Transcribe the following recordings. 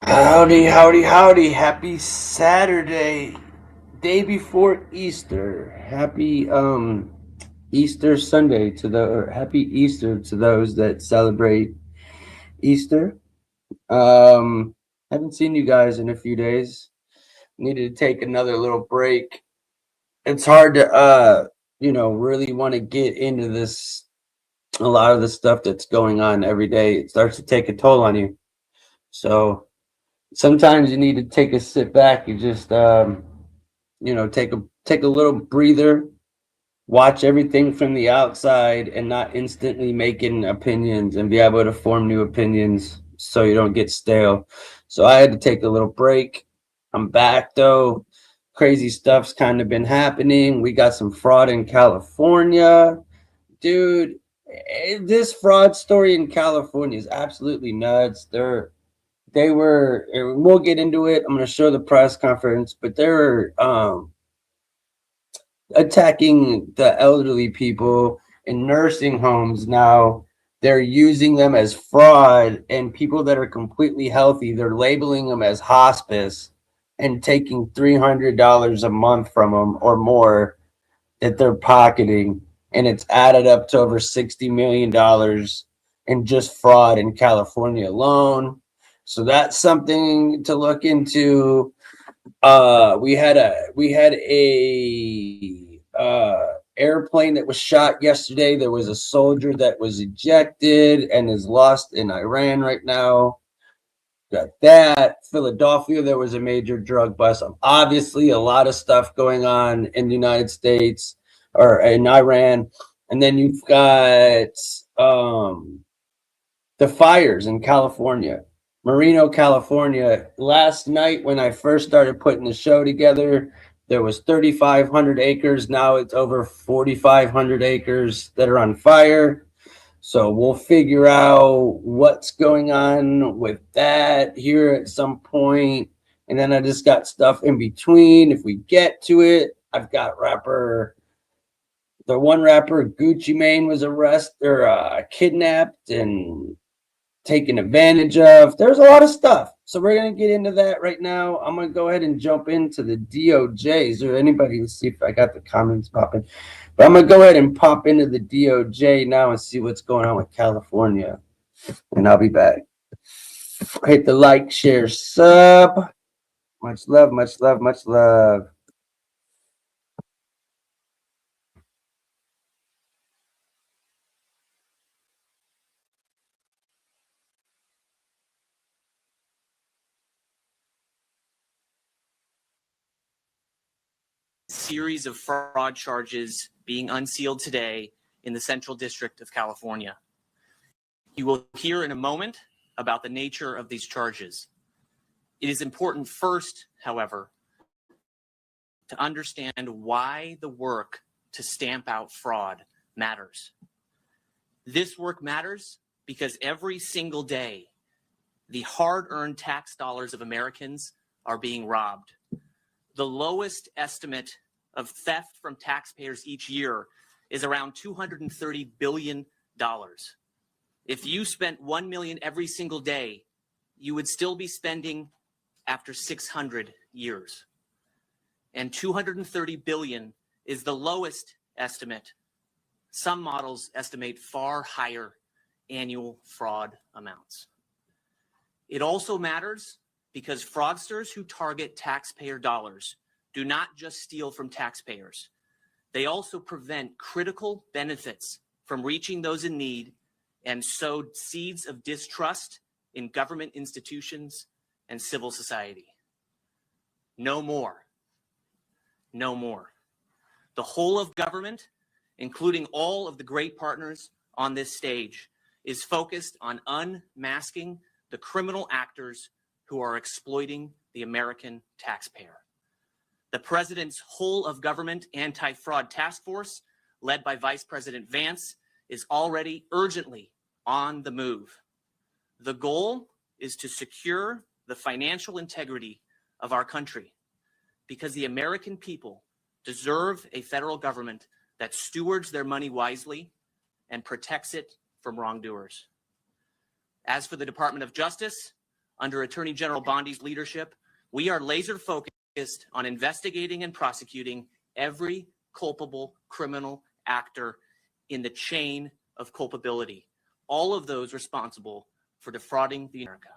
Howdy, howdy, howdy. Happy Saturday, day before Easter. Happy Easter Sunday or happy Easter to those that celebrate Easter. Um haven't seen you guys in a few days. Needed to take another little break. It's hard to really want to get into this, a lot of the stuff that's going on every day. It starts to take a toll on you. So sometimes you need to take a sit back. You just take a little breather, watch everything from the outside, and not instantly making opinions, and be able to form new opinions so you don't get stale. So I had to take a little break. I'm back though. Crazy stuff's kind of been happening. We got some fraud in California, dude. This fraud story in California is absolutely nuts. They were, and we'll get into it. I'm going to show the press conference, but they were attacking the elderly people in nursing homes now. They're using them as fraud, and people that are completely healthy, they're labeling them as hospice and taking $300 a month from them or more that they're pocketing. And it's added up to over $60 million in just fraud in California alone. So that's something to look into. We had a airplane that was shot yesterday. There was a soldier that was ejected and is lost in Iran right now. Got that. Philadelphia, there was a major drug bust. Obviously, a lot of stuff going on in the United States or in Iran. And then you've got the fires in California. Moreno, California. Last night, when I first started putting the show together, there was 3,500 acres. Now it's over 4,500 acres that are on fire. So we'll figure out what's going on with that here at some point. And then I just got stuff in between. If we get to it, I've got the one rapper Gucci Mane was arrested or kidnapped and taken advantage of. There's a lot of stuff. So we're going to get into that right now. I'm going to go ahead and jump into the DOJ. Is there anybody? Let's see if I got the comments popping. But I'm going to go ahead and pop into the DOJ now and see what's going on with California. And I'll be back. Hit the like, share, sub. Much love, much love, much love. Series of fraud charges being unsealed today in the Central District of California. You will hear in a moment about the nature of these charges. It is important first, however, to understand why the work to stamp out fraud matters. This work matters because every single day, the hard-earned tax dollars of Americans are being robbed. The lowest estimate of theft from taxpayers each year is around $230 billion. If you spent $1 million every single day, you would still be spending after 600 years. And $230 billion is the lowest estimate. Some models estimate far higher annual fraud amounts. It also matters because fraudsters who target taxpayer dollars do not just steal from taxpayers. They also prevent critical benefits from reaching those in need and sowed seeds of distrust in government institutions and civil society. No more. No more. The whole of government, including all of the great partners on this stage, is focused on unmasking the criminal actors who are exploiting the American taxpayer. The president's whole of government anti-fraud task force, led by Vice President Vance, is already urgently on the move. The goal is to secure the financial integrity of our country because the American people deserve a federal government that stewards their money wisely and protects it from wrongdoers. As for the Department of Justice, Under Attorney General Bondi's leadership, we are laser focused on investigating and prosecuting every culpable criminal actor in the chain of culpability, all of those responsible for defrauding the America.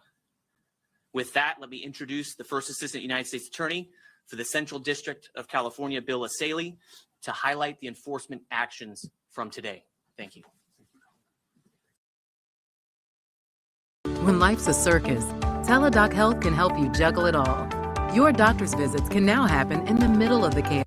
With that, let me introduce the First Assistant United States Attorney for the Central District of California, Bill Asaley, to highlight the enforcement actions from today. Thank you. When life's a circus, Teladoc Health can help you juggle it all. Your doctor's visits can now happen in the middle of the care.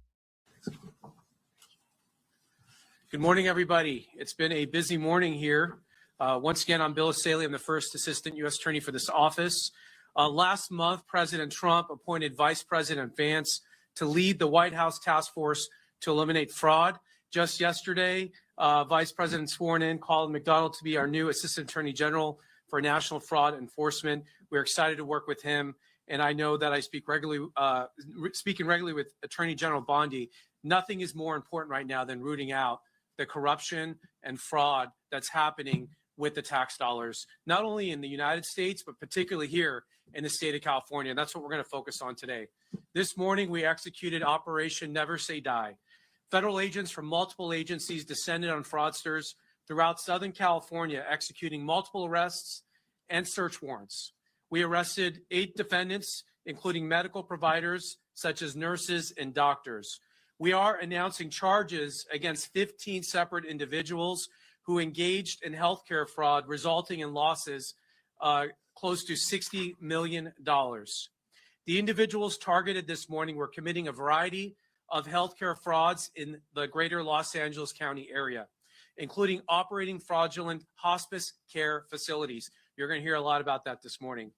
Good morning, everybody. It's been a busy morning here. Once again, I'm Bill Asaley. I'm the First Assistant U.S. Attorney for this office. Last month, President Trump appointed Vice President Vance to lead the White House task force to eliminate fraud. Just yesterday, Vice President sworn in Colin McDonald to be our new Assistant Attorney General for National Fraud Enforcement. We're excited to work with him, and I know that I speaking regularly with Attorney General Bondi. Nothing is more important right now than rooting out the corruption and fraud that's happening with the tax dollars, not only in the United States, but particularly here in the state of California. And that's what we're going to focus on today. This morning, we executed Operation Never Say Die. Federal agents from multiple agencies descended on fraudsters throughout Southern California, executing multiple arrests and search warrants. We arrested 8 defendants, including medical providers such as nurses and doctors. We are announcing charges against 15 separate individuals who engaged in healthcare fraud, resulting in losses close to $60 million. The individuals targeted this morning were committing a variety of healthcare frauds in the greater Los Angeles County area, including operating fraudulent hospice care facilities. You're going to hear a lot about that this morning.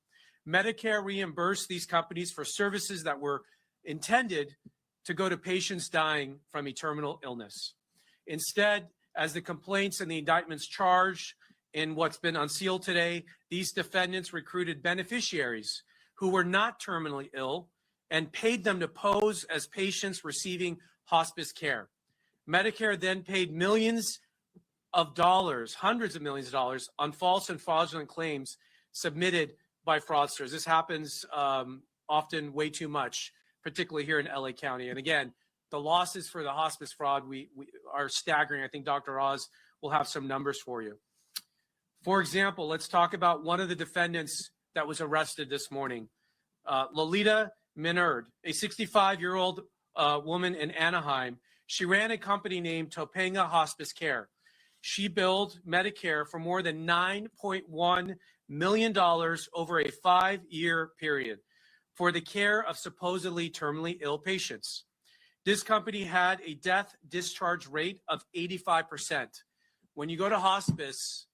Medicare reimbursed these companies for services that were intended to go to patients dying from a terminal illness. Instead, as the complaints and the indictments charged in what's been unsealed today, these defendants recruited beneficiaries who were not terminally ill and paid them to pose as patients receiving hospice care. Medicare then paid millions of dollars, hundreds of millions of dollars, on false and fraudulent claims submitted by fraudsters. This happens often way too much, particularly here in LA County. And again, the losses for the hospice fraud we are staggering. I think Dr. Oz will have some numbers for you. For example, let's talk about one of the defendants that was arrested this morning, Lolita Minerd, a 65-year-old woman in Anaheim. She ran a company named Topanga Hospice Care. She billed Medicare for more than $9.1 million over a 5-year period for the care of supposedly terminally ill patients. This company had a death discharge rate of 85%. When you go to hospice,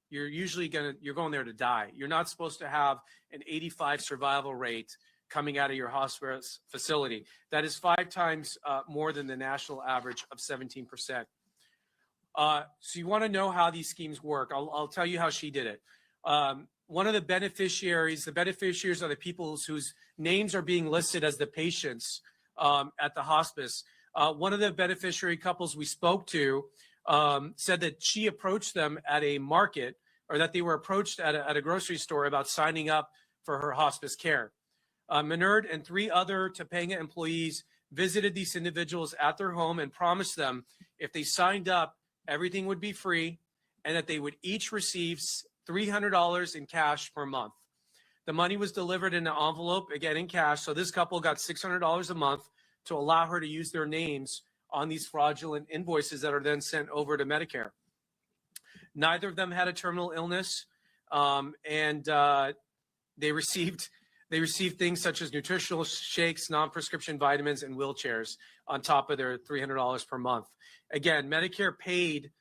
you're usually going there to die. You're not supposed to have an 85 survival rate coming out of your hospice facility. That is 5 times more than the national average of 17%. So you want to know how these schemes work. I'll tell you how she did it. One of the beneficiaries are the people whose names are being listed as the patients at the hospice. One of the beneficiary couples we spoke to said that she approached them at a market, or that they were approached at a grocery store about signing up for her hospice care. Minerd and 3 other Topanga employees visited these individuals at their home and promised them if they signed up, everything would be free, and that they would each receive $300 in cash per month. The money was delivered in an envelope, again in cash, so this couple got $600 a month to allow her to use their names on these fraudulent invoices that are then sent over to Medicare. Neither of them had a terminal illness, and they received things such as nutritional shakes, non-prescription vitamins, and wheelchairs on top of their $300 per month. Again, Medicare paid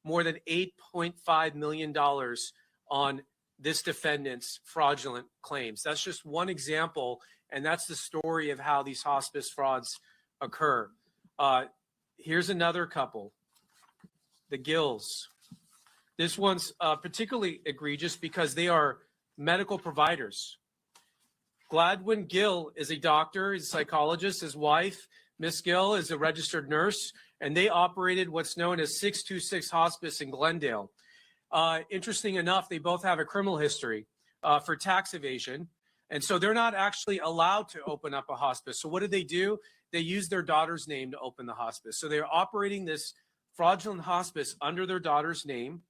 more than $8.5 million on this defendant's fraudulent claims. That's just one example, and that's the story of how these hospice frauds occur. Here's another couple, the Gills. This one's particularly egregious because they are medical providers. Gladwin Gill is a doctor, he's a psychologist. His wife, Miss Gill, is a registered nurse, and they operated what's known as 626 Hospice in Glendale. Interesting enough, they both have a criminal history. for tax evasion. And so they're not actually allowed to open up a hospice. So what do? They use their daughter's name to open the hospice. So they're operating this fraudulent hospice under their daughter's name.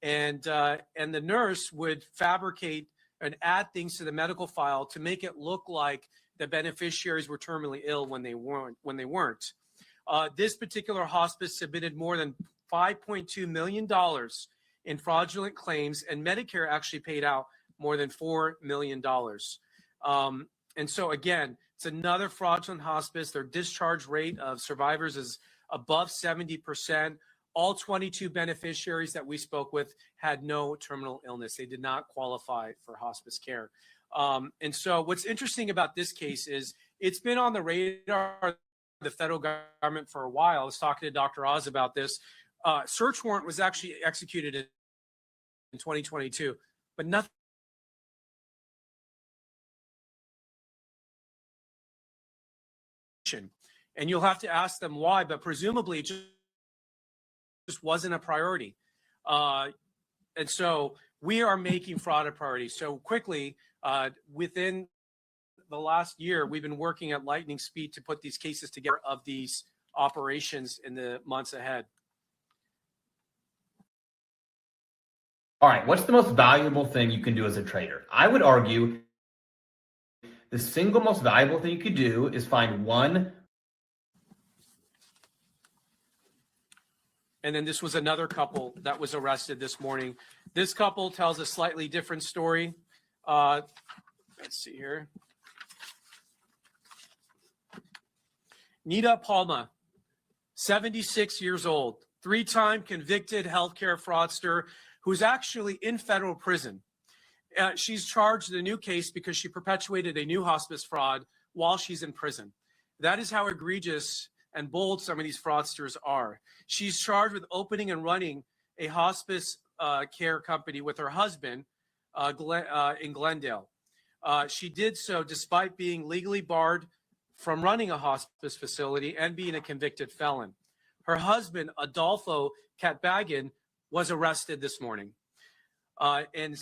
And the nurse would fabricate and add things to the medical file to make it look like the beneficiaries were terminally ill when they weren't. This particular hospice submitted more than $5.2 million in fraudulent claims, and Medicare actually paid out more than $4 million. And so again, it's another fraudulent hospice. Their discharge rate of survivors is above 70%. All 22 beneficiaries that we spoke with had no terminal illness. They did not qualify for hospice care. And so what's interesting about this case is it's been on the radar of the federal government for a while. I was talking to Dr. Oz about this. Search warrant was actually executed in 2022, but nothing. And you'll have to ask them why, but presumably it just wasn't a priority. And so we are making fraud a priority. So quickly, within the last year, we've been working at lightning speed to put these cases together of these operations in the months ahead. All right, what's the most valuable thing you can do as a trader? I would argue the single most valuable thing you could do is find one. And then this was another couple that was arrested this morning. This couple tells a slightly different story. Let's see here. Nita Palma, 76 years old, three-time convicted healthcare fraudster who's actually in federal prison. She's charged in a new case because she perpetuated a new hospice fraud while she's in prison. That is how egregious and bold some of these fraudsters are. She's charged with opening and running a hospice care company with her husband in Glendale. She did so despite being legally barred from running a hospice facility and being a convicted felon. Her husband, Adolfo Katbagan, was arrested this morning. And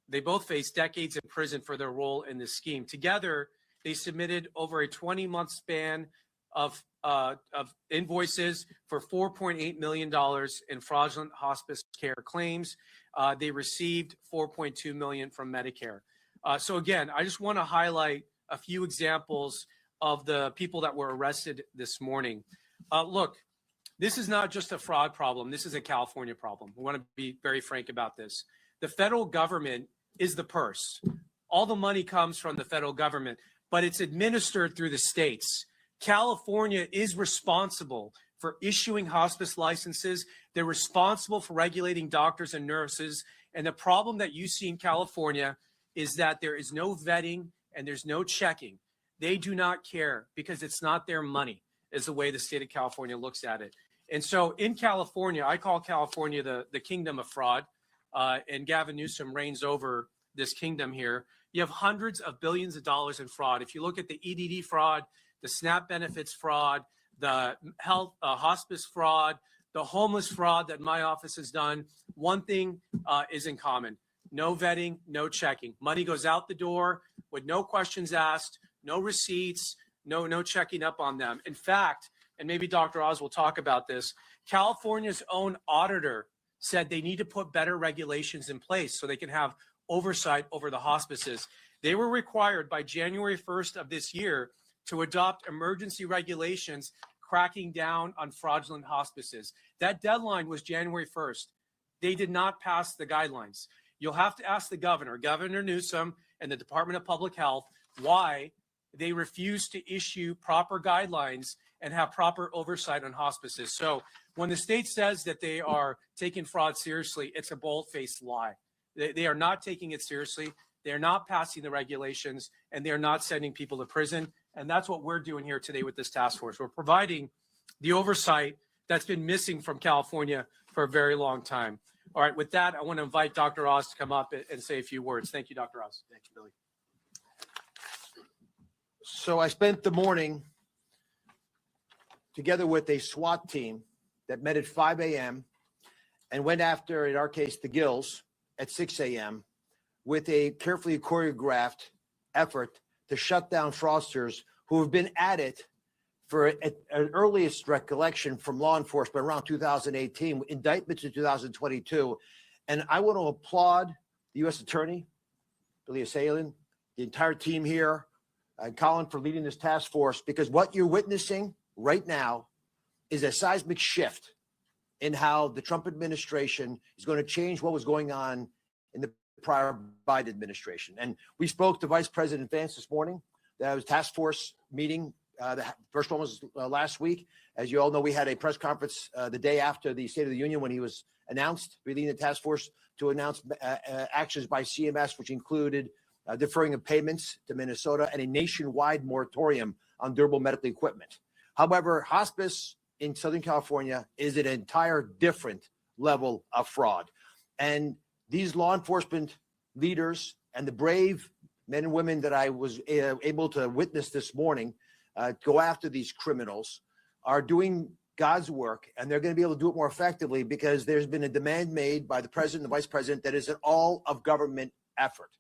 they both face decades in prison for their role in this scheme. Together, they submitted over a 20-month span of invoices for $4.8 million in fraudulent hospice care claims. They received $4.2 million from Medicare. So again, I just want to highlight a few examples of the people that were arrested this morning. Look, this is not just a fraud problem. This is a California problem. We want to be very frank about this. The federal government is the purse. All the money comes from the federal government, but it's administered through the states. California is responsible for issuing hospice licenses. They're responsible for regulating doctors and nurses. And the problem that you see in California is that there is no vetting and there's no checking. They do not care because it's not their money, is the way the state of California looks at it. And so in California, I call California the kingdom of fraud, and Gavin Newsom reigns over this kingdom here. You have hundreds of billions of dollars in fraud. If you look at the EDD fraud, the SNAP benefits fraud, the health hospice fraud, the homeless fraud that my office has done, one thing is in common: no vetting, no checking. Money goes out the door with no questions asked, no receipts, no checking up on them. In fact, and maybe Dr. Oz will talk about this, California's own auditor said they need to put better regulations in place so they can have oversight over the hospices. They were required by January 1st of this year to adopt emergency regulations cracking down on fraudulent hospices. That deadline was January 1st. They did not pass the guidelines. You'll have to ask the governor, Governor Newsom, and the Department of Public Health why they refuse to issue proper guidelines and have proper oversight on hospices. So when the state says that they are taking fraud seriously, it's a bold-faced lie. They are not taking it seriously. They're not passing the regulations, and they're not sending people to prison. And that's what we're doing here today with this task force. We're providing the oversight that's been missing from California for a very long time. All right, with that, I want to invite Dr. Oz to come up and say a few words. Thank you, Dr. Oz. Thank you, Billy. So I spent the morning together with a SWAT team that met at 5 a.m. and went after, in our case, the Gills at 6 a.m. with a carefully choreographed effort to shut down fraudsters who have been at it for an earliest recollection from law enforcement around 2018, indictments in 2022. And I want to applaud the U.S. Attorney, Billy Zahlr, the entire team here, and Colin for leading this task force, because what you're witnessing right now is a seismic shift in how the Trump administration is going to change what was going on in the prior Biden administration. And we spoke to Vice President Vance this morning. That was task force meeting. The first one was last week. As you all know, we had a press conference the day after the State of the Union when he was announced, leading the task force to announce actions by CMS, which included deferring of payments to Minnesota and a nationwide moratorium on durable medical equipment. However, hospice in Southern California is an entire different level of fraud. And these law enforcement leaders and the brave men and women that I was able to witness this morning go after these criminals are doing God's work, and they're going to be able to do it more effectively because there's been a demand made by the president and the vice president that is an all of government effort.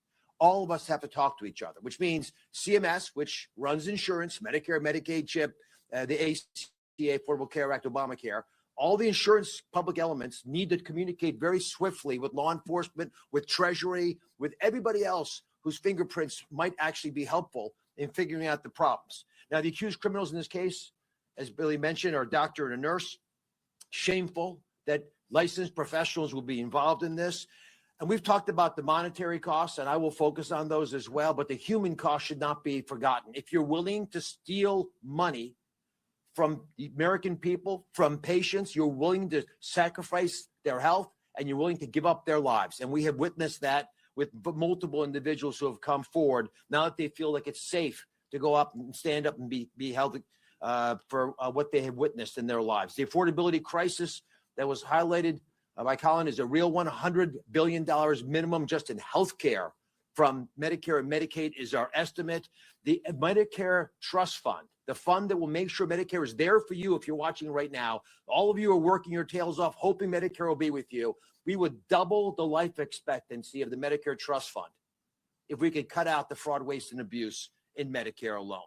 All of us have to talk to each other, which means CMS, which runs insurance, Medicare, Medicaid, CHIP, the ACA, Affordable Care Act, Obamacare, all the insurance public elements need to communicate very swiftly with law enforcement, with Treasury, with everybody else whose fingerprints might actually be helpful in figuring out the problems. Now, the accused criminals in this case, as Billy mentioned, are a doctor and a nurse. Shameful that licensed professionals will be involved in this. And we've talked about the monetary costs, and I will focus on those as well, but the human cost should not be forgotten. If you're willing to steal money from the American people, from patients, you're willing to sacrifice their health, and you're willing to give up their lives. And we have witnessed that with multiple individuals who have come forward now that they feel like it's safe to go up and stand up and be held for what they have witnessed in their lives. The affordability crisis that was highlighted by Colin is a real $100 billion minimum just in healthcare from Medicare and Medicaid is our estimate. The Medicare Trust Fund, the fund that will make sure Medicare is there for you if you're watching right now. All of you are working your tails off, hoping Medicare will be with you. We would double the life expectancy of the Medicare Trust Fund if we could cut out the fraud, waste, and abuse in Medicare alone.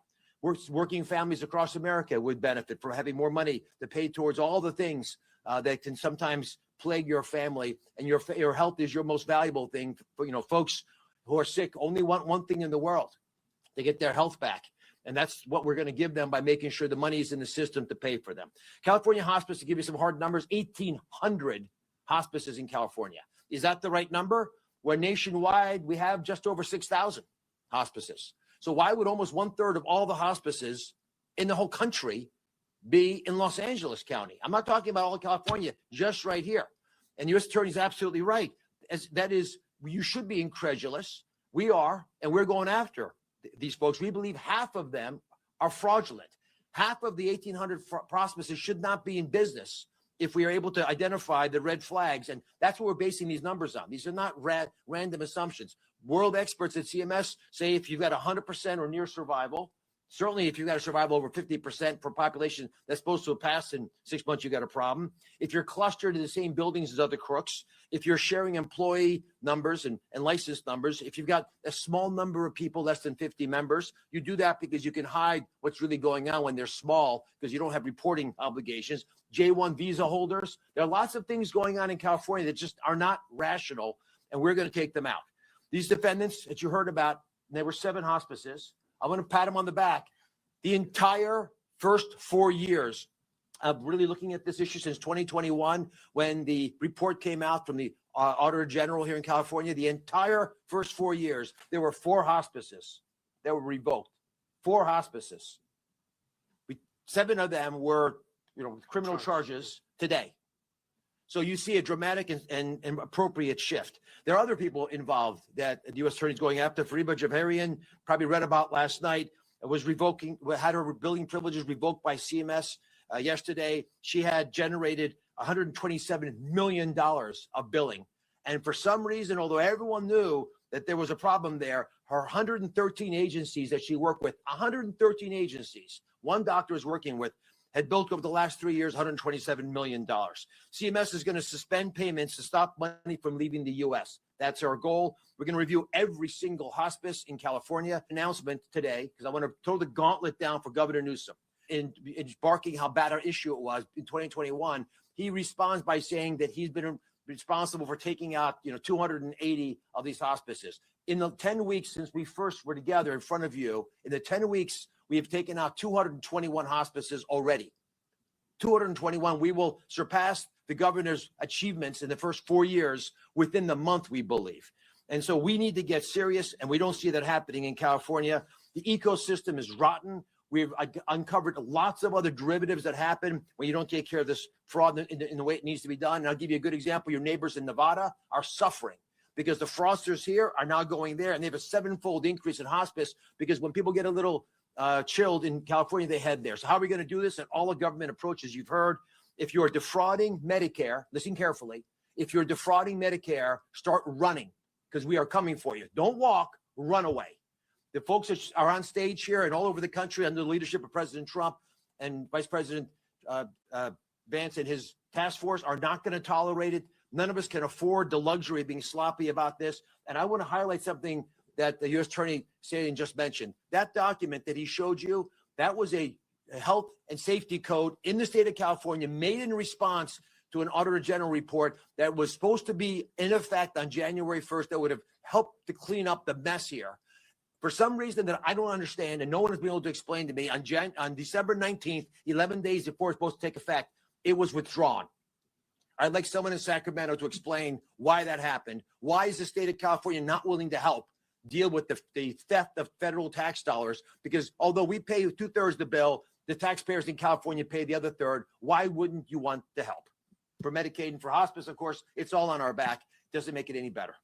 Working families across America would benefit from having more money to pay towards all the things that can sometimes plague your family, and your health is your most valuable thing. Folks who are sick only want one thing in the world, to get their health back. And that's what we're going to give them by making sure the money is in the system to pay for them. California Hospice, to give you some hard numbers, 1,800 hospices in California. Is that the right number? Where nationwide, we have just over 6,000 hospices. So why would almost 1/3 of all the hospices in the whole country be in Los Angeles County? I'm not talking about all of California, just right here. And the U.S. Attorney is absolutely right. That is, you should be incredulous. We are, and we're going after these folks. We believe half of them are fraudulent. Half of the 1,800 hospices should not be in business if we are able to identify the red flags. And that's what we're basing these numbers on. These are not random assumptions. World experts at CMS say if you've got 100% or near survival, certainly if you've got a survival over 50% for a population that's supposed to have passed in 6 months, you got a problem. If you're clustered in the same buildings as other crooks, if you're sharing employee numbers and license numbers, if you've got a small number of people, less than 50 members, you do that because you can hide what's really going on when they're small because you don't have reporting obligations. J1 visa holders, there are lots of things going on in California that just are not rational, and we're going to take them out. These defendants that you heard about, there were 7 hospices. I'm going to pat them on the back. The entire first 4 years of really looking at this issue since 2021, when the report came out from the Auditor General here in California, the entire first 4 years, there were 4 hospices that were revoked. 4 hospices. 7 of them were, criminal charges today. So you see a dramatic and appropriate shift. There are other people involved that the U.S. Attorney is going after. Fariba Javarian, probably read about last night, had her billing privileges revoked by CMS yesterday. She had generated $127 million of billing. And for some reason, although everyone knew that there was a problem there, her 113 agencies that she worked with, 113 agencies, one doctor is working with, had built over the last 3 years $127 million. CMS is going to suspend payments to stop money from leaving the U.S. That's our goal. We're going to review every single hospice in California announcement today because I want to throw the gauntlet down for Governor Newsom in barking how bad our issue it was in 2021. He responds by saying that he's been responsible for taking out 280 of these hospices. In the 10 weeks since we first were together in front of you, in the 10 weeks, we have taken out 221 hospices already. 221. We will surpass the governor's achievements in the first 4 years within the month, we believe. And so we need to get serious, and we don't see that happening in California. The ecosystem is rotten. We've uncovered lots of other derivatives that happen when you don't take care of this fraud in the way it needs to be done. And I'll give you a good example. Your neighbors in Nevada are suffering because the fraudsters here are now going there, and they have a 7-fold increase in hospice because when people get a little chilled in California, they head there. So how are we going to do this? And all the government approaches you've heard. If you're defrauding Medicare, listen carefully. If you're defrauding Medicare, start running because we are coming for you. Don't walk, run away. The folks that are on stage here and all over the country under the leadership of President Trump and Vice President Vance and his task force are not going to tolerate it. None of us can afford the luxury of being sloppy about this. And I want to highlight something that the U.S. Attorney Salian just mentioned. That document that he showed you, that was a health and safety code in the state of California made in response to an Auditor General report that was supposed to be in effect on January 1st that would have helped to clean up the mess here. For some reason that I don't understand and no one has been able to explain to me, on December 19th, 11 days before it's supposed to take effect, it was withdrawn. I'd like someone in Sacramento to explain why that happened. Why is the state of California not willing to help deal with the theft of federal tax dollars? Because although we pay 2/3 of the bill, the taxpayers in California pay the other third. Why wouldn't you want the help? For Medicaid and for hospice, of course, it's all on our back. Doesn't make it any better.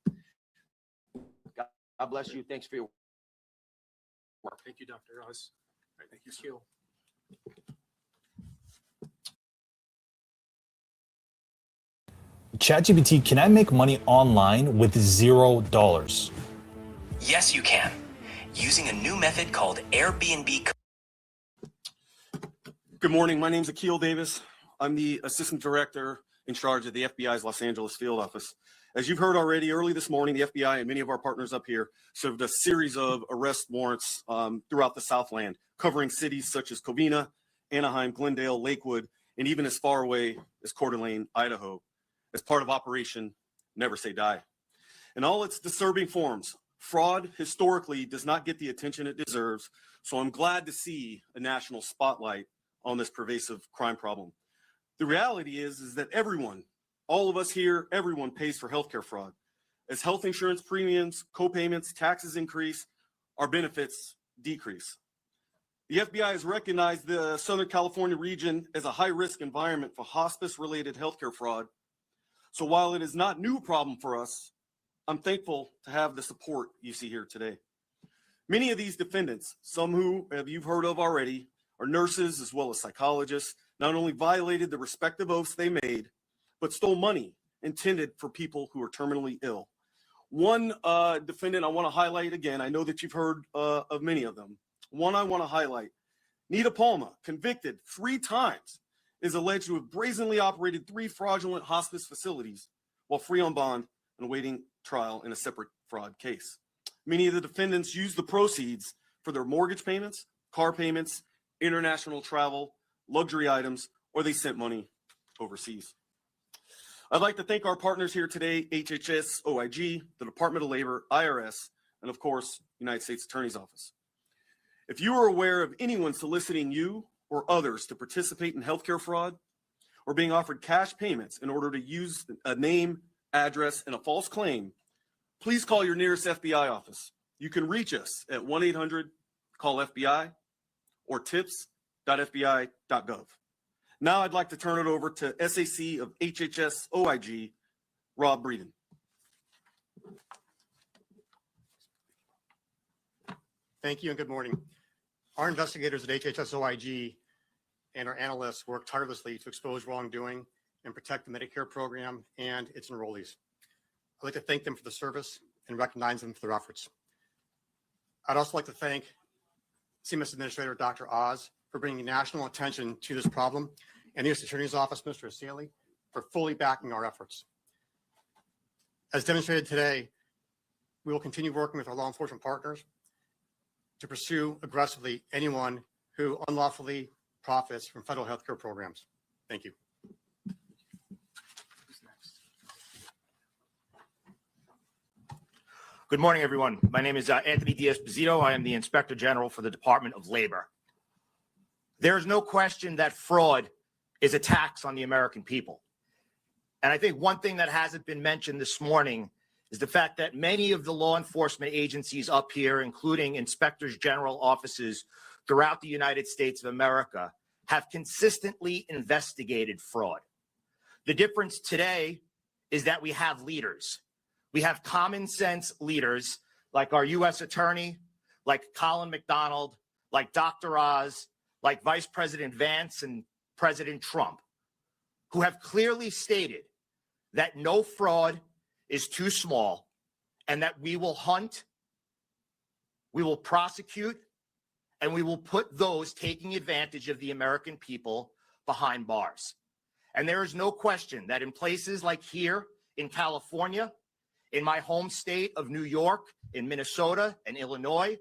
God bless you. Thanks for your work. Thank you, Dr. Oz. All right, thank you, Skill. ChatGPT, can I make money online with $0? Yes, you can, using a new method called Airbnb. Good morning. My name is Akil Davis. I'm the Assistant Director in charge of the FBI's Los Angeles Field Office. As you've heard already, early this morning, the FBI and many of our partners up here served a series of arrest warrants throughout the Southland, covering cities such as Covina, Anaheim, Glendale, Lakewood, and even as far away as Coeur d'Alene, Idaho, as part of Operation Never Say Die. In all its disturbing forms, fraud historically does not get the attention it deserves, so I'm glad to see a national spotlight on this pervasive crime problem. The reality is that everyone, all of us here, everyone pays for healthcare fraud. As health insurance premiums, co-payments, taxes increase, our benefits decrease. The FBI has recognized the Southern California region as a high-risk environment for hospice-related healthcare fraud. So while it is not a new problem for us, I'm thankful to have the support you see here today. Many of these defendants, some who you've heard of already, are nurses as well as psychologists, not only violated the respective oaths they made, but stole money intended for people who are terminally ill. One defendant I want to highlight again, I know that you've heard of many of them. One I want to highlight, Nita Palma, convicted 3 times, is alleged to have brazenly operated 3 fraudulent hospice facilities while free on bond and awaiting trial in a separate fraud case. Many of the defendants used the proceeds for their mortgage payments, car payments, international travel, luxury items, or they sent money overseas. I'd like to thank our partners here today, HHS, OIG, the Department of Labor, IRS, and of course, United States Attorney's Office. If you are aware of anyone soliciting you or others to participate in healthcare fraud or being offered cash payments in order to use a name, address, and a false claim, please call your nearest FBI office. You can reach us at 1-800-CALL-FBI or tips.fbi.gov. Now I'd like to turn it over to SAC of HHS OIG, Rob Breeden. Thank you and good morning. Our investigators at HHS OIG and our analysts work tirelessly to expose wrongdoing and protect the Medicare program and its enrollees. I'd like to thank them for the service and recognize them for their efforts. I'd also like to thank CMS Administrator Dr. Oz for bringing national attention to this problem, and the U.S. Attorney's Office, Mr. Saley, for fully backing our efforts. As demonstrated today, we will continue working with our law enforcement partners to pursue aggressively anyone who unlawfully profits from federal health care programs. Thank you. Good morning, everyone. My name is Anthony Diaz-Pizito. I am the Inspector General for the Department of Labor. There is no question that fraud is a tax on the American people. And I think one thing that hasn't been mentioned this morning is the fact that many of the law enforcement agencies up here, including inspectors general offices throughout the United States of America, have consistently investigated fraud. The difference today is that we have leaders. We have common sense leaders like our U.S. Attorney, like Colin McDonald, like Dr. Oz, like Vice President Vance and President Trump, who have clearly stated that no fraud is too small and that we will hunt, we will prosecute, and we will put those taking advantage of the American people behind bars. And there is no question that in places like here in California, in my home state of New York, in Minnesota and Illinois,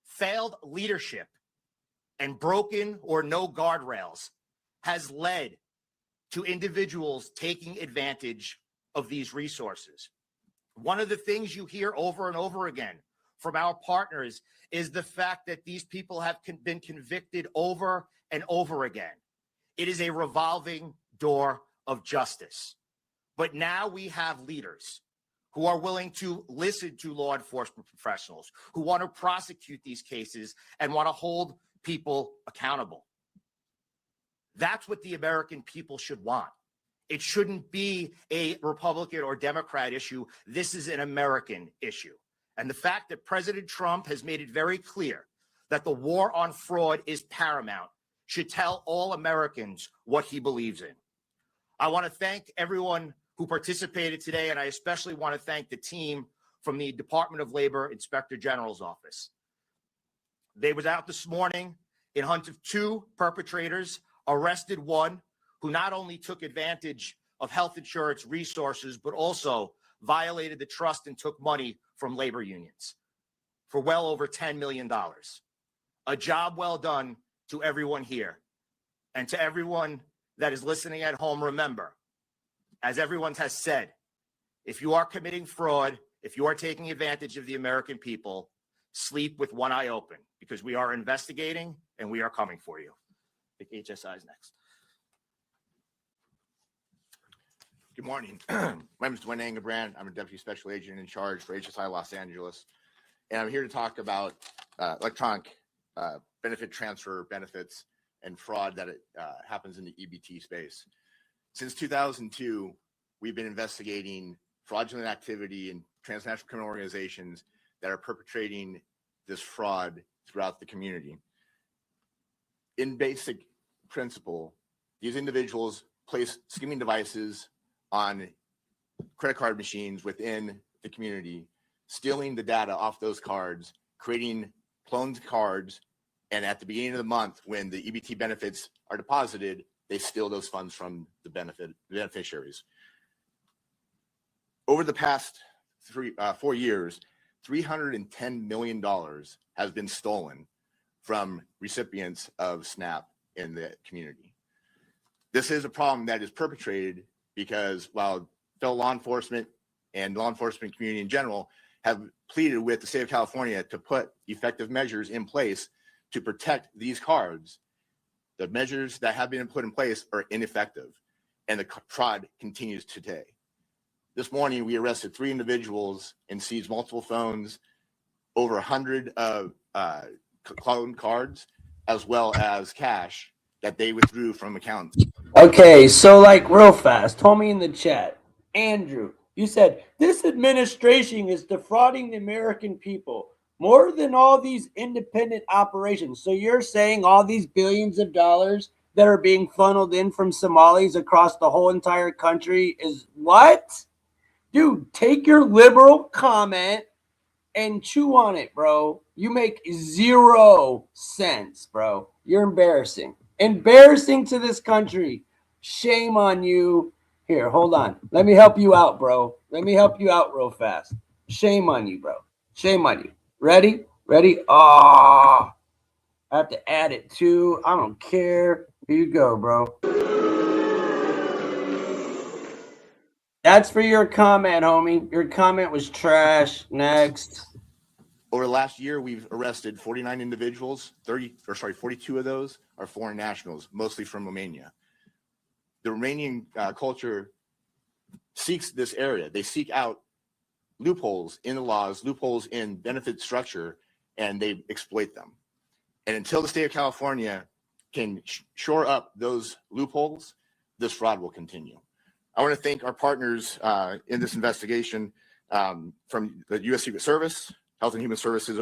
failed leadership and broken or no guardrails has led to individuals taking advantage of these resources. One of the things you hear over and over again from our partners is the fact that these people have been convicted over and over again. It is a revolving door of justice. But now we have leaders who are willing to listen to law enforcement professionals, who want to prosecute these cases and want to hold people accountable. That's what the American people should want. It shouldn't be a Republican or Democrat issue. This is an American issue. And the fact that President Trump has made it very clear that the war on fraud is paramount should tell all Americans what he believes in. I want to thank everyone who participated today, and I especially want to thank the team from the Department of Labor Inspector General's office. They was out this morning in hunt of two perpetrators, arrested one who not only took advantage of health insurance resources, but also violated the trust and took money from labor unions for well over $10 million. A job well done to everyone here. And to everyone that is listening at home, remember, as everyone has said, if you are committing fraud, if you are taking advantage of the American people, sleep with one eye open, because we are investigating and we are coming for you. I think HSI is next. Good morning. My name is Dwayne Angebrand. I'm a Deputy Special Agent in charge for HSI Los Angeles. And I'm here to talk about electronic benefit transfer benefits and fraud that happens in the EBT space. Since 2002, we've been investigating fraudulent activity in transnational criminal organizations that are perpetrating this fraud throughout the community. In basic principle, these individuals place skimming devices on credit card machines within the community, stealing the data off those cards, creating cloned cards, and at the beginning of the month, when the EBT benefits are deposited, they steal those funds from the beneficiaries. Over the past 4 years, $310 million has been stolen from recipients of SNAP in the community. This is a problem that is perpetrated because while fellow law enforcement and law enforcement community in general have pleaded with the state of California to put effective measures in place to protect these cards, the measures that have been put in place are ineffective, and the fraud continues today. This morning, we arrested 3 individuals and seized multiple phones, over 100 cloned cards, as well as cash that they withdrew from accounts. Okay, so like real fast, told me in the chat, Andrew, you said this administration is defrauding the American people more than all these independent operations. So you're saying all these billions of dollars that are being funneled in from Somalis across the whole entire country is what? Dude, take your liberal comment and chew on it, bro. You make 0 sense, bro. You're embarrassing. Embarrassing to this country. Shame on you. Here, hold on. Let me help you out, bro. Let me help you out real fast. Shame on you, bro. Shame on you. Ready? Ready? Oh, I have to add it too. I don't care. Here you go, bro. That's for your comment, homie. Your comment was trash. Next. Over the last year, we've arrested 49 individuals. 42 of those are foreign nationals, mostly from Romania. The Romanian culture seeks this area. They seek out loopholes in the laws, loopholes in benefit structure, and they exploit them. And until the state of California can shore up those loopholes, this fraud will continue. I want to thank our partners in this investigation from the U.S. Secret Service, Health and Human Services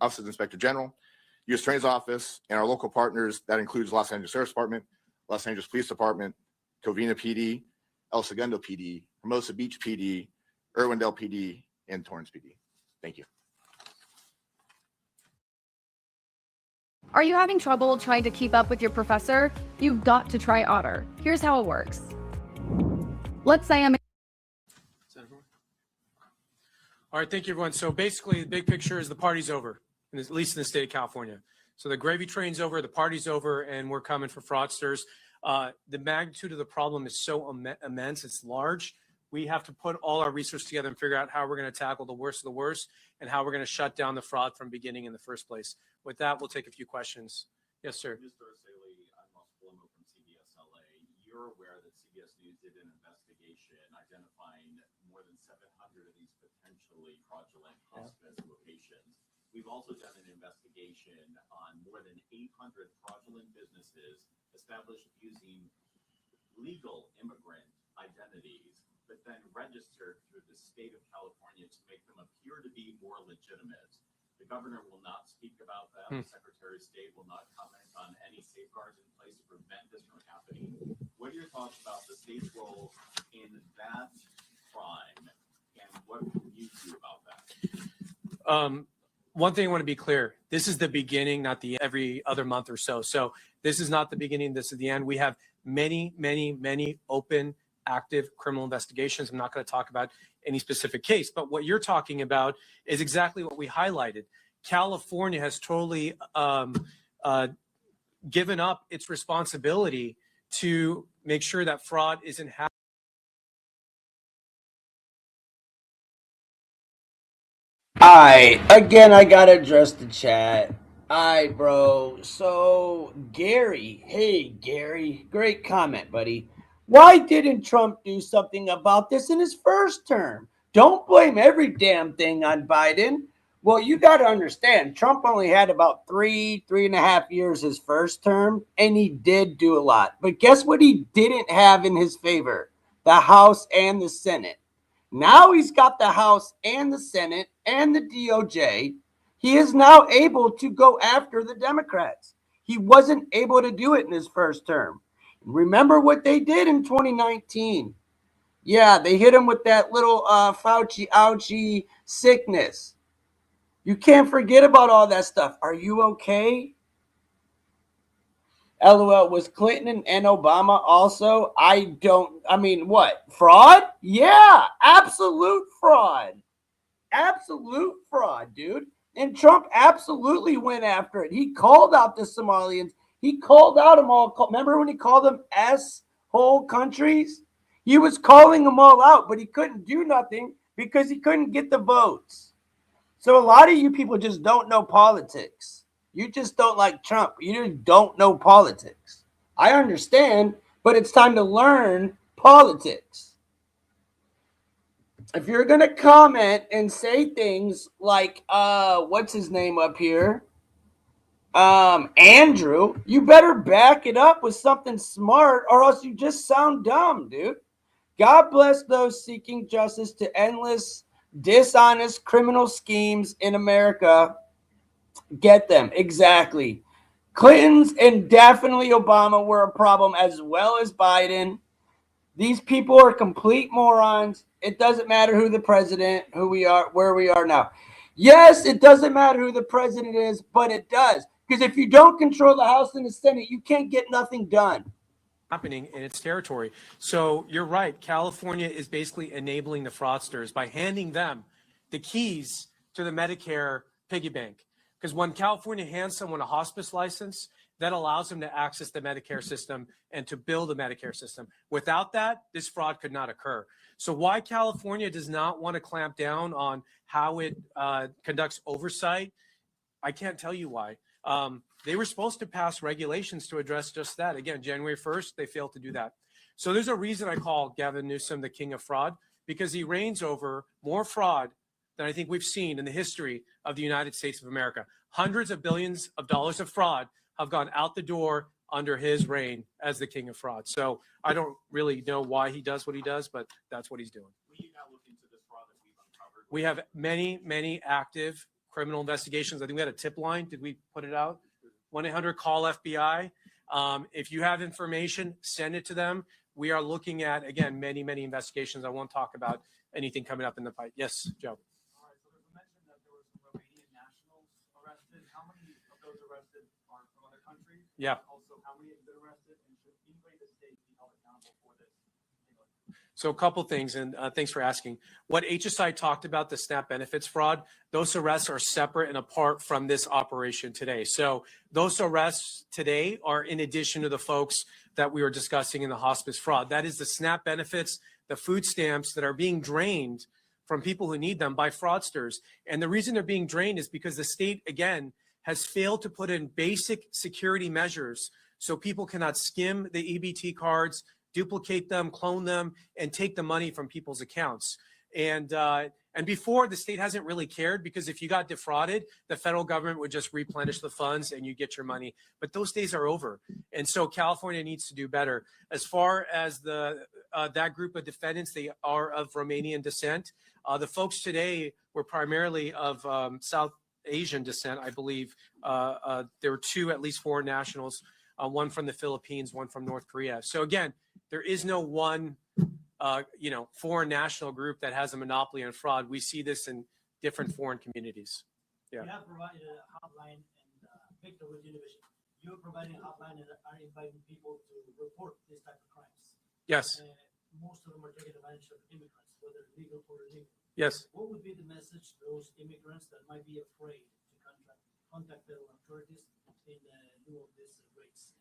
Office of the Inspector General, U.S. Attorney's Office, and our local partners. That includes Los Angeles Sheriff's Department, Los Angeles Police Department, Covina PD, El Segundo PD, Hermosa Beach PD, Irwindale PD, and Torrance PD. Thank you. Are you having trouble trying to keep up with your professor? You've got to try Otter. Here's how it works. Let's say I'm All right, thank you, everyone. So basically, the big picture is the party's over, at least in the state of California. So the gravy train's over, the party's over, and we're coming for fraudsters. The magnitude of the problem is so immense, it's large. We have to put all our research together and figure out how we're going to tackle the worst of the worst and how we're going to shut down the fraud from beginning in the first place. With that, we'll take a few questions. Yes, sir. Mr. Saley, I'm Ross Blummo from CBS LA. You're aware that CBS News did an investigation identifying more than 700 of these potentially fraudulent hospice locations. We've also done an investigation on more than 800 fraudulent businesses established using legal immigrant identities, but then registered through the state of California to make them appear to be more legitimate. The governor will not speak about that. The Secretary of State will not comment on any safeguards in place to prevent this from happening. What are your thoughts about the state's role in that crime, and what can you do about that? One thing I want to be clear, this is the beginning, not the every other month or so. So this is not the beginning, this is the end. We have many, many, many open, active criminal investigations. I'm not going to talk about any specific case, but what you're talking about is exactly what we highlighted. California has totally given up its responsibility to make sure that fraud isn't happening. Again, I gotta address the chat. Bro. So, Gary. Hey, Gary. Great comment, buddy. Why didn't Trump do something about this in his first term? Don't blame every damn thing on Biden. Well, you got to understand, Trump only had about 3.5 years his first term, and he did do a lot. But guess what he didn't have in his favor? The House and the Senate. Now he's got the House and the Senate and the DOJ. He is now able to go after the Democrats. He wasn't able to do it in his first term. Remember what they did in 2019. Yeah, they hit him with that little Fauci ouchie sickness. You can't forget about all that stuff. Are you okay? LOL, was Clinton and Obama also? What? Fraud? Yeah, absolute fraud. Absolute fraud, dude. And Trump absolutely went after it. He called out the Somalians. He called out them all. Remember when he called them S-hole countries? He was calling them all out, but he couldn't do nothing because he couldn't get the votes. So a lot of you people just don't know politics. You just don't like Trump. You just don't know politics. I understand, but it's time to learn politics. If you're going to comment and say things like, what's his name up here? Andrew, you better back it up with something smart or else you just sound dumb, dude. God bless those seeking justice to endless, dishonest criminal schemes in America. Get them. Exactly. Clinton's and definitely Obama were a problem as well as Biden. These people are complete morons. It doesn't matter who the president, who we are, where we are now. Yes, it doesn't matter who the president is, but it does. Because if you don't control the House and the Senate, you can't get nothing done. happening in its territory. So you're right. California is basically enabling the fraudsters by handing them the keys to the Medicare piggy bank. Because when California hands someone a hospice license, that allows them to access the Medicare system and to build a Medicare system. Without that, this fraud could not occur. So why California does not want to clamp down on how it conducts oversight, I can't tell you why. They were supposed to pass regulations to address just that. Again, January 1st, they failed to do that. So there's a reason I call Gavin Newsom the king of fraud, because he reigns over more fraud than I think we've seen in the history of the United States of America. Hundreds of billions of dollars of fraud have gone out the door under his reign as the king of fraud. So I don't really know why he does what he does, but that's what he's doing. Will you now look into this fraud that we've uncovered? We have many, many active criminal investigations. I think we had a tip line. Did we put it out? 1-800-CALL-FBI. If you have information, send it to them. We are looking at, again, many, many investigations. I won't talk about anything coming up in the pipe. Yes, Joe. All right, so there's a mention that there were some Romanian nationals arrested. How many of those arrested are from other countries? Yeah. Also, how many have been arrested? And should anybody in the state be held accountable for this? So a couple things, and thanks for asking. What HSI talked about, the SNAP benefits fraud, those arrests are separate and apart from this operation today. So those arrests today are in addition to the folks that we were discussing in the hospice fraud. That is the SNAP benefits, the food stamps that are being drained from people who need them by fraudsters. And the reason they're being drained is because the state, again, has failed to put in basic security measures so people cannot skim the EBT cards, duplicate them, clone them, and take the money from people's accounts. And before, the state hasn't really cared, because if you got defrauded, the federal government would just replenish the funds and you get your money. But those days are over. And so California needs to do better. As far as that group of defendants, they are of Romanian descent. The folks today were primarily of South Asian descent, I believe. There were two, at least four nationals, one from the Philippines, one from North Korea. So again, there is no one, foreign national group that has a monopoly on fraud. We see this in different foreign communities. Yeah. You have provided a hotline, and Victor with Univision, you're providing a hotline and are inviting people to report this type of crimes. Yes. Most of them are taking advantage of immigrants, whether legal or illegal. Yes. What would be the message to those immigrants that might be afraid to contact federal authorities in lieu of these rates?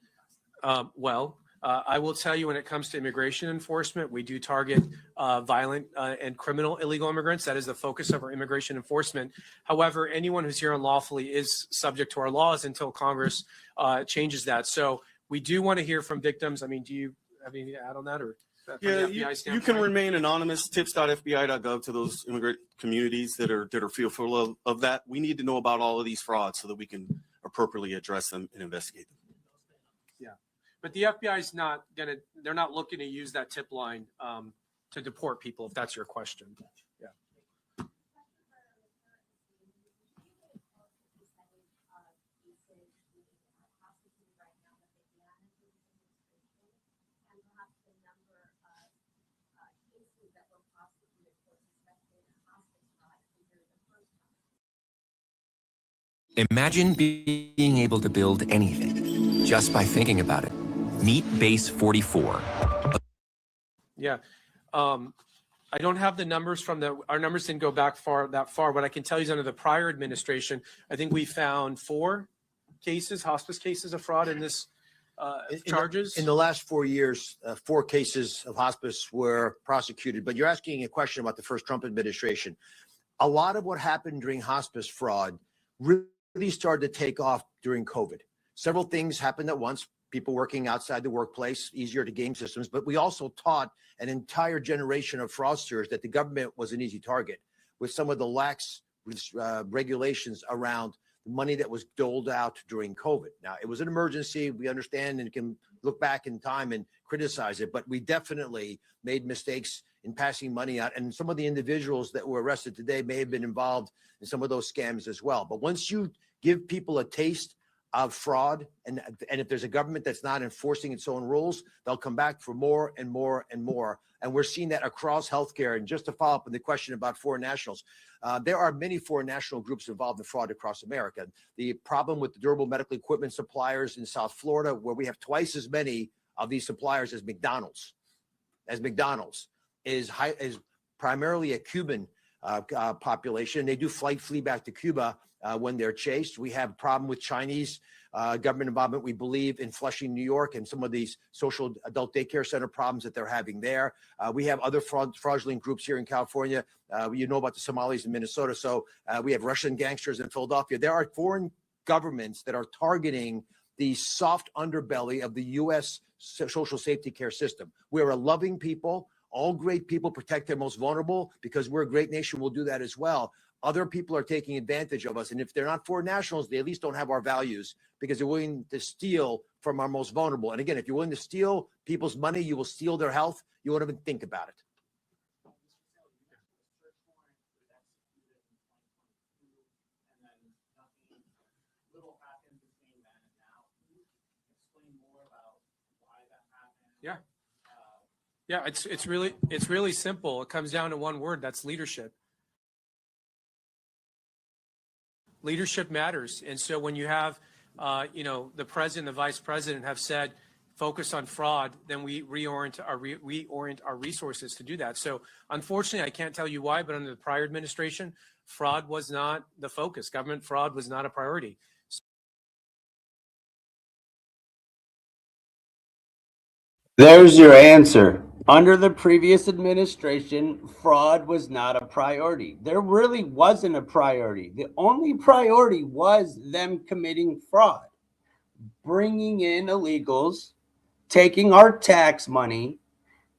I will tell you, when it comes to immigration enforcement, we do target violent and criminal illegal immigrants. That is the focus of our immigration enforcement. However, anyone who's here unlawfully is subject to our laws until Congress changes that. So we do want to hear from victims. I mean, do you have anything to add on that? Or yeah, you can remain anonymous. Tips.fbi.gov to those immigrant communities that are fearful of that. We need to know about all of these frauds so that we can appropriately address them and investigate them. Yeah. But the FBI is they're not looking to use that tip line to deport people, if that's your question. Yeah. Imagine being able to build anything just by thinking about it. Meet Base 44. Yeah. I don't have the numbers from our numbers didn't go back that far. What I can tell you is under the prior administration, I think we found 4 cases, hospice cases of fraud in this charges. In the last 4 years, 4 cases of hospice were prosecuted. But you're asking a question about the first Trump administration. A lot of what happened during hospice fraud really started to take off during COVID. Several things happened at once. People working outside the workplace, easier to game systems. But we also taught an entire generation of fraudsters that the government was an easy target with some of the lax regulations around the money that was doled out during COVID. Now, it was an emergency. We understand and can look back in time and criticize it, but we definitely made mistakes in passing money out. And some of the individuals that were arrested today may have been involved in some of those scams as well. But once you give people a taste of fraud, and if there's a government that's not enforcing its own rules, they'll come back for more and more and more. And we're seeing that across healthcare. And just to follow up on the question about foreign nationals, there are many foreign national groups involved in fraud across America. The problem with the durable medical equipment suppliers in South Florida, where we have twice as many of these suppliers is McDonald's. Is primarily a Cuban population. They do flee back to Cuba when they're chased. We have a problem with Chinese government involvement, we believe, in Flushing, New York, and some of these social adult daycare center problems that they're having there. We have other fraudulent groups here in California. You know about the Somalis in Minnesota. So we have Russian gangsters in Philadelphia. There are foreign governments that are targeting the soft underbelly of the U.S. social safety care system. We're a loving people. All great people protect their most vulnerable. Because we're a great nation, we'll do that as well. Other people are taking advantage of us. And if they're not foreign nationals, they at least don't have our values, because they're willing to steal from our most vulnerable. And again, if you're willing to steal people's money, you will steal their health. You won't even think about it. Yeah, it's really simple. It comes down to one word. That's leadership. Leadership matters. And so when you have, the president, the vice president have said, focus on fraud, then we reorient our resources to do that. So unfortunately, I can't tell you why, but under the prior administration, fraud was not the focus. Government fraud was not a priority. There's your answer. Under the previous administration, fraud was not a priority. There really wasn't a priority. The only priority was them committing fraud, bringing in illegals, taking our tax money,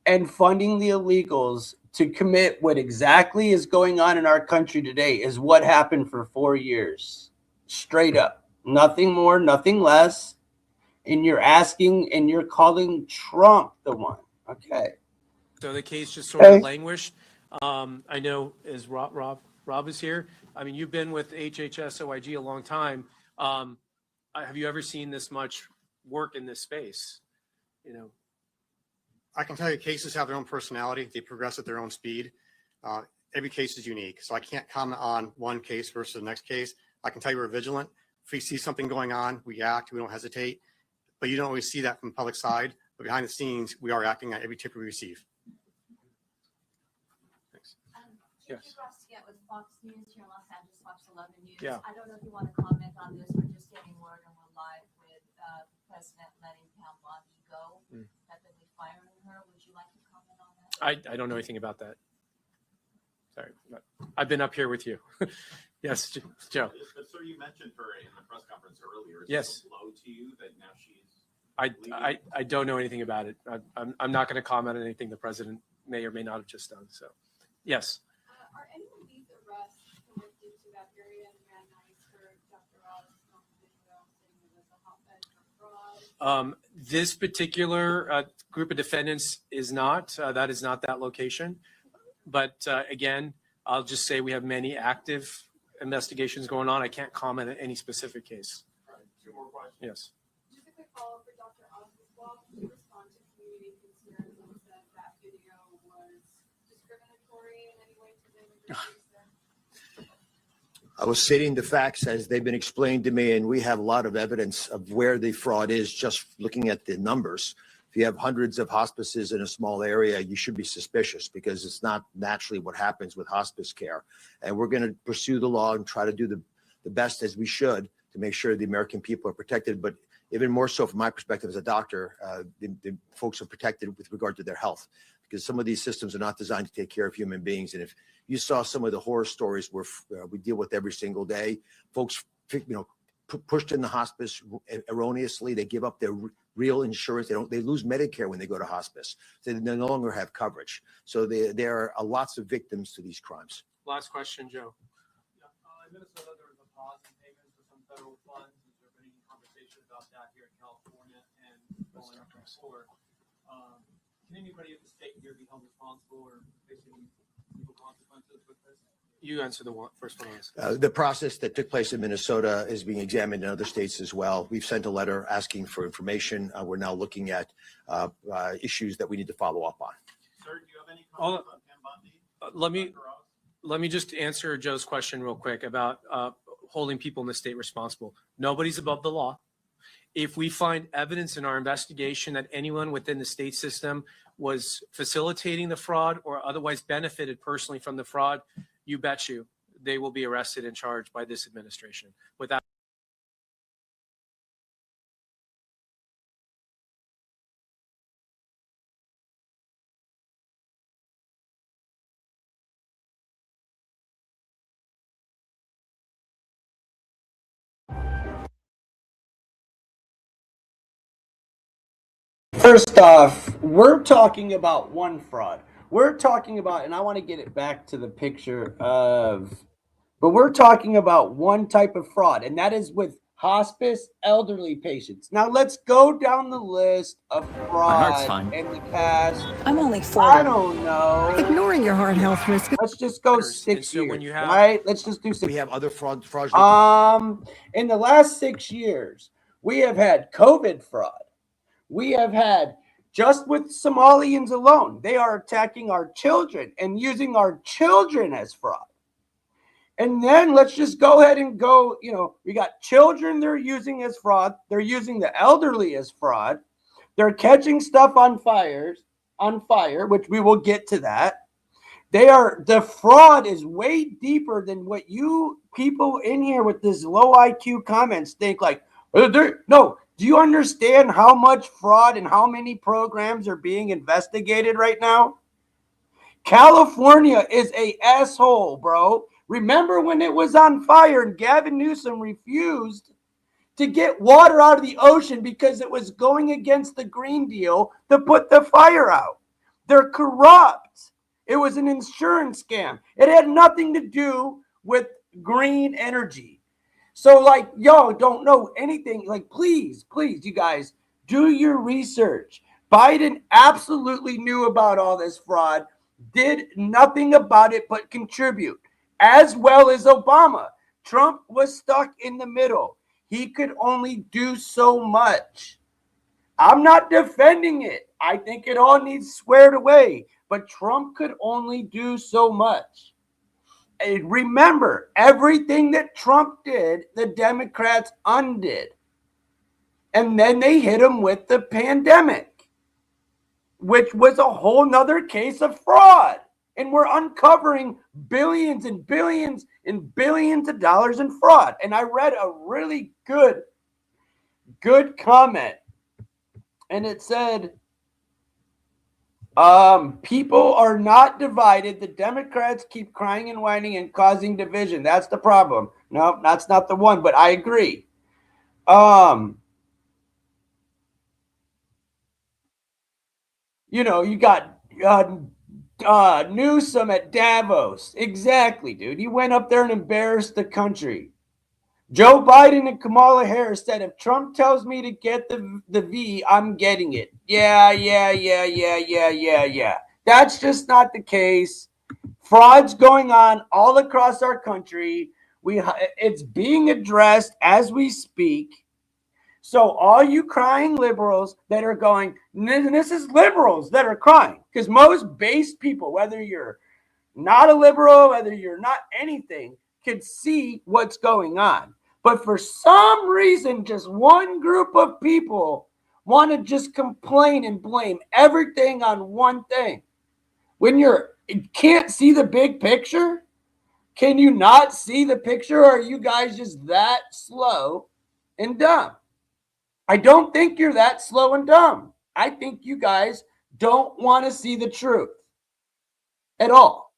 and funding the illegals to commit what exactly is going on in our country today is what happened for 4 years. Straight up. Nothing more, nothing less. And you're asking and you're calling Trump the one. Okay. So the case just sort of languished. I know as Rob is here. I mean, you've been with HHS OIG a long time. Have you ever seen this much work in this space? I can tell you cases have their own personality. They progress at their own speed. Every case is unique. So I can't comment on one case versus the next case. I can tell you we're vigilant. If we see something going on, we act, we don't hesitate. But you don't always see that from the public side. But behind the scenes, we are acting on every tip we receive. Thanks. Yes. With Fox News here in Los Angeles, Fox 11 News. Yeah. I don't know if you want to comment on this. We're just getting word and we're live with the president letting Pam Bondi go, effectively firing her. Would you like to comment on that? I don't know anything about that. Sorry. I've been up here with you. Yes, Joe. But sir, you mentioned her in the press conference earlier. Is yes. it a blow to you that now she's I don't know anything about it. I'm not going to comment on anything the president may or may not have just done. So, yes. Are any of these arrests connected to that area in Van Nuys for Dr. Oz saying it was a hotbed for fraud? This particular group of defendants is not. That is not that location. But again, I'll just say we have many active investigations going on. I can't comment on any specific case. Right. 2 more questions. Yes. Just a quick follow-up for Dr. Oswald. Can you respond to community concerns and said that video was discriminatory in any way to the immigrants there? I was stating the facts as they've been explained to me, and we have a lot of evidence of where the fraud is just looking at the numbers. If you have hundreds of hospices in a small area, you should be suspicious because it's not naturally what happens with hospice care. And we're going to pursue the law and try to do the best as we should to make sure the American people are protected. But even more so from my perspective as a doctor, the folks are protected with regard to their health, because some of these systems are not designed to take care of human beings. And if you saw some of the horror stories where we deal with every single day, folks, pushed in the hospice erroneously, they give up their real insurance. They lose Medicare when they go to hospice. So they no longer have coverage. So there are lots of victims to these crimes. Last question, Joe. In Minnesota, there was a pause in payments for some federal funds. Has there been any conversation about that here in California and going up in court? Can anybody at the state here be held responsible or facing legal consequences with this? You answer the first one. The process that took place in Minnesota is being examined in other states as well. We've sent a letter asking for information. We're now looking at issues that we need to follow up on. Sir, do you have any comments on Pam Bondi? Let me just answer Joe's question real quick about holding people in the state responsible. Nobody's above the law. If we find evidence in our investigation that anyone within the state system was facilitating the fraud or otherwise benefited personally from the fraud, you bet you they will be arrested and charged by this administration. Without First off, we're talking about one fraud. We're talking about, and I want to get it back to the picture of, but we're talking about one type of fraud, and that is with hospice elderly patients. Now let's go down the list of heart's fraud fine. in the past. I'm only 40. I don't know. Ignoring your heart health risk. Let's just go And 6 so years, when you have- right? Let's just do 6. We have other fraudulent. In the last 6 years, we have had COVID fraud. We have had, just with Somalians alone, they are attacking our children and using our children as fraud. And then let's just go ahead and go, we got children they're using as fraud. They're using the elderly as fraud. They're catching stuff on fire, which we will get to that. The fraud is way deeper than what you people in here with this low IQ comments think like, no. Do you understand how much fraud and how many programs are being investigated right now? California is a asshole, bro. Remember when it was on fire and Gavin Newsom refused to get water out of the ocean because it was going against the Green Deal to put the fire out? They're corrupt. It was an insurance scam. It had nothing to do with green energy. So, like, y'all don't know anything. Like, please, you guys, do your research. Biden absolutely knew about all this fraud, did nothing about it but contribute, as well as Obama. Trump was stuck in the middle. He could only do so much. I'm not defending it. I think it all needs squared away, but Trump could only do so much. And remember, everything that Trump did, the Democrats undid. And then they hit him with the pandemic, which was a whole nother case of fraud. And we're uncovering billions and billions and billions of dollars in fraud. And I read a really good comment. And it said, people are not divided. The Democrats keep crying and whining and causing division. That's the problem. No, that's not the one, but I agree. You got Newsom at Davos. Exactly, dude. He went up there and embarrassed the country. Joe Biden and Kamala Harris said, if Trump tells me to get the V, I'm getting it. Yeah. That's just not the case. Fraud's going on all across our country. It's being addressed as we speak. So all you crying liberals that are going, and this is liberals that are crying, because most base people, whether you're not a liberal, whether you're not anything, can see what's going on. But for some reason, just one group of people want to just complain and blame everything on one thing. When you can't see the big picture, can you not see the picture? Or are you guys just that slow and dumb? I don't think you're that slow and dumb. I think you guys don't want to see the truth at all.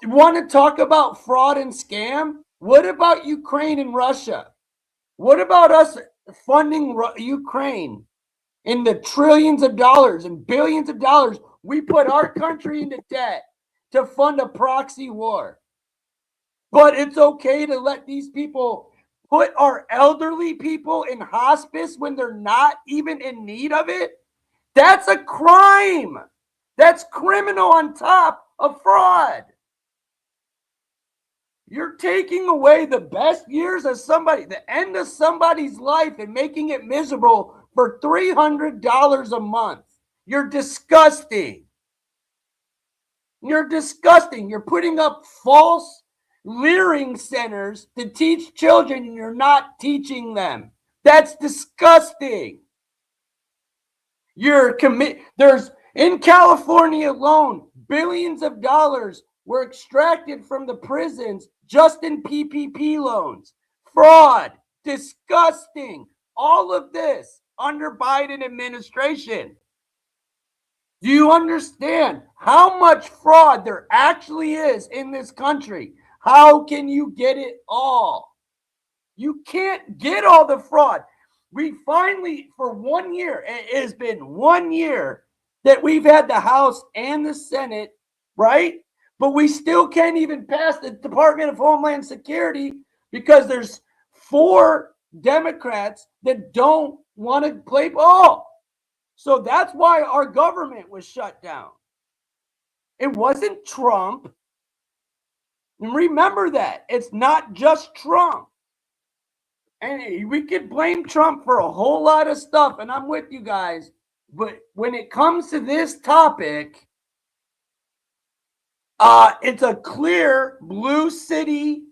You want to talk about fraud and scam? What about Ukraine and Russia? What about us funding Ukraine in the trillions of dollars and billions of dollars? We put our country into debt to fund a proxy war. But it's okay to let these people put our elderly people in hospice when they're not even in need of it? That's a crime. That's criminal on top of fraud. You're taking away the best years of somebody, the end of somebody's life, and making it miserable for $300 a month. You're disgusting. You're disgusting. You're putting up false leering centers to teach children, and you're not teaching them. That's disgusting. There's in California alone, billions of dollars were extracted from the prisons just in PPP loans. Fraud, disgusting. All of this under Biden administration. Do you understand how much fraud there actually is in this country? How can you get it all? You can't get all the fraud. We finally, for 1 year, it has been 1 year that we've had the House and the Senate, right? But we still can't even pass the Department of Homeland Security because there's 4 Democrats that don't want to play ball. So that's why our government was shut down. It wasn't Trump. And remember that. It's not just Trump. And we could blame Trump for a whole lot of stuff, and I'm with you guys. But when it comes to this topic, it's a clear blue city,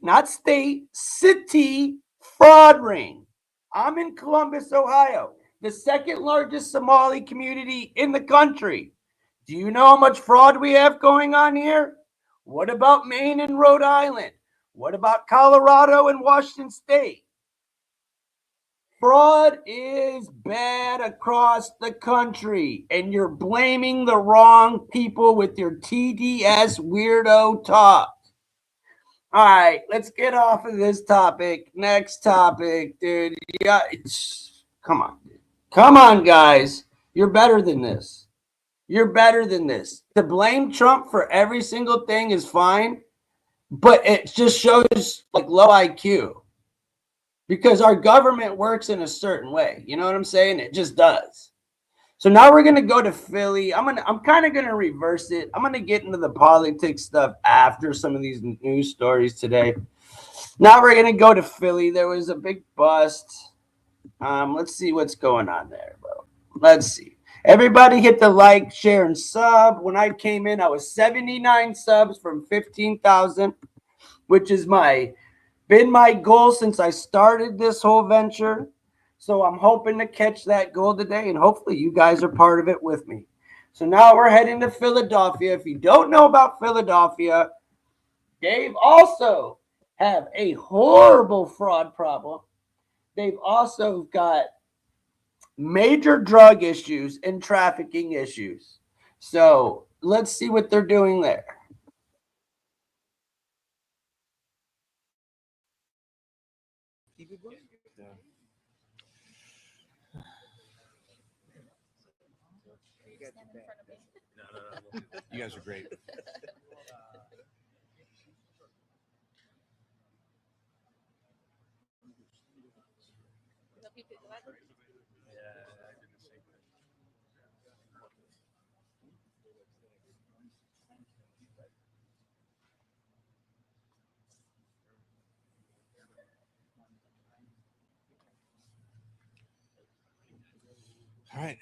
not state, city fraud ring. I'm in Columbus, Ohio, the second largest Somali community in the country. Do you know how much fraud we have going on here? What about Maine and Rhode Island? What about Colorado and Washington State? Fraud is bad across the country, and you're blaming the wrong people with your TDS weirdo talk. All right, let's get off of this topic. Next topic, dude. Yeah, come on. Come on, guys. You're better than this. You're better than this. To blame Trump for every single thing is fine, but it just shows like low IQ because our government works in a certain way. You know what I'm saying? It just does. So now we're going to go to Philly. I'm kind of going to reverse it. I'm going to get into the politics stuff after some of these news stories today. Now we're going to go to Philly. There was a big bust. Let's see what's going on there, bro. Let's see. Everybody hit the like, share, and sub. When I came in, I was 79 subs from 15,000, which is been my goal since I started this whole venture. So I'm hoping to catch that goal today, and hopefully you guys are part of it with me. So now we're heading to Philadelphia. If you don't know about Philadelphia, they've also have a horrible fraud problem. They've also got major drug issues and trafficking issues. So let's see what they're doing there. You guys are great. All right.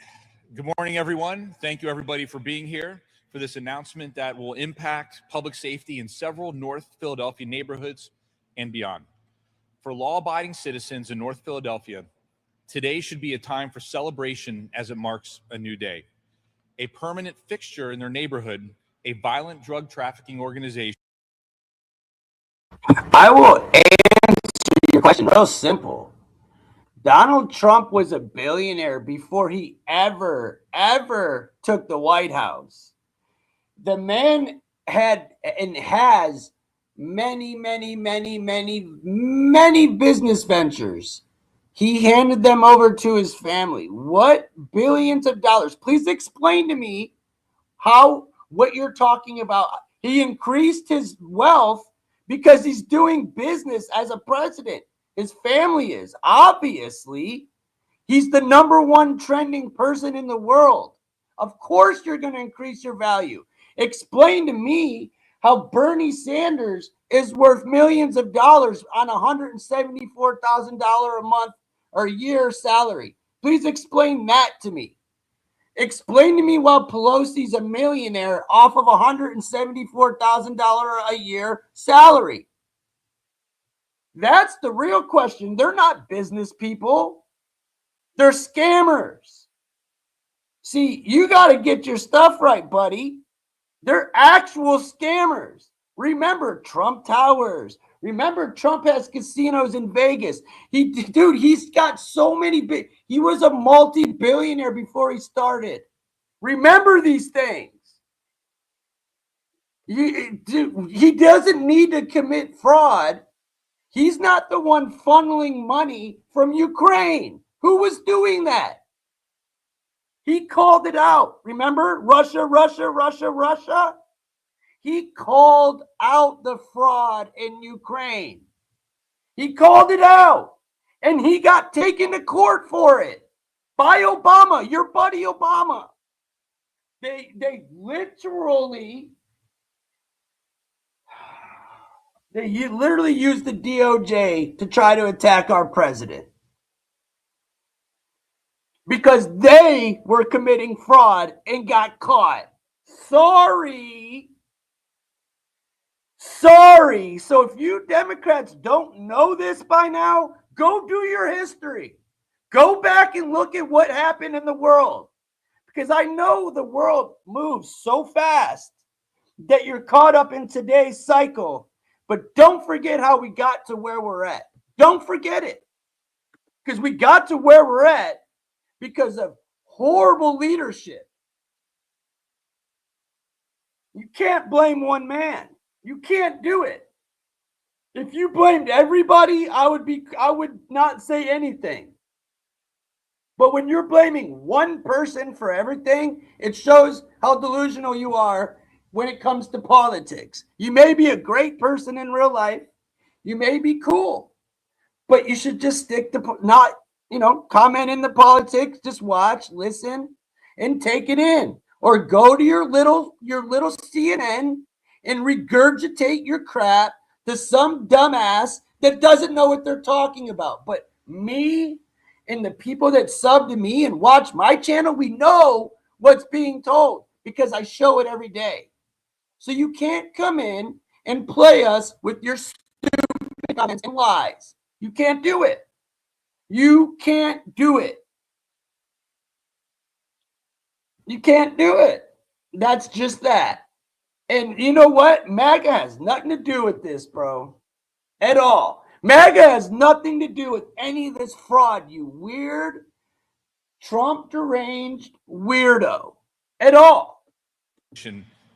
Good morning, everyone. Thank you, everybody, for being here for this announcement that will impact public safety in several North Philadelphia neighborhoods and beyond. For law-abiding citizens in North Philadelphia, today should be a time for celebration as it marks a new day. A permanent fixture in their neighborhood, a violent drug trafficking organization. I will answer your question real simple. Donald Trump was a billionaire before he ever took the White House. The man had and has many business ventures. He handed them over to his family. What billions of dollars? Please explain to me what you're talking about. He increased his wealth because he's doing business as a president. His family is. Obviously, he's the #1 trending person in the world. Of course, you're going to increase your value. Explain to me how Bernie Sanders is worth millions of dollars on $174,000 a month or a year salary. Please explain that to me. Explain to me why Pelosi's a millionaire off of $174,000 a year salary. That's the real question. They're not business people. They're scammers. See, you got to get your stuff right, buddy. They're actual scammers. Remember Trump Towers. Remember Trump has casinos in Vegas. He's got so many he was a multi-billionaire before he started. Remember these things. He doesn't need to commit fraud. He's not the one funneling money from Ukraine. Who was doing that? He called it out. Remember? Russia, Russia, Russia, Russia. He called out the fraud in Ukraine. He called it out. And he got taken to court for it by Obama, your buddy Obama. They literally used the DOJ to try to attack our president. Because they were committing fraud and got caught. Sorry. So if you Democrats don't know this by now, go do your history. Go back and look at what happened in the world. Because I know the world moves so fast that you're caught up in today's cycle. But don't forget how we got to where we're at. Don't forget it. Because we got to where we're at because of horrible leadership. You can't blame one man. You can't do it. If you blamed everybody, I would not say anything. But when you're blaming one person for everything, it shows how delusional you are when it comes to politics. You may be a great person in real life. You may be cool. But you should just stick to not, comment in the politics. Just watch, listen, and take it in. Or go to your little CNN and regurgitate your crap to some dumbass that doesn't know what they're talking about. But me and the people that sub to me and watch my channel, we know what's being told because I show it every day. So you can't come in and play us with your stupid comments and lies. You can't do it. You can't do it. You can't do it. That's just that. And you know what? MAGA has nothing to do with this, bro. At all. MAGA has nothing to do with any of this fraud, you weird, Trump deranged weirdo. At all.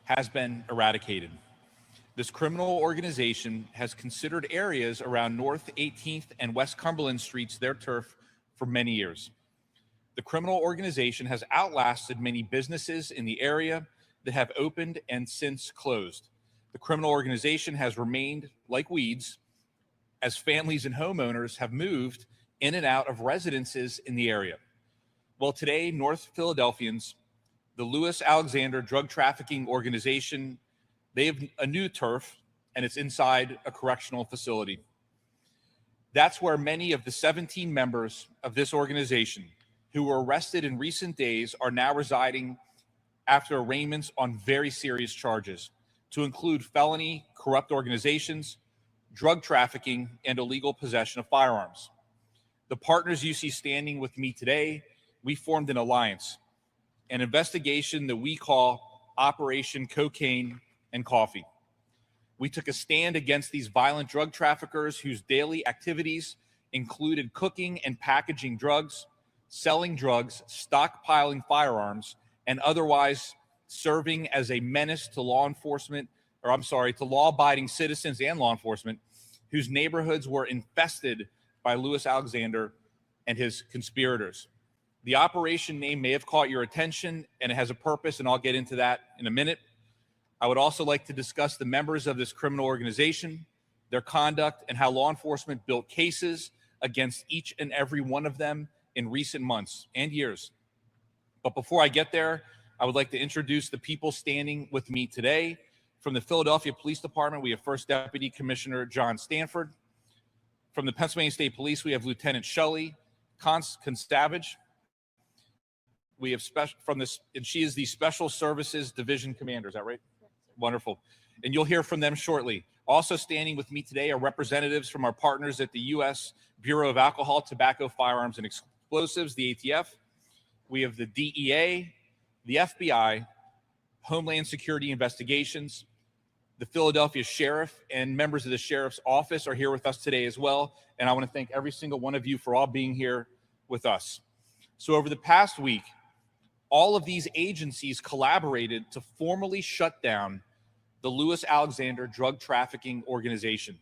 Has been eradicated. This criminal organization has considered areas around North 18th and West Cumberland Streets their turf for many years. The criminal organization has outlasted many businesses in the area that have opened and since closed. The criminal organization has remained like weeds as families and homeowners have moved in and out of residences in the area. Well, today, North Philadelphians, the Louis Alexander drug trafficking organization, they have a new turf, and it's inside a correctional facility. That's where many of the 17 members of this organization who were arrested in recent days are now residing after arraignments on very serious charges, to include felony, corrupt organizations, drug trafficking, and illegal possession of firearms. The partners you see standing with me today, we formed an alliance, an investigation that we call Operation Cocaine and Coffee. We took a stand against these violent drug traffickers whose daily activities included cooking and packaging drugs, selling drugs, stockpiling firearms, and otherwise serving as a menace to to law-abiding citizens and law enforcement whose neighborhoods were infested by Louis Alexander and his conspirators. The operation name may have caught your attention, and it has a purpose, and I'll get into that in a minute. I would also like to discuss the members of this criminal organization, their conduct, and how law enforcement built cases against each and every one of them in recent months and years. But before I get there, I would like to introduce the people standing with me today. From the Philadelphia Police Department, we have First Deputy Commissioner John Stanford. From the Pennsylvania State Police, we have Lieutenant Shelley Constavage. We have and she is the Special Services Division Commander. Is that right? Wonderful. And you'll hear from them shortly. Also standing with me today are representatives from our partners at the U.S. Bureau of Alcohol, Tobacco, Firearms, and Explosives, the ATF. We have the DEA, the FBI, Homeland Security Investigations, the Philadelphia Sheriff, and members of the Sheriff's Office are here with us today as well. And I want to thank every single one of you for all being here with us. So over the past week, all of these agencies collaborated to formally shut down the Louis Alexander drug trafficking organization.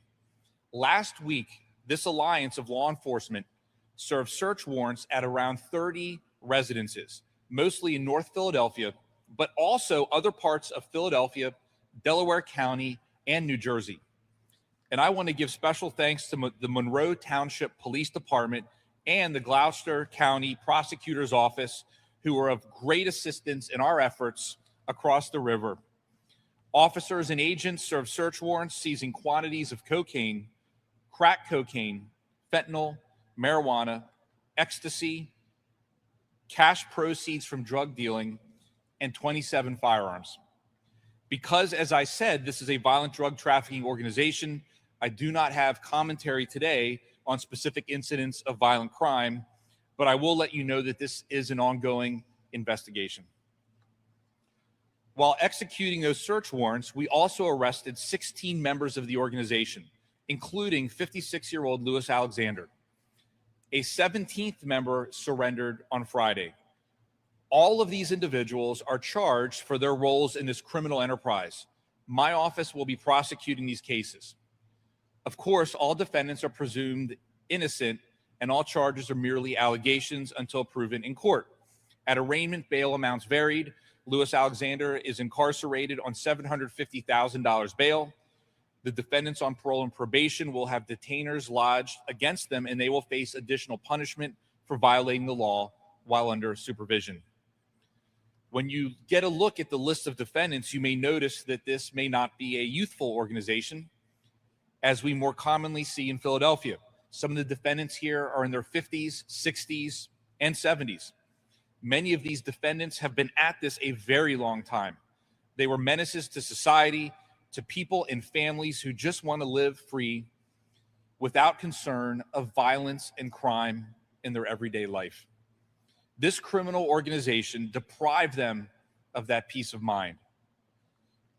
Last week, this alliance of law enforcement served search warrants at around 30 residences, mostly in North Philadelphia, but also other parts of Philadelphia, Delaware County, and New Jersey. And I want to give special thanks to the Monroe Township Police Department and the Gloucester County Prosecutor's Office, who are of great assistance in our efforts across the river. Officers and agents served search warrants seizing quantities of cocaine, crack cocaine, fentanyl, marijuana, ecstasy, cash proceeds from drug dealing, and 27 firearms. Because, as I said, this is a violent drug trafficking organization, I do not have commentary today on specific incidents of violent crime, but I will let you know that this is an ongoing investigation. While executing those search warrants, we also arrested 16 members of the organization, including 56-year-old Louis Alexander. A 17th member surrendered on Friday. All of these individuals are charged for their roles in this criminal enterprise. My office will be prosecuting these cases. Of course, all defendants are presumed innocent, and all charges are merely allegations until proven in court. At arraignment, bail amounts varied. Louis Alexander is incarcerated on $750,000 bail. The defendants on parole and probation will have detainers lodged against them, and they will face additional punishment for violating the law while under supervision. When you get a look at the list of defendants, you may notice that this may not be a youthful organization, as we more commonly see in Philadelphia. Some of the defendants here are in their 50s, 60s, and 70s. Many of these defendants have been at this a very long time. They were menaces to society, to people and families who just want to live free without concern of violence and crime in their everyday life. This criminal organization deprived them of that peace of mind.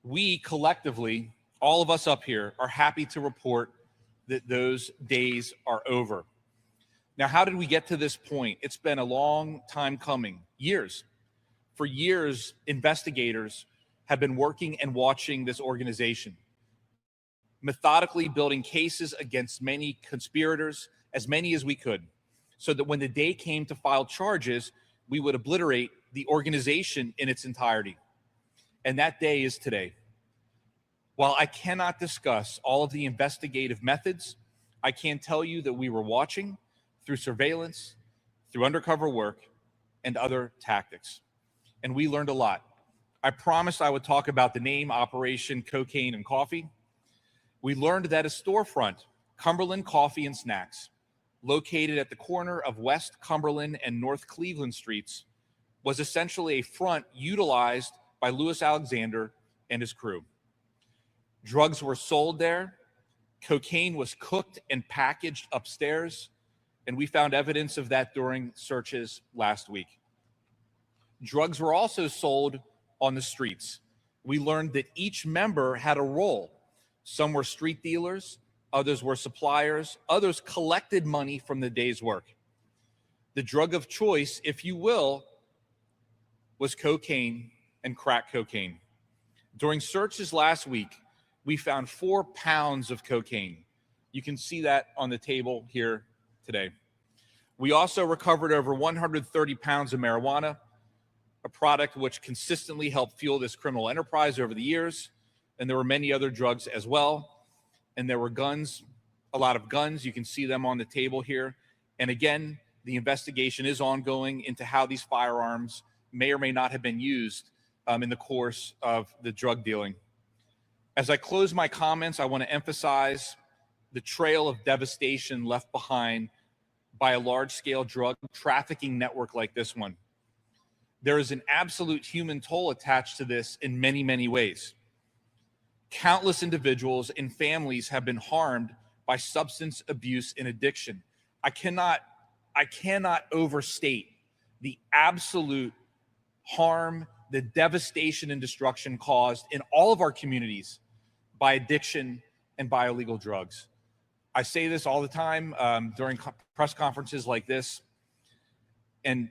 We collectively, all of us up here, are happy to report that those days are over. Now, how did we get to this point? It's been a long time coming, years. For years, investigators have been working and watching this organization, methodically building cases against many conspirators, as many as we could, so that when the day came to file charges, we would obliterate the organization in its entirety. And that day is today. While I cannot discuss all of the investigative methods, I can tell you that we were watching through surveillance, through undercover work, and other tactics. And we learned a lot. I promised I would talk about the name Operation Cocaine and Coffee. We learned that a storefront, Cumberland Coffee and Snacks, located at the corner of West Cumberland and North Cleveland Streets, was essentially a front utilized by Louis Alexander and his crew. Drugs were sold there, cocaine was cooked and packaged upstairs, and we found evidence of that during searches last week. Drugs were also sold on the streets. We learned that each member had a role. Some were street dealers, others were suppliers, others collected money from the day's work. The drug of choice, if you will, was cocaine and crack cocaine. During searches last week, we found 4 pounds of cocaine. You can see that on the table here today. We also recovered over 130 pounds of marijuana, a product which consistently helped fuel this criminal enterprise over the years. And there were many other drugs as well. And there were guns, a lot of guns. You can see them on the table here. And again, the investigation is ongoing into how these firearms may or may not have been used in the course of the drug dealing. As I close my comments, I want to emphasize the trail of devastation left behind by a large-scale drug trafficking network like this one. There is an absolute human toll attached to this in many, many ways. Countless individuals and families have been harmed by substance abuse and addiction. I cannot overstate the absolute harm, the devastation and destruction caused in all of our communities by addiction and by illegal drugs. I say this all the time during press conferences like this. And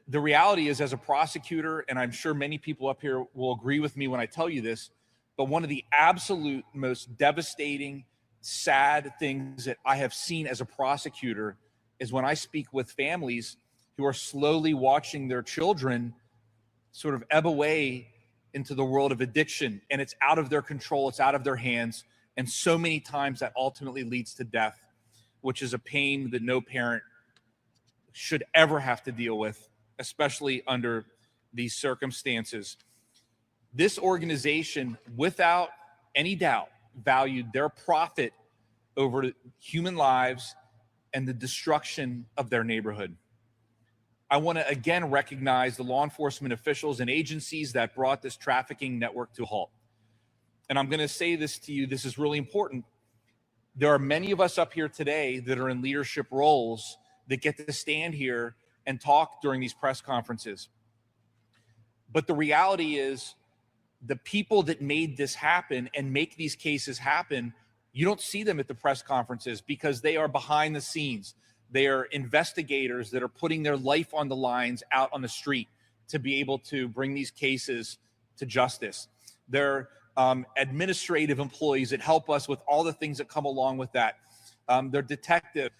the reality is, as a prosecutor, and I'm sure many people up here will agree with me when I tell you this, but one of the absolute most devastating, sad things that I have seen as a prosecutor is when I speak with families who are slowly watching their children sort of ebb away into the world of addiction, and it's out of their control, it's out of their hands, and so many times that ultimately leads to death, which is a pain that no parent should ever have to deal with, especially under these circumstances. This organization, without any doubt, valued their profit over human lives and the destruction of their neighborhood. I want to again recognize the law enforcement officials and agencies that brought this trafficking network to a halt. And I'm going to say this to you, this is really important. There are many of us up here today that are in leadership roles that get to stand here and talk during these press conferences. But the reality is, the people that made this happen and make these cases happen, you don't see them at the press conferences because they are behind the scenes. They are investigators that are putting their life on the lines out on the street to be able to bring these cases to justice. They're administrative employees that help us with all the things that come along with that. They're detectives,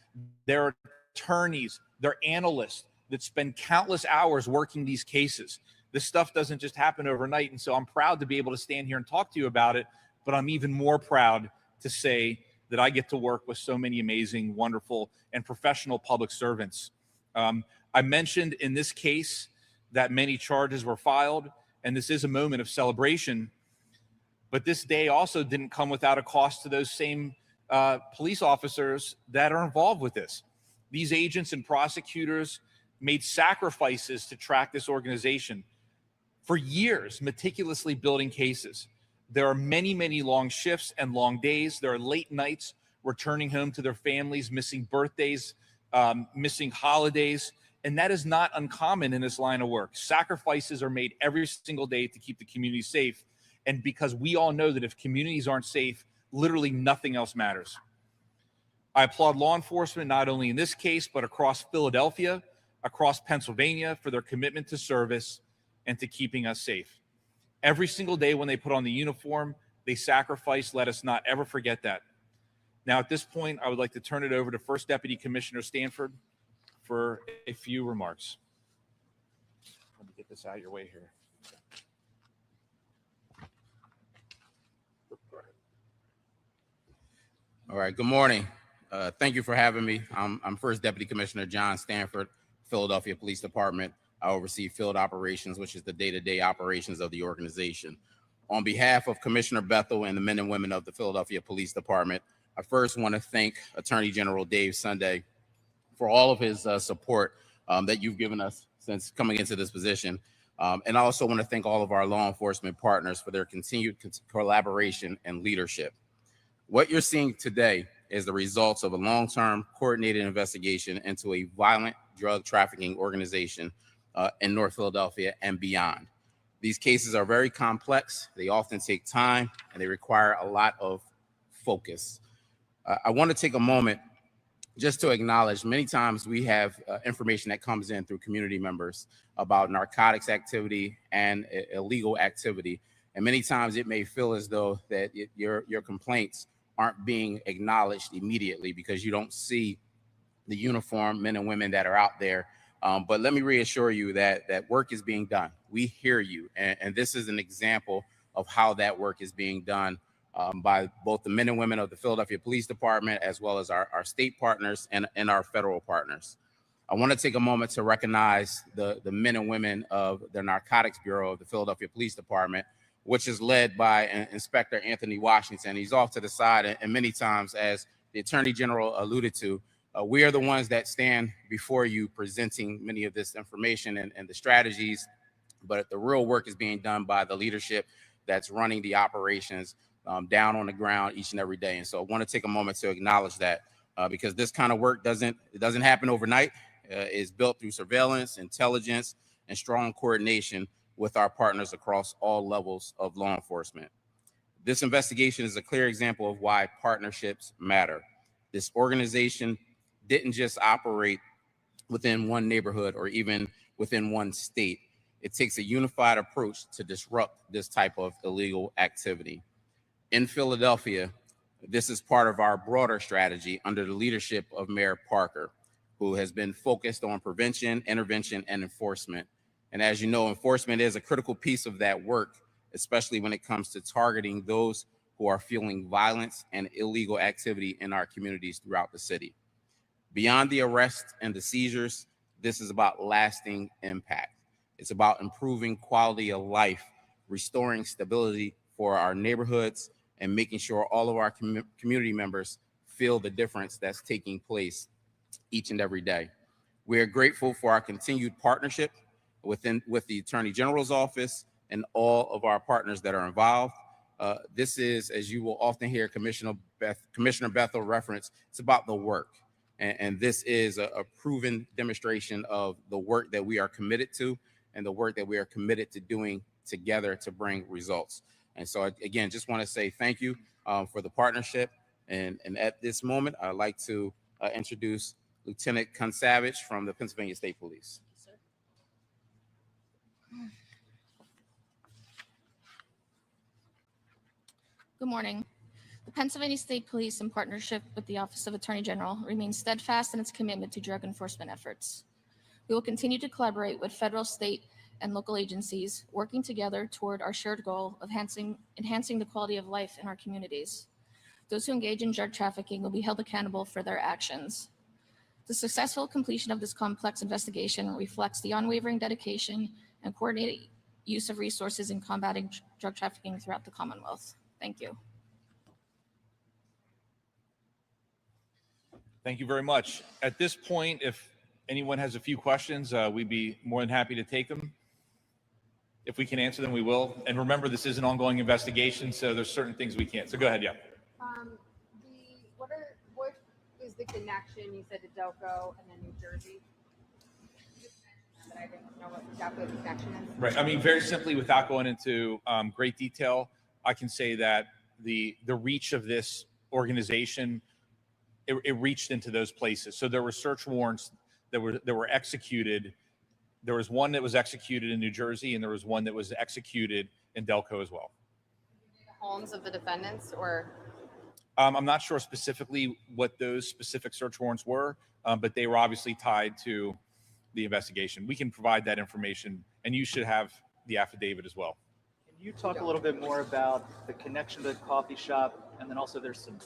they're attorneys, they're analysts that spend countless hours working these cases. This stuff doesn't just happen overnight. And so I'm proud to be able to stand here and talk to you about it, but I'm even more proud to say that I get to work with so many amazing, wonderful, and professional public servants. I mentioned in this case that many charges were filed, and this is a moment of celebration, but this day also didn't come without a cost to those same police officers that are involved with this. These agents and prosecutors made sacrifices to track this organization for years, meticulously building cases. There are many, many long shifts and long days. There are late nights returning home to their families, missing birthdays, missing holidays. And that is not uncommon in this line of work. Sacrifices are made every single day to keep the community safe. And because we all know that if communities aren't safe, literally nothing else matters. I applaud law enforcement, not only in this case, but across Philadelphia, across Pennsylvania, for their commitment to service and to keeping us safe. Every single day when they put on the uniform, they sacrifice. Let us not ever forget that. Now, at this point, I would like to turn it over to First Deputy Commissioner Stanford for a few remarks. Let me get this out of your way here. All right, good morning. Thank you for having me. I'm First Deputy Commissioner John Stanford, Philadelphia Police Department. I oversee field operations, which is the day-to-day operations of the organization. On behalf of Commissioner Bethel and the men and women of the Philadelphia Police Department, I first want to thank Attorney General Dave Sunday for all of his support that you've given us since coming into this position. And I also want to thank all of our law enforcement partners for their continued collaboration and leadership. What you're seeing today is the results of a long-term coordinated investigation into a violent drug trafficking organization in North Philadelphia and beyond. These cases are very complex. They often take time and they require a lot of focus. I want to take a moment just to acknowledge many times we have information that comes in through community members about narcotics activity and illegal activity. And many times it may feel as though that your complaints aren't being acknowledged immediately because you don't see the uniformed men and women that are out there. But let me reassure you that work is being done. We hear you. And this is an example of how that work is being done by both the men and women of the Philadelphia Police Department, as well as our state partners and our federal partners. I want to take a moment to recognize the men and women of the Narcotics Bureau of the Philadelphia Police Department, which is led by Inspector Anthony Washington. He's off to the side, and many times, as the Attorney General alluded to, we are the ones that stand before you presenting many of this information and the strategies, but the real work is being done by the leadership that's running the operations down on the ground each and every day. And so I want to take a moment to acknowledge that because this kind of work doesn't happen overnight. It's built through surveillance, intelligence, and strong coordination with our partners across all levels of law enforcement. This investigation is a clear example of why partnerships matter. This organization didn't just operate within one neighborhood or even within one state. It takes a unified approach to disrupt this type of illegal activity. In Philadelphia, this is part of our broader strategy under the leadership of Mayor Parker, who has been focused on prevention, intervention, and enforcement. And as you know, enforcement is a critical piece of that work, especially when it comes to targeting those who are fueling violence and illegal activity in our communities throughout the city. Beyond the arrests and the seizures, this is about lasting impact. It's about improving quality of life, restoring stability for our neighborhoods, and making sure all of our community members feel the difference that's taking place each and every day. We are grateful for our continued partnership with the Attorney General's office and all of our partners that are involved. This is, as you will often hear Commissioner Bethel reference, it's about the work. And this is a proven demonstration of the work that we are committed to and the work that we are committed to doing together to bring results. And so, again, just want to say thank you for the partnership. And at this moment, I'd like to introduce Lieutenant Kunsavage from the Pennsylvania State Police. Good morning. The Pennsylvania State Police, in partnership with the Office of Attorney General, remains steadfast in its commitment to drug enforcement efforts. We will continue to collaborate with federal, state, and local agencies, working together toward our shared goal of enhancing the quality of life in our communities. Those who engage in drug trafficking will be held accountable for their actions. The successful completion of this complex investigation reflects the unwavering dedication and coordinated use of resources in combating drug trafficking throughout the Commonwealth. Thank you. Thank you very much. At this point, if anyone has a few questions, we'd be more than happy to take them. If we can answer them, we will. And remember, this is an ongoing investigation, so there's certain things we can't. So go ahead, yeah. What is the connection? You said to Delco and then New Jersey. But I didn't know what exactly the connection is. Right. I mean, very simply, without going into great detail, I can say that the reach of this organization, it reached into those places. So there were search warrants that were executed. There was one that was executed in New Jersey, and there was one that was executed in Delco as well. The homes of the defendants, or? I'm not sure specifically what those specific search warrants were, but they were obviously tied to the investigation. We can provide that information, and you should have the affidavit as well. Can you talk a little bit more about the connection to the coffee shop, and then also there's some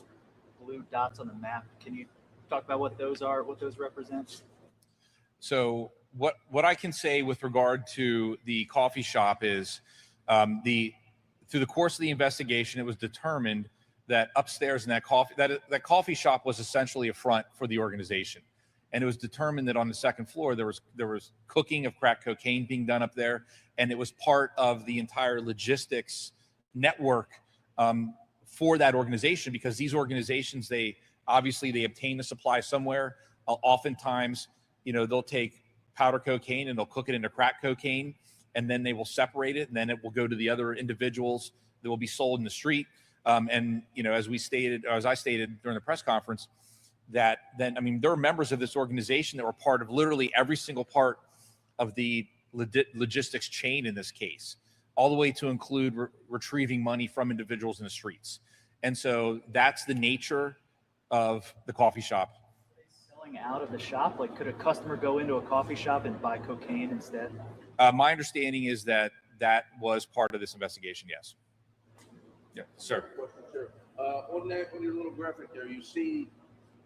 blue dots on the map. Can you talk about what those are, what those represent? So what I can say with regard to the coffee shop is through the course of the investigation, it was determined that upstairs in that coffee shop was essentially a front for the organization. And it was determined that on the second floor, there was cooking of crack cocaine being done up there. And it was part of the entire logistics network for that organization, because these organizations, they obtain the supply somewhere. Oftentimes, they'll take powder cocaine and they'll cook it into crack cocaine, and then they will separate it, and then it will go to the other individuals that will be sold in the street. As I stated during the press conference, there are members of this organization that were part of literally every single part of the logistics chain in this case, all the way to include retrieving money from individuals in the streets. And so that's the nature of the coffee shop. Selling out of the shop? Like, could a customer go into a coffee shop and buy cocaine instead? My understanding is that was part of this investigation, yes. Yeah, sir. On your little graphic there, you see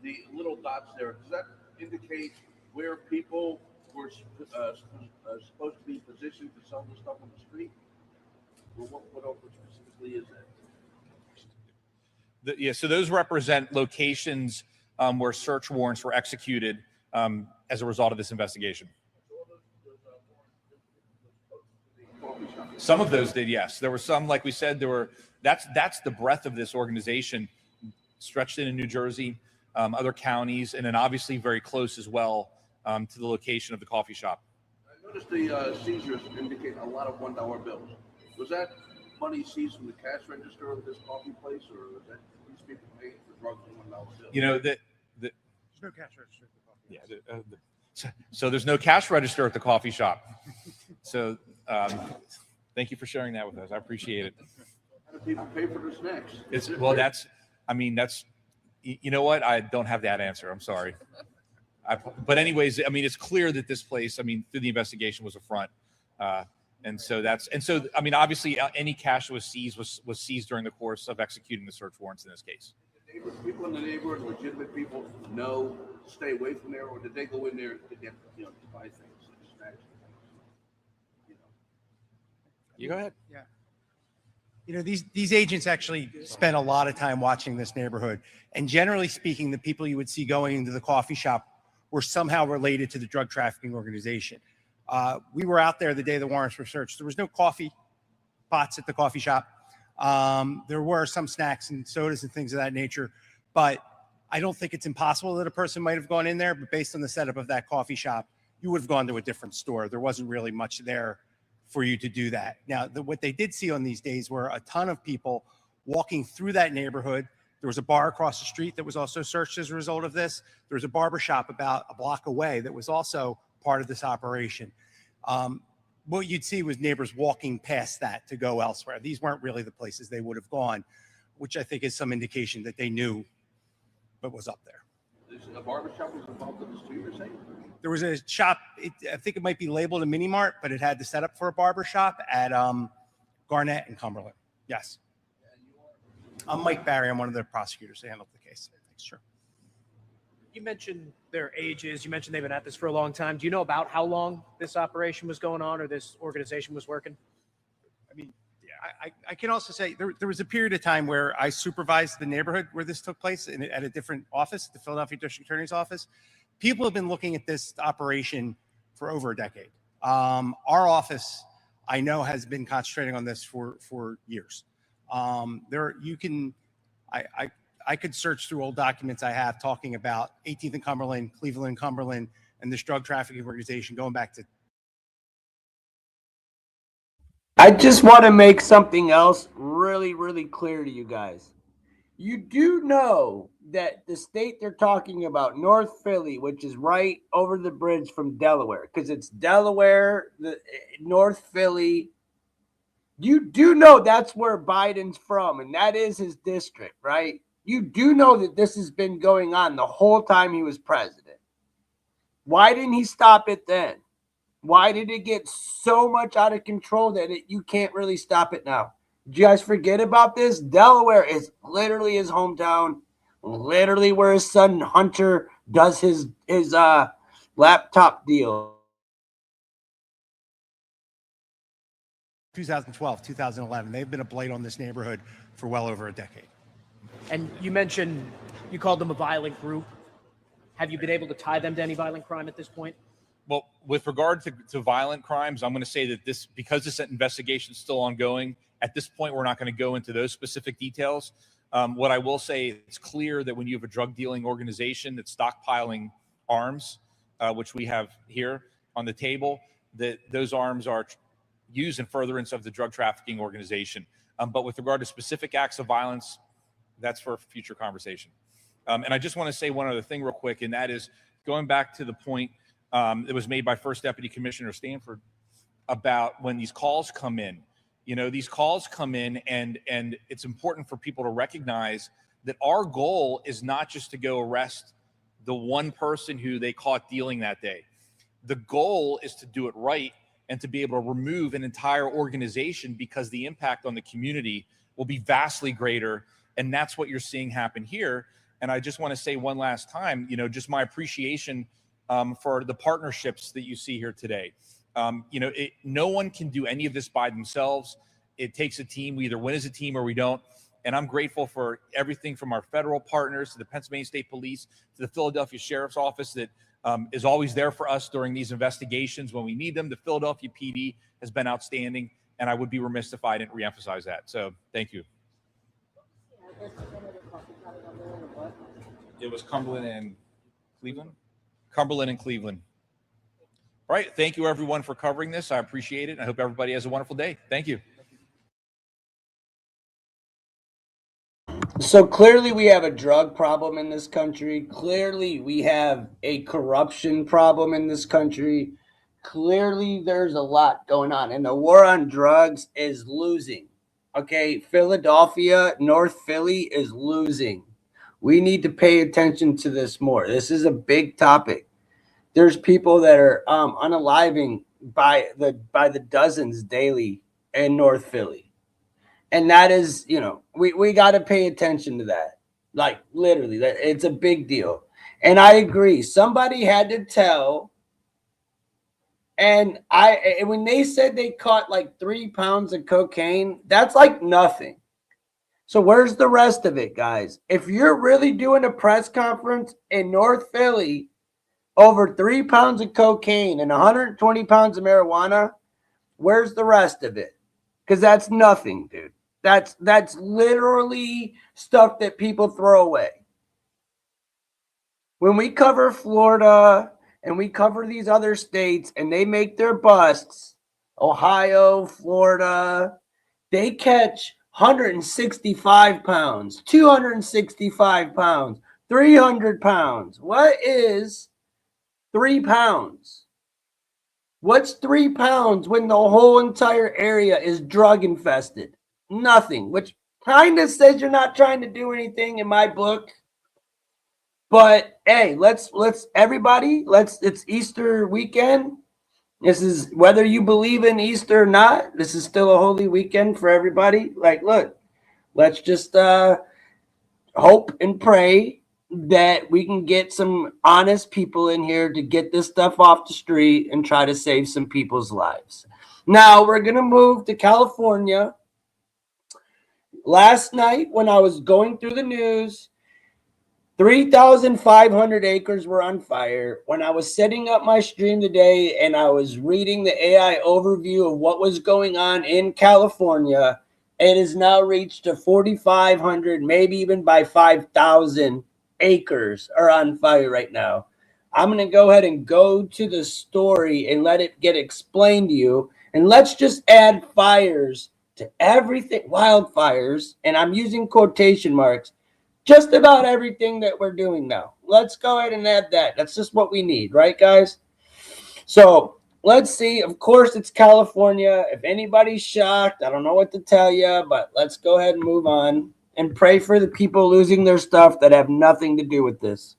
the little dots there. Does that indicate where people were supposed to be positioned to sell this stuff on the street? Or what specifically is that? So those represent locations where search warrants were executed as a result of this investigation. Some of those did, yes. There were some, like we said, that's the breadth of this organization, stretched into New Jersey, other counties, and then obviously very close as well to the location of the coffee shop. I noticed the seizures indicate a lot of $1 bills. Was that money seized from the cash register of this coffee place, or was that these people paying for drugs with $1 bills? You know, There's no cash register at the coffee. Yeah. So there's no cash register at the coffee shop. So thank you for sharing that with us. I appreciate it. How do people pay for their snacks? You know what? I don't have that answer. I'm sorry. But anyways, I mean, it's clear that this place, I mean, through the investigation was a front. Obviously any cash that was seized was seized during the course of executing the search warrants in this case. People in the neighborhood, legitimate people, know to stay away from there, or did they go in there to get, to buy things, like snacks? You go ahead. Yeah. These agents actually spent a lot of time watching this neighborhood. And generally speaking, the people you would see going into the coffee shop were somehow related to the drug trafficking organization. We were out there the day the warrants were searched. There was no coffee pots at the coffee shop. There were some snacks and sodas and things of that nature, but I don't think it's impossible that a person might have gone in there, but based on the setup of that coffee shop, you would have gone to a different store. There wasn't really much there for you to do that. Now, what they did see on these days were a ton of people walking through that neighborhood. There was a bar across the street that was also searched as a result of this. There was a barber shop about a block away that was also part of this operation. What you'd see was neighbors walking past that to go elsewhere. These weren't really the places they would have gone, which I think is some indication that they knew what was up there. A barber shop was involved in this too, you're saying? There was a shop, I think it might be labeled a mini mart, but it had the setup for a barber shop at Garnett and Cumberland. Yes. I'm Mike Barry. I'm one of the prosecutors that handled the case. Sure. You mentioned their ages. You mentioned they've been at this for a long time. Do you know about how long this operation was going on or this organization was working? I mean, yeah, I can also say there was a period of time where I supervised the neighborhood where this took place at a different office, the Philadelphia District Attorney's Office. People have been looking at this operation for over a decade. Our office, I know, has been concentrating on this for years. I could search through old documents I have talking about 18th and Cumberland, Cleveland and Cumberland, and this drug trafficking organization going back to. I just want to make something else really, really clear to you guys. You do know that the state they're talking about, North Philly, which is right over the bridge from Delaware, because it's Delaware, North Philly. You do know that's where Biden's from, and that is his district, right? You do know that this has been going on the whole time he was president. Why didn't he stop it then? Why did it get so much out of control that you can't really stop it now? Did you guys forget about this? Delaware is literally his hometown, literally where his son Hunter does his laptop deal. 2012, 2011. They've been a blight on this neighborhood for well over a decade. And you mentioned you called them a violent group. Have you been able to tie them to any violent crime at this point? Well, with regard to violent crimes, I'm going to say that because this investigation is still ongoing, at this point, we're not going to go into those specific details. What I will say, it's clear that when you have a drug dealing organization that's stockpiling arms, which we have here on the table, that those arms are used in furtherance of the drug trafficking organization. But with regard to specific acts of violence, that's for future conversation. And I just want to say one other thing real quick, and that is going back to the point that was made by First Deputy Commissioner Stanford about when these calls come in. You know, these calls come in, and it's important for people to recognize that our goal is not just to go arrest the one person who they caught dealing that day. The goal is to do it right and to be able to remove an entire organization, because the impact on the community will be vastly greater. And that's what you're seeing happen here. And I just want to say one last time, you know, just my appreciation for the partnerships that you see here today. No one can do any of this by themselves. It takes a team. We either win as a team or we don't. And I'm grateful for everything from our federal partners to the Pennsylvania State Police to the Philadelphia Sheriff's Office that is always there for us during these investigations when we need them. The Philadelphia PD has been outstanding, and I would be remiss if I didn't reemphasize that. So thank you. It was Cumberland and Cleveland? Cumberland and Cleveland. All right. Thank you, everyone, for covering this. I appreciate it. I hope everybody has a wonderful day. Thank you. So clearly we have a drug problem in this country. Clearly we have a corruption problem in this country. Clearly there's a lot going on, and the war on drugs is losing. Okay, Philadelphia, North Philly is losing. We need to pay attention to this more. This is a big topic. There's people that are unaliving by the dozens daily in North Philly. And that is, we got to pay attention to that. Like literally, it's a big deal. And I agree. Somebody had to tell. And when they said they caught like 3 pounds of cocaine, that's like nothing. So where's the rest of it, guys? If you're really doing a press conference in North Philly over 3 pounds of cocaine and 120 pounds of marijuana, where's the rest of it? Because that's nothing, dude. That's literally stuff that people throw away. When we cover Florida and we cover these other states and they make their busts, Ohio, Florida, they catch 165 pounds, 265 pounds, 300 pounds. What is 3 pounds? What's 3 pounds when the whole entire area is drug infested? Nothing, which kind of says you're not trying to do anything in my book. But hey, let's it's Easter weekend. This is, whether you believe in Easter or not, this is still a holy weekend for everybody. Like, look, let's just hope and pray that we can get some honest people in here to get this stuff off the street and try to save some people's lives. Now we're going to move to California. Last night when I was going through the news, 3,500 acres were on fire. When I was setting up my stream today and I was reading the AI overview of what was going on in California, it has now reached to 4,500, maybe even by 5,000 acres are on fire right now. I'm going to go ahead and go to the story and let it get explained to you. And let's just add fires to everything, wildfires, and I'm using quotation marks, just about everything that we're doing now. Let's go ahead and add that. That's just what we need, right, guys? So let's see. Of course, it's California. If anybody's shocked, I don't know what to tell you, but let's go ahead and move on and pray for the people losing their stuff that have nothing to do with this.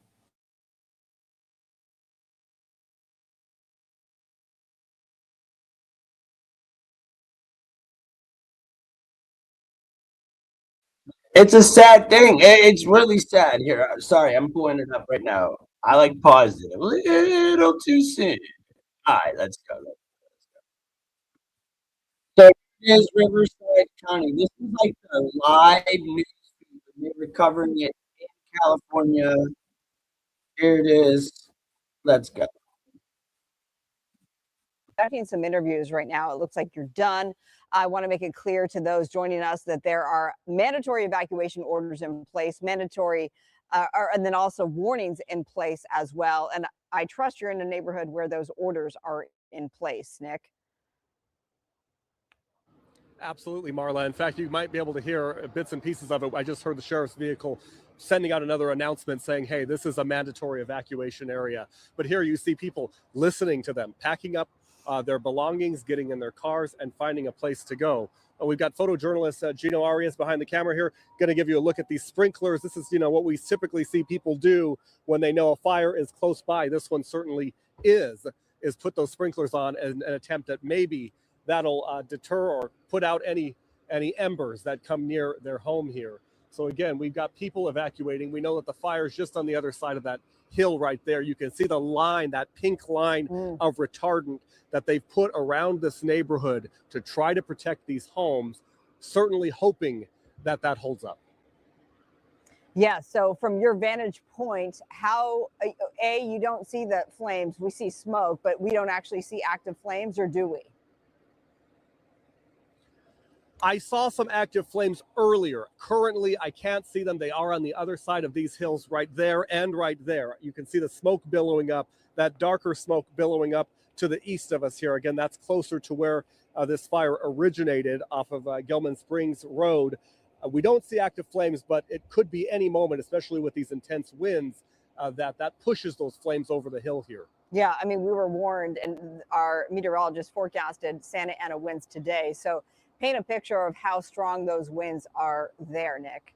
It's a sad thing. It's really sad. Here, sorry, I'm pulling it up right now. I like paused it a little too soon. All right, let's go. So here's Riverside County. This is like the live news feed. They were covering it in California. Here it is. Let's go. Conducting some interviews right now. It looks like you're done. I want to make it clear to those joining us that there are mandatory evacuation orders in place, and then also warnings in place as well. And I trust you're in a neighborhood where those orders are in place, Nick. Absolutely, Marla. In fact, you might be able to hear bits and pieces of it. I just heard the sheriff's vehicle sending out another announcement saying, hey, this is a mandatory evacuation area. But here you see people listening to them, packing up their belongings, getting in their cars, and finding a place to go. We've got photojournalist Gino Arias behind the camera here, going to give you a look at these sprinklers. This is, what we typically see people do when they know a fire is close by. This one certainly is put those sprinklers on in an attempt at maybe that'll deter or put out any embers that come near their home here. So again, we've got people evacuating. We know that the fire is just on the other side of that hill right there. You can see the line, that pink line of retardant that they've put around this neighborhood to try to protect these homes, certainly hoping that that holds up. Yeah, so from your vantage point, how, you don't see the flames, we see smoke, but we don't actually see active flames, or do we? I saw some active flames earlier. Currently, I can't see them. They are on the other side of these hills right there and right there. You can see the smoke billowing up, that darker smoke billowing up to the east of us here. Again, that's closer to where this fire originated off of Gilman Springs Road. We don't see active flames, but it could be any moment, especially with these intense winds, that pushes those flames over the hill here. Yeah, I mean, we were warned, and our meteorologist forecasted Santa Ana winds today. So paint a picture of how strong those winds are there, Nick.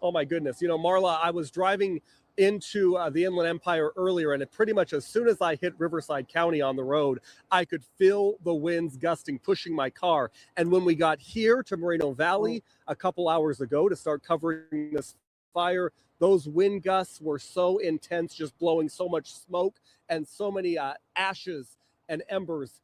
Oh my goodness. You know, Marla, I was driving into the Inland Empire earlier, and it pretty much as soon as I hit Riverside County on the road, I could feel the winds gusting, pushing my car. And when we got here to Moreno Valley a couple hours ago to start covering this fire, those wind gusts were so intense, just blowing so much smoke and so many ashes and embers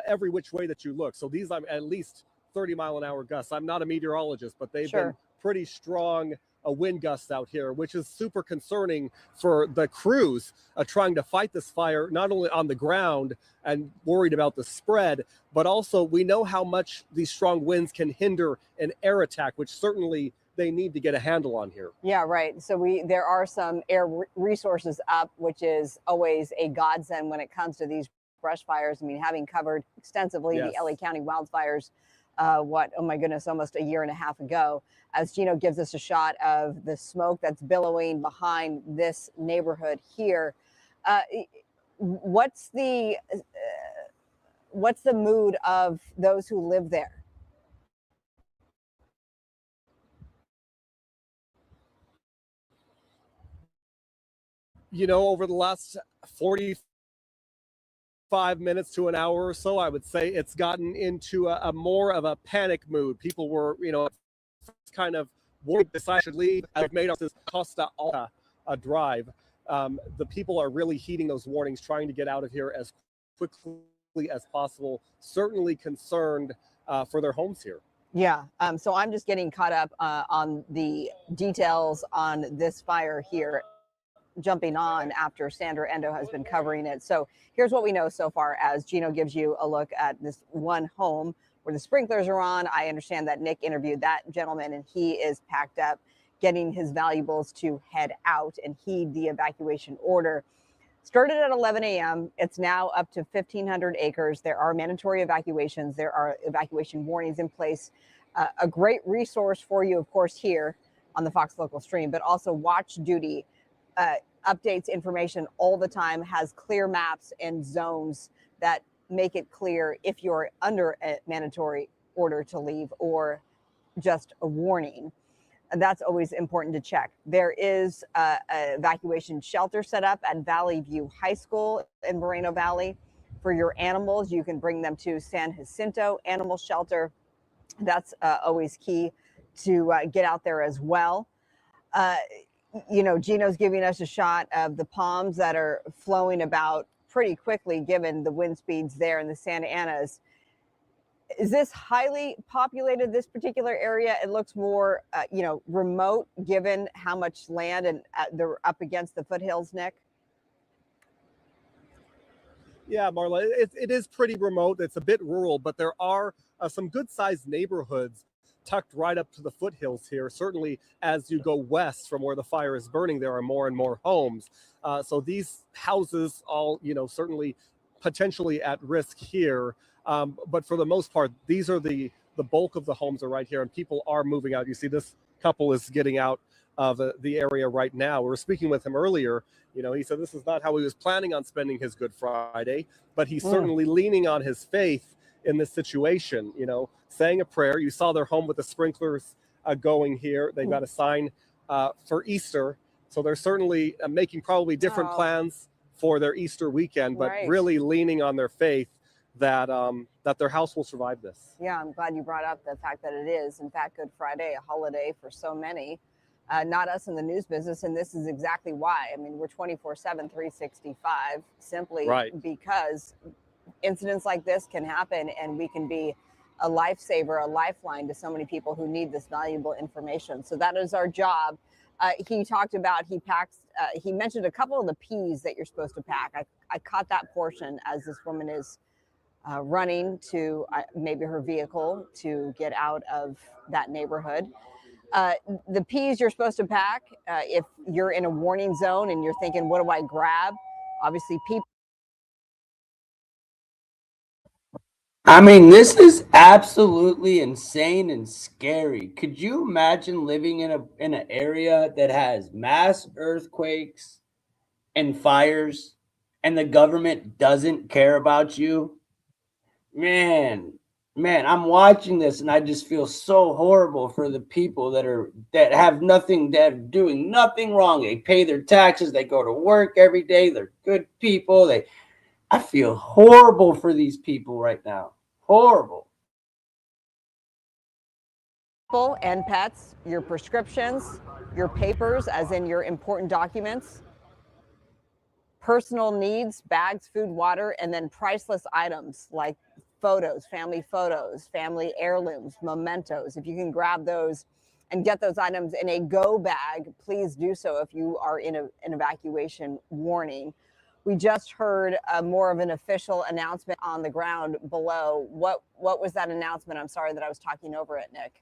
every which way that you look. So these are at least 30-mile-an-hour gusts. I'm not a meteorologist, but they've been pretty strong wind gusts out here, which is super concerning for the crews trying to fight this fire, not only on the ground and worried about the spread, but also we know how much these strong winds can hinder an air attack, which certainly they need to get a handle on here. Yeah, right. So there are some air resources up, which is always a godsend when it comes to these brush fires. I mean, having covered extensively the LA County wildfires, oh my goodness, almost a year and a half ago, as Gino gives us a shot of the smoke that's billowing behind this neighborhood here. What's the mood of those who live there? You know, over the last 45 minutes to an hour or so, I would say it's gotten into a more of a panic mood. People were, you know, kind of worried this I should leave. I've made up this Costa Alta drive. The people are really heeding those warnings, trying to get out of here as quickly as possible, certainly concerned for their homes here. Yeah, so I'm just getting caught up on the details on this fire here, jumping on after Sandra Endo has been covering it. So here's what we know so far as Gino gives you a look at this one home where the sprinklers are on. I understand that Nick interviewed that gentleman, and he is packed up, getting his valuables to head out and heed the evacuation order. Started at 11 a.m. It's now up to 1,500 acres. There are mandatory evacuations. There are evacuation warnings in place. A great resource for you, of course, here on the Fox Local Stream, but also Watch Duty updates information all the time, has clear maps and zones that make it clear if you're under a mandatory order to leave or just a warning. And that's always important to check. There is an evacuation shelter set up at Valley View High School in Moreno Valley. For your animals, you can bring them to San Jacinto Animal Shelter. That's always key to get out there as well. You know, Gino's giving us a shot of the palms that are flowing about pretty quickly given the wind speeds there in the Santa Anas. Is this highly populated, this particular area? It looks more, you know, remote given how much land and they're up against the foothills, Nick? Yeah, Marla, it is pretty remote. It's a bit rural, but there are some good-sized neighborhoods tucked right up to the foothills here. Certainly, as you go west from where the fire is burning, there are more and more homes. So these houses all, you know, certainly potentially at risk here. But for the most part, these are the bulk of the homes are right here, and people are moving out. You see this couple is getting out of the area right now. We were speaking with him earlier. You know, he said this is not how he was planning on spending his Good Friday, but he's certainly leaning on his faith in this situation, you know, saying a prayer. You saw their home with the sprinklers going here. They've got a sign for Easter. So they're certainly making probably different plans for their Easter weekend, but really leaning on their faith that that their house will survive this. Yeah, I'm glad you brought up the fact that it is, in fact, Good Friday, a holiday for so many, not us in the news business. And this is exactly why. I mean, we're 24/7, 365, simply because incidents like this can happen and we can be a lifesaver, a lifeline to so many people who need this valuable information. So that is our job. He talked about, he mentioned a couple of the P's that you're supposed to pack. I caught that portion as this woman is running to maybe her vehicle to get out of that neighborhood. The P's you're supposed to pack if you're in a warning zone and you're thinking, what do I grab? Obviously, people. I mean, this is absolutely insane and scary. Could you imagine living in an area that has mass earthquakes and fires and the government doesn't care about you? Man, I'm watching this and I just feel so horrible for the people that have nothing, that are doing nothing wrong. They pay their taxes, they go to work every day, they're good people. I feel horrible for these people right now. Horrible. People and pets, your prescriptions, your papers, as in your important documents, personal needs, bags, food, water, and then priceless items like photos, family heirlooms, mementos. If you can grab those and get those items in a go bag, please do so if you are in an evacuation warning. We just heard more of an official announcement on the ground below. What was that announcement? I'm sorry that I was talking over it, Nick.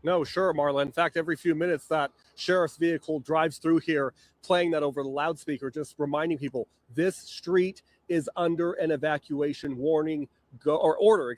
No, sure, Marla. In fact, every few minutes that sheriff's vehicle drives through here, playing that over the loudspeaker, just reminding people this street is under an evacuation warning, order,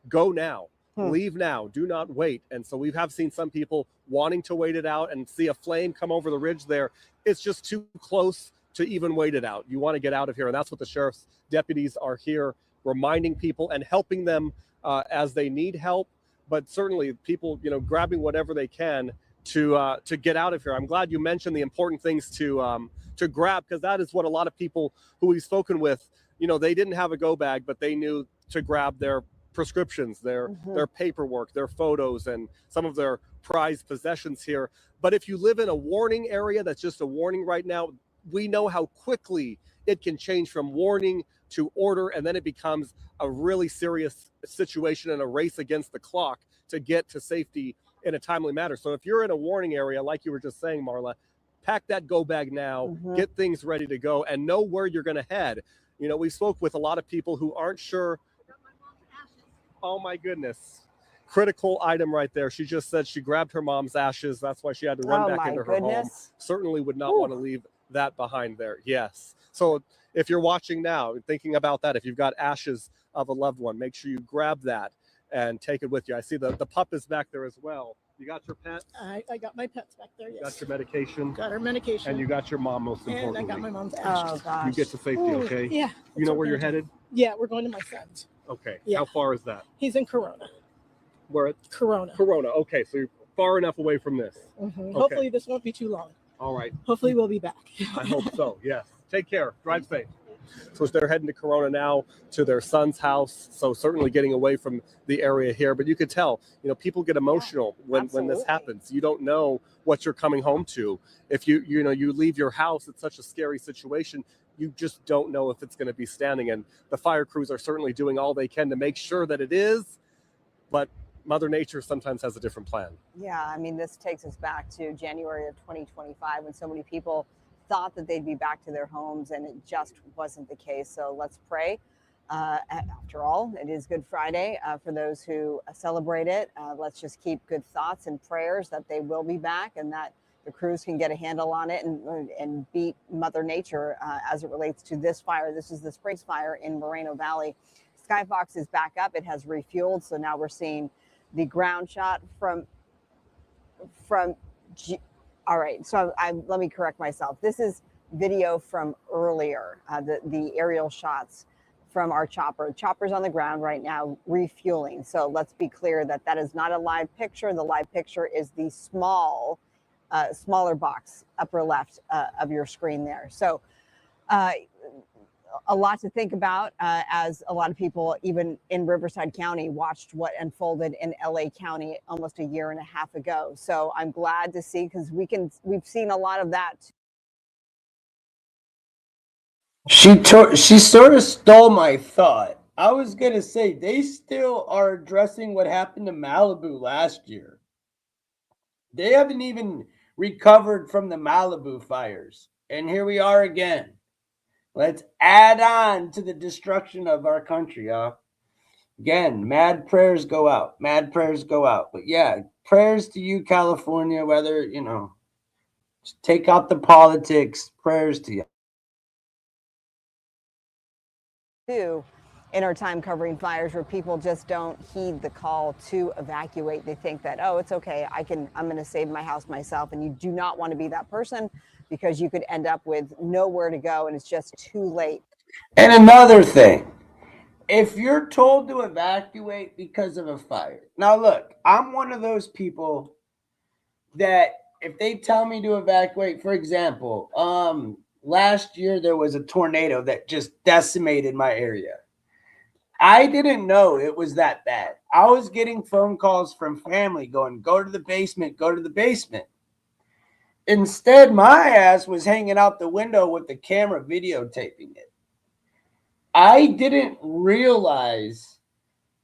go now. Leave now, do not wait. And so we have seen some people wanting to wait it out and see a flame come over the ridge there. It's just too close to even wait it out. You want to get out of here. And that's what the sheriff's deputies are here, reminding people and helping them as they need help. But certainly people, grabbing whatever they can to get out of here. I'm glad you mentioned the important things to grab, because that is what a lot of people who we've spoken with, they didn't have a go bag, but they knew to grab their prescriptions, their paperwork, their photos, and some of their prized possessions here. But if you live in a warning area that's just a warning right now, we know how quickly it can change from warning to order, and then it becomes a really serious situation and a race against the clock to get to safety in a timely manner. So if you're in a warning area, like you were just saying, Marla, pack that go bag now, get things ready to go, and know where you're going to head. We spoke with a lot of people who aren't sure. Oh my goodness. Critical item right there. She just said she grabbed her mom's ashes. That's why she had to run back into her home. Certainly would not want to leave that behind there. Yes. So if you're watching now, thinking about that, if you've got ashes of a loved one, make sure you grab that and take it with you. I see the pup is back there as well. You got your pet? I got my pets back there, yes. Got your medication? Got her medication. And you got your mom, most importantly. And I got my mom's ashes. Oh, gosh. You get to safety, okay? Yeah. You know where you're headed? Yeah, we're going to my son's. Okay. Yeah. How far is that? He's in Corona. Where at? Corona. Corona. Okay, so you're far enough away from this. Okay. Hopefully this won't be too long. All right. Hopefully we'll be back. I hope so, yes. Take care. Drive safe. So they're heading to Corona now, to their son's house. So certainly getting away from the area here. But you could tell, people get emotional when this happens. You don't know what you're coming home to. If you leave your house, it's such a scary situation. You just don't know if it's going to be standing. And the fire crews are certainly doing all they can to make sure that it is. But Mother Nature sometimes has a different plan. Yeah, I mean, this takes us back to January of 2025 when so many people thought that they'd be back to their homes, and it just wasn't the case. So let's pray. After all, it is Good Friday for those who celebrate it. Let's just keep good thoughts and prayers that they will be back and that the crews can get a handle on it and beat Mother Nature as it relates to this fire. This is the Springs fire in Moreno Valley. Skyfox is back up. It has refueled. So now we're seeing the ground shot from all right, so let me correct myself. This is video from earlier, the aerial shots from our chopper. Chopper's on the ground right now refueling. So let's be clear that that is not a live picture. The live picture is the smaller box, upper left of your screen there. So a lot to think about as a lot of people, even in Riverside County, watched what unfolded in LA County almost a year and a half ago. So I'm glad to see, because we've seen a lot of that. She sort of stole my thought. I was going to say, they still are addressing what happened to Malibu last year. They haven't even recovered from the Malibu fires. And here we are again. Let's add on to the destruction of our country, y'all. Again, mad prayers go out. Mad prayers go out. But yeah, prayers to you, California, whether, just take out the politics. Prayers to you. In our time covering fires where people just don't heed the call to evacuate. They think that, oh, it's okay. I'm going to save my house myself. And you do not want to be that person because you could end up with nowhere to go and it's just too late. And another thing, if you're told to evacuate because of a fire, now look, I'm one of those people that if they tell me to evacuate, for example, last year there was a tornado that just decimated my area. I didn't know it was that bad. I was getting phone calls from family going, go to the basement, go to the basement. Instead, my ass was hanging out the window with the camera videotaping it. I didn't realize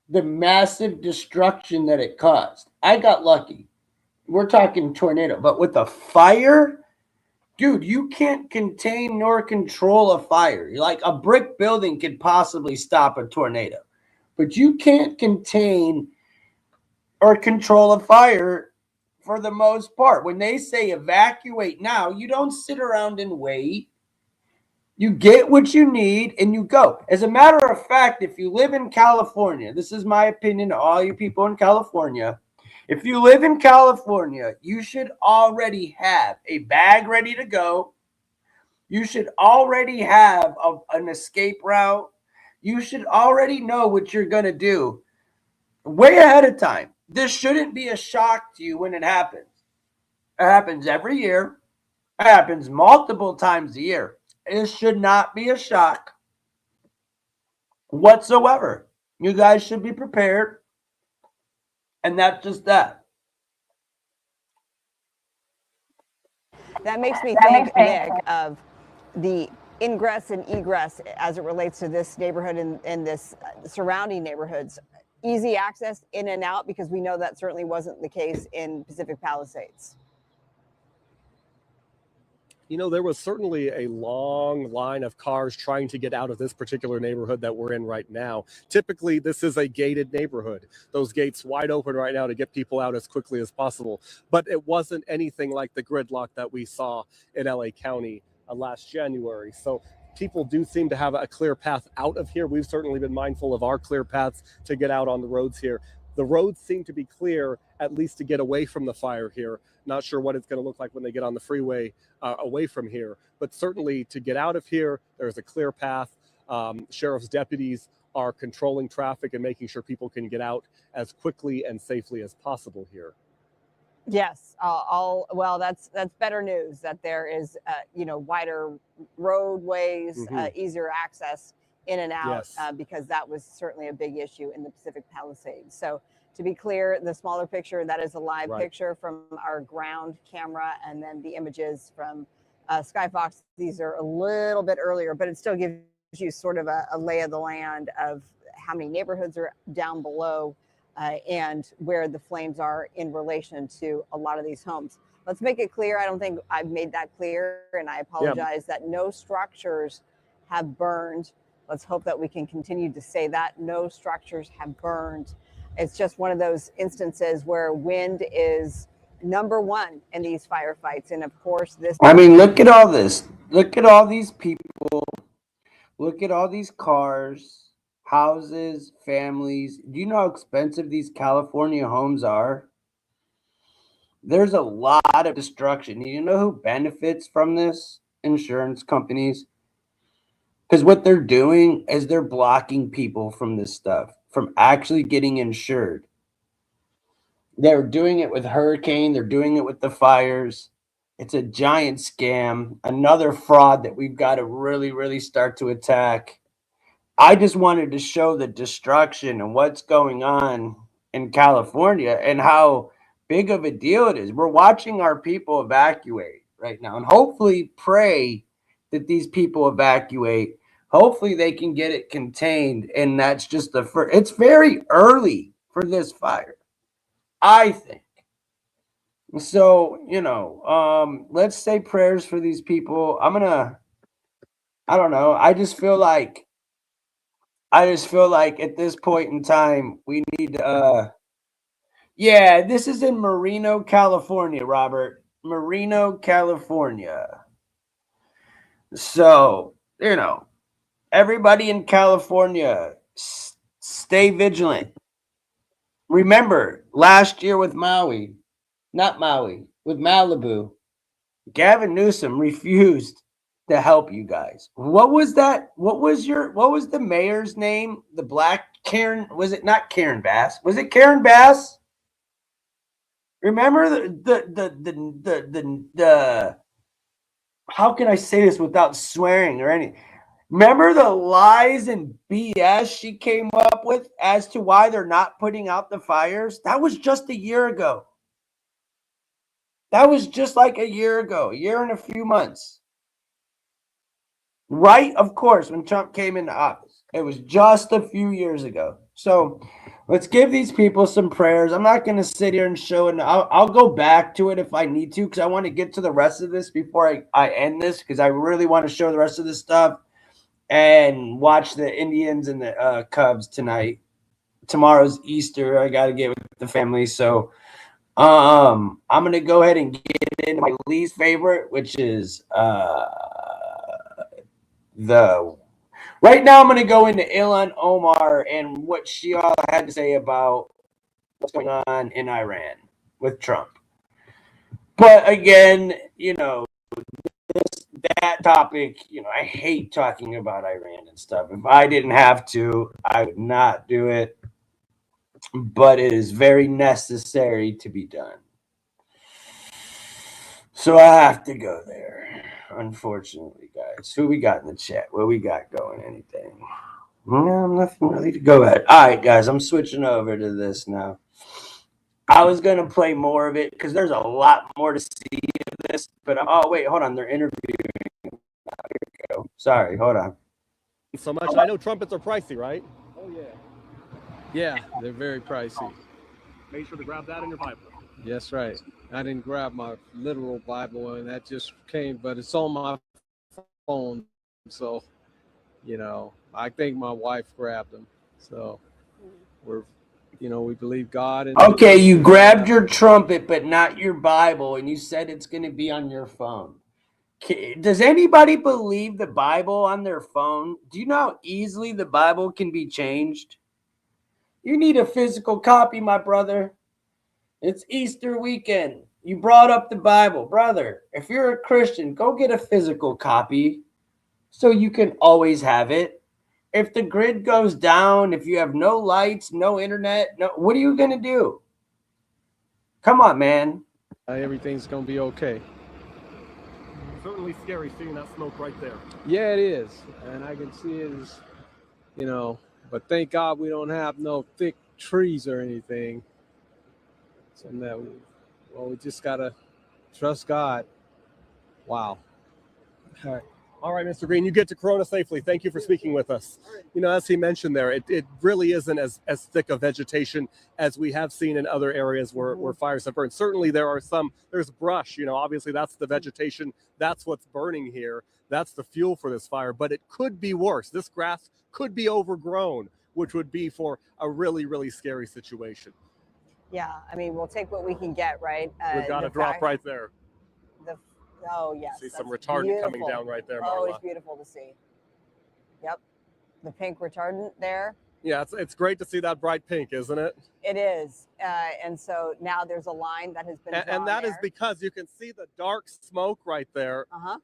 the massive destruction that it caused. I got lucky. We're talking tornado, but with a fire, dude, you can't contain nor control a fire. Like a brick building could possibly stop a tornado, but you can't contain or control a fire for the most part. When they say evacuate now, you don't sit around and wait. You get what you need and you go. As a matter of fact, if you live in California, this is my opinion to all you people in California. If you live in California, you should already have a bag ready to go. You should already have an escape route. You should already know what you're going to do way ahead of time. This shouldn't be a shock to you when it happens. It happens every year. It happens multiple times a year. It should not be a shock whatsoever. You guys should be prepared. And that's just that. That makes me think, Nick, of the ingress and egress as it relates to this neighborhood and this surrounding neighborhoods. Easy access in and out, because we know that certainly wasn't the case in Pacific Palisades. There was certainly a long line of cars trying to get out of this particular neighborhood that we're in right now. Typically, this is a gated neighborhood. Those gates wide open right now to get people out as quickly as possible. But it wasn't anything like the gridlock that we saw in LA County last January. So people do seem to have a clear path out of here. We've certainly been mindful of our clear paths to get out on the roads here. The roads seem to be clear, at least to get away from the fire here. Not sure what it's going to look like when they get on the freeway away from here, but certainly to get out of here, there's a clear path. Sheriff's deputies are controlling traffic and making sure people can get out as quickly and safely as possible here. Yes, well, that's better news that there is, wider roadways, easier access in and out, Yes. because that was certainly a big issue in the Pacific Palisades. So to be clear, the smaller picture, that is a live picture from our ground camera, and then the images from Skyfox, these are a little bit earlier, but it still gives you sort of a lay of the land of how many neighborhoods are down below and where the flames are in relation to a lot of these homes. Let's make it clear. I don't think I've made that clear, and I apologize that no structures have burned. Let's hope that we can continue to say that. No structures have burned. It's just one of those instances where wind is number one in these firefights. And of course, this. I mean, look at all this. Look at all these people. Look at all these cars, houses, families. Do you know how expensive these California homes are? There's a lot of destruction. You know who benefits from this? Insurance companies. Because what they're doing is they're blocking people from this stuff, from actually getting insured. They're doing it with hurricane. They're doing it with the fires. It's a giant scam, another fraud that we've got to really, really start to attack. I just wanted to show the destruction and what's going on in California and how big of a deal it is. We're watching our people evacuate right now, and hopefully pray that these people evacuate. Hopefully they can get it contained, and that's just the first. It's very early for this fire, I think. So, let's say prayers for these people. I don't know. I just feel like at this point in time, we need yeah, this is in Moreno, California, Robert. Moreno, California. So, everybody in California, stay vigilant. Remember, last year with Maui, not Maui, with Malibu, Gavin Newsom refused to help you guys. What was that? What was the mayor's name? The black Karen, was it not Karen Bass? Was it Karen Bass? Remember the how can I say this without swearing or anything? Remember the lies and BS she came up with as to why they're not putting out the fires? That was just a year ago. That was just like a year ago, a year and a few months. Right? Of course, when Trump came into office. It was just a few years ago. So let's give these people some prayers. I'm not going to sit here and show it. I'll go back to it if I need to, because I want to get to the rest of this before I end this, because I really want to show the rest of this stuff and watch the Indians and the Cubs tonight. Tomorrow's Easter. I got to get with the family. So I'm going to go ahead and get into my least favorite, which is right now I'm going to go into Ilhan Omar and what she all had to say about what's going on in Iran with Trump. But again, that topic, I hate talking about Iran and stuff. If I didn't have to, I would not do it. But it is very necessary to be done. So I have to go there, unfortunately, guys. Who we got in the chat? What we got going? Anything? No, nothing really to go at. All right, guys, I'm switching over to this now. I was going to play more of it because there's a lot more to see of this. But, oh, wait, hold on. They're interviewing. Here we go. Sorry, hold on. So much. I know trumpets are pricey, right? Oh, yeah. Yeah, they're very pricey. Make sure to grab that in your Bible. Yes, right. I didn't grab my literal Bible, and that just came, but it's on my phone. So, I think my wife grabbed them. So we believe God. And okay, you grabbed your trumpet, but not your Bible, and you said it's going to be on your phone. Does anybody believe the Bible on their phone? Do you know how easily the Bible can be changed? You need a physical copy, my brother. It's Easter weekend. You brought up the Bible. Brother, if you're a Christian, go get a physical copy so you can always have it. If the grid goes down, if you have no lights, no internet, what are you going to do? Come on, man. Everything's going to be okay. Certainly scary seeing that smoke right there. Yeah, it is. And I can see it as, but thank God we don't have no thick trees or anything. So that we just got to trust God. Wow. All right. All right, Mr. Green, you get to Corona safely. Thank you for speaking with us. As he mentioned there, it really isn't as thick of vegetation as we have seen in other areas where fires have burned. Certainly there's brush, obviously that's the vegetation. That's what's burning here. That's the fuel for this fire, but it could be worse. This grass could be overgrown, which would be for a really, really scary situation. Yeah, I mean, we'll take what we can get, right? We've got a drop right there. Oh, yes. See some retardant coming down right there, Marla. Always beautiful to see. Yep. The pink retardant there. Yeah, it's great to see that bright pink, isn't it? It is. And so now there's a line that has been drawn and that there. is because you can see the dark smoke right there Uh-huh.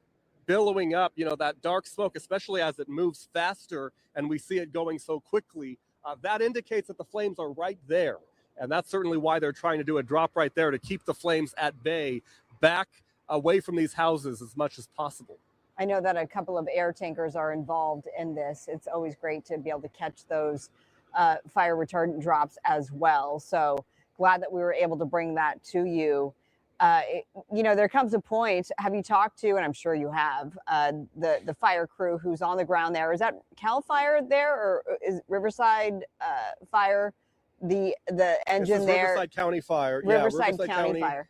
billowing up, that dark smoke, especially as it moves faster and we see it going so quickly, that indicates that the flames are right there. And that's certainly why they're trying to do a drop right there to keep the flames at bay, back away from these houses as much as possible. I know that a couple of air tankers are involved in this. It's always great to be able to catch those fire retardant drops as well. So glad that we were able to bring that to you. You know, there comes a point. Have you talked to, and I'm sure you have, the fire crew who's on the ground there? Is that Cal Fire there, or is Riverside Fire the engine there? Riverside County Fire. Riverside County Fire.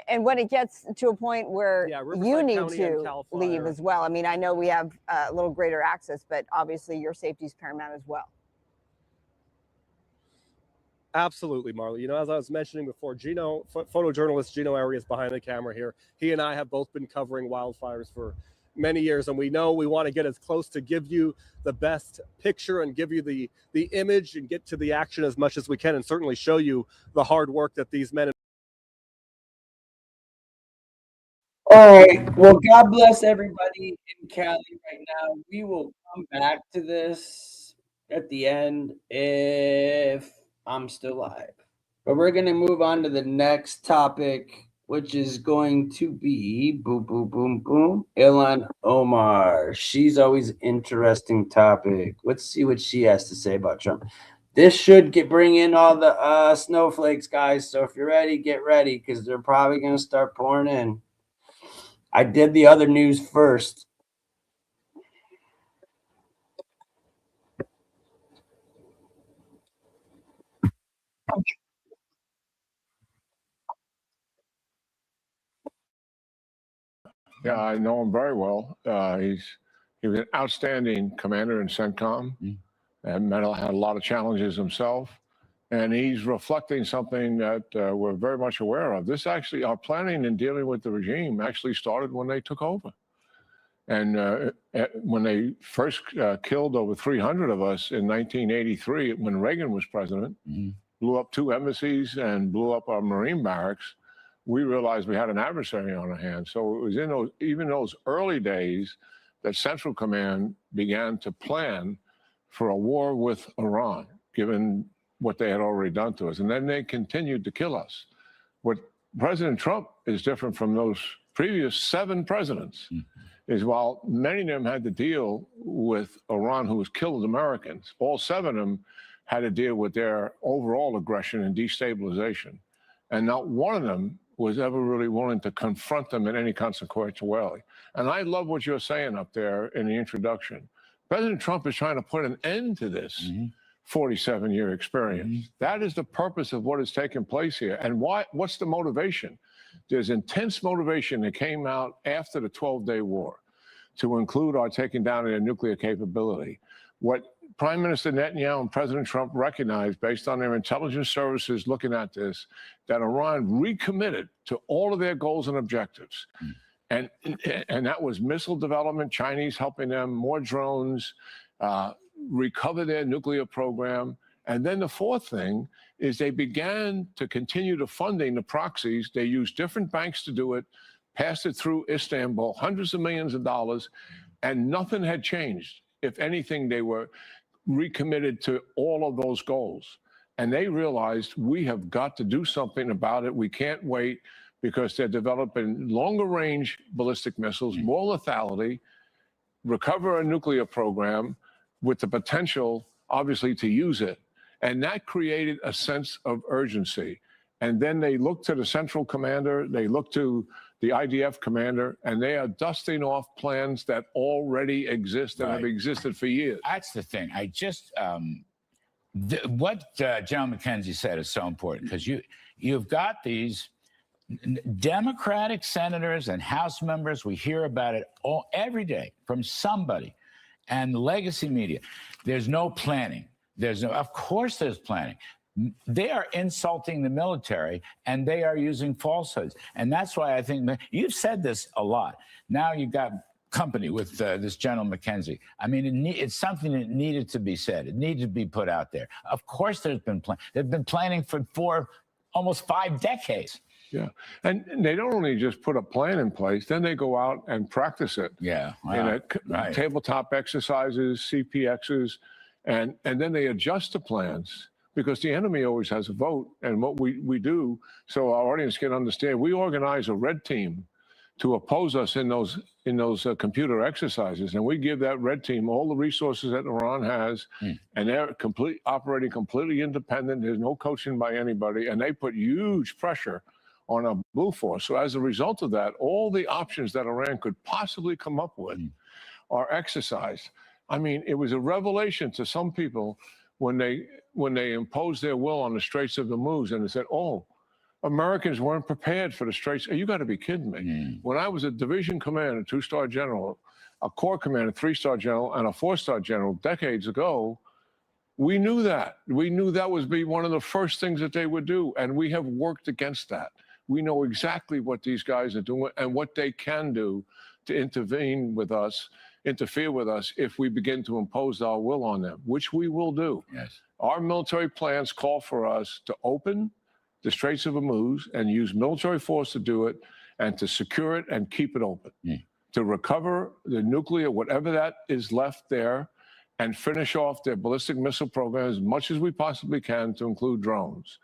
And when it gets to a point where you need County to leave as well, I mean, I know we have a little greater access, but obviously your safety is paramount as well. Absolutely, Marla. You know, as I was mentioning before, Gino, photojournalist Gino Arias behind the camera here, he and I have both been covering wildfires for many years, and we know we want to get as close to give you the best picture and give you the image and get to the action as much as we can, and certainly show you the hard work that these men. All right. Well, God bless everybody in Cali right now. We will come back to this at the end if I'm still alive. But we're going to move on to the next topic, which is going to be boom, boom, boom, boom. Ilhan Omar. She's always an interesting topic. Let's see what she has to say about Trump. This should bring in all the snowflakes, guys. So if you're ready, get ready, because they're probably going to start pouring in. I did the other news first. Yeah, I know him very well. He was an outstanding commander in CENTCOM, and had a lot of challenges himself. And he's reflecting something that we're very much aware of. This actually, our planning and dealing with the regime actually started when they took over. And when they first killed over 300 of us in 1983, when Reagan was president, blew up 2 embassies and blew up our Marine barracks, we realized we had an adversary on our hands. So it was in even those early days that Central Command began to plan for a war with Iran, given what they had already done to us. And then they continued to kill us. What President Trump is different from those previous 7 presidents is while many of them had to deal with Iran, who has killed Americans, all 7 of them had to deal with their overall aggression and destabilization. And not one of them was ever really willing to confront them in any consequential way. And I love what you're saying up there in the introduction. President Trump is trying to put an end to this 47-year experience. That is the purpose of what is taking place here. And what's the motivation? There's intense motivation that came out after the 12-day war to include our taking down their nuclear capability. What Prime Minister Netanyahu and President Trump recognized, based on their intelligence services looking at this, that Iran recommitted to all of their goals and objectives. And that was missile development, Chinese helping them, more drones, recover their nuclear program. And then the fourth thing is they began to continue to funding the proxies. They used different banks to do it, passed it through Istanbul, hundreds of millions of dollars, and nothing had changed. If anything, they were recommitted to all of those goals. And they realized we have got to do something about it. We can't wait, because they're developing longer range ballistic missiles, more lethality, recover a nuclear program with the potential, obviously, to use it. And that created a sense of urgency. And then they looked to the central commander, they looked to the IDF commander, and they are dusting off plans that already exist and have existed for years. That's the thing. I just, what General McKenzie said is so important, because you've got these Democratic senators and House members. We hear about it every day from somebody, and the legacy media. There's no planning. Of course there's planning. They are insulting the military, and they are using falsehoods. And that's why I think you've said this a lot. Now you've got company with this General McKenzie. I mean, it's something that needed to be said. It needed to be put out there. Of course there's been planning. They've been planning for almost 5 decades. Yeah, and they don't only just put a plan in place, then they go out and practice it. Yeah, in tabletop exercises, CPXs, and then they adjust the plans, because the enemy always has a vote. And what we do, so our audience can understand, we organize a red team to oppose us in those computer exercises, and we give that red team all the resources that Iran has, and they're operating completely independent. There's no coaching by anybody, and they put huge pressure on a blue force. So as a result of that, all the options that Iran could possibly come up with are exercised. I mean, it was a revelation to some people when they imposed their will on the Straits of Hormuz, and they said, "Oh, Americans weren't prepared for the Straits." You got to be kidding me. When I was a division commander, 2-star general, a corps commander, 3-star general, and a 4-star general decades ago, we knew that. We knew that would be one of the first things that they would do, and we have worked against that. We know exactly what these guys are doing and what they can do to interfere with us if we begin to impose our will on them, which we will do. Yes. Our military plans call for us to open the Straits of Hormuz and use military force to do it, and to secure it and keep it open, to recover the nuclear, whatever that is left there, and finish off their ballistic missile program as much as we possibly can, to include drones.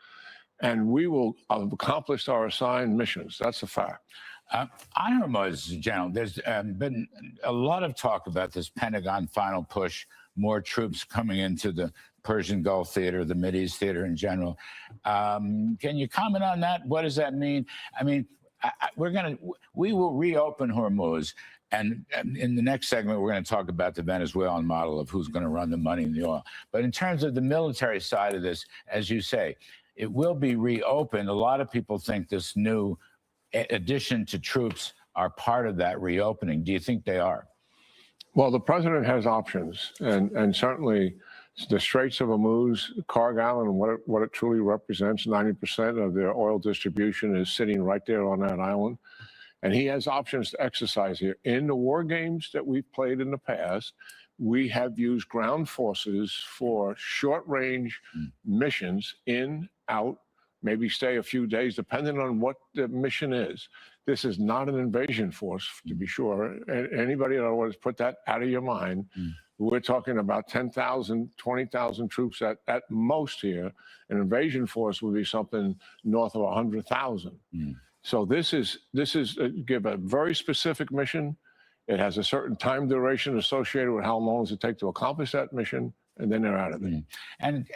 And we will have accomplished our assigned missions. That's a fact. On Hormuz, General, there's been a lot of talk about this Pentagon final push, more troops coming into the Persian Gulf theater, the Mideast theater in general. Can you comment on that? What does that mean? I mean, we will reopen Hormuz. And in the next segment, we're going to talk about the Venezuelan model of who's going to run the money and the oil. But in terms of the military side of this, as you say, it will be reopened. A lot of people think this new addition to troops are part of that reopening. Do you think they are? Well, the president has options, and certainly the Straits of Hormuz, Cargill, and what it truly represents, 90% of their oil distribution is sitting right there on that island. And he has options to exercise here. In the war games that we've played in the past, we have used ground forces for short-range missions, in, out, maybe stay a few days, depending on what the mission is. This is not an invasion force, to be sure. Anybody that wants to put that out of your mind, we're talking about 10,000, 20,000 troops at most here. An invasion force would be something north of 100,000. So this is give a very specific mission. It has a certain time duration associated with how long does it take to accomplish that mission, and then they're out of it. And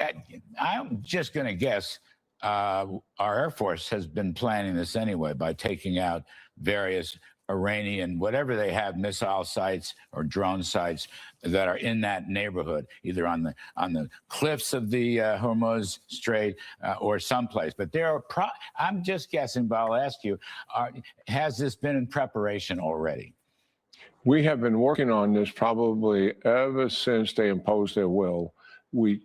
I'm just going to guess our Air Force has been planning this anyway by taking out various Iranian, whatever they have, missile sites or drone sites that are in that neighborhood, either on the cliffs of the Hormuz Strait or someplace. But there are, I'm just guessing, but I'll ask you, has this been in preparation already? We have been working on this probably ever since they imposed their will. We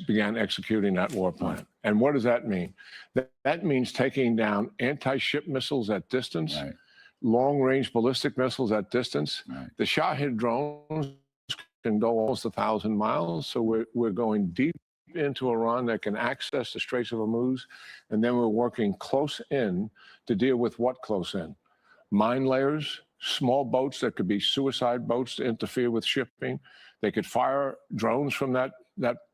began executing that war plan. And what does that mean? That means taking down anti-ship missiles at distance, long-range ballistic missiles at distance. The Shahed drones can go almost 1,000 miles, so we're going deep into Iran that can access the Straits of Hormuz, and then we're working close in to deal with what close in? Mine layers, small boats that could be suicide boats to interfere with shipping. They could fire drones from that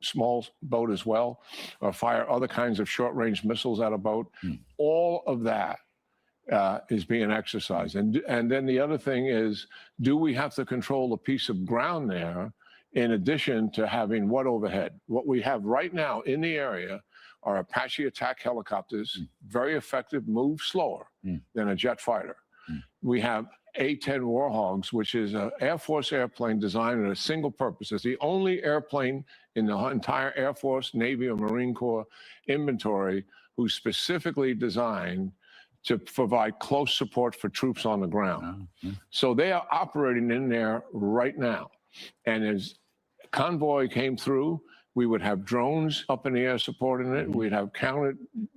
small boat as well, or fire other kinds of short-range missiles at a boat. All of that is being exercised. And then the other thing is, do we have to control a piece of ground there in addition to having what overhead? What we have right now in the area are Apache attack helicopters, very effective, move slower than a jet fighter. We have A-10 Warhogs, which is an Air Force airplane designed with a single purpose. It's the only airplane in the entire Air Force, Navy, or Marine Corps inventory who's specifically designed to provide close support for troops on the ground. So they are operating in there right now. And as convoy came through, we would have drones up in the air supporting it. We'd have counter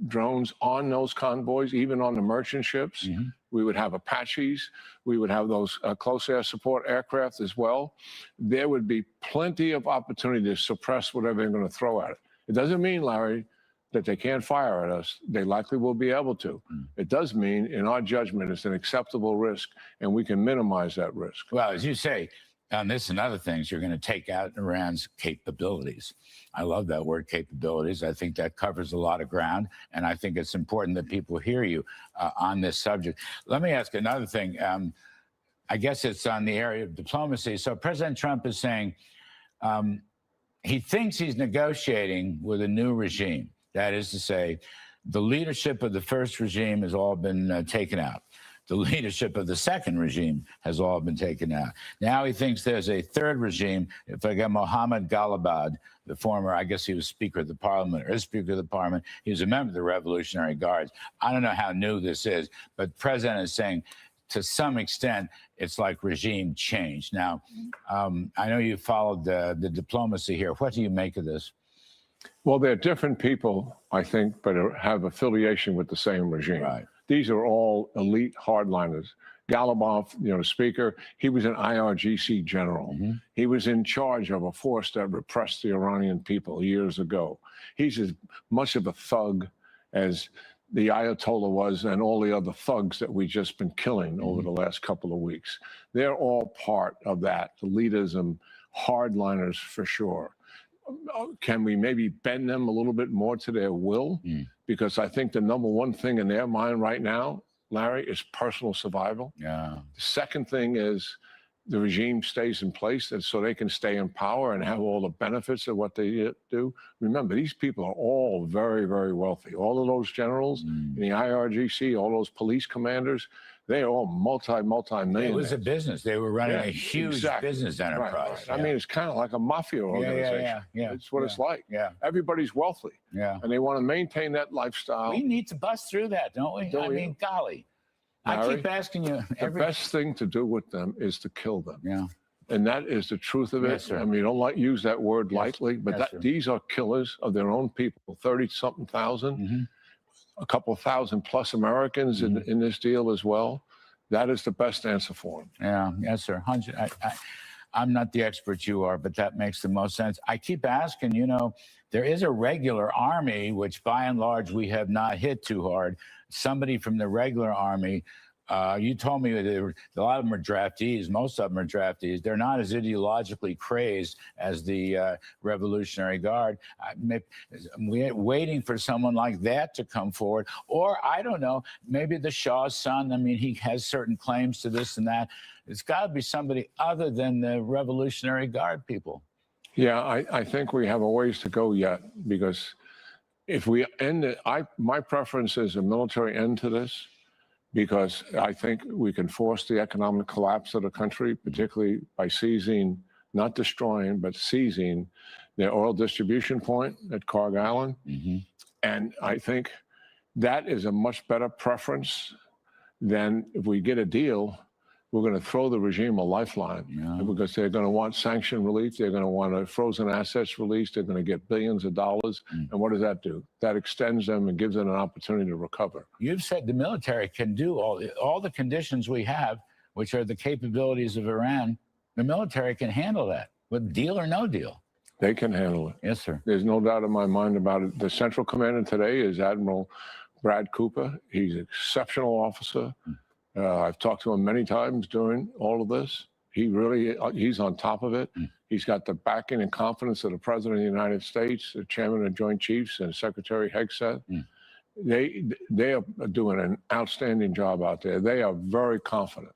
drones on those convoys, even on the merchant ships. We would have Apaches. We would have those close air support aircraft as well. There would be plenty of opportunity to suppress whatever they're going to throw at it. It doesn't mean, Larry, that they can't fire at us. They likely will be able to. It does mean, in our judgment, it's an acceptable risk, and we can minimize that risk. Well, as you say, on this and other things, you're going to take out Iran's capabilities. I love that word, capabilities. I think that covers a lot of ground, and I think it's important that people hear you on this subject. Let me ask another thing. I guess it's on the area of diplomacy. So President Trump is saying he thinks he's negotiating with a new regime. That is to say, The leadership of the first regime has all been taken out. The leadership of the second regime has all been taken out. Now he thinks there's a third regime. If I get Mohammed Ghalibad, the former, I guess he was Speaker of the Parliament, or Speaker of the Parliament, he was a member of the Revolutionary Guards. I don't know how new this is, but the president is saying, to some extent, it's like regime change. Now, I know you followed the diplomacy here. What do you make of this? Well, they're different people, I think, but have affiliation with the same regime. Right. These are all elite hardliners. Ghalibaf, speaker, he was an IRGC general. He was in charge of a force that repressed the Iranian people years ago. He's as much of a thug as the Ayatollah was and all the other thugs that we've just been killing over the last couple of weeks. They're all part of that, the elitism, hardliners for sure. Can we maybe bend them a little bit more to their will? Because I think the number one thing in their mind right now, Larry, is personal survival. Yeah. The second thing is the regime stays in place and so they can stay in power and have all the benefits of what they do. Remember, these people are all very, very wealthy. All of those generals in the IRGC, all those police commanders, they are all multi-millionaires. It was a business. They were running a huge business enterprise. Right. I mean, it's kind of like a mafia organization. Yeah. It's what it's like. Yeah. Everybody's wealthy. Yeah. And they want to maintain that lifestyle. We need to bust through that, don't we? I mean, golly. Larry, I keep asking you. The best thing to do with them is to kill them. Yeah. And that is the truth of it. Yes, sir. I mean, you don't use that word lightly, but these are killers of their own people, 30-something thousand, a couple thousand plus Americans in this deal as well. That is the best answer for them. Yeah, yes, sir. I'm not the expert you are, but that makes the most sense. I keep asking, there is a regular army, which by and large we have not hit too hard. Somebody from the regular army, you told me that a lot of them are draftees. Most of them are draftees. They're not as ideologically crazed as the Revolutionary Guard. We're waiting for someone like that to come forward. Or, I don't know, maybe the Shah's son. I mean, he has certain claims to this and that. It's got to be somebody other than the Revolutionary Guard people. Yeah, I think we have a ways to go yet, because if we end it, my preference is a military end to this, because I think we can force the economic collapse of the country, particularly by seizing, not destroying, but seizing their oil distribution point at Carg Island. And I think that is a much better preference than if we get a deal, we're going to throw the regime a lifeline, because they're going to want sanction relief. They're going to want a frozen assets released. They're going to get billions of dollars. And what does that do? That extends them and gives them an opportunity to recover. You've said the military can do all the conditions we have, which are the capabilities of Iran. The military can handle that with deal or no deal. They can handle it. Yes, sir. There's no doubt in my mind about it. The central commander today is Admiral Brad Cooper. He's an exceptional officer. I've talked to him many times during all of this. He's on top of it. He's got the backing and confidence of the President of the United States, the Chairman of Joint Chiefs, and Secretary Hegseth. They are doing an outstanding job out there. They are very confident.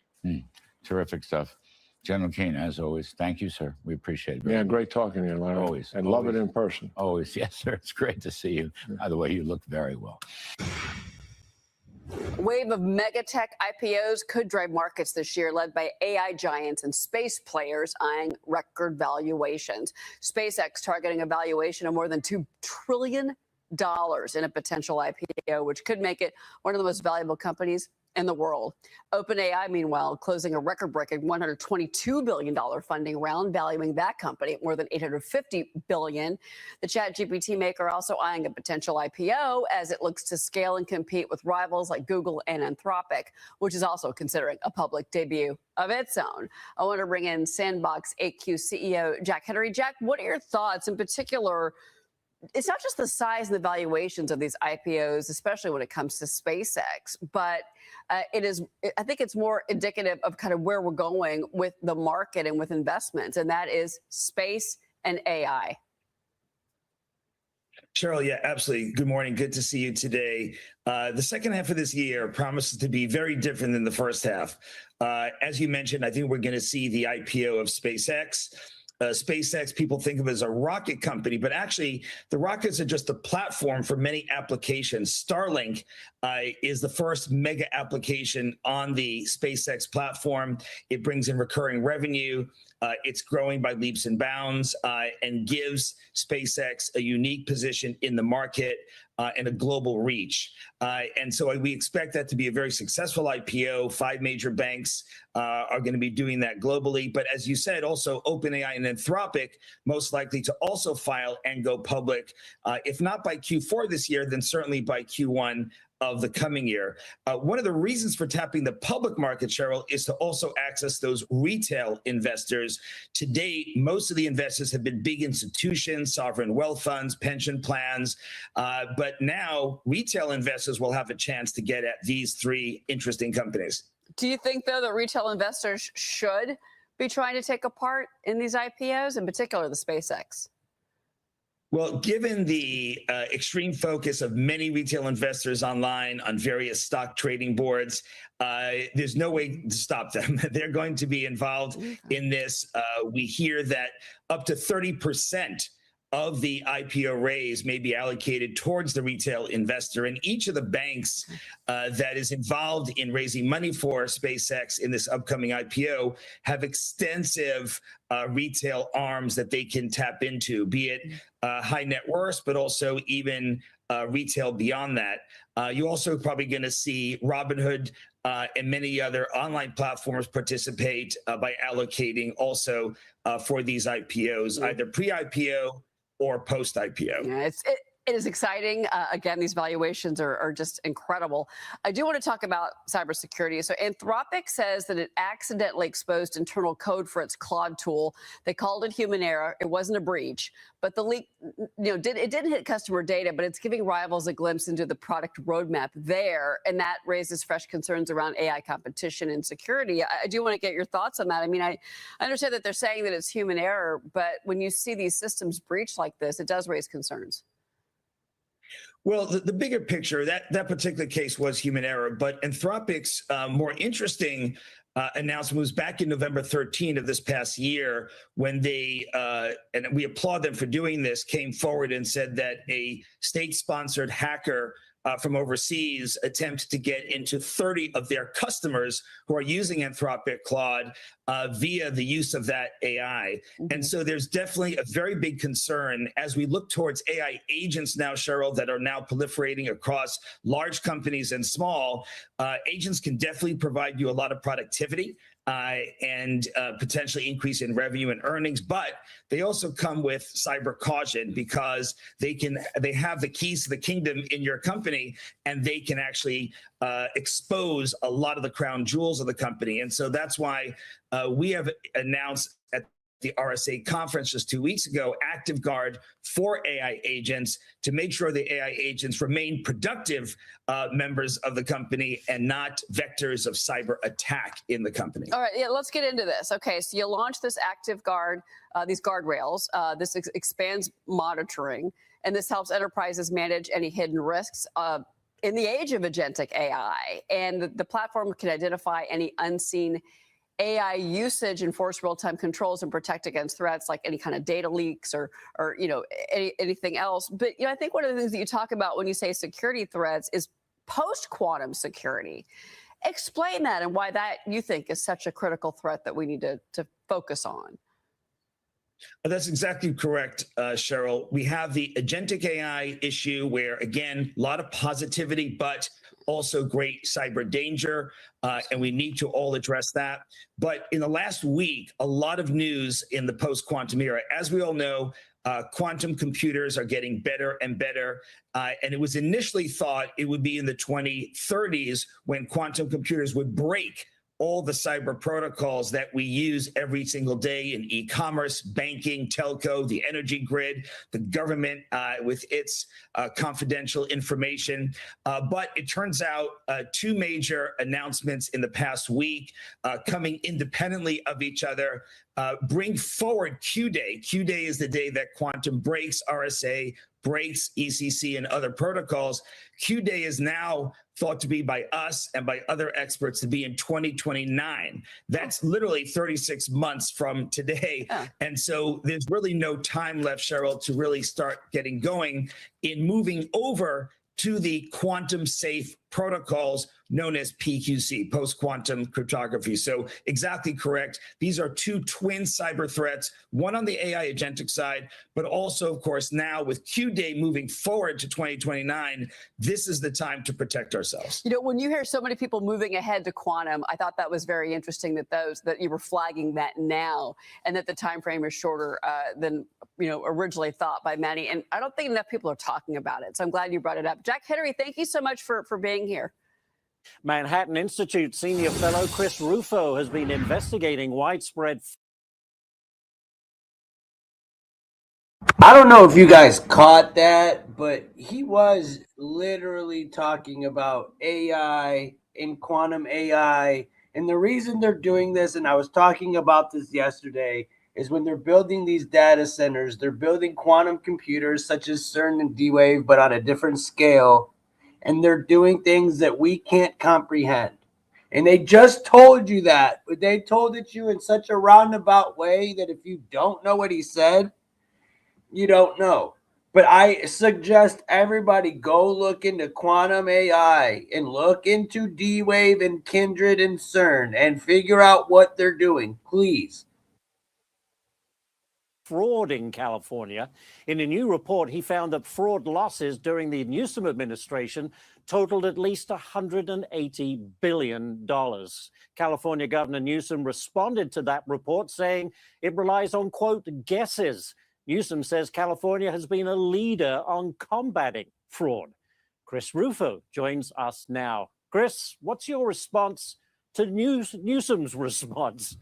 Terrific stuff. General Keane, as always, thank you, sir. We appreciate it. Yeah, great talking to you, Larry. Always. And love it in person. Always. Yes, sir. It's great to see you. By the way, you look very well. Wave of mega tech IPOs could drive markets this year, led by AI giants and space players eyeing record valuations. SpaceX targeting a valuation of more than $2 trillion in a potential IPO, which could make it one of the most valuable companies in the world. OpenAI, meanwhile, closing a record-breaking $122 billion funding round, valuing that company at more than $850 billion. The ChatGPT maker also eyeing a potential IPO as it looks to scale and compete with rivals like Google and Anthropic, which is also considering a public debut of its own. I want to bring in Sandbox AQ CEO Jack Henry. Jack, what are your thoughts in particular? It's not just the size and the valuations of these IPOs, especially when it comes to SpaceX, but I think it's more indicative of kind of where we're going with the market and with investments, and that is space and AI. Cheryl, yeah, absolutely. Good morning. Good to see you today. The second half of this year promises to be very different than the first half. As you mentioned, I think we're going to see the IPO of SpaceX. SpaceX, people think of as a rocket company, but actually the rockets are just a platform for many applications. Starlink is the first mega application on the SpaceX platform. It brings in recurring revenue. It's growing by leaps and bounds and gives SpaceX a unique position in the market and a global reach. And so we expect that to be a very successful IPO. 5 major banks are going to be doing that globally. But as you said, also OpenAI and Anthropic most likely to also file and go public, if not by Q4 this year, then certainly by Q1 of the coming year. One of the reasons for tapping the public market, Cheryl, is to also access those retail investors. To date, most of the investors have been big institutions, sovereign wealth funds, pension plans, but now retail investors will have a chance to get at these 3 interesting companies. Do you think, though, that retail investors should be trying to take a part in these IPOs, in particular the SpaceX? Well, given the extreme focus of many retail investors online on various stock trading boards, there's no way to stop them. They're going to be involved in this. We hear that up to 30% of the IPO raise may be allocated towards the retail investor. And each of the banks that is involved in raising money for SpaceX in this upcoming IPO have extensive retail arms that they can tap into, be it high net worth, but also even retail beyond that. You're also probably going to see Robinhood and many other online platforms participate by allocating also for these IPOs, either pre-IPO or post-IPO. Yeah, it is exciting. Again, these valuations are just incredible. I do want to talk about cybersecurity. So Anthropic says that it accidentally exposed internal code for its Claude tool. They called it human error. It wasn't a breach, but the leak, it didn't hit customer data, but it's giving rivals a glimpse into the product roadmap there, and that raises fresh concerns around AI competition and security. I do want to get your thoughts on that. I mean, I understand that they're saying that it's human error, but when you see these systems breached like this, it does raise concerns. Well, the bigger picture, that particular case was human error, but Anthropic's more interesting announcement was back in November 13 of this past year when they, and we applaud them for doing this, came forward and said that a state-sponsored hacker from overseas attempted to get into 30 of their customers who are using Anthropic Claude via the use of that AI. And so there's definitely a very big concern as we look towards AI agents now, Cheryl, that are now proliferating across large companies and small. Agents can definitely provide you a lot of productivity and potentially increase in revenue and earnings, but they also come with cyber caution because they have the keys to the kingdom in your company, and they can actually expose a lot of the crown jewels of the company. And so that's why we have announced at the RSA conference just 2 weeks ago, Active Guard for AI agents to make sure the AI agents remain productive members of the company and not vectors of cyber attack in the company. All right, yeah, let's get into this. Okay, so you launched this Active Guard, these guardrails. This expands monitoring, and this helps enterprises manage any hidden risks in the age of agentic AI. And the platform can identify any unseen AI usage, enforce real-time controls, and protect against threats like any kind of data leaks or anything else. But I think one of the things that you talk about when you say security threats is post-quantum security. Explain that and why that you think is such a critical threat that we need to focus on. That's exactly correct, Cheryl. We have the agentic AI issue where, again, a lot of positivity, but also great cyber danger, and we need to all address that. But in the last week, a lot of news in the post-quantum era. As we all know, quantum computers are getting better and better, and it was initially thought it would be in the 2030s when quantum computers would break all the cyber protocols that we use every single day in e-commerce, banking, telco, the energy grid, the government with its confidential information. But it turns out 2 major announcements in the past week coming independently of each other bring forward Q-Day. Q-Day is the day that quantum breaks RSA, breaks ECC and other protocols. Q-Day is now thought to be by us and by other experts to be in 2029. That's literally 36 months from today. And so there's really no time left, Cheryl, to really start getting going in moving over to the quantum safe protocols known as PQC, post-quantum cryptography. So exactly correct. These are two twin cyber threats, one on the AI agentic side, but also, of course, now with Q-Day moving forward to 2029, this is the time to protect ourselves. You know, when you hear so many people moving ahead to quantum, I thought that was very interesting that you were flagging that now, and that the time frame is shorter than originally thought by many. And I don't think enough people are talking about it. So I'm glad you brought it up. Jack Henry, thank you so much for being here. Manhattan Institute senior fellow Chris Rufo has been investigating widespread. I don't know if you guys caught that, but he was literally talking about AI and quantum AI. And the reason they're doing this, and I was talking about this yesterday, is when they're building these data centers, they're building quantum computers such as CERN and D-Wave, but on a different scale. And they're doing things that we can't comprehend. And they just told you that, but they told it you in such a roundabout way that if you don't know what he said, you don't know. But I suggest everybody go look into quantum AI and look into D-Wave and Kindred and CERN and figure out what they're doing, please. Fraud in California. In a new report, he found that fraud losses during the Newsom administration totaled at least $180 billion. California Governor Newsom responded to that report, saying it relies on, quote, guesses. Newsom says California has been a leader on combating fraud. Chris Rufo joins us now. Chris, what's your response to Newsom's response?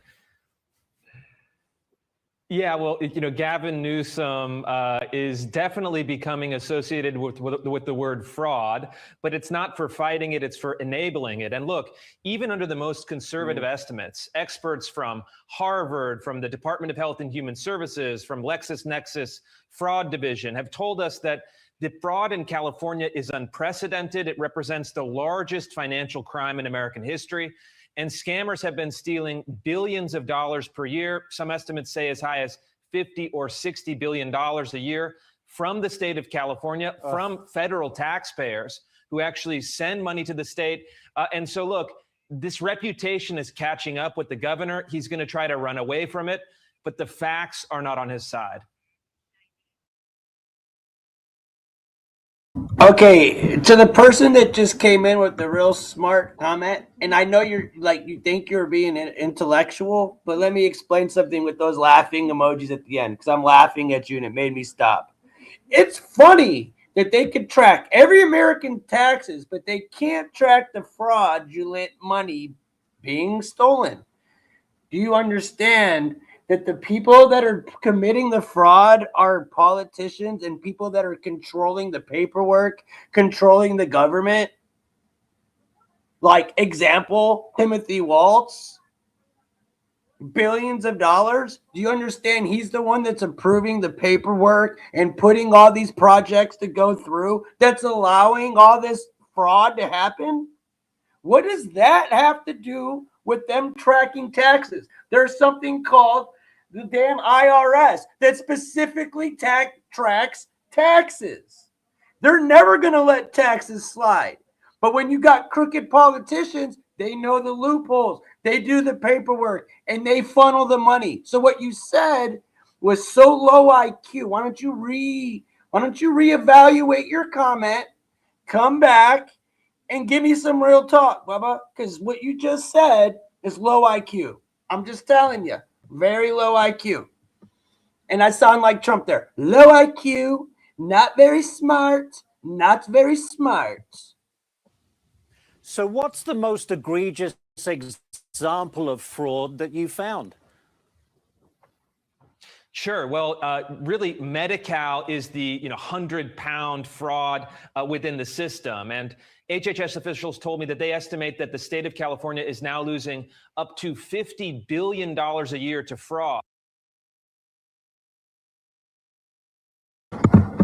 Yeah, well, Gavin Newsom is definitely becoming associated with the word fraud, but it's not for fighting it, it's for enabling it. And look, even under the most conservative estimates, experts from Harvard, from the Department of Health and Human Services, from LexisNexis Fraud Division have told us that the fraud in California is unprecedented. It represents the largest financial crime in American history. And scammers have been stealing billions of dollars per year. Some estimates say as high as $50 or $60 billion a year from the state of California, from federal taxpayers who actually send money to the state. And so, look, this reputation is catching up with the governor. He's going to try to run away from it, but the facts are not on his side. Okay, to the person that just came in with the real smart comment, and I know you think you're being intellectual, but let me explain something with those laughing emojis at the end, because I'm laughing at you and it made me stop. It's funny that they could track every American taxes, but they can't track the fraudulent money being stolen. Do you understand that the people that are committing the fraud are politicians and people that are controlling the paperwork, controlling the government? Like, example, Timothy Waltz, billions of dollars. Do you understand he's the one that's approving the paperwork and putting all these projects to go through, that's allowing all this fraud to happen? What does that have to do with them tracking taxes? There's something called the damn IRS that specifically tracks taxes. They're never going to let taxes slide. But when you got crooked politicians, they know the loopholes. They do the paperwork and they funnel the money. So what you said was so low IQ. Why don't you reevaluate your comment, come back, and give me some real talk, Bubba? Because what you just said is low IQ. I'm just telling you. Very low IQ. And I sound like Trump there. Low IQ, not very smart, not very smart. So what's the most egregious example of fraud that you found? Sure. Well, really, Medi-Cal is the 100-pound fraud within the system. And HHS officials told me that they estimate that the state of California is now losing up to $50 billion a year to fraud.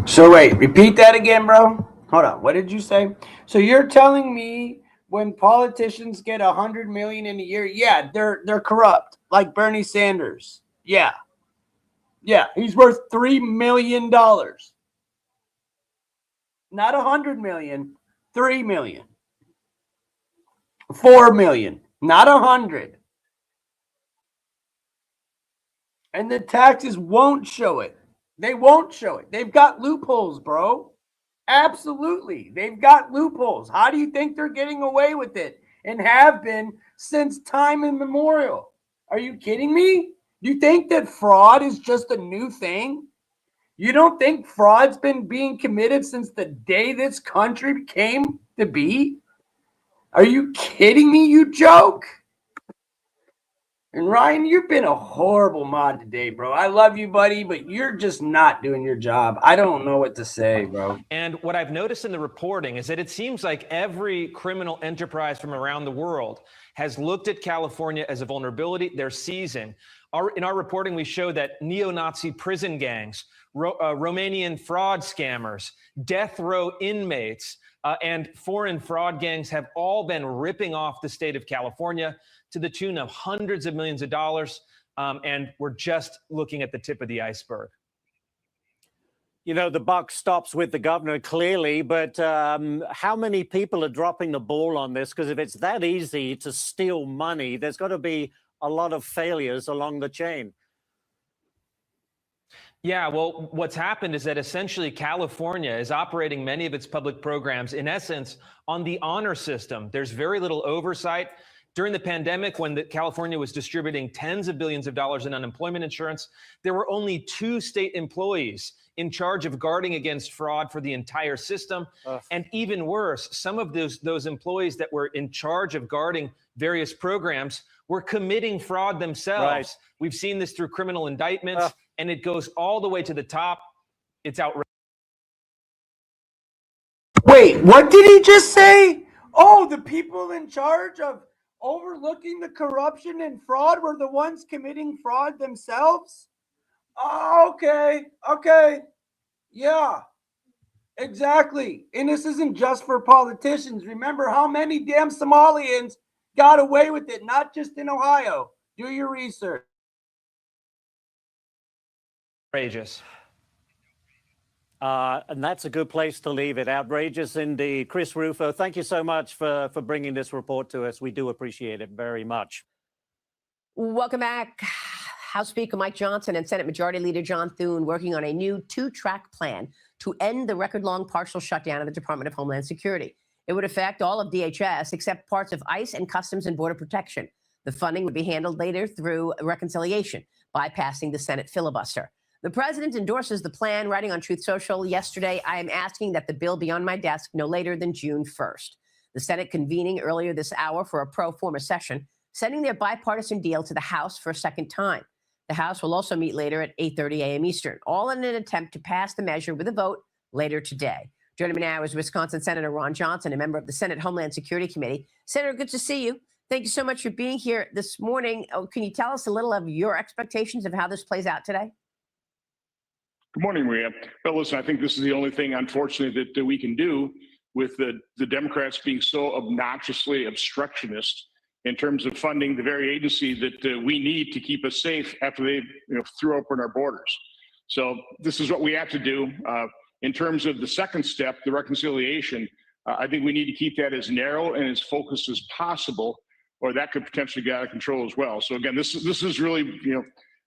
So wait, repeat that again, bro. Hold on. What did you say? So you're telling me when politicians get 100 million in a year, yeah, they're corrupt, like Bernie Sanders. Yeah. Yeah, he's worth $3 million. Not 100 million, 3 million. 4 million, not 100. And the taxes won't show it. They won't show it. They've got loopholes, bro. Absolutely. They've got loopholes. How do you think they're getting away with it and have been since time immemorial? Are you kidding me? Do you think that fraud is just a new thing? You don't think fraud's been being committed since the day this country came to be? Are you kidding me? You joke? And Ryan, you've been a horrible mod today, bro. I love you, buddy, but you're just not doing your job. I don't know what to say, bro. And what I've noticed in the reporting is that it seems like every criminal enterprise from around the world has looked at California as a vulnerability. They're seizing. In our reporting, we show that neo-Nazi prison gangs, Romanian fraud scammers, death row inmates, and foreign fraud gangs have all been ripping off the state of California to the tune of hundreds of millions of dollars. And we're just looking at the tip of the iceberg. You know, the buck stops with the governor, clearly, but how many people are dropping the ball on this? Because if it's that easy to steal money, there's got to be a lot of failures along the chain. Yeah, well, what's happened is that essentially California is operating many of its public programs, in essence, on the honor system. There's very little oversight. During the pandemic, when California was distributing tens of billions of dollars in unemployment insurance, there were only 2 state employees in charge of guarding against fraud for the entire system. And even worse, some of those employees that were in charge of guarding various programs were committing fraud themselves. Right. We've seen this through criminal indictments, and it goes all the way to the top. It's outrageous. Wait, what did he just say? Oh, the people in charge of overlooking the corruption and fraud were the ones committing fraud themselves? Oh, okay. Yeah, exactly. And this isn't just for politicians. Remember how many damn Somalians got away with it, not just in Ohio. Do your research. Outrageous. And that's a good place to leave it. Outrageous indeed. Chris Rufo, thank you so much for bringing this report to us. We do appreciate it very much. Welcome back. House Speaker Mike Johnson and Senate Majority Leader John Thune working on a new 2-track plan to end the record-long partial shutdown of the Department of Homeland Security. It would affect all of DHS except parts of ICE and Customs and Border Protection. The funding would be handled later through reconciliation, bypassing the Senate filibuster. The president endorses the plan, writing on Truth Social yesterday, "I am asking that the bill be on my desk no later than June 1st. The Senate convening earlier this hour for a pro forma session, sending their bipartisan deal to the House for a second time. The House will also meet later at 8:30 a.m. Eastern, all in an attempt to pass the measure with a vote later today. Joining me now is Wisconsin Senator Ron Johnson, a member of the Senate Homeland Security Committee. Senator, good to see you. Thank you so much for being here this morning. Can you tell us a little of your expectations of how this plays out today? Good morning, Maria. Well, listen, I think this is the only thing, unfortunately, that we can do with the Democrats being so obnoxiously obstructionist in terms of funding the very agency that we need to keep us safe after they threw open our borders. So this is what we have to do. In terms of the second step, the reconciliation, I think we need to keep that as narrow and as focused as possible, or that could potentially get out of control as well. So again, this is really,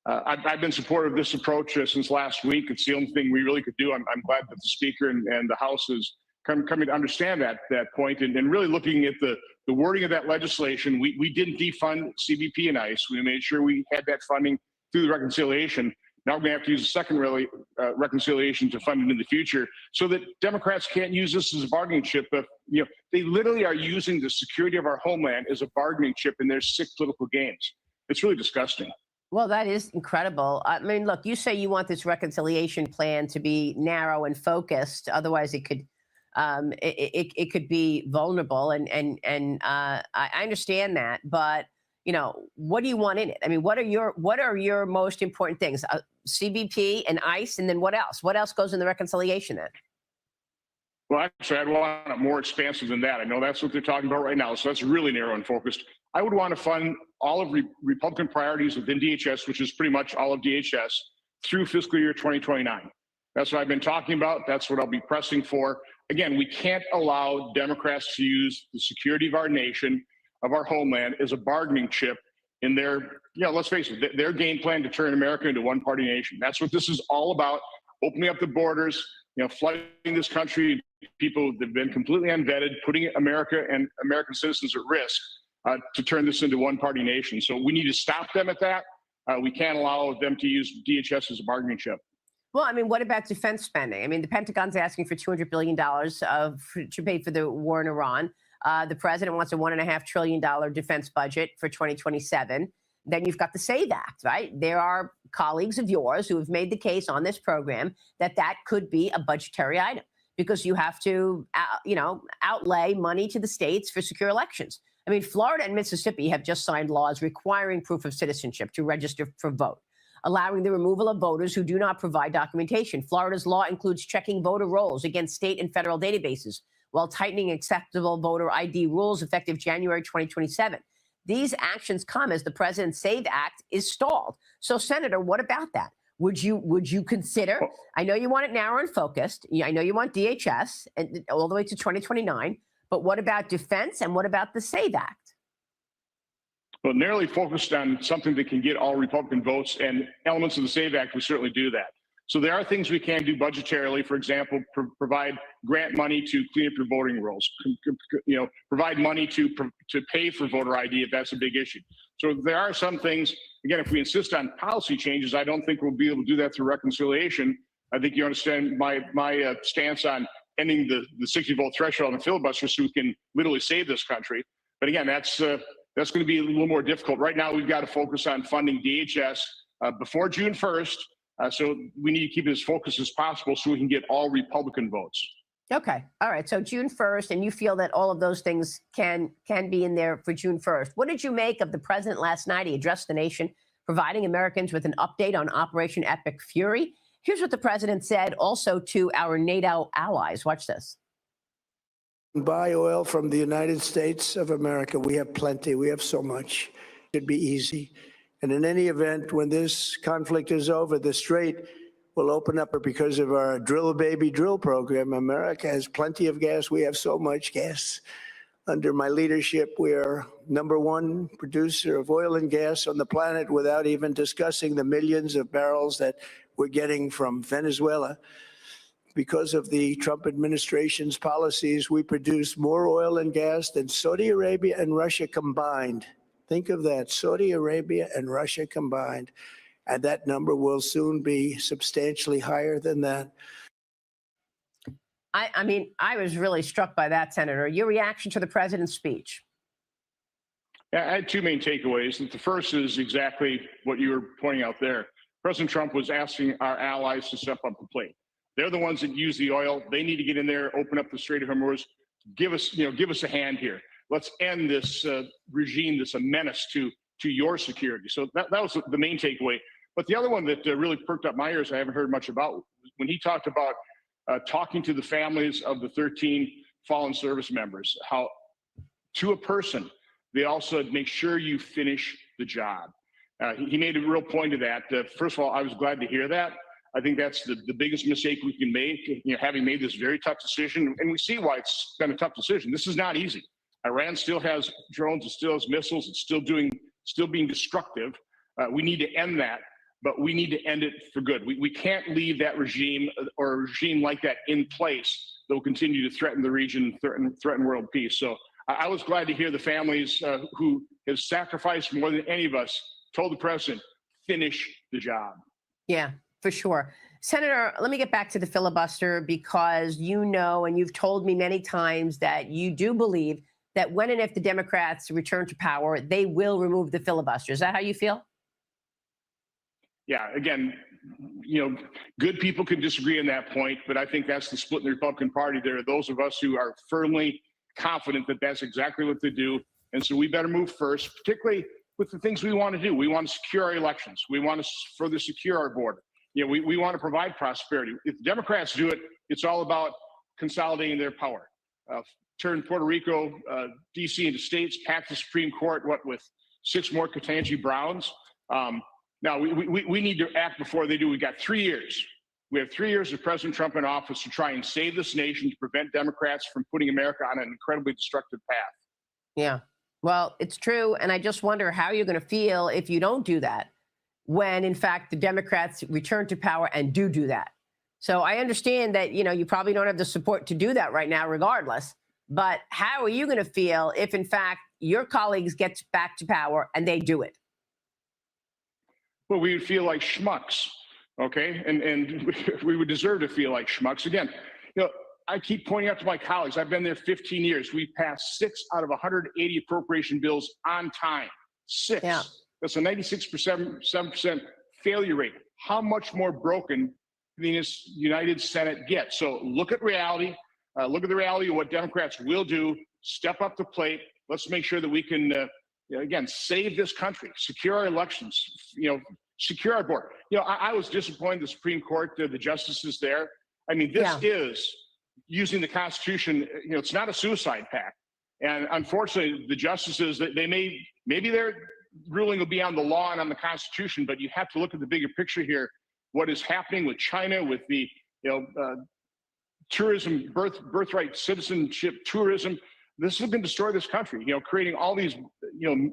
I've been supportive of this approach since last week. It's the only thing we really could do. I'm glad that the Speaker and the House is coming to understand that point and really looking at the wording of that legislation. We didn't defund CBP and ICE. We made sure we had that funding through the reconciliation. Now we're going to have to use a second reconciliation to fund it in the future, so that Democrats can't use this as a bargaining chip. But they literally are using the security of our homeland as a bargaining chip in their sick political games. It's really disgusting. Well, that is incredible. I mean, look, you say you want this reconciliation plan to be narrow and focused. Otherwise, it could it could be vulnerable, and I understand that. But you know, what do you want in it? I mean, what are your most important things? CBP and ICE, and then what else? What else goes in the reconciliation then? Well, actually, I'd want it more expansive than that. I know that's what they're talking about right now, so that's really narrow and focused. I would want to fund all of Republican priorities within DHS, which is pretty much all of DHS, through fiscal year 2029. That's what I've been talking about. That's what I'll be pressing for. Again, we can't allow Democrats to use the security of our nation, of our homeland, as a bargaining chip in their, let's face it, their game plan to turn America into one-party nation. That's what this is all about, opening up the borders, flooding this country, people that have been completely unvetted, putting America and American citizens at risk to turn this into one-party nation. So we need to stop them at that. We can't allow them to use DHS as a bargaining chip. Well, I mean, what about defense spending? I mean, the Pentagon's asking for $200 billion to pay for the war in Iran. The president wants a $1.5 trillion defense budget for 2027. Then you've got the SAVE Act, right? There are colleagues of yours who have made the case on this program that that could be a budgetary item because you have to, outlay money to the states for secure elections. I mean, Florida and Mississippi have just signed laws requiring proof of citizenship to register for vote, allowing the removal of voters who do not provide documentation. Florida's law includes checking voter rolls against state and federal databases while tightening acceptable voter ID rules effective January 2027. These actions come as the president's SAVE Act is stalled. So, Senator, what about that? Would you consider? I know you want it narrow and focused. I know you want DHS and all the way to 2029. But what about defense and what about the SAVE Act? Well, narrowly focused on something that can get all Republican votes and elements of the SAVE Act, we certainly do that. So there are things we can do budgetarily. For example, provide grant money to clean up your voting rolls. Provide money to pay for voter ID if that's a big issue. So there are some things. Again, if we insist on policy changes, I don't think we'll be able to do that through reconciliation. I think you understand my stance on ending the 60-vote threshold and filibuster so we can literally save this country. But again, that's going to be a little more difficult. Right now, we've got to focus on funding DHS before June 1st. So we need to keep it as focused as possible so we can get all Republican votes. Okay. All right. So June 1st, and you feel that all of those things can be in there for June 1st. What did you make of the president last night? He addressed the nation, providing Americans with an update on Operation Epic Fury. Here's what the president said also to our NATO allies. Watch this. Buy oil from the United States of America. We have plenty. We have so much. It'd be easy. And in any event, when this conflict is over, the strait will open up because of our drill baby drill program. America has plenty of gas. We have so much gas. Under my leadership, we are #1 producer of oil and gas on the planet without even discussing the millions of barrels that we're getting from Venezuela. Because of the Trump administration's policies, we produce more oil and gas than Saudi Arabia and Russia combined. Think of that, Saudi Arabia and Russia combined. And that number will soon be substantially higher than that. I mean, I was really struck by that, Senator. Your reaction to the president's speech? I had two main takeaways. The first is exactly what you were pointing out there. President Trump was asking our allies to step up the plate. They're the ones that use the oil. They need to get in there, open up the Strait of Hormuz. Give us a hand here. Let's end this regime that's a menace to your security. So that was the main takeaway. But the other one that really perked up my ears, I haven't heard much about, when he talked about talking to the families of the 13 fallen service members, how to a person, they also make sure you finish the job. He made a real point of that. First of all, I was glad to hear that. I think that's the biggest mistake we can make, having made this very tough decision. And we see why it's been a tough decision. This is not easy. Iran still has drones, it still has missiles, it's still being destructive. We need to end that, but we need to end it for good. We can't leave that regime or a regime like that in place that will continue to threaten the region, threaten world peace. So I was glad to hear the families who have sacrificed more than any of us told the president, finish the job. Yeah, for sure. Senator, let me get back to the filibuster because you know, and you've told me many times that you do believe that when and if the Democrats return to power, they will remove the filibuster. Is that how you feel? Yeah, again, good people can disagree on that point, but I think that's the split in the Republican Party. There are those of us who are firmly confident that that's exactly what they do. And so we better move first, particularly with the things we want to do. We want to secure our elections. We want to further secure our border. We want to provide prosperity. If Democrats do it, it's all about consolidating their power. Turn Puerto Rico, D.C. into states, pack the Supreme Court, with 6 more Ketanji Browns. Now, we need to act before they do. We've got 3 years. We have 3 years of President Trump in office to try and save this nation, to prevent Democrats from putting America on an incredibly destructive path. Yeah, well, it's true. And I just wonder how you're going to feel if you don't do that, when, in fact, the Democrats return to power and do that. So I understand that, you probably don't have the support to do that right now, regardless. But how are you going to feel if, in fact, your colleagues get back to power and they do it? Well, we would feel like schmucks, okay? And we would deserve to feel like schmucks. Again, I keep pointing out to my colleagues, I've been there 15 years. We passed 6 out of 180 appropriation bills on time. 6. Yeah. That's a 96% failure rate. How much more broken can this United Senate get? So look at reality. Look at the reality of what Democrats will do. Step up the plate. Let's make sure that we can, again, save this country, secure our elections, secure our border. I was disappointed the Supreme Court, the justices there. I mean, this is using the Constitution. It's not a suicide pact. And unfortunately, the justices, maybe their ruling will be on the law and on the Constitution, but you have to look at the bigger picture here. What is happening with China, with the tourism, birthright citizenship tourism. This is going to destroy this country, creating all these,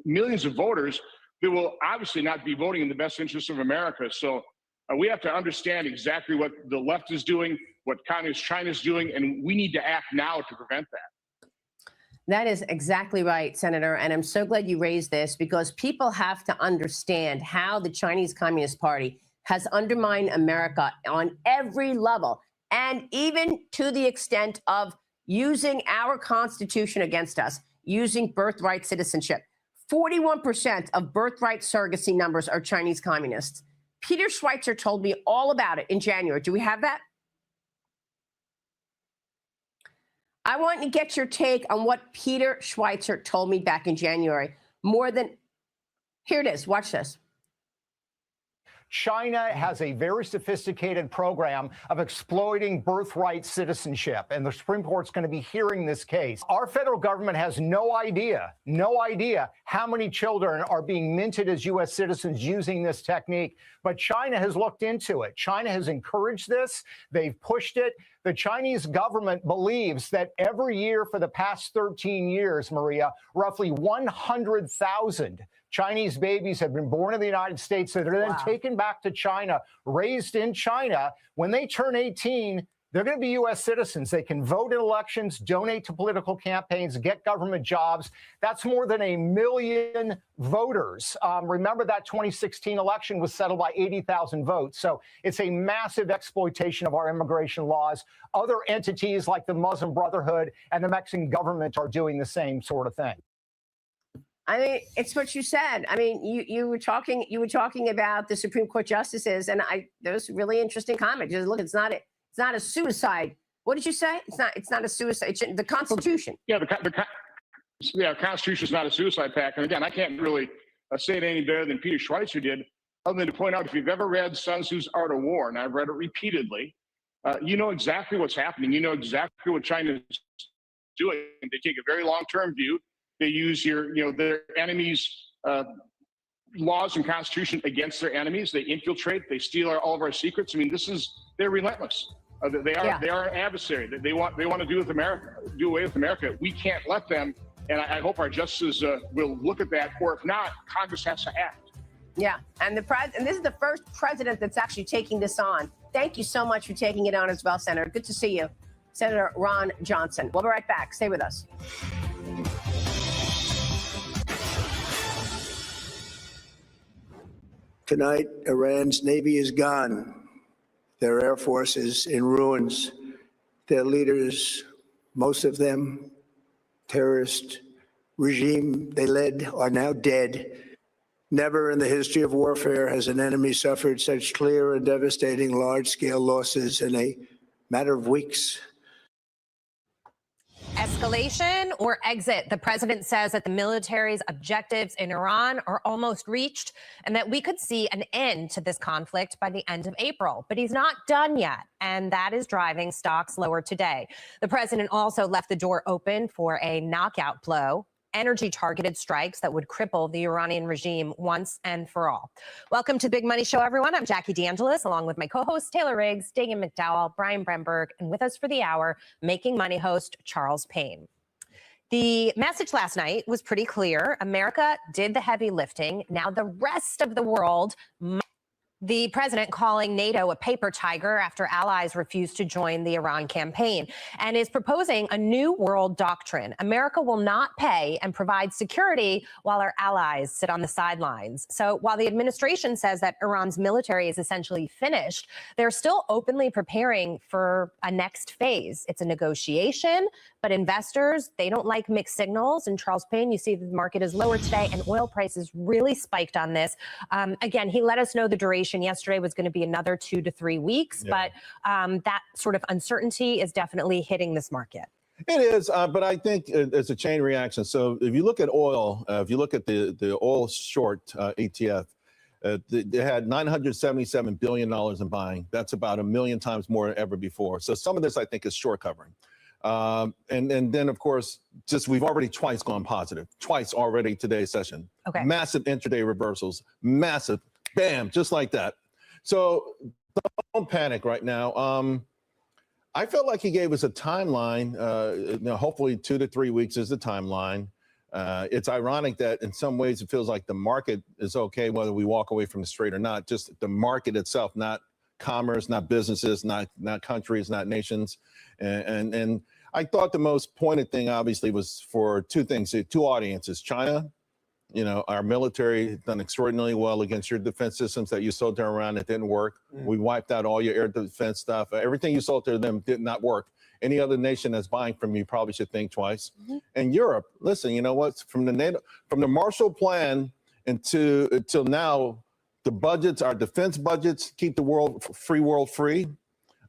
millions of voters that will obviously not be voting in the best interest of America. So we have to understand exactly what the left is doing, what Communist China is doing, and we need to act now to prevent that. That is exactly right, Senator. And I'm so glad you raised this, because people have to understand how the Chinese Communist Party has undermined America on every level, and even to the extent of using our Constitution against us, using birthright citizenship. 41% of birthright surrogacy numbers are Chinese communists. Peter Schweitzer told me all about it in January. Do we have that? I want to get your take on what Peter Schweitzer told me back in January. Here it is. Watch this. China has a very sophisticated program of exploiting birthright citizenship, and the Supreme Court's going to be hearing this case. Our federal government has no idea how many children are being minted as U.S. citizens using this technique, but China has looked into it. China has encouraged this. They've pushed it. The Chinese government believes that every year for the past 13 years, Maria, roughly 100,000 Chinese babies have been born in the United States that are then taken back to China, raised in China. When they turn 18, they're going to be U.S. citizens. They can vote in elections, donate to political campaigns, get government jobs. That's more than 1 million voters. Remember that 2016 election was settled by 80,000 votes. So it's a massive exploitation of our immigration laws. Other entities like the Muslim Brotherhood and the Mexican government are doing the same sort of thing. I mean, it's what you said. I mean, you were talking about the Supreme Court justices, and there was a really interesting comment. Just look, it's not a suicide. What did you say? It's not a suicide. It's the Constitution. Yeah, the Constitution is not a suicide pact. And again, I can't really say it any better than Peter Schweitzer did, other than to point out, if you've ever read Sun Tzu's Art of War, and I've read it repeatedly, you know exactly what's happening. You know exactly what China is doing. They take a very long-term view. They use their enemies' laws and constitution against their enemies. They infiltrate. They steal all of our secrets. I mean, they're relentless. They are an adversary. They want to do away with America. We can't let them. And I hope our justices will look at that. Or if not, Congress has to act. Yeah, and this is the first president that's actually taking this on. Thank you so much for taking it on as well, Senator. Good to see you, Senator Ron Johnson. We'll be right back. Stay with us. Tonight, Iran's Navy is gone. Their Air Force is in ruins. Their leaders, most of them, terrorist regime they led, are now dead. Never in the history of warfare has an enemy suffered such clear and devastating large-scale losses in a matter of weeks. Escalation or exit? The president says that the military's objectives in Iran are almost reached and that we could see an end to this conflict by the end of April. But he's not done yet, and that is driving stocks lower today. The president also left the door open for a knockout blow, energy-targeted strikes that would cripple the Iranian regime once and for all. Welcome to Big Money Show, everyone. I'm Jackie DeAngelis, along with my co-hosts Taylor Riggs, Dagan McDowell, Brian Bremberg, and with us for the hour, Making Money host Charles Payne. The message last night was pretty clear. America did the heavy lifting. Now the rest of the world. The president calling NATO a paper tiger after allies refused to join the Iran campaign and is proposing a new world doctrine. America will not pay and provide security while our allies sit on the sidelines. So while the administration says that Iran's military is essentially finished, they're still openly preparing for a next phase. It's a negotiation, but investors, they don't like mixed signals. And Charles Payne, you see the market is lower today and oil prices really spiked on this. Again, he let us know the duration yesterday was going to be another 2 to 3 weeks, but that sort of uncertainty is definitely hitting this market. It is, but I think it's a chain reaction. So if you look at oil, if you look at the oil short ETF, they had $977 billion in buying. That's about 1 million times more than ever before. So some of this, I think, is short covering. And then, of course, just we've already twice gone positive, twice already today's session. Okay. Massive intraday reversals, massive, bam, just like that. So don't panic right now. I felt like he gave us a timeline. Hopefully 2 to 3 weeks is the timeline. It's ironic that in some ways it feels like the market is okay whether we walk away from the strait or not. Just the market itself, not commerce, not businesses, not countries, not nations. And I thought the most pointed thing, obviously, was for two things, two audiences. China, our military has done extraordinarily well against your defense systems that you sold to Iran that didn't work. We wiped out all your air defense stuff. Everything you sold to them did not work. Any other nation that's buying from you probably should think twice. And Europe, listen, you know what? From the Marshall Plan until now, the budgets, our defense budgets, keep the free world free.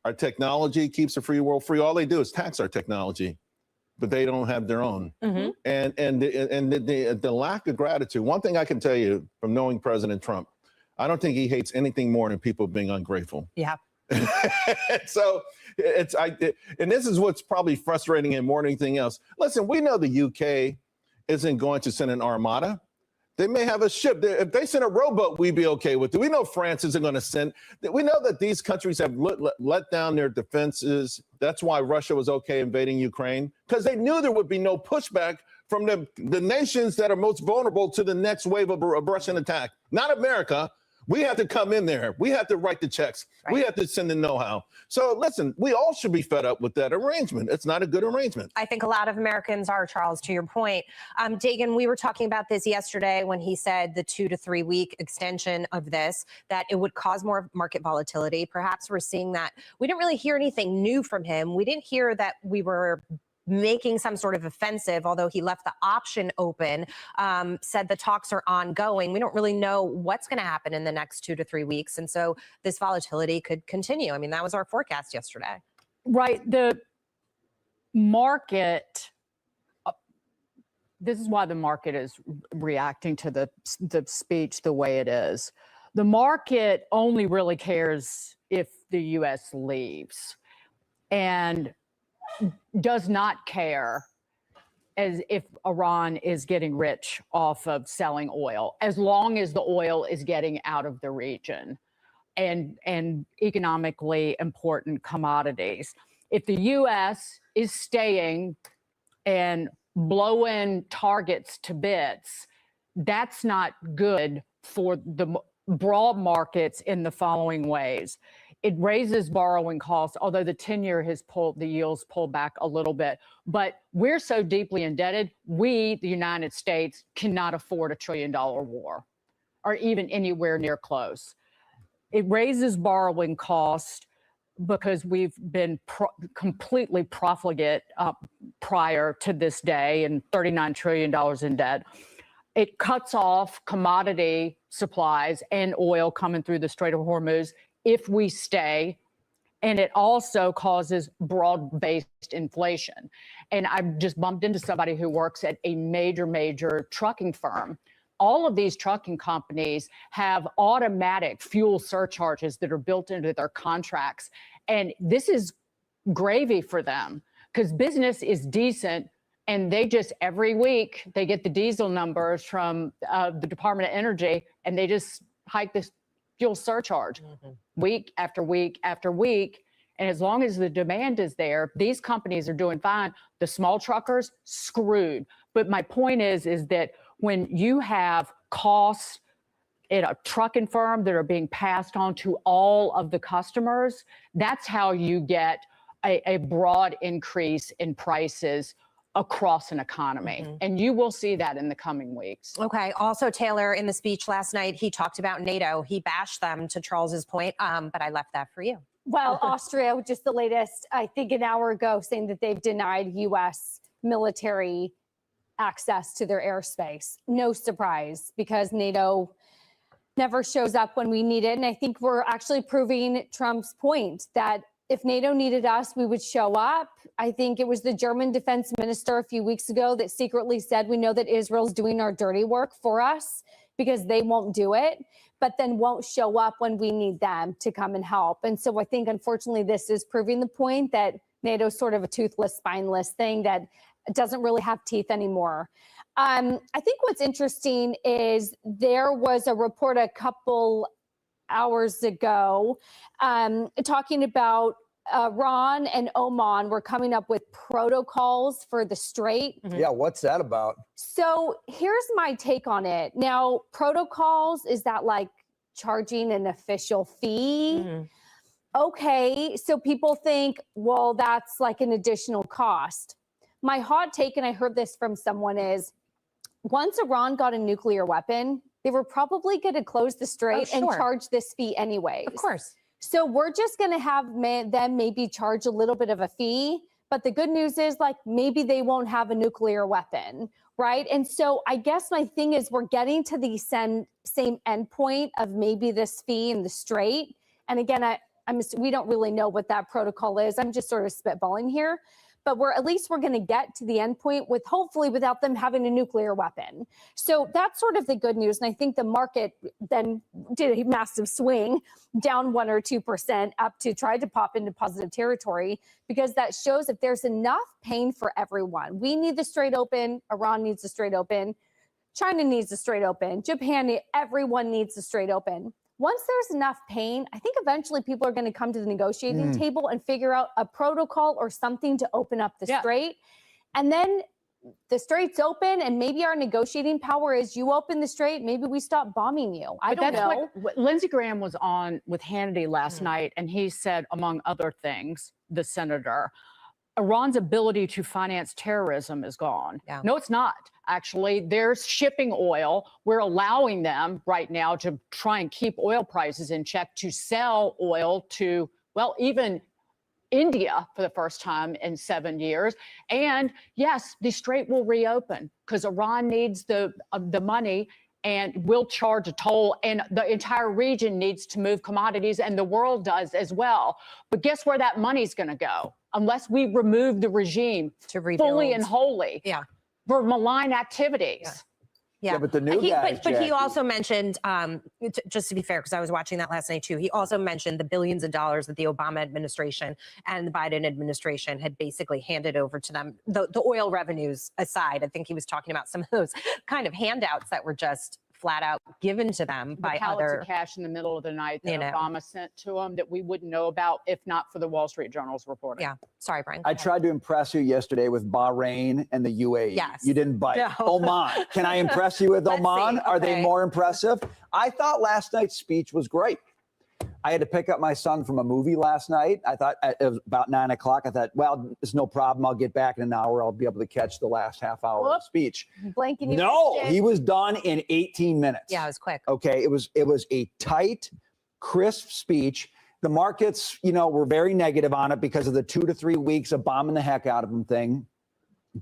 Our technology keeps the free world free. All they do is tax our technology, but they don't have their own. And the lack of gratitude. One thing I can tell you from knowing President Trump, I don't think he hates anything more than people being ungrateful. Yeah. So and this is what's probably frustrating him more than anything else. Listen, we know the UK isn't going to send an armada. They may have a ship. If they send a rowboat, we'd be okay with it. We know France isn't going to send. We know that these countries have let down their defenses. That's why Russia was okay invading Ukraine, because they knew there would be no pushback from the nations that are most vulnerable to the next wave of Russian attack. Not America. We have to come in there. We have to write the checks. Right. We have to send the know-how. So listen, we all should be fed up with that arrangement. It's not a good arrangement. I think a lot of Americans are, Charles, to your point. Dagan, we were talking about this yesterday when he said the 2 to 3 week extension of this, that it would cause more market volatility. Perhaps we're seeing that. We didn't really hear anything new from him. We didn't hear that we were making some sort of offensive, although he left the option open, said the talks are ongoing. We don't really know what's going to happen in the next 2 to 3 weeks. And so this volatility could continue. I mean, that was our forecast yesterday. Right. The market, this is why the market is reacting to the speech the way it is. The market only really cares if the U.S. leaves and does not care as if Iran is getting rich off of selling oil, as long as the oil is getting out of the region and economically important commodities. If the U.S. is staying and blowing targets to bits, that's not good for the broad markets in the following ways. It raises borrowing costs, although the 10-year the yields pulled back a little bit. But we're so deeply indebted, we, the United States, cannot afford $1 trillion war, or even anywhere near close. It raises borrowing costs because we've been completely profligate prior to this day and $39 trillion in debt. It cuts off commodity supplies and oil coming through the Strait of Hormuz if we stay, And it also causes broad-based inflation. And I just bumped into somebody who works at a major trucking firm. All of these trucking companies have automatic fuel surcharges that are built into their contracts. And this is gravy for them because business is decent. And they just, every week, they get the diesel numbers from the Department of Energy, and they just hike this fuel surcharge week after week after week. And as long as the demand is there, these companies are doing fine. The small truckers, screwed. But my point is that when you have costs at a trucking firm that are being passed on to all of the customers, that's how you get a broad increase in prices across an economy. And you will see that in the coming weeks. Okay. Also, Taylor, in the speech last night, he talked about NATO. He bashed them, to Charles's point, but I left that for you. Well, Austria, just the latest, I think an hour ago, saying that they've denied U.S. military access to their airspace. No surprise, because NATO never shows up when we need it. And I think we're actually proving Trump's point that if NATO needed us, we would show up. I think it was the German defense minister a few weeks ago that secretly said, we know that Israel's doing our dirty work for us because they won't do it, but then won't show up when we need them to come and help. And so I think, unfortunately, this is proving the point that NATO is sort of a toothless, spineless thing that doesn't really have teeth anymore. I think what's interesting is there was a report a couple hours ago talking about Iran and Oman were coming up with protocols for the Strait. Yeah, what's that about? So here's my take on it. Now, protocols, is that like charging an official fee? Okay, so people think, well, that's like an additional cost. My hot take, and I heard this from someone, is once Iran got a nuclear weapon, they were probably going to close the Strait and charge this fee anyways. Of course. So we're just going to have them maybe charge a little bit of a fee. But the good news is, like, maybe they won't have a nuclear weapon, right? And so I guess my thing is we're getting to the same endpoint of maybe this fee in the Strait. And again, we don't really know what that protocol is. I'm just sort of spitballing here. But we're going to get to the end point with, hopefully, without them having a nuclear weapon. So that's sort of the good news. And I think the market then did a massive swing down 1 or 2% up to try to pop into positive territory, because that shows if there's enough pain for everyone. We need the Strait open. Iran needs the Strait open. China needs the Strait open. Japan, everyone needs the Strait open. Once there's enough pain, I think eventually people are going to come to the negotiating table and figure out a protocol or something to open up the Strait. And then the Strait's open, and maybe our negotiating power is you open the Strait, maybe we stop bombing you. I don't know. What Lindsey Graham was on with Hannity last night, and he said, among other things, the senator, Iran's ability to finance terrorism is gone. No, it's not. Actually, they're shipping oil. We're allowing them right now to try and keep oil prices in check, to sell oil to, well, even India for the first time in 7 years. And yes, the Strait will reopen because Iran needs the money and will charge a toll, and the entire region needs to move commodities, and the world does as well. But guess where that money's going to go? Unless we remove the regime to rebuild fully and wholly for malign activities. Yeah, but the new guy. But he also mentioned, just to be fair, because I was watching that last night too, he also mentioned the billions of dollars that the Obama administration and the Biden administration had basically handed over to them. The oil revenues aside, I think he was talking about some of those kind of handouts that were just flat out given to them by pallets other of cash in the middle of the night that Obama sent to them that we wouldn't know about if not for the Wall Street Journal's reporting. Yeah, sorry, Brian. I tried to impress you yesterday with Bahrain and the UAE. Yes. You didn't bite. No. Oman. Can I impress you with Oman? Are they more impressive? I thought last night's speech was great. I had to pick up my son from a movie last night. I thought it was about 9 o'clock. I thought, well, it's no problem. I'll get back in an hour. I'll be able to catch the last half hour of the speech. Blanking. No, he was done in 18 minutes. Yeah, it was quick. Okay, it was a tight, crisp speech. The markets, were very negative on it because of the 2 to 3 weeks of bombing the heck out of him thing.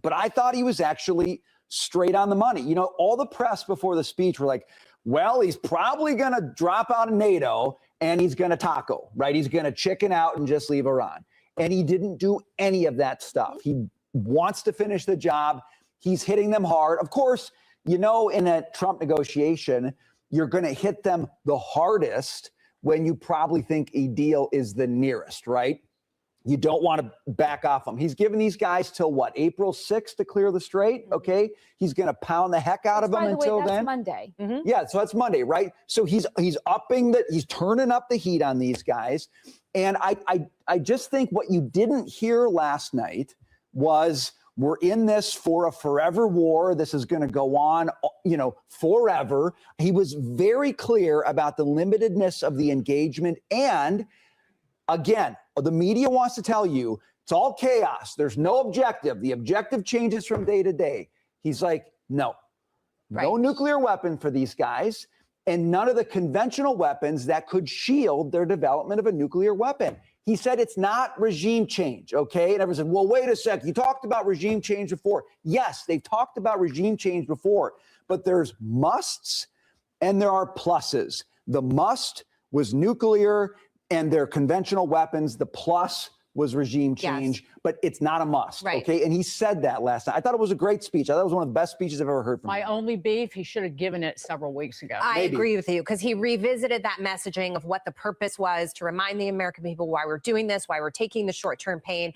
But I thought he was actually straight on the money. All the press before the speech were like, Well, he's probably going to drop out of NATO and he's going to taco, right? He's going to chicken out and just leave Iran. And he didn't do any of that stuff. He wants to finish the job. He's hitting them hard. Of course, you know, in a Trump negotiation, you're going to hit them the hardest when you probably think a deal is the nearest, right? You don't want to back off him. He's giving these guys till what, April 6th to clear the strait, okay? He's going to pound the heck out of them until then. That's Monday. Yeah, so that's Monday, right? So he's turning up the heat on these guys. And I just think what you didn't hear last night was we're in this for a forever war. This is going to go on, you know, forever. He was very clear about the limitedness of the engagement. And again, the media wants to tell you it's all chaos. There's no objective. The objective changes from day to day. He's like, no, no nuclear weapon for these guys, and none of the conventional weapons that could shield their development of a nuclear weapon. He said it's not regime change, okay? And everyone said, well, wait a sec. You talked about regime change before. Yes, they've talked about regime change before, but there's musts and there are pluses. The must was nuclear and their conventional weapons. The plus was regime change, but it's not a must, okay? And he said that last night. I thought it was a great speech. I thought it was one of the best speeches I've ever heard from My him. only beef, he should have given it several weeks ago. I agree with you, because he revisited that messaging of what the purpose was to remind the American people why we're doing this, why we're taking the short-term pain,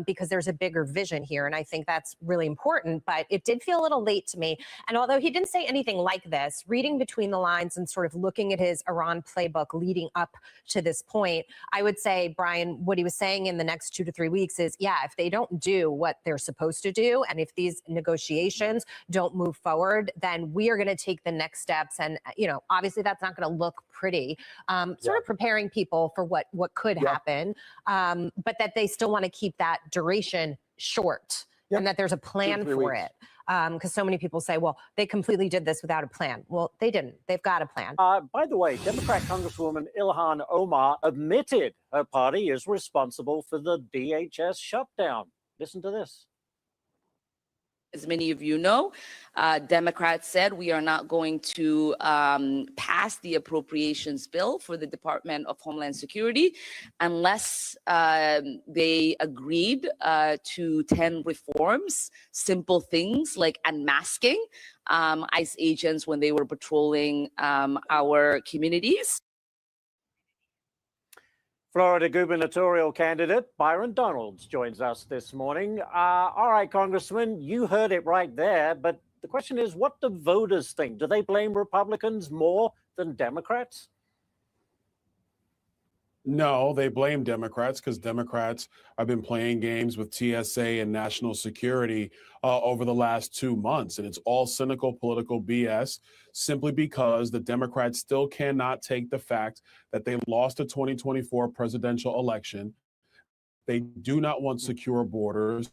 because there's a bigger vision here. And I think that's really important, but it did feel a little late to me. And although he didn't say anything like this, reading between the lines and sort of looking at his Iran playbook leading up to this point, I would say, Brian, what he was saying in the next 2 to 3 weeks is, yeah, if they don't do what they're supposed to do, and if these negotiations don't move forward, then we are going to take the next steps. And, you know, obviously that's not going to look pretty, sort of preparing people for what could happen, but that they still want to keep that duration short and that there's a plan for it. Because so many people say, well, they completely did this without a plan. Well, they didn't. They've got a plan. By the way, Democrat Congresswoman Ilhan Omar admitted her party is responsible for the DHS shutdown. Listen to this. As many of you know, Democrats said we are not going to pass the appropriations bill for the Department of Homeland Security unless they agreed to 10 reforms, simple things like unmasking ICE agents when they were patrolling our communities. Florida gubernatorial candidate Byron Donalds joins us this morning. All right, Congressman, you heard it right there, but the question is, what do voters think? Do they blame Republicans more than Democrats? No, they blame Democrats because Democrats have been playing games with TSA and national security over the last 2 months. And it's all cynical political BS simply because the Democrats still cannot take the fact that they lost the 2024 presidential election. They do not want secure borders.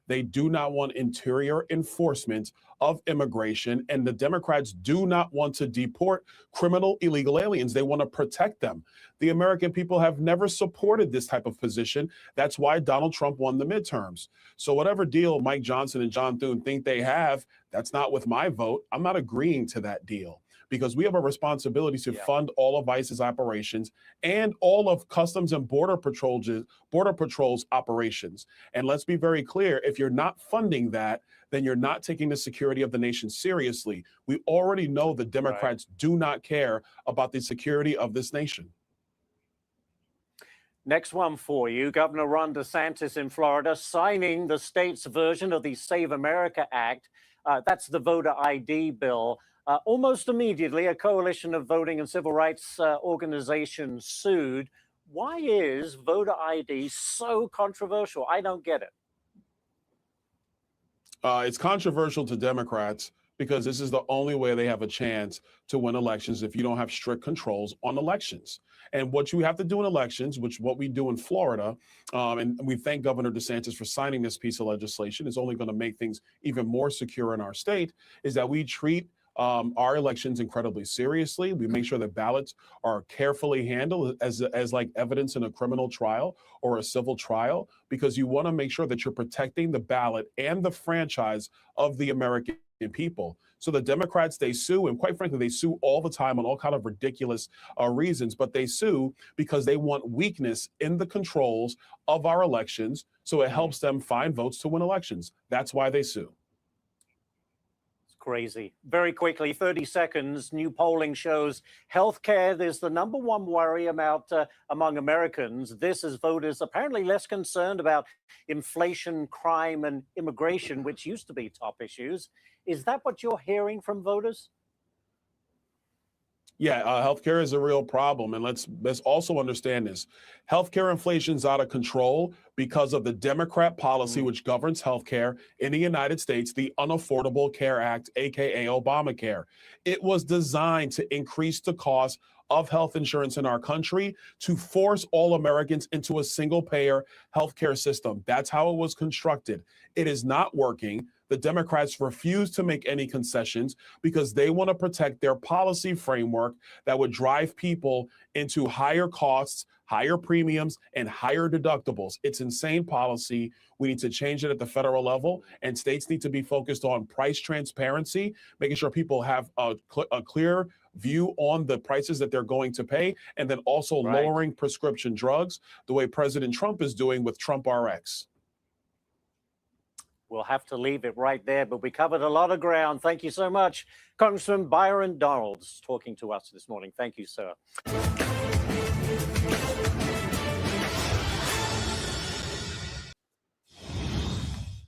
They do not want interior enforcement of immigration, and the Democrats do not want to deport criminal illegal aliens. They want to protect them. The American people have never supported this type of position. That's why Donald Trump won the midterms. So whatever deal Mike Johnson and John Thune think they have, that's not with my vote. I'm not agreeing to that deal, because we have a responsibility to fund all of ICE's operations and all of Customs and Border Patrol's operations. And let's be very clear, if you're not funding that, then you're not taking the security of the nation seriously. We already know the Democrats do not care about the security of this nation. Next one for you. Governor Ron DeSantis in Florida signing the state's version of the Save America Act. That's the voter ID bill. Almost immediately, a coalition of voting and civil rights organizations sued. Why is voter ID so controversial? I don't get it. It's controversial to Democrats because this is the only way they have a chance to win elections if you don't have strict controls on elections. And what you have to do in elections, which what we do in Florida, and we thank Governor DeSantis for signing this piece of legislation, is only going to make things even more secure in our state, is that we treat our elections incredibly seriously. We make sure that ballots are carefully handled as like evidence in a criminal trial or a civil trial, because you want to make sure that you're protecting the ballot and the franchise of the American people. So the Democrats, they sue, and quite frankly, they sue all the time on all kind of ridiculous reasons, but they sue because they want weakness in the controls of our elections, so it helps them find votes to win elections. That's why they sue. Crazy. Very quickly, 30 seconds, new polling shows healthcare is the number one worry about among Americans. This is voters apparently less concerned about inflation, crime, and immigration, which used to be top issues. Is that what you're hearing from voters? Yeah, healthcare is a real problem, and let's also understand this. Healthcare inflation is out of control because of the Democrat policy which governs healthcare in the United States, the Unaffordable Care Act, aka Obamacare. It was designed to increase the cost of health insurance in our country to force all Americans into a single-payer healthcare system. That's how it was constructed. It is not working. The Democrats refuse to make any concessions because they want to protect their policy framework that would drive people into higher costs, higher premiums, and higher deductibles. It's insane policy. We need to change it at the federal level, and states need to be focused on price transparency, making sure people have a clear view on the prices that they're going to pay, and then also lowering prescription drugs the way President Trump is doing with Trump RX. We'll have to leave it right there, but we covered a lot of ground. Thank you so much. Congressman Byron Donalds talking to us this morning. Thank you, sir.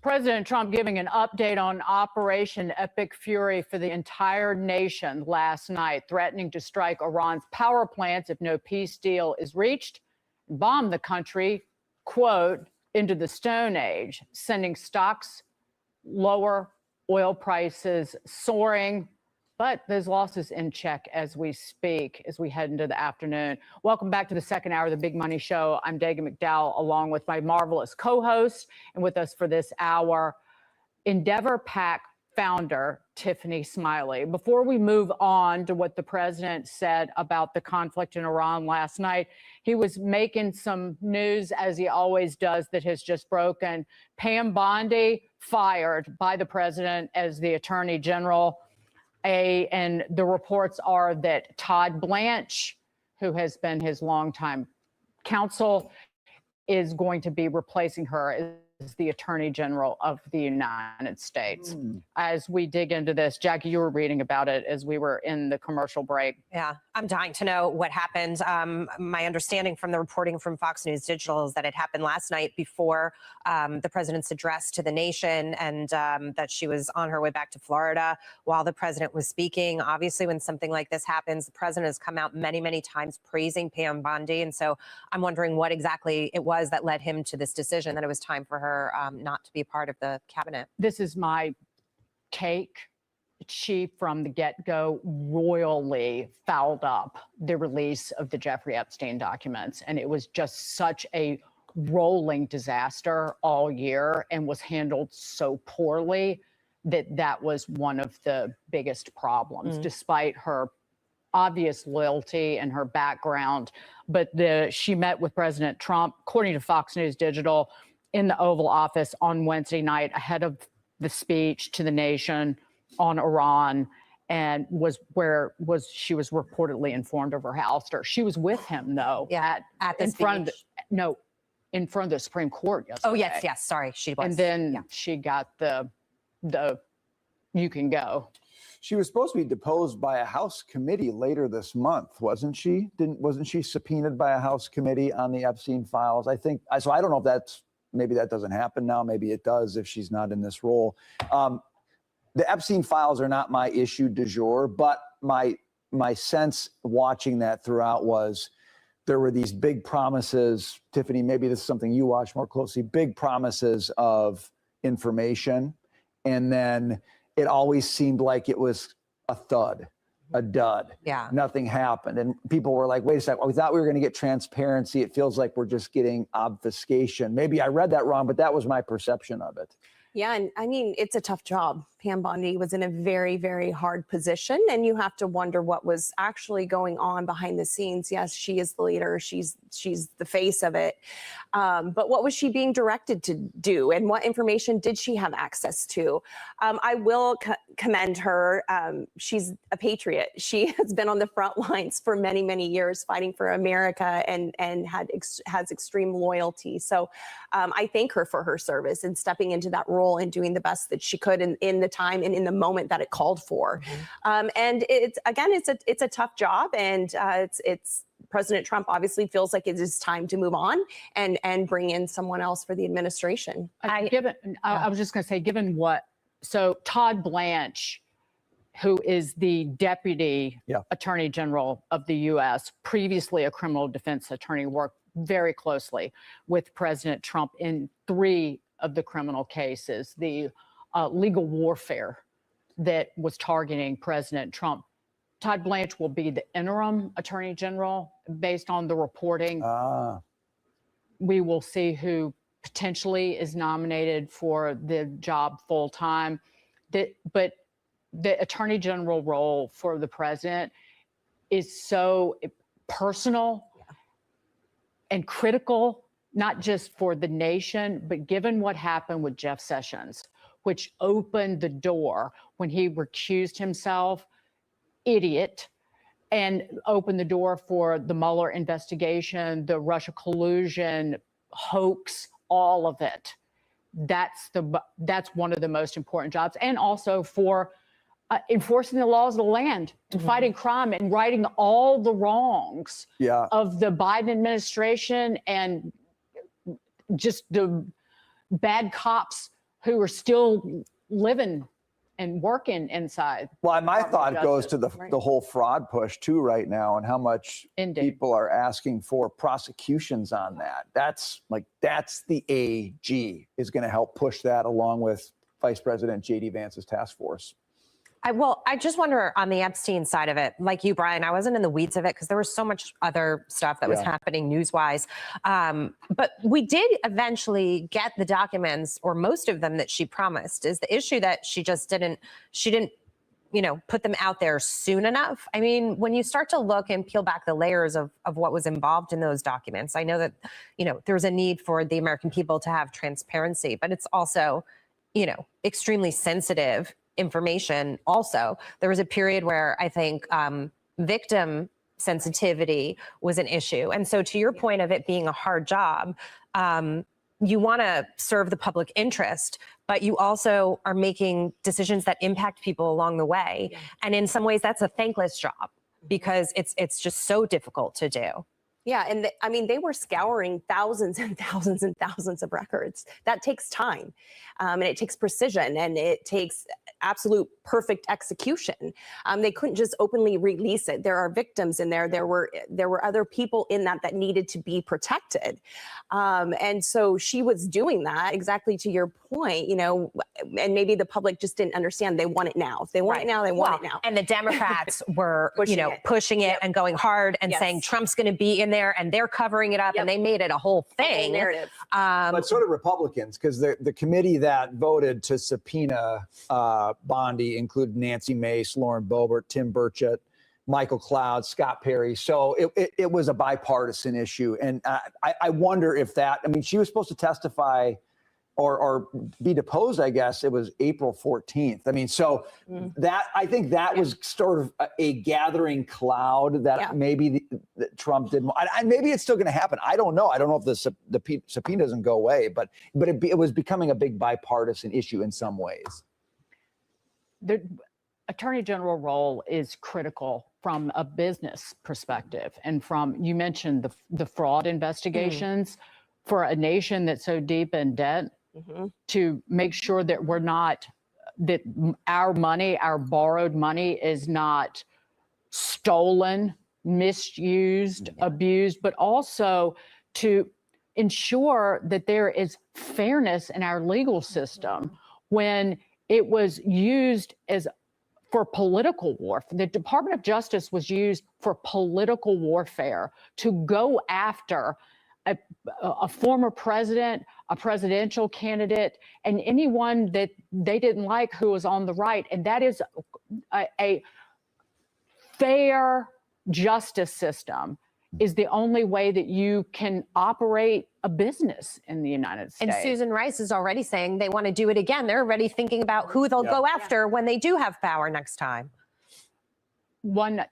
President Trump giving an update on Operation Epic Fury for the entire nation last night, threatening to strike Iran's power plants if no peace deal is reached, bomb the country, quote, into the Stone Age, sending stocks lower, oil prices soaring, but those losses in check as we speak, as we head into the afternoon. Welcome back to the second hour of the Big Money Show. I'm Dagan McDowell, along with my marvelous co-host, and with us for this hour, Endeavor PAC founder Tiffany Smiley. Before we move on to what the president said about the conflict in Iran last night, he was making some news, as he always does, that has just broken. Pam Bondi fired by the president as the attorney general. And the reports are that Todd Blanche, who has been his longtime counsel, is going to be replacing her as the Attorney General of the United States. As we dig into this, Jackie, you were reading about it as we were in the commercial break. Yeah, I'm dying to know what happened. My understanding from the reporting from Fox News Digital is that it happened last night before the president's address to the nation, and that she was on her way back to Florida while the president was speaking. Obviously, when something like this happens, the president has come out many, many times praising Pam Bondi. And so I'm wondering what exactly it was that led him to this decision, that it was time for her not to be part of the cabinet. This is my take. She, from the get-go, royally fouled up the release of the Jeffrey Epstein documents. And it was just such a rolling disaster all year and was handled so poorly that was one of the biggest problems, despite her obvious loyalty and her background. But she met with President Trump, according to Fox News Digital, in the Oval Office on Wednesday night ahead of the speech to the nation on Iran, and she was reportedly informed of her ouster. She was with him though. Yeah, at the in front of the Supreme Court yesterday. Oh yes, sorry, she was. And then she got the you can go. She was supposed to be deposed by a House committee later this month, wasn't she? Wasn't she subpoenaed by a House committee on the Epstein files? I think so. I don't know if maybe that doesn't happen now. Maybe it does if she's not in this role. The Epstein files are not my issue du jour, but my sense watching that throughout was there were these big promises. Tiffany, maybe this is something you watch more closely, big promises of information. And then it always seemed like it was a dud. Yeah. Nothing happened. And people were like, wait a second, we thought we were going to get transparency. It feels like we're just getting obfuscation. Maybe I read that wrong, but that was my perception of it. Yeah, and I mean, it's a tough job. Pam Bondi was in a very, very hard position, and you have to wonder what was actually going on behind the scenes. Yes, she is the leader. She's the face of it. But what was she being directed to do, and what information did she have access to? I will commend her. She's a patriot. She has been on the front lines for many, many years fighting for America and has extreme loyalty. So I thank her for her service and stepping into that role and doing the best that she could in the time and in the moment that it called for. And it's a tough job, and it's President Trump obviously feels like it is time to move on and bring in someone else for the administration. I was just going to say, so Todd Blanche, who is the Deputy Attorney General of the U.S., previously a criminal defense attorney, worked very closely with President Trump in 3 of the criminal cases, the legal warfare that was targeting President Trump. Todd Blanche will be the interim Attorney General based on the reporting. We will see who potentially is nominated for the job full time. But the Attorney General role for the president is so personal and critical, not just for the nation, but given what happened with Jeff Sessions, which opened the door when he recused himself, idiot, and opened the door for the Mueller investigation, the Russia collusion, hoax, all of it. That's one of the most important jobs. And also for enforcing the laws of the land and fighting crime and righting all the wrongs of the Biden administration and just the bad cops who are still living and working inside. Well, my thought goes to the whole fraud push too right now, and how much people are asking for prosecutions on that. That's the AG is going to help push that, along with Vice President J.D. Vance's task force. I just wonder on the Epstein side of it, like you, Brian, I wasn't in the weeds of it because there was so much other stuff that was happening news-wise. But we did eventually get the documents, or most of them, that she promised. Is the issue that she didn't put them out there soon enough? I mean, when you start to look and peel back the layers of what was involved in those documents, I know that, there's a need for the American people to have transparency, but it's also, extremely sensitive information. Also, there was a period where I think victim sensitivity was an issue. And so to your point of it being a hard job, you want to serve the public interest, but you also are making decisions that impact people along the way. And in some ways, that's a thankless job because it's just so difficult to do. Yeah, and they were scouring thousands and thousands and thousands of records. That takes time, and it takes precision, and it takes absolute perfect execution. They couldn't just openly release it. There are victims in there. There were other people in that needed to be protected, and so she was doing that, exactly to your point. And maybe the public just didn't understand. They want it now. If they want it now, they want it now. And the Democrats were, pushing it and going hard and saying Trump's going to be in there, and they're covering it up, and they made it a whole thing. Narrative. But so did Republicans, because the committee that voted to subpoena Bondi included Nancy Mace, Lauren Boebert, Tim Burchett, Michael Cloud, Scott Perry. So it was a bipartisan issue. And I wonder if she was supposed to testify or be deposed, I guess it was April 14th. I think that was sort of a gathering cloud that maybe that Trump didn't. Maybe it's still going to happen. I don't know. I don't know if the subpoena doesn't go away, but it was becoming a big bipartisan issue in some ways. The Attorney General role is critical from a business perspective, and you mentioned the fraud investigations for a nation that's so deep in debt. To make sure that that our money, our borrowed money, is not stolen, misused, abused, but also to ensure that there is fairness in our legal system when it was used for political warfare. The Department of Justice was used for political warfare to go after a former president, a presidential candidate, and anyone that they didn't like who was on the right. And that is a fair justice system is the only way that you can operate a business in the United States. And Susan Rice is already saying they want to do it again. They're already thinking about who they'll go after when they do have power next time.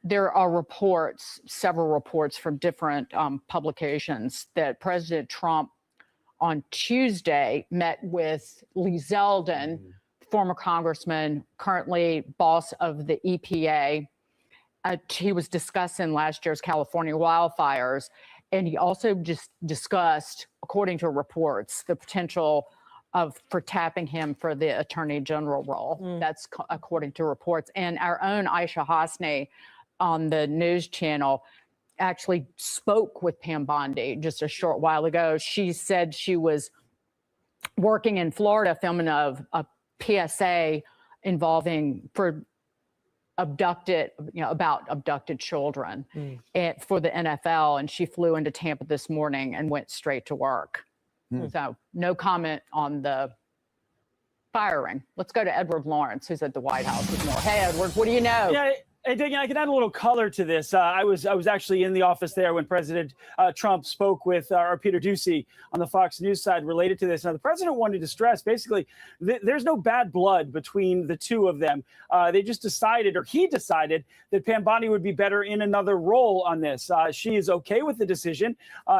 There are reports, several reports from different publications that President Trump on Tuesday met with Lee Zeldin, former congressman, currently boss of the EPA. He was discussing last year's California wildfires, and he also just discussed, according to reports, the potential for tapping him for the attorney general role. That's according to reports. And our own Aisha Hasni on the news channel actually spoke with Pam Bondi just a short while ago. She said she was working in Florida filming a PSA involving about abducted children for the NFL, and she flew into Tampa this morning and went straight to work. So no comment on the firing. Let's go to Edward Lawrence, who's at the White House with more. Hey, Edward, what do you know? Yeah, hey, Diggy, I can add a little color to this. I was actually in the office there when President Trump spoke with our Peter Doocy on the Fox News side related to this. Now, the president wanted to stress basically there's no bad blood between the two of them. They just decided, or he decided, that Pam Bondi would be better in another role on this. She is okay with the decision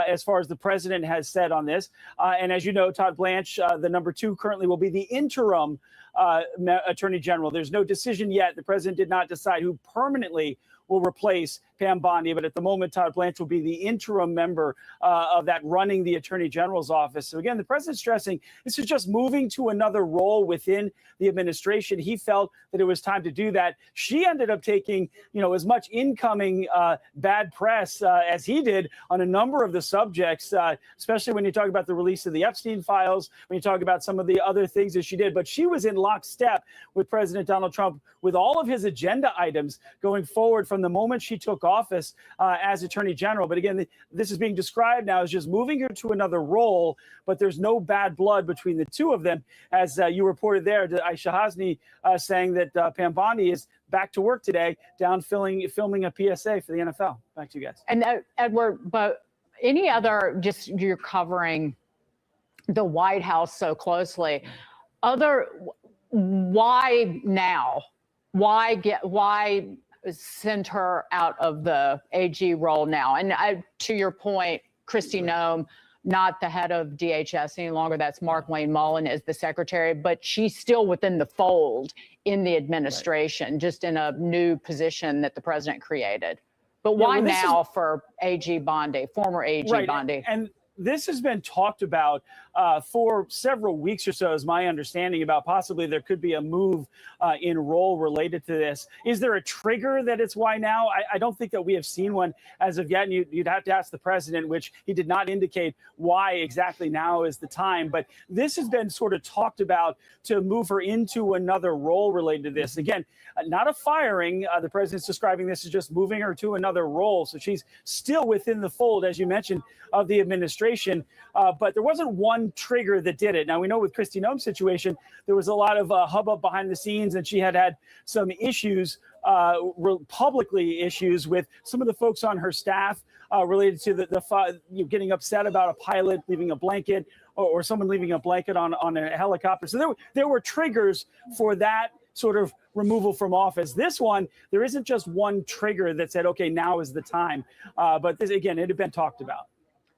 as far as the president has said on this. And as you know, Todd Blanche, the number 2, currently will be the interim attorney general. There's no decision yet. The president did not decide who permanently will replace Pam Bondi, but at the moment, Todd Blanche will be the interim member of that running the attorney general's office. So again, the president's stressing this is just moving to another role within the administration. He felt that it was time to do that. She ended up taking, as much incoming bad press as he did on a number of the subjects, especially when you talk about the release of the Epstein files, when you talk about some of the other things that she did. But she was in lockstep with President Donald Trump with all of his agenda items going forward from the moment she took office as Attorney General. But again, this is being described now as just moving her to another role, but there's no bad blood between the two of them. As you reported there, Aisha Hasni saying that Pam Bondi is back to work today, down filming a PSA for the NFL. Back to you guys. And Edward, but any other, just you're covering the White House so closely, why now? Why send her out of the AG role now? And to your point, Kristi Noem, not the head of DHS any longer. That's Mark Wayne Mullen as the secretary, but she's still within the fold in the administration, just in a new position that the president created. But why now for AG Bondi, former AG Bondi? And this has been talked about for several weeks or so, is my understanding, about possibly there could be a move in role related to this. Is there a trigger that it's why now? I don't think that we have seen one as of yet. And you'd have to ask the president, which he did not indicate why exactly now is the time. But this has been sort of talked about to move her into another role related to this. Again, not a firing. The president's describing this as just moving her to another role. So she's still within the fold, as you mentioned, of the administration. But there wasn't one trigger that did it. Now, we know with Kristi Noem's situation, there was a lot of hubbub behind the scenes, and she had some issues, publicly issues with some of the folks on her staff related to getting upset about a pilot leaving a blanket or someone leaving a blanket on a helicopter. So there were triggers for that sort of removal from office. This one, there isn't just one trigger that said, okay, now is the time. But this, again, it had been talked about.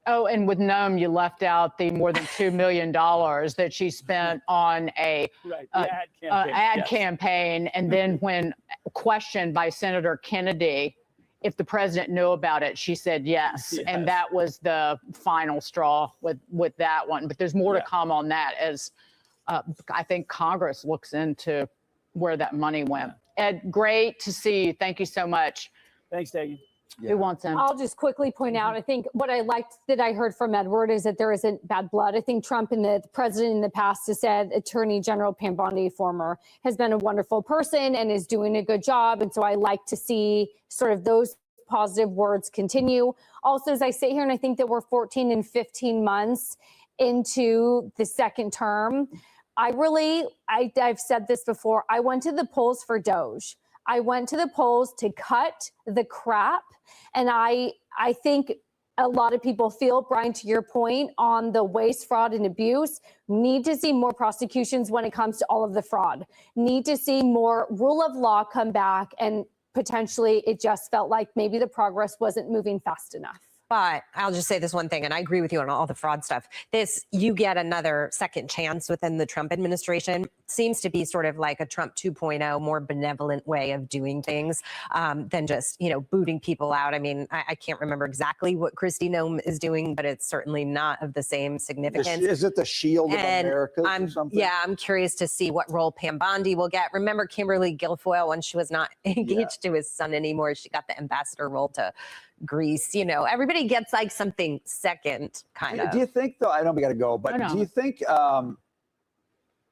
Oh, and with Noem, you left out the more than $2 million that she spent on a ad campaign. And then when questioned by Senator Kennedy if the president knew about it, she said yes. And that was the final straw with that one. But there's more to come on that as I think Congress looks into where that money went. Ed, great to see you. Thank you so much. Thanks, Daggy. Who wants him? I'll just quickly point out, I think what I liked that I heard from Edward is that there isn't bad blood. I think Trump and the president in the past has said Attorney General Pam Bondi, former, has been a wonderful person and is doing a good job. And so I like to see sort of those positive words continue. Also, as I sit here and I think that we're 14 and 15 months into the second term, I've said this before, I went to the polls for Doge. I went to the polls to cut the crap. And I think a lot of people feel, Brian, to your point on the waste, fraud, and abuse, need to see more prosecutions when it comes to all of the fraud. Need to see more rule of law come back, and potentially it just felt like maybe the progress wasn't moving fast enough. But I'll just say this one thing, and I agree with you on all the fraud stuff. You get another second chance within the Trump administration. Seems to be sort of like a Trump 2.0, more benevolent way of doing things than just, booting people out. I mean, I can't remember exactly what Kristi Noem is doing, but it's certainly not of the same significance. Is it the Shield of America or something? Yeah, I'm curious to see what role Pam Bondi will get. Remember Kimberly Guilfoyle, when she was not engaged to his son anymore, she got the ambassador role to Greece. Everybody gets like something second, kind of. Do you think, though, I know we got to go, but do you think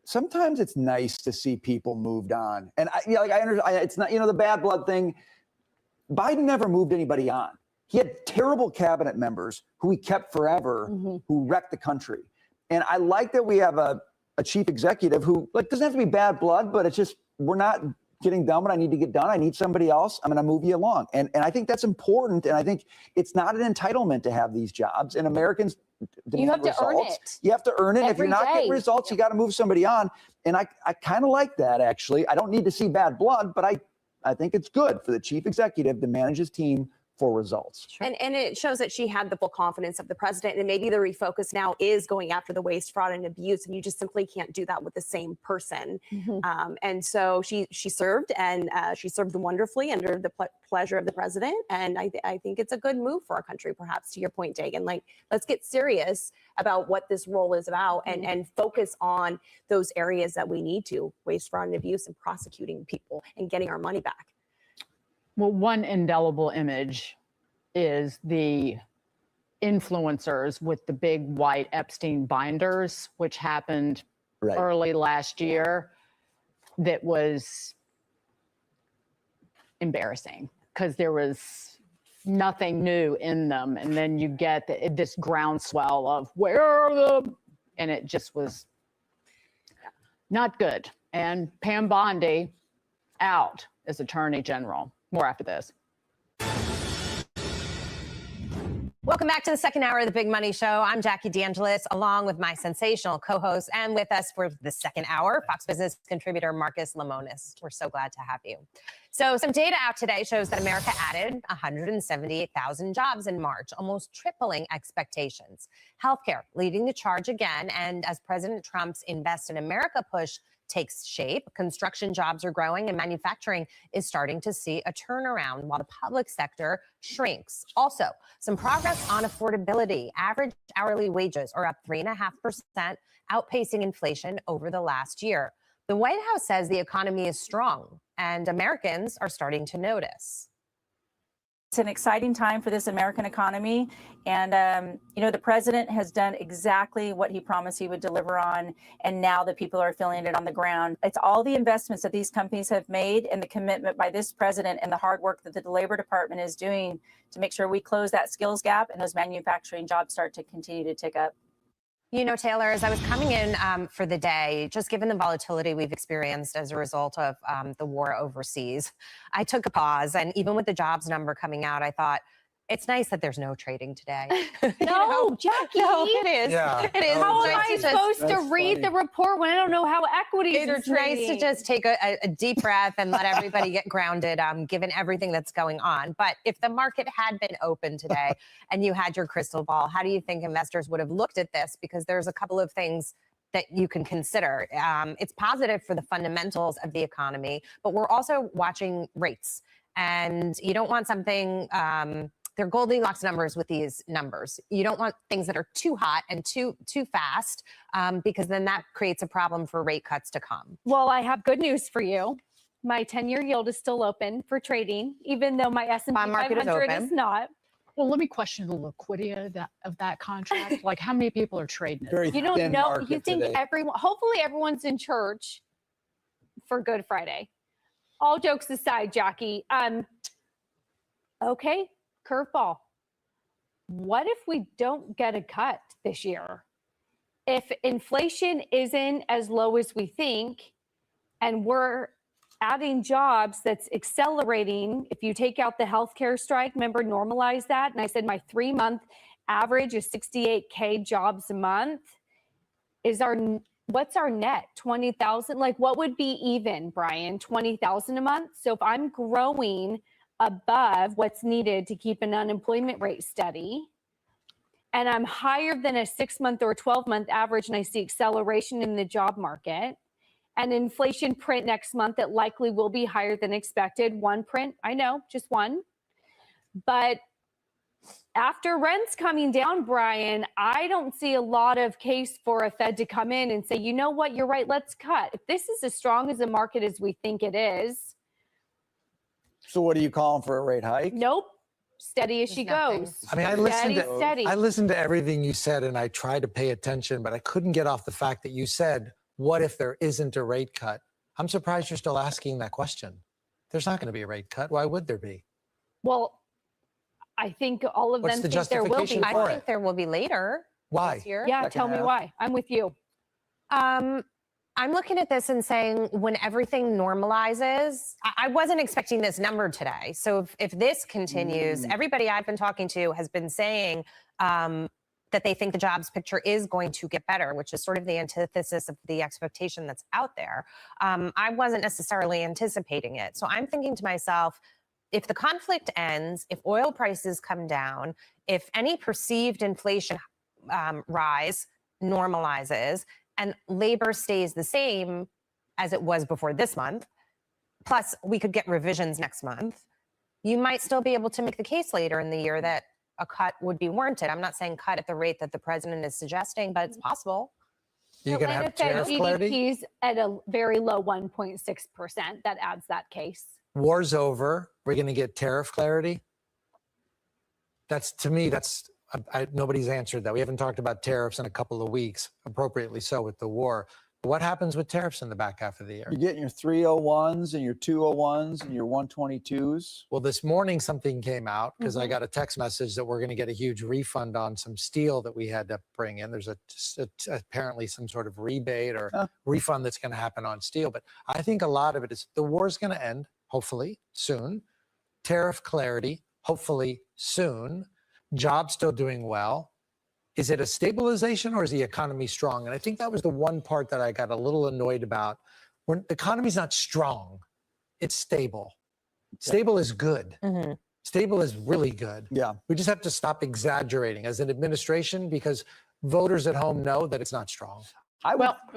sometimes it's nice to see people moved on? And I understand, it's not, the bad blood thing. Biden never moved anybody on. He had terrible cabinet members who he kept forever, who wrecked the country. And I like that we have a chief executive who doesn't have to be bad blood, but it's just, we're not getting done what I need to get done. I need somebody else. I'm going to move you along. And I think that's important. And I think it's not an entitlement to have these jobs. And Americans demand You have to results. earn it. You have to earn it. If you're not getting results, you got to move somebody on. And I kind of like that, actually. I don't need to see bad blood, but I think it's good for the chief executive to manage his team for results. And it shows that she had the full confidence of the president, and maybe the refocus now is going after the waste, fraud, and abuse, and you just simply can't do that with the same person. And so she served, and she served wonderfully under the pleasure of the president, and I think it's a good move for our country, perhaps, to your point, Dagan. Let's get serious about what this role is about and focus on those areas that we need to, waste, fraud, and abuse, and prosecuting people and getting our money back. Well, one indelible image is the influencers with the big white Epstein binders, which happened early last year. That was embarrassing because there was nothing new in them. And then you get this groundswell of where are the, and it just was not good. And Pam Bondi out as Attorney General. More after this. Welcome back to the second hour of the Big Money Show. I'm Jackie DeAngelis, along with my sensational co-host, and with us for the second hour, Fox Business contributor Marcus Lemonis. We're so glad to have you. So some data out today shows that America added 178,000 jobs in March, almost tripling expectations. Healthcare leading the charge again, and as President Trump's Invest in America push takes shape, construction jobs are growing and manufacturing is starting to see a turnaround while the public sector shrinks. Also, some progress on affordability. Average hourly wages are up 3.5%, outpacing inflation over the last year. The White House says the economy is strong and Americans are starting to notice. It's an exciting time for this American economy. And, the president has done exactly what he promised he would deliver on. And now the people are feeling it on the ground. It's all the investments that these companies have made and the commitment by this president and the hard work that the Labor Department is doing to make sure we close that skills gap and those manufacturing jobs start to continue to tick up. Taylor, as I was coming in for the day, just given the volatility we've experienced as a result of the war overseas, I took a pause. And even with the jobs number coming out, I thought, it's nice that there's no trading today. No, Jackie. No, it is. Yeah. It is. How am I supposed to read the report when I don't know how equities are It's trading? nice to just take a deep breath and let everybody get grounded, given everything that's going on. But if the market had been open today and you had your crystal ball, how do you think investors would have looked at this? Because there's a couple of things that you can consider. It's positive for the fundamentals of the economy, but we're also watching rates. And you don't want something... they're Goldilocks numbers with these numbers. You don't want things that are too hot and too fast, because then that creates a problem for rate cuts to come. Well, I have good news for you. My 10-year yield is still open for trading, even though my S&P 500 is not. Well, let me question the liquidity of that contract. Like, how many people are trading it? You don't know. You think everyone, hopefully everyone's in church for Good Friday. All jokes aside, Jackie, Okay, curveball. What if we don't get a cut this year? If inflation isn't as low as we think, and we're adding jobs that's accelerating, if you take out the healthcare strike, remember, normalize that. And I said my 3-month average is 68K jobs a month. What's our net? 20,000? Like, what would be even, Brian? 20,000 a month? So if I'm growing above what's needed to keep an unemployment rate steady, and I'm higher than a 6-month or 12-month average, and I see acceleration in the job market, and inflation print next month, it likely will be higher than expected. One print, I know, just one. But after rents coming down, Brian, I don't see a lot of case for a Fed to come in and say, you know what, you're right, let's cut. If this is as strong as a market as we think it is. So what are you calling for, a rate hike? Nope. Steady as she goes. I mean, I listened to everything you said, and I tried to pay attention, but I couldn't get off the fact that you said, what if there isn't a rate cut? I'm surprised you're still asking that question. There's not going to be a rate cut. Why would there be? Well, I think all of What's them the think there will be. justification for I think there will be later. Why? This year. Yeah, tell me why. I'm with you. I'm looking at this and saying when everything normalizes, I wasn't expecting this number today. So if this continues, everybody I've been talking to has been saying that they think the jobs picture is going to get better, which is sort of the antithesis of the expectation that's out there. I wasn't necessarily anticipating it. So I'm thinking to myself, if the conflict ends, if oil prices come down, if any perceived inflation rise normalizes, and labor stays the same as it was before this month, plus we could get revisions next month, you might still be able to make the case later in the year that a cut would be warranted. I'm not saying cut at the rate that the president is suggesting, but it's possible. You're going to have tariff clarity? GDP's at a very low 1.6%. That adds that case. War's over. We're going to get tariff clarity. That's, to me, that's, nobody's answered that. We haven't talked about tariffs in a couple of weeks, appropriately so with the war. But what happens with tariffs in the back half of the year? You're getting your 301s and your 201s and your 122s. Well, this morning something came out because I got a text message that we're going to get a huge refund on some steel that we had to bring in. There's apparently some sort of rebate or refund that's going to happen on steel. But I think a lot of it is the war's going to end, hopefully, soon. Tariff clarity, hopefully, soon. Jobs still doing well. Is it a stabilization or is the economy strong? And I think that was the one part that I got a little annoyed about. When the economy's not strong, it's stable. Stable is good. Stable is really good. Yeah. We just have to stop exaggerating as an administration because voters at home know that it's not strong.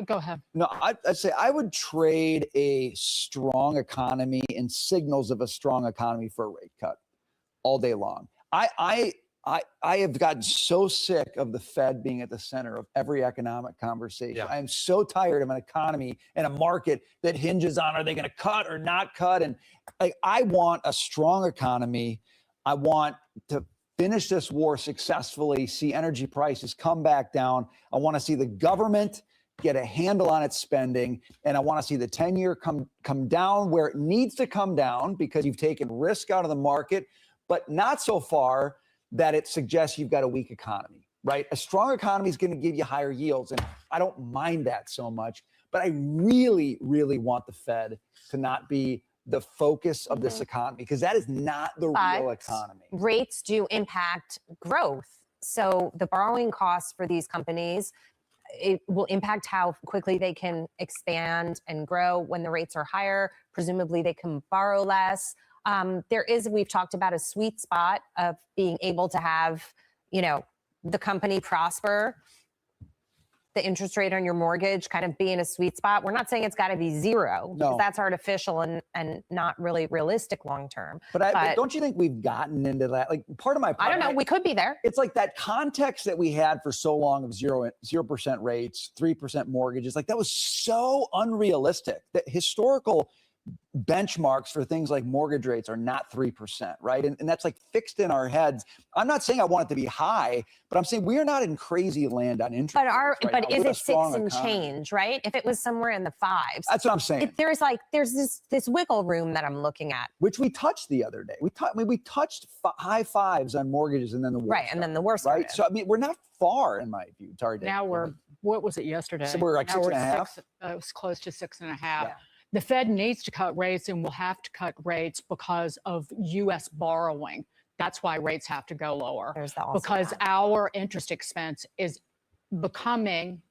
Go ahead. No, I'd say I would trade a strong economy and signals of a strong economy for a rate cut all day long. I have gotten so sick of the Fed being at the center of every economic conversation. Yeah. I'm so tired of an economy and a market that hinges on, are they going to cut or not cut? And I want a strong economy. I want to finish this war successfully, see energy prices come back down. I want to see the government get a handle on its spending. And I want to see the 10-year come down where it needs to come down because you've taken risk out of the market, but not so far that it suggests you've got a weak economy, right? A strong economy is going to give you higher yields. And I don't mind that so much, but I really, really want the Fed to not be the focus of this economy because that is not the real economy. Rates do impact growth. So the borrowing costs for these companies, it will impact how quickly they can expand and grow when the rates are higher. Presumably they can borrow less. There is, we've talked about a sweet spot of being able to have, the company prosper, the interest rate on your mortgage kind of be in a sweet spot. We're not saying it's got to be zero because that's artificial and not really realistic long term. But don't you think we've gotten into that? Like part of my I don't know. We could be there. It's like that context that we had for so long of 0% rates, 3% mortgages. Like that was so unrealistic. That historical benchmarks for things like mortgage rates are not 3%, right? And that's like fixed in our heads. I'm not saying I want it to be high, but I'm saying we are not in crazy land on interest rates right But now is with a it 6 strong and economy. change, right? If it was somewhere in the 5s. That's what I'm saying. There's this wiggle room that I'm looking at. Which we touched the other day. We touched high 5s on mortgages, and then the war and then the worst. Right. So I mean, we're not far in my view. Sorry, Dave. Now we're, what was it yesterday? So we're like now 6.5? it was close to 6.5. Yeah. The Fed needs to cut rates and will have to cut rates because of U.S. borrowing. That's why rates have to go lower. Because our interest expense is becoming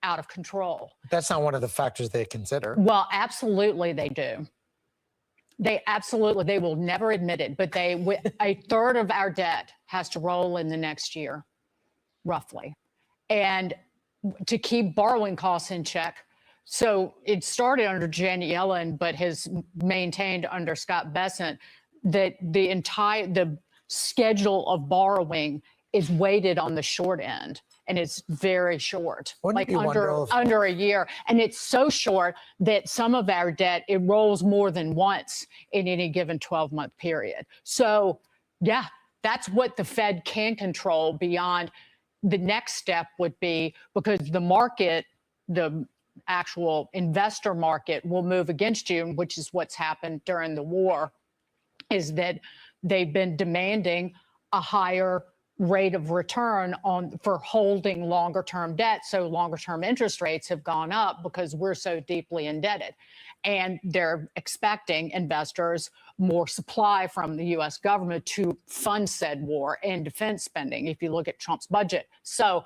out of control. That's not one of the factors they consider. Well, absolutely they do. They will never admit it, but a third of our debt has to roll in the next year, roughly. And to keep borrowing costs in check. So it started under Janet Yellen, but has maintained under Scott Bessent that the schedule of borrowing is weighted on the short end, and it's very short, like under a year. And it's so short that some of our debt, it rolls more than once in any given 12-month period. So yeah, that's what the Fed can control. Beyond, the next step would be, because the market, the actual investor market, will move against you, which is what's happened during the war, is that they've been demanding a higher rate of return for holding longer term debt. So longer term interest rates have gone up because we're so deeply indebted. And they're expecting investors more supply from the US government to fund said war and defense spending, if you look at Trump's budget. So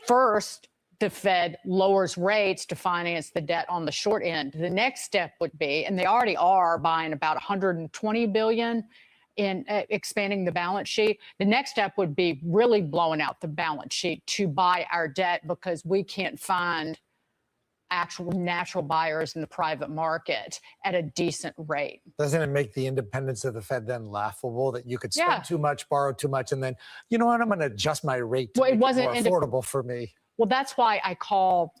first, the Fed lowers rates to finance the debt on the short end. The next step would be, and they already are buying about $120 billion in expanding the balance sheet. The next step would be really blowing out the balance sheet to buy our debt, because we can't find actual natural buyers in the private market at a decent rate. Doesn't it make the independence of the Fed then laughable, that you could spend too much, borrow too much, and then, you know what, I'm going to adjust my rate to make it more affordable for me? Well, that's why I call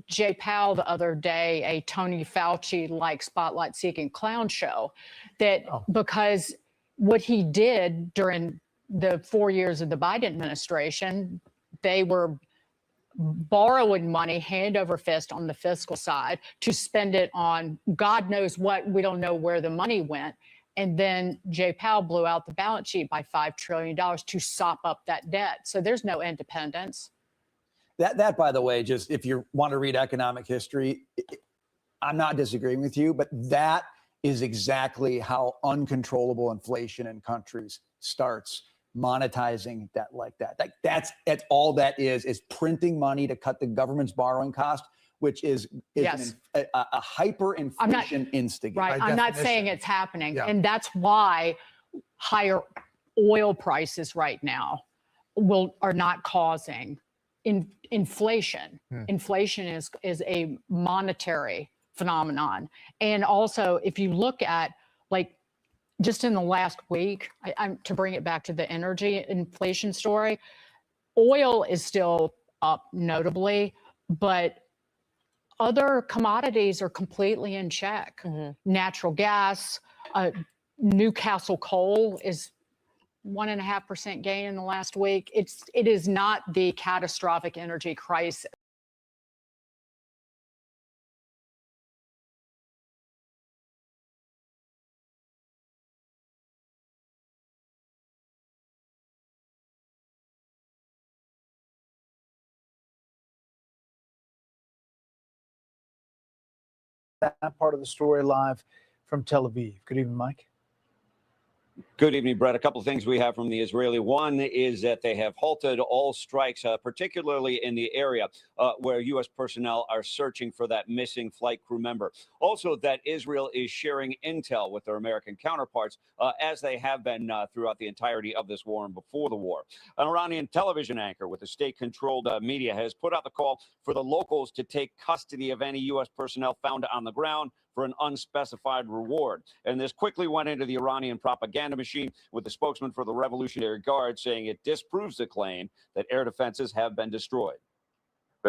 Jay Powell the other day a Tony Fauci-like spotlight-seeking clown show. Because what he did during the 4 years of the Biden administration, they were borrowing money hand over fist on the fiscal side to spend it on God knows what. We don't know where the money went. And then Jay Powell blew out the balance sheet by $5 trillion to sop up that debt. So there's no independence. That, by the way, just if you want to read economic history, I'm not disagreeing with you, but that is exactly how uncontrollable inflation in countries starts. Monetizing debt like that. That's all that is printing money to cut the government's borrowing cost, which is a hyperinflation instigator. Right. I'm not saying it's happening. Yeah. And that's why higher oil prices right now are not causing inflation. Inflation is a monetary phenomenon. And also, if you look at, like, just in the last week, to bring it back to the energy inflation story, oil is still up notably, but other commodities are completely in check. Natural gas, Newcastle coal is 1.5% gain in the last week. It is not the catastrophic energy crisis. That part of the story live from Tel Aviv. Good evening, Mike. Good evening, Brett. A couple of things we have from the Israeli. One is that they have halted all strikes, particularly in the area where U.S. personnel are searching for that missing flight crew member. Also, that Israel is sharing intel with their American counterparts, as they have been throughout the entirety of this war and before the war. An Iranian television anchor with the state-controlled media has put out the call for the locals to take custody of any U.S. personnel found on the ground for an unspecified reward. And this quickly went into the Iranian propaganda machine, with the spokesman for the Revolutionary Guard saying it disproves the claim that air defenses have been destroyed.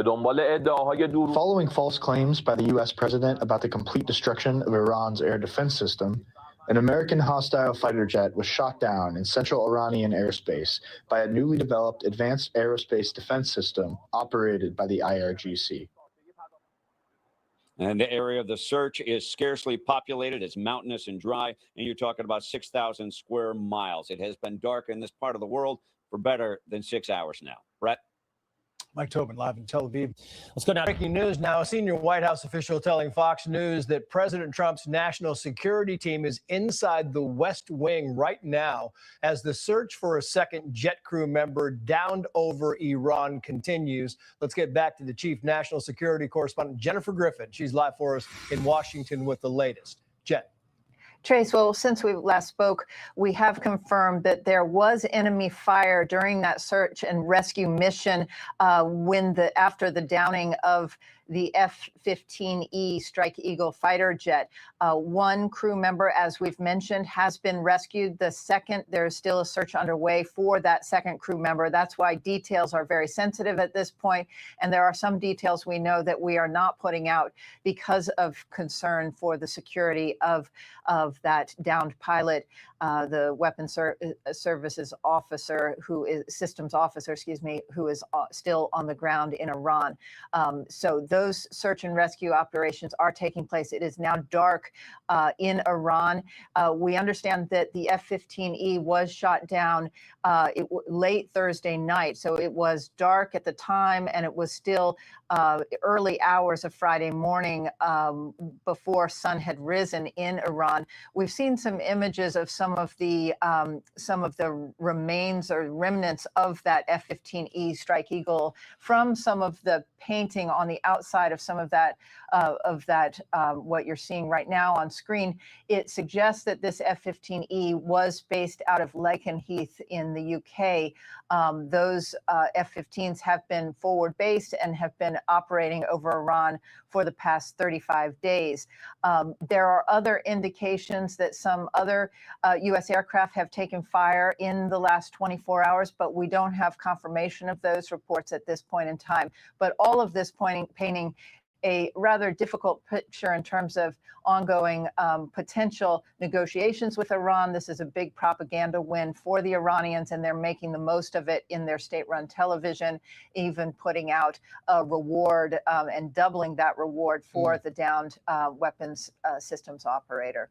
Following false claims by the U.S. president about the complete destruction of Iran's air defense system, an American hostile fighter jet was shot down in central Iranian airspace by a newly developed advanced aerospace defense system operated by the IRGC. And the area of the search is scarcely populated. It's mountainous and dry, and you're talking about 6,000 square miles. It has been dark in this part of the world for better than 6 hours now. Brett? Mike Tobin, live in Tel Aviv. Let's go now. Breaking news now. A senior White House official telling Fox News that President Trump's national security team is inside the West Wing right now as the search for a second jet crew member downed over Iran continues. Let's get back to the chief national security correspondent, Jennifer Griffin. She's live for us in Washington with the latest. Jen. Trace, well, since we last spoke, we have confirmed that there was enemy fire during that search and rescue mission after the downing of the F-15E Strike Eagle fighter jet. One crew member, as we've mentioned, has been rescued. There's still a search underway for that second crew member. That's why details are very sensitive at this point. And there are some details we know that we are not putting out because of concern for the security of that downed pilot, the weapons services officer, systems officer, who is still on the ground in Iran. So those search and rescue operations are taking place. It is now dark in Iran. We understand that the F-15E was shot down late Thursday night. So it was dark at the time, and it was still early hours of Friday morning before sun had risen in Iran. We've seen some images of some of the remains or remnants of that F-15E Strike Eagle from some of the painting on the outside of some of that what you're seeing right now on screen. It suggests that this F-15E was based out of Lakenheath in the UK. Those F-15s have been forward based and have been operating over Iran for the past 35 days. There are other indications that some other U.S. aircraft have taken fire in the last 24 hours, but we don't have confirmation of those reports at this point in time. But all of this painting a rather difficult picture in terms of ongoing potential negotiations with Iran. This is a big propaganda win for the Iranians, and they're making the most of it in their state-run television, even putting out a reward and doubling that reward for the downed weapons systems operator.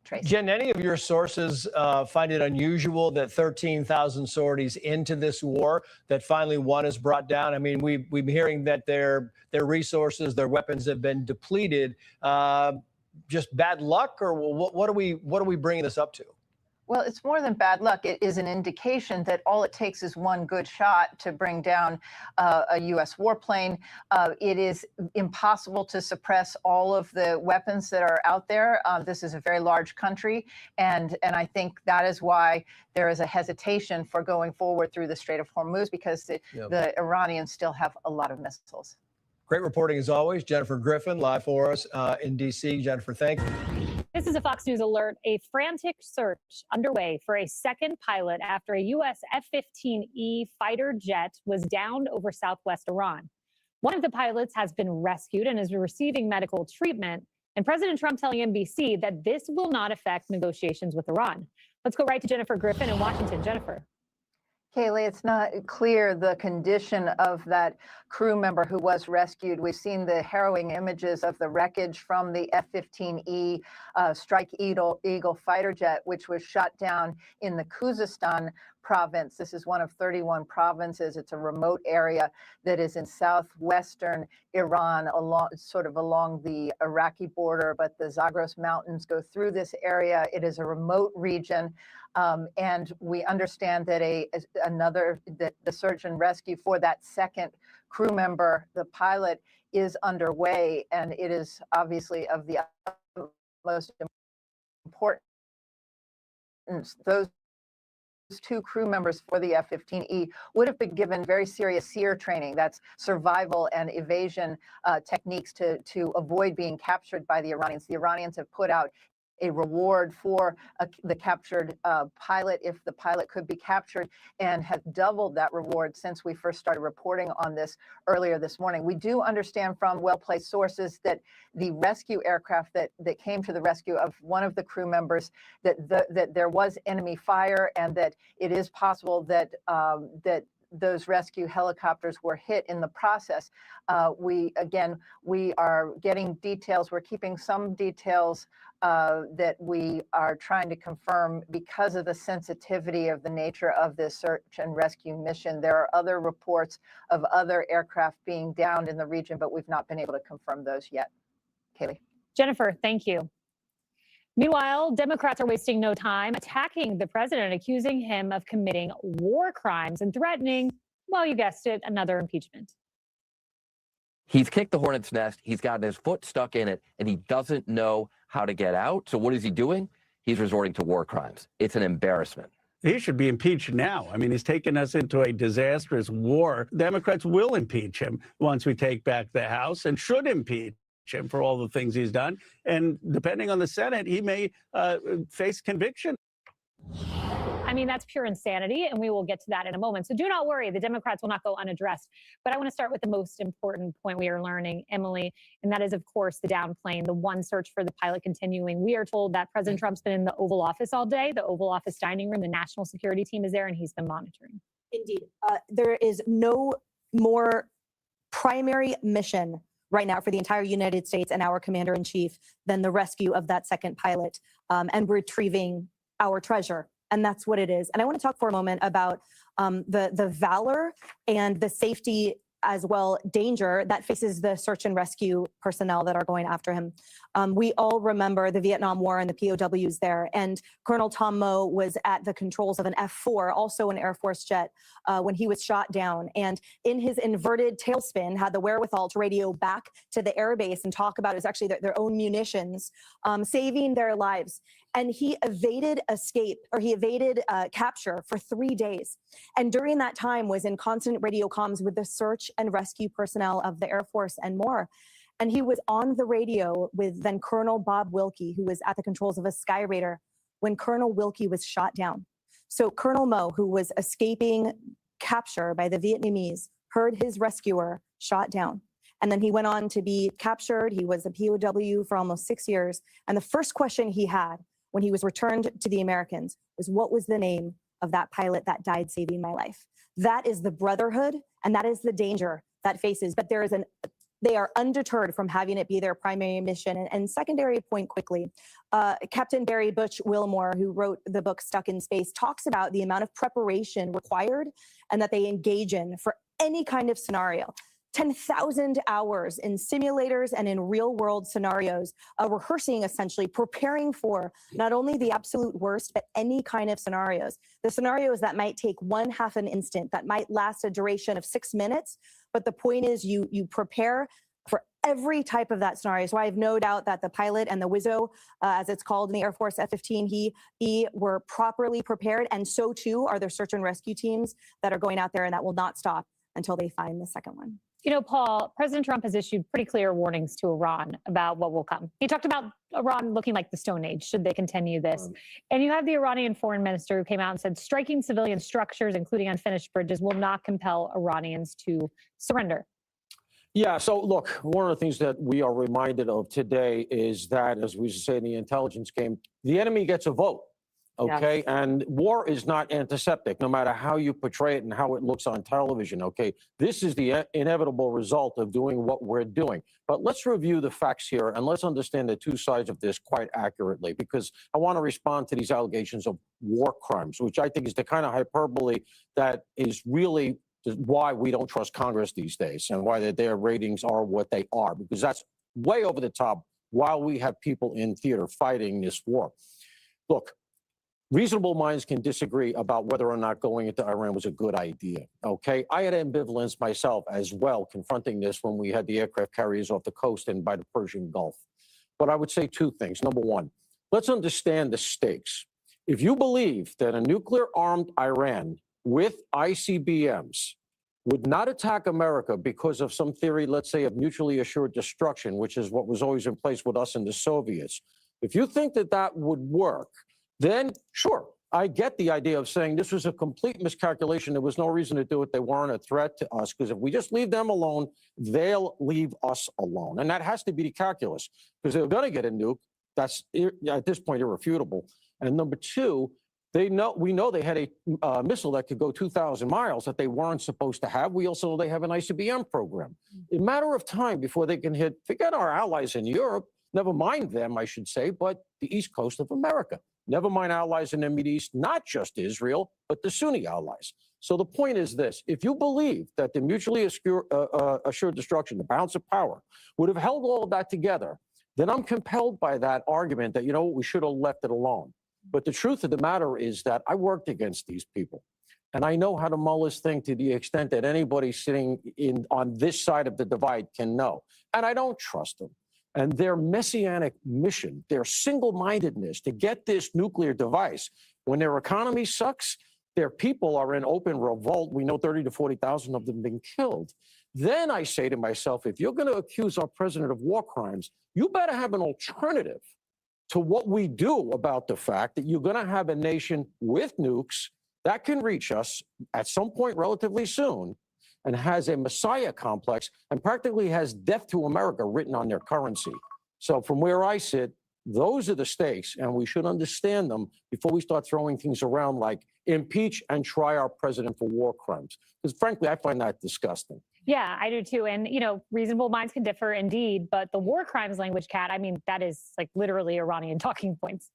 Tracy. Jen, any of your sources find it unusual that 13,000 sorties into this war, that finally one is brought down? I mean, we've been hearing that their resources, their weapons have been depleted. Just bad luck, or what are we bringing this up to? Well, it's more than bad luck. It is an indication that all it takes is one good shot to bring down a U.S. warplane. It is impossible to suppress all of the weapons that are out there. This is a very large country, and I think that is why there is a hesitation for going forward through the Strait of Hormuz, because the Iranians still have a lot of missiles. Great reporting as always. Jennifer Griffin, live for us in D.C. Jennifer, thank you. This is a Fox News alert. A frantic search underway for a second pilot after a U.S. F-15E fighter jet was downed over southwest Iran. One of the pilots has been rescued and is receiving medical treatment. And President Trump telling NBC that this will not affect negotiations with Iran. Let's go right to Jennifer Griffin in Washington. Jennifer. Kaylee, it's not clear the condition of that crew member who was rescued. We've seen the harrowing images of the wreckage from the F-15E Strike Eagle fighter jet, which was shot down in the Khuzestan province. This is one of 31 provinces. It's a remote area that is in southwestern Iran, along the Iraqi border, but the Zagros Mountains go through this area. It is a remote region. And we understand that the search and rescue for that second crew member, the pilot, is underway, and it is obviously of the utmost importance. Those two crew members for the F-15E would have been given very serious SEER training. That's survival and evasion techniques to avoid being captured by the Iranians. The Iranians have put out a reward for the captured pilot if the pilot could be captured, and have doubled that reward since we first started reporting on this earlier this morning. We do understand from well-placed sources that the rescue aircraft that came to the rescue of one of the crew members, that there was enemy fire, and that it is possible that those rescue helicopters were hit in the process. We are getting details. We're keeping some details that we are trying to confirm because of the sensitivity of the nature of this search and rescue mission. There are other reports of other aircraft being downed in the region, but we've not been able to confirm those yet. Kaylee. Jennifer, thank you. Meanwhile, Democrats are wasting no time attacking the president, accusing him of committing war crimes and threatening, well, you guessed it, another impeachment. He's kicked the hornet's nest. He's gotten his foot stuck in it, and he doesn't know how to get out. So what is he doing? He's resorting to war crimes. It's an embarrassment. He should be impeached now. I mean, he's taken us into a disastrous war. Democrats will impeach him once we take back the House, and should impeach him for all the things he's done. And depending on the Senate, he may face conviction. I mean, that's pure insanity, and we will get to that in a moment. So do not worry, the Democrats will not go unaddressed. But I want to start with the most important point we are learning, Emily, and that is, of course, the downed plane, the one search for the pilot continuing. We are told that President Trump's been in the Oval Office all day, the Oval Office dining room. The national security team is there, and he's been monitoring. Indeed. There is no more primary mission right now for the entire United States and our commander-in-chief than the rescue of that second pilot and retrieving our treasure. And that's what it is. And I want to talk for a moment about the valor and the safety as well danger that faces the search and rescue personnel that are going after him. We all remember the Vietnam War and the POWs there. And Colonel Tom Moe was at the controls of an F-4, also an Air Force jet, when he was shot down. And in his inverted tailspin, had the wherewithal to radio back to the airbase and talk about it was actually their own munitions, saving their lives. And he evaded capture for 3 days. And during that time was in constant radio comms with the search and rescue personnel of the Air Force and more. And he was on the radio with then Colonel Bob Wilkie, who was at the controls of a Sky Raider when Colonel Wilkie was shot down. So Colonel Moe, who was escaping capture by the Vietnamese, heard his rescuer shot down. And then he went on to be captured. He was a POW for almost 6 years. And the first question he had when he was returned to the Americans was, what was the name of that pilot that died saving my life? That is the brotherhood, and that is the danger that faces. But they are undeterred from having it be their primary mission. And secondary point quickly, Captain Barry Butch Wilmore, who wrote the book Stuck in Space, talks about the amount of preparation required and that they engage in for any kind of scenario. 10,000 hours in simulators and in real world scenarios, rehearsing, essentially preparing for not only the absolute worst, but any kind of scenarios. The scenarios that might take 1/2 an instant, that might last a duration of 6 minutes. But the point is you prepare for every type of that scenario. So I have no doubt that the pilot and the Wizzo, as it's called in the Air Force F-15, he were properly prepared. And so too are their search and rescue teams that are going out there, and that will not stop until they find the second one. You know, Paul, President Trump has issued pretty clear warnings to Iran about what will come. He talked about Iran looking like the Stone Age should they continue this. And you have the Iranian foreign minister who came out and said striking civilian structures, including unfinished bridges, will not compel Iranians to surrender. Yeah, so look, one of the things that we are reminded of today is that, as we say in the intelligence game, the enemy gets a vote. Okay, yes. And war is not antiseptic, no matter how you portray it and how it looks on television. Okay, this is the inevitable result of doing what we're doing. But let's review the facts here and let's understand the two sides of this quite accurately, because I want to respond to these allegations of war crimes, which I think is the kind of hyperbole that is really why we don't trust Congress these days and why their ratings are what they are, because that's way over the top while we have people in theater fighting this war. Look, reasonable minds can disagree about whether or not going into Iran was a good idea, okay? I had ambivalence myself as well, confronting this when we had the aircraft carriers off the coast and by the Persian Gulf. But I would say two things. Number one, let's understand the stakes. If you believe that a nuclear-armed Iran with ICBMs would not attack America because of some theory, let's say, of mutually assured destruction, which is what was always in place with us and the Soviets, If you think that that would work, then sure, I get the idea of saying this was a complete miscalculation. There was no reason to do it. They weren't a threat to us, because if we just leave them alone, they'll leave us alone. And that has to be the calculus, because they're going to get a nuke. That's at this point irrefutable. And number two, we know they had a missile that could go 2,000 miles that they weren't supposed to have. We also know they have an ICBM program. In a matter of time before they can hit, forget our allies in Europe, never mind them, I should say, but the east coast of America. Never mind allies in the Middle East, not just Israel, but the Sunni allies. So the point is this: if you believe that the mutually assured destruction, the balance of power, would have held all of that together, then I'm compelled by that argument that, we should have left it alone. But the truth of the matter is that I worked against these people. And I know how to mull this thing to the extent that anybody sitting on this side of the divide can know. And I don't trust them. And their messianic mission, their single-mindedness to get this nuclear device, when their economy sucks, their people are in open revolt. We know 30 to 40,000 of them have been killed. Then I say to myself, if you're going to accuse our president of war crimes, you better have an alternative to what we do about the fact that you're going to have a nation with nukes that can reach us at some point relatively soon, and has a messiah complex and practically has death to America written on their currency. So from where I sit, those are the stakes, and we should understand them before we start throwing things around like impeach and try our president for war crimes. Because frankly, I find that disgusting. Yeah, I do too. And, reasonable minds can differ indeed, but the war crimes language, Kat, that is like literally Iranian talking points.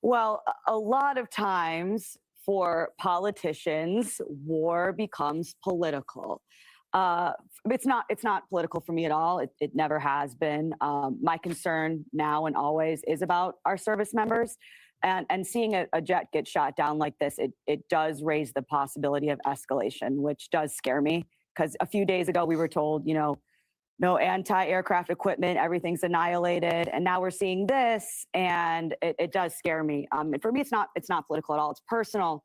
Well, a lot of times for politicians, war becomes political. It's not political for me at all. It never has been. My concern now and always is about our service members. And seeing a jet get shot down like this, it does raise the possibility of escalation, which does scare me. Because a few days ago we were told, no anti-aircraft equipment, everything's annihilated, and now we're seeing this, and it does scare me. And for me, it's not political at all. It's personal.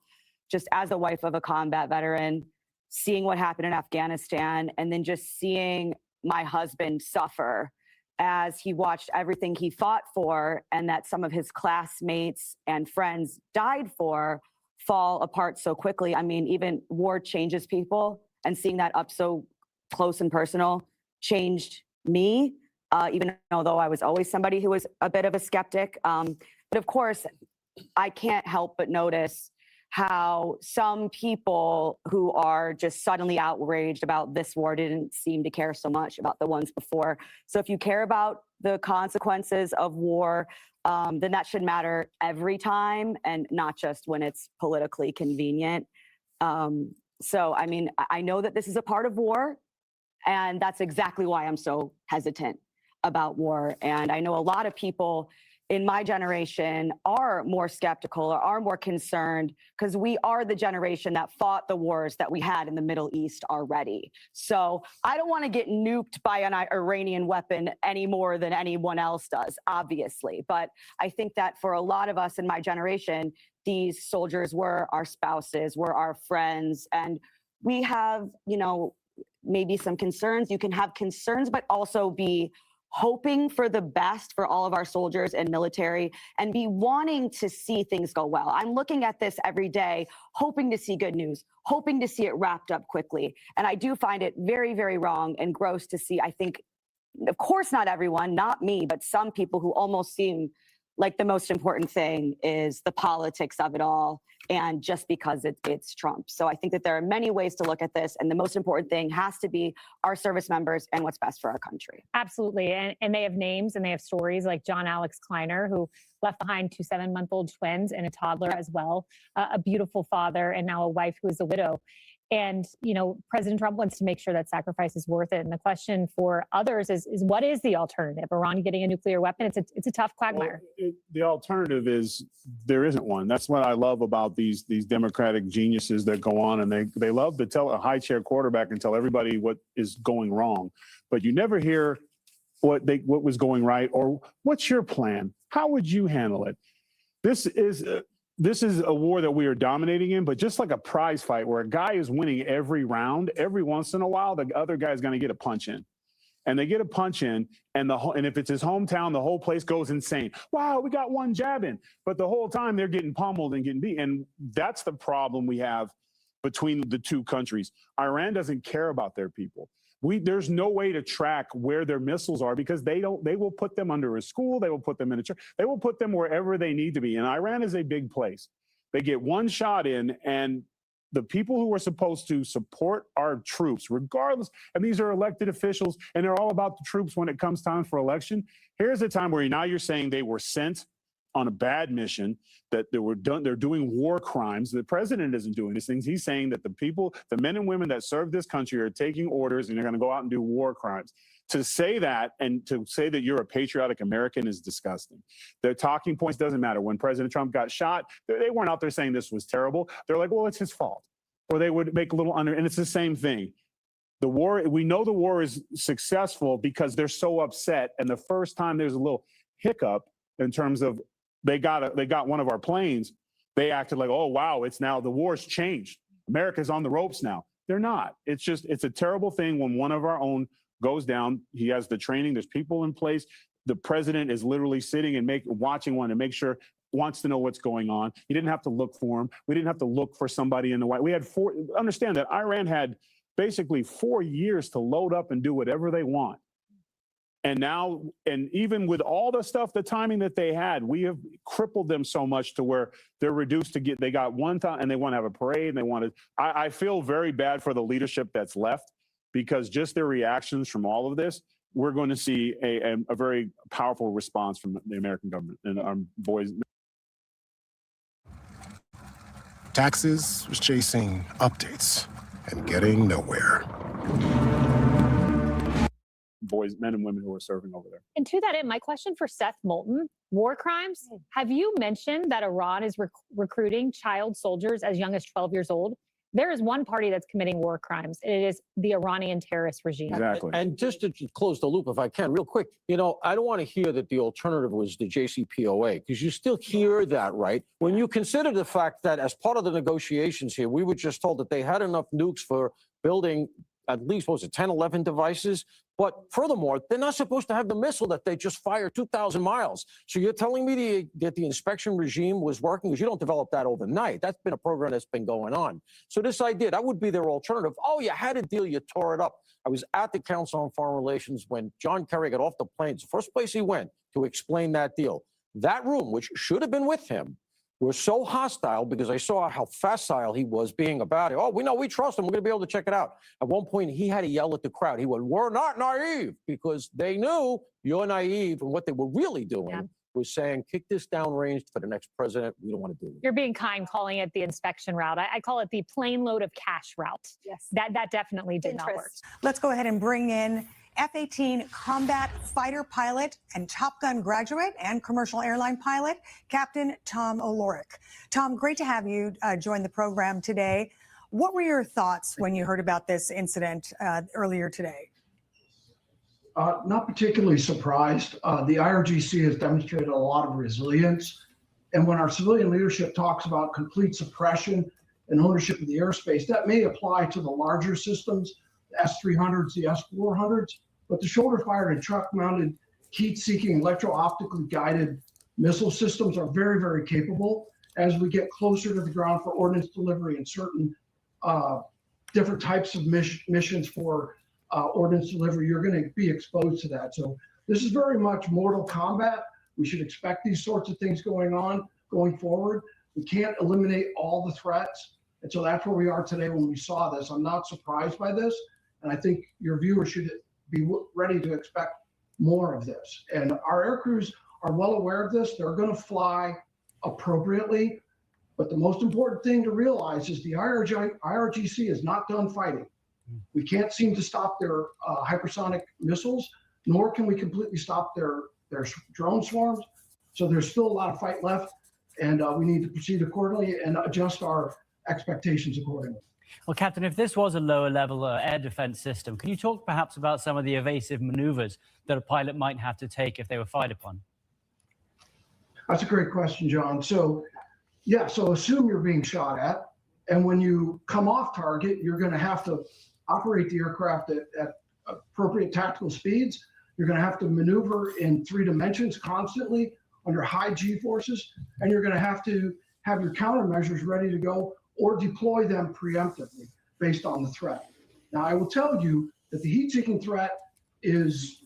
Just as the wife of a combat veteran, seeing what happened in Afghanistan, and then just seeing my husband suffer as he watched everything he fought for, and that some of his classmates and friends died for, fall apart so quickly. Even war changes people, and seeing that up so close and personal changed me, even though I was always somebody who was a bit of a skeptic. But of course, I can't help but notice how some people who are just suddenly outraged about this war didn't seem to care so much about the ones before. So if you care about the consequences of war, then that should matter every time, and not just when it's politically convenient. So, I know that this is a part of war, and that's exactly why I'm so hesitant about war. And I know a lot of people in my generation are more skeptical or are more concerned, because we are the generation that fought the wars that we had in the Middle East already. So I don't want to get nuked by an Iranian weapon any more than anyone else does, obviously. But I think that for a lot of us in my generation, these soldiers were our spouses, were our friends, and we have, maybe some concerns. You can have concerns, but also be hoping for the best for all of our soldiers and military, and be wanting to see things go well. I'm looking at this every day, hoping to see good news, hoping to see it wrapped up quickly. And I do find it very, very wrong and gross to see, I think, of course, not everyone, not me, but some people who almost seem like the most important thing is the politics of it all, and just because it's Trump. So I think that there are many ways to look at this, and the most important thing has to be our service members and what's best for our country. Absolutely. And they have names and they have stories, like John Alex Kleiner, who left behind 2 7-month-old twins and a toddler as well, a beautiful father, and now a wife who is a widow. And, President Trump wants to make sure that sacrifice is worth it. And the question for others is what is the alternative? Iran getting a nuclear weapon? It's a tough quagmire. Well, the alternative is there isn't one. That's what I love about these Democratic geniuses that go on, and they love to tell a high chair quarterback and tell everybody what is going wrong. But you never hear what was going right, or what's your plan? How would you handle it? This is a war that we are dominating in, but just like a prize fight where a guy is winning every round, every once in a while, the other guy is going to get a punch in. and they get a punch in, and and if it's his hometown, the whole place goes insane. Wow, we got one jab in. But the whole time they're getting pummeled and getting beat. And that's the problem we have between the two countries. Iran doesn't care about their people. There's no way to track where their missiles are because they will put them under a school, they will put them in a church, they will put them wherever they need to be. And Iran is a big place. They get one shot in, and the people who are supposed to support our troops, regardless, and these are elected officials, and they're all about the troops when it comes time for election. Here's a time where now you're saying they were sent on a bad mission, that they're doing war crimes. The president isn't doing these things. He's saying that the men and women that serve this country are taking orders and they're going to go out and do war crimes. To say that and to say that you're a patriotic American is disgusting. Their talking points doesn't matter. When President Trump got shot, they weren't out there saying this was terrible. They're like, well, it's his fault. Or they would make a little and it's the same thing. The war, we know the war is successful because they're so upset. And the first time there's a little hiccup in terms of they got one of our planes, they acted like, oh, wow, it's now the war's changed. America's on the ropes now. They're not. It's a terrible thing when one of our own goes down. He has the training. There's people in place. The president is literally sitting and watching one to make sure, wants to know what's going on. He didn't have to look for him. We didn't have to look for somebody in the White. We had understand that Iran had basically 4 years to load up and do whatever they want. And now, and even with all the stuff, the timing that they had, we have crippled them so much to where they're reduced to they got one time and they want to have a parade and they want to, I feel very bad for the leadership that's left because just their reactions from all of this, we're going to see a very powerful response from the American government and our boys. Taxes was chasing updates and getting nowhere. Boys, men and women who are serving over there. And to that end, my question for Seth Moulton, war crimes. Have you mentioned that Iran is recruiting child soldiers as young as 12 years old? There is one party that's committing war crimes. It is the Iranian terrorist regime. Exactly. And just to close the loop, if I can, real quick, I don't want to hear that the alternative was the JCPOA, because you still hear that, right? When you consider the fact that as part of the negotiations here, we were just told that they had enough nukes for building at least, 10, 11 devices. But furthermore, they're not supposed to have the missile that they just fired 2,000 miles. So you're telling me that the inspection regime was working? Because you don't develop that overnight. That's been a program that's been going on. So this idea, that would be their alternative. Oh, you had a deal, you tore it up. I was at the Council on Foreign Relations when John Kerry got off the plane. It's the first place he went to explain that deal. That room, which should have been with him, was so hostile because I saw how facile he was being about it. Oh, we trust him. We're going to be able to check it out. At one point, he had to yell at the crowd. He went, we're not naive, because they knew you're naive. And what they were really doing was saying, kick this downrange for the next president. We don't want to do it. You're being kind calling it the inspection route. I call it the plane load of cash route. Yes. That definitely did not work. Let's go ahead and bring in F-18 combat fighter pilot and Top Gun graduate and commercial airline pilot, Captain Tom O'Louric. Tom, great to have you join the program today. What were your thoughts when you heard about this incident earlier today? Not particularly surprised. The IRGC has demonstrated a lot of resilience. And when our civilian leadership talks about complete suppression and ownership of the airspace, that may apply to the larger systems, the S-300s, the S-400s, but the shoulder-fired and truck-mounted heat-seeking electro-optically guided missile systems are very, very capable. As we get closer to the ground for ordnance delivery and certain different types of missions for ordnance delivery, you're going to be exposed to that. So this is very much mortal combat. We should expect these sorts of things going forward. We can't eliminate all the threats. And so that's where we are today when we saw this. I'm not surprised by this. And I think your viewers should be ready to expect more of this. And our air crews are well aware of this. They're going to fly appropriately. But the most important thing to realize is the IRGC is not done fighting. We can't seem to stop their hypersonic missiles, nor can we completely stop their drone swarms. So there's still a lot of fight left, and we need to proceed accordingly and adjust our expectations accordingly. Well, Captain, if this was a lower level air defense system, can you talk perhaps about some of the evasive maneuvers that a pilot might have to take if they were fired upon? That's a great question, John. So, yeah, so assume you're being shot at, and when you come off target, you're going to have to operate the aircraft at appropriate tactical speeds. You're going to have to maneuver in 3 dimensions constantly under high G forces, and you're going to have your countermeasures ready to go or deploy them preemptively based on the threat. Now, I will tell you that the heat-seeking threat is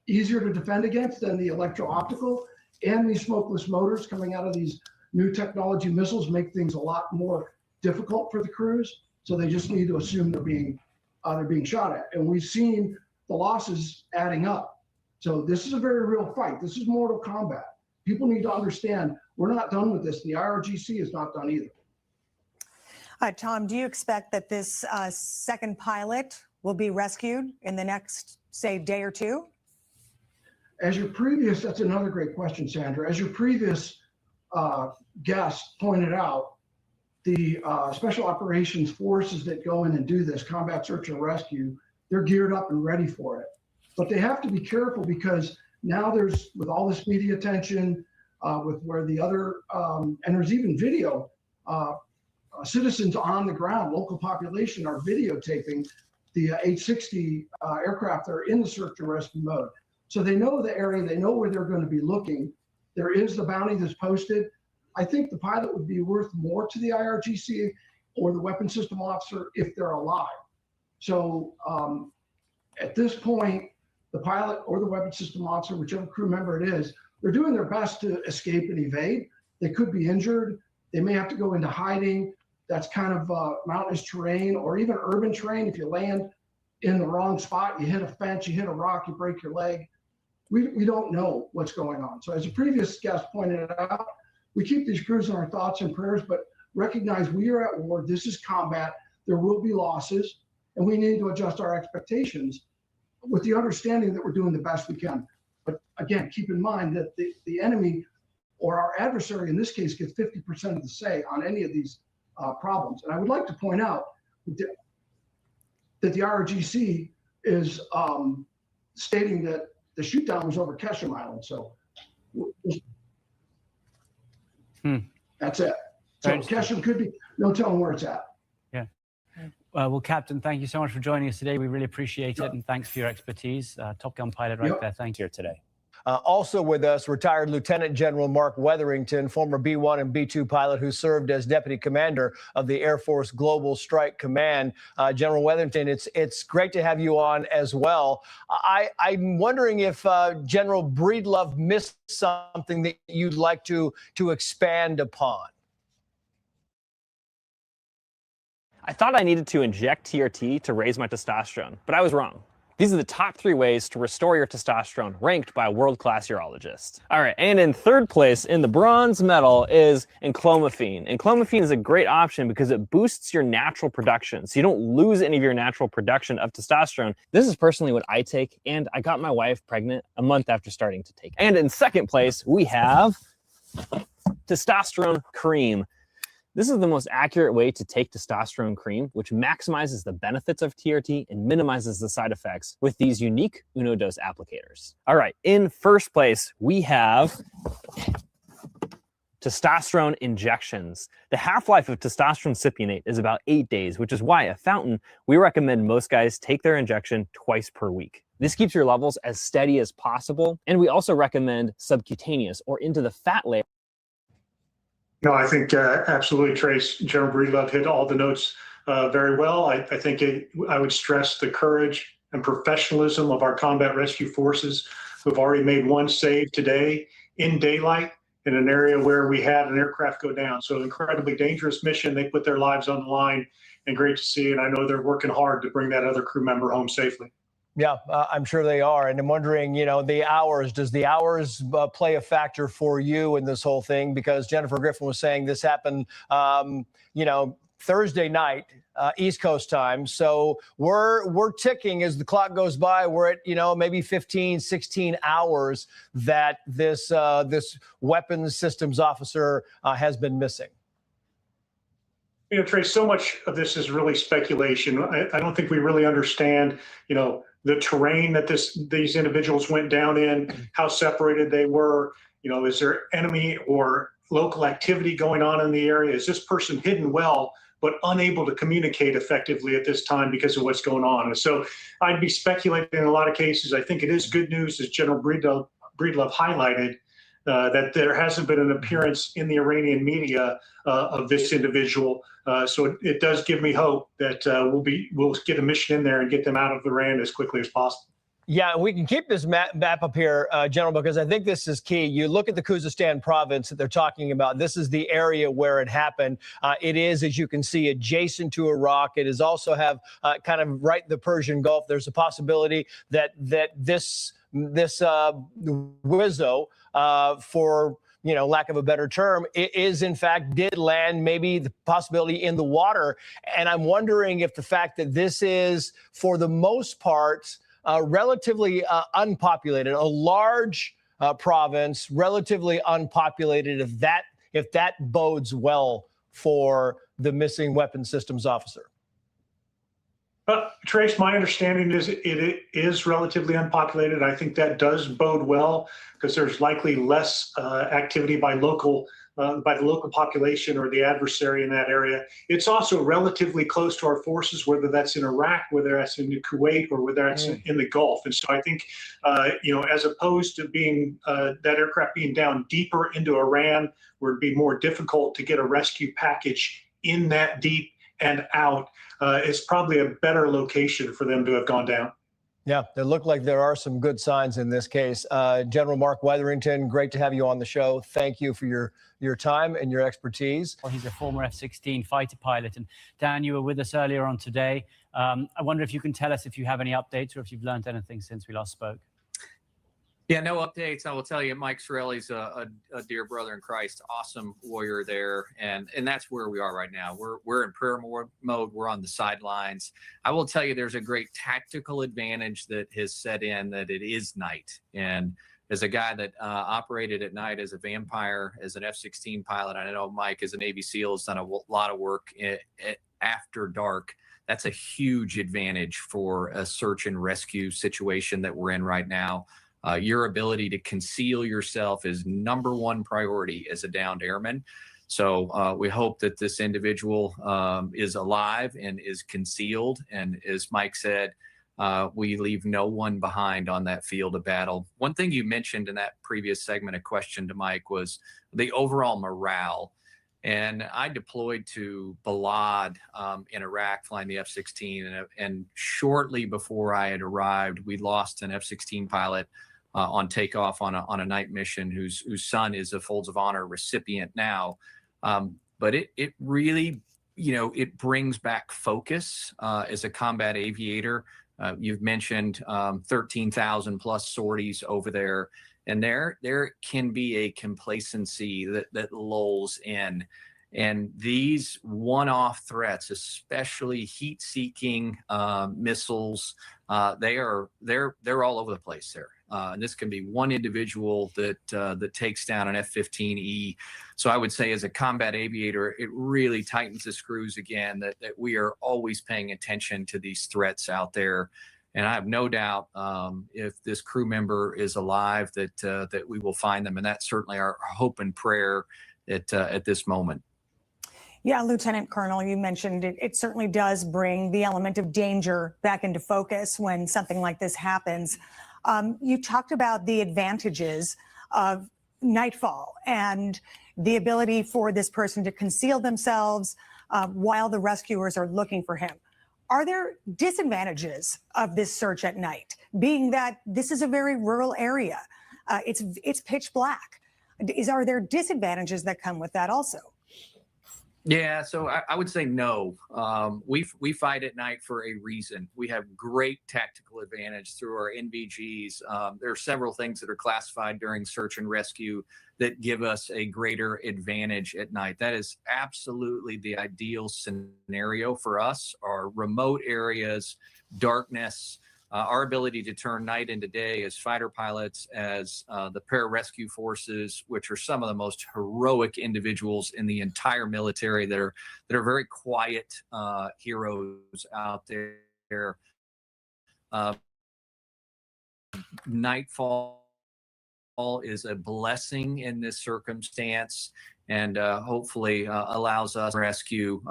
easier to defend against than the electro-optical, and these smokeless motors coming out of these new technology missiles make things a lot more difficult for the crews. So they just need to assume they're being shot at, and we've seen the losses adding up. So this is a very real fight. This is Mortal Kombat. People need to understand we're not done with this. The IRGC is not done either. Tom, do you expect that this second pilot will be rescued in the next, say, day or two? That's another great question, Sandra. As your previous guest pointed out, the special operations forces that go in and do this combat search and rescue, they're geared up and ready for it. But they have to be careful because now with all this media attention, with where the other, and there's even video, citizens on the ground, local population are videotaping the H-60 aircraft that are in the search and rescue mode. So they know the area, they know where they're going to be looking. There is the bounty that's posted. I think the pilot would be worth more to the IRGC or the weapons system officer if they're alive. So at this point, the pilot or the weapons system officer, whichever crew member it is, they're doing their best to escape and evade. They could be injured. They may have to go into hiding. That's kind of mountainous terrain or even urban terrain. If you land in the wrong spot, you hit a fence, you hit a rock, you break your leg. We don't know what's going on. So as a previous guest pointed out, we keep these crews in our thoughts and prayers, but recognize we are at war. This is combat. There will be losses, and we need to adjust our expectations with the understanding that we're doing the best we can. But again, keep in mind that the enemy or our adversary in this case gets 50% of the say on any of these problems. And I would like to point out that the IRGC is stating that the shoot down was over Keshem Island. So that's it. So Keshem could be, no telling where it's at. Yeah. Well, Captain, thank you so much for joining us today. We really appreciate it. And thanks for your expertise. Top Gun pilot right there. Thank you here today. Also with us, retired Lieutenant General Mark Wetherington, former B-1 and B-2 pilot who served as Deputy Commander of the Air Force Global Strike Command. General Wetherington, it's great to have you on as well. I'm wondering if General Breedlove missed something that you'd like to expand upon. I thought I needed to inject TRT to raise my testosterone, but I was wrong. These are the top 3 ways to restore your testosterone, ranked by a world-class urologist. All right, and in 3rd place in the bronze medal is enclomiphene. Enclomiphene is a great option because it boosts your natural production, so you don't lose any of your natural production of testosterone. This is personally what I take, and I got my wife pregnant a month after starting to take it. And in 2nd place, we have testosterone cream. This is the most accurate way to take testosterone cream, which maximizes the benefits of TRT and minimizes the side effects with these unique unidose applicators. All right, in 1st place, we have testosterone injections. The half-life of testosterone cypionate is about 8 days, which is why at Fountain, we recommend most guys take their injection twice per week. This keeps your levels as steady as possible, and we also recommend subcutaneous or into the fat layer. No, I think absolutely, Trace. General Breedlove hit all the notes very well. I think I would stress the courage and professionalism of our combat rescue forces who have already made one save today in daylight in an area where we had an aircraft go down. So incredibly dangerous mission. They put their lives on the line, and great to see. And I know they're working hard to bring that other crew member home safely. Yeah, I'm sure they are. And I'm wondering, the hours, does the hours play a factor for you in this whole thing? Because Jennifer Griffin was saying this happened, Thursday night, East Coast time. So we're ticking as the clock goes by. We're at, maybe 15, 16 hours that this weapons systems officer has been missing. Trace, so much of this is really speculation. I don't think we really understand, the terrain that these individuals went down in, how separated they were. Is there enemy or local activity going on in the area? Is this person hidden well but unable to communicate effectively at this time because of what's going on. And so I'd be speculating in a lot of cases. I think it is good news, as General Breedlove highlighted, that there hasn't been an appearance in the Iranian media of this individual. So it does give me hope that we'll get a mission in there and get them out of Iran as quickly as possible. Yeah, we can keep this map up here, General, because I think this is key. You look at the Khuzestan province that they're talking about. This is the area where it happened. It is, as you can see, adjacent to Iraq. It is also have kind of right in the Persian Gulf. There's a possibility that this Wizzo, for lack of a better term, is in fact did land, maybe the possibility in the water. And I'm wondering if the fact that this is, for the most part, relatively unpopulated, a large province, relatively unpopulated, if that bodes well for the missing weapons systems officer. Trace, my understanding is it is relatively unpopulated. I think that does bode well because there's likely less activity by the local population or the adversary in that area. It's also relatively close to our forces, whether that's in Iraq, whether that's in Kuwait, or whether that's in the Gulf. And so I think, as opposed to being that aircraft being down deeper into Iran, where it'd be more difficult to get a rescue package in that deep and out, it's probably a better location for them to have gone down. Yeah, it looked like there are some good signs in this case. General Mark Wetherington, great to have you on the show. Thank you for your time and your expertise. Well, he's a former F-16 fighter pilot. And Dan, you were with us earlier on today. I wonder if you can tell us if you have any updates or if you've learned anything since we last spoke. Yeah, no updates. I will tell you, Mike Sorelli's a dear brother in Christ, awesome warrior there, and that's where we are right now. We're in prayer mode. We're on the sidelines. I will tell you, there's a great tactical advantage that has set in, that it is night. And as a guy that operated at night as a vampire, as an F-16 pilot, I know Mike, as a Navy SEAL, has done a lot of work after dark. That's a huge advantage for a search and rescue situation that we're in right now. Your ability to conceal yourself is #1 priority as a downed airman. So we hope that this individual is alive and is concealed. And as Mike said, we leave no one behind on that field of battle. One thing you mentioned in that previous segment, a question to Mike, was the overall morale. And I deployed to Balad in Iraq, flying the F-16. And shortly before I had arrived, we lost an F-16 pilot on takeoff on a night mission, whose son is a Folds of Honor recipient now. But it really, it brings back focus as a combat aviator. You've mentioned 13,000 plus sorties over there, and there can be a complacency that lulls in. And these one-off threats, especially heat-seeking missiles, they're all over the place there. And this can be one individual that takes down an F-15E. So I would say, as a combat aviator, it really tightens the screws again, that we are always paying attention to these threats out there. And I have no doubt, if this crew member is alive, that we will find them. And that's certainly our hope and prayer at this moment. Yeah, Lieutenant Colonel, you mentioned it certainly does bring the element of danger back into focus when something like this happens. You talked about the advantages of nightfall and the ability for this person to conceal themselves while the rescuers are looking for him. Are there disadvantages of this search at night, being that this is a very rural area? It's pitch black. Are there disadvantages that come with that also? Yeah, so I would say no. We fight at night for a reason. We have great tactical advantage through our NVGs. There are several things that are classified during search and rescue that give us a greater advantage at night. That is absolutely the ideal scenario for us. Our remote areas, darkness, our ability to turn night into day as fighter pilots, as the pararescue forces, which are some of the most heroic individuals in the entire military, that are very quiet heroes out there. Nightfall is a blessing in this circumstance. and hopefully allows us to rescue,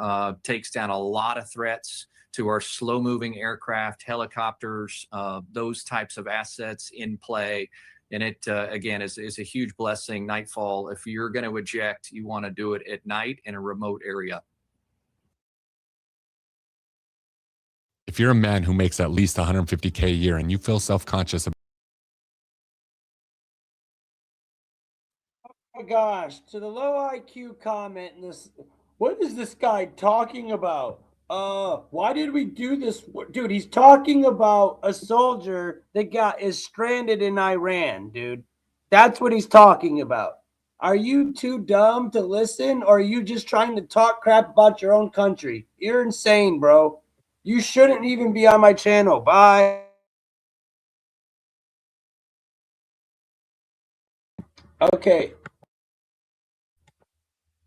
takes down a lot of threats to our slow-moving aircraft, helicopters, those types of assets in play. And it, again, is a huge blessing. Nightfall, if you're going to eject, you want to do it at night in a remote area. If you're a man who makes at least $150K a year and you feel self-conscious about Oh my gosh, to the low IQ comment in this, what is this guy talking about? Why did we do this? Dude, he's talking about a soldier that is stranded in Iran, dude. That's what he's talking about. Are you too dumb to listen, or are you just trying to talk crap about your own country? You're insane, bro. You shouldn't even be on my channel. Bye. Okay.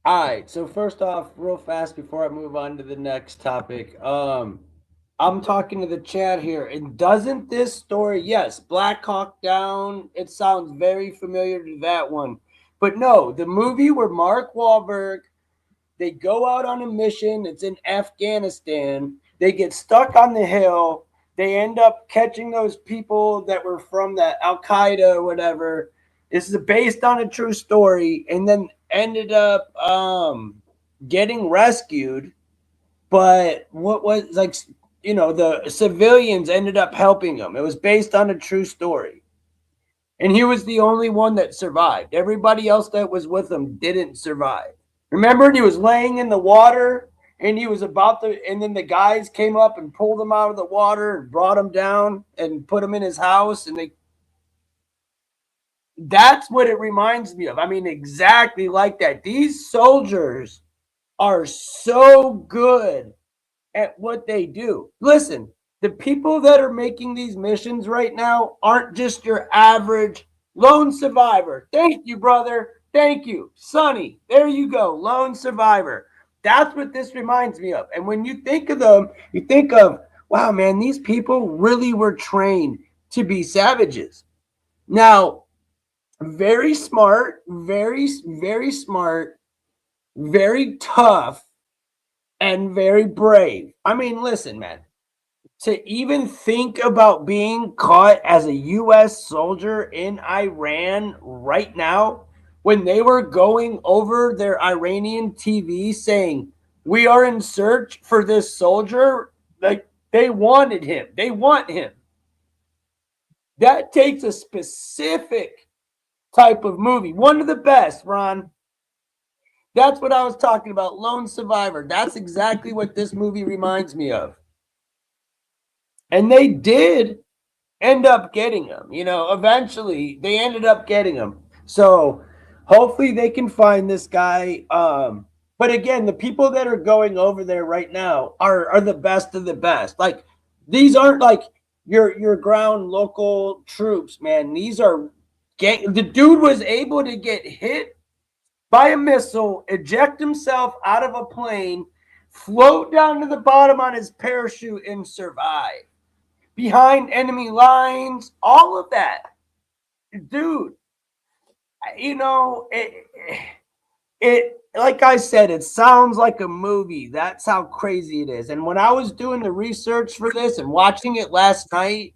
All right. So first off, real fast before I move on to the next topic, I'm talking to the chat here, and doesn't this story, yes, Black Hawk Down, it sounds very familiar to that one, but no, the movie where Mark Wahlberg, they go out on a mission, it's in Afghanistan, they get stuck on the hill, they end up catching those people that were from the Al-Qaeda or whatever. This is based on a true story, and then ended up getting rescued, but what was like, you know, the civilians ended up helping him. It was based on a true story. And he was the only one that survived. Everybody else that was with him didn't survive. Remember, he was laying in the water and he was about to, and then the guys came up and pulled him out of the water and brought him down and put him in his house. And that's what it reminds me of. I mean, exactly like that. These soldiers are so good at what they do. Listen, the people that are making these missions right now aren't just your average lone survivor. Thank you, brother. Thank you. Sonny, there you go. Lone survivor. That's what this reminds me of. And when you think of them, you think of, wow, man, these people really were trained to be savages. Now, very smart, very, very smart, very tough, and very brave. I mean, listen, man, to even think about being caught as a U.S. soldier in Iran right now, when they were going over their Iranian TV saying, we are in search for this soldier, like they wanted him. They want him. That takes a specific type of movie. One of the best, Ron. That's what I was talking about, Lone Survivor. That's exactly what this movie reminds me of. And they did end up getting him. You know, eventually they ended up getting him. So hopefully they can find this guy. But again, the people that are going over there right now are the best of the best. Like, these aren't like your ground local troops, man. These are gang. The dude was able to get hit by a missile, eject himself out of a plane, float down to the bottom on his parachute, and survive. Behind enemy lines, all of that. Dude, you know, it like I said, it sounds like a movie. That's how crazy it is. And when I was doing the research for this and watching it last night,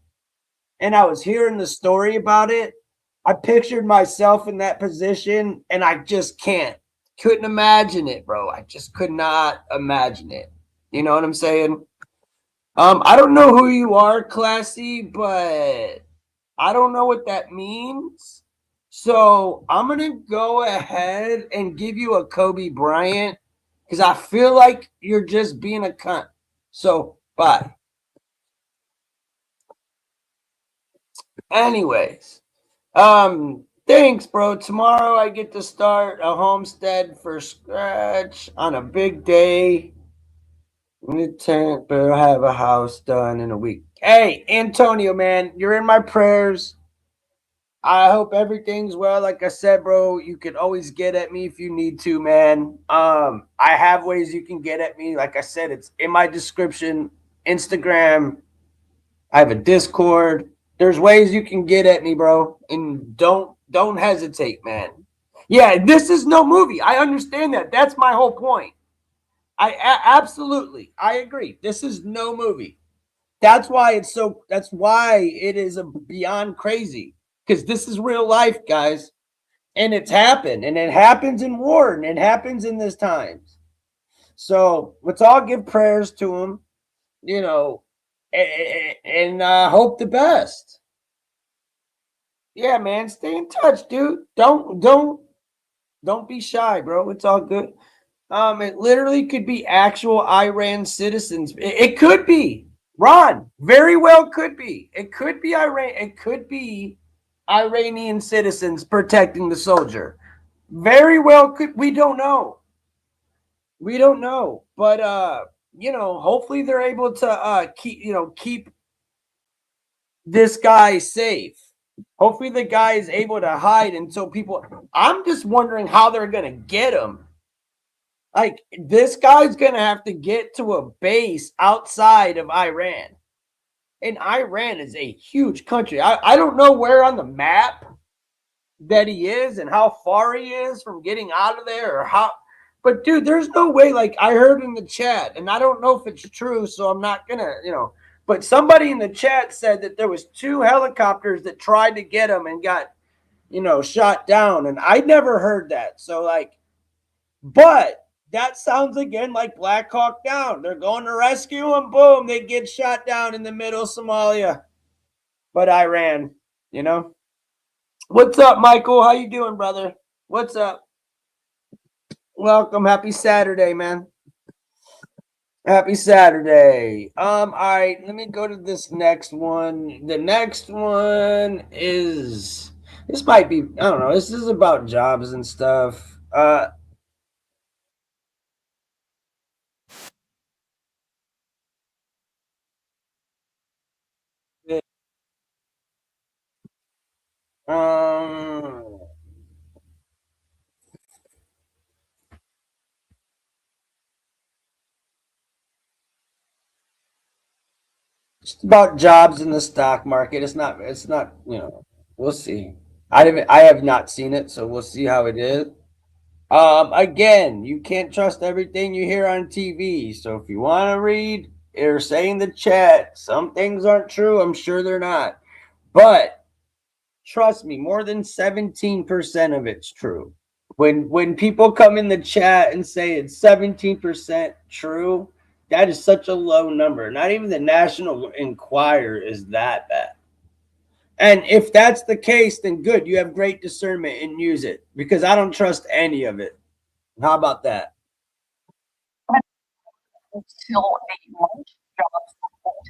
and I was hearing the story about it, I pictured myself in that position, and I just couldn't imagine it, bro. I just could not imagine it. You know what I'm saying? I don't know who you are, Classy, but I don't know what that means. So I'm going to go ahead and give you a Kobe Bryant because I feel like you're just being a cunt. So, bye. Anyways, thanks, bro. Tomorrow I get to start a homestead for scratch on a big day. But I'll have a house done in a week. Hey, Antonio, man, you're in my prayers. I hope everything's well. Like I said, bro, you can always get at me if you need to, man. I have ways you can get at me. Like I said, it's in my description. Instagram. I have a Discord. There's ways you can get at me, bro. And don't hesitate, man. Yeah, this is no movie. I understand that. That's my whole point. Absolutely, I agree. This is no movie. That's why it's so. That's why it is beyond crazy, because this is real life, guys, and it's happened, and it happens in war, and it happens in this times. So let's all give prayers to him, you know, and hope the best. Yeah, man, stay in touch, dude. Don't be shy, bro. It's all good. It literally could be actual Iran citizens. It could be. Ron, very well could be. It could be Iran. It could be Iranian citizens protecting the soldier. Very well could. We don't know. We don't know. But you know, hopefully they're able to keep this guy safe. Hopefully the guy is able to hide until people. I'm just wondering how they're gonna get him. Like, this guy's going to have to get to a base outside of Iran. And Iran is a huge country. I don't know where on the map that he is and how far he is from getting out of there or how. But, dude, there's no way. Like, I heard in the chat, and I don't know if it's true, so I'm not going to, But somebody in the chat said that there was 2 helicopters that tried to get him and got, shot down. And I never heard that. So, like, but that sounds again like Black Hawk Down. They're going to rescue him. Boom, they get shot down in the middle of Somalia. But Iran, What's up, Michael? How you doing, brother? What's up? Welcome. Happy Saturday, man. Happy Saturday. All right, let me go to this next one. The next one is, this might be, I don't know, this is about jobs and stuff. It's about jobs in the stock market. It's not, we'll see. I have not seen it, so we'll see how it is. Again, you can't trust everything you hear on TV. So if you want to read or say in the chat, some things aren't true. I'm sure they're not. But trust me, more than 17% of it's true. When people come in the chat and say it's 17% true, that is such a low number. Not even the National Enquirer is that bad. And if that's the case, then good. You have great discernment and use it, because I don't trust any of it. How about that?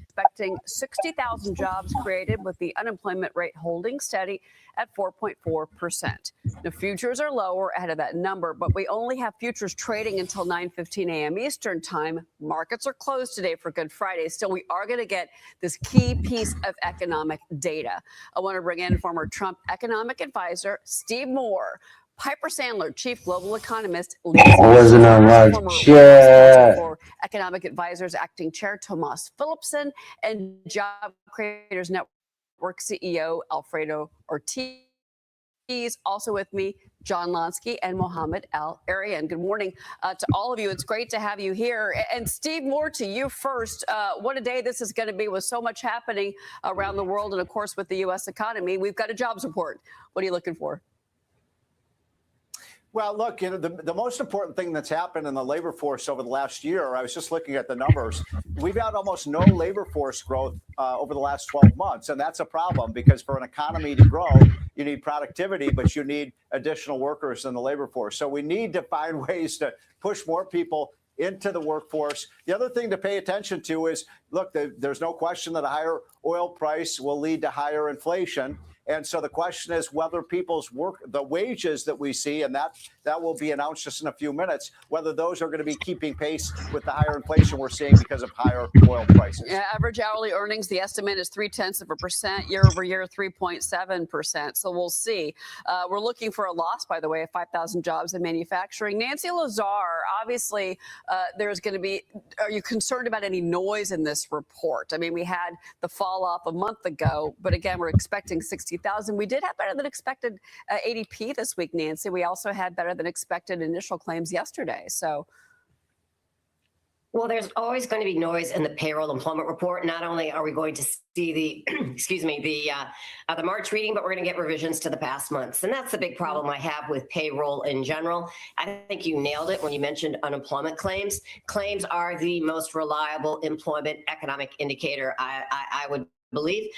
Expecting 60,000 jobs created, with the unemployment rate holding steady at 4.4%. The futures are lower ahead of that number, but we only have futures trading until 9:15 a.m. Eastern time. Markets are closed today for Good Friday. Still, we are going to get this key piece of economic data. I want to bring in former Trump economic advisor Steve Moore, Piper Sandler chief global economist, wasn't on live chat. For Economic Advisors acting chair Tomas Philipson, and Job Creators Network CEO Alfredo Ortiz. Also with me, John Lonsky and Mohammed Al Arian. Good morning to all of you. It's great to have you here. And Steve Moore, to you first. What a day this is going to be, with so much happening around the world, and of course with the U.S. economy. We've got a jobs report. What are you looking for? Well, look, the most important thing that's happened in the labor force over the last year, I was just looking at the numbers, we've had almost no labor force growth over the last 12 months. And that's a problem, because for an economy to grow, you need productivity, but you need additional workers in the labor force. So we need to find ways to push more people into the workforce. The other thing to pay attention to is, look, there's no question that a higher oil price will lead to higher inflation. And so the question is whether people's the wages that we see, and that will be announced just in a few minutes, whether those are going to be keeping pace with the higher inflation we're seeing because of higher oil prices. Yeah, average hourly earnings, the estimate is 0.3%, year over year, 3.7%. So we'll see. We're looking for a loss, by the way, of 5,000 jobs in manufacturing. Nancy Lazar, obviously, there's going to be, are you concerned about any noise in this report? I mean, we had the fall off a month ago, but again, we're expecting 60,000 60,000. We did have better than expected ADP this week, Nancy. We also had better than expected initial claims yesterday. So. Well, there's always going to be noise in the payroll employment report. Not only are we going to see the, excuse me, the March reading, but we're going to get revisions to the past months. And that's the big problem I have with payroll in general. I think you nailed it when you mentioned unemployment claims. Claims are the most reliable employment economic indicator, I would believe.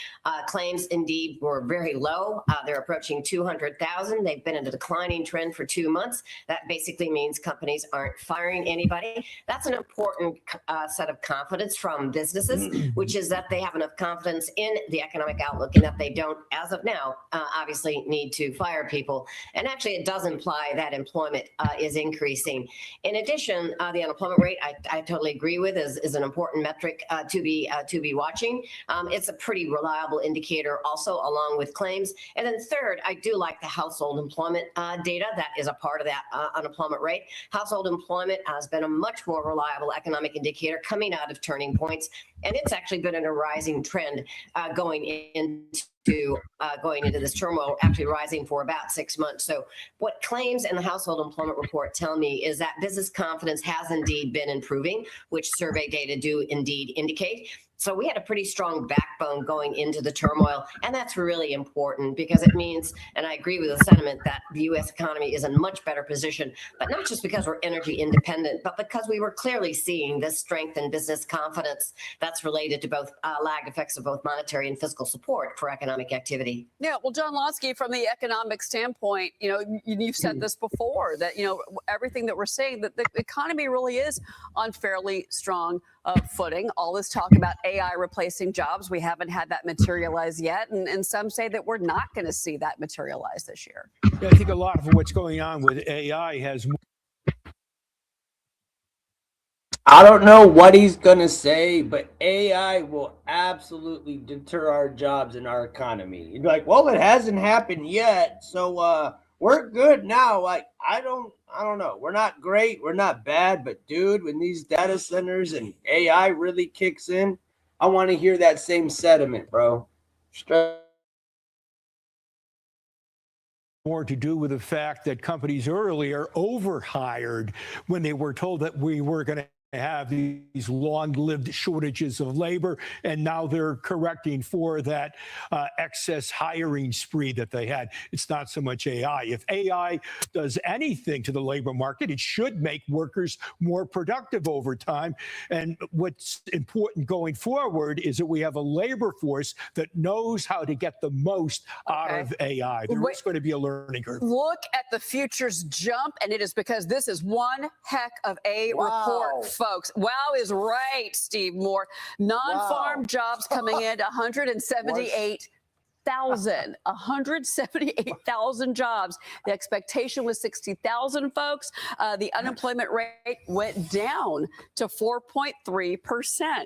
Claims indeed were very low. They're approaching 200,000. They've been in a declining trend for 2 months. That basically means companies aren't firing anybody. That's an important set of confidence from businesses, which is that they have enough confidence in the economic outlook and that they don't, as of now, obviously need to fire people. And actually, it does imply that employment is increasing. In addition, the unemployment rate, I totally agree with, is an important metric to be watching. It's a pretty reliable indicator also, along with claims. And then third, I do like the household employment data. That is a part of that unemployment rate. Household employment has been a much more reliable economic indicator coming out of turning points. And it's actually been in a rising trend going into this turmoil, actually rising for about 6 months. So what claims and the household employment report tell me is that business confidence has indeed been improving, which survey data do indeed indicate. So we had a pretty strong backbone going into the turmoil, and that's really important because it means, and I agree with the sentiment, that the U.S. economy is in much better position, but not just because we're energy independent, but because we were clearly seeing this strength in business confidence that's related to both lagged effects of both monetary and fiscal support for economic activity. Yeah, well, John Lonsky, from the economic standpoint, you've said this before, that, everything that we're saying, that the economy really is on fairly strong footing. All this talk about AI replacing jobs, we haven't had that materialize yet. And some say that we're not going to see that materialize this year. I think a lot of what's going on with AI has. I don't know what he's going to say, but AI will absolutely deter our jobs in our economy. You'd be like, well, it hasn't happened yet, so we're good now. Like, I don't know. We're not great. We're not bad. But, dude, when these data centers and AI really kicks in, I want to hear that same sentiment, bro. More to do with the fact that companies earlier overhired when they were told that we were going to have these long-lived shortages of labor, and now they're correcting for that excess hiring spree that they had. It's not so much AI. If AI does anything to the labor market, it should make workers more productive over time. And what's important going forward is that we have a labor force that knows how to get the most out of AI. There is going to be a learning curve. Look at the futures jump, and it is because this is one heck of a report, folks. Wow is right, Steve Moore. Non-farm jobs coming in 178,000. 178,000 jobs. The expectation was 60,000, folks. The unemployment rate went down to 4.3%.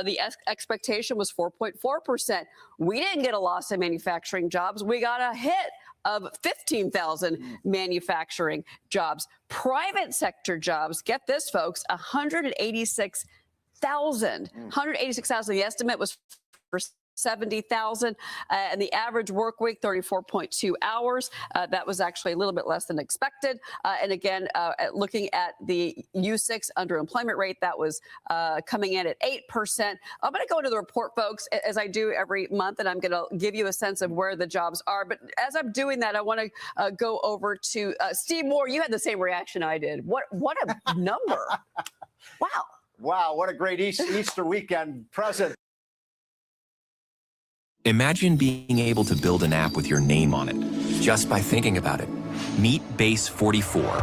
The expectation was 4.4%. We didn't get a loss in manufacturing jobs. We got a hit of 15,000 manufacturing jobs. Private sector jobs, get this, folks, 186,000. 186,000. The estimate was for 70,000, and the average work week 34.2 hours. That was actually a little bit less than expected. And again, looking at the U6 underemployment rate, that was coming in at 8%. I'm going to go into the report, folks, as I do every month, and I'm going to give you a sense of where the jobs are. But as I'm doing that, I want to go over to Steve Moore. You had the same reaction I did. What a number! Wow. Wow, what a great Easter weekend present. Imagine being able to build an app with your name on it, just by thinking about it. Meet Base 44.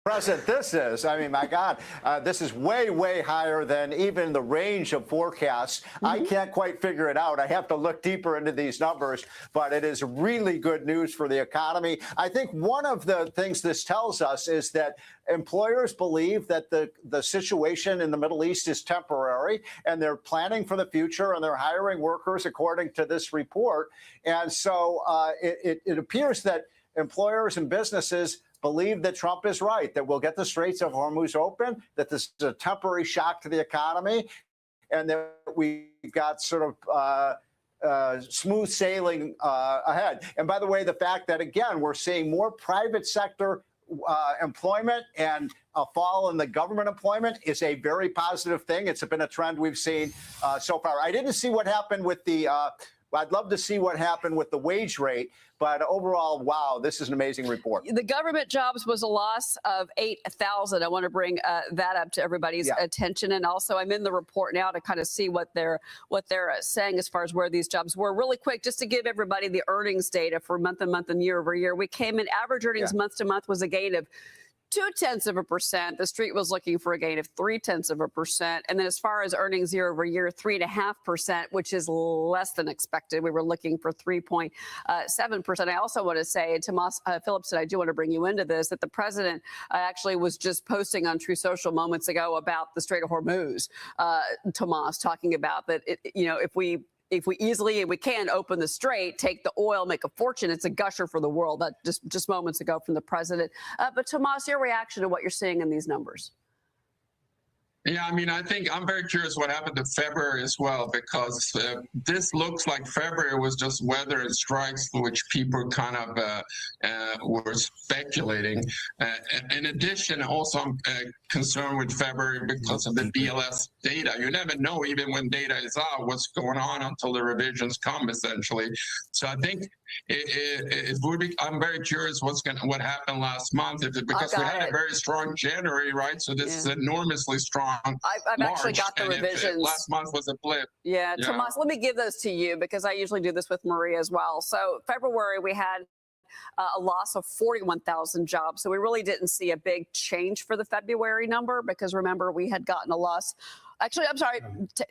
Present this is, I mean, my God, this is way, way higher than even the range of forecasts. I can't quite figure it out. I have to look deeper into these numbers, but it is really good news for the economy. I think one of the things this tells us is that employers believe that the situation in the Middle East is temporary, and they're planning for the future, and they're hiring workers according to this report. And so it appears that employers and businesses believe that Trump is right, that we'll get the Straits of Hormuz open, that this is a temporary shock to the economy, and that we've got sort of smooth sailing ahead. And by the way, the fact that, again, we're seeing more private sector employment and a fall in the government employment is a very positive thing. It's been a trend we've seen so far. I didn't see what happened with the I'd love to see what happened with the wage rate, but overall, wow, this is an amazing report. The government jobs was a loss of 8,000. I want to bring that up to everybody's attention. And also, I'm in the report now to kind of see what they're saying as far as where these jobs were. Really quick, just to give everybody the earnings data for month and year over year. We came in, average earnings month to month was a gain of 0.2%. The street was looking for a gain of 0.3%. And then as far as earnings year over year, 3.5%, which is less than expected. We were looking for 3.7%. I also want to say, and Tomas Phillips, and I do want to bring you into this, that the president actually was just posting on True Social moments ago about the Strait of Hormuz. Tomas talking about that, if we easily, and we can open the strait, take the oil, make a fortune, it's a gusher for the world. That just moments ago from the president. But Tomas, your reaction to what you're seeing in these numbers? Yeah, I mean, I think I'm very curious what happened to February as well, because this looks like February was just weather and strikes, which people kind of were speculating. In addition, also I'm concerned with February because of the BLS data. You never know, even when data is out, what's going on until the revisions come, essentially. So I think it would be. I'm very curious what happened last month, because we had a very strong January, right? So this is enormously strong. I've actually got the revisions. Last month was a blip. Yeah, Tomas, let me give those to you because I usually do this with Maria as well. So February, we had a loss of 41,000 jobs. So we really didn't see a big change for the February number because remember, we had gotten a loss. Actually, I'm sorry,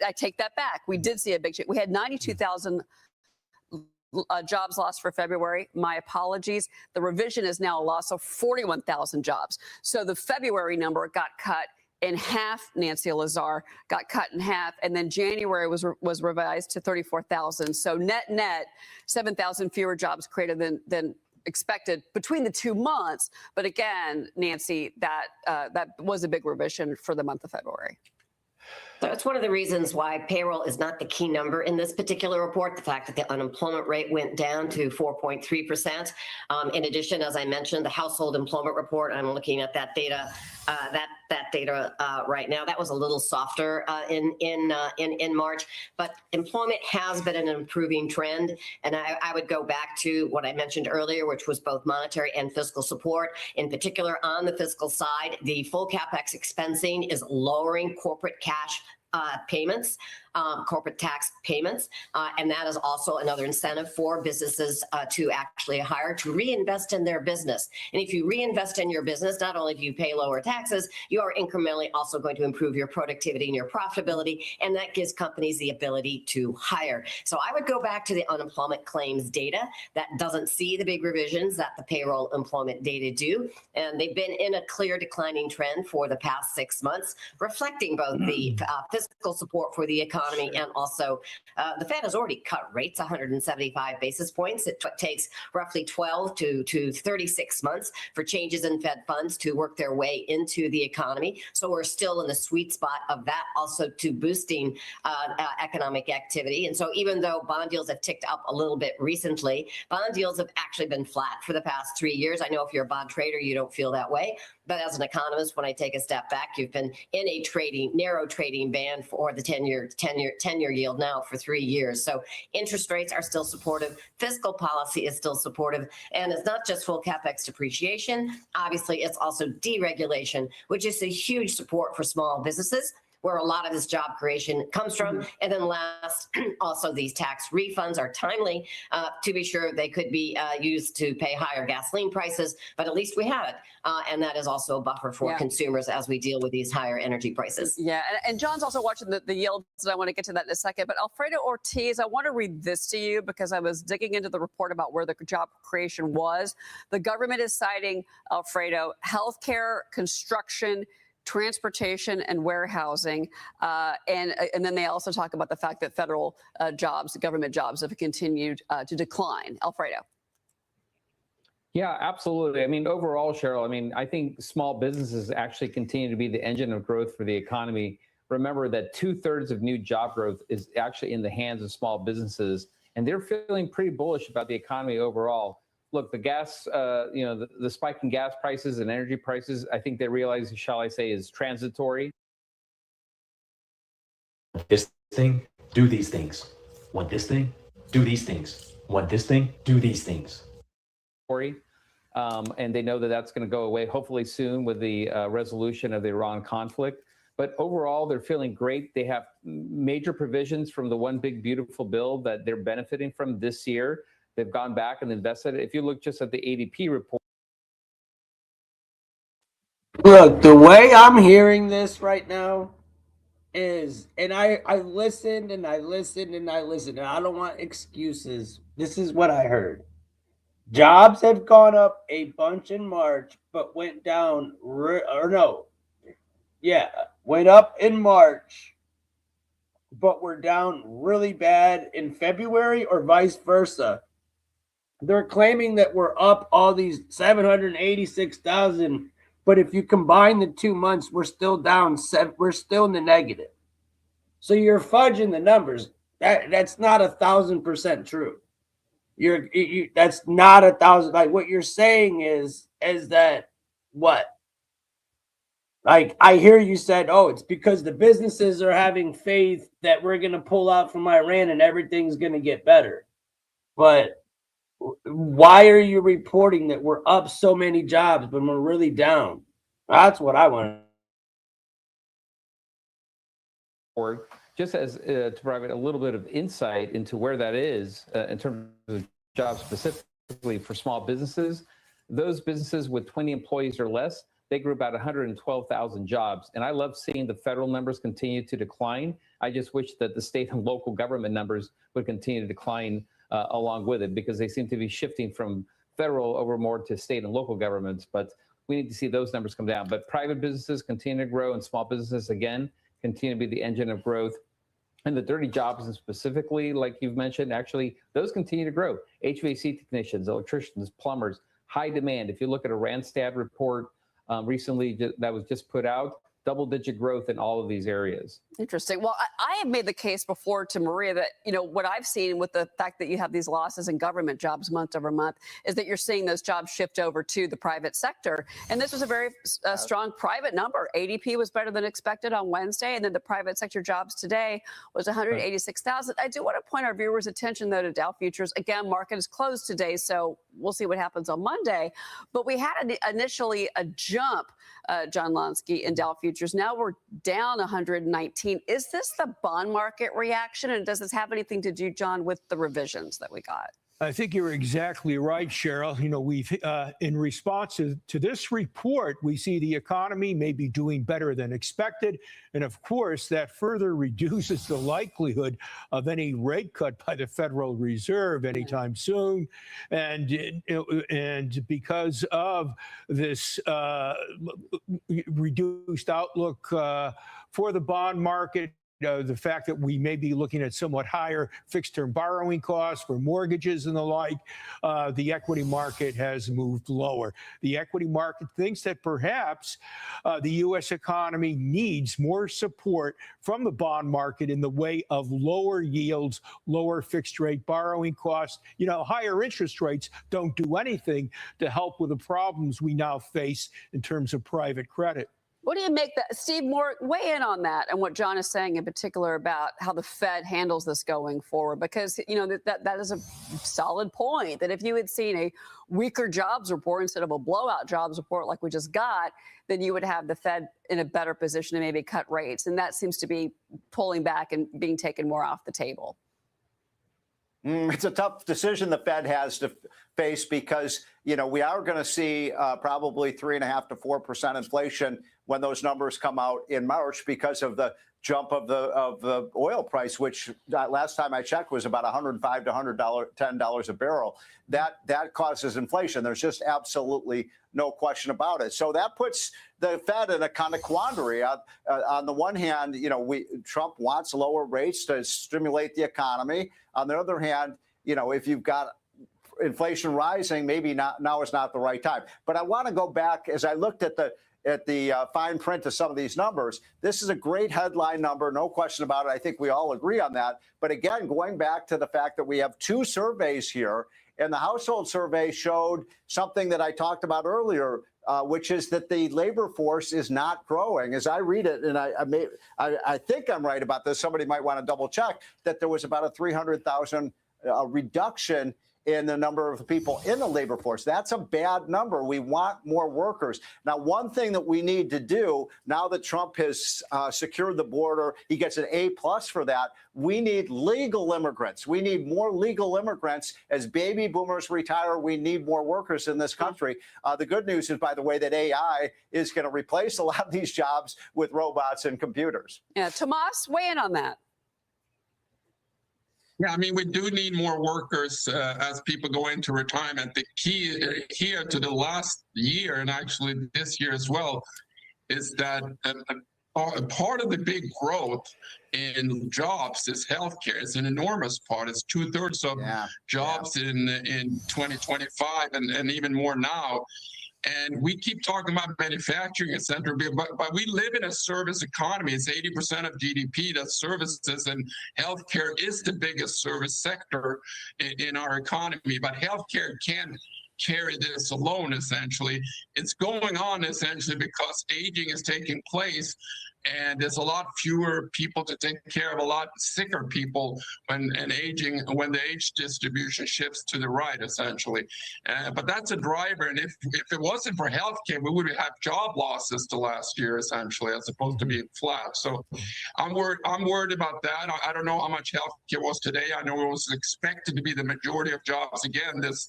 I take that back. We did see a big change. We had 92,000 jobs lost for February. My apologies. The revision is now a loss of 41,000 jobs. So the February number got cut in half. Nancy Lazar got cut in half, and then January was revised to 34,000. So net 7,000 fewer jobs created than expected between the 2 months. But again, Nancy, that was a big revision for the month of February. So it's one of the reasons why payroll is not the key number in this particular report, the fact that the unemployment rate went down to 4.3%. In addition, as I mentioned, the household employment report, I'm looking at that data, that data right now, that was a little softer in March, but employment has been an improving trend. And I would go back to what I mentioned earlier, which was both monetary and fiscal support. In particular, on the fiscal side, the full CapEx expensing is lowering corporate cash payments, corporate tax payments, and that is also another incentive for businesses to actually hire, to reinvest in their business. And if you reinvest in your business, not only do you pay lower taxes, you are incrementally also going to improve your productivity and your profitability, and that gives companies the ability to hire. So I would go back to the unemployment claims data that doesn't see the big revisions that the payroll employment data do, and they've been in a clear declining trend for the past 6 months, reflecting both the fiscal support for the economy and also the Fed has already cut rates 175 basis points. It takes roughly 12 to 36 months for changes in Fed funds to work their way into the economy. So we're still in the sweet spot of that, also to boosting economic activity. And so even though bond yields have ticked up a little bit recently, bond yields have actually been flat for the past 3 years. I know if you're a bond trader, you don't feel that way. But as an economist, when I take a step back, you've been in a narrow trading band for the 10-year yield now for 3 years. So interest rates are still supportive. Fiscal policy is still supportive. And it's not just full CapEx depreciation. Obviously, it's also deregulation, which is a huge support for small businesses, where a lot of this job creation comes from. And then last, also these tax refunds are timely. To be sure, they could be used to pay higher gasoline prices, but at least we have it. And that is also a buffer for consumers as we deal with these higher energy prices. Yeah, and John's also watching the yields, and I want to get to that in a second. But Alfredo Ortiz, I want to read this to you because I was digging into the report about where the job creation was. The government is citing, Alfredo, healthcare, construction, transportation and warehousing. And then they also talk about the fact that federal jobs, government jobs have continued to decline. Alfredo. Yeah, absolutely. I mean, overall, Cheryl, I mean, I think small businesses actually continue to be the engine of growth for the economy. Remember that 2/3 of new job growth is actually in the hands of small businesses. and they're feeling pretty bullish about the economy overall. Look, the gas, the spike in gas prices and energy prices, I think they realize, shall I say, is transitory. This thing, do these things. Want this thing, do these things. Want this thing, do these things. And they know that that's going to go away hopefully soon with the resolution of the Iran conflict. But overall, they're feeling great. They have major provisions from the One Big Beautiful Bill that they're benefiting from this year. They've gone back and invested. If you look just at the ADP report. Look, the way I'm hearing this right now is, and I listened and I listened and I listened, and I don't want excuses. This is what I heard. Jobs have gone up a bunch in March, but went down, went up in March, but were down really bad in February, or vice versa. They're claiming that we're up all these 786,000, but if you combine the 2 months, we're still down. We're still in the negative. So you're fudging the numbers. That's not 1,000% true. That's not 1,000. Like, what you're saying is that what? Like, I hear you said, oh, it's because the businesses are having faith that we're going to pull out from Iran and everything's going to get better. But why are you reporting that we're up so many jobs, but we're really down? That's what I want. Just as to provide a little bit of insight into where that is in terms of jobs specifically for small businesses, those businesses with 20 employees or less, they grew about 112,000 jobs. And I love seeing the federal numbers continue to decline. I just wish that the state and local government numbers would continue to decline along with it, because they seem to be shifting from federal over more to state and local governments. But we need to see those numbers come down. But private businesses continue to grow, and small businesses, again, continue to be the engine of growth. And the dirty jobs, and specifically, like you've mentioned, actually, those continue to grow. HVAC technicians, electricians, plumbers, high demand. If you look at a Randstad report recently that was just put out, double-digit growth in all of these areas. Interesting. Well, I have made the case before to Maria that, what I've seen with the fact that you have these losses in government jobs month over month is that you're seeing those jobs shift over to the private sector. And this was a very strong private number. ADP was better than expected on Wednesday. And then the private sector jobs today was 186,000. I do want to point our viewers' attention, though, to Dow futures. Again, market is closed today, so we'll see what happens on Monday. But we had initially a jump, John Lonsky, in Dow futures. Now we're down 119. Is this the bond market reaction? And does this have anything to do, John, with the revisions that we got? I think you're exactly right, Cheryl. We've, in response to this report, we see the economy may be doing better than expected. And of course, that further reduces the likelihood of any rate cut by the Federal Reserve anytime soon. And because of this reduced outlook for the bond market, the fact that we may be looking at somewhat higher fixed-term borrowing costs for mortgages and the like, the equity market has moved lower. The equity market thinks that perhaps the U.S. economy needs more support from the bond market in the way of lower yields, lower fixed-rate borrowing costs. Higher interest rates don't do anything to help with the problems we now face in terms of private credit. What do you make that? Steve Moore, weigh in on that and what John is saying in particular about how the Fed handles this going forward, because, that is a solid point, that if you had seen a weaker jobs report instead of a blowout jobs report like we just got, then you would have the Fed in a better position to maybe cut rates. And that seems to be pulling back and being taken more off the table. It's a tough decision the Fed has to face because, we are going to see probably 3.5% to 4% inflation when those numbers come out in March because of the jump of the oil price, which last time I checked was about $105 to $110 a barrel. That causes inflation. There's just absolutely no question about it. So that puts the Fed in a kind of quandary. On the one hand, Trump wants lower rates to stimulate the economy. On the other hand, if you've got inflation rising, maybe now is not the right time. But I want to go back as I looked at at the fine print of some of these numbers, this is a great headline number, no question about it. I think we all agree on that. But again, going back to the fact that we have two surveys here, and the household survey showed something that I talked about earlier, which is that the labor force is not growing. As I read it, and I think I'm right about this, somebody might want to double check, that there was about a 300,000 reduction in the number of people in the labor force. That's a bad number. We want more workers. Now, one thing that we need to do now that Trump has secured the border, he gets an A+ for that. We need legal immigrants. We need more legal immigrants. As baby boomers retire, we need more workers in this country. The good news is, by the way, that AI is going to replace a lot of these jobs with robots and computers. Yeah, Tomas, weigh in on that. Yeah, I mean, we do need more workers as people go into retirement. The key here to the last year, and actually this year as well, is that a part of the big growth in jobs is healthcare. It's an enormous part. It's 2/3 of jobs in 2025 and even more now. And we keep talking about manufacturing, et cetera, but we live in a service economy. It's 80% of GDP, that's services, and healthcare is the biggest service sector in our economy. But healthcare can't carry this alone, essentially. It's going on, essentially, because aging is taking place. And there's a lot fewer people to take care of, a lot sicker people when the age distribution shifts to the right, essentially. But that's a driver. And if it wasn't for healthcare, we would have job losses the last year, essentially, as opposed to being flat. So I'm worried about that. I don't know how much healthcare was today. I know it was expected to be the majority of jobs again this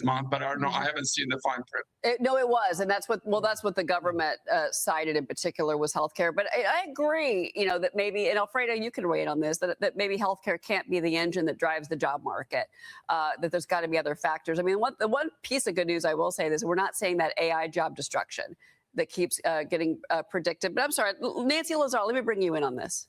month, but I don't know. I haven't seen the fine print. No, it was, and that's what the government cited in particular was healthcare. But I agree, that maybe, and Alfredo, you can weigh in on this, that maybe healthcare can't be the engine that drives the job market. That there's got to be other factors. I mean, the one piece of good news I will say is we're not saying that AI job destruction that keeps getting predicted. But I'm sorry, Nancy Lazar, let me bring you in on this.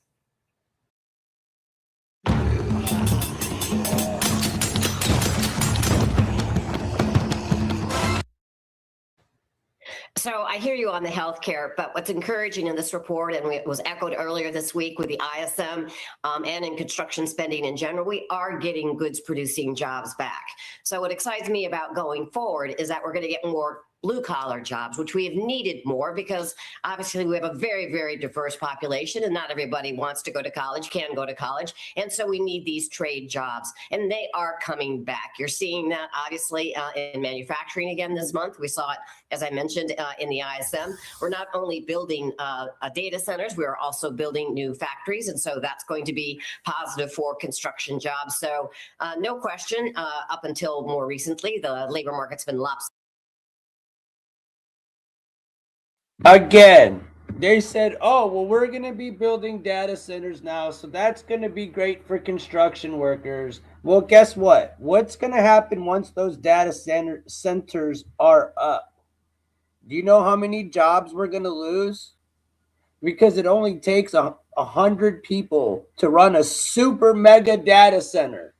So I hear you on the healthcare, but what's encouraging in this report, and it was echoed earlier this week with the ISM and in construction spending in general, we are getting goods producing jobs back. So what excites me about going forward is that we're going to get more blue collar jobs, which we have needed more because obviously we have a very, very diverse population and not everybody wants to go to college, can go to college. And so we need these trade jobs and they are coming back. You're seeing that obviously in manufacturing again this month. We saw it, as I mentioned, in the ISM. We're not only building data centers, we are also building new factories. And so that's going to be positive for construction jobs. So no question, up until more recently, the labor market's been lopsided. Again, they said, oh, well, we're going to be building data centers now, so that's going to be great for construction workers. Well, guess what? What's going to happen once those data centers are up? Do you know how many jobs we're going to lose? Because it only takes 100 people to run a super mega data center.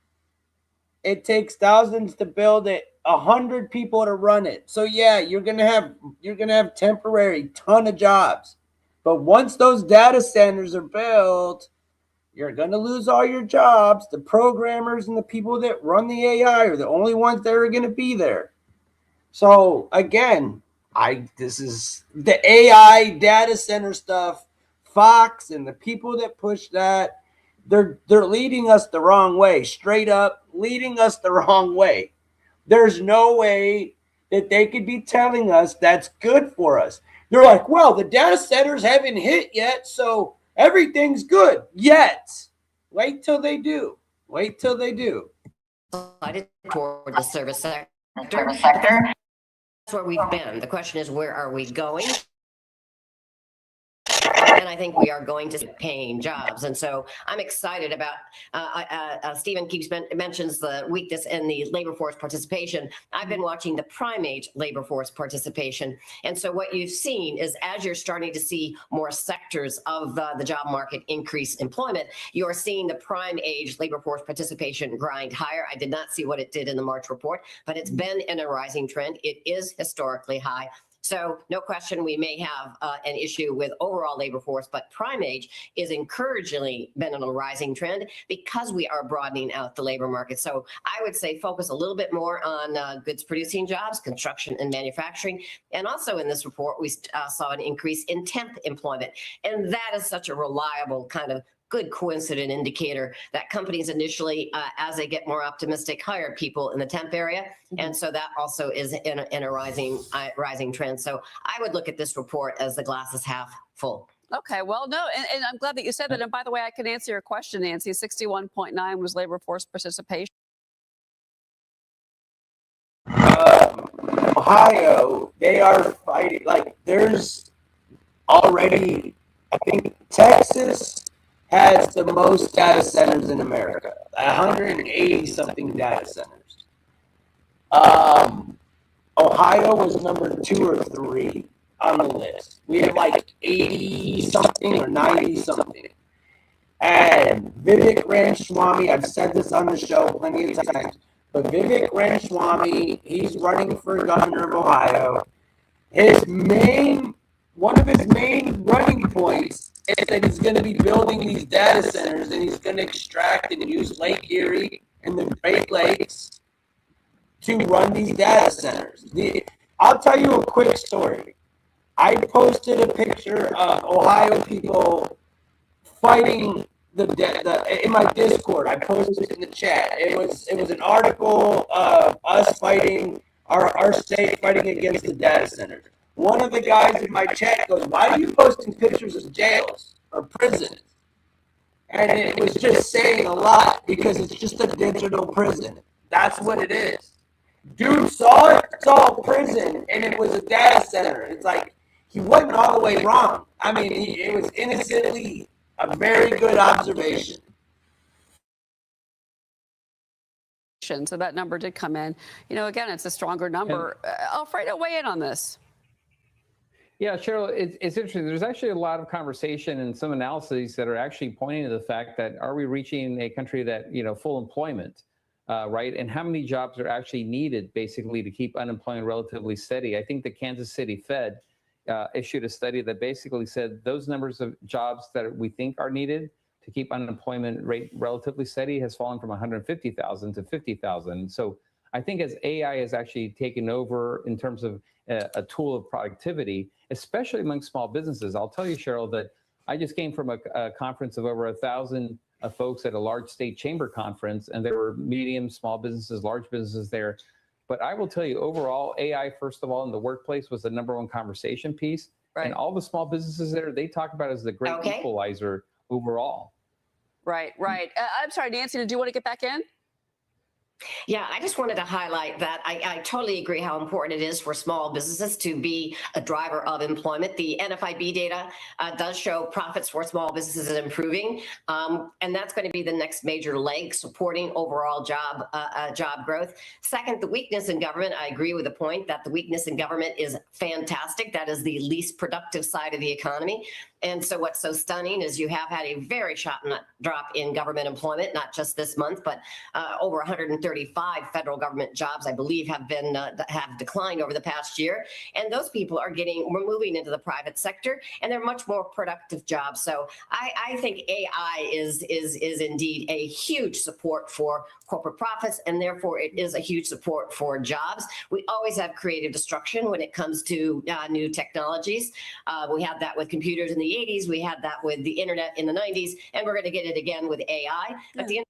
It takes thousands to build it, 100 people to run it. So yeah, you're gonna have temporary ton of jobs. But once those data centers are built, you're gonna lose all your jobs. The programmers and the people that run the AI are the only ones that are gonna be there. So again, this is the AI data center stuff. Fox and the people that push that, they're leading us the wrong way, straight up leading us the wrong way. There's no way that they could be telling us that's good for us. They're like, well, the data centers haven't hit yet, so everything's good yet. Wait till they do. Wait till they do. Toward the service sector. That's where we've been. The question is, where are we going? And I think we are going to paying jobs. And so I'm excited about, Stephen mentions the weakness in the labor force participation. I've been watching the prime age labor force participation. And so what you've seen is as you're starting to see more sectors of the job market increase employment, you're seeing the prime age labor force participation grind higher. I did not see what it did in the March report, but it's been in a rising trend. It is historically high. So no question, we may have an issue with overall labor force, but prime age is encouragingly been on a rising trend because we are broadening out the labor market. So I would say focus a little bit more on goods producing jobs, construction and manufacturing. And also in this report, we saw an increase in temp employment. And that is such a reliable kind of good coincident indicator that companies initially, as they get more optimistic, hire people in the temp area. And so that also is in a rising trend. So I would look at this report as the glass is half full. Okay, well, no, and I'm glad that you said that. And by the way, I can answer your question, Nancy. 61.9 was labor force participation. Ohio, they are fighting. Like, there's already, I think Texas has the most data centers in America, 180 something data centers. Ohio was number 2 or 3 on the list. We have like 80 something or 90 something. And Vivek Ramaswamy, I've said this on the show plenty of times, but Vivek Ramaswamy, he's running for governor of Ohio. One of his main running points is that he's going to be building these data centers, and he's going to extract and use Lake Erie and the Great Lakes to run these data centers. I'll tell you a quick story. I posted a picture of Ohio people fighting in my Discord. I posted it in the chat. It was an article of us fighting our state fighting against the data centers. One of the guys in my chat goes, "Why are you posting pictures of jails or prisons?" And it was just saying a lot because it's just a digital prison. That's what it is. Dude saw a prison and it was a data center. It's like he wasn't all the way wrong. I mean, it was innocently a very good observation. So that number did come in. You know, again, it's a stronger number. Alfredo, weigh in on this. Yeah, Cheryl, it's interesting. There's actually a lot of conversation and some analyses that are actually pointing to the fact that are we reaching a country that, full employment, right? And how many jobs are actually needed basically to keep unemployment relatively steady? I think the Kansas City Fed issued a study that basically said those numbers of jobs that we think are needed to keep unemployment rate relatively steady has fallen from 150,000 to 50,000. So I think as AI has actually taken over in terms of a tool of productivity, especially among small businesses. I'll tell you, Cheryl, that I just came from a conference of over 1,000 folks at a large state chamber conference, and there were medium, small businesses, large businesses there. But I will tell you, overall, AI, first of all, in the workplace was the #1 conversation piece. Right. And all the small businesses there, they talk about it as the great equalizer overall. Right. I'm sorry, Nancy, did you want to get back in? Yeah, I just wanted to highlight that I totally agree how important it is for small businesses to be a driver of employment. The NFIB data does show profits for small businesses is improving, and that's going to be the next major leg supporting overall job growth. Second, the weakness in government. I agree with the point that the weakness in government is fantastic. That is the least productive side of the economy. And so what's so stunning is you have had a very sharp drop in government employment, not just this month, but over 135 federal government jobs, I believe, have declined over the past year. And those people are we're moving into the private sector, and they're much more productive jobs. So I think AI is indeed a huge support for corporate profits, and therefore it is a huge support for jobs. We always have creative destruction when it comes to new technologies. We had that with computers in the 80s. We had that with the internet in the 90s, and we're going to get it again with AI. But the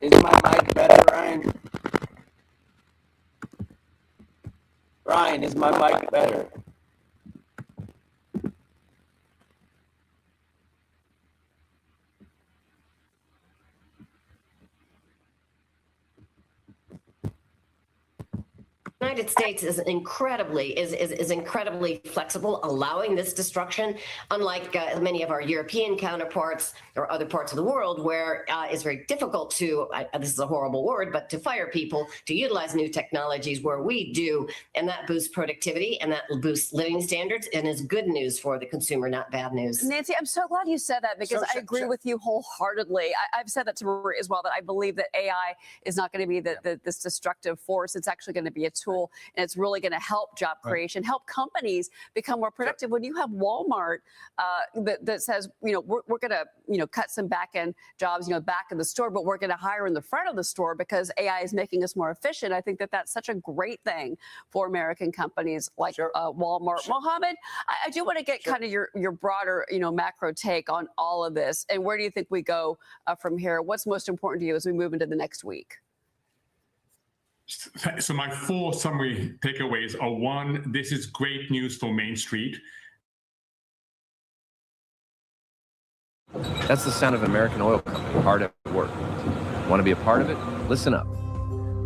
Is my mic better, Ryan? Ryan, is my mic better? United States is incredibly flexible, allowing this destruction, unlike many of our European counterparts or other parts of the world where it's very difficult to, this is a horrible word, but to fire people to utilize new technologies where we do, and that boosts productivity and that boosts living standards and is good news for the consumer, not bad news. Nancy, I'm so glad you said that because I agree with you wholeheartedly. I've said that to Marie as well, that I believe that AI is not going to be this destructive force. It's actually going to be a tool, and it's really going to help job creation, help companies become more productive. When you have Walmart that says, we're going to, cut some back-end jobs, back in the store, but we're going to hire in the front of the store because AI is making us more efficient. I think that that's such a great thing for American companies like Walmart. Mohammed, I do want to get kind of your broader, macro take on all of this. And where do you think we go from here? What's most important to you as we move into the next week? So my 4 summary takeaways are: 1, this is great news for Main Street. That's the sound of an American oil company hard at work. Want to be a part of it? Listen up.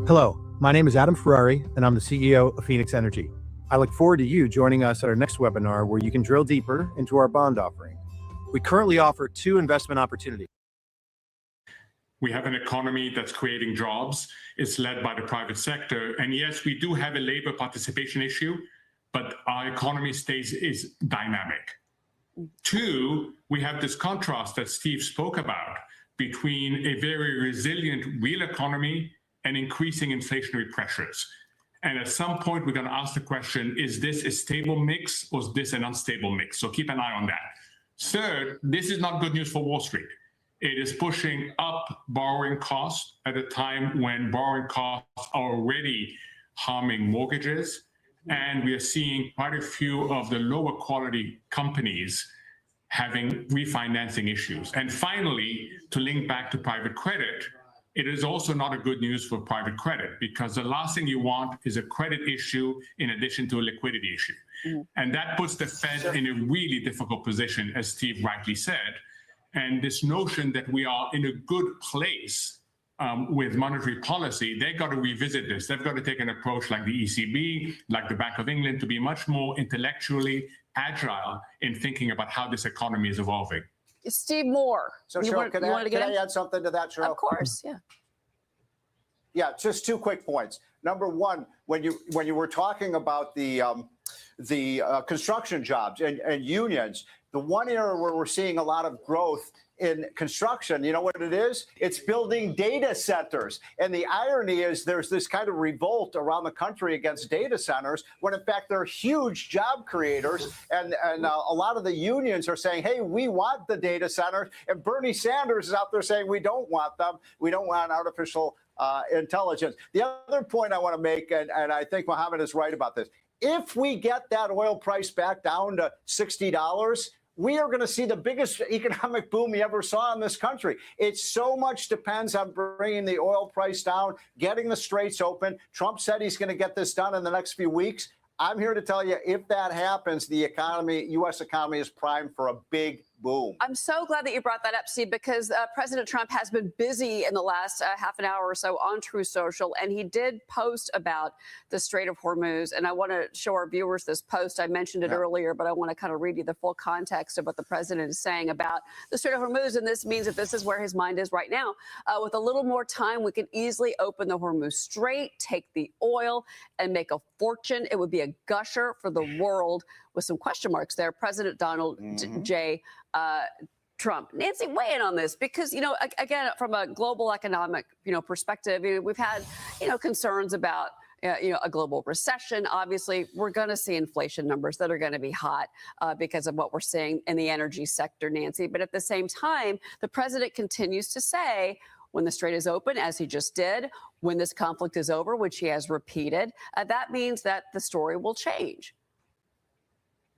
Hello, my name is Adam Ferrari, and I'm the CEO of Phoenix Energy. I look forward to you joining us at our next webinar where you can drill deeper into our bond offering. We currently offer 2 investment opportunities. We have an economy that's creating jobs. It's led by the private sector. And yes, we do have a labor participation issue, but our economy is dynamic. 2, we have this contrast that Steve spoke about between a very resilient real economy and increasing inflationary pressures. And at some point, we're going to ask the question, is this a stable mix or is this an unstable mix? So keep an eye on that. 3rd, this is not good news for Wall Street. It is pushing up borrowing costs at a time when borrowing costs are already harming mortgages. And we are seeing quite a few of the lower quality companies having refinancing issues. And finally, to link back to private credit, it is also not a good news for private credit because the last thing you want is a credit issue in addition to a liquidity issue. And that puts the Fed in a really difficult position, as Steve rightly said. And this notion that we are in a good place with monetary policy, they've got to revisit this. They've got to take an approach like the ECB, like the Bank of England, to be much more intellectually agile in thinking about how this economy is evolving. Steve Moore. So, Cheryl, can I add something to that, Cheryl? Of course, yeah. Yeah, just 2 quick points. Number 1, when you were talking about the construction jobs and unions, the one area where we're seeing a lot of growth in construction, you know what it is? It's building data centers. And the irony is there's this kind of revolt around the country against data centers when in fact they're huge job creators. And a lot of the unions are saying, hey, we want the data centers. And Bernie Sanders is out there saying we don't want them. We don't want artificial intelligence. The other point I want to make, and I think Mohammed is right about this, if we get that oil price back down to $60, we are going to see the biggest economic boom we ever saw in this country. It so much depends on bringing the oil price down, getting the straits open. Trump said he's going to get this done in the next few weeks. I'm here to tell you, if that happens, the economy, U.S. economy is primed for a big boom. I'm so glad that you brought that up, Steve, because President Trump has been busy in the last half an hour or so on True Social, and he did post about the Strait of Hormuz. And I want to show our viewers this post. I mentioned it earlier, but I want to kind of read you the full context of what the president is saying about the Strait of Hormuz. And this means that this is where his mind is right now. With a little more time, we can easily open the Hormuz Strait, take the oil, and make a fortune. It would be a gusher for the world, with some question marks there. President Donald J. Trump. Nancy, weigh in on this because, again, from a global economic, perspective, we've had, concerns about, a global recession. Obviously, we're going to see inflation numbers that are going to be hot because of what we're seeing in the energy sector, Nancy. But at the same time, the president continues to say, when the strait is open, as he just did, when this conflict is over, which he has repeated, that means that the story will change.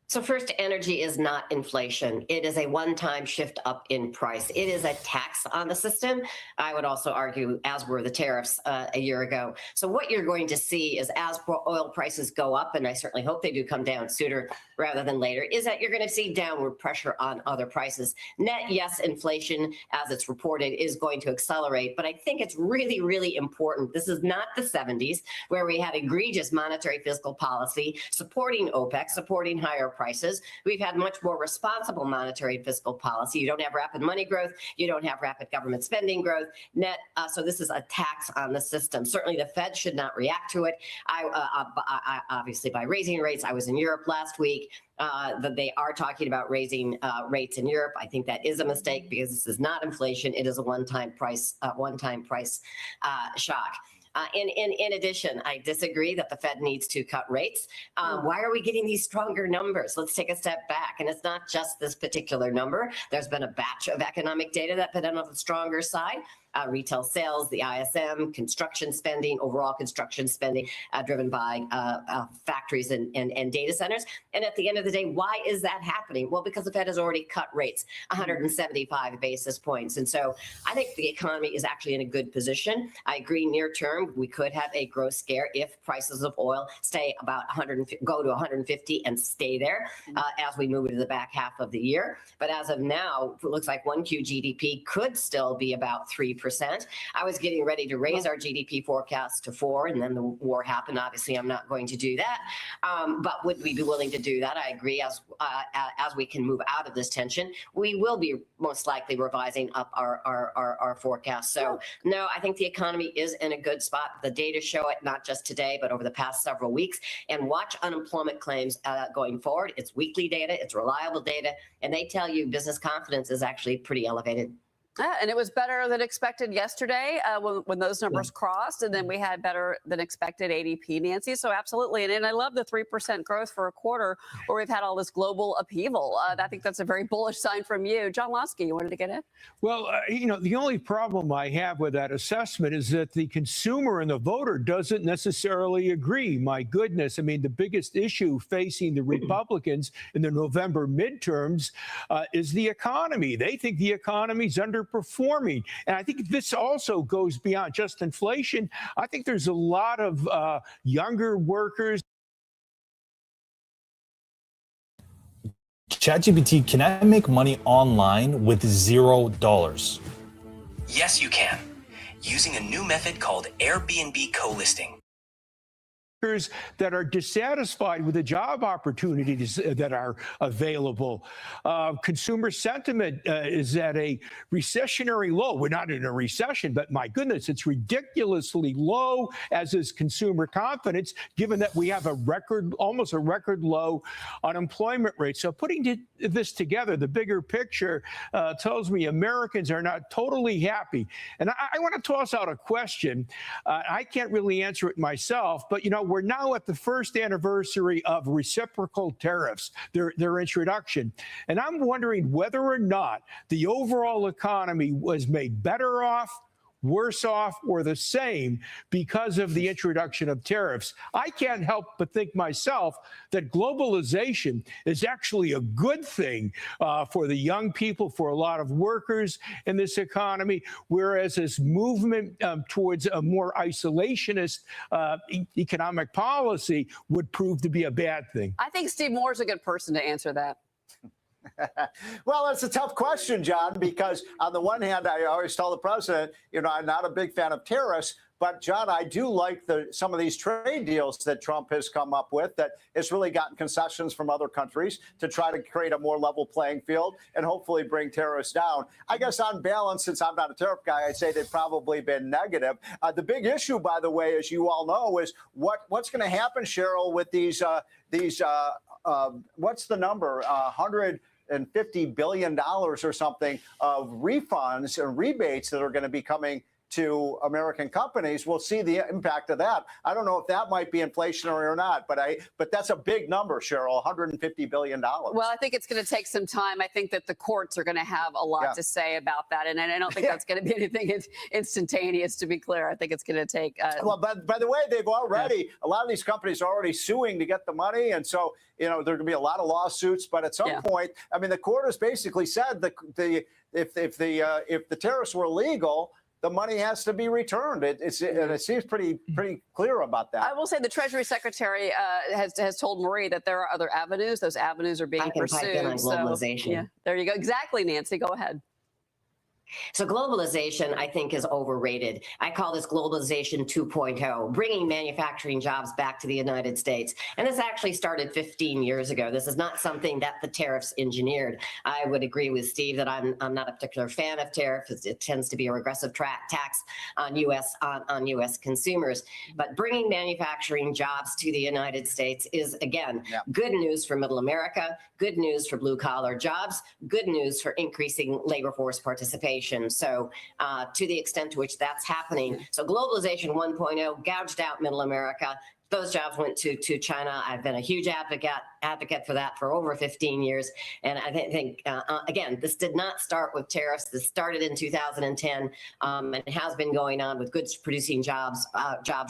So first, energy is not inflation. It is a one-time shift up in price. It is a tax on the system. I would also argue, as were the tariffs a year ago. So what you're going to see is as oil prices go up, and I certainly hope they do come down sooner rather than later, is that you're going to see downward pressure on other prices. Net, yes, inflation, as it's reported, is going to accelerate. But I think it's really, really important. This is not the 70s, where we had egregious monetary fiscal policy supporting OPEC, supporting higher prices. We've had much more responsible monetary fiscal policy. You don't have rapid money growth. You don't have rapid government spending growth. Net. So this is a tax on the system. Certainly the Fed should not react to it. Obviously by raising rates. I was in Europe last week. That they are talking about raising rates in Europe. I think that is a mistake because this is not inflation. It is a one-time price shock. In addition, I disagree that the Fed needs to cut rates. Why are we getting these stronger numbers? Let's take a step back. And it's not just this particular number. There's been a batch of economic data that's been on the stronger side. Retail sales, the ISM, construction spending, overall construction spending driven by factories and data centers. And at the end of the day, why is that happening? Well, because the Fed has already cut rates 175 basis points. And so I think the economy is actually in a good position. I agree near term, we could have a growth scare if prices of oil stay about go to 150 and stay there as we move into the back half of the year. But as of now, it looks like 1Q GDP could still be about 3%. I was getting ready to raise our GDP forecast to 4%, and then the war happened. Obviously, I'm not going to do that. But would we be willing to do that? I agree. As we can move out of this tension, we will be most likely revising up our forecast. So no, I think the economy is in a good spot. The data show it, not just today, but over the past several weeks. And watch unemployment claims going forward. It's weekly data. It's reliable data. And they tell you business confidence is actually pretty elevated. Yeah, and it was better than expected yesterday when those numbers crossed, and then we had better than expected ADP, Nancy. So absolutely, and I love the 3% growth for a quarter where we've had all this global upheaval. I think that's a very bullish sign from you. John Lasky, you wanted to get in? Well, the only problem I have with that assessment is that the consumer and the voter doesn't necessarily agree. My goodness, I mean, the biggest issue facing the Republicans in the November midterms is the economy. They think the economy's underperforming. And I think this also goes beyond just inflation. I think there's a lot of younger workers. ChatGPT, can I make money online with $0? Yes, you can, using a new method called Airbnb co-listing. That are dissatisfied with the job opportunities that are available. Consumer sentiment is at a recessionary low. We're not in a recession, but my goodness, it's ridiculously low, as is consumer confidence, given that we have almost a record low unemployment rate. So putting this together, the bigger picture tells me Americans are not totally happy. And I want to toss out a question. I can't really answer it myself, but we're now at the first anniversary of reciprocal tariffs, their introduction. And I'm wondering whether or not the overall economy was made better off, worse off, or the same because of the introduction of tariffs. I can't help but think myself that globalization is actually a good thing for the young people, for a lot of workers in this economy, whereas this movement towards a more isolationist economic policy would prove to be a bad thing. I think Steve Moore's a good person to answer that. Well, it's a tough question, John, because on the one hand, I always tell the president, I'm not a big fan of tariffs. But, John, I do like some of these trade deals that Trump has come up with that has really gotten concessions from other countries to try to create a more level playing field and hopefully bring tariffs down. I guess on balance, since I'm not a tariff guy, I'd say they've probably been negative. The big issue, by the way, as you all know, is what's going to happen, Cheryl, with these what's the number, $150 billion or something of refunds and rebates that are going to be coming to American companies, we'll see the impact of that. I don't know if that might be inflationary or not, but that's a big number, Cheryl, $150 billion. Well, I think it's going to take some time. I think that the courts are going to have a lot to say about that. And I don't think that's going to be anything instantaneous, to be clear. I think it's going to take... well, by the way, they've already, a lot of these companies are already suing to get the money. And so, there are going to be a lot of lawsuits. But at some point, I mean, the court has basically said that if the tariffs were illegal, the money has to be returned. It seems pretty clear about that. I will say the Treasury Secretary has told Marie that there are other avenues. Those avenues are being pursued. Pipe in on globalization. So, yeah, there you go. Exactly, Nancy. Go ahead. So globalization, I think, is overrated. I call this globalization 2.0, bringing manufacturing jobs back to the United States. And this actually started 15 years ago. This is not something that the tariffs engineered. I would agree with Steve that I'm not a particular fan of tariffs. It tends to be a regressive tax on U.S. consumers. But bringing manufacturing jobs to the United States is, again, good news for middle America, good news for blue-collar jobs, good news for increasing labor force participation. So to the extent to which that's happening. So globalization 1.0 gouged out middle America. Those jobs went to China. I've been a huge advocate for that for over 15 years. And I think again, this did not start with tariffs. This started in 2010, and it has been going on with goods producing jobs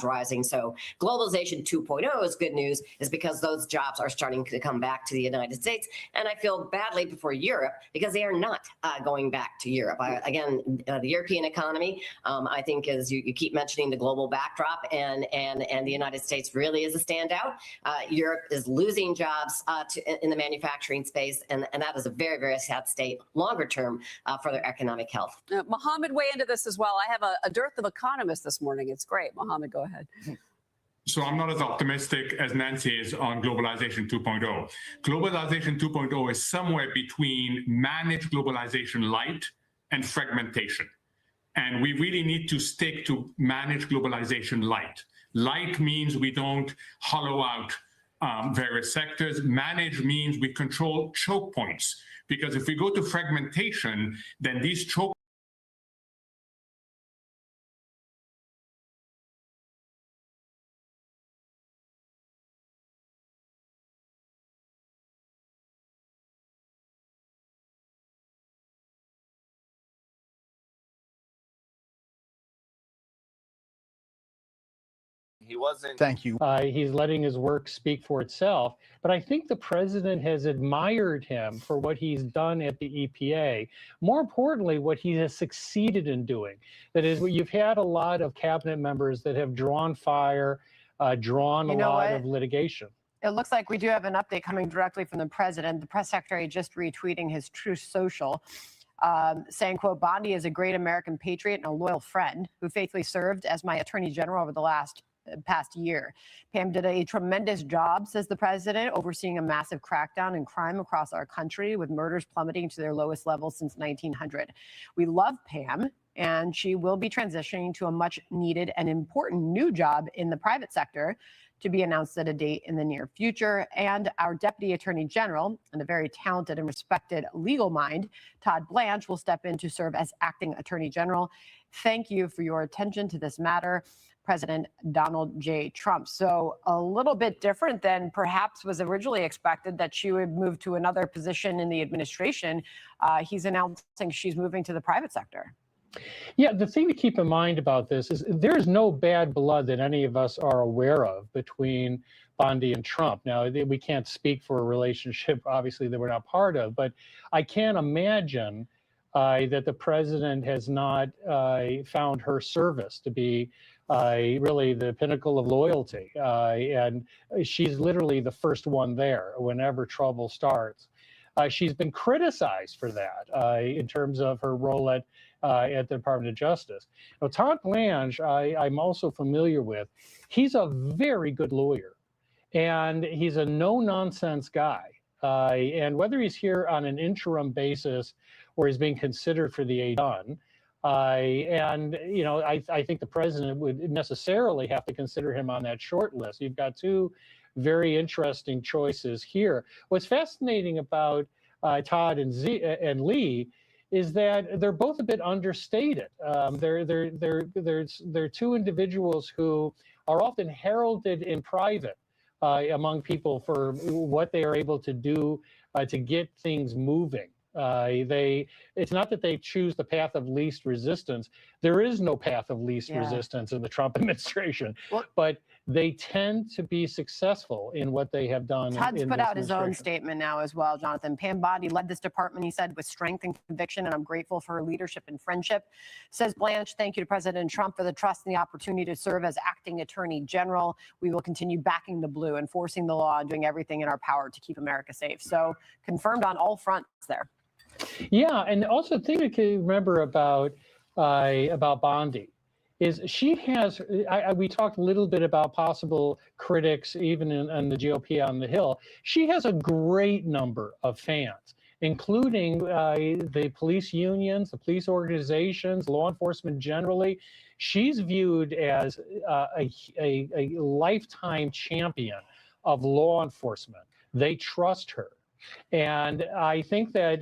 rising. So globalization 2.0 is good news, is because those jobs are starting to come back to the United States. And I feel badly for Europe because they are not going back to Europe. Again, the European economy, I think, as you keep mentioning the global backdrop, and the United States really is a standout. Europe is losing jobs in the manufacturing space, and that is a very, very sad state longer term for their economic health. Mohammed, weigh into this as well. I have a dearth of economists this morning. It's great. Mohammed, go ahead. So I'm not as optimistic as Nancy is on globalization 2.0. Globalization 2.0 is somewhere between managed globalization light and fragmentation. And we really need to stick to managed globalization light. Light means we don't hollow out various sectors. Manage means we control choke points. Because if we go to fragmentation, then these choke He wasn't. Thank you. He's letting his work speak for itself. But I think the president has admired him for what he's done at the EPA. More importantly, what he has succeeded in doing. That is, you've had a lot of cabinet members that have drawn fire, drawn a lot of litigation. It looks like we do have an update coming directly from the president. The press secretary just retweeting his Truth Social, saying, quote, Bondi is a great American patriot and a loyal friend who faithfully served as my attorney general over the past year. Pam did a tremendous job, says the president, overseeing a massive crackdown in crime across our country, with murders plummeting to their lowest level since 1900. We love Pam, and she will be transitioning to a much needed and important new job in the private sector, to be announced at a date in the near future. And our Deputy Attorney General, and a very talented and respected legal mind, Todd Blanche, will step in to serve as Acting Attorney General. Thank you for your attention to this matter, President Donald J. Trump. So a little bit different than perhaps was originally expected, that she would move to another position in the administration. He's announcing she's moving to the private sector. Yeah, the thing to keep in mind about this is there's no bad blood that any of us are aware of between Bondi and Trump. Now, we can't speak for a relationship, obviously, that we're not part of, but I can't imagine that the president has not found her service to be really the pinnacle of loyalty. And she's literally the first one there whenever trouble starts. She's been criticized for that in terms of her role at the Department of Justice. Now, Todd Blanche, I'm also familiar with. He's a very good lawyer, and he's a no-nonsense guy. And whether he's here on an interim basis or he's being considered for the done, and you know, I think the president would necessarily have to consider him on that short list. You've got two very interesting choices here. What's fascinating about Todd and Lee is that they're both a bit understated. They're two individuals who are often heralded in private among people for what they are able to do to get things moving. It's not that they choose the path of least resistance. There is no path of least resistance in the Trump administration, but they tend to be successful in what they have done. Todd's put out his own statement now as well, Jonathan. Pam Bondi led this department, he said, with strength and conviction, and I'm grateful for her leadership and friendship. Says Blanche, thank you to President Trump for the trust and the opportunity to serve as acting attorney general. We will continue backing the blue, enforcing the law, and doing everything in our power to keep America safe. So confirmed on all fronts there. Yeah, and also the thing to remember about Bondi is she has, we talked a little bit about possible critics, even in the GOP on the Hill. She has a great number of fans, including the police unions, the police organizations, law enforcement generally. She's viewed as a lifetime champion of law enforcement. They trust her. And I think that,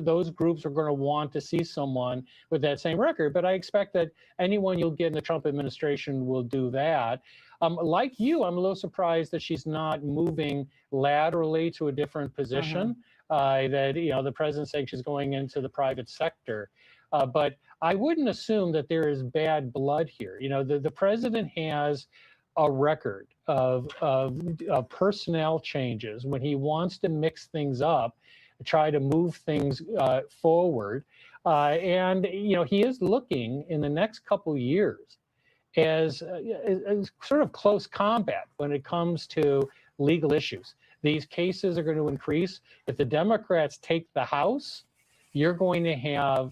those groups are going to want to see someone with that same record. But I expect that anyone you'll get in the Trump administration will do that. Like you, I'm a little surprised that she's not moving laterally to a different position, that, the president's saying she's going into the private sector. But I wouldn't assume that there is bad blood here. The president has a record of personnel changes when he wants to mix things up, try to move things forward. And, he is looking in the next couple of years as sort of close combat when it comes to legal issues. These cases are going to increase. If the Democrats take the House, you're going to have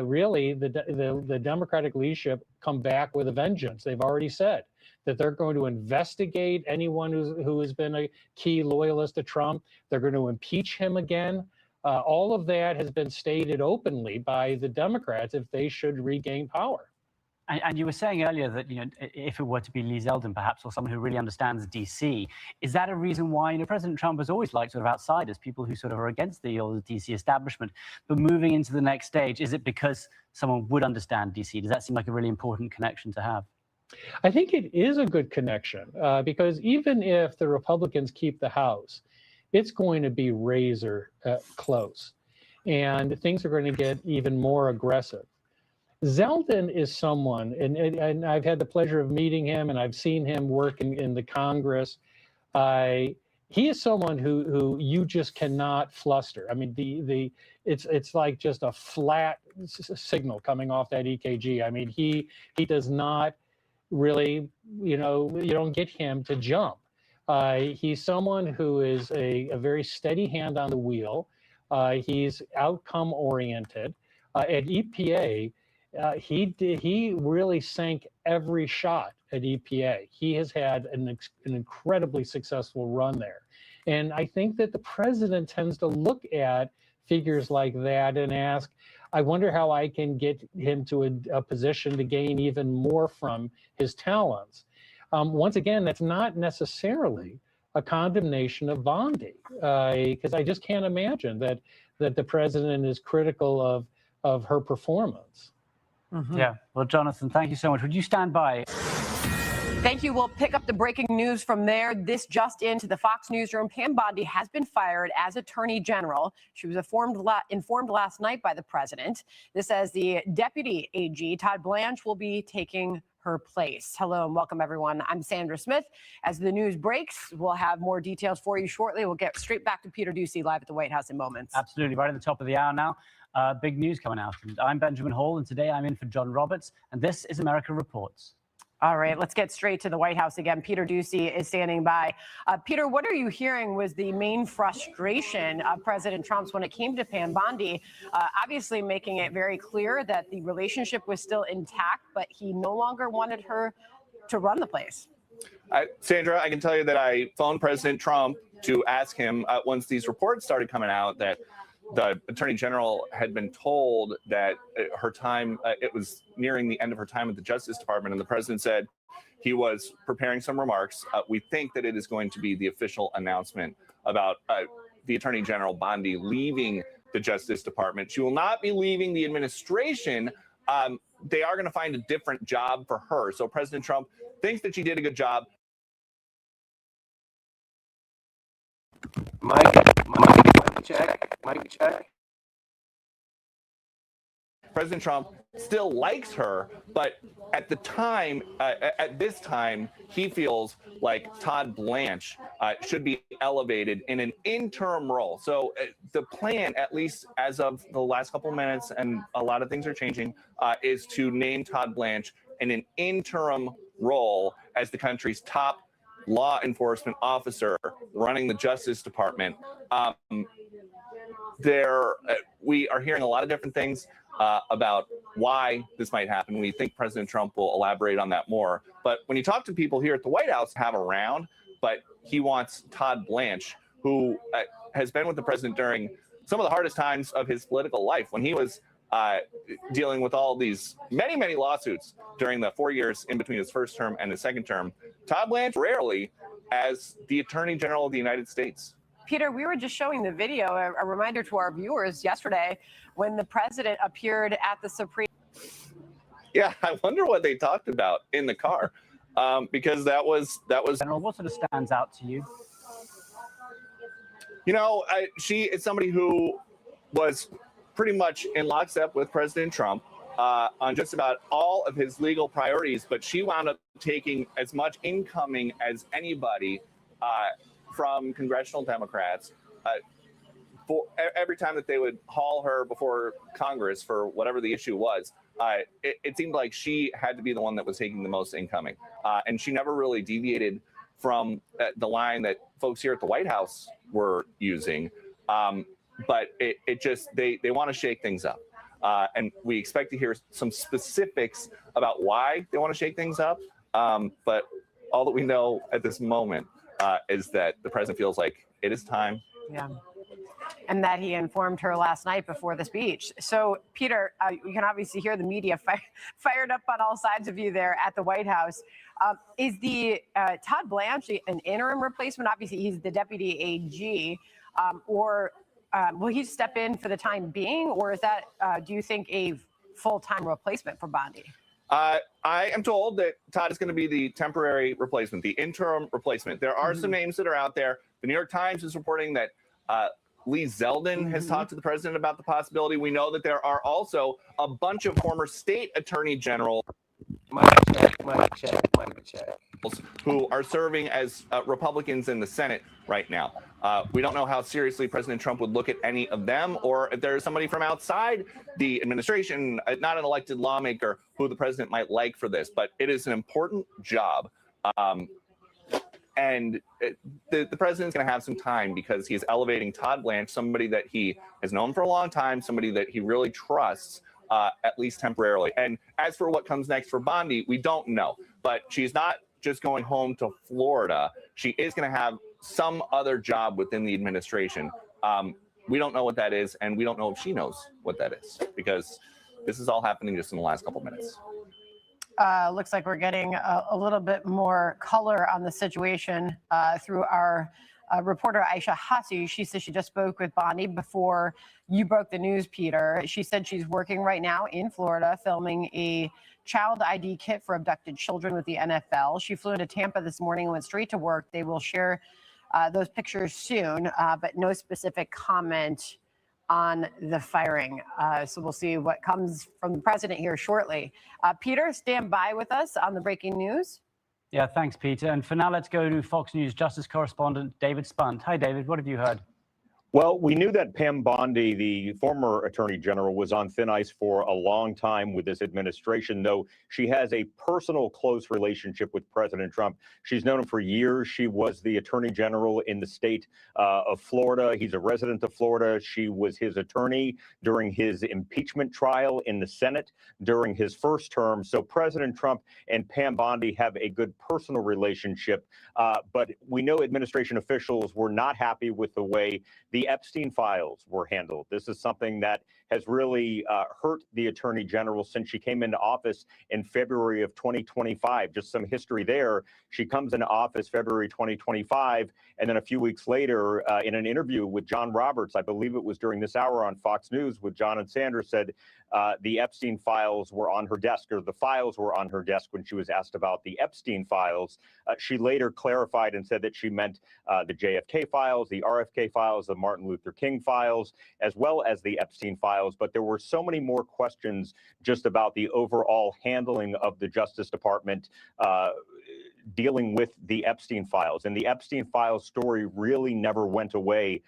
really the Democratic leadership come back with a vengeance. They've already said that they're going to investigate anyone who has been a key loyalist to Trump. They're going to impeach him again. All of that has been stated openly by the Democrats if they should regain power. And you were saying earlier that, if it were to be Lee Zeldin, perhaps, or someone who really understands D.C., is that a reason why, President Trump has always liked sort of outsiders, people who sort of are against the D.C. establishment, but moving into the next stage, is it because someone would understand D.C.? Does that seem like a really important connection to have? I think it is a good connection because even if the Republicans keep the House, it's going to be razor close, and things are going to get even more aggressive. Zeldin is someone, and I've had the pleasure of meeting him, and I've seen him work in the Congress. He is someone who you just cannot fluster. I mean, it's like just a flat signal coming off that EKG. I mean, he does not really, you don't get him to jump. He's someone who is a very steady hand on the wheel. He's outcome oriented. At EPA, he really sank every shot at EPA. He has had an incredibly successful run there. And I think that the president tends to look at figures like that and ask, I wonder how I can get him to a position to gain even more from his talents. Once again, that's not necessarily a condemnation of Bondi, because I just can't imagine that the president is critical of her performance. Yeah. Well, Jonathan, thank you so much. Would you stand by? Thank you. We'll pick up the breaking news from there. This just into the Fox newsroom. Pam Bondi has been fired as Attorney General. She was informed last night by the president. This as the Deputy AG, Todd Blanche, will be taking her place. Hello and welcome, everyone. I'm Sandra Smith. As the news breaks, we'll have more details for you shortly. We'll get straight back to Peter Doocy live at the White House in moments. Absolutely. Right at the top of the hour now. Big news coming out. And I'm Benjamin Hall, and today I'm in for John Roberts, and this is America Reports. All right, let's get straight to the White House again. Peter Doocy is standing by. Peter, what are you hearing was the main frustration of President Trump's when it came to Pam Bondi, obviously making it very clear that the relationship was still intact, but he no longer wanted her to run the place? Sandra, I can tell you that I phoned President Trump to ask him once these reports started coming out that the Attorney General had been told that her time, it was nearing the end of her time at the Justice Department, and the president said he was preparing some remarks. We think that it is going to be the official announcement about the Attorney General Bondi leaving the Justice Department. She will not be leaving the administration. They are going to find a different job for her. So President Trump thinks that she did a good job. Mic check. President Trump still likes her, but at this time, he feels like Todd Blanche should be elevated in an interim role. So the plan, at least as of the last couple of minutes, and a lot of things are changing, is to name Todd Blanche in an interim role as the country's top law enforcement officer running the Justice Department. We are hearing a lot of different things about why this might happen. We think President Trump will elaborate on that more. But when you talk to people here at the White House, have around, but he wants Todd Blanche, who has been with the president during some of the hardest times of his political life, when he was dealing with all these many lawsuits during the 4 years in between his first term and his second term. Todd Blanche rarely as the Attorney General of the United States. Peter, we were just showing the video, a reminder to our viewers yesterday when the president appeared at the Supreme. Yeah, I wonder what they talked about in the car, because that was. General, what sort of stands out to you? You know, she is somebody who was pretty much in lockstep with President Trump on just about all of his legal priorities, but she wound up taking as much incoming as anybody from congressional Democrats for every time that they would haul her before Congress for whatever the issue was. It seemed like she had to be the one that was taking the most incoming, and she never really deviated from the line that folks here at the White House were using. But it just, they want to shake things up. And we expect to hear some specifics about why they want to shake things up. But all that we know at this moment is that the president feels like it is time. Yeah. And that he informed her last night before the speech. So, Peter, you can obviously hear the media fired up on all sides of you there at the White House. Is the Todd Blanche an interim replacement? Obviously, he's the deputy AG. Or will he step in for the time being? Or is that, do you think, a full-time replacement for Bondi? I am told that Todd is going to be the temporary replacement, the interim replacement. There are some names that are out there. The New York Times is reporting that Lee Zeldin has talked to the president about the possibility. We know that there are also a bunch of former state attorney generals who are serving as Republicans in the Senate right now. We don't know how seriously President Trump would look at any of them, or if there's somebody from outside the administration, not an elected lawmaker, who the president might like for this. But it is an important job. And the president's going to have some time because he is elevating Todd Blanche, somebody that he has known for a long time, somebody that he really trusts, at least temporarily. And as for what comes next for Bondi, we don't know. But she's not just going home to Florida. She is going to have some other job within the administration. We don't know what that is, and we don't know if she knows what that is, because this is all happening just in the last couple minutes. Looks like we're getting a little bit more color on the situation through our reporter Aisha Hassi. She says she just spoke with Bondi before you broke the news, Peter. She said she's working right now in Florida filming a child ID kit for abducted children with the NFL. She flew into Tampa this morning and went straight to work. They will share those pictures soon, but no specific comment on the firing. So we'll see what comes from the president here shortly. Peter, stand by with us on the breaking news. Yeah, thanks, Peter. And for now, let's go to Fox News Justice correspondent David Spunt. Hi, David. What have you heard? Well, we knew that Pam Bondi, the former attorney general, was on thin ice for a long time with this administration, though she has a personal close relationship with President Trump. She's known him for years. She was the attorney general in the state of Florida. He's a resident of Florida. She was his attorney during his impeachment trial in the Senate during his first term. So President Trump and Pam Bondi have a good personal relationship. But we know administration officials were not happy with the way the Epstein files were handled. This is something that has really hurt the Attorney General since she came into office in February of 2025. Just some history there. She comes into office February 2025, and then a few weeks later, in an interview with John Roberts, I believe it was during this hour on Fox News with John and Sandra, said the Epstein files were on her desk, or the files were on her desk when she was asked about the Epstein files. She later clarified and said that she meant the JFK files, the RFK files, the Martin Luther King files, as well as the Epstein files. But there were so many more questions just about the overall handling of the Justice Department dealing with the Epstein files. And the Epstein files story really never went away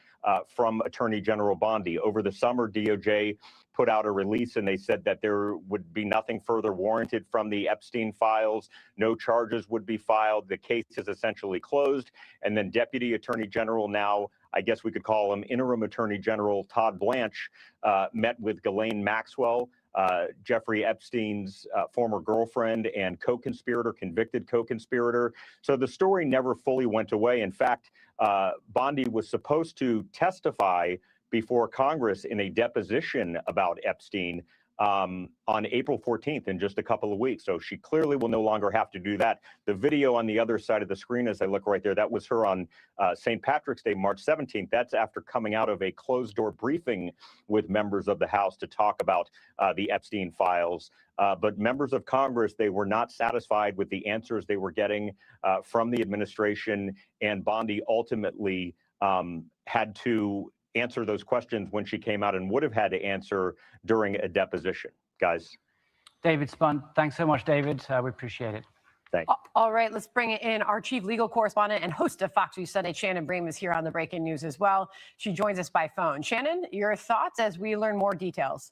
from Attorney General Bondi. Over the summer, DOJ put out a release and they said that there would be nothing further warranted from the Epstein files. No charges would be filed. The case is essentially closed. And then Deputy Attorney General, now I guess we could call him Interim Attorney General Todd Blanche, met with Ghislaine Maxwell, Jeffrey Epstein's former girlfriend and co-conspirator, convicted co-conspirator. So the story never fully went away. In fact, Bondi was supposed to testify before Congress in a deposition about Epstein on April 14th, in just a couple of weeks. So she clearly will no longer have to do that. The video on the other side of the screen, as I look right there, that was her on St. Patrick's Day, March 17th. That's after coming out of a closed-door briefing with members of the House to talk about the Epstein files. But members of Congress, they were not satisfied with the answers they were getting from the administration, and Bondi ultimately had to answer those questions when she came out and would have had to answer during a deposition. Guys. David Spun, thanks so much, David. We appreciate it. Thanks. All right, let's bring in our chief legal correspondent and host of Fox News Sunday, Shannon Bream, is here on the breaking news as well. She joins us by phone. Shannon, your thoughts as we learn more details?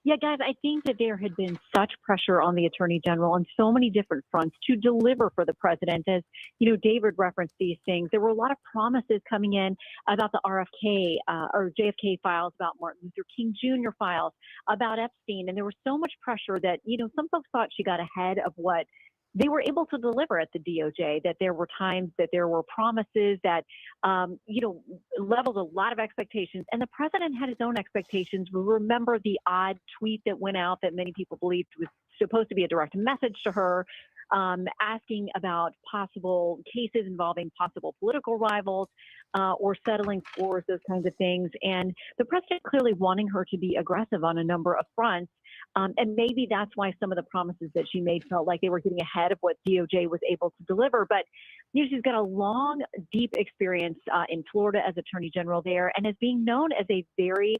Yeah, guys, I think that there had been such pressure on the Attorney General on so many different fronts to deliver for the president. As you know, David referenced these things. There were a lot of promises coming in about the RFK or JFK files, about Martin Luther King Jr. files, about Epstein. And there was so much pressure that, you know, some folks thought she got ahead of what they were able to deliver at the DOJ, that there were times that there were promises that, you know, leveled a lot of expectations. And the president had his own expectations. We remember the odd tweet that went out that many people believed was supposed to be a direct message to her, asking about possible cases involving possible political rivals or settling scores, those kinds of things. And the president clearly wanting her to be aggressive on a number of fronts. And maybe that's why some of the promises that she made felt like they were getting ahead of what DOJ was able to deliver. But you know, she's got a long, deep experience in Florida as Attorney General there, and as being known as a very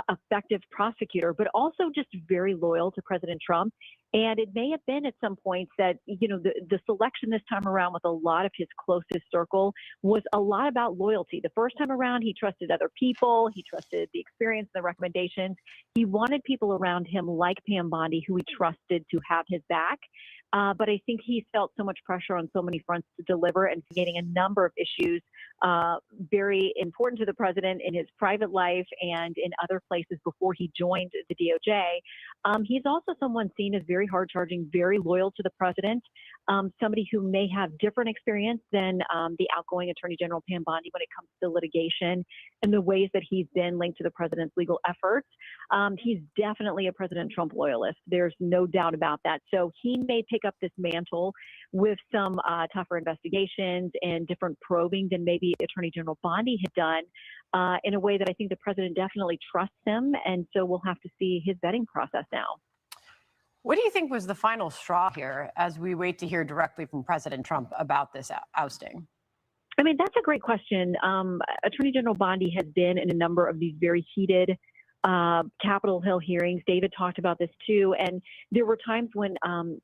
effective prosecutor, but also just very loyal to President Trump. And it may have been at some points that, you know, the selection this time around with a lot of his closest circle was a lot about loyalty. The first time around, he trusted other people. He trusted the experience, the recommendations. He wanted people around him like Pam Bondi, who he trusted to have his back. But I think he felt so much pressure on so many fronts to deliver, and getting a number of issues very important to the president in his private life and in other places before he joined the DOJ. He's also someone seen as very hard-charging, very loyal to the president, somebody who may have different experience than the outgoing Attorney General Pam Bondi when it comes to litigation and the ways that he's been linked to the president's legal efforts. He's definitely a President Trump loyalist. There's no doubt about that. So he may pick up this mantle with some tougher investigations and different probing than maybe Attorney General Bondi had done, in a way that I think the president definitely trusts him. And so we'll have to see his vetting process now. What do you think was the final straw here as we wait to hear directly from President Trump about this ousting? I mean, that's a great question. Attorney General Bondi has been in a number of these very heated Capitol Hill hearings. David talked about this too. And there were times when,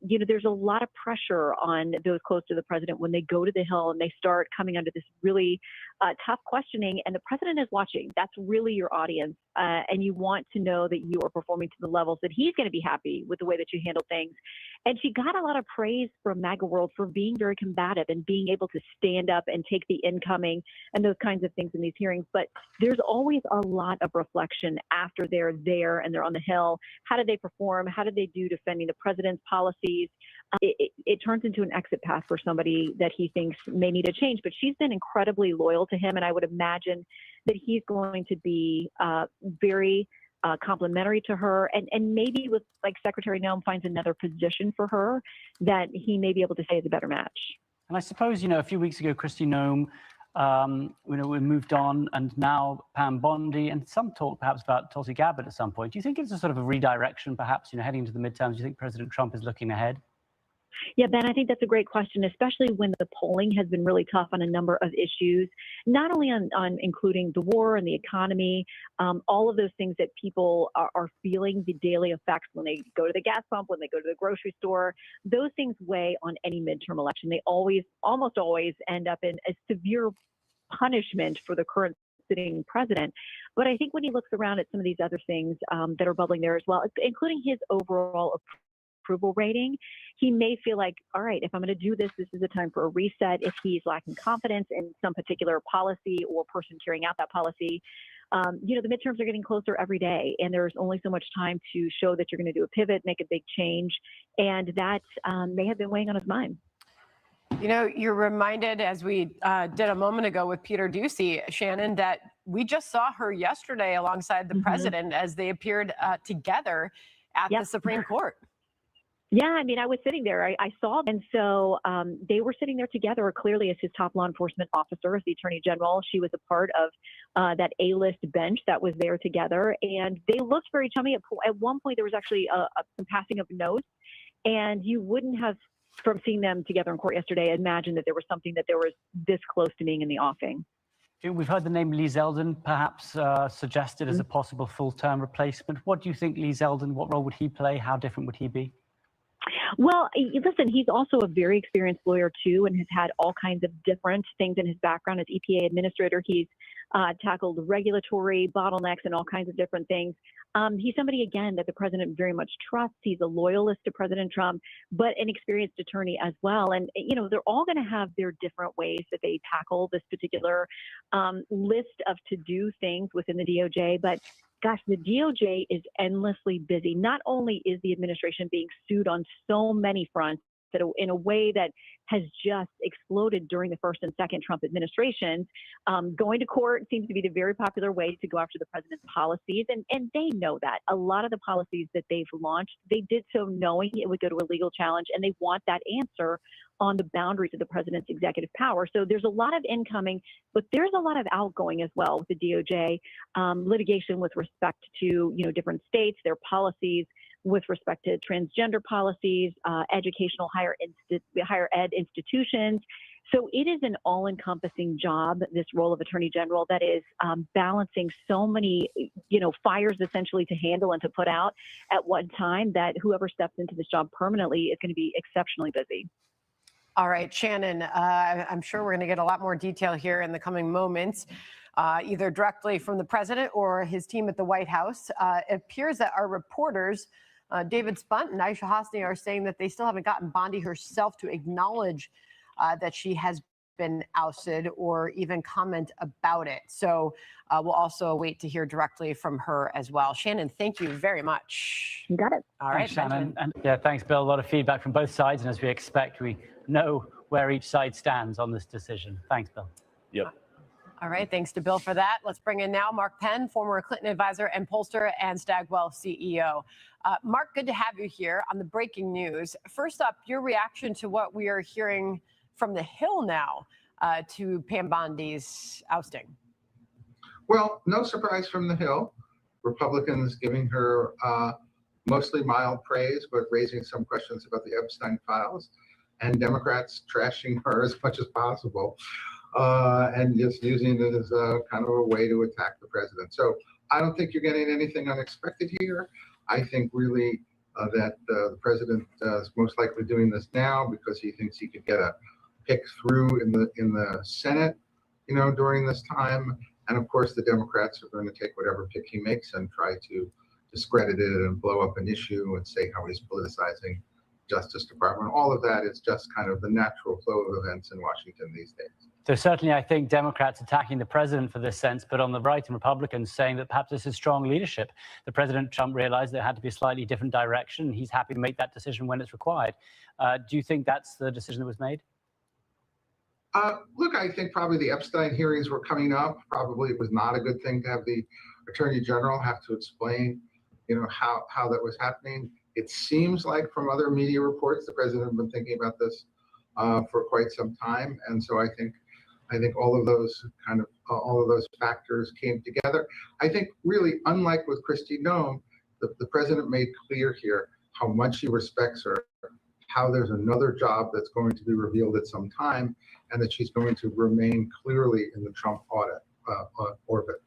you know, there's a lot of pressure on those close to the president when they go to the Hill and they start coming under this really tough questioning. And the president is watching. That's really your audience. And you want to know that you are performing to the levels that he's going to be happy with the way that you handle things. And she got a lot of praise from MAGA World for being very combative and being able to stand up and take the incoming and those kinds of things in these hearings. But there's always a lot of reflection after they're there and they're on the Hill. How did they perform? How did they do defending the president's policies? It turns into an exit path for somebody that he thinks may need a change. But she's been incredibly loyal to him, and I would imagine that he's going to be very complementary to her, and maybe with like Secretary Noem finds another position for her that he may be able to say is a better match. And I suppose, a few weeks ago, Kristi Noem, we moved on, and now Pam Bondi, and some talk perhaps about Tulsi Gabbard at some point. Do you think it's a sort of a redirection, perhaps, heading into the midterms? Do you think President Trump is looking ahead? Yeah, Ben, I think that's a great question, especially when the polling has been really tough on a number of issues, not only on including the war and the economy, all of those things that people are feeling the daily effects when they go to the gas pump, when they go to the grocery store. Those things weigh on any midterm election. They almost always end up in a severe punishment for the current sitting president. But I think when he looks around at some of these other things that are bubbling there as well, including his overall approval rating, he may feel like, all right, if I'm going to do this, this is a time for a reset. If he's lacking confidence in some particular policy or person carrying out that policy, the midterms are getting closer every day, and there's only so much time to show that you're going to do a pivot, make a big change, and that may have been weighing on his mind. You're reminded, as we did a moment ago with Peter Doocy, Shannon, that we just saw her yesterday alongside the president as they appeared together at the Supreme Court. Yeah, I mean, I was sitting there. I saw them. And so they were sitting there together, clearly as his top law enforcement officer, as the Attorney General. She was a part of that A-list bench that was there together. And they looked very chummy. At one point, there was actually some passing of notes. And you wouldn't have, from seeing them together in court yesterday, imagined that there was something that there was this close to being in the offing. We've heard the name Lee Zeldin perhaps suggested as a possible full-term replacement. What do you think Lee Zeldin, what role would he play? How different would he be? Well, listen, he's also a very experienced lawyer, too, and has had all kinds of different things in his background as EPA administrator. He's tackled regulatory bottlenecks and all kinds of different things. He's somebody, again, that the president very much trusts. He's a loyalist to President Trump, but an experienced attorney as well. And, they're all going to have their different ways that they tackle this particular list of to-do things within the DOJ. But gosh, the DOJ is endlessly busy. Not only is the administration being sued on so many fronts in a way that has just exploded during the first and second Trump administrations, going to court seems to be the very popular way to go after the president's policies. And they know that. A lot of the policies that they've launched, they did so knowing it would go to a legal challenge, and they want that answer on the boundaries of the president's executive power. So there's a lot of incoming, but there's a lot of outgoing as well with the DOJ, litigation with respect to, different states, their policies with respect to transgender policies, educational higher ed institutions. So it is an all-encompassing job, this role of Attorney General, that is balancing so many, fires essentially to handle and to put out at one time, that whoever steps into this job permanently is going to be exceptionally busy. All right, Shannon, I'm sure we're going to get a lot more detail here in the coming moments, either directly from the president or his team at the White House. It appears that our reporters, David Spunt and Aisha Hosni, are saying that they still haven't gotten Bondi herself to acknowledge that she has been ousted or even comment about it. So we'll also wait to hear directly from her as well. Shannon, thank you very much. You got it. All right, thanks, Shannon. And yeah, thanks, Bill. A lot of feedback from both sides. And as we expect, we know where each side stands on this decision. Thanks, Bill. Yep. All right, thanks to Bill for that. Let's bring in now Mark Penn, former Clinton advisor and pollster and Stagwell CEO. Mark, good to have you here on the breaking news. First up, your reaction to what we are hearing from the Hill now to Pam Bondi's ousting. Well, no surprise from the Hill. Republicans giving her mostly mild praise, but raising some questions about the Epstein files, and Democrats trashing her as much as possible. And just using it as a kind of a way to attack the president. So I don't think you're getting anything unexpected here. I think really that the president is most likely doing this now because he thinks he could get a pick through in the Senate, during this time. And of course, the Democrats are going to take whatever pick he makes and try to discredit it and blow up an issue and say how he's politicizing Justice Department. All of that is just kind of the natural flow of events in Washington these days. So certainly, I think Democrats attacking the president for this sense, but on the right, and Republicans saying that perhaps this is strong leadership. The President Trump realized there had to be a slightly different direction. He's happy to make that decision when it's required. Do you think that's the decision that was made? Look, I think probably the Epstein hearings were coming up. Probably it was not a good thing to have the Attorney General have to explain, how that was happening. It seems like from other media reports, the president has been thinking about this for quite some time, and so I think all of those factors came together. I think really, unlike with Kristi Noem, the president made clear here how much he respects her, how there's another job that's going to be revealed at some time, and that she's going to remain clearly in the Trump orbit.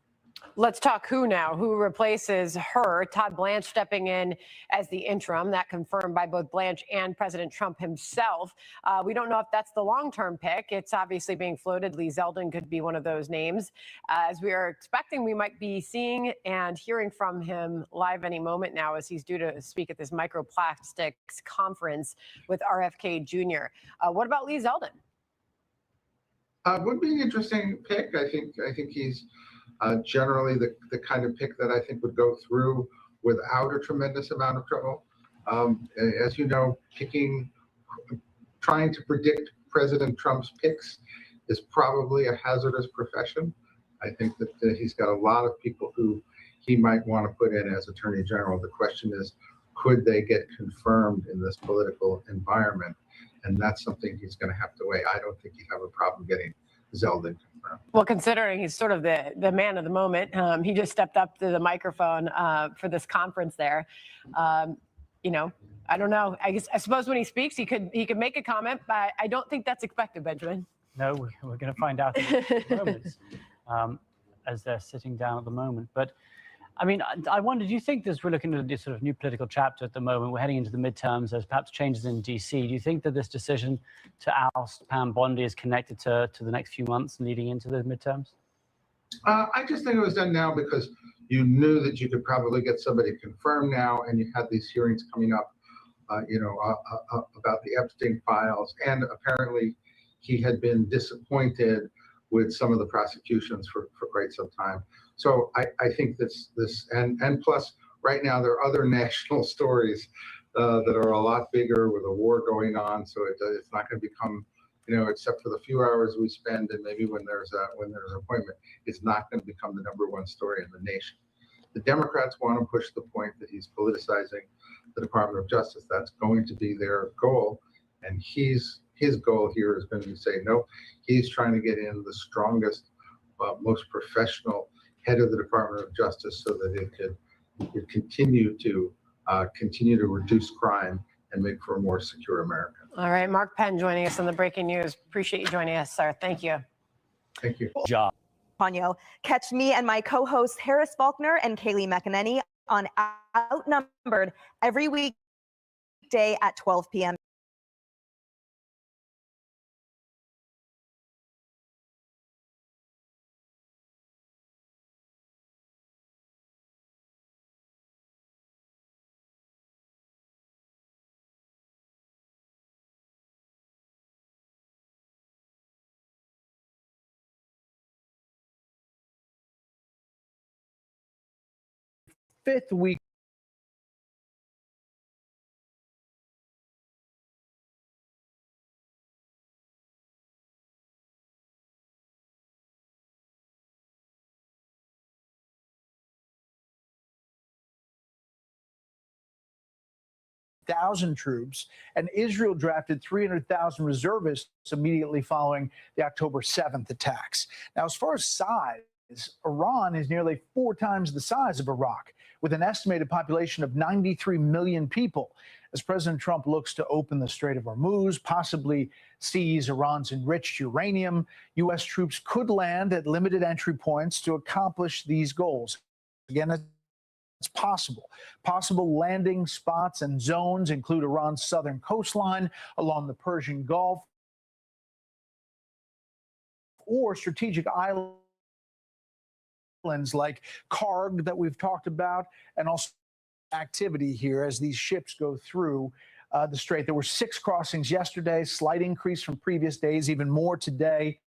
Let's talk who now. Who replaces her? Todd Blanche stepping in as the interim. That confirmed by both Blanche and President Trump himself. We don't know if that's the long-term pick. It's obviously being floated. Lee Zeldin could be one of those names. As we are expecting, we might be seeing and hearing from him live any moment now, as he's due to speak at this microplastics conference with RFK Jr. What about Lee Zeldin? Would be an interesting pick. I think he's generally the kind of pick that I think would go through without a tremendous amount of trouble. As you know, trying to predict President Trump's picks is probably a hazardous profession. I think that he's got a lot of people who he might want to put in as Attorney General. The question is, could they get confirmed in this political environment? And that's something he's going to have to weigh. I don't think he'd have a problem getting Zeldin confirmed. Well, considering he's sort of the man of the moment, he just stepped up to the microphone for this conference there. I don't know. I suppose when he speaks, he could make a comment, but I don't think that's expected, Benjamin. No, we're going to find out in a few moments as they're sitting down at the moment. But I mean, I wonder, do you think we're looking at this sort of new political chapter at the moment? We're heading into the midterms. There's perhaps changes in D.C. Do you think that this decision to oust Pam Bondi is connected to the next few months leading into the midterms? I just think it was done now because you knew that you could probably get somebody confirmed now, and you had these hearings coming up, about the Epstein files, and apparently he had been disappointed with some of the prosecutions for quite some time. So I think this and plus right now there are other national stories that are a lot bigger with a war going on. So it's not going to become, except for the few hours we spend and maybe when there's an appointment, it's not going to become the #1 story in the nation. The Democrats want to push the point that he's politicizing the Department of Justice. That's going to be their goal, and his goal here is going to say no. He's trying to get in the strongest, most professional head of the Department of Justice so that it could continue to reduce crime and make for a more secure America. All right, Mark Penn joining us on the breaking news. Appreciate you joining us, sir. Thank you. Thank you. Job. Ponyo. Catch me and my co-hosts Harris Faulkner and Kaylee McEnany on Outnumbered every weekday at 12 p.m. Fifth week. Thousand troops, and Israel drafted 300,000 reservists immediately following the October 7th attacks. Now, as far as size, Iran is nearly 4 times the size of Iraq, with an estimated population of 93 million people. As President Trump looks to open the Strait of Hormuz, possibly seize Iran's enriched uranium, U.S. troops could land at limited entry points to accomplish these goals. Again, it's possible. Possible landing spots and zones include Iran's southern coastline, along the Persian Gulf, or strategic islands like Karg that we've talked about, and also activity here as these ships go through the strait. There were 6 crossings yesterday, slight increase from previous days, even more today.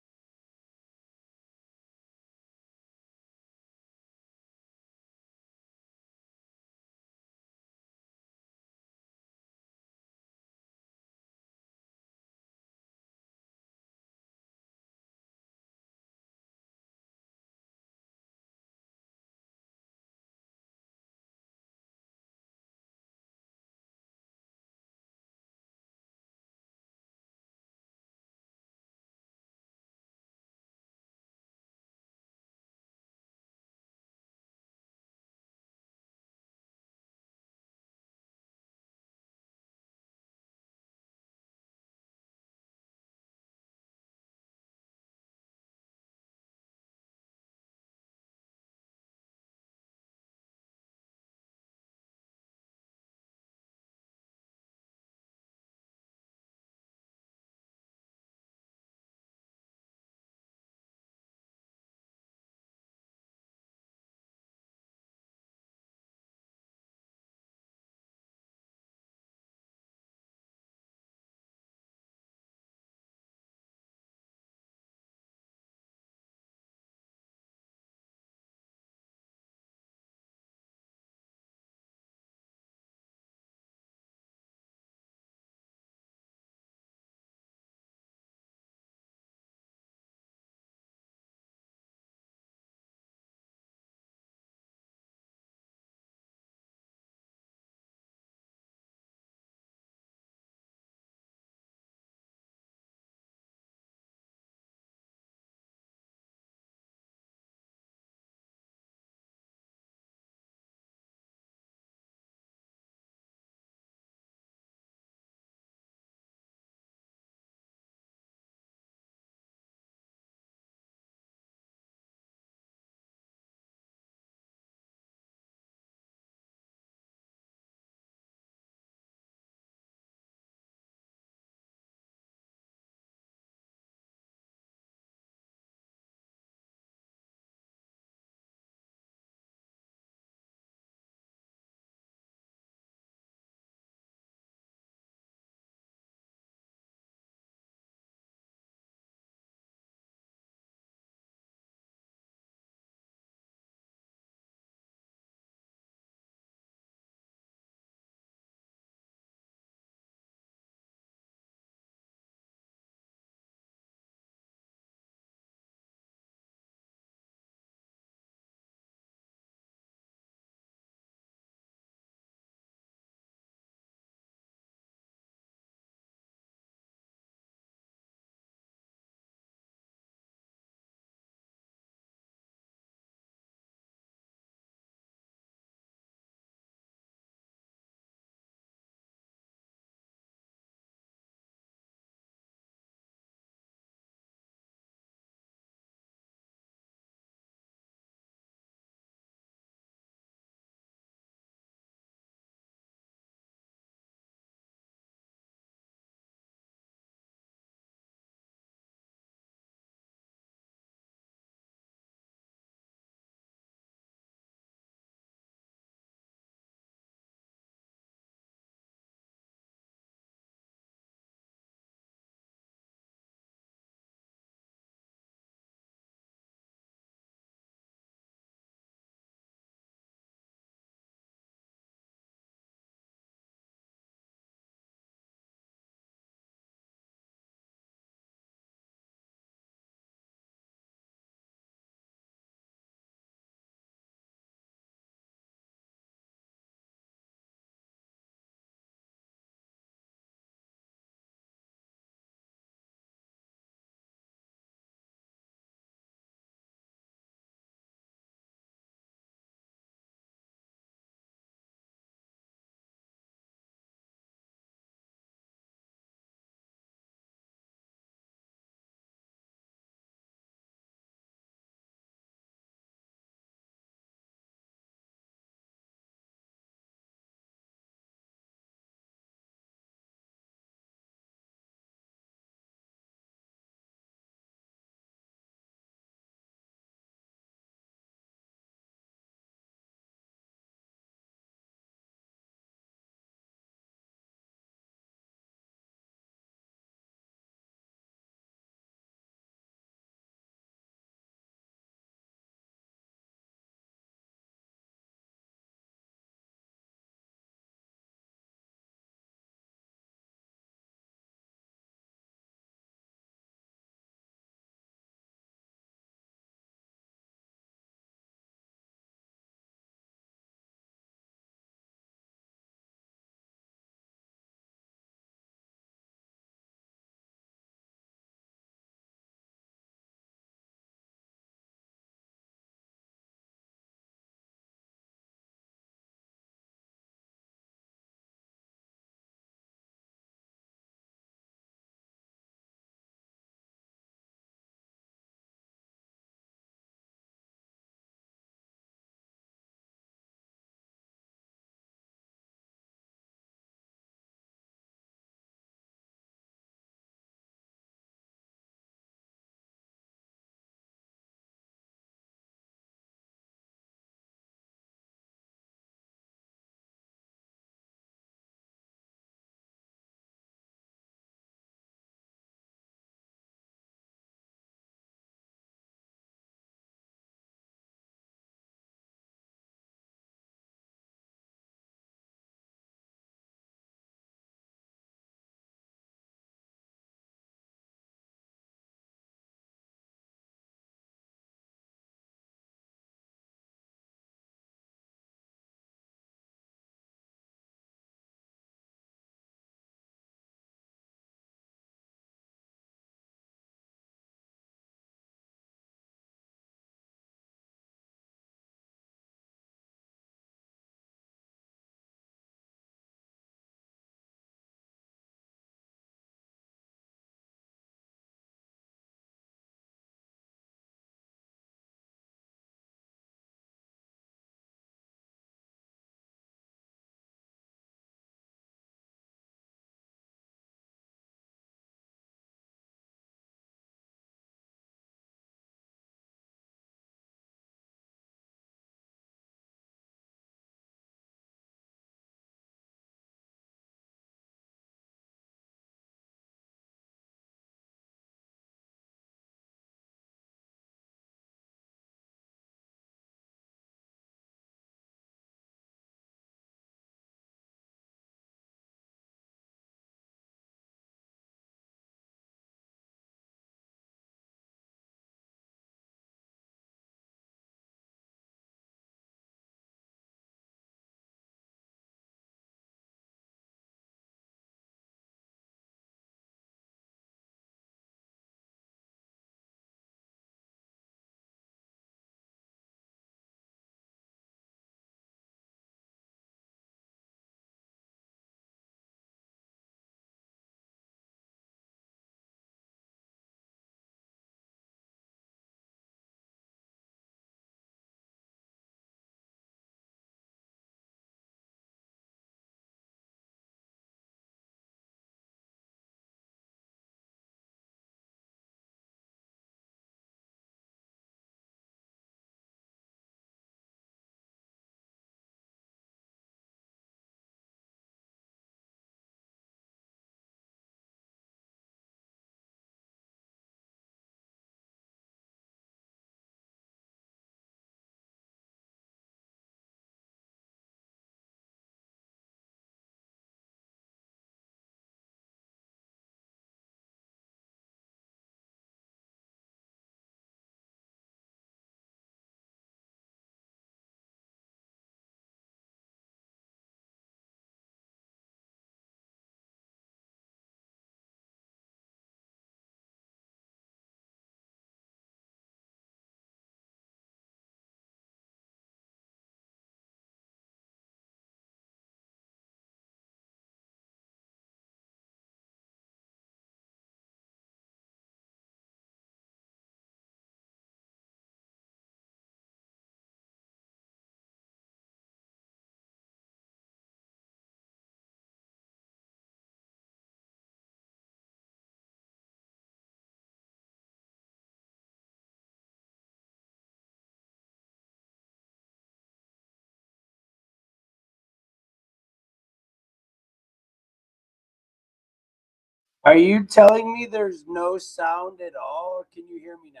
Are you telling me there's no sound at all, or can you hear me now?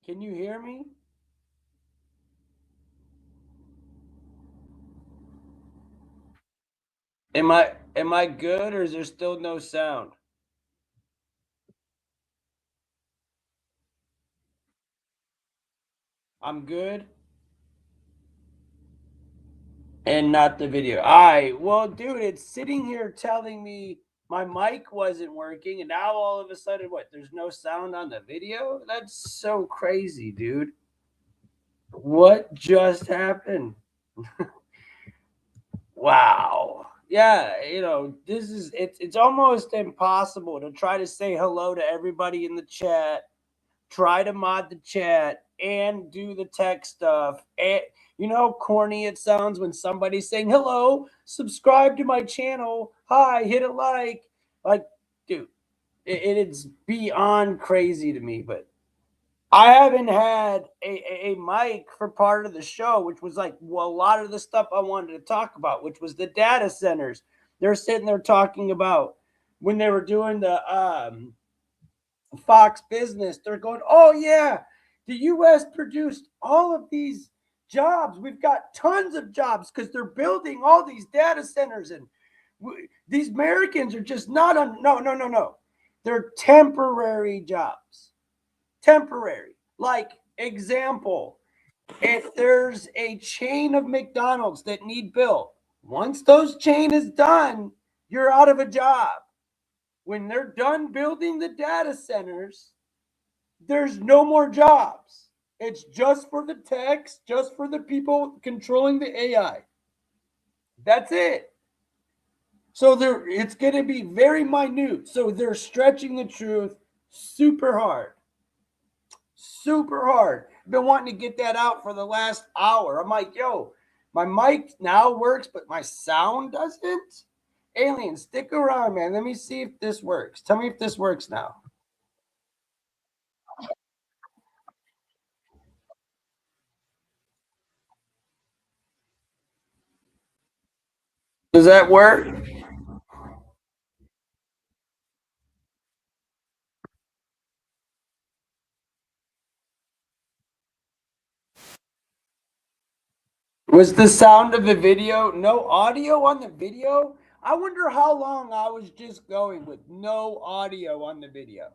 Can you hear me? Am I good, or is there still no sound? I'm good. And not the video. All right. Well, dude, it's sitting here telling me my mic wasn't working, and now all of a sudden, what? There's no sound on the video? That's so crazy, dude. What just happened? Wow. Yeah, this is it's almost impossible to try to say hello to everybody in the chat, try to mod the chat, and do the tech stuff. And you know how corny it sounds when somebody's saying, hello, subscribe to my channel, hi, hit a like. Like, dude, it's beyond crazy to me. But I haven't had a mic for part of the show, which was like, well, a lot of the stuff I wanted to talk about, which was the data centers. They're sitting there talking about when they were doing the Fox Business. They're going, oh, yeah, the U.S. produced all of these jobs. We've got tons of jobs because they're building all these data centers. And these Americans are just not on. No. They're temporary jobs. Temporary. Like, example, if there's a chain of McDonald's that need built, once those chain is done, you're out of a job. When they're done building the data centers, there's no more jobs. It's just for the techs, just for the people controlling the AI. That's it. So it's going to be very minute. So they're stretching the truth super hard. Super hard. I've been wanting to get that out for the last hour. I'm like, yo, my mic now works, but my sound doesn't. Alien, stick around, man. Let me see if this works. Tell me if this works now. Does that work? Was the sound of the video no audio on the video? I wonder how long I was just going with no audio on the video.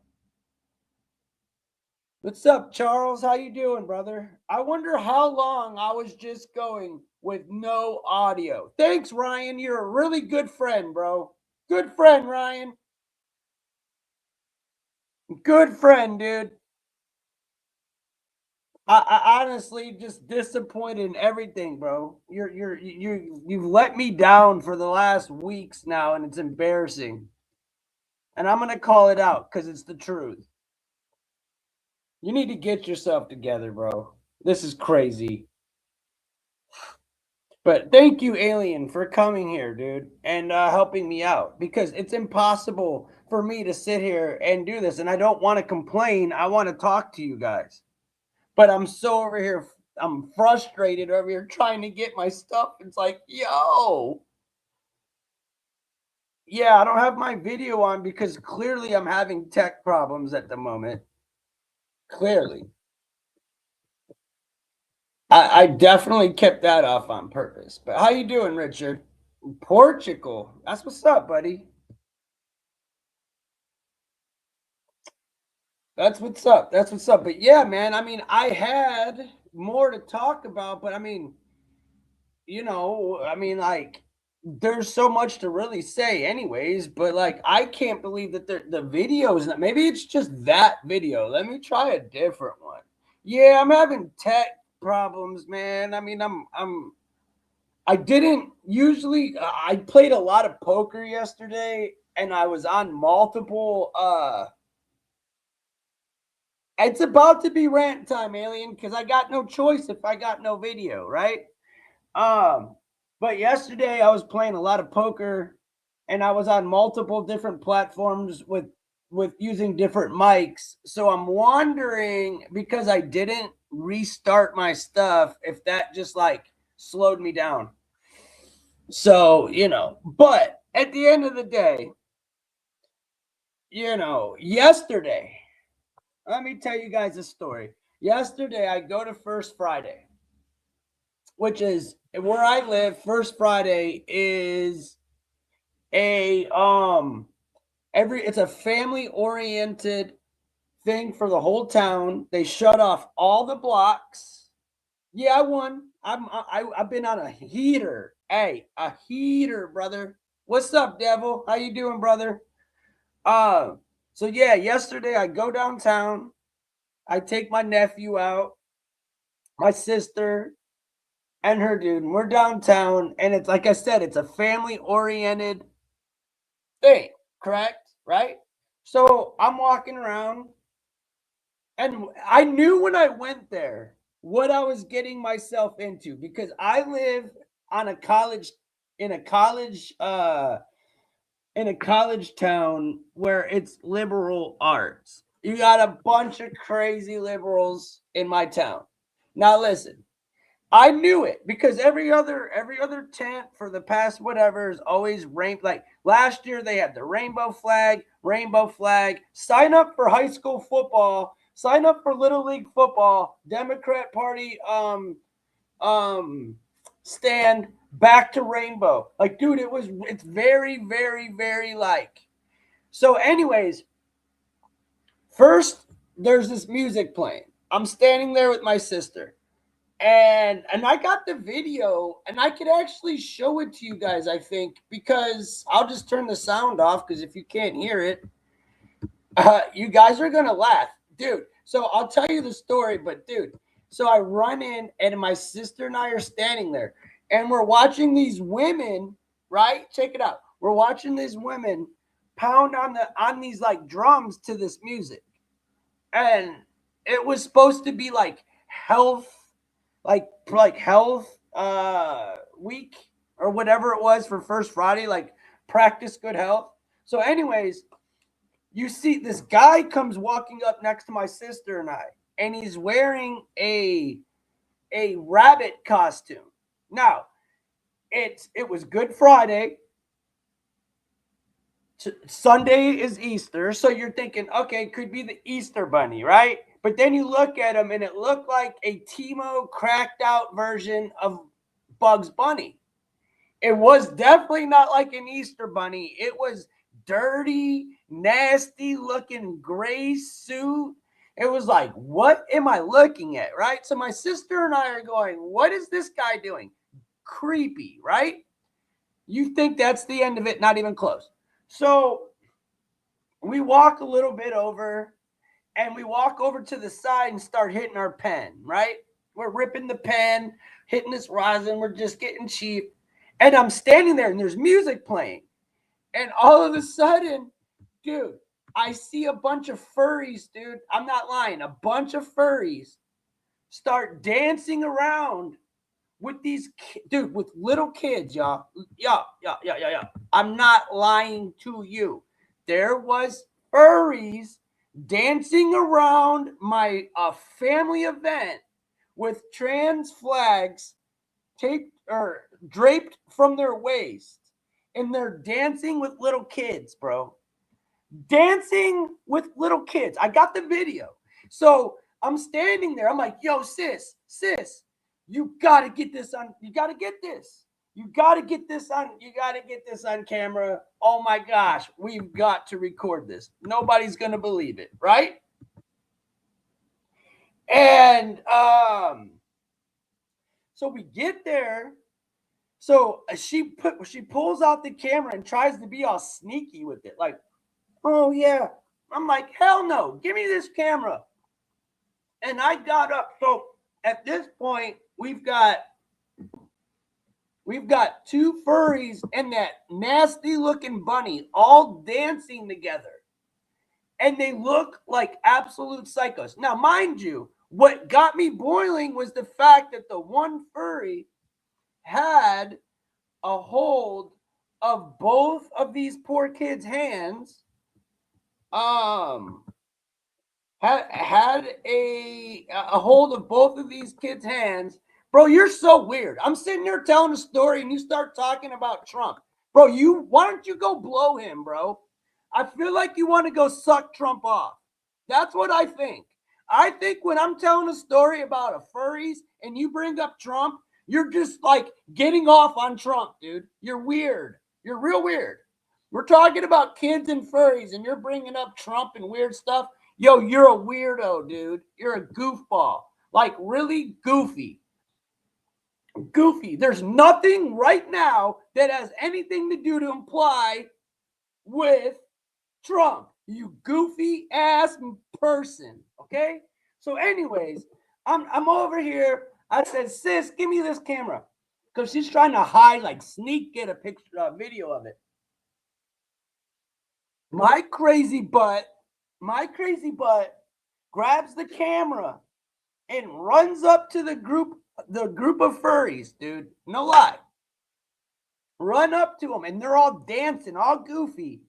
What's up, Charles? How you doing, brother? I wonder how long I was just going with no audio. Thanks, Ryan. You're a really good friend, bro. Good friend, Ryan. Good friend, dude. I honestly just disappointed in everything, bro. You've let me down for the last weeks now, and it's embarrassing. And I'm gonna call it out because it's the truth. You need to get yourself together, bro. This is crazy. But thank you, Alien, for coming here, dude, and helping me out, because it's impossible for me to sit here and do this. And I don't want to complain. I want to talk to you guys. But I'm so over here. I'm frustrated over here trying to get my stuff. It's like, yo. Yeah, I don't have my video on because clearly I'm having tech problems at the moment. Clearly. I definitely kept that off on purpose. But how you doing, Richard? Portugal. That's what's up, buddy. That's what's up. That's what's up. But yeah, man, I mean, I had more to talk about, but I mean, like, there's so much to really say anyways, but like, I can't believe that the videos, maybe it's just that video. Let me try a different one. Yeah, I'm having tech problems, man. I mean, I didn't usually, I played a lot of poker yesterday, and I was on multiple, it's about to be rant time, Alien, because I got no choice if I got no video, right? But yesterday I was playing a lot of poker, and I was on multiple different platforms with using different mics. So I'm wondering, because I didn't restart my stuff, if that just like slowed me down. So, but at the end of the day, yesterday, let me tell you guys a story. Yesterday, I go to First Friday, which is where I live. First Friday is it's a family oriented thing for the whole town. They shut off all the blocks. Yeah, I won. I've been on a heater. Hey, a heater, brother. What's up, devil? How you doing, brother? So yeah, yesterday I go downtown. I take my nephew out, my sister, and her dude. And we're downtown, and it's like I said, it's a family-oriented thing, correct? Right? So I'm walking around, and I knew when I went there what I was getting myself into because I live on a college in a college town where it's liberal arts. You got a bunch of crazy liberals in my town. Now listen, I knew it because every other tent for the past whatever is always like last year they had the rainbow flag. Sign up for high school football. Sign up for Little League football. Democrat Party stand back to rainbow. Like, dude, it's very, very, very like. So, anyways, first there's this music playing. I'm standing there with my sister. And I got the video, and I could actually show it to you guys, I think, because I'll just turn the sound off because if you can't hear it, you guys are going to laugh. Dude, so I'll tell you the story, but dude, so I run in, and my sister and I are standing there, and we're watching these women, right? Check it out. We're watching these women pound on these like drums to this music. And it was supposed to be like health week or whatever it was for First Friday, like practice good health. So anyways, you see this guy comes walking up next to my sister and I, and he's wearing a rabbit costume. Now, it was Good Friday. Sunday is Easter, so you're thinking, okay, it could be the Easter bunny, right? But then you look at him, and it looked like a Timo cracked out version of Bugs Bunny. It was definitely not like an Easter bunny. It was dirty, nasty looking gray suit. It was like, what am I looking at, right? So my sister and I are going, what is this guy doing? Creepy, right? You think that's the end of it, not even close. So we walk a little bit over, and we walk over to the side and start hitting our pen, right? We're ripping the pen, hitting this rosin. We're just getting cheap. And I'm standing there, and there's music playing. And all of a sudden, dude, I see a bunch of furries, dude. I'm not lying. A bunch of furries start dancing around with these, dude, with little kids, y'all. Yeah. I'm not lying to you. There was furries dancing around my family event with trans flags taped or draped from their waist, and they're dancing with little kids, bro. Dancing with little kids. I got the video. So I'm standing there. I'm like, yo, sis, you gotta get this on. You gotta get this. You gotta get this on. You gotta get this on camera. Oh my gosh, we've got to record this. Nobody's gonna believe it, right? And so we get there. So she pulls out the camera and tries to be all sneaky with it, like, oh yeah. I'm like, hell no, give me this camera. And I got up. So at this point, we've got two furries and that nasty looking bunny all dancing together. And they look like absolute psychos. Now, mind you, what got me boiling was the fact that the one furry had a hold of both of these poor kids' hands. Had a hold of both of these kids' hands, Bro, you're so weird. I'm sitting there telling a story and you start talking about Trump. Bro, why don't you go blow him, bro? I feel like you want to go suck Trump off. That's what I think. I think when I'm telling a story about a furries and you bring up Trump, you're just like getting off on Trump, dude. You're weird. You're real weird. We're talking about kids and furries and you're bringing up Trump and weird stuff. Yo, you're a weirdo, dude. You're a goofball. Like really goofy. Goofy. There's nothing right now that has anything to do to imply with Trump. You goofy ass person. Okay? So anyways, I'm over here. I said, sis, give me this camera. Because she's trying to hide, like sneak get a picture, video of it. My crazy butt grabs the camera and runs up to the group of furries, dude. No lie. Run up to them and they're all dancing, all goofy.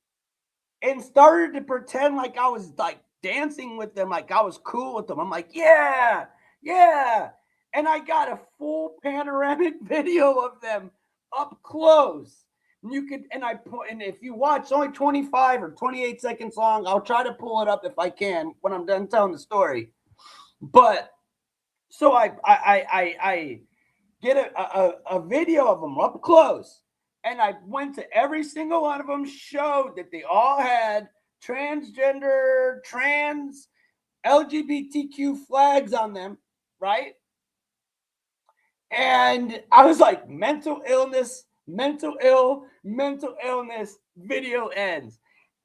And started to pretend like I was like dancing with them, like I was cool with them. I'm like, yeah, yeah. And I got a full panoramic video of them up close. You could, and if you watch, it's only 25 or 28 seconds long. I'll try to pull it up if I can when I'm done telling the story. But so I get a video of them up close, and I went to every single one of them, showed that they all had transgender, trans, LGBTQ flags on them, right? And I was like, mental illness, video ends.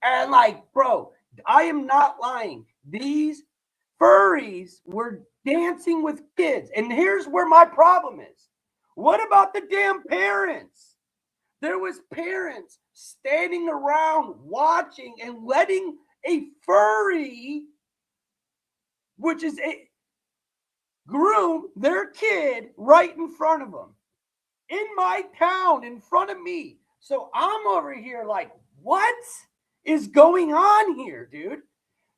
And like, bro, I am not lying. These furries were dancing with kids. And here's where my problem is. What about the damn parents? There was parents standing around watching and letting a furry, which is a groom their kid right in front of them. In my town, in front of me. So I'm over here like, what is going on here, dude?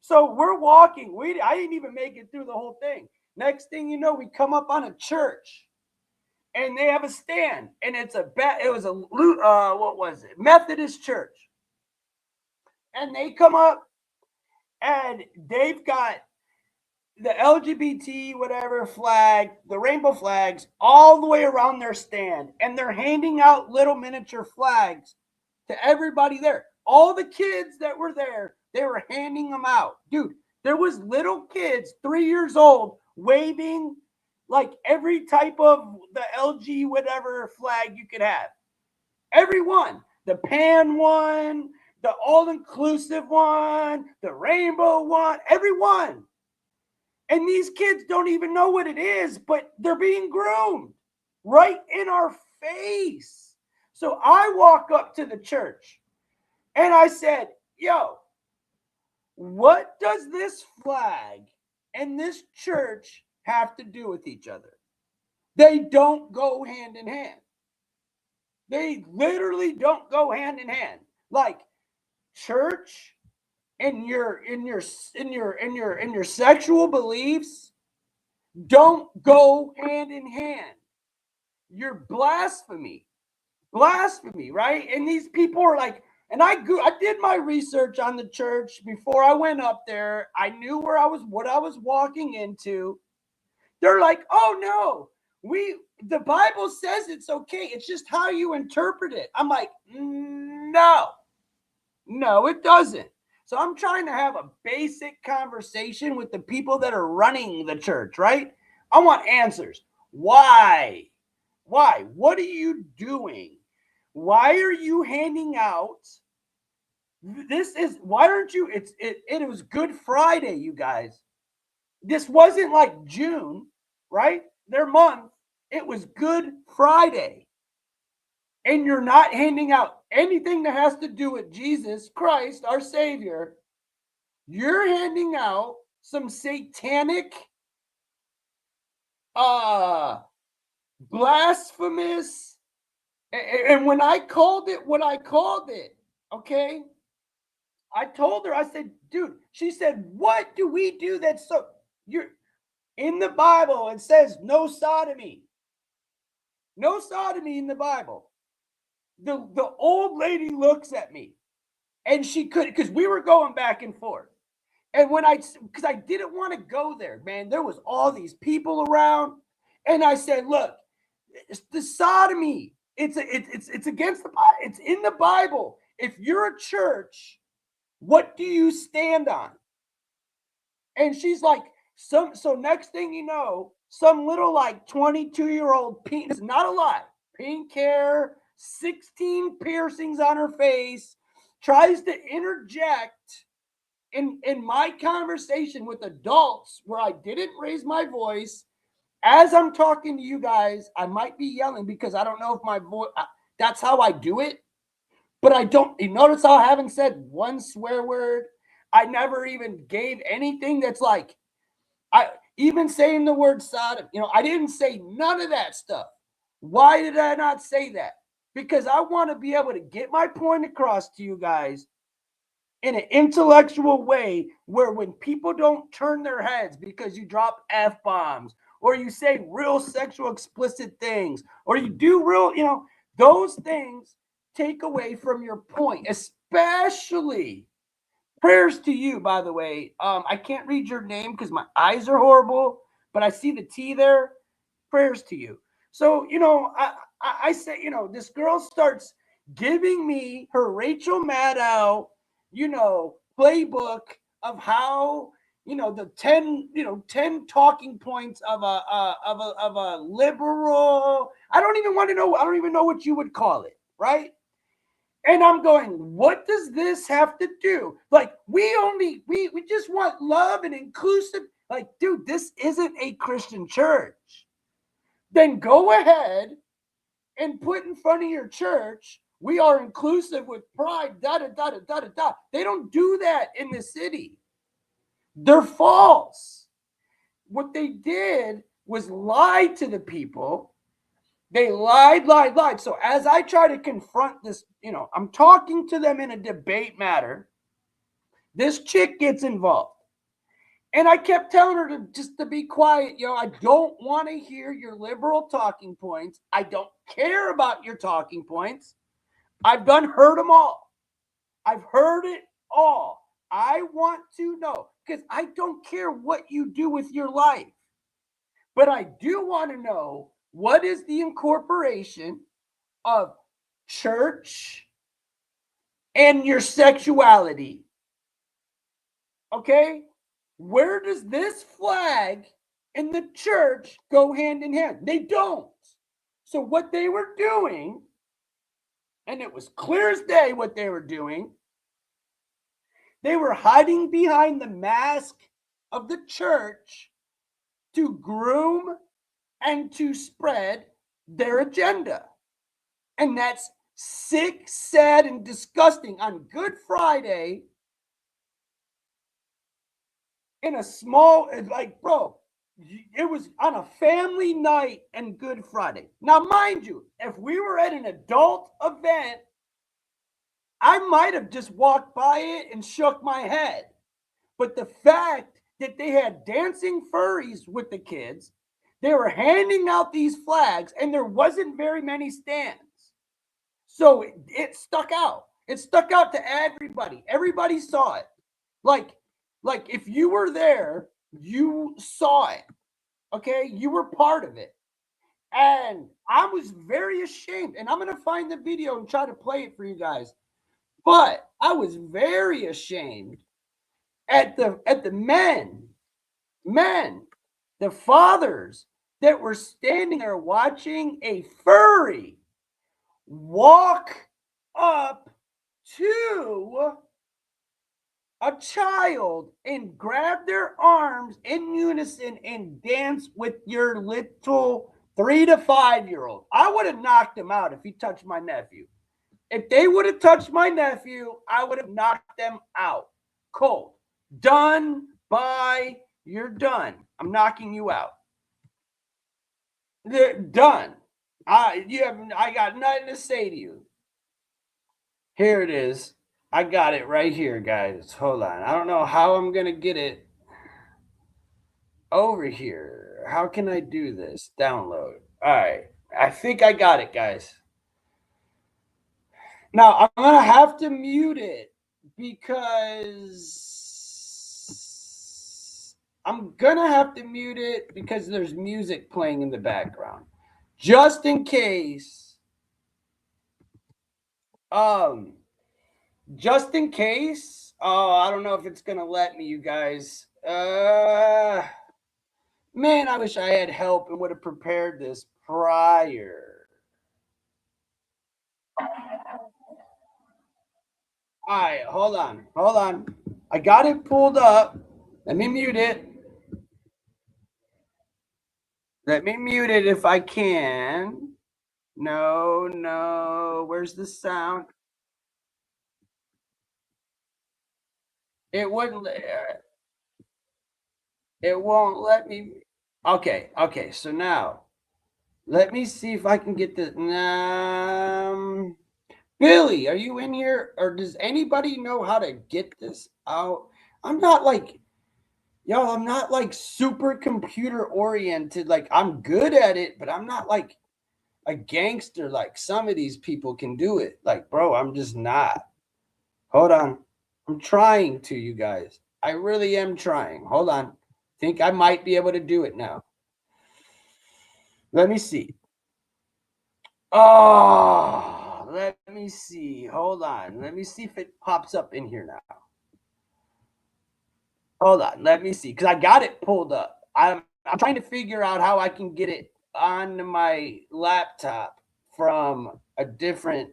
So we're walking. I didn't even make it through the whole thing. Next thing you know, we come up on a church, and they have a stand, and it was a Methodist church, and they come up, and they've got the LGBT whatever flag, the rainbow flags, all the way around their stand. And they're handing out little miniature flags to everybody there. All the kids that were there, they were handing them out. Dude, there was little kids, 3 years old, waving like every type of the LG whatever flag you could have. Every one. The pan one, the all-inclusive one, the rainbow one, every one. And these kids don't even know what it is, but they're being groomed right in our face. So I walk up to the church and I said, yo, what does this flag and this church have to do with each other? They don't go hand in hand. They literally don't go hand in hand. Like church and your sexual beliefs don't go hand in hand. You're blasphemy, right? And these people are like, and I did my research on the church before I went up there. I knew what I was walking into. They're like, oh no, the Bible says it's okay. It's just how you interpret it. I'm like, no, it doesn't. So I'm trying to have a basic conversation with the people that are running the church, right? I want answers. Why? What are you doing? Why are you handing out? Why aren't you? It was Good Friday, you guys. This wasn't like June, right? Their month. It was Good Friday. And you're not handing out anything that has to do with Jesus Christ, our Savior. You're handing out some satanic, blasphemous, and when I called it what I called it, okay? I told her, I said, dude, she said, what do we do that's so, you're in the Bible, it says no sodomy. No sodomy in the Bible. The old lady looks at me, and she could, because we were going back and forth. And because I didn't want to go there, man, there was all these people around, and I said, look, it's the sodomy. It's against the Bible. It's in the Bible. If you're a church, what do you stand on? And she's like, so next thing you know, some little like 22-year-old pink, it's not a lie, pink hair, 16 piercings on her face, tries to interject in my conversation with adults where I didn't raise my voice. As I'm talking to you guys, I might be yelling because I don't know if my voice, that's how I do it. But I don't, you notice how I haven't said one swear word. I never even gave anything that's like, even saying the word Sodom, I didn't say none of that stuff. Why did I not say that? Because I want to be able to get my point across to you guys in an intellectual way where when people don't turn their heads because you drop F-bombs or you say real sexual explicit things or you do real, those things take away from your point, especially prayers to you, by the way. I can't read your name because my eyes are horrible, but I see the T there. Prayers to you. So, I say, this girl starts giving me her Rachel Maddow, playbook of how, the 10 talking points of a liberal. I don't even know what you would call it, right? And I'm going, what does this have to do? Like, we just want love and inclusive. Like, dude, this isn't a Christian church. Then go ahead and put in front of your church, we are inclusive with pride, da-da-da-da-da-da-da. They don't do that in the city. They're false. What they did was lie to the people. They lied. So as I try to confront this, I'm talking to them in a debate matter. This chick gets involved. And I kept telling her to be quiet. I don't want to hear your liberal talking points. I don't care about your talking points. I've heard them all. I've heard it all. I want to know because I don't care what you do with your life. But I do want to know what is the incorporation of church and your sexuality. Okay? Where does this flag and the church go hand in hand? They don't. So what they were doing, and it was clear as day what they were doing, they were hiding behind the mask of the church to groom and to spread their agenda. And that's sick, sad, and disgusting. On Good Friday, in a small, bro, it was on a family night and Good Friday. Now, mind you, if we were at an adult event, I might have just walked by it and shook my head. But the fact that they had dancing furries with the kids, they were handing out these flags, and there wasn't very many stands. So it stuck out. It stuck out to everybody. Everybody saw it. Like if you were there, you saw it. Okay? You were part of it. And I was very ashamed. And I'm going to find the video and try to play it for you guys. But I was very ashamed at the men, the fathers that were standing there watching a furry walk up to a child and grab their arms in unison and dance with your little 3 to 5-year-old. I would have knocked him out if he touched my nephew. If they would have touched my nephew, I would have knocked them out. Cold. Done. Bye. You're done. I'm knocking you out. They're done. I got nothing to say to you. Here it is. I got it right here, guys. Hold on. I don't know how I'm going to get it over here. How can I do this? Download. All right. I think I got it, guys. Now, I'm going to have to mute it because there's music playing in the background. Just in case. Just in case. Oh, I don't know if it's going to let me, you guys. Man, I wish I had help and would have prepared this prior. All right, hold on. I got it pulled up. Let me mute it. If I can. No. Where's the sound? It wouldn't. It won't let me. Okay. So now, let me see if I can get this. Billy, are you in here? Or does anybody know how to get this out? I'm not like super computer oriented. Like, I'm good at it, but I'm not like a gangster like some of these people can do it. Like, bro, I'm just not. Hold on. I'm trying to, you guys. I really am trying. Hold on. Think I might be able to do it now. Let me see. Oh, let me see. Hold on. Let me see if it pops up in here now. Hold on. Let me see. Because I got it pulled up. I'm trying to figure out how I can get it on my laptop from a different.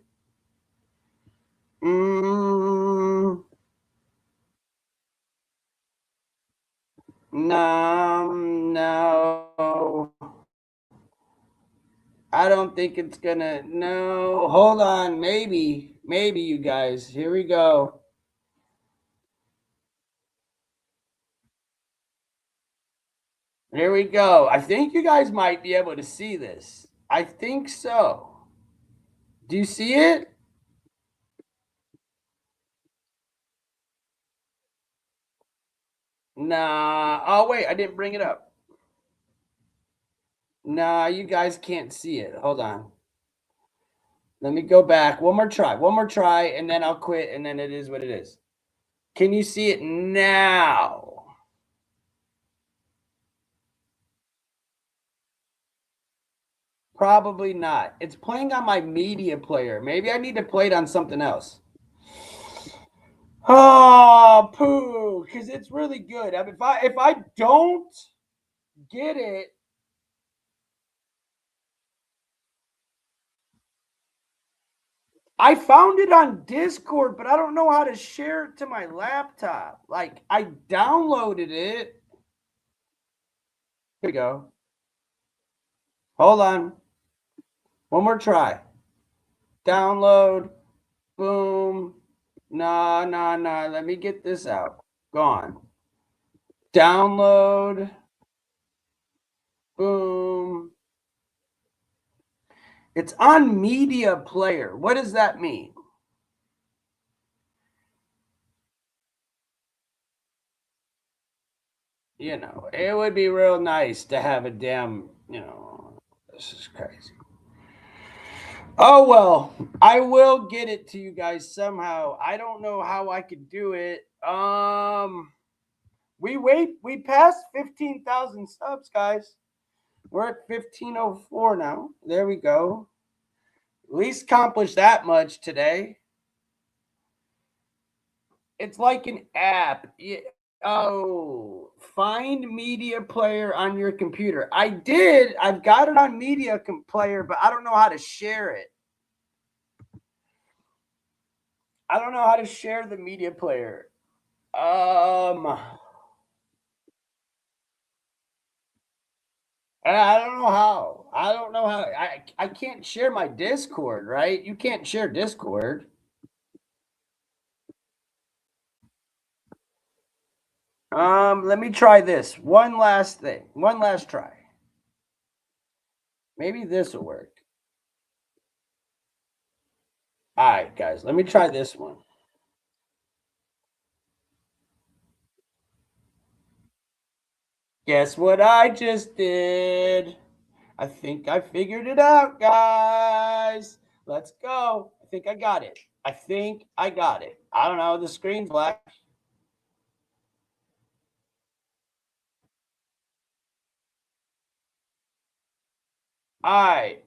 No. I don't think it's gonna. No. Hold on. Maybe you guys. Here we go. Here we go. I think you guys might be able to see this. I think so. Do you see it? Nah. Oh, wait. I didn't bring it up. Nah, you guys can't see it. Hold on. Let me go back. One more try, and then I'll quit, and then it is what it is. Can you see it now? Probably not. It's playing on my media player. Maybe I need to play it on something else. Oh, poo, because it's really good. I mean, if I don't get it, I found it on Discord, but I don't know how to share it to my laptop. Like, I downloaded it. Here we go. Hold on. One more try. Download. Boom. Nah. Let me get this out. Gone. Download. Boom. It's on media player. What does that mean? You know, it would be real nice to have a damn, this is crazy. Oh, well, I will get it to you guys somehow. I don't know how I could do it. We passed 15,000 subs, guys. We're at 1504 now. There we go. At least accomplished that much today. It's like an app. Oh, find media player on your computer. I did. I've got it on media player, but I don't know how to share it. I don't know how to share the media player. I don't know how. I can't share my Discord, right? You can't share Discord. Let me try this. One last thing. One last try. Maybe this will work. All right, guys. Let me try this one. Guess what I just did? I think I figured it out, guys. Let's go. I think I got it. I think I got it. I don't know. The screen's black. All right.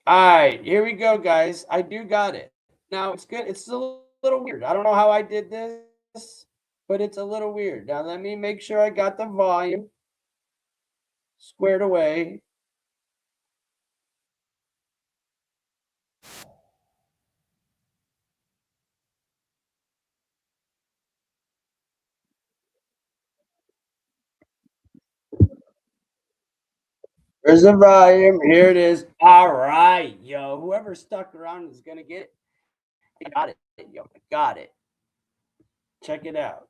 All right. Here we go, guys. I do got it. Now, it's good. It's a little weird. I don't know how I did this, but it's a little weird. Now, let me make sure I got the volume squared away. There's the volume. Here it is. All right, yo. Whoever stuck around is going to get it. I got it, yo. I got it. Check it out.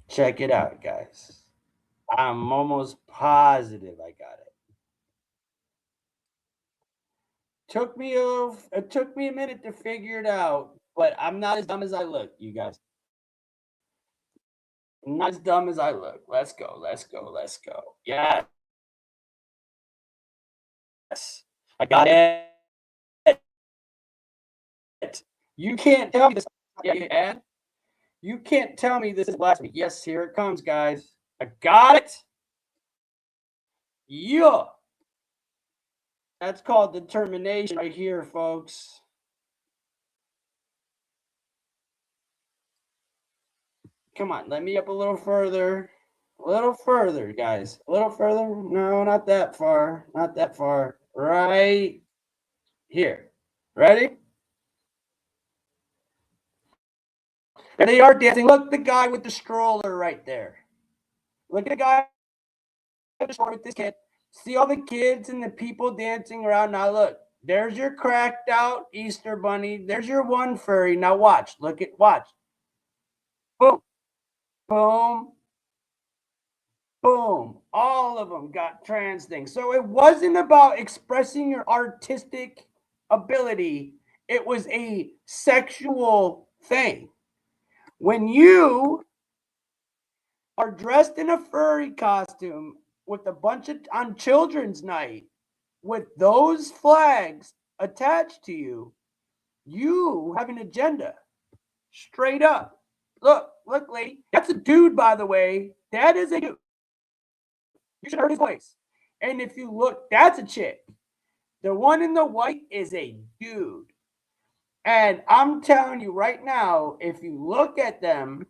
Check it out, guys. I'm almost positive I got it. It took me a minute to figure it out, but I'm not as dumb as I look, you guys. I'm not as dumb as I look. Let's go. Let's go. Let's go. Yeah. Yes. I got it. You can't tell me this. Yeah. You can't tell me this is blasphemy. Yes, here it comes, guys. I got it. Yeah. That's called determination right here, folks. Come on, let me up a little further. A little further, guys. A little further. No, not that far. Not that far. Right here. Ready? And they are dancing. Look, the guy with the stroller right there. Look at the guy with the stroller with this kid. See all the kids and the people dancing around. Now look, there's your cracked out Easter bunny. There's your one furry. Now watch. Watch. Boom. Boom. Boom. All of them got trans things. So it wasn't about expressing your artistic ability. It was a sexual thing. When you are dressed in a furry costume with a bunch of on children's night with those flags attached to you, you have an agenda. Straight up. Look, lady. That's a dude, by the way. That is a dude. You should heard his voice. And if you look, that's a chick. The one in the white is a dude. And I'm telling you right now, if you look at them,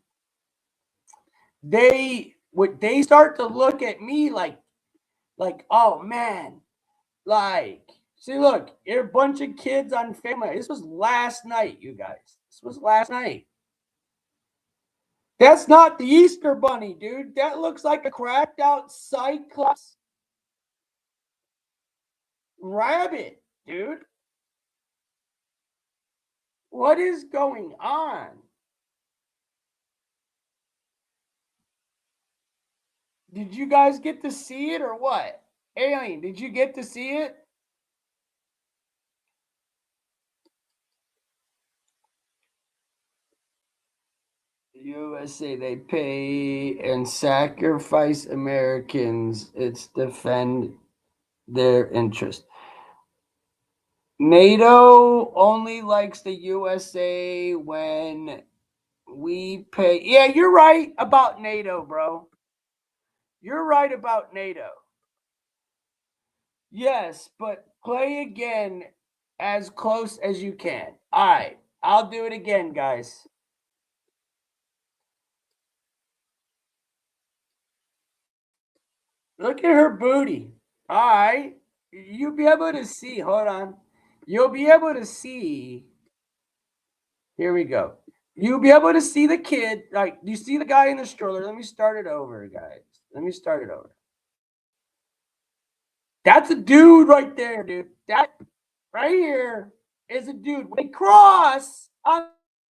they start to look at me like, oh man, like, see, look, you're a bunch of kids on family. This was last night, you guys. This was last night. That's not the Easter bunny, dude. That looks like a cracked out Cyclops rabbit, dude. What is going on? Did you guys get to see it or what? Alien, did you get to see it? USA, they pay and sacrifice Americans. It's defend their interest. NATO only likes the USA when we pay. Yeah, you're right about NATO, bro. You're right about NATO. Yes, but play again as close as you can. All right, I'll do it again, guys. Look at her booty. All right. You'll be able to see. Hold on. You'll be able to see. Here we go. You'll be able to see the kid. Like, you see the guy in the stroller. Let me start it over, guys. Let me start it over. That's a dude right there, dude. That right here is a dude with a cross on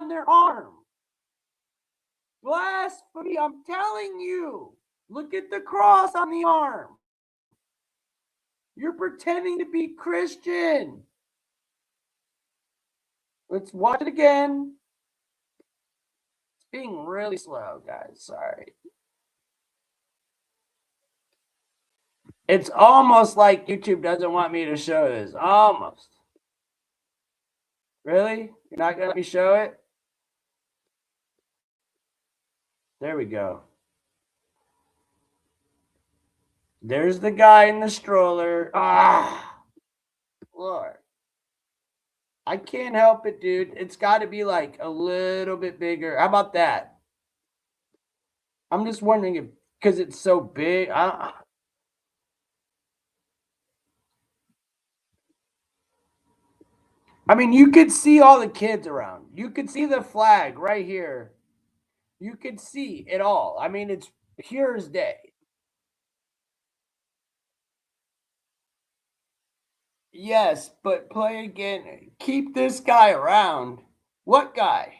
their arm. Blasphemy, I'm telling you. Look at the cross on the arm. You're pretending to be Christian. Let's watch it again. being really slow, guys. Sorry. It's almost like YouTube doesn't want me to show this. Almost. Really? You're not going to let me show it? There we go. There's the guy in the stroller. Ah, Lord. I can't help it, dude. It's got to be like a little bit bigger. How about that? I'm just wondering if, because it's so big. I mean, you could see all the kids around. You could see the flag right here. You could see it all. I mean, it's clear as day. Yes, but play again. Keep this guy around. What guy?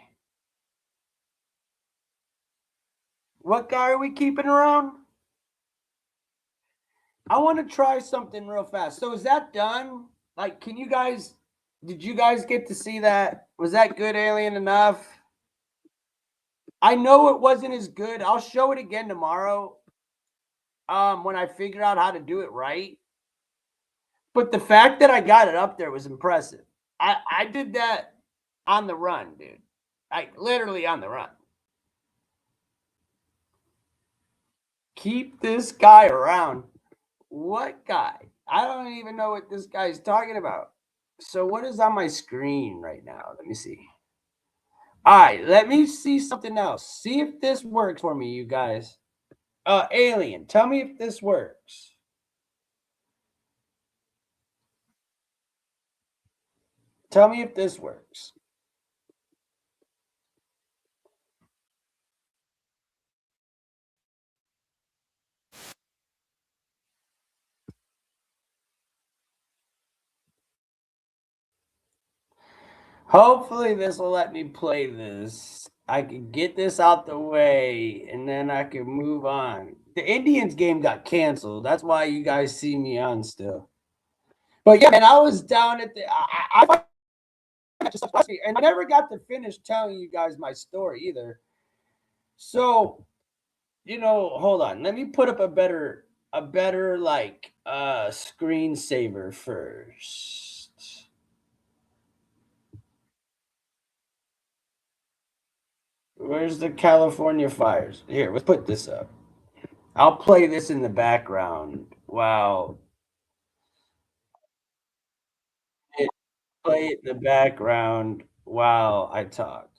What guy are we keeping around? I want to try something real fast. So is that done? Like, did you guys get to see that? Was that good, Alien, enough? I know it wasn't as good. I'll show it again tomorrow when I figure out how to do it right. But the fact that I got it up there was impressive. I did that on the run, dude. Like, literally on the run. Keep this guy around. What guy? I don't even know what this guy's talking about. So what is on my screen right now? Let me see. All right, let me see something else. See if this works for me, you guys. Alien, tell me if this works. Tell me if this works. Hopefully this will let me play this. I can get this out the way and then I can move on. The Indians game got canceled. That's why you guys see me on still. But yeah, man, I was down at the and I never got to finish telling you guys my story either. So, hold on. Let me put up a better like screensaver first. Where's the California fires? Here, let's put this up. I'll play this in the background. Wow. Play it in the background while I talk.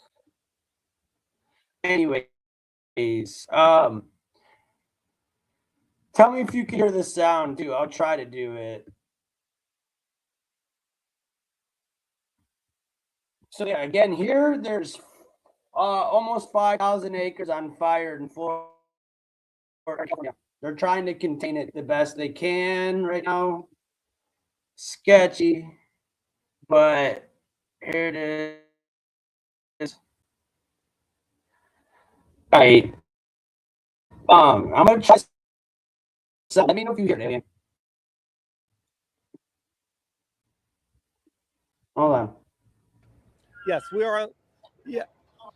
Anyways, tell me if you can hear the sound too. I'll try to do it. So yeah, again, here there's almost 5,000 acres on fire in Florida. They're trying to contain it the best they can right now. Sketchy, but here it is. All right. I'm gonna try. So let me know if you hear it. Hold on. Yes, we are. Yeah,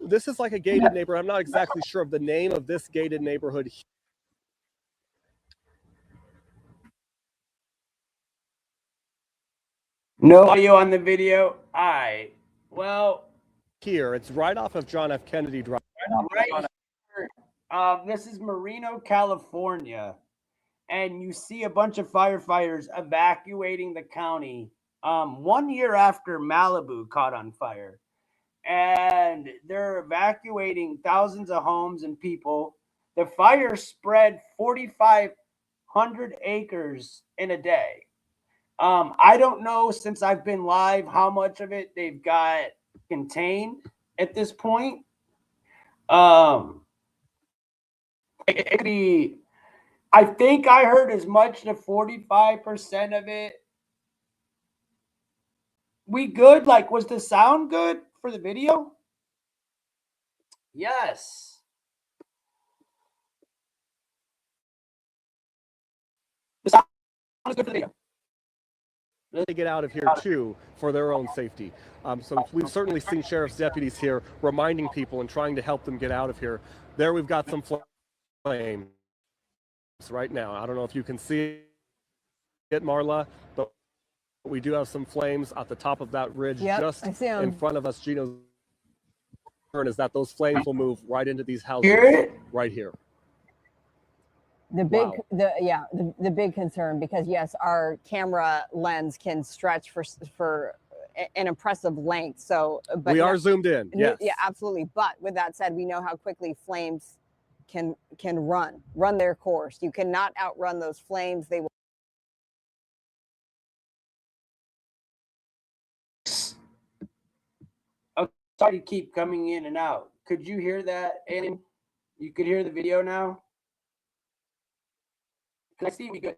this is like a gated neighborhood. I'm not exactly sure of the name of this gated neighborhood. No audio on the video. All right. Well, here it's right off of John F. Kennedy Drive. Right here. This is Moreno, California, and you see a bunch of firefighters evacuating the county 1 year after Malibu caught on fire. And they're evacuating thousands of homes and people. The fire spread 4,500 acres in a day. I don't know, since I've been live, how much of it they've got contained at this point. It could be, I think I heard as much as 45% of it. We good? Like, was the sound good for the video? Yes. The sound is good for the video. They get out of here too for their own safety. So we've certainly seen sheriff's deputies here reminding people and trying to help them get out of here. There we've got some flames right now. I don't know if you can see it, Marla, but we do have some flames at the top of that ridge just in front of us. Gino's concern is that those flames will move right into these houses right here. The big concern, because yes, our camera lens can stretch for an impressive length. So, but we are zoomed in. Yes. Yeah, absolutely. But with that said, we know how quickly flames can run their course. You cannot outrun those flames. They will. I'm sorry to keep coming in and out. Could you hear that, Annie? You could hear the video now? Can I see me good?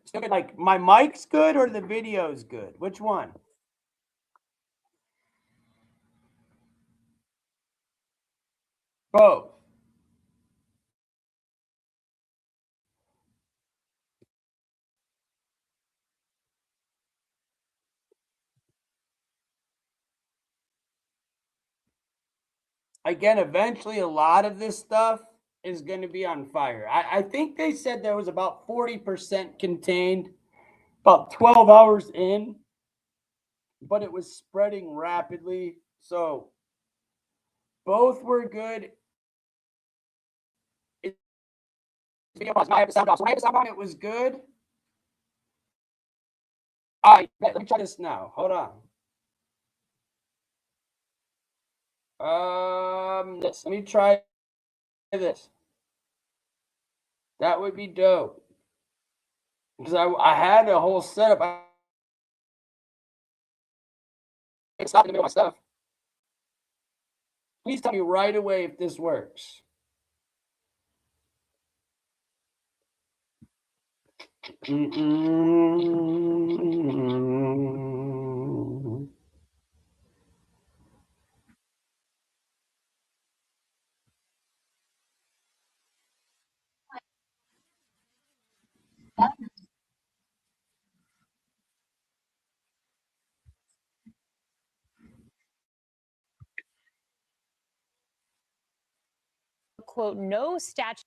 Still good? Like my mic's good or the video's good? Which one? Both. Again, eventually a lot of this stuff is going to be on fire. I think they said there was about 40% contained about 12 hours in, but it was spreading rapidly. So both were good. It was good. All right, let me try this now. Hold on. Let me try this. That would be dope. Because I had a whole setup. It's not in the middle of my stuff. Please tell me right away if this works. Quote, no statute.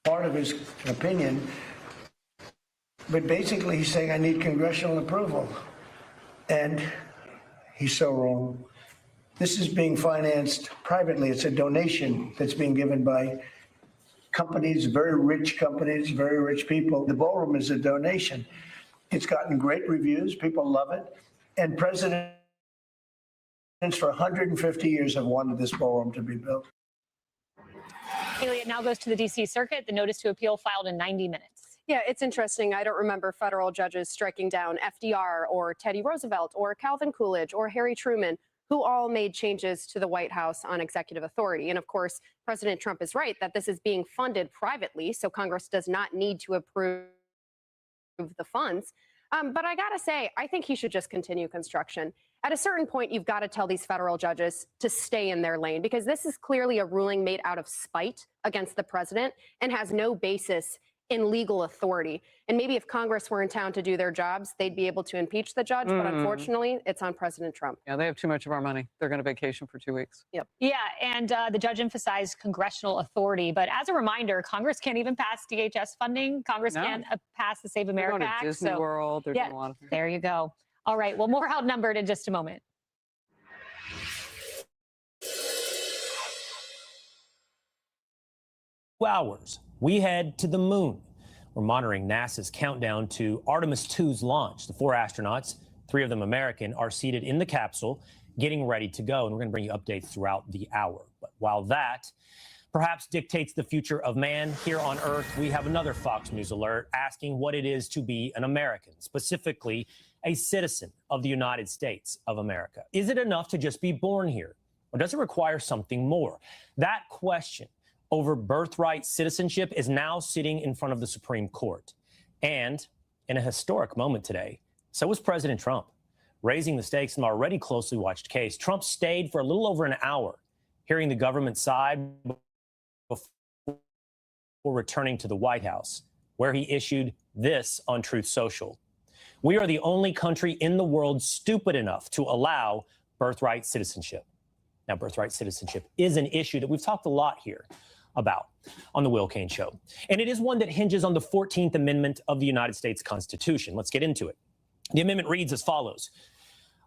Part of his opinion, but basically he's saying I need congressional approval, and he's so wrong. This is being financed privately. It's a donation that's being given by companies, very rich people. The ballroom is a donation. It's gotten great reviews. People love it. And presidents for 150 years have wanted this ballroom to be built. It now goes to the D.C. Circuit. The notice to appeal filed in 90 minutes. Yeah, it's interesting. I don't remember federal judges striking down FDR or Teddy Roosevelt or Calvin Coolidge or Harry Truman, who all made changes to the White House on executive authority. And of course, President Trump is right that this is being funded privately, so Congress does not need to approve the funds. But I gotta say, I think he should just continue construction. At a certain point, you've got to tell these federal judges to stay in their lane, because this is clearly a ruling made out of spite against the president and has no basis in legal authority. And maybe if Congress were in town to do their jobs, they'd be able to impeach the judge. But unfortunately, it's on President Trump. Yeah, they have too much of our money. They're going to vacation for 2 weeks. Yep. Yeah, and the judge emphasized congressional authority. But as a reminder, Congress can't even pass DHS funding. Congress can't pass the Save America They're going to Act. Disney World. They're doing a lot of things. There you go. All right, well, more outnumbered in just a moment. Hours, we head to the moon. We're monitoring NASA's countdown to Artemis 2's launch. The 4 astronauts, 3 of them American, are seated in the capsule, getting ready to go. And we're going to bring you updates throughout the hour. But while that perhaps dictates the future of man here on Earth, we have another Fox News alert asking what it is to be an American, specifically a citizen of the United States of America. Is it enough to just be born here, or does it require something more? That question over birthright citizenship is now sitting in front of the Supreme Court. And in a historic moment today, so was President Trump, Raising the stakes in an already closely watched case, Trump stayed for a little over an hour, hearing the government side before returning to the White House, where he issued this on Truth Social. We are the only country in the world stupid enough to allow birthright citizenship. Now, birthright citizenship is an issue that we've talked a lot here about on the Will Cain Show. And it is one that hinges on the 14th Amendment of the United States Constitution. Let's get into it. The amendment reads as follows.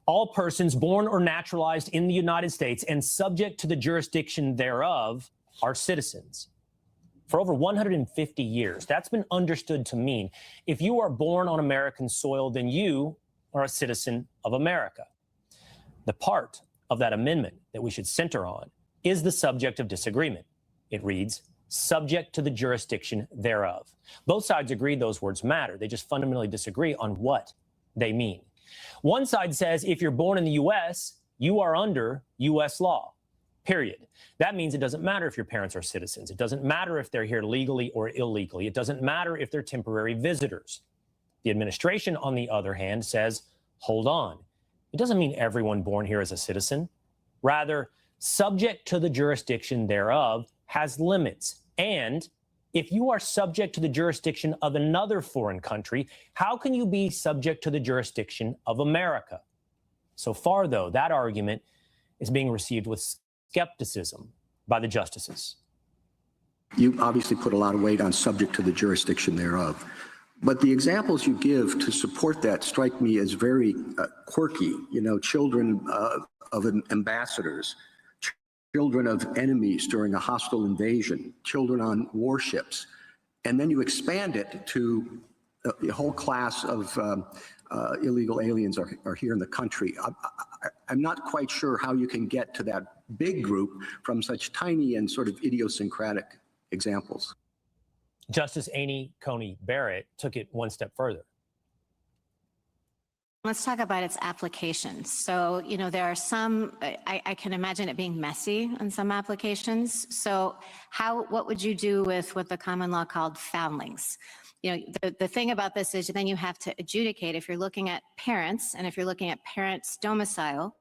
All persons born or naturalized in the United States and subject to the jurisdiction thereof are citizens. For over 150 years, that's been understood to mean if you are born on American soil, then you are a citizen of America. The part of that amendment that we should center on is the subject of disagreement. It reads, subject to the jurisdiction thereof. Both sides agree those words matter. They just fundamentally disagree on what they mean. One side says if you're born in the U.S., you are under U.S. law, period. That means it doesn't matter if your parents are citizens. It doesn't matter if they're here legally or illegally. It doesn't matter if they're temporary visitors. The administration, on the other hand, says, hold on. It doesn't mean everyone born here is a citizen. Rather, subject to the jurisdiction thereof has limits. And if you are subject to the jurisdiction of another foreign country, how can you be subject to the jurisdiction of America? So far, though, that argument is being received with skepticism by the justices. You obviously put a lot of weight on subject to the jurisdiction thereof. But the examples you give to support that strike me as very quirky. You know, children of ambassadors, children of enemies during a hostile invasion, children on warships. And then you expand it to the whole class of illegal aliens are here in the country. I'm not quite sure how you can get to that big group from such tiny and sort of idiosyncratic examples. Justice Amy Coney Barrett took it one step further. Let's talk about its applications. So, you know, there are some, I can imagine it being messy in some applications. So what would you do with what the common law called foundlings? You know, the thing about this is then you have to adjudicate. If you're looking at parents, and if you're looking at parents' domicile,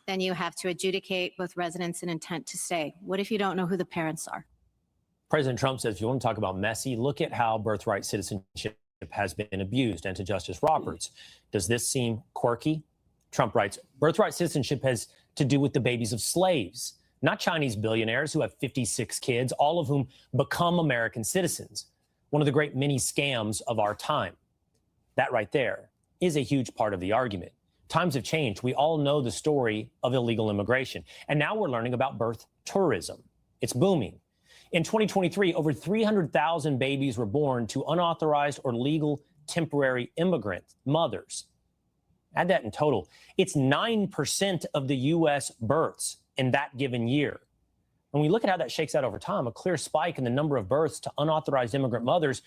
then you have to adjudicate both residence and intent to stay. What if you don't know who the parents are? President Trump says, if you want to talk about messy, look at how birthright citizenship has been abused. And to Justice Roberts, does this seem quirky? Trump writes, birthright citizenship has to do with the babies of slaves, not Chinese billionaires who have 56 kids, all of whom become American citizens. One of the great many scams of our time. That right there is a huge part of the argument. Times have changed. We all know the story of illegal immigration. And now we're learning about birth tourism. It's booming. In 2023, over 300,000 babies were born to unauthorized or legal temporary immigrant mothers. Add that in total. It's 9% of the U.S. births in that given year. When we look at how that shakes out over time, a clear spike in the number of births to unauthorized immigrant mothers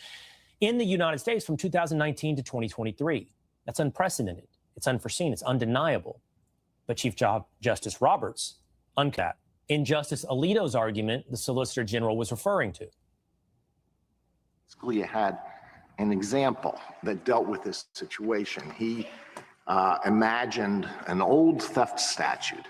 in the United States from 2019 to 2023. That's unprecedented. It's unforeseen. It's undeniable. But Chief Justice Roberts uncut in Justice Alito's argument the Solicitor General was referring to. Scalia had an example that dealt with this situation. He imagined an old theft statute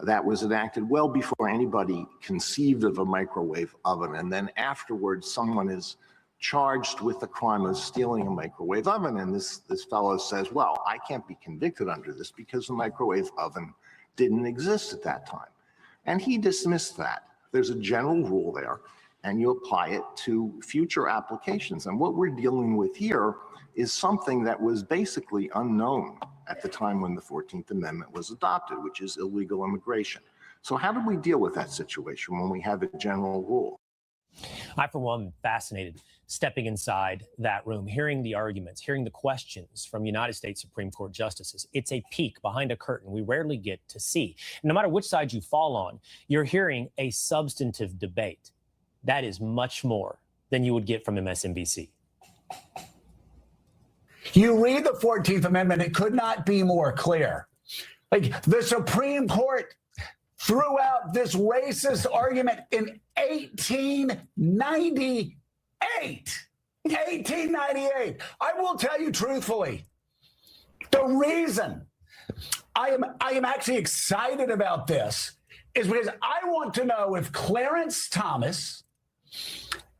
that was enacted well before anybody conceived of a microwave oven. And then afterwards, someone is charged with the crime of stealing a microwave oven. And this fellow says, well, I can't be convicted under this because the microwave oven didn't exist at that time. And he dismissed that. There's a general rule there, and you apply it to future applications. And what we're dealing with here is something that was basically unknown at the time when the 14th Amendment was adopted, which is illegal immigration. So how do we deal with that situation when we have a general rule? I, for one, am fascinated stepping inside that room, hearing the arguments, hearing the questions from United States Supreme Court justices. It's a peek behind a curtain we rarely get to see. No matter which side you fall on, you're hearing a substantive debate. That is much more than you would get from MSNBC. You read the 14th Amendment, it could not be more clear. Like, the Supreme Court threw out this racist argument in 1898. 1898. I will tell you truthfully, the reason I am actually excited about this is because I want to know if Clarence Thomas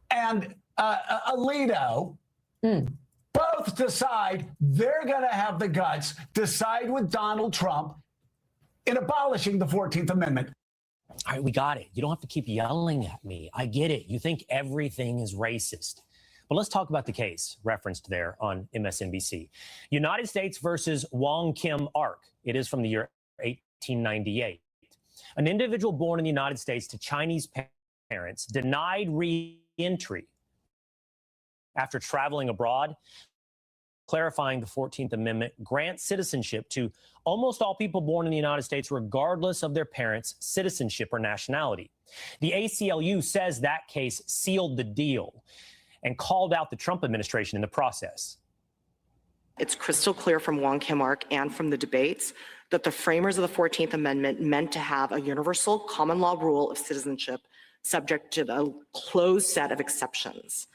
and Alito both decide they're going to have the guts to side with Donald Trump in abolishing the 14th Amendment. All right, we got it. You don't have to keep yelling at me. I get it. You think everything is racist. But let's talk about the case referenced there on MSNBC. United States versus Wong Kim Ark. It is from the year 1898. An individual born in the United States to Chinese parents denied re-entry after traveling abroad. Clarifying the 14th Amendment grants citizenship to almost all people born in the United States, regardless of their parents' citizenship or nationality. The ACLU says that case sealed the deal and called out the Trump administration in the process. It's crystal clear from Wong Kim Ark and from the debates that the framers of the 14th Amendment meant to have a universal common law rule of citizenship subject to the closed set of exceptions.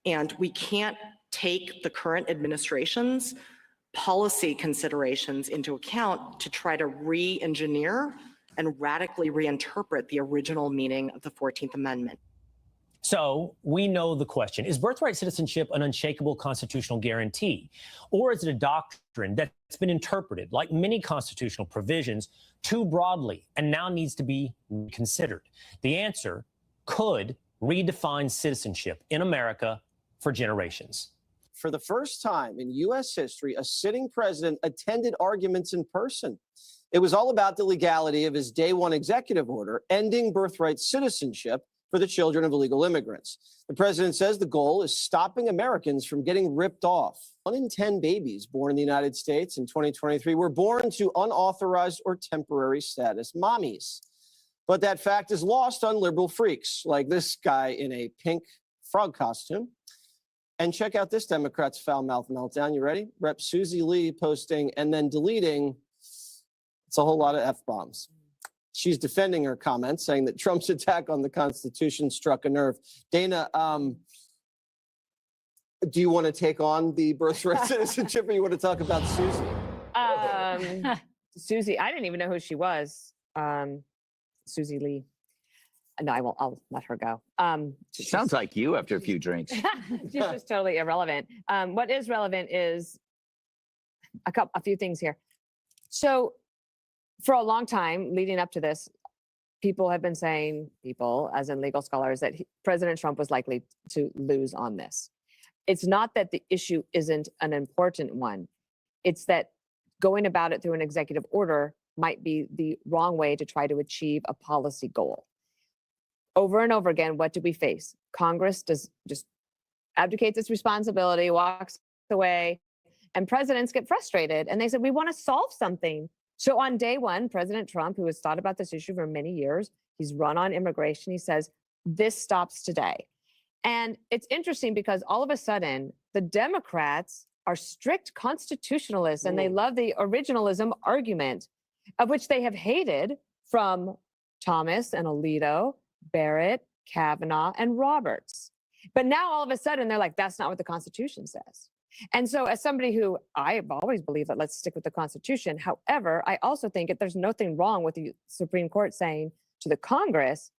And we can't take the current administration's policy considerations into account to try to re-engineer and radically reinterpret the original meaning of the 14th Amendment. So we know the question. Is birthright citizenship an unshakable constitutional guarantee? Or is it a doctrine that's been interpreted, like many constitutional provisions, too broadly and now needs to be reconsidered? The answer could redefine citizenship in America for generations. For the first time in U.S. history, a sitting president attended arguments in person. It was all about the legality of his day one executive order, ending birthright citizenship for the children of illegal immigrants. The president says the goal is stopping Americans from getting ripped off. 1 in 10 babies born in the United States in 2023 were born to unauthorized or temporary status mommies. But that fact is lost on liberal freaks like this guy in a pink frog costume. And check out this Democrat's foul-mouthed meltdown. You ready? Rep. Susie Lee posting and then deleting. It's a whole lot of F-bombs. She's defending her comments, saying that Trump's attack on the Constitution struck a nerve. Dana, do you want to take on the birthright citizenship, or you want to talk about Susie? Susie, I didn't even know who she was. Susie Lee. No, I won't. I'll let her go. Sounds like you after a few drinks. She's just totally irrelevant. What is relevant is a few things here. So for a long time leading up to this, people have been saying, people as in legal scholars, that President Trump was likely to lose on this. It's not that the issue isn't an important one. It's that going about it through an executive order might be the wrong way to try to achieve a policy goal. Over and over again, what do we face? Congress just abdicates its responsibility, walks away, and presidents get frustrated. And they said, we want to solve something. So on day one, President Trump, who has thought about this issue for many years, he's run on immigration. He says, this stops today. And it's interesting because all of a sudden, the Democrats are strict constitutionalists and they love the originalism argument, of which they have hated from Thomas and Alito, Barrett, Kavanaugh, and Roberts. But now all of a sudden they're like, that's not what the Constitution says. And so as somebody who I've always believed that let's stick with the Constitution. However, I also think that there's nothing wrong with the Supreme Court saying to the Congress,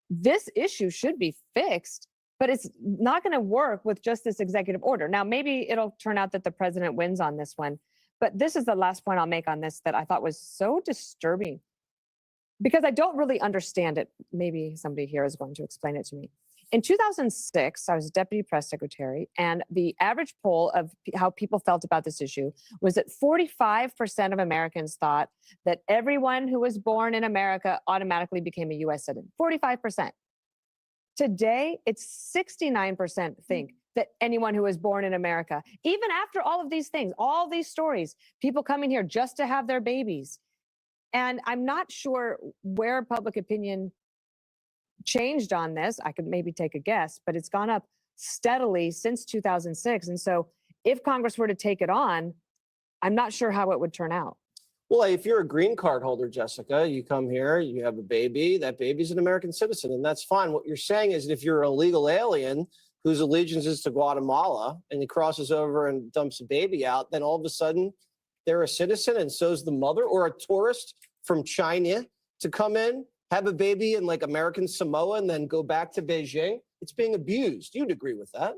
this issue should be fixed, but it's not going to work with just this executive order. Now, maybe it'll turn out that the president wins on this one, but this is the last point I'll make on this that I thought was so disturbing, because I don't really understand it. Maybe somebody here is going to explain it to me. In 2006, I was deputy press secretary, and the average poll of how people felt about this issue was that 45% of Americans thought that everyone who was born in America automatically became a U.S. citizen. 45%. Today, it's 69% think that anyone who was born in America, even after all of these things, all these stories, people coming here just to have their babies. And I'm not sure where public opinion changed on this. I could maybe take a guess, but it's gone up steadily since 2006. And so if Congress were to take it on, I'm not sure how it would turn out. Well, if you're a green card holder, Jessica, you come here, you have a baby, that baby's an American citizen, and that's fine. What you're saying is that if you're a legal alien whose allegiance is to Guatemala and he crosses over and dumps a baby out, then all of a sudden they're a citizen and so's the mother, or a tourist from China to come in, have a baby in like American Samoa and then go back to Beijing. It's being abused. You'd agree with that?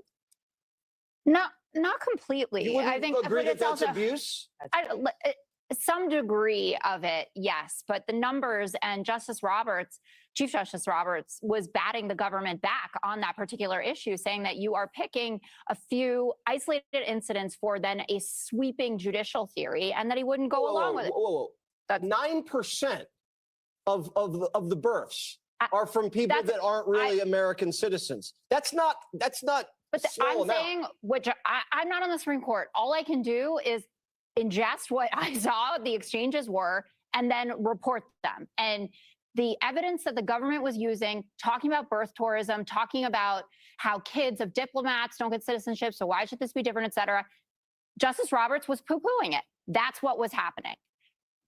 Not completely. You wouldn't I think agree but that it's that's also, abuse? some degree of it, yes, but the numbers, and Chief Justice Roberts was batting the government back on that particular issue, saying that you are picking a few isolated incidents for then a sweeping judicial theory, and that he wouldn't go along with it. Whoa. 9% of the births are from people that aren't really American citizens. That's not. But I'm saying, which I'm not on the Supreme Court. All I can do is ingest what I saw the exchanges were and then report them. And the evidence that the government was using, talking about birth tourism, talking about how kids of diplomats don't get citizenship, so why should this be different, et cetera. Justice Roberts was poo-pooing it. That's what was happening.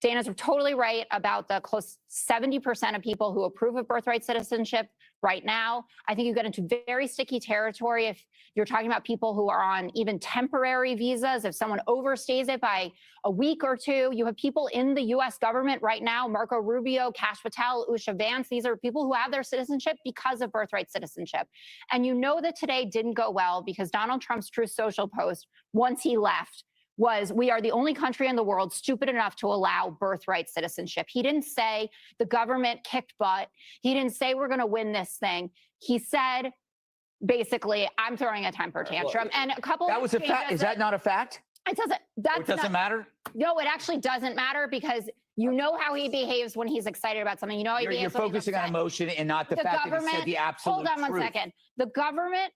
Dana's totally right about the close 70% of people who approve of birthright citizenship right now. I think you get into very sticky territory if you're talking about people who are on even temporary visas. If someone overstays it by a week or two, you have people in the US government right now, Marco Rubio, Kash Patel, Usha Vance. These are people who have their citizenship because of birthright citizenship. And you know that today didn't go well because Donald Trump's Truth Social post, once he left, was we are the only country in the world stupid enough to allow birthright citizenship. He didn't say the government kicked butt. He didn't say we're going to win this thing. He said, basically, I'm throwing a temper tantrum. And a couple that was a fact. Is that not a fact? It doesn't. That doesn't matter? No, it actually doesn't matter because you know how he behaves when he's excited about something. You know how he behaves. You're focusing on emotion and not the fact that he said the absolute Hold on one second. The government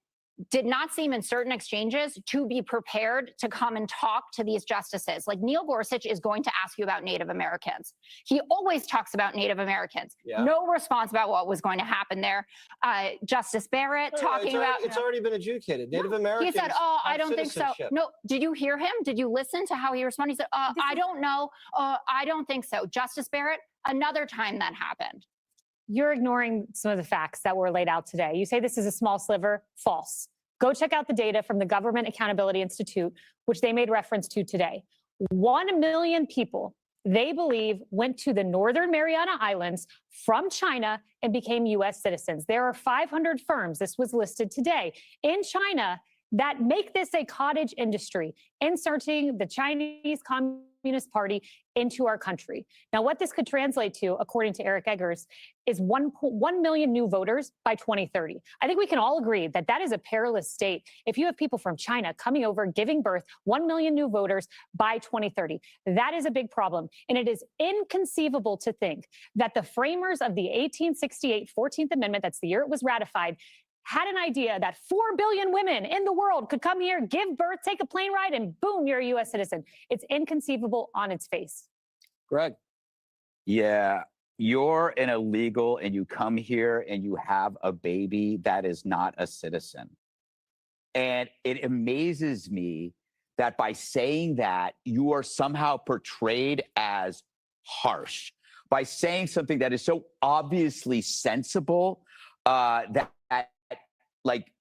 did not seem in certain exchanges to be prepared to come and talk to these justices. Like Neil Gorsuch is going to ask you about Native Americans. He always talks about Native Americans. Yeah. No response about what was going to happen there. Justice Barrett talking about... It's already been adjudicated. Native Americans He said, oh, I have don't think so. citizenship. No, did you hear him? Did you listen to how he responded? He said, I don't know. I don't think so. Justice Barrett, another time that happened. You're ignoring some of the facts that were laid out today. You say this is a small sliver. False. Go check out the data from the Government Accountability Institute, which they made reference to today. 1 million people, they believe, went to the Northern Mariana Islands from China and became U.S. citizens. There are 500 firms, this was listed today, in China that make this a cottage industry, inserting the Chinese Communist Party into our country. Now, what this could translate to, according to Eric Eggers, is 1 million new voters by 2030. I think we can all agree that that is a perilous state. If you have people from China coming over, giving birth, 1 million new voters by 2030, that is a big problem. And it is inconceivable to think that the framers of the 1868 14th Amendment, that's the year it was ratified, had an idea that 4 billion women in the world could come here, give birth, take a plane ride, and boom, you're a U.S. citizen. It's inconceivable on its face. Greg. Yeah, you're an illegal and you come here and you have a baby that is not a citizen. And it amazes me that by saying that, you are somehow portrayed as harsh. By saying something that is so obviously sensible, like,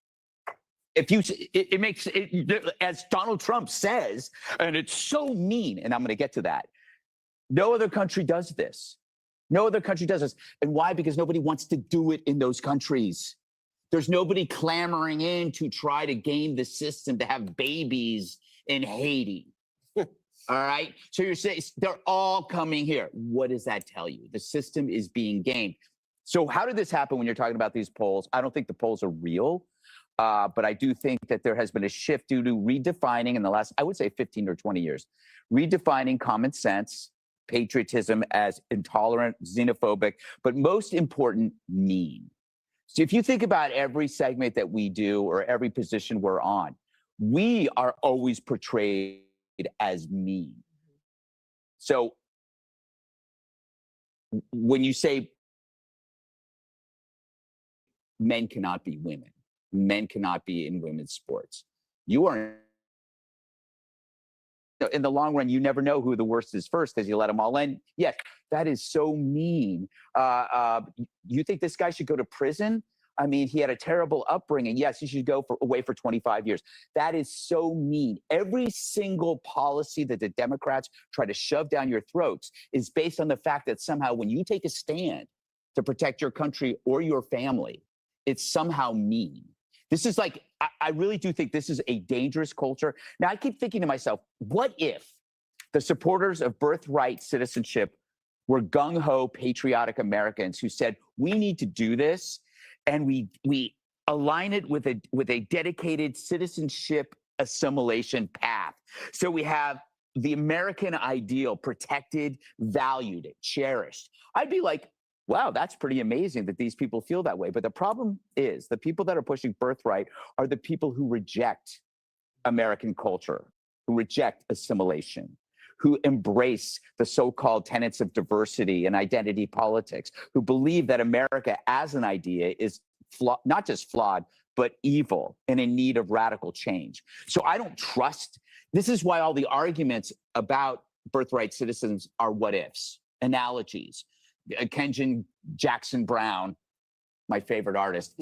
if you, it makes it, as Donald Trump says, and it's so mean, and I'm going to get to that. No other country does this. No other country does this. And why? Because nobody wants to do it in those countries. There's nobody clamoring in to try to game the system to have babies in Haiti. All right. So you're saying they're all coming here. What does that tell you? The system is being gamed. So how did this happen when you're talking about these polls? I don't think the polls are real, but I do think that there has been a shift due to redefining in the last, I would say 15 or 20 years, redefining common sense, patriotism as intolerant, xenophobic, but most important, mean. So if you think about every segment that we do or every position we're on, we are always portrayed as mean. So when you say men cannot be women, men cannot be in women's sports, you are, in the long run, you never know who the worst is first because you let them all in. Yes, that is so mean. You think this guy should go to prison? I mean, he had a terrible upbringing. Yes, he should go away for 25 years. That is so mean. Every single policy that the Democrats try to shove down your throats is based on the fact that somehow when you take a stand to protect your country or your family, it's somehow mean. This is like, I really do think this is a dangerous culture. Now, I keep thinking to myself, what if the supporters of birthright citizenship were gung-ho patriotic Americans who said, we need to do this, and we align it with a dedicated citizenship assimilation path. So we have the American ideal protected, valued, cherished. I'd be like, wow, that's pretty amazing that these people feel that way. But the problem is the people that are pushing birthright are the people who reject American culture, who reject assimilation, who embrace the so-called tenets of diversity and identity politics, who believe that America as an idea is not just flawed, but evil and in need of radical change. So I don't trust. This is why all the arguments about birthright citizens are what ifs, analogies. Kenji Jackson Brown, my favorite artist,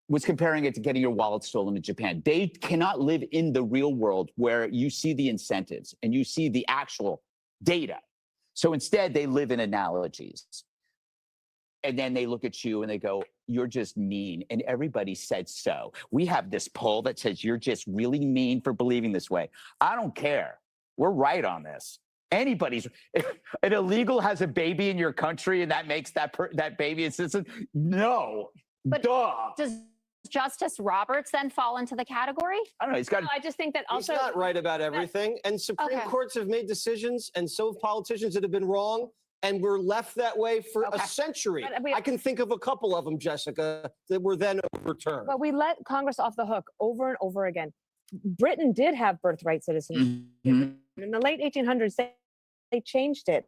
was comparing it to getting your wallet stolen in Japan. They cannot live in the real world where you see the incentives and you see the actual data. So instead, they live in analogies. And then they look at you and they go, you're just mean. And everybody said so. We have this poll that says you're just really mean for believing this way. I don't care. We're right on this. Anybody's, if an illegal has a baby in your country and that makes that baby a citizen, no. But duh. Does Justice Roberts then fall into the category? I don't know. He's got. No, I just think that also He's not right about everything. And Supreme Courts have made decisions, and so have politicians that have been wrong, and we're left that way for a century. I can think of a couple of them, Jessica, that were then overturned. But we let Congress off the hook over and over again. Britain did have birthright citizenship. Mm-hmm. In the late 1800s, they changed it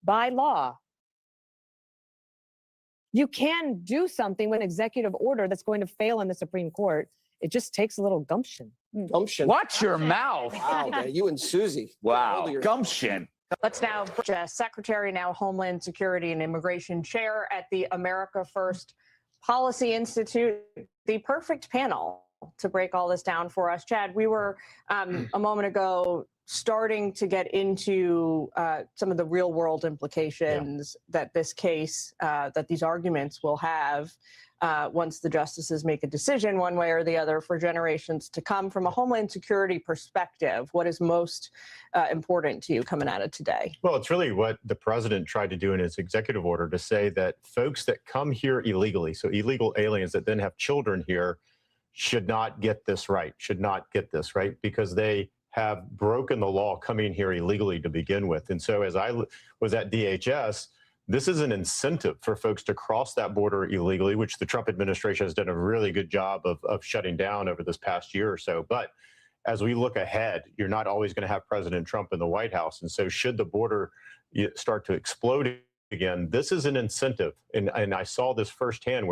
by law. You can do something with an executive order that's going to fail in the Supreme Court. It just takes a little gumption. Gumption. Watch your mouth. Wow, man, you and Susie. Wow, gumption. Let's now Secretary, now Homeland Security and Immigration Chair at the America First Policy Institute, the perfect panel to break all this down for us. Chad, we were a moment ago starting to get into some of the real world implications that this case, that these arguments will have once the justices make a decision one way or the other for generations to come. From a Homeland Security perspective, what is most important to you coming out of today? Well, it's really what the president tried to do in his executive order to say that folks that come here illegally, so illegal aliens that then have children here, should not get this right, because they have broken the law coming here illegally to begin with. And so as I was at DHS, this is an incentive for folks to cross that border illegally, which the Trump administration has done a really good job of shutting down over this past year or so. But as we look ahead, you're not always going to have President Trump in the White House. And so should the border start to explode again, this is an incentive. And I saw this firsthand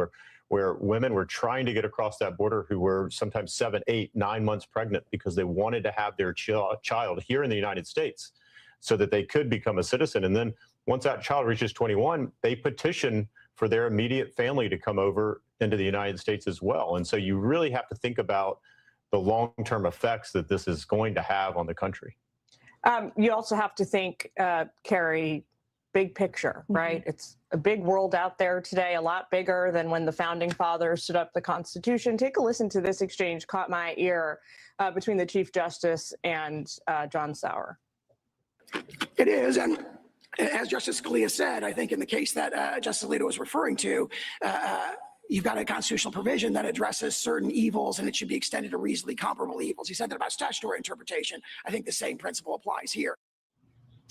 where women were trying to get across that border who were sometimes 7, 8, 9 months pregnant because they wanted to have their child here in the United States so that they could become a citizen. And then once that child reaches 21, they petition for their immediate family to come over into the United States as well. And so you really have to think about the long-term effects that this is going to have on the country. You also have to think, Carrie, big picture, right? It's a big world out there today, a lot bigger than when the founding fathers stood up the Constitution. Take a listen to this exchange, caught my ear, between the Chief Justice and John Zahlr. It is, and as Justice Scalia said, I think in the case that Justice Alito was referring to, you've got a constitutional provision that addresses certain evils, and it should be extended to reasonably comparable evils. He said that about statutory interpretation. I think the same principle applies here.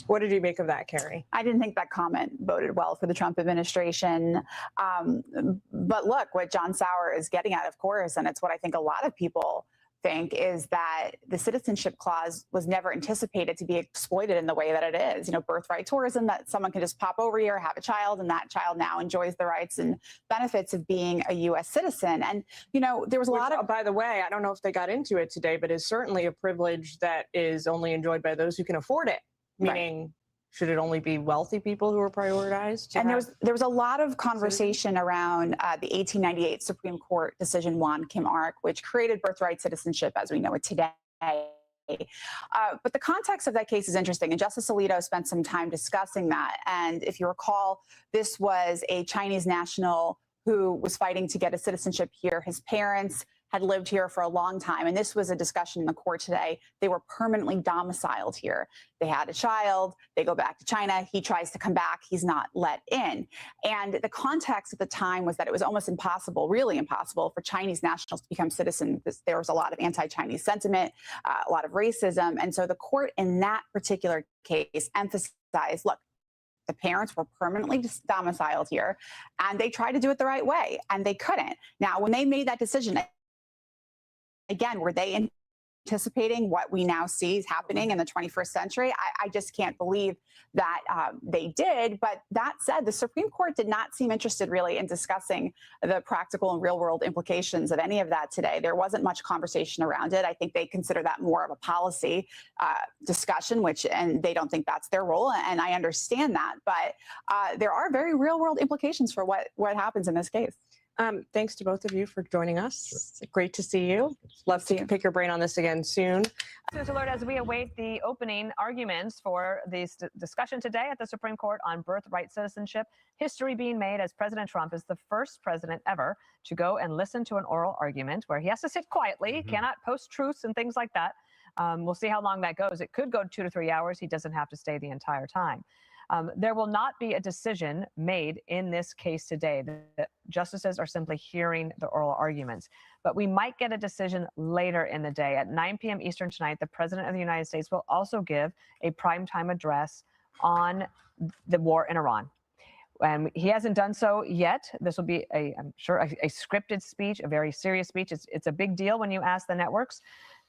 What did you make of that, Carrie? I didn't think that comment boded well for the Trump administration. But look, what John Zahlr is getting at, of course, and it's what I think a lot of people think, is that the citizenship clause was never anticipated to be exploited in the way that it is. You know, birthright tourism, that someone can just pop over here, have a child, and that child now enjoys the rights and benefits of being a U.S. citizen. And, you know, there was a lot of... By the way, I don't know if they got into it today, but is certainly a privilege that is only enjoyed by those who can afford it. Meaning Should it only be wealthy people who are prioritized? And there was a lot of conversation around the 1898 Supreme Court decision Juan Kim Ark, which created birthright citizenship as we know it today. But the context of that case is interesting, and Justice Alito spent some time discussing that. And if you recall, this was a Chinese national who was fighting to get a citizenship here. His parents had lived here for a long time, and this was a discussion in the court today. They were permanently domiciled here. They had a child, they go back to China, he tries to come back, he's not let in. And the context at the time was that it was almost impossible, really impossible, for Chinese nationals to become citizens. There was a lot of anti-Chinese sentiment, a lot of racism, and so the court in that particular case emphasized, look, the parents were permanently domiciled here, and they tried to do it the right way, and they couldn't. Now, when they made that decision, again, were they anticipating what we now see is happening in the 21st century? I just can't believe that they did. But that said, the Supreme Court did not seem interested really in discussing the practical and real world implications of any of that today. There wasn't much conversation around it. I think they consider that more of a policy discussion, and they don't think that's their role. And I understand that. But there are very real world implications for what happens in this case. Thanks to both of you for joining us. Sure. Great to see you. Love to pick your brain on this again soon. News alert as we await the opening arguments for this discussion today at the Supreme Court on birthright citizenship. History being made as President Trump is the first president ever to go and listen to an oral argument where he has to sit quietly, cannot post truths and things like that. We'll see how long that goes. It could go 2 to 3 hours. He doesn't have to stay the entire time. There will not be a decision made in this case today. The justices are simply hearing the oral arguments. But we might get a decision later in the day. At 9 p.m. Eastern tonight, the President of the United States will also give a primetime address on the war in Iran. And he hasn't done so yet. This will be, I'm sure, a scripted speech, a very serious speech. It's a big deal when you ask the networks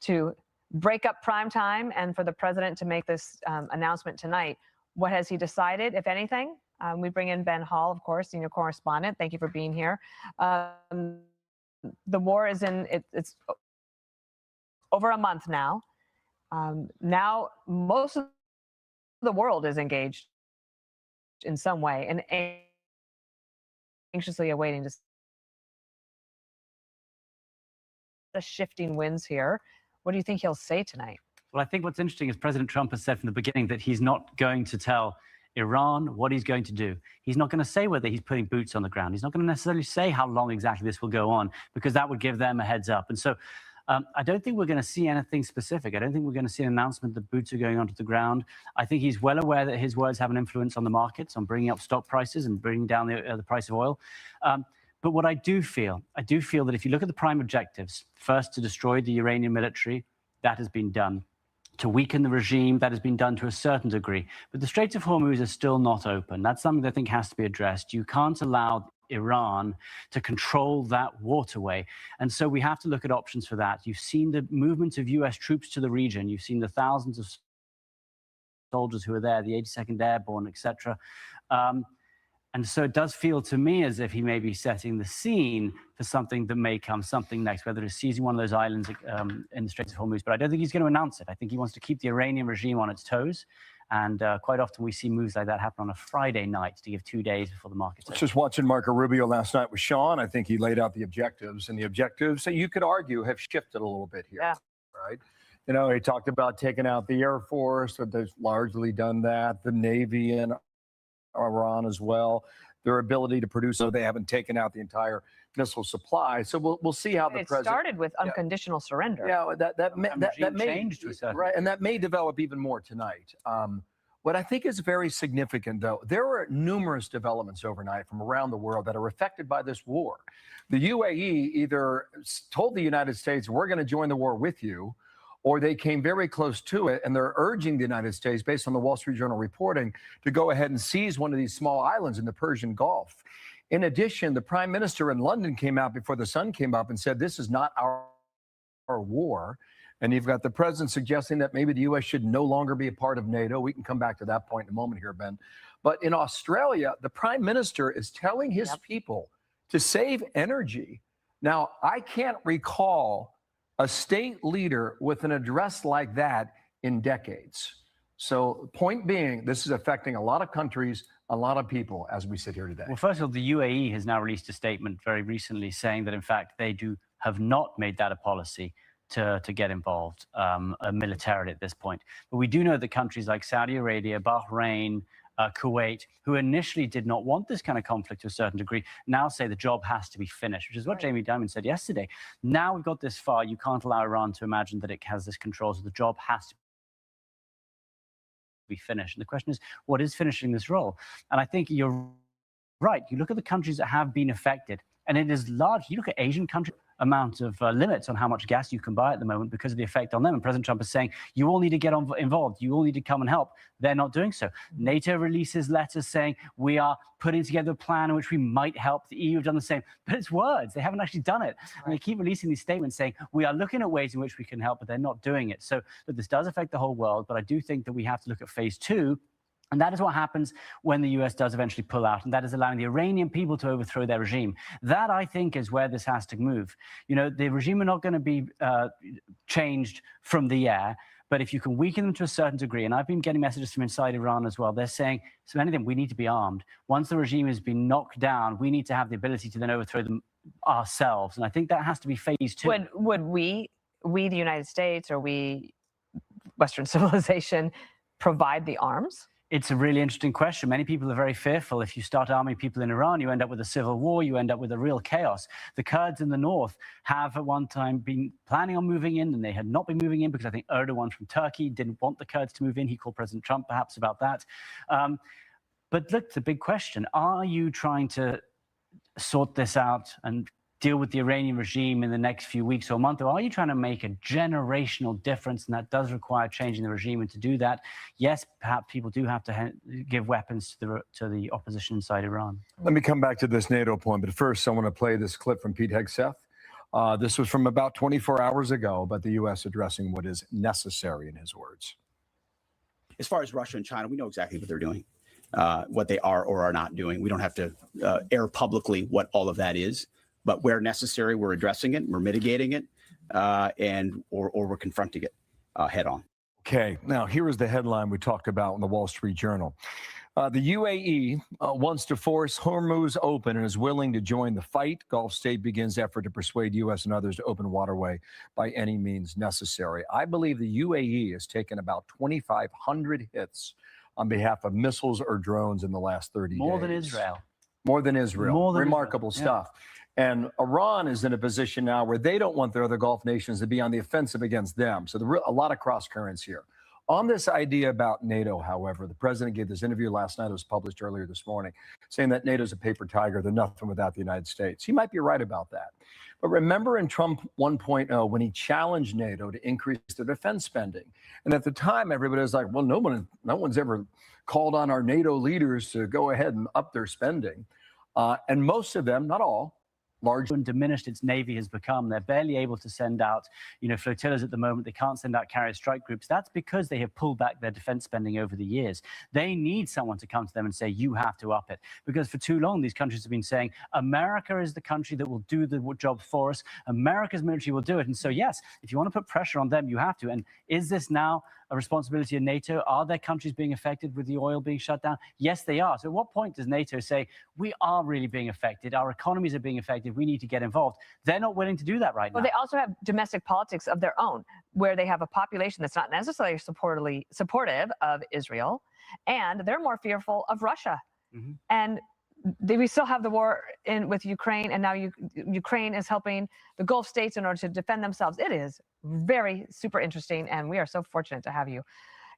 to break up primetime and for the president to make this announcement tonight. What has he decided, if anything? We bring in Ben Hall, of course, senior correspondent. Thank you for being here. The war is it's over a month now. Now most of the world is engaged in some way and anxiously awaiting the shifting winds here. What do you think he'll say tonight? Well, I think what's interesting is President Trump has said from the beginning that he's not going to tell Iran what he's going to do. He's not going to say whether he's putting boots on the ground. He's not going to necessarily say how long exactly this will go on, because that would give them a heads up. And so I don't think we're going to see anything specific. I don't think we're going to see an announcement that boots are going onto the ground. I think he's well aware that his words have an influence on the markets, on bringing up stock prices and bringing down the price of oil. But what I do feel that if you look at the prime objectives, first, to destroy the Iranian military, that has been done. To weaken the regime, that has been done to a certain degree. But the Straits of Hormuz is still not open. That's something that I think has to be addressed. You can't allow Iran to control that waterway. And so we have to look at options for that. You've seen the movement of US troops to the region. You've seen the thousands of soldiers who are there, the 82nd Airborne, etc. And so it does feel to me as if he may be setting the scene for something that may come, something next, whether it's seizing one of those islands in the Straits of Hormuz. But I don't think he's going to announce it. I think he wants to keep the Iranian regime on its toes. And quite often we see moves like that happen on a Friday night to give 2 days before the markets open. Just watching Marco Rubio last night with Sean, I think he laid out the objectives. And the objectives, so you could argue, have shifted a little bit here, right? You know, he talked about taking out the Air Force, but they've largely done that. The Navy and Iran as well, their ability to produce, so they haven't taken out the entire missile supply. So we'll see how the president. It started with unconditional surrender. Yeah, that may change to a certain right, and that may develop even more tonight. What I think is very significant, though, there were numerous developments overnight from around the world that are affected by this war. The UAE either told the United States, we're going to join the war with you, or they came very close to it, and they're urging the United States, based on the Wall Street Journal reporting, to go ahead and seize one of these small islands in the Persian Gulf. In addition, the Prime Minister in London came out before the sun came up and said, this is not our war. And you've got the president suggesting that maybe the U.S. should no longer be a part of NATO. We can come back to that point in a moment here, Ben. But in Australia, the Prime Minister is telling his people to save energy. Now, I can't recall a state leader with an address like that in decades. So point being, this is affecting a lot of countries, a lot of people as we sit here today. Well, first of all, the UAE has now released a statement very recently saying that, in fact, they have not made that a policy to get involved militarily at this point. But we do know that countries like Saudi Arabia, Bahrain, Kuwait, who initially did not want this kind of conflict to a certain degree, now say the job has to be finished, which is what Jamie Dimon said yesterday. Now we've got this far, you can't allow Iran to imagine that it has this control, so the job has to be finished. And the question is, what is finishing this role? And I think you're right. You look at the countries that have been affected, and it is large. You look at Asian countries, amount of limits on how much gas you can buy at the moment because of the effect on them. And President Trump is saying, you all need to get involved. You all need to come and help. They're not doing so. NATO releases letters saying, we are putting together a plan in which we might help. The EU have done the same. But it's words. They haven't actually done it. And they keep releasing these statements saying, we are looking at ways in which we can help, but they're not doing it. So this does affect the whole world. But I do think that we have to look at phase 2. And that is what happens when the US does eventually pull out, and that is allowing the Iranian people to overthrow their regime. That, I think, is where this has to move. You know, the regime are not going to be changed from the air, but if you can weaken them to a certain degree, and I've been getting messages from inside Iran as well, they're saying, so anything, we need to be armed. Once the regime has been knocked down, we need to have the ability to then overthrow them ourselves. And I think that has to be phase 2. Would we, the United States, or we, Western civilization, provide the arms? It's a really interesting question. Many people are very fearful. If you start arming people in Iran, you end up with a civil war. You end up with a real chaos. The Kurds in the north have at one time been planning on moving in, and they had not been moving in because I think Erdogan from Turkey didn't want the Kurds to move in. He called President Trump perhaps about that. But look, the big question, are you trying to sort this out and deal with the Iranian regime in the next few weeks or month, or are you trying to make a generational difference? And that does require changing the regime. And to do that, yes, perhaps people do have to give weapons to the opposition inside Iran. Let me come back to this NATO point, but first I want to play this clip from Pete Hegseth. This was from about 24 hours ago, about the U.S. addressing what is necessary, in his words. As far as Russia and China, we know exactly what they're doing, what they are or are not doing. We don't have to air publicly what all of that is. But where necessary, we're addressing it, we're mitigating it, or we're confronting it head on. Okay, now here is the headline we talked about in the Wall Street Journal. The UAE wants to force Hormuz open and is willing to join the fight. Gulf state begins effort to persuade U.S. and others to open waterway by any means necessary. I believe the UAE has taken about 2,500 hits on behalf of missiles or drones in the last 30 days. More than Israel. More than Israel. More than Remarkable Israel. stuff. And Iran is in a position now where they don't want their other Gulf nations to be on the offensive against them. So a lot of cross currents here. On this idea about NATO, however, the president gave this interview last night. It was published earlier this morning, saying that NATO's a paper tiger. They're nothing without the United States. He might be right about that. But remember in Trump 1.0, when he challenged NATO to increase their defense spending. And at the time, everybody was like, well, no one's ever called on our NATO leaders to go ahead and up their spending. And most of them, not all, large and diminished its navy has become. They're barely able to send out, flotillas at the moment. They can't send out carrier strike groups. That's because they have pulled back their defense spending over the years. They need someone to come to them and say, you have to up it. Because for too long, these countries have been saying, America is the country that will do the job for us. America's military will do it. And so, yes, if you want to put pressure on them, you have to. And is this now a responsibility of NATO? Are there countries being affected with the oil being shut down? Yes, they are. So at what point does NATO say, we are really being affected, our economies are being affected, we need to get involved? They're not willing to do that right now. Well, they also have domestic politics of their own, where they have a population that's not necessarily supportive of Israel, and they're more fearful of Russia. Mm-hmm. And we still have the war with Ukraine, and now Ukraine is helping the Gulf states in order to defend themselves. It is very super interesting, and we are so fortunate to have you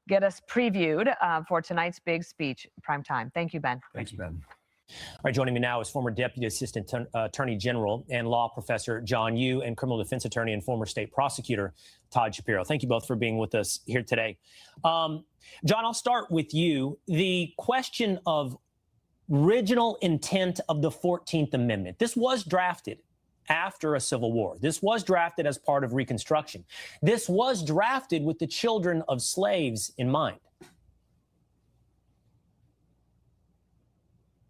get us previewed for tonight's big speech, prime time. Thank you, Ben. Thanks, Ben. All right, joining me now is former Deputy Assistant Attorney General and Law Professor John Yoo and Criminal Defense Attorney and former State Prosecutor Todd Shapiro. Thank you both for being with us here today. John, I'll start with you. The question of original intent of the 14th Amendment. This was drafted after a civil war. This was drafted as part of Reconstruction. This was drafted with the children of slaves in mind.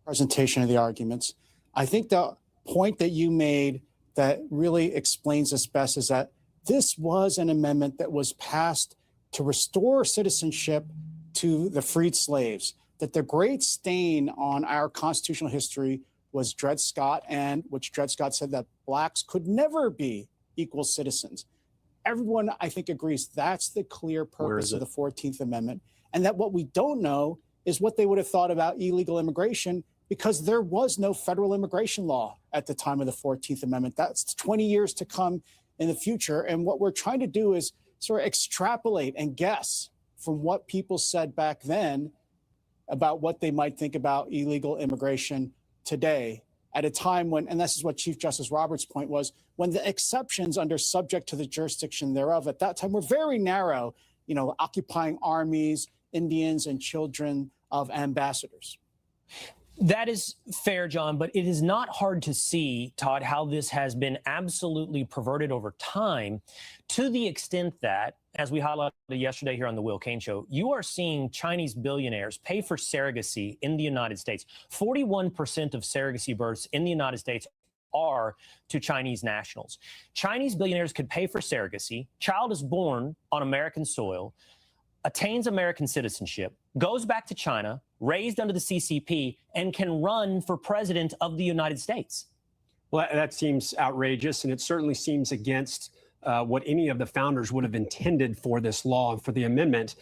Presentation of the arguments. I think the point that you made that really explains this best is that this was an amendment that was passed to restore citizenship to the freed slaves, that the great stain on our constitutional history was Dred Scott, and which Dred Scott said that blacks could never be equal citizens. Everyone, I think, agrees that's the clear purpose of the 14th Amendment, and that what we don't know is what they would have thought about illegal immigration, because there was no federal immigration law at the time of the 14th Amendment. That's 20 years to come in the future. And what we're trying to do is sort of extrapolate and guess from what people said back then about what they might think about illegal immigration today, at a time when, and this is what Chief Justice Roberts' point was, when the exceptions under subject to the jurisdiction thereof at that time were very narrow, occupying armies, Indians, and children of ambassadors. That is fair, John, but it is not hard to see, Todd, how this has been absolutely perverted over time, to the extent that, as we highlighted yesterday here on the Will Cain Show, you are seeing Chinese billionaires pay for surrogacy in the United States. 41% of surrogacy births in the United States are to Chinese nationals. Chinese billionaires could pay for surrogacy. Child is born on American soil, attains American citizenship, goes back to China, raised under the CCP, and can run for president of the United States. Well, that seems outrageous, and it certainly seems against what any of the founders would have intended for this law and for the amendment.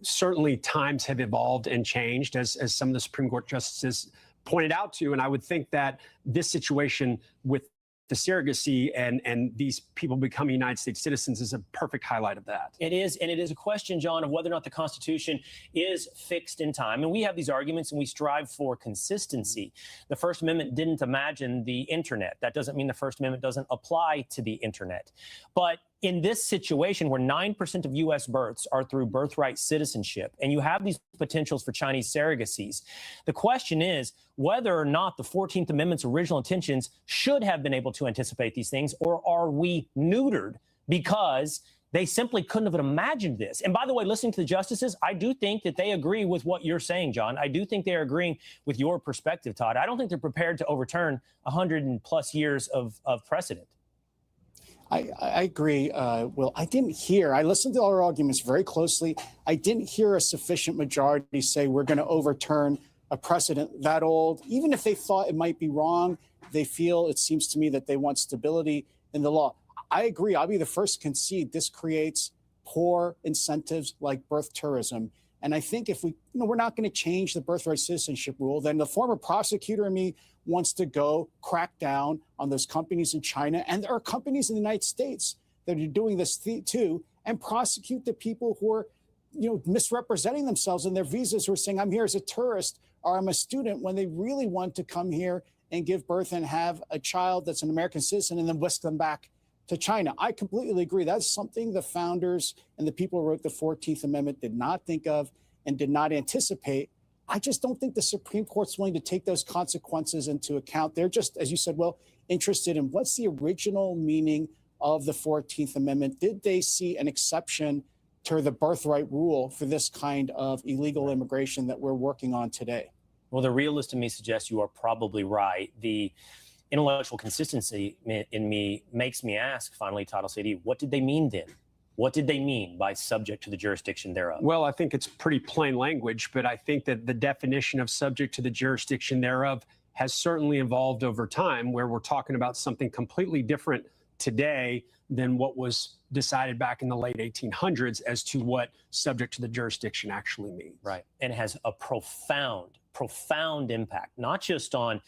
Certainly, times have evolved and changed, as some of the Supreme Court justices pointed out to, and I would think that this situation with the surrogacy and these people becoming United States citizens is a perfect highlight of that. It is, and it is a question, John, of whether or not the Constitution is fixed in time. And we have these arguments and we strive for consistency. The First Amendment didn't imagine the internet. That doesn't mean the First Amendment doesn't apply to the internet. But in this situation where 9% of U.S. births are through birthright citizenship, and you have these potentials for Chinese surrogacies, the question is whether or not the 14th Amendment's original intentions should have been able to anticipate these things, or are we neutered because they simply couldn't have imagined this? And by the way, listening to the justices, I do think that they agree with what you're saying, John. I do think they're agreeing with your perspective, Todd. I don't think they're prepared to overturn 100+ years of precedent. I agree, Will. I listened to our arguments very closely. I didn't hear a sufficient majority say we're going to overturn a precedent that old. Even if they thought it might be wrong, it seems to me that they want stability in the law. I agree. I'll be the first to concede this creates poor incentives like birth tourism. And I think if we're not going to change the birthright citizenship rule, then the former prosecutor in me wants to go crack down on those companies in China. And there are companies in the United States that are doing this too, and prosecute the people who are, misrepresenting themselves in their visas, who are saying, I'm here as a tourist or I'm a student, when they really want to come here and give birth and have a child that's an American citizen and then whisk them back to China. I completely agree. That's something the founders and the people who wrote the 14th Amendment did not think of and did not anticipate. I just don't think the Supreme Court's willing to take those consequences into account. They're just, as you said, interested in what's the original meaning of the 14th Amendment. Did they see an exception to the birthright rule for this kind of illegal immigration that we're working on today? Well, the realist in me suggests you are probably right. The intellectual consistency in me makes me ask, finally, Todd, I'll say to you, what did they mean then? What did they mean by subject to the jurisdiction thereof? Well, I think it's pretty plain language, but I think that the definition of subject to the jurisdiction thereof has certainly evolved over time, where we're talking about something completely different today than what was decided back in the late 1800s as to what subject to the jurisdiction actually means. Right. And has a profound impact, not just on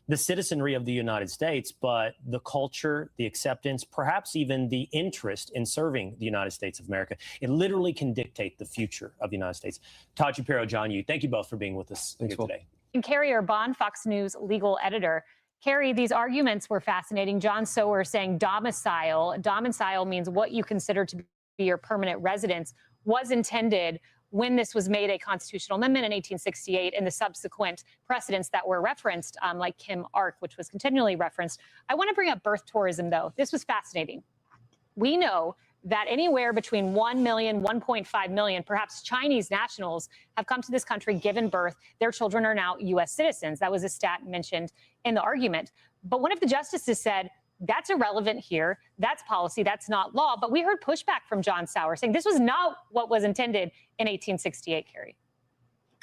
the citizenry of the United States, but the culture, the acceptance, perhaps even the interest in serving the United States of America. It literally can dictate the future of the United States. Todd Shapiro, John Yoo, thank you both for being with us here today. And Carrie Urbahn, Fox News legal editor. Carrie, these arguments were fascinating. John Sower saying domicile. Domicile means what you consider to be your permanent residence, was intended when this was made a constitutional amendment in 1868 and the subsequent precedents that were referenced, like Kim Ark, which was continually referenced. I want to bring up birth tourism, though. This was fascinating. We know that anywhere between 1 million, 1.5 million, perhaps Chinese nationals have come to this country, given birth. Their children are now U.S. citizens. That was a stat mentioned in the argument. But one of the justices said, That's irrelevant here. That's policy. That's not law. But we heard pushback from John Sauer saying this was not what was intended in 1868, Carrie.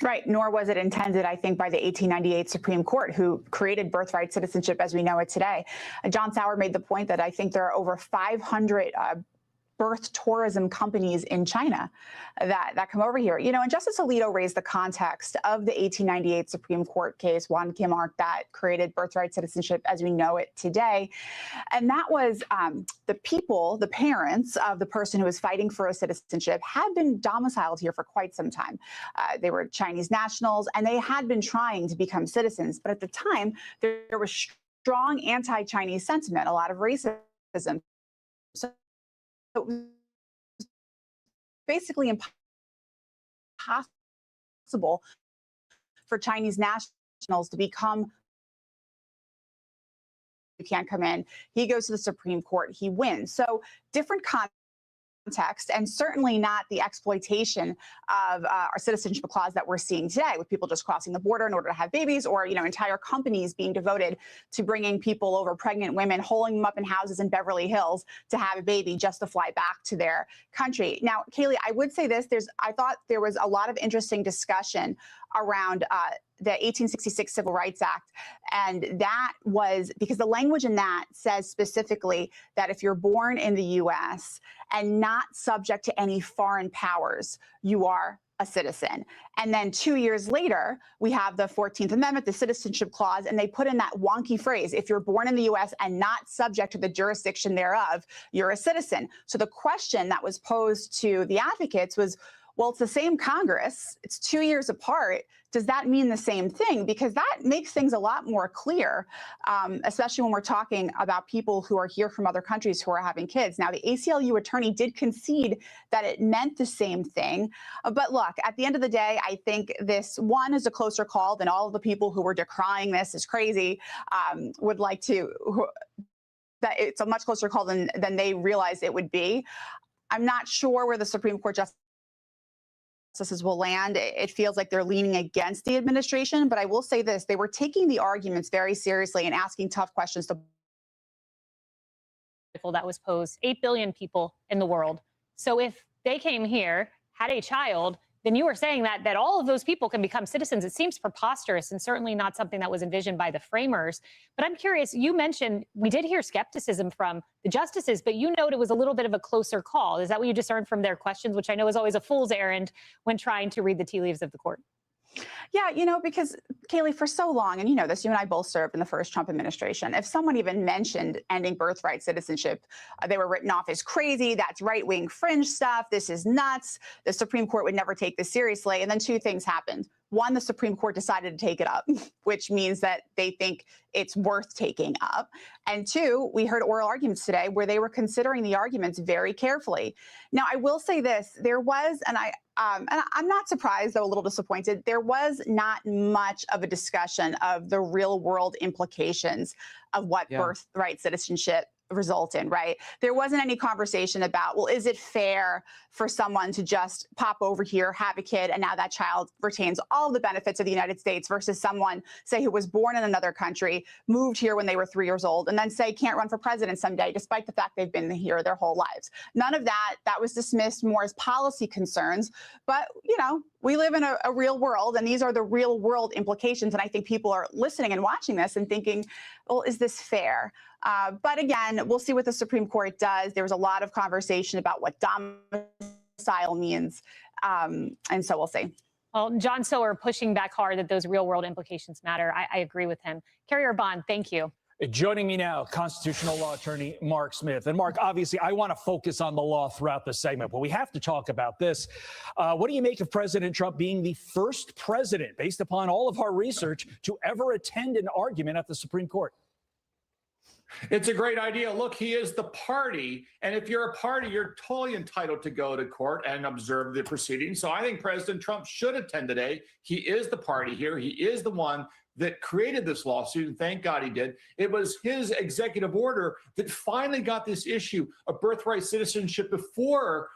Right, nor was it intended, I think, by the 1898 Supreme Court, who created birthright citizenship as we know it today. John Sauer made the point that I think there are over 500 birth tourism companies in China that come over here. You know, and Justice Alito raised the context of the 1898 Supreme Court case, Wong Kim Ark, that created birthright citizenship as we know it today. And that was the people, the parents of the person who was fighting for a citizenship had been domiciled here for quite some time. They were Chinese nationals, and they had been trying to become citizens. But at the time, there was strong anti-Chinese sentiment, a lot of racism. So it was basically impossible for Chinese nationals to become. You can't come in. He goes to the Supreme Court. He wins. So different context, and certainly not the exploitation of our citizenship clause that we're seeing today, with people just crossing the border in order to have babies, or entire companies being devoted to bringing people over, pregnant women, holding them up in houses in Beverly Hills to have a baby just to fly back to their country. Now, Kaylee, I would say this: I thought there was a lot of interesting discussion around the 1866 Civil Rights Act. And that was because the language in that says specifically that if you're born in the U.S. and not subject to any foreign powers, you are a citizen. And then 2 years later, we have the 14th Amendment, the Citizenship Clause, and they put in that wonky phrase: if you're born in the U.S. and not subject to the jurisdiction thereof, you're a citizen. So the question that was posed to the advocates was, well, it's the same Congress. It's 2 years apart. Does that mean the same thing? Because that makes things a lot more clear, especially when we're talking about people who are here from other countries who are having kids. Now, the ACLU attorney did concede that it meant the same thing. But look, at the end of the day, I think this one is a closer call than all of the people who were decrying this as crazy would like to, that it's a much closer call than they realized it would be. I'm not sure where the Supreme Court justices will land. It feels like they're leaning against the administration, but I will say this: they were taking the arguments very seriously and asking tough questions to that was posed. 8 billion people in the world. So if they came here, had a child, then you were saying that all of those people can become citizens. It seems preposterous and certainly not something that was envisioned by the framers. But I'm curious, you mentioned we did hear skepticism from the justices, but you noted it was a little bit of a closer call. Is that what you discerned from their questions, which I know is always a fool's errand when trying to read the tea leaves of the court? Yeah, because Kaylee, for so long, and you know this, you and I both served in the first Trump administration. If someone even mentioned ending birthright citizenship, they were written off as crazy. That's right-wing fringe stuff. This is nuts. The Supreme Court would never take this seriously. And then two things happened. One, the Supreme Court decided to take it up, which means that they think it's worth taking up. And two, we heard oral arguments today where they were considering the arguments very carefully. Now, I will say this: there was, and I'm not surprised, though a little disappointed, there was not much of a discussion of the real world implications of what birthright citizenship result in, right? There wasn't any conversation about, well, is it fair for someone to just pop over here, have a kid, and now that child retains all the benefits of the United States versus someone, say, who was born in another country, moved here when they were 3 years old, and then say can't run for president someday, despite the fact they've been here their whole lives. None of that was dismissed more as policy concerns. But, we live in a real world, and these are the real world implications. And I think people are listening and watching this and thinking, well, is this fair? But again, we'll see what the Supreme Court does. There was a lot of conversation about what domicile means. And so we'll see. Well, John Sauer pushing back hard that those real world implications matter. I agree with him. Carrier Bond, thank you. Joining me now, constitutional law attorney Mark Smith. And Mark, obviously, I want to focus on the law throughout the segment, but we have to talk about this. What do you make of President Trump being the first president, based upon all of our research, to ever attend an argument at the Supreme Court? It's a great idea. Look, he is the party. And if you're a party, you're totally entitled to go to court and observe the proceedings. So I think President Trump should attend today. He is the party here. He is the one that created this lawsuit, and thank God he did. It was his executive order that finally got this issue of birthright citizenship before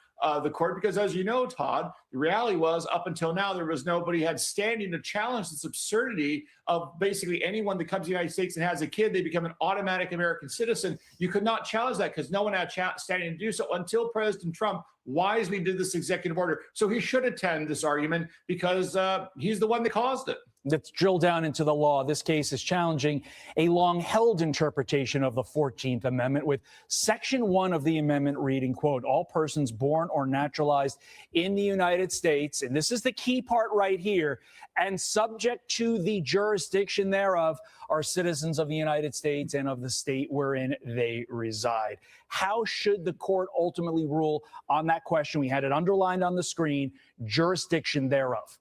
the court because, as you know, Todd, the reality was up until now there was nobody had standing to challenge this absurdity of basically anyone that comes to the United States and has a kid, they become an automatic American citizen. You could not challenge that because no one had standing to do so until President Trump wisely did this executive order. So he should attend this argument because he's the one that caused it. Let's drill down into the law. This case is challenging a long-held interpretation of the 14th Amendment, with Section 1 of the amendment reading, quote, all persons born or naturalized in the United States, and this is the key part right here, and subject to the jurisdiction thereof, are citizens of the United States and of the state wherein they reside. How should the court ultimately rule on that question? We had it underlined on the screen, jurisdiction thereof.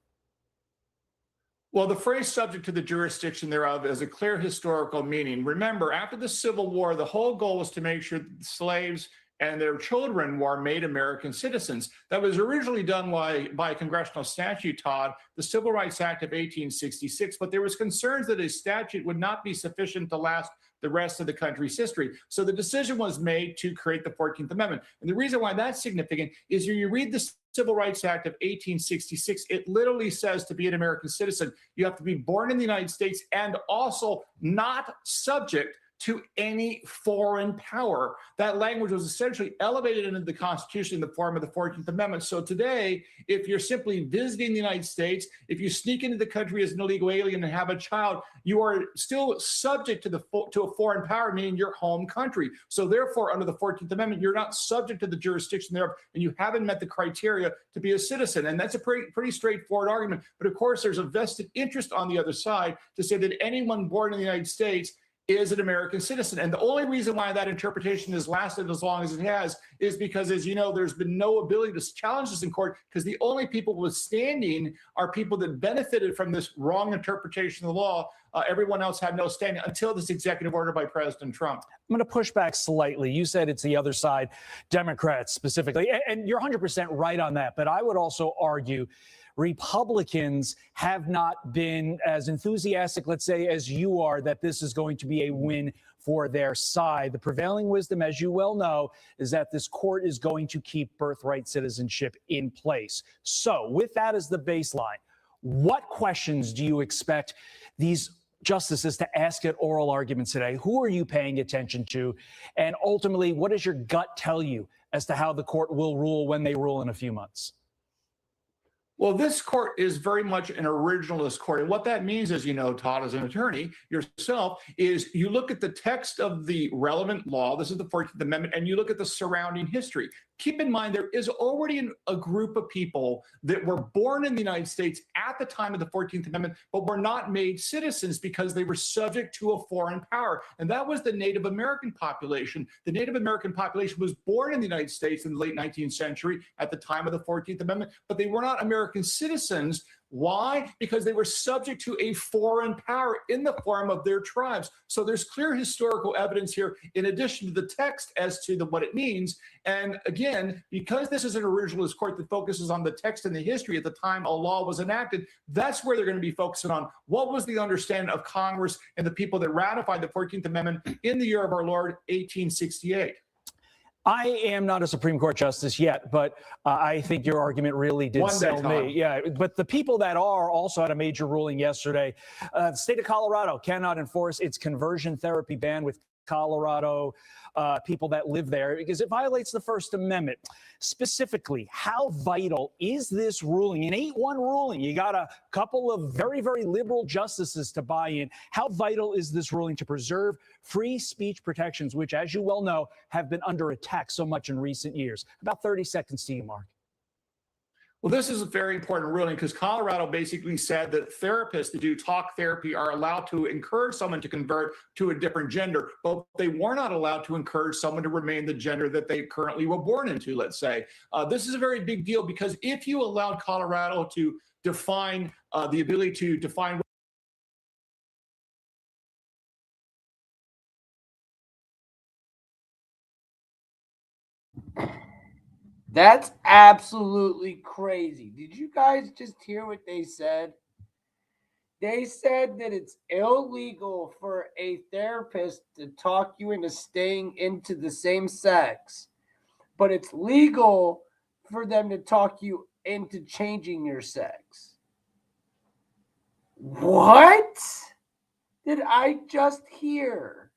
Well, the phrase subject to the jurisdiction thereof is a clear historical meaning. Remember, after the Civil War, the whole goal was to make sure that slaves and their children were made American citizens. That was originally done by a congressional statute, Todd, the Civil Rights Act of 1866, but there was concerns that a statute would not be sufficient to last the rest of the country's history. So the decision was made to create the 14th Amendment. And the reason why that's significant is you read the Civil Rights Act of 1866, it literally says to be an American citizen, you have to be born in the United States and also not subject to any foreign power. That language was essentially elevated into the Constitution in the form of the 14th Amendment. So today, if you're simply visiting the United States, if you sneak into the country as an illegal alien and have a child, you are still subject to a foreign power, meaning your home country. So therefore, under the 14th Amendment, you're not subject to the jurisdiction thereof, and you haven't met the criteria to be a citizen. And that's a pretty straightforward argument. But of course, there's a vested interest on the other side to say that anyone born in the United States is an American citizen. And the only reason why that interpretation has lasted as long as it has is because, as you know, there's been no ability to challenge this in court because the only people withstanding are people that benefited from this wrong interpretation of the law. Everyone else had no standing until this executive order by President Trump. I'm going to push back slightly. You said it's the other side, Democrats specifically, and you're 100% right on that. But I would also argue Republicans have not been as enthusiastic, let's say, as you are, that this is going to be a win for their side. The prevailing wisdom, as you well know, is that this court is going to keep birthright citizenship in place. So with that as the baseline, what questions do you expect these justices to ask at oral arguments today? Who are you paying attention to? And ultimately, what does your gut tell you as to how the court will rule when they rule in a few months? Well, this court is very much an originalist court. And what that means, as you know, Todd, as an attorney yourself, is you look at the text of the relevant law, this is the 14th Amendment, and you look at the surrounding history. Keep in mind, there is already a group of people that were born in the United States at the time of the 14th Amendment, but were not made citizens because they were subject to a foreign power. And that was the Native American population. The Native American population was born in the United States in the late 19th century at the time of the 14th Amendment, but they were not American citizens. Why? Because they were subject to a foreign power in the form of their tribes. So there's clear historical evidence here, in addition to the text, as to what it means. And again, because this is an originalist court that focuses on the text and the history at the time a law was enacted, that's where they're going to be focusing on what was the understanding of Congress and the people that ratified the 14th Amendment in the year of our Lord, 1868. I am not a Supreme Court justice yet, but I think your argument really did sell me. Yeah, but the people that are also had a major ruling yesterday. The state of Colorado cannot enforce its conversion therapy ban with Colorado people that live there because it violates the First Amendment. Specifically, how vital is this ruling? An 8-1 ruling. You got a couple of very, very liberal justices to buy in. How vital is this ruling to preserve free speech protections, which, as you well know, have been under attack so much in recent years? About 30 seconds to you, Mark. Well, this is a very important ruling because Colorado basically said that therapists that do talk therapy are allowed to encourage someone to convert to a different gender, but they were not allowed to encourage someone to remain the gender that they currently were born into, let's say. This is a very big deal because if you allowed Colorado to define the ability to define That's absolutely crazy. Did you guys just hear what they said? They said that it's illegal for a therapist to talk you into staying into the same sex, but it's legal for them to talk you into changing your sex. What did I just hear?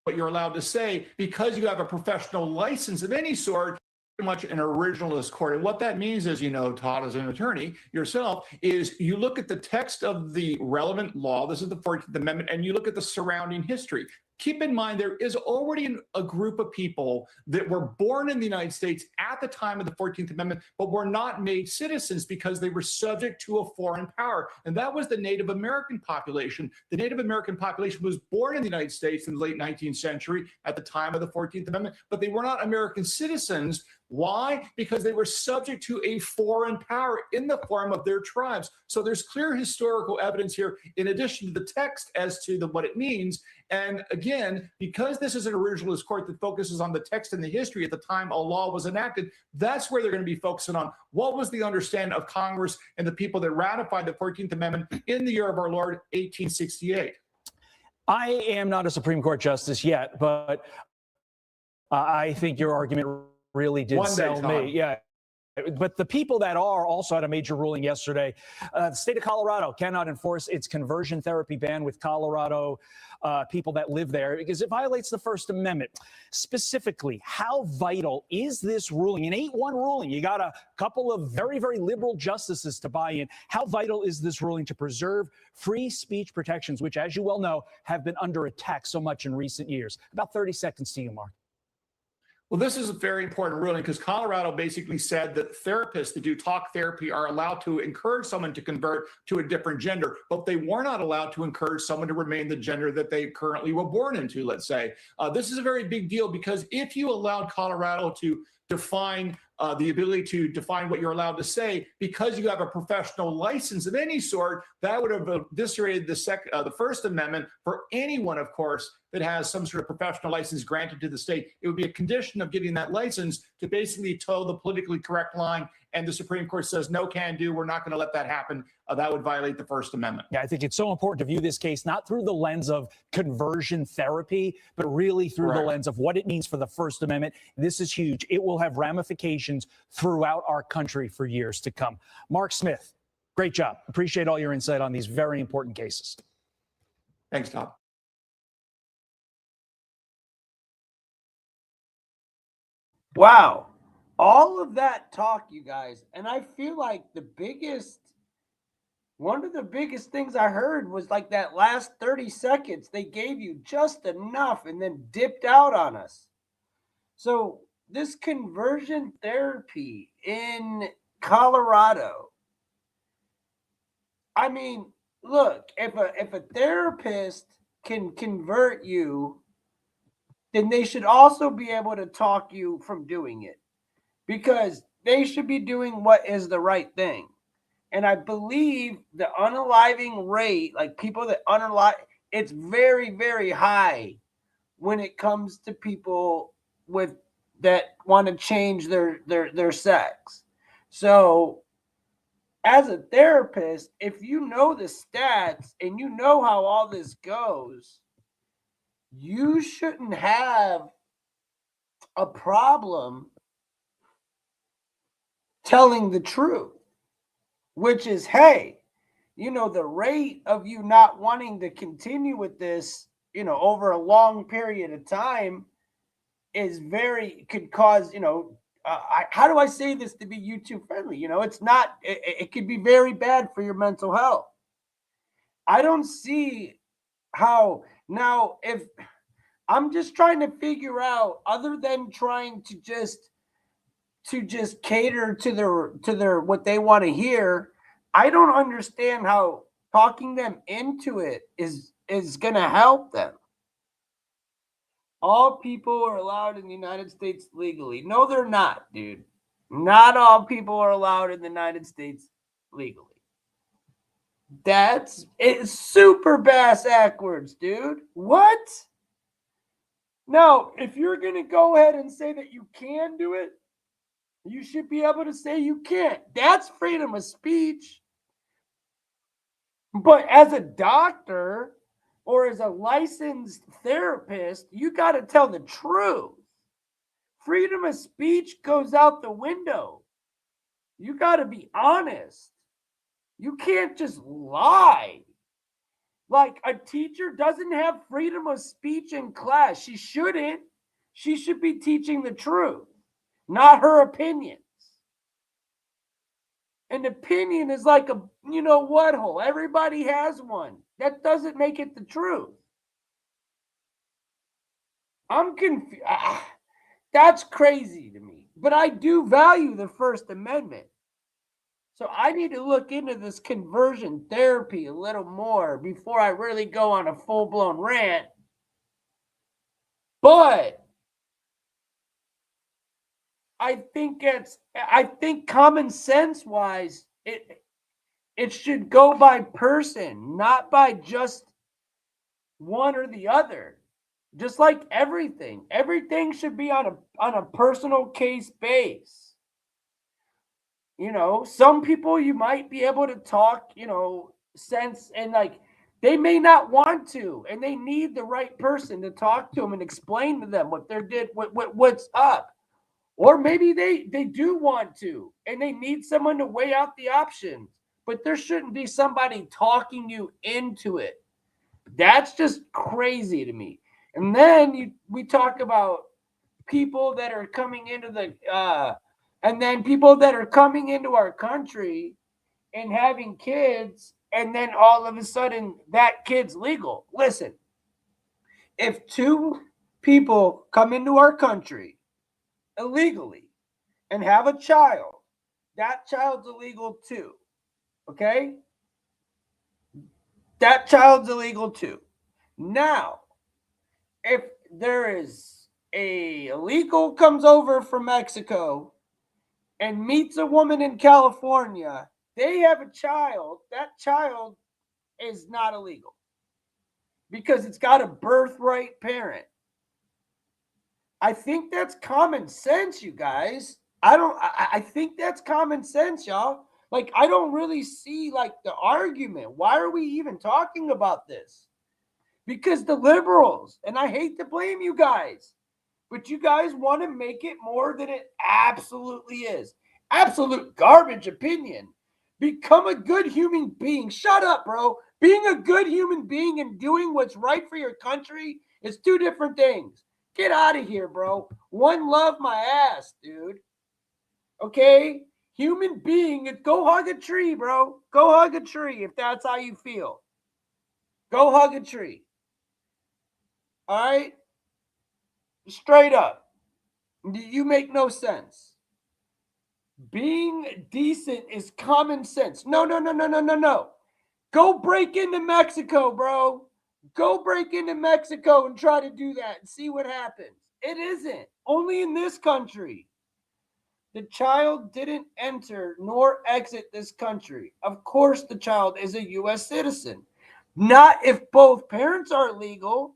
What you're allowed to say because you have a professional license of any sort, pretty much an originalist court. And what that means is, you know, Todd, as an attorney yourself, is you look at the text of the relevant law, this is the 14th Amendment, and you look at the surrounding history. Keep in mind, there is already a group of people that were born in the United States at the time of the 14th Amendment, but were not made citizens because they were subject to a foreign power. And that was the Native American population. The Native American population was born in the United States in the late 19th century at the time of the 14th Amendment, but they were not American citizens. Why? Because they were subject to a foreign power in the form of their tribes. So there's clear historical evidence here, in addition to the text, as to what it means. And again, because this is an originalist court that focuses on the text and the history at the time a law was enacted, that's where they're going to be focusing on what was the understanding of Congress and the people that ratified the 14th Amendment in the year of our Lord, 1868. I am not a Supreme Court justice yet, but I think your argument really did sell me. Yeah. But the people that are also had a major ruling yesterday. The state of Colorado cannot enforce its conversion therapy ban with Colorado people that live there because it violates the First Amendment. Specifically, how vital is this ruling? An 8-1 ruling. You got a couple of very, very liberal justices to buy in. How vital is this ruling to preserve free speech protections, which, as you well know, have been under attack so much in recent years? About 30 seconds to you, Mark. Well, this is a very important ruling because Colorado basically said that therapists that do talk therapy are allowed to encourage someone to convert to a different gender, but they were not allowed to encourage someone to remain the gender that they currently were born into, let's say. This is a very big deal because if you allowed Colorado to define the ability to define what you're allowed to say because you have a professional license of any sort, that would have eviscerated the First Amendment for anyone, of course, that has some sort of professional license granted to the state. It would be a condition of getting that license to basically toe the politically correct line. And the Supreme Court says, no can do. We're not going to let that happen. That would violate the First Amendment. Yeah, I think it's so important to view this case not through the lens of conversion therapy, but really through the lens of what it means for the First Amendment. This is huge. It will have ramifications throughout our country for years to come. Mark Smith, great job. Appreciate all your insight on these very important cases. Thanks, Tom. Wow. All of that talk, you guys, and I feel like one of the biggest things I heard was like that last 30 seconds. They gave you just enough and then dipped out on us. So this conversion therapy in Colorado, I mean, look, if a therapist can convert you, then they should also be able to talk you from doing it, because they should be doing what is the right thing. And I believe the unaliving rate, like people that unalive, it's very, very high when it comes to people with that want to change their sex. So as a therapist, if you know the stats and you know how all this goes, you shouldn't have a problem telling the truth, which is, hey, you know, the rate of you not wanting to continue with this, you know, over a long period of time is could cause, you know, how do I say this to be YouTube friendly? You know, it's not, it could be very bad for your mental health. I don't see how. Now, if I'm just trying to figure out, other than trying to just cater to their what they want to hear, I don't understand how talking them into it is going to help them. All people are allowed in the United States legally. No, they're not, dude. Not all people are allowed in the United States legally. It's super bass backwards, dude. What? No, if you're going to go ahead and say that you can do it, you should be able to say you can't. That's freedom of speech. But as a doctor or as a licensed therapist, you got to tell the truth. freedom of speech goes out the window. You got to be honest. You can't just lie. Like, a teacher doesn't have freedom of speech in class. She shouldn't. She should be teaching the truth, not her opinions. An opinion is like a, you know what hole. Everybody has one. That doesn't make it the truth. I'm confused. That's crazy to me. But I do value the First Amendment. So I need to look into this conversion therapy a little more before I really go on a full-blown rant. But I think common sense wise, it should go by person, not by just one or the other. Just like everything. Everything should be on a personal case base. You know, some people you might be able to talk, you know, sense, and like they may not want to, and they need the right person to talk to them and explain to them what's up. Or maybe they do want to, and they need someone to weigh out the options. But there shouldn't be somebody talking you into it. That's just crazy to me. And then we talk about people that are coming into and then people that are coming into our country and having kids, and then all of a sudden that kid's legal. Listen, if two people come into our country illegally and have a child, that child's illegal too. Okay? That child's illegal too. Now, if there is a illegal comes over from Mexico and meets a woman in California, they have a child, that child is not illegal because it's got a birthright parent. I think that's common sense, you guys. I think that's common sense, y'all. Like, I don't really see like the argument. Why are we even talking about this? Because the liberals, and I hate to blame you guys, but you guys want to make it more than it absolutely is. Absolute garbage opinion. Become a good human being. Shut up, bro. Being a good human being and doing what's right for your country is two different things. Get out of here, bro. One love my ass, dude. Okay? Human being, go hug a tree, bro. Go hug a tree if that's how you feel. Go hug a tree. All right? Straight up. You make no sense. Being decent is common sense. No. Go break into Mexico, bro. Go break into Mexico and try to do that and see what happens. It isn't. Only in this country. The child didn't enter nor exit this country. Of course, the child is a U.S. citizen. Not if both parents are legal.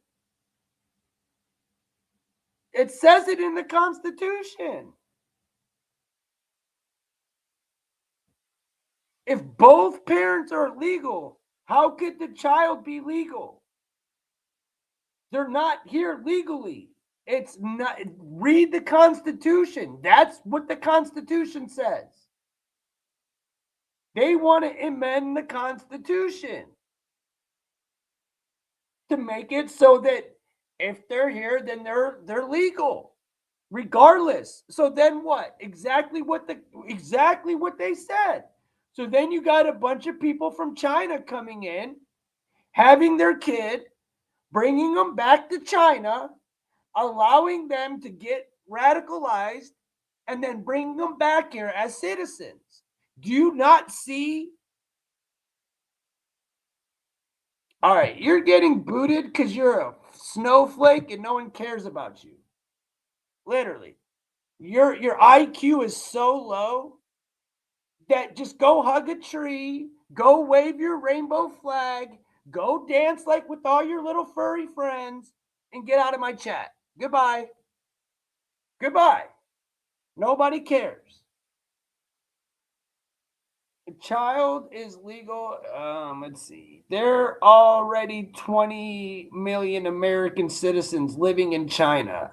It says it in the Constitution. If both parents are legal, how could the child be legal? They're not here legally. It's not. Read the Constitution. That's what the Constitution says. They want to amend the Constitution to make it so that if they're here, then they're legal, regardless. So then what? Exactly what they said. So then you got a bunch of people from China coming in, having their kid, bringing them back to China, allowing them to get radicalized, and then bringing them back here as citizens. Do you not see? All right, you're getting booted because you're a snowflake and no one cares about you. Literally. Your IQ is so low that just go hug a tree, go wave your rainbow flag, go dance like with all your little furry friends, and get out of my chat. Goodbye. Goodbye. Nobody cares. The child is legal. Let's see. There are already 20 million American citizens living in China.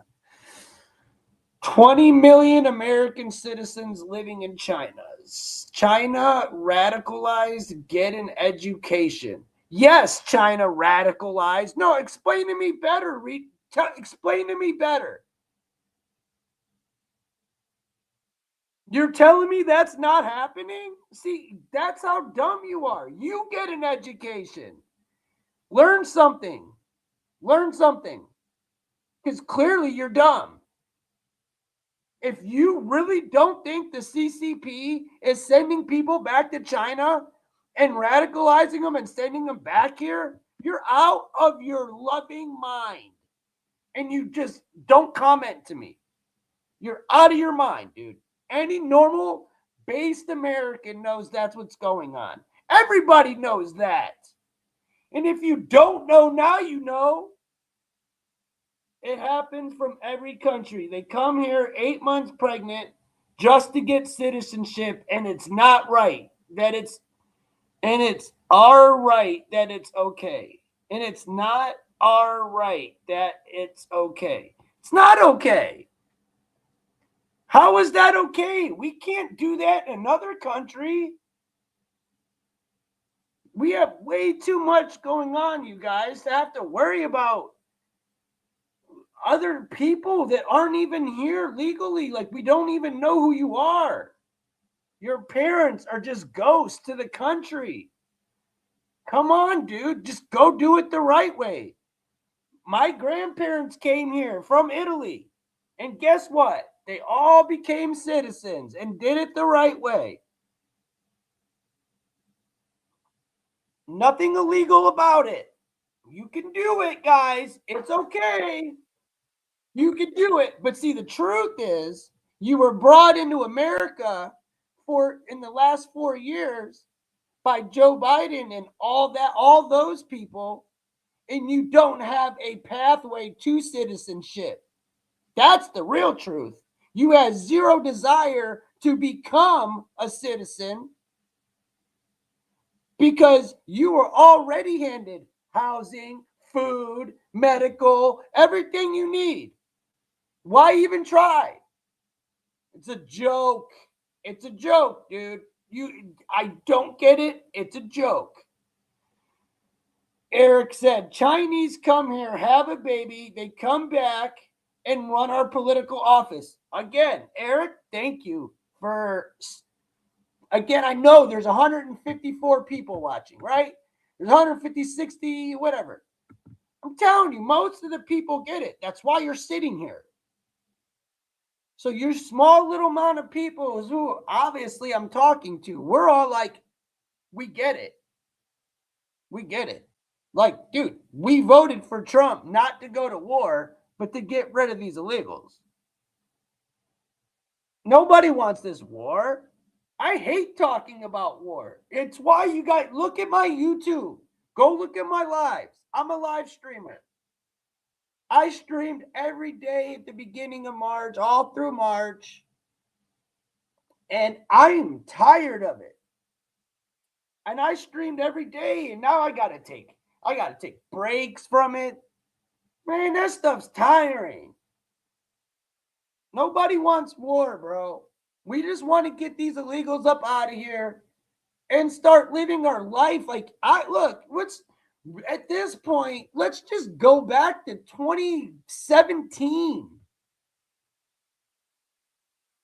20 million American citizens living in China. China radicalized, get an education. Yes, China radicalized. No, explain to me better. Explain to me better. You're telling me that's not happening? See, that's how dumb you are. You get an education. Learn something. Learn something. Because clearly you're dumb. If you really don't think the CCP is sending people back to China and radicalizing them and sending them back here, you're out of your loving mind. And you just don't comment to me. You're out of your mind, dude. Any normal based American knows that's what's going on. Everybody knows that. And if you don't know now, you know. It happens from every country. They come here 8 months pregnant just to get citizenship, and it's not right that it's our right that it's okay. And it's not our right that it's okay. It's not okay. How is that okay? We can't do that in another country. We have way too much going on, you guys, to have to worry about other people that aren't even here legally. Like, we don't even know who you are. Your parents are just ghosts to the country. Come on, dude. Just go do it the right way. My grandparents came here from Italy. And guess what? They all became citizens and did it the right way. Nothing illegal about it. You can do it, guys. It's okay. You can do it. But see, the truth is, you were brought into America in the last 4 years by Joe Biden and all those people, and you don't have a pathway to citizenship. That's the real truth. You have zero desire to become a citizen because you were already handed housing, food, medical, everything you need. Why even try? It's a joke. It's a joke, dude. I don't get it. It's a joke. Eric said, Chinese come here, have a baby, they come back and run our political office. Again, Eric, thank you for, again, I know there's 154 people watching, right? There's 150, 60, whatever. I'm telling you, most of the people get it. That's why you're sitting here. So your small little amount of people who obviously I'm talking to, we're all like, we get it. We get it. Like, dude, we voted for Trump not to go to war, but to get rid of these illegals. Nobody wants this war. I hate talking about war. It's why you guys look at my YouTube. Go look at my lives. I'm a live streamer. I streamed every day at the beginning of March, all through March. And I'm tired of it. And I streamed every day, and now I gotta take breaks from it. Man, that stuff's tiring. Nobody wants war, bro. We just want to get these illegals up out of here and start living our life. Like, at this point, let's just go back to 2017.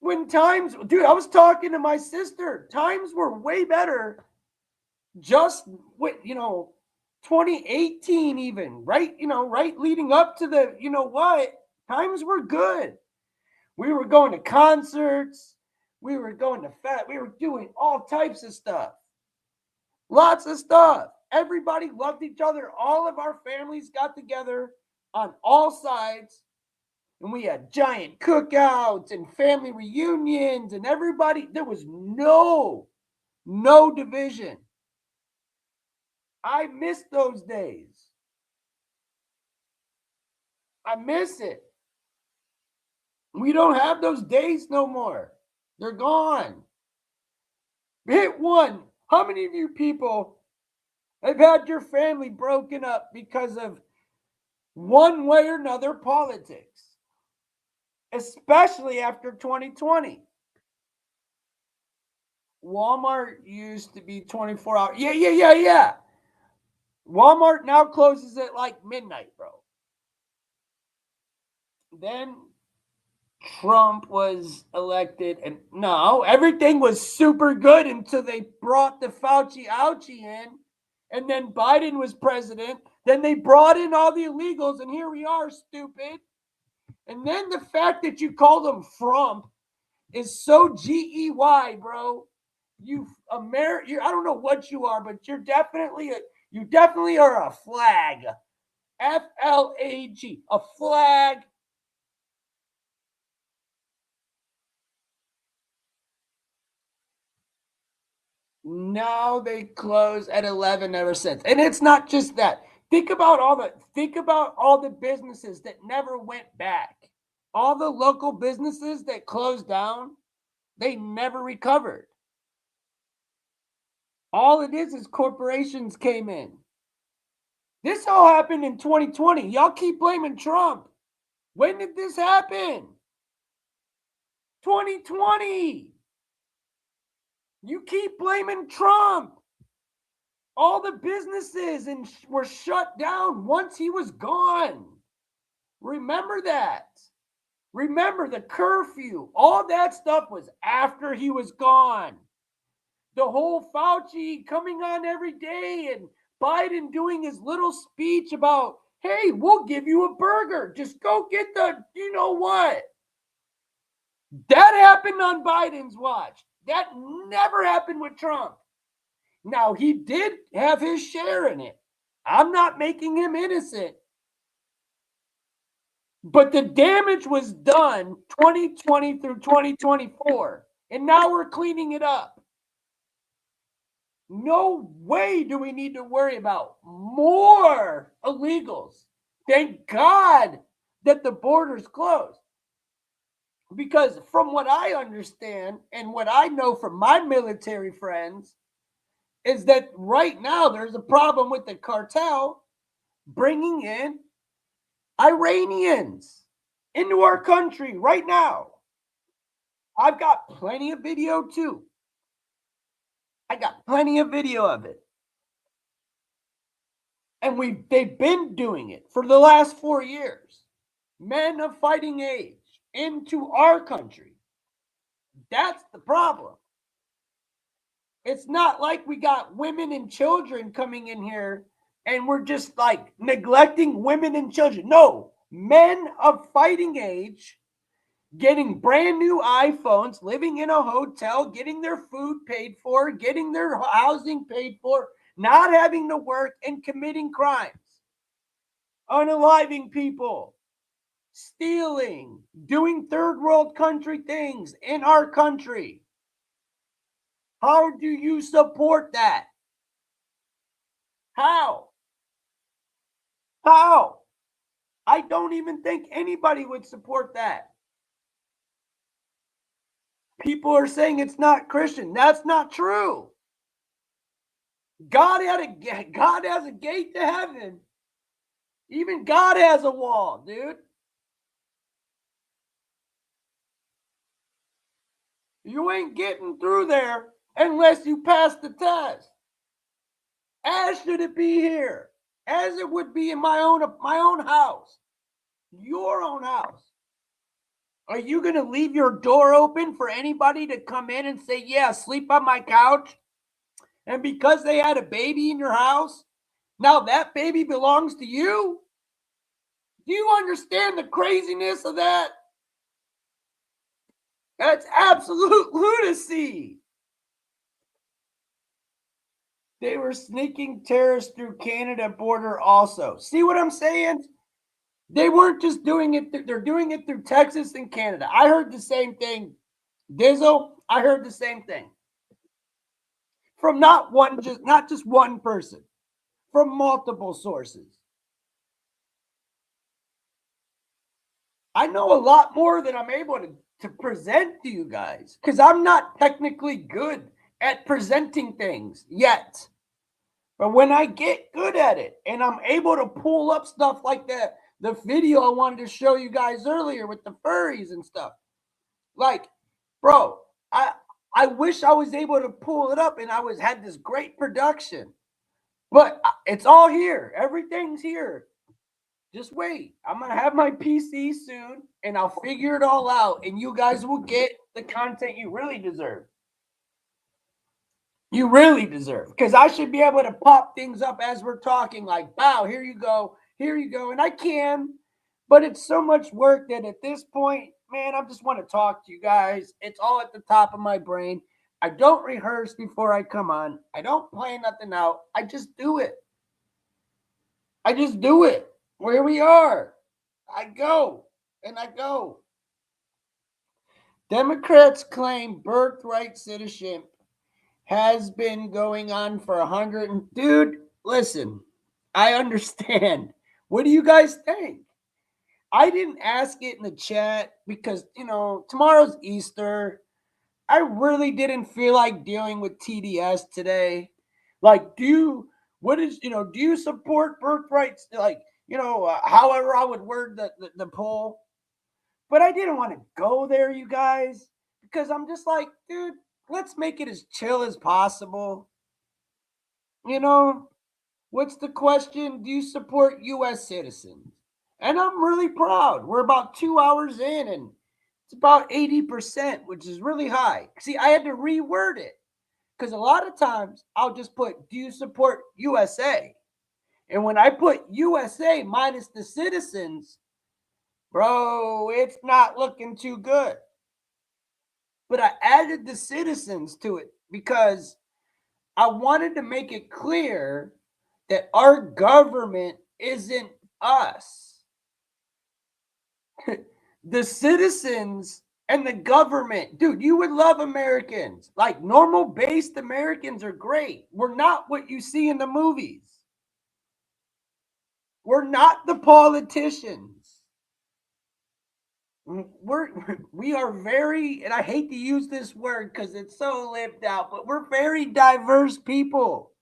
When dude, I was talking to my sister, times were way better just with, 2018 even, right? Right leading up to the, times were good. We were going to concerts. We were going to we were doing all types of stuff. Lots of stuff. Everybody loved each other. All of our families got together on all sides. And we had giant cookouts and family reunions and everybody. There was no division. I miss those days. I miss it. We don't have those days no more. They're gone. Hit one. How many of you people have had your family broken up because of one way or another politics? especially after 2020. Walmart used to be 24 hours. Yeah. Walmart now closes at like midnight, bro. Then Trump was elected, and no, everything was super good until they brought the Fauci ouchie in, and then Biden was president. Then they brought in all the illegals, and here we are, stupid. And then the fact that you call them Frump is so GEY, bro. You I don't know what you are, but you definitely are a flag. FLAG, a flag. No, they close at 11 ever since. And it's not just that. Think about all the businesses that never went back. All the local businesses that closed down, they never recovered. All it is corporations came in. This all happened in 2020. Y'all keep blaming Trump. When did this happen? 2020. You keep blaming Trump. All the businesses were shut down once he was gone. Remember that. Remember the curfew. All that stuff was after he was gone. The whole Fauci coming on every day and Biden doing his little speech about, hey, we'll give you a burger. Just go get the, you know what? That happened on Biden's watch. That never happened with Trump. Now, he did have his share in it. I'm not making him innocent. But the damage was done 2020 through 2024. And now we're cleaning it up. No way do we need to worry about more illegals. Thank God that the border's closed. Because from what I understand and what I know from my military friends is that right now there's a problem with the cartel bringing in Iranians into our country right now. I've got plenty of video too. I got plenty of video of it. And they've been doing it for the last 4 years. Men of fighting age into our country. That's the problem. It's not like we got women and children coming in here and we're just like neglecting women and children. No, men of fighting age getting brand new iPhones, living in a hotel, getting their food paid for, getting their housing paid for, not having to work, and committing crimes. Unaliving people, stealing, doing third world country things in our country. How do you support that? How? I don't even think anybody would support that. People are saying it's not Christian. That's not true. God has a gate to heaven. Even God has a wall, dude. You ain't getting through there unless you pass the test. As should it be here, as it would be in my own house, your own house. Are you going to leave your door open for anybody to come in and say, yeah, sleep on my couch? And because they had a baby in your house, now that baby belongs to you? Do you understand the craziness of that? That's absolute lunacy. They were sneaking terrorists through Canada border also. See what I'm saying? They weren't just doing it. They're doing it through Texas and Canada. I heard the same thing. Dizzle, I heard the same thing. From not just one person. From multiple sources. I know a lot more than I'm able to present to you guys. Because I'm not technically good at presenting things yet. But when I get good at it and I'm able to pull up stuff like that, the video I wanted to show you guys earlier with the furries and stuff. Like, bro, I wish I was able to pull it up and had this great production. But it's all here. Everything's here. Just wait. I'm going to have my PC soon, and I'll figure it all out, and you guys will get the content you really deserve. You really deserve. Because I should be able to pop things up as we're talking, like, wow, here you go. Here you go. And I can, but it's so much work that at this point, man, I just want to talk to you guys. It's all at the top of my brain. I don't rehearse before I come on. I don't plan nothing out. I just do it. I just do it. Where we are. I go. And I go. Democrats claim birthright citizenship has been going on for 100. Dude, listen. I understand. What do you guys think? I didn't ask it in the chat because, tomorrow's Easter. I really didn't feel like dealing with TDS today. Like, do you support birthrights? Like, however I would word the poll. But I didn't want to go there, you guys, because I'm just like, dude, let's make it as chill as possible. What's the question? Do you support U.S. citizens? And I'm really proud. We're about 2 hours in, and it's about 80%, which is really high. See, I had to reword it because a lot of times I'll just put, do you support USA? And when I put USA minus the citizens, bro, it's not looking too good. But I added the citizens to it because I wanted to make it clear that our government isn't us. The citizens and the government, dude, you would love Americans. Like, normal based Americans are great. We're not what you see in the movies. We're not the politicians. We are very, and I hate to use this word because it's so lived out, but we're very diverse people.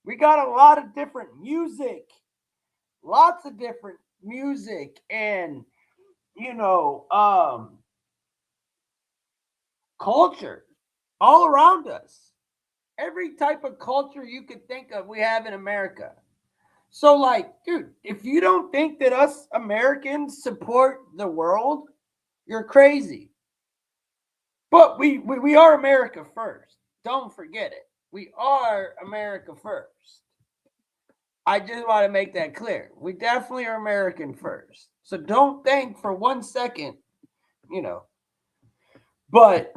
We got a lot of different music, lots of different music, and culture all around us. Every type of culture you could think of, we have in America. So, like, dude, if you don't think that us Americans support the world, you're crazy. But we are America first. Don't forget it. We are America first. I just want to make that clear. We definitely are American first. So don't think for 1 second, But,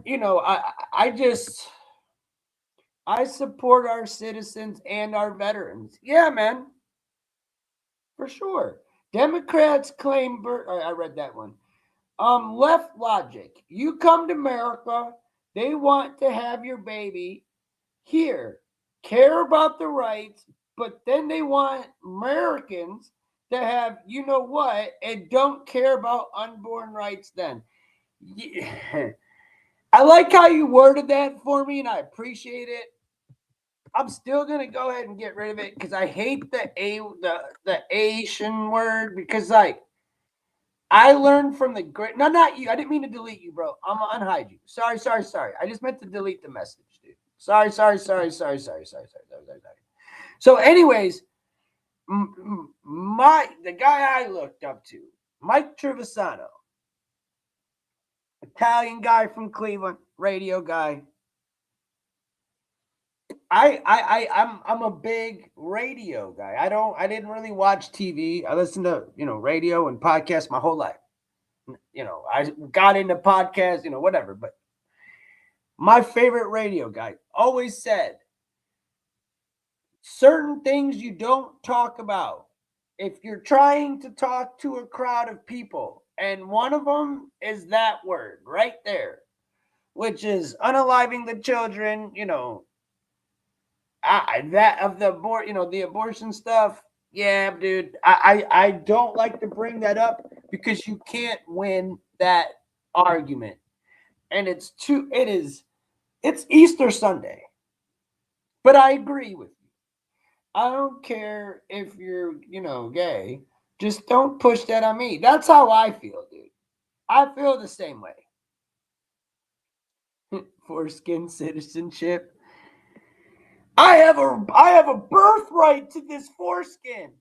I support our citizens and our veterans. Yeah, man. For sure. Democrats claim, I read that one. Left logic. You come to America, they want to have your baby here, care about the rights, but then they want Americans to have, and don't care about unborn rights then. Yeah. I like how you worded that for me, and I appreciate it. I'm still gonna go ahead and get rid of it because I hate the Asian word because, like, I learned from the great. No, not you. I didn't mean to delete you, bro. I'm gonna unhide you. Sorry. I just meant to delete the message, dude. Sorry. So, anyways, the guy I looked up to, Mike Trevisano, Italian guy from Cleveland, radio guy. I'm a big radio guy. I didn't really watch TV. I listened to, radio and podcasts my whole life. I got into podcasts, whatever. But my favorite radio guy always said, certain things you don't talk about if you're trying to talk to a crowd of people. And one of them is that word right there, which is unaliving the children, the abortion stuff. Yeah, dude, I don't like to bring that up because you can't win that argument. And it's Easter Sunday. But I agree with you. I don't care if you're, gay. Just don't push that on me. That's how I feel, dude. I feel the same way. Foreskin citizenship. I have a birthright to this foreskin.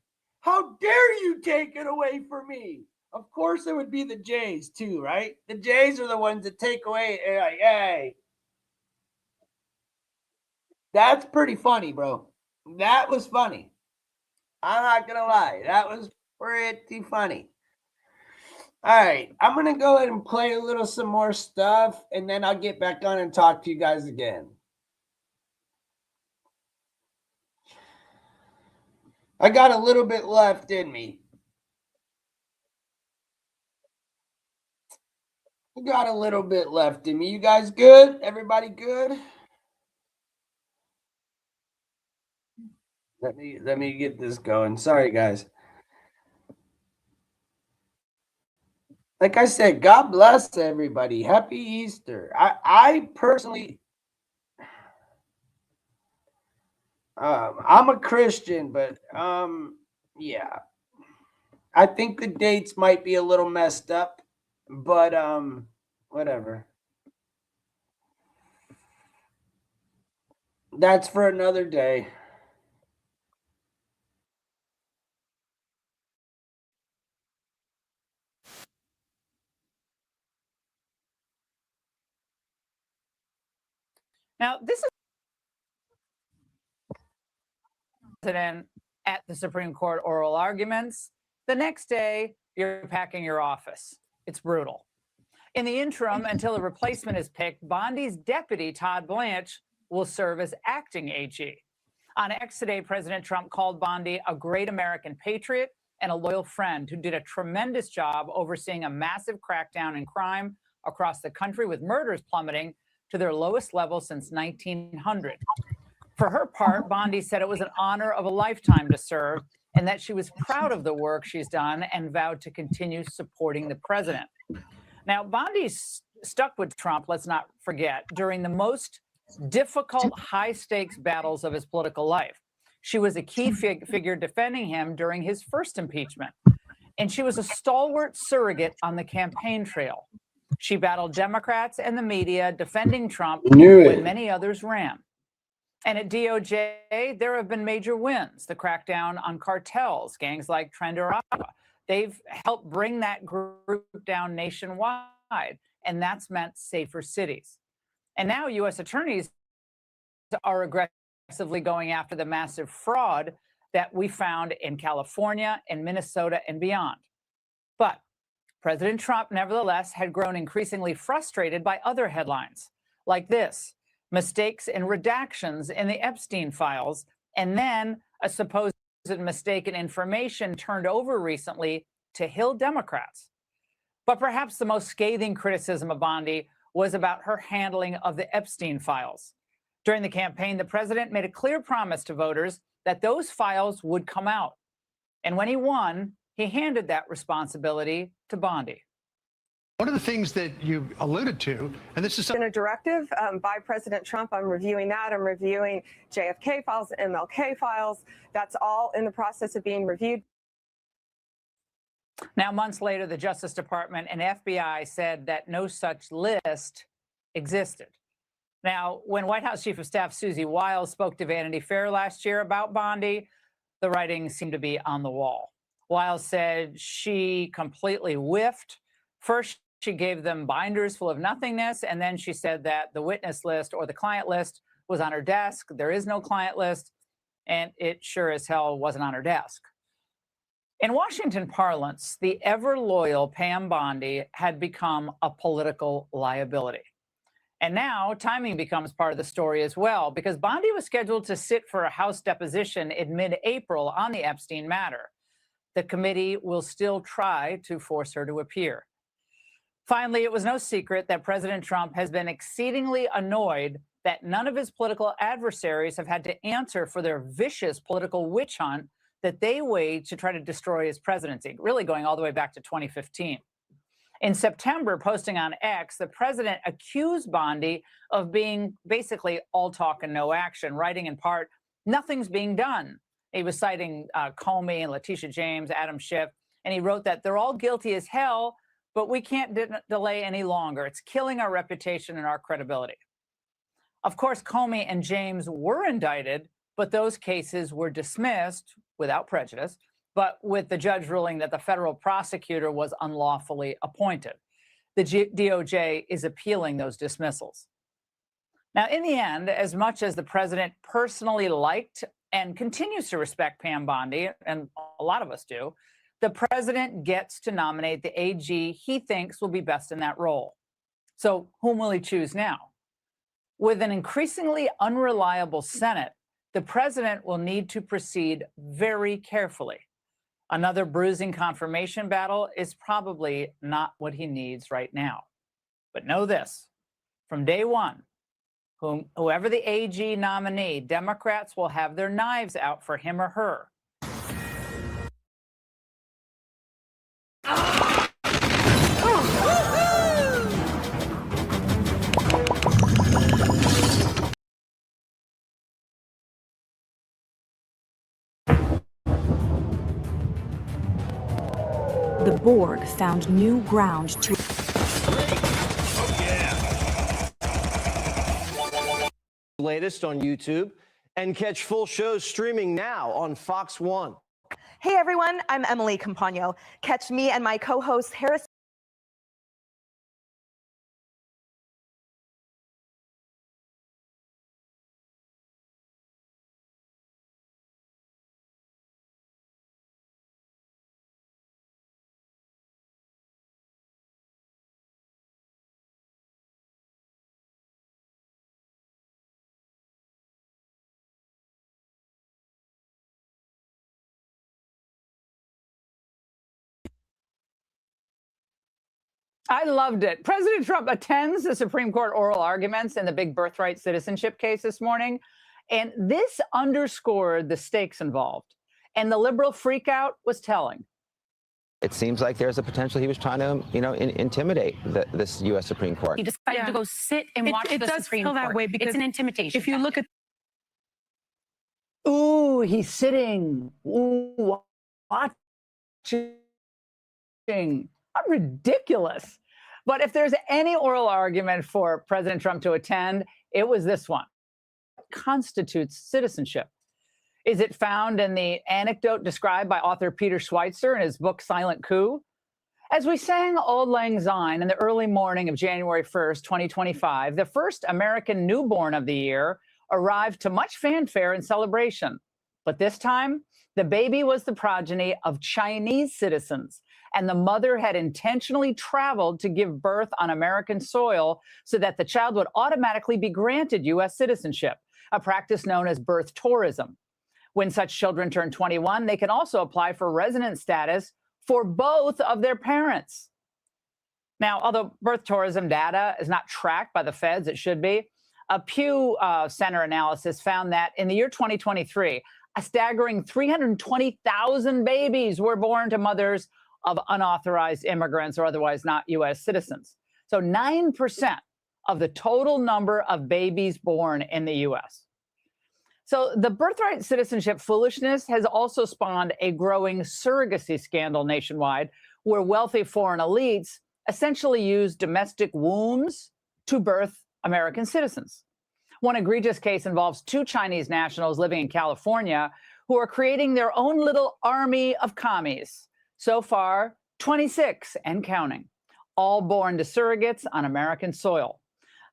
How dare you take it away from me? Of course it would be the Jays too, right? The Jays are the ones that take away. Like, hey. That's pretty funny, bro. That was funny. I'm not gonna lie. That was pretty funny. All right, I'm gonna go ahead and play some more stuff, and then I'll get back on and talk to you guys again. I got a little bit left in me. I got a little bit left in me. You guys good? Everybody good? Let me get this going. Sorry, guys. Like I said, God bless everybody. Happy Easter. I personally, I'm a Christian, but yeah, I think the dates might be a little messed up, but whatever. That's for another day. Now, this is president at the Supreme Court oral arguments. The next day, you're packing your office. It's brutal. In the interim, until a replacement is picked, Bondi's deputy, Todd Blanche, will serve as acting AG. On X today, President Trump called Bondi a great American patriot and a loyal friend who did a tremendous job overseeing a massive crackdown in crime across the country, with murders plummeting to their lowest level since 1900. For her part, Bondi said it was an honor of a lifetime to serve and that she was proud of the work she's done and vowed to continue supporting the president. Now, Bondi stuck with Trump, let's not forget, during the most difficult, high-stakes battles of his political life. She was a key figure defending him during his first impeachment, and she was a stalwart surrogate on the campaign trail. She battled Democrats and the media, defending Trump when many others ran. And at DOJ, there have been major wins. The crackdown on cartels, gangs like Trend Araba. They've helped bring that group down nationwide, and that's meant safer cities. And now U.S. attorneys are aggressively going after the massive fraud that we found in California and Minnesota and beyond. But President Trump, nevertheless, had grown increasingly frustrated by other headlines, like this: mistakes and redactions in the Epstein files, and then a supposed mistake in information turned over recently to Hill Democrats. But perhaps the most scathing criticism of Bondi was about her handling of the Epstein files. During the campaign, the president made a clear promise to voters that those files would come out. And when he won, he handed that responsibility to Bondi. One of the things that you alluded to, and this is in a directive by President Trump, I'm reviewing that. I'm reviewing JFK files, MLK files. That's all in the process of being reviewed. Now, months later, the Justice Department and FBI said that no such list existed. Now, when White House Chief of Staff Susie Wiles spoke to Vanity Fair last year about Bondi, the writing seemed to be on the wall. Wiles said she completely whiffed. First, she gave them binders full of nothingness, and then she said that the witness list or the client list was on her desk. There is no client list, and it sure as hell wasn't on her desk. In Washington parlance, the ever-loyal Pam Bondi had become a political liability. And now timing becomes part of the story as well, because Bondi was scheduled to sit for a House deposition in mid-April on the Epstein matter. The committee will still try to force her to appear. Finally, it was no secret that President Trump has been exceedingly annoyed that none of his political adversaries have had to answer for their vicious political witch hunt that they waged to try to destroy his presidency, really going all the way back to 2015. In September, posting on X, the president accused Bondi of being basically all talk and no action, writing in part, "Nothing's being done." He was citing Comey and Letitia James, Adam Schiff, And he wrote that they're all guilty as hell, but we can't delay any longer. It's killing our reputation and our credibility. Of course, Comey and James were indicted, but those cases were dismissed without prejudice, but with the judge ruling that the federal prosecutor was unlawfully appointed. The DOJ is appealing those dismissals. Now, in the end, as much as the president personally liked and continues to respect Pam Bondi, and a lot of us do, the president gets to nominate the AG he thinks will be best in that role. So whom will he choose now? With an increasingly unreliable Senate, the president will need to proceed very carefully. Another bruising confirmation battle is probably not what he needs right now. But know this, from day one, whoever the AG nominee, Democrats will have their knives out for him or her. The Borg found new ground to. Latest on YouTube, and catch full shows streaming now on Fox 1. Hey everyone, I'm Emily Campagno. Catch me and my co-host Harris. I loved it. President Trump attends the Supreme Court oral arguments in the big birthright citizenship case this morning. And this underscored the stakes involved. And the liberal freakout was telling. It seems like there's a potential he was trying to, intimidate this U.S. Supreme Court. He decided to go sit and watch the Supreme Court. It does feel that way because it's an intimidation. If you look at, ooh, he's sitting, ooh, watching. How ridiculous. But if there's any oral argument for President Trump to attend, it was this one. What constitutes citizenship? Is it found in the anecdote described by author Peter Schweitzer in his book Silent Coup? As we sang Auld Lang Syne in the early morning of January 1st, 2025, the first American newborn of the year arrived to much fanfare and celebration. But this time, the baby was the progeny of Chinese citizens, and the mother had intentionally traveled to give birth on American soil so that the child would automatically be granted U.S. citizenship, a practice known as birth tourism. When such children turn 21, they can also apply for resident status for both of their parents. Now, although birth tourism data is not tracked by the feds, it should be, a Pew Center analysis found that in the year 2023, a staggering 320,000 babies were born to mothers of unauthorized immigrants or otherwise not U.S. citizens. So 9% of the total number of babies born in the U.S. So the birthright citizenship foolishness has also spawned a growing surrogacy scandal nationwide, where wealthy foreign elites essentially use domestic wombs to birth American citizens. One egregious case involves two Chinese nationals living in California who are creating their own little army of commies. So far, 26 and counting, all born to surrogates on American soil.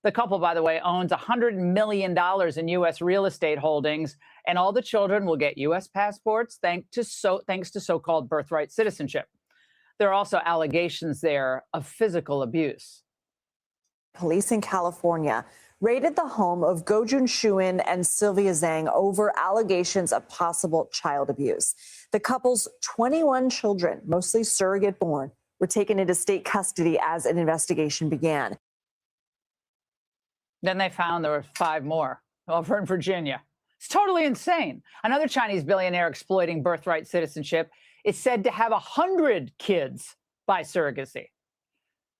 The couple, by the way, owns $100 million in U.S. real estate holdings, and all the children will get U.S. passports thanks to so-called birthright citizenship. There are also allegations there of physical abuse. Police in California raided the home of Gojun Shuin and Sylvia Zhang over allegations of possible child abuse. The couple's 21 children, mostly surrogate born, were taken into state custody as an investigation began. Then they found there were 5 more over in Virginia. It's totally insane. Another Chinese billionaire exploiting birthright citizenship is said to have 100 kids by surrogacy.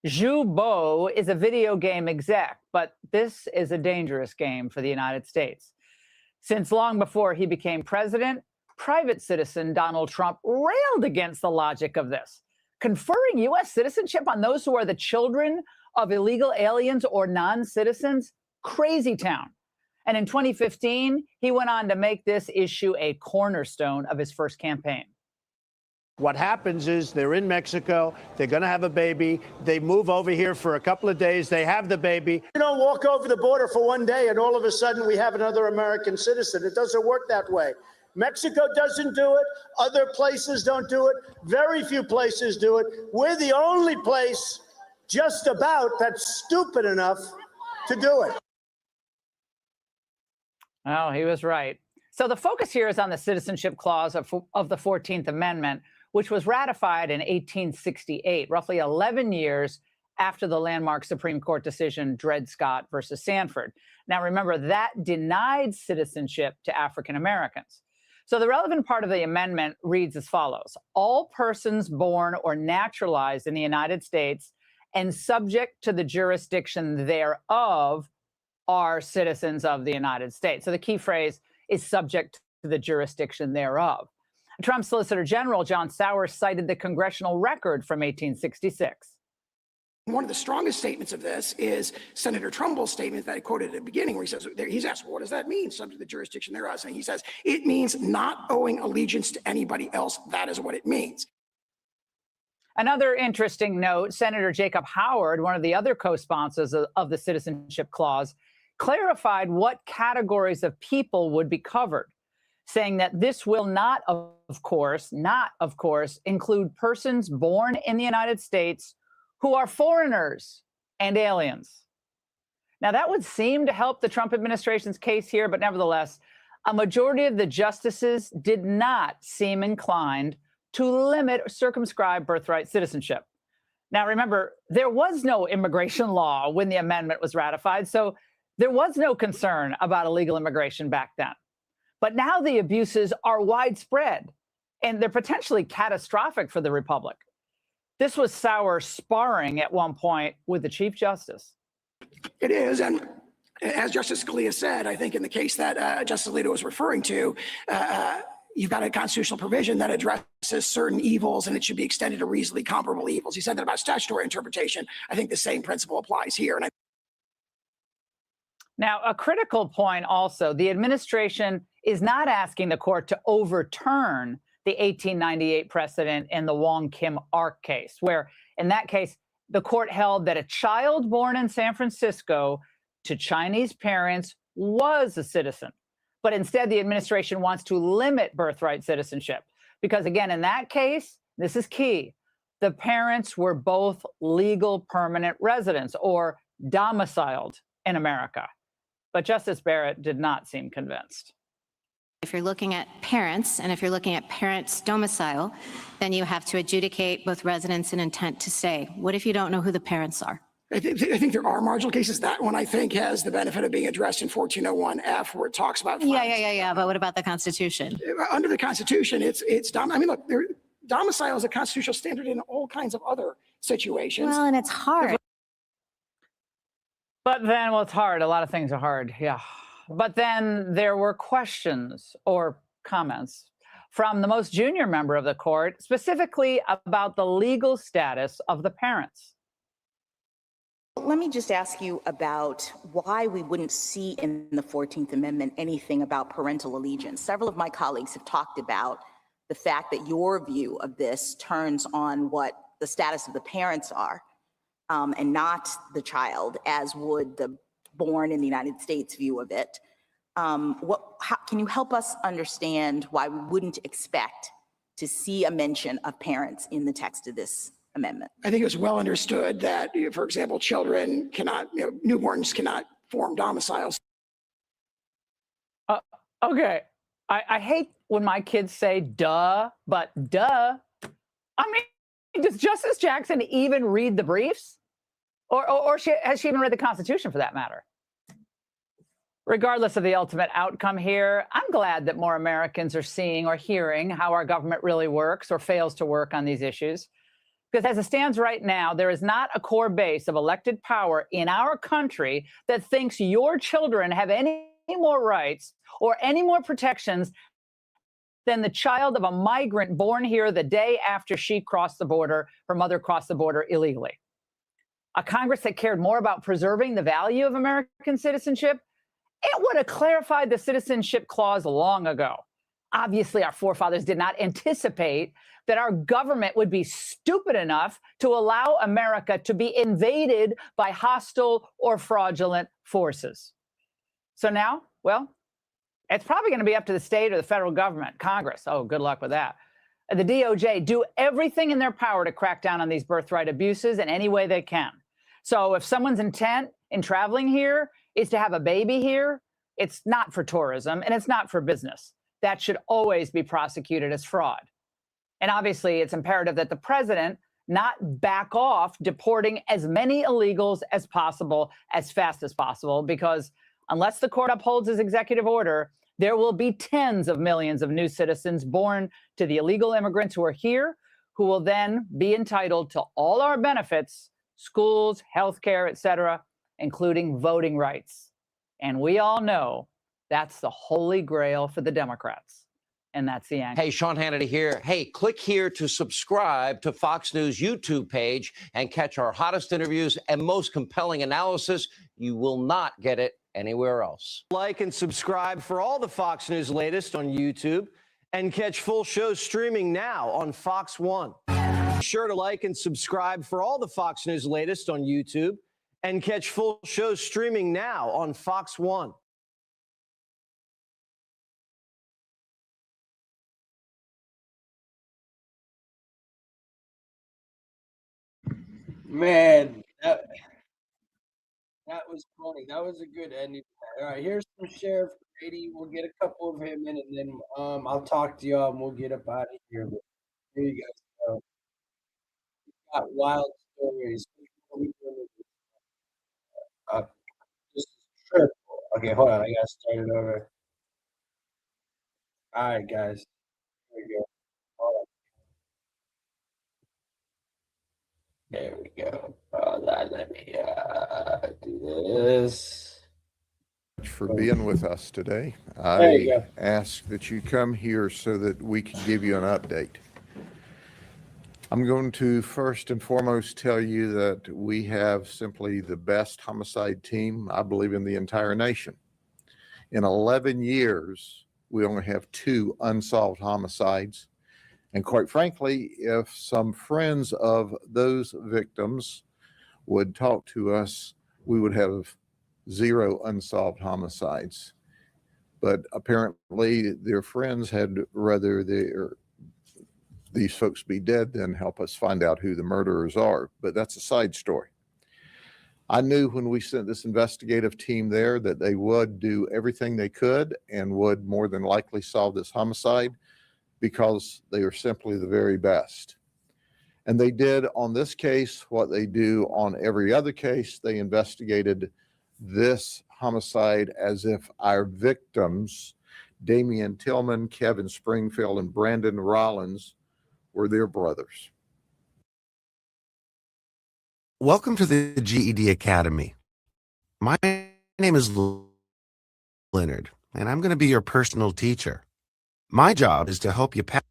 Zhu Bo is a video game exec, but this is a dangerous game for the United States. Since long before he became president, Private citizen Donald Trump railed against the logic of this, conferring U.S. citizenship on those who are the children of illegal aliens or non-citizens. Crazy town. And in 2015, he went on to make this issue a cornerstone of his first campaign. What happens is they're in Mexico, they're going to have a baby, they move over here for a couple of days, they have the baby. You don't walk over the border for one day and all of a sudden we have another American citizen. It doesn't work that way. Mexico doesn't do it. Other places don't do it. Very few places do it. We're the only place just about that's stupid enough to do it. Oh, he was right. So the focus here is on the citizenship clause of the 14th Amendment, which was ratified in 1868, roughly 11 years after the landmark Supreme Court decision Dred Scott versus Sanford. Now, remember, that denied citizenship to African Americans. So the relevant part of the amendment reads as follows: all persons born or naturalized in the United States and subject to the jurisdiction thereof are citizens of the United States. So the key phrase is subject to the jurisdiction thereof. Trump's Solicitor General John Zahlr cited the congressional record from 1866. One of the strongest statements of this is Senator Trumbull's statement that I quoted at the beginning, where he says, he's asked, well, what does that mean, subject to the jurisdiction thereof? And he says, it means not owing allegiance to anybody else. That is what it means. Another interesting note, Senator Jacob Howard, one of the other co-sponsors of the Citizenship Clause, clarified what categories of people would be covered, saying that this will not, of course, include persons born in the United States who are foreigners and aliens. Now, that would seem to help the Trump administration's case here, but nevertheless, a majority of the justices did not seem inclined to limit or circumscribe birthright citizenship. Now, remember, there was no immigration law when the amendment was ratified, so there was no concern about illegal immigration back then. But now the abuses are widespread, and they're potentially catastrophic for the republic. This was Zahlr sparring at one point with the Chief Justice. It is, and as Justice Scalia said, I think in the case that Justice Alito was referring to, you've got a constitutional provision that addresses certain evils, and it should be extended to reasonably comparable evils. He said that about statutory interpretation. I think the same principle applies here. Now, a critical point also, the administration is not asking the court to overturn the 1898 precedent in the Wong Kim Ark case, where in that case, the court held that a child born in San Francisco to Chinese parents was a citizen. But instead, the administration wants to limit birthright citizenship because, again, in that case, this is key. The parents were both legal permanent residents or domiciled in America. But Justice Barrett did not seem convinced. If you're looking at parents, and if you're looking at parents' domicile, then you have to adjudicate both residence and intent to stay. What if you don't know who the parents are? I think there are marginal cases. That one, I think, has the benefit of being addressed in 1401F, where it talks about. Yeah. But what about the Constitution? Under the Constitution, it's look, domicile is a constitutional standard in all kinds of other situations. Well, and it's hard. But then, well, it's hard. A lot of things are hard. Yeah. But then there were questions or comments from the most junior member of the court, specifically about the legal status of the parents. Let me just ask you about why we wouldn't see in the 14th Amendment anything about parental allegiance. Several of my colleagues have talked about the fact that your view of this turns on what the status of the parents are and not the child, as would the born in the United States view of it. Can you help us understand why we wouldn't expect to see a mention of parents in the text of this amendment? I think it was well understood that, for example, children cannot, newborns cannot form domiciles. Okay. I hate when my kids say duh, but duh. I mean, does Justice Jackson even read the briefs? Or has she even read the Constitution, for that matter? Regardless of the ultimate outcome here, I'm glad that more Americans are seeing or hearing how our government really works or fails to work on these issues. Because as it stands right now, there is not a core base of elected power in our country that thinks your children have any more rights or any more protections than the child of a migrant born here the day after she crossed the border, her mother crossed the border illegally. A Congress that cared more about preserving the value of American citizenship, it would have clarified the citizenship clause long ago. Obviously, our forefathers did not anticipate that our government would be stupid enough to allow America to be invaded by hostile or fraudulent forces. So now, well, it's probably going to be up to the state or the federal government, Congress. Oh, good luck with that. The DOJ do everything in their power to crack down on these birthright abuses in any way they can. So if someone's intent in traveling here is to have a baby here, it's not for tourism and it's not for business. That should always be prosecuted as fraud. And obviously, it's imperative that the president not back off deporting as many illegals as possible, as fast as possible, because unless the court upholds his executive order, there will be tens of millions of new citizens born to the illegal immigrants who are here, who will then be entitled to all our benefits, schools, healthcare, et cetera, including voting rights. And we all know that's the holy grail for the Democrats. And that's the angle. Hey, Sean Hannity here. Hey, click here to subscribe to Fox News YouTube page and catch our hottest interviews and most compelling analysis. You will not get it anywhere else. Like and subscribe for all the Fox News latest on YouTube and catch full shows streaming now on Fox One. Be sure to like and subscribe for all the Fox News latest on YouTube and catch full shows streaming now on Fox One. Man, that was funny. That was a good ending. All right, here's some Sheriff Grady. We'll get a couple of him in, and then I'll talk to y'all, and we'll get up out of here. But here you guys go. We've got wild stories. This is triple. Okay, hold on. I gotta start it over. All right, guys. Here we go. Hold on. There we go. Let me do this. For being with us today. There you go. Ask that you come here so that we can give you an update. I'm going to first and foremost tell you that we have simply the best homicide team, I believe, in the entire nation. In 11 years, we only have 2 unsolved homicides. And quite frankly, if some friends of those victims would talk to us, we would have 0 unsolved homicides. But apparently their friends had rather these folks be dead than help us find out who the murderers are. But that's a side story. I knew when we sent this investigative team there that they would do everything they could and would more than likely solve this homicide, because they are simply the very best. And they did on this case what they do on every other case. They investigated this homicide as if our victims, Damian Tillman, Kevin Springfield, and Brandon Rollins, were their brothers. Welcome to the GED Academy. My name is Leonard, and I'm going to be your personal teacher. My job is to help you pass.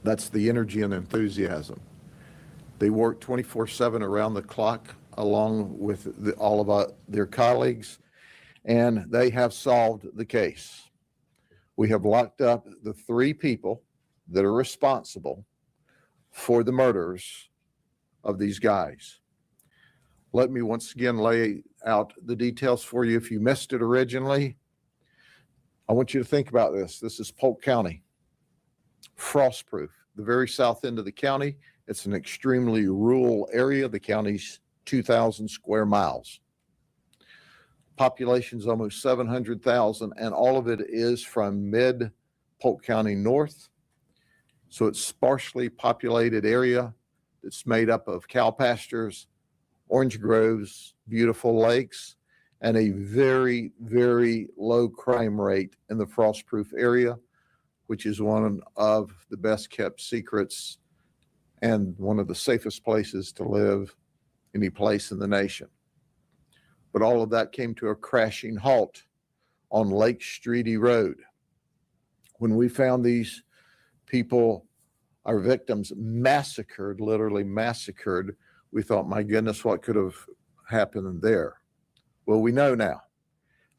That's the energy and enthusiasm. They work 24/7 around the clock along with all of their colleagues, and they have solved the case. We have locked up the 3 people that are responsible for the murders of these guys. Let me once again lay out the details for you if you missed it originally. I want you to think about this. This is Polk County, frost-proof, the very south end of the county. It's an extremely rural area. The county's 2,000 square miles. Population's almost 700,000, and all of it is from mid-Polk County north. So it's sparsely populated area that's made up of cow pastures, orange groves, beautiful lakes, and a very, very low crime rate in the frost-proof area, which is one of the best kept secrets and one of the safest places to live any place in the nation. But all of that came to a crashing halt on Lake Streety Road. When we found these people, our victims, massacred, literally massacred, we thought, my goodness, what could have happened there? Well, we know now.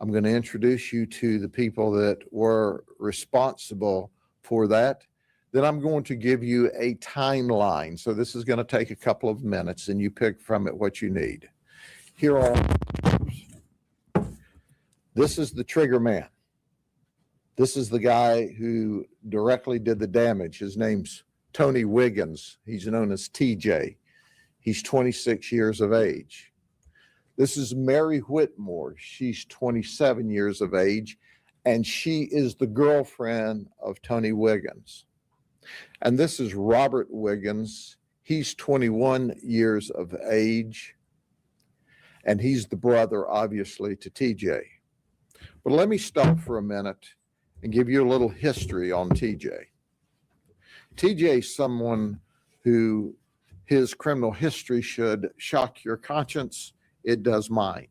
I'm going to introduce you to the people that were responsible for that. Then I'm going to give you a timeline. So this is going to take a couple of minutes, and you pick from it what you need. Here are, this is the trigger man. This is the guy who directly did the damage. His name's Tony Wiggins. He's known as TJ. He's 26 years of age. This is Mary Whitmore. She's 27 years of age, and she is the girlfriend of Tony Wiggins. And this is Robert Wiggins. He's 21 years of age, and he's the brother, obviously, to TJ. But let me stop for a minute and give you a little history on TJ. TJ is someone who his criminal history should shock your conscience. It does mine.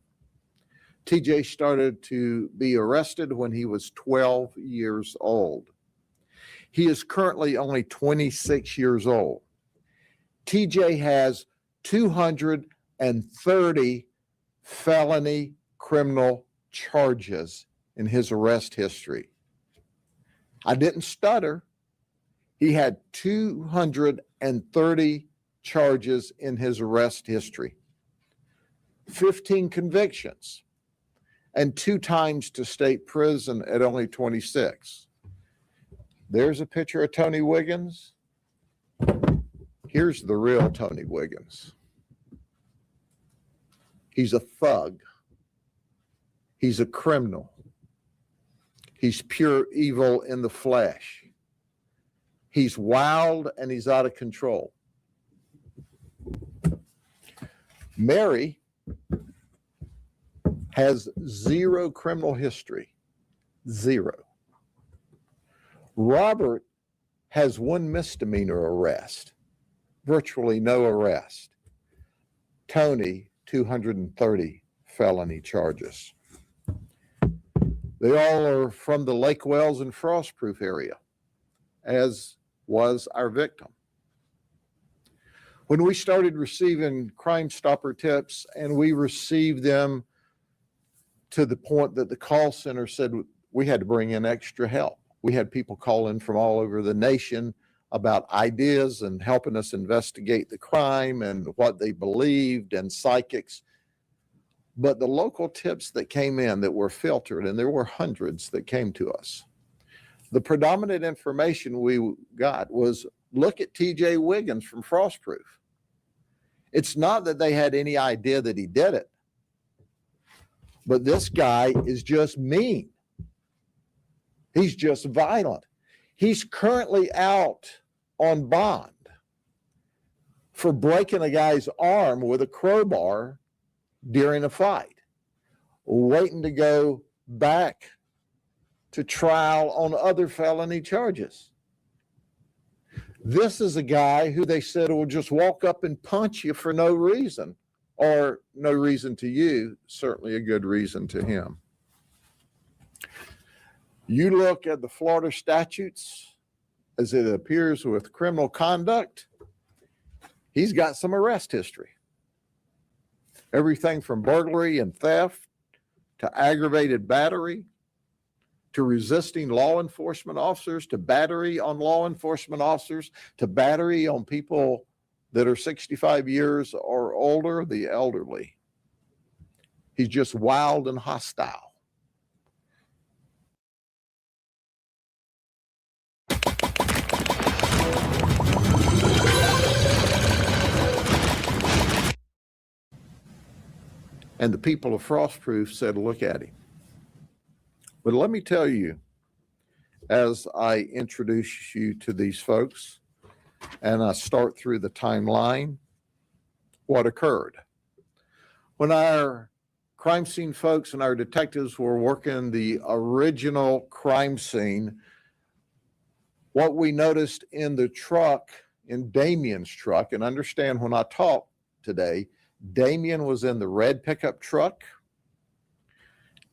TJ started to be arrested when he was 12 years old. He is currently only 26 years old. TJ has 230 felony criminal charges in his arrest history. I didn't stutter. He had 230 charges in his arrest history, 15 convictions, and 2 times to state prison at only 26. There's a picture of Tony Wiggins. Here's the real Tony Wiggins. He's a thug. He's a criminal. He's pure evil in the flesh. He's wild and he's out of control. Mary has 0 criminal history. 0. Robert has 1 misdemeanor arrest, virtually no arrest. Tony, 230 felony charges. They all are from the Lake Wells and Frostproof area, as was our victim. When we started receiving Crime Stopper tips, and we received them to the point that the call center said we had to bring in extra help. We had people call in from all over the nation about ideas and helping us investigate the crime and what they believed and psychics. But the local tips that came in that were filtered, and there were hundreds that came to us, the predominant information we got was, look at TJ Wiggins from Frostproof. It's not that they had any idea that he did it, but this guy is just mean. He's just violent. He's currently out on bond for breaking a guy's arm with a crowbar during a fight, waiting to go back to trial on other felony charges. This is a guy who they said will just walk up and punch you for no reason, or no reason to you, certainly a good reason to him. You look at the Florida statutes as it appears with criminal conduct, he's got some arrest history. Everything from burglary and theft to aggravated battery to resisting law enforcement officers to battery on law enforcement officers to battery on people that are 65 years or older, the elderly. He's just wild and hostile. And the people of Frostproof said, look at him. But let me tell you, as I introduce you to these folks and I start through the timeline, what occurred. When our crime scene folks and our detectives were working the original crime scene, what we noticed in the truck, in Damien's truck, and understand when I talk today, Damien was in the red pickup truck,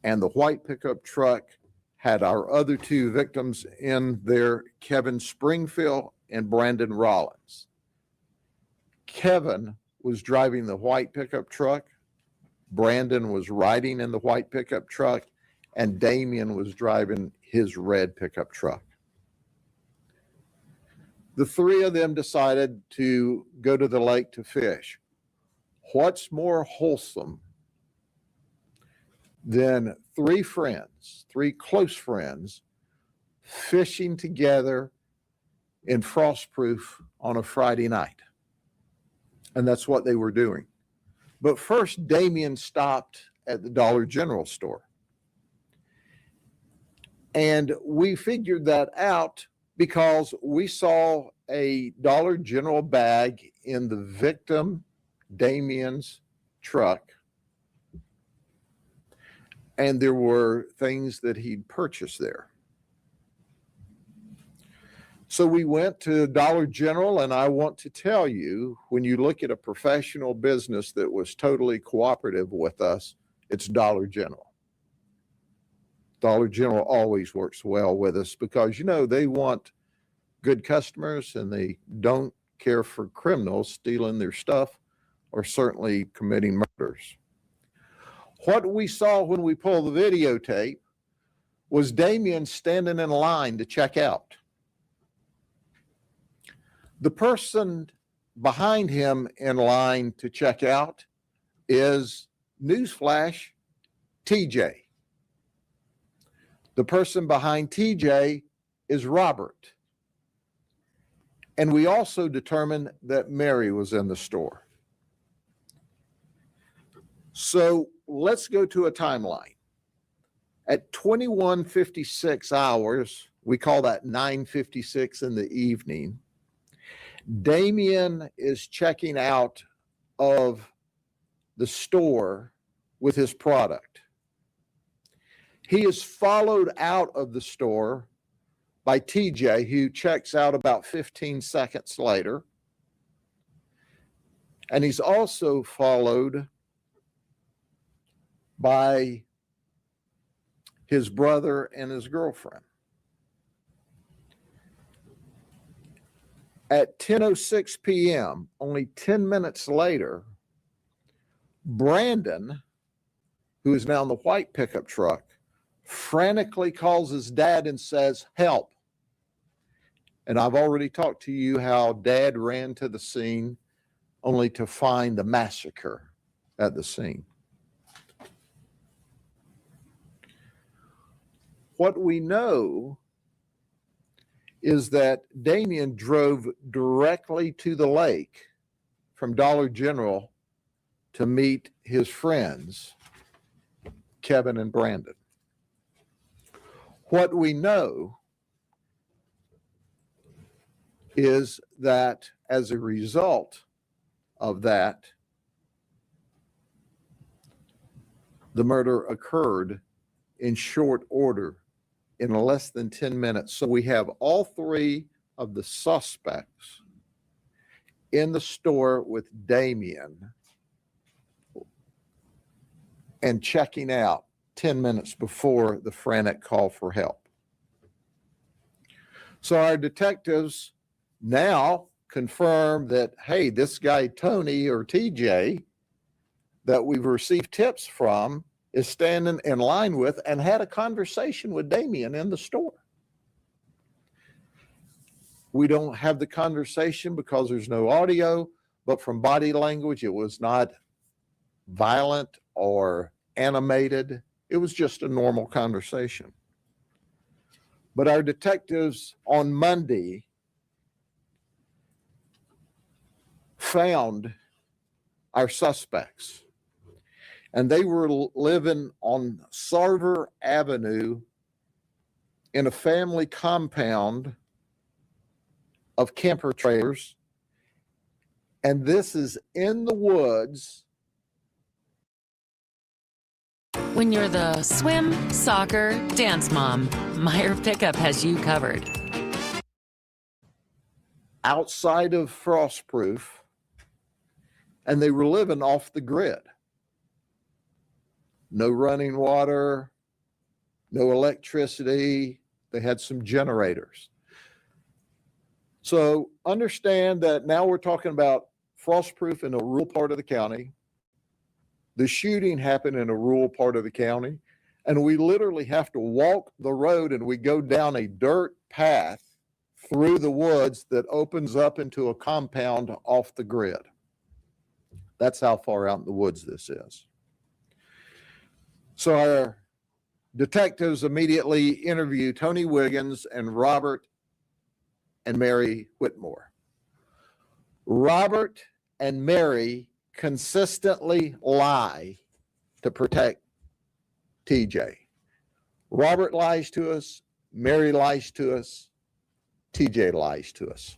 and the white pickup truck had our other two victims in there, Kevin Springfield and Brandon Rollins. Kevin was driving the white pickup truck, Brandon was riding in the white pickup truck, and Damien was driving his red pickup truck. The three of them decided to go to the lake to fish. What's more wholesome than three friends, three close friends, fishing together in frostproof on a Friday night? And that's what they were doing. But first, Damien stopped at the Dollar General store. And we figured that out because we saw a Dollar General bag in the victim, Damien's truck. And there were things that he'd purchased there. So we went to Dollar General, and I want to tell you, when you look at a professional business that was totally cooperative with us, it's Dollar General. Dollar General always works well with us because, you know, they want good customers and they don't care for criminals stealing their stuff or certainly committing murders. What we saw when we pulled the videotape was Damien standing in line to check out. The person behind him in line to check out is, newsflash, TJ. The person behind TJ is Robert. And we also determined that Mary was in the store. So let's go to a timeline. At 21:56 hours, we call that 9:56 in the evening, Damien is checking out of the store with his product. He is followed out of the store by TJ, who checks out about 15 seconds later. And he's also followed by his brother and his girlfriend. At 10:06 p.m., only 10 minutes later, Brandon, who is now in the white pickup truck, frantically calls his dad and says, "Help." And I've already talked to you how Dad ran to the scene only to find the massacre at the scene. What we know is that Damien drove directly to the lake from Dollar General to meet his friends, Kevin and Brandon. What we know is that as a result of that, the murder occurred in short order, in less than 10 minutes. So we have all three of the suspects in the store with Damien and checking out 10 minutes before the frantic call for help. So our detectives now confirm that, hey, this guy Tony or TJ that we've received tips from is standing in line with and had a conversation with Damien in the store. We don't have the conversation because there's no audio, but from body language, it was not violent or animated. It was just a normal conversation. But our detectives on Monday found our suspects. And they were living on Zahlr Avenue in a family compound of camper trailers. And this is in the woods. When you're the swim, soccer, dance mom, Meyer Pickup has you covered. Outside of frostproof, and they were living off the grid. no running water, no electricity. They had some generators. So understand that now we're talking about frost-proof in a rural part of the county. The shooting happened in a rural part of the county, and we literally have to walk the road, and we go down a dirt path through the woods that opens up into a compound off the grid. That's how far out in the woods this is. So our detectives immediately interview Tony Wiggins and Robert and Mary Whitmore. Robert and Mary consistently lie to protect TJ. Robert lies to us, Mary lies to us, TJ lies to us.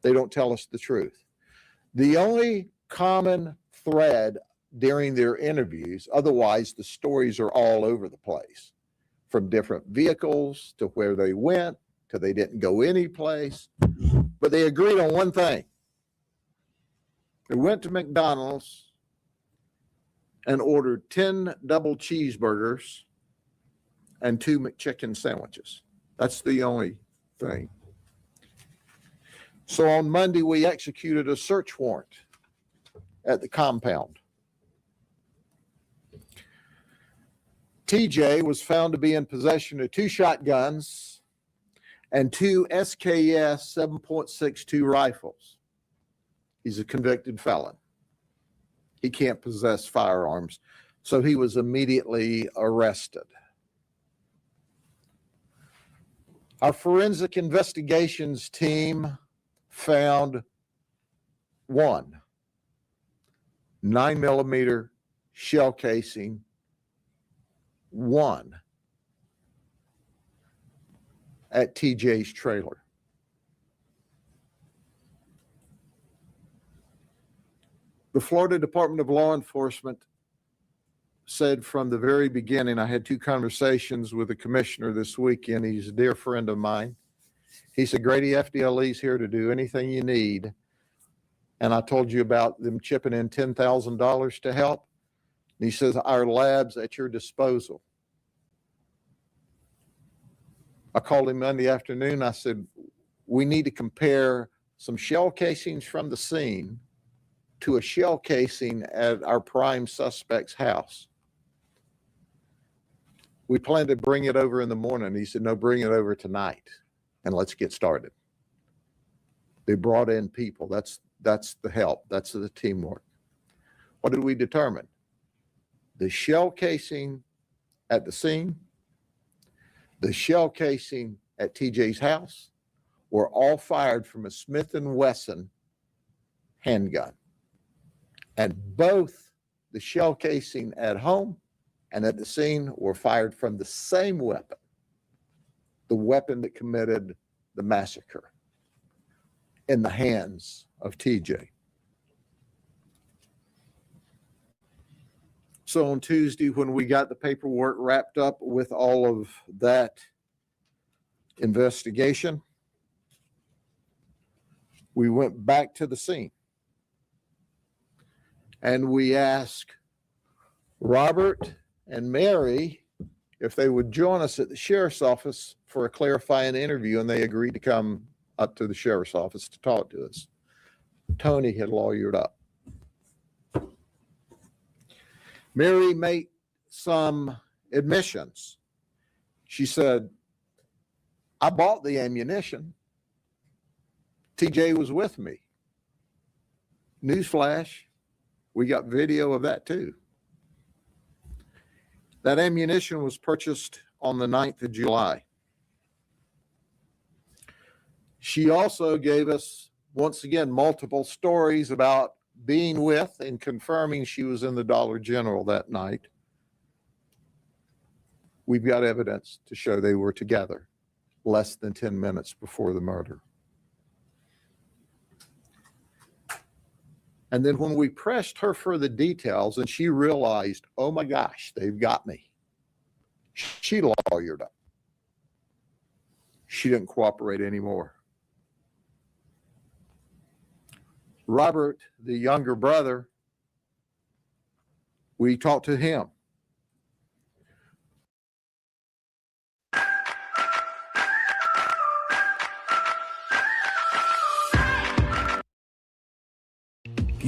They don't tell us the truth. The only common thread during their interviews, otherwise the stories are all over the place, from different vehicles to where they went to they didn't go any place, but they agreed on one thing. They went to McDonald's and ordered 10 double cheeseburgers and 2 McChicken sandwiches. That's the only thing. So on Monday, we executed a search warrant at the compound. TJ was found to be in possession of 2 shotguns and 2 SKS 7.62 rifles. He's a convicted felon. He can't possess firearms, so he was immediately arrested. Our forensic investigations team found 1 9mm shell casing, 1 at TJ's trailer. The Florida Department of Law Enforcement said from the very beginning, I had 2 conversations with the commissioner this weekend. He's a dear friend of mine. He said, Grady, FDLE's here to do anything you need. And I told you about them chipping in $10,000 to help. And he says, our lab's at your disposal. I called him Monday afternoon. I said, we need to compare some shell casings from the scene to a shell casing at our prime suspect's house. We plan to bring it over in the morning. He said, no, bring it over tonight and let's get started. They brought in people. That's the help. That's the teamwork. What did we determine? The shell casing at the scene, the shell casing at TJ's house were all fired from a Smith & Wesson handgun. And both the shell casing at home and at the scene were fired from the same weapon, the weapon that committed the massacre, in the hands of TJ. So on Tuesday, when we got the paperwork wrapped up with all of that investigation, we went back to the scene. And we asked Robert and Mary if they would join us at the sheriff's office for a clarifying interview, and they agreed to come up to the sheriff's office to talk to us. Tony had lawyered up. Mary made some admissions. She said, I bought the ammunition. TJ was with me. Newsflash, we got video of that too. That ammunition was purchased on the 9th of July. She also gave us, once again, multiple stories about being with and confirming she was in the Dollar General that night. We've got evidence to show they were together less than 10 minutes before the murder. And then when we pressed her for the details and she realized, oh my gosh, they've got me, she lawyered up. She didn't cooperate anymore. Robert, the younger brother, we talked to him.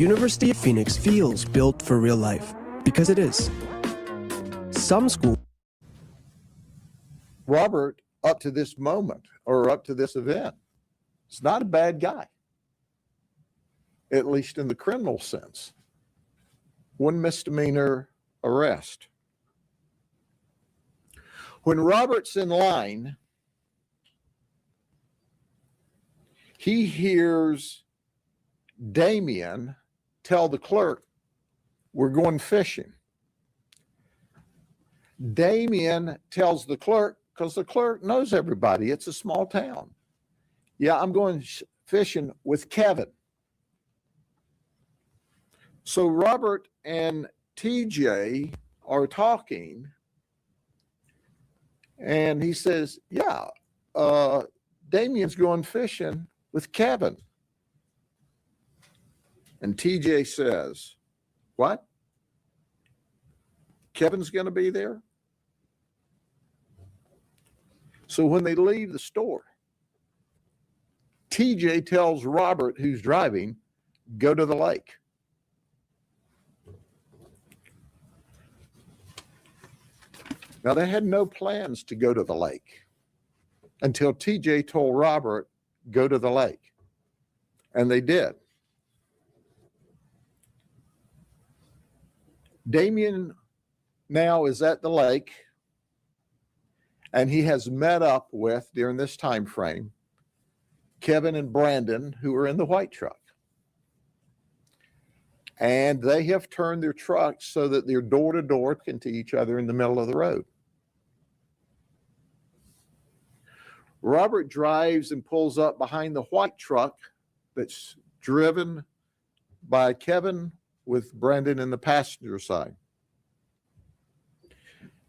University of Phoenix feels built for real life, because it is. Some schools. Robert, up to this moment or up to this event, is not a bad guy, at least in the criminal sense. One misdemeanor arrest. When Robert's in line, he hears Damien tell the clerk, "We're going fishing." Damien tells the clerk, because the clerk knows everybody, it's a small town. "Yeah, I'm going fishing with Kevin." So Robert and TJ are talking, and he says, "Yeah, Damien's going fishing with Kevin." And TJ says, "What? Kevin's going to be there?" So when they leave the store, TJ tells Robert, who's driving, "Go to the lake." Now, they had no plans to go to the lake until TJ told Robert, "Go to the lake." And they did. Damien now is at the lake, and he has met up with, during this time frame, Kevin and Brandon, who are in the white truck. And they have turned their trucks so that they're door to door into each other in the middle of the road. Robert drives and pulls up behind the white truck that's driven by Kevin with Brandon in the passenger side.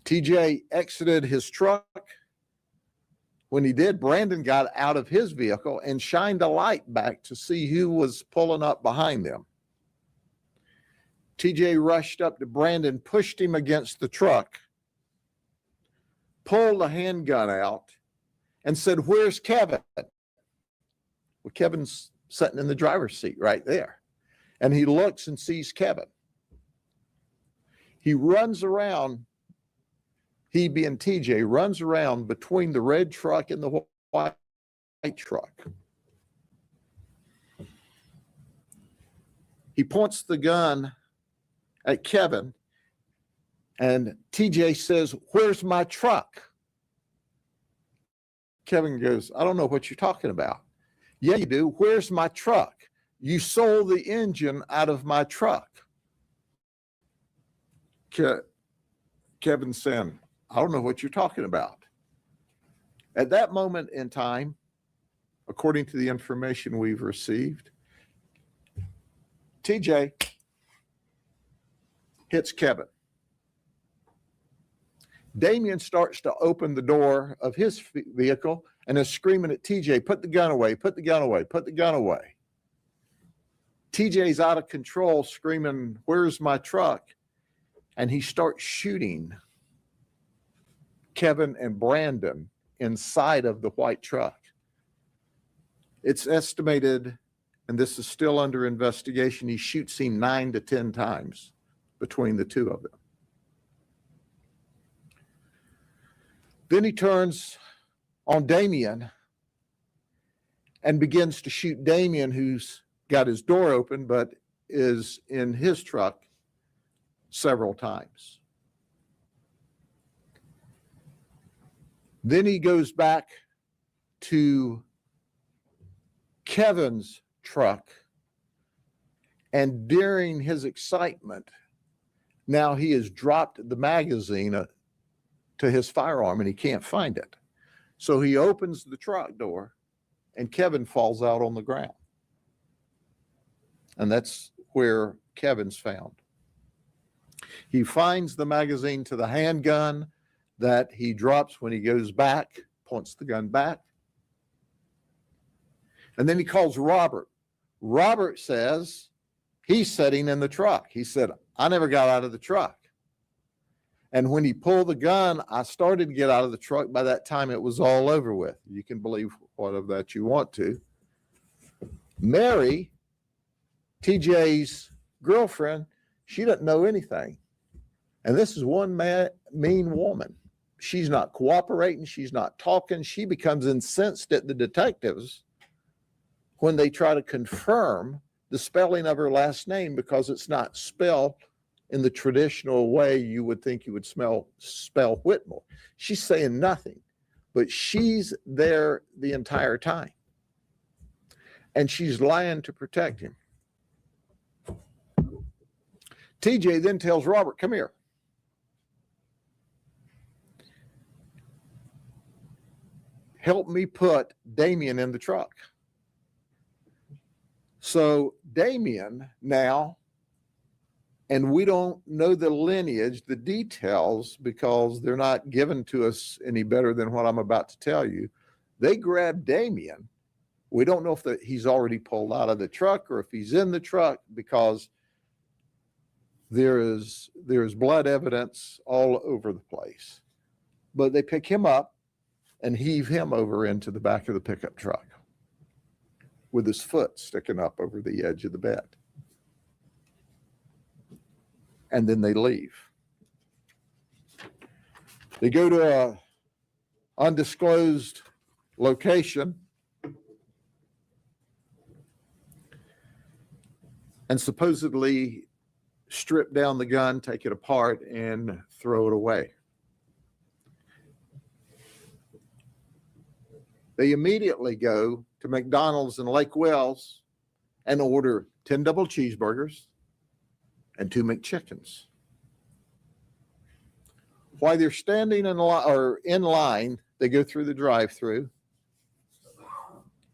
TJ exited his truck. When he did, Brandon got out of his vehicle and shined a light back to see who was pulling up behind them. TJ rushed up to Brandon, pushed him against the truck, pulled a handgun out, and said, "Where's Kevin?" Well, Kevin's sitting in the driver's seat right there. And he looks and sees Kevin. He runs around, he being TJ, runs around between the red truck and the white truck. He points the gun at Kevin, and TJ says, "Where's my truck?" Kevin goes, "I don't know what you're talking about." "Yeah, you do. Where's my truck? You sold the engine out of my truck." Kevin said, "I don't know what you're talking about." At that moment in time, according to the information we've received, TJ hits Kevin. Damien starts to open the door of his vehicle and is screaming at TJ, "Put the gun away, put the gun away, put the gun away." TJ's out of control, screaming, "Where's my truck?" And he starts shooting Kevin and Brandon inside of the white truck. It's estimated, and this is still under investigation, he shoots him 9 to 10 times between the two of them. Then he turns on Damien and begins to shoot Damien, who's got his door open but is in his truck, several times. Then he goes back to Kevin's truck, and during his excitement, now he has dropped the magazine to his firearm and he can't find it. So he opens the truck door and Kevin falls out on the ground. And that's where Kevin's found. He finds the magazine to the handgun that he drops when he goes back, points the gun back. And then he calls Robert. Robert says he's sitting in the truck. He said, "I never got out of the truck. And when he pulled the gun, I started to get out of the truck. By that time, it was all over with." You can believe what of that you want to. Mary TJ's girlfriend, she doesn't know anything. And this is one mean woman. She's not cooperating. She's not talking. She becomes incensed at the detectives when they try to confirm the spelling of her last name because it's not spelled in the traditional way you would think you would spell Whitmore. She's saying nothing, but she's there the entire time. And she's lying to protect him. TJ then tells Robert, come here. Help me put Damien in the truck. So Damien now, and we don't know the lineage, the details, because they're not given to us any better than what I'm about to tell you. They grab Damien. We don't know if he's already pulled out of the truck or if he's in the truck because there's blood evidence all over the place. But they pick him up and heave him over into the back of the pickup truck with his foot sticking up over the edge of the bed. And then they leave. They go to a undisclosed location and supposedly strip down the gun, take it apart, and throw it away. They immediately go to McDonald's in Lake Wells and order 10 double cheeseburgers and 2 McChickens. While they're standing in line, they go through the drive-thru.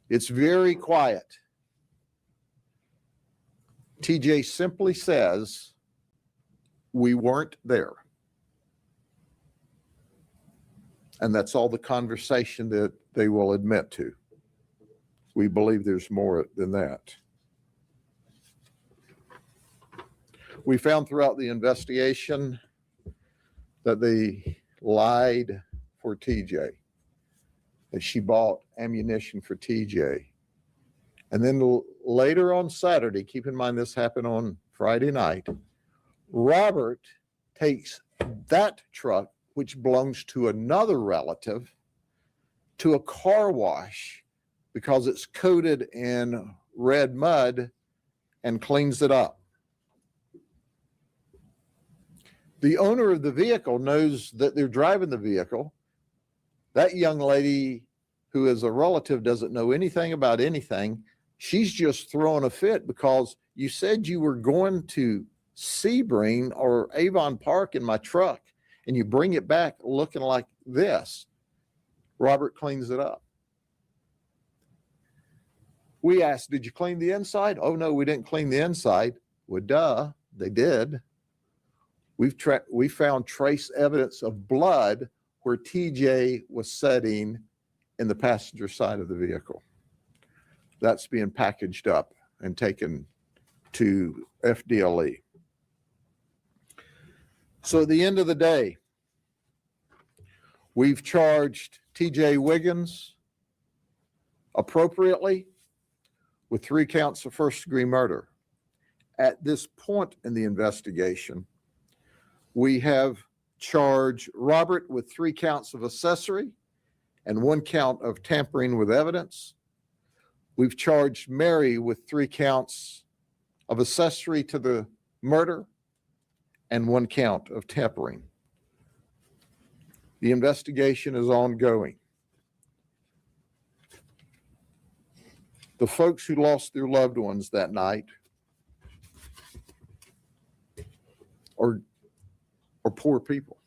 It's very quiet. TJ simply says, we weren't there. And that's all the conversation that they will admit to. We believe there's more than that. We found throughout the investigation that they lied for TJ, that she bought ammunition for TJ. And then later on Saturday, keep in mind this happened on Friday night, Robert takes that truck, which belongs to another relative, to a car wash because it's coated in red mud and cleans it up. The owner of the vehicle knows that they're driving the vehicle. That young lady who is a relative doesn't know anything about anything. She's just throwing a fit because you said you were going to Sebring or Avon Park in my truck and you bring it back looking like this. Robert cleans it up. We asked, did you clean the inside? Oh, no, we didn't clean the inside. Well, duh, they did. We found trace evidence of blood where TJ was sitting in the passenger side of the vehicle. That's being packaged up and taken to FDLE. So at the end of the day, we've charged TJ Wiggins appropriately with 3 counts of first-degree murder. At this point in the investigation, we have charged Robert with 3 counts of accessory and 1 count of tampering with evidence. We've charged Mary with 3 counts of accessory to the murder and 1 count of tampering. The investigation is ongoing. The folks who lost their loved ones that night are poor people.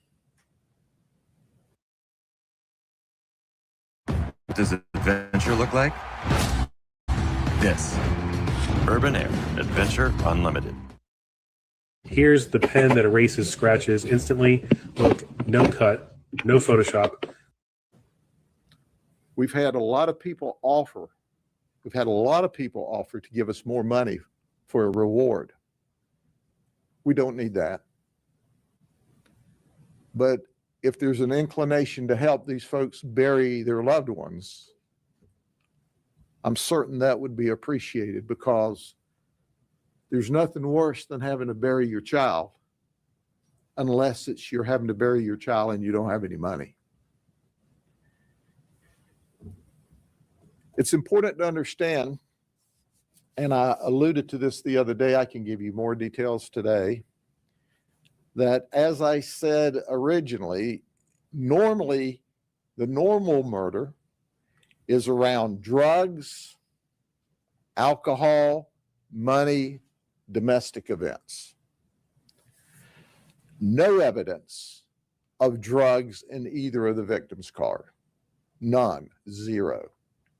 What does adventure look like? This. Urban Air Adventure Unlimited. Here's the pen that erases scratches instantly. Look, no cut, no Photoshop. We've had a lot of people offer to give us more money for a reward. We don't need that. But if there's an inclination to help these folks bury their loved ones, I'm certain that would be appreciated because There's nothing worse than having to bury your child, unless it's you're having to bury your child and you don't have any money. It's important to understand, and I alluded to this the other day, I can give you more details today, that as I said originally, normally the normal murder is around drugs, alcohol, money, domestic events. No evidence of drugs in either of the victims' car. None, zero.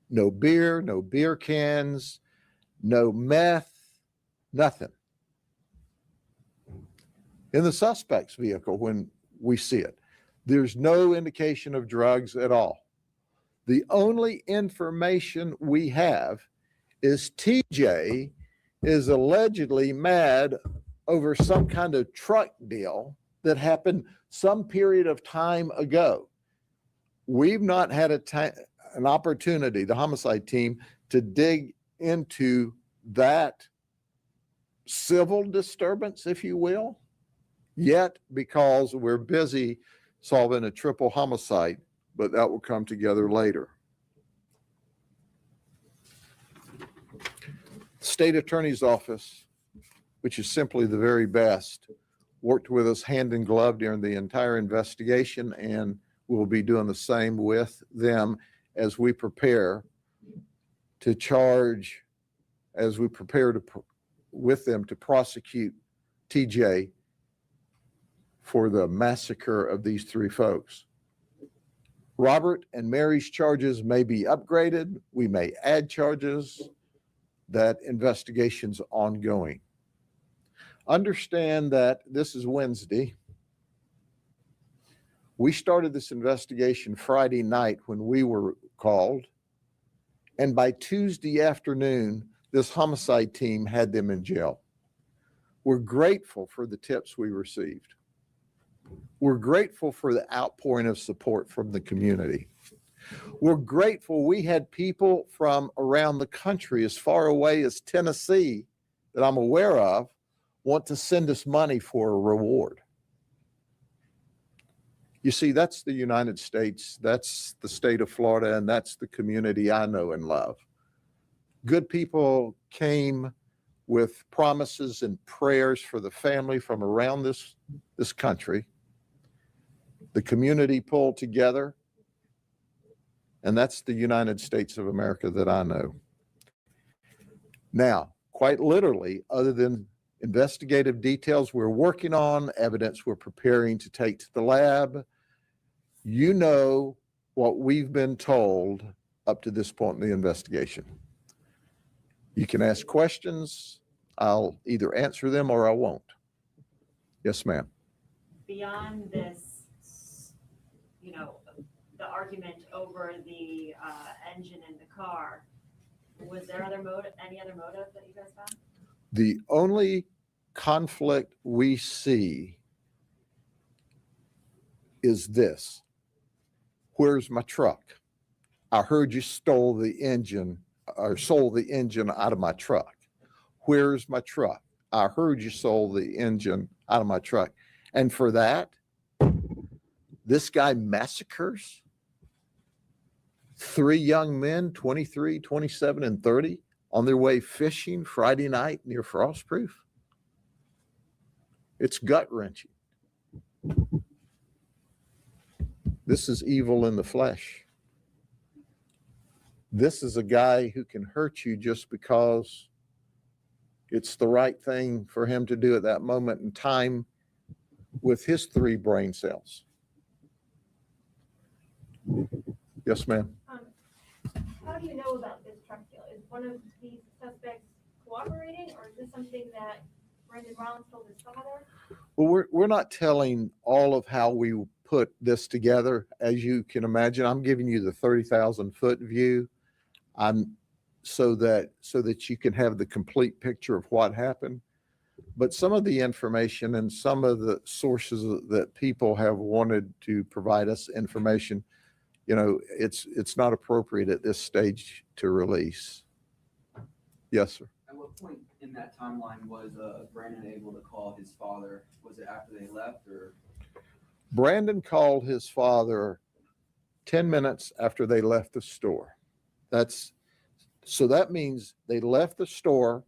No beer cans, no meth, nothing. In the suspect's vehicle, when we see it, there's no indication of drugs at all. The only information we have is TJ is allegedly mad over some kind of truck deal that happened some period of time ago. We've not had an opportunity, the homicide team, to dig into that civil disturbance, if you will, yet, because we're busy solving a triple homicide, but that will come together later. State Attorney's Office, which is simply the very best, worked with us hand in glove during the entire investigation, and we'll be doing the same with them as we prepare to charge, as we prepare to with them to prosecute TJ for the massacre of these three folks. Robert and Mary's charges may be upgraded. We may add charges. That investigation's ongoing. Understand that this is Wednesday. We started this investigation Friday night when we were called, and by Tuesday afternoon, this homicide team had them in jail. We're grateful for the tips we received. We're grateful for the outpouring of support from the community. We're grateful we had people from around the country, as far away as Tennessee, that I'm aware of, want to send us money for a reward. You see, that's the United States, that's the state of Florida, and that's the community I know and love. Good people came with promises and prayers for the family from around this country. The community pulled together, and that's the United States of America that I know. Now, quite literally, other than investigative details we're working on, evidence we're preparing to take to the lab, you know what we've been told up to this point in the investigation. You can ask questions. I'll either answer them or I won't. Yes, ma'am. Beyond this, you know, the argument over the engine in the car, was there any other motive that you guys found? The only conflict we see is this. Where's my truck? I heard you stole the engine or sold the engine out of my truck. Where's my truck? I heard you sold the engine out of my truck. And for that, this guy massacres 3 young men, 23, 27, and 30, on their way fishing Friday night near Frostproof. It's gut-wrenching. This is evil in the flesh. This is a guy who can hurt you just because it's the right thing for him to do at that moment in time with his 3 brain cells. Yes, ma'am. How do you know about this truck deal? Is one of these suspects cooperating, or is this something that Brendan Rollins told his father? Well, we're not telling all of how we put this together. As you can imagine, I'm giving you the 30,000 foot view. So that you can have the complete picture of what happened. But some of the information and some of the sources that people have wanted to provide us information, you know, it's not appropriate at this stage to release. Yes, sir. At what point in in that timeline was Brandon able to call his father? Was it after they left, or? Brandon called his father 10 minutes after they left the store. So that means they left the store.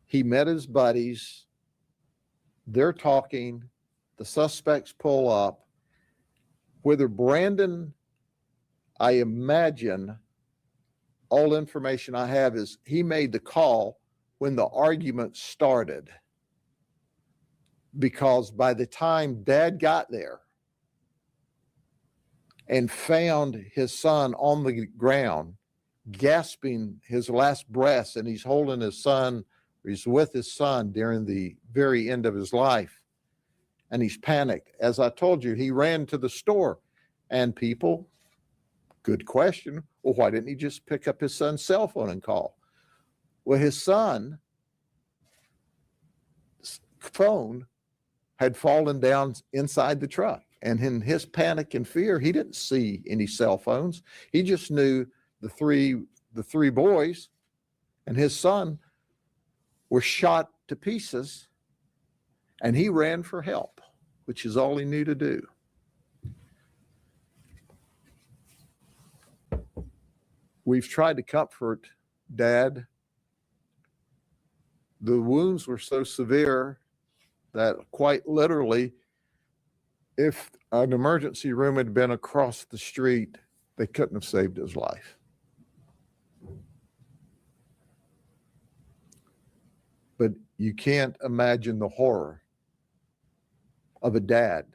He met his buddies. They're talking. The suspects pull up. Whether Brandon, I imagine, all information I have is he made the call when the argument started. Because by the time Dad got there and found his son on the ground, gasping his last breaths, and he's holding his son, he's with his son during the very end of his life, and he's panicked. As I told you, he ran to the store, and people, good question, well, why didn't he just pick up his son's cell phone and call? Well, his son's phone had fallen down inside the truck. And in his panic and fear, he didn't see any cell phones. He just knew the three boys and his son were shot to pieces, and he ran for help, which is all he knew to do. We've tried to comfort Dad. The wounds were so severe that quite literally, if an emergency room had been across the street, they couldn't have saved his life. But you can't imagine the horror of a dad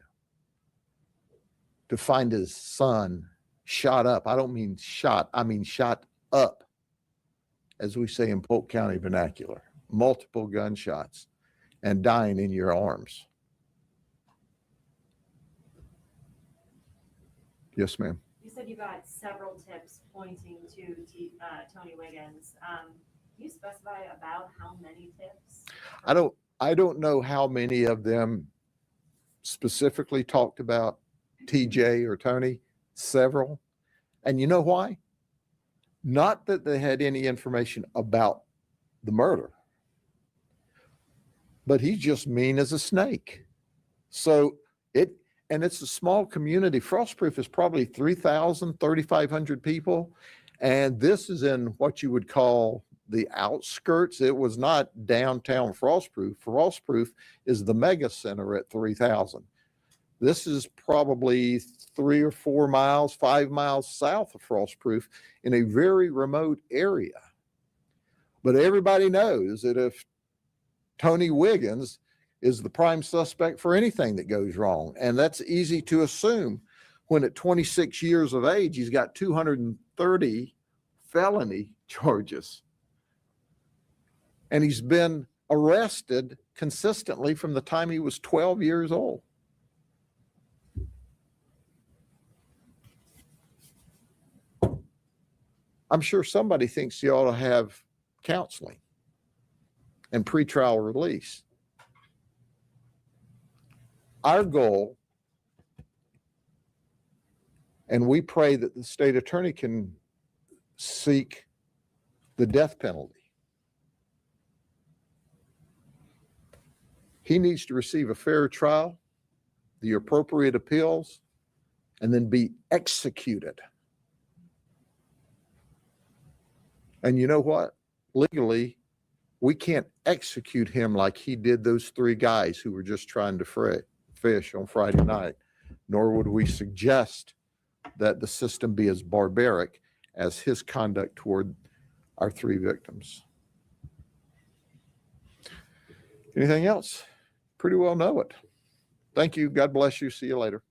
to find his son shot up. I don't mean shot, I mean shot up, as we say in Polk County vernacular, multiple gunshots, and dying in your arms. Yes, ma'am. You said you got several tips pointing to Tony Wiggins. Can you specify about how many tips? I don't know how many of them specifically talked about TJ or Tony. Several. And you know why? Not that they had any information about the murder, but he's just mean as a snake. So it's a small community. Frostproof is probably 3,000, 3,500 people. And this is in what you would call the outskirts. It was not downtown Frostproof. Frostproof is the mega center at 3,000. This is probably 3 or 4 miles, 5 miles south of Frostproof in a very remote area. But everybody knows that if Tony Wiggins is the prime suspect for anything that goes wrong, and that's easy to assume when at 26 years of age, he's got 230 felony charges. And he's been arrested consistently from the time he was 12 years old. I'm sure somebody thinks you ought to have counseling and pretrial release. Our goal, and we pray that the state attorney can seek the death penalty. He needs to receive a fair trial, the appropriate appeals, and then be executed. And you know what? Legally, we can't execute him like he did those 3 guys who were just trying to fish on Friday night, nor would we suggest that the system be as barbaric as his conduct toward our 3 victims. Anything else? Pretty well know it. Thank you. God bless you. See you later.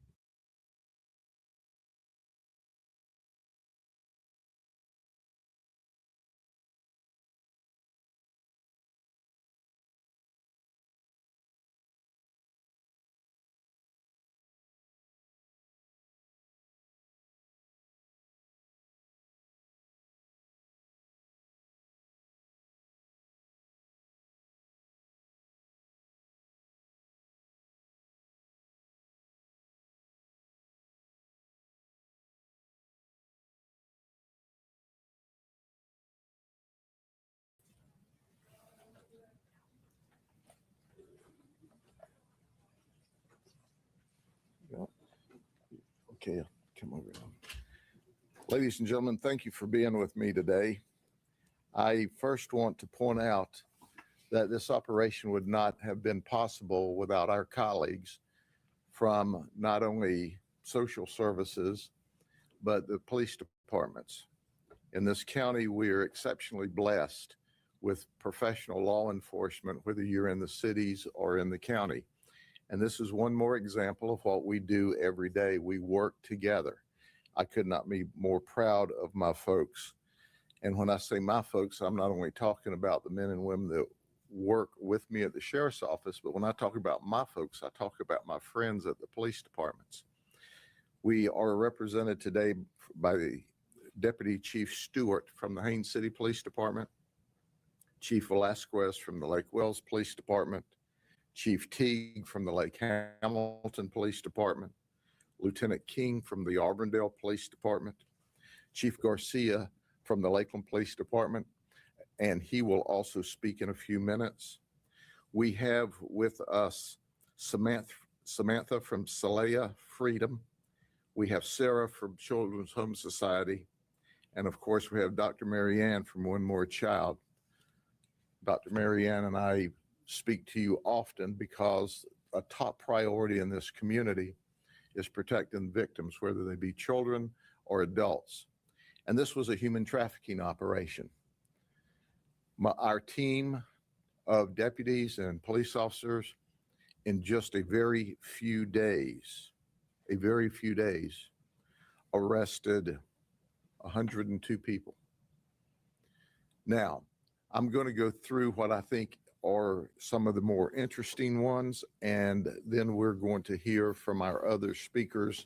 Okay, come over now. Ladies and gentlemen, thank you for being with me today. I first want to point out that this operation would not have been possible without our colleagues from not only social services, but the police departments. In this county, we are exceptionally blessed with professional law enforcement, whether you're in the cities or in the county. And this is one more example of what we do every day. We work together. I could not be more proud of my folks. And when I say my folks, I'm not only talking about the men and women that work with me at the sheriff's office, but when I talk about my folks, I talk about my friends at the police departments. We are represented today by the Deputy Chief Stewart from the Haines City Police Department, Chief Velasquez from the Lake Wells Police Department, Chief Teague from the Lake Hamilton Police Department, Lieutenant King from the Auburndale Police Department, Chief Garcia from the Lakeland Police Department, and he will also speak in a few minutes. We have with us Samantha from Celaya Freedom. We have Sarah from Children's Home Society. And of course, we have Dr. Marianne from One More Child. Dr. Marianne and I speak to you often because a top priority in this community is protecting victims, whether they be children or adults. And this was a human trafficking operation. Our team of deputies and police officers, in just a very few days, arrested 102 people. Now, I'm going to go through what I think are some of the more interesting ones, and then we're going to hear from our other speakers,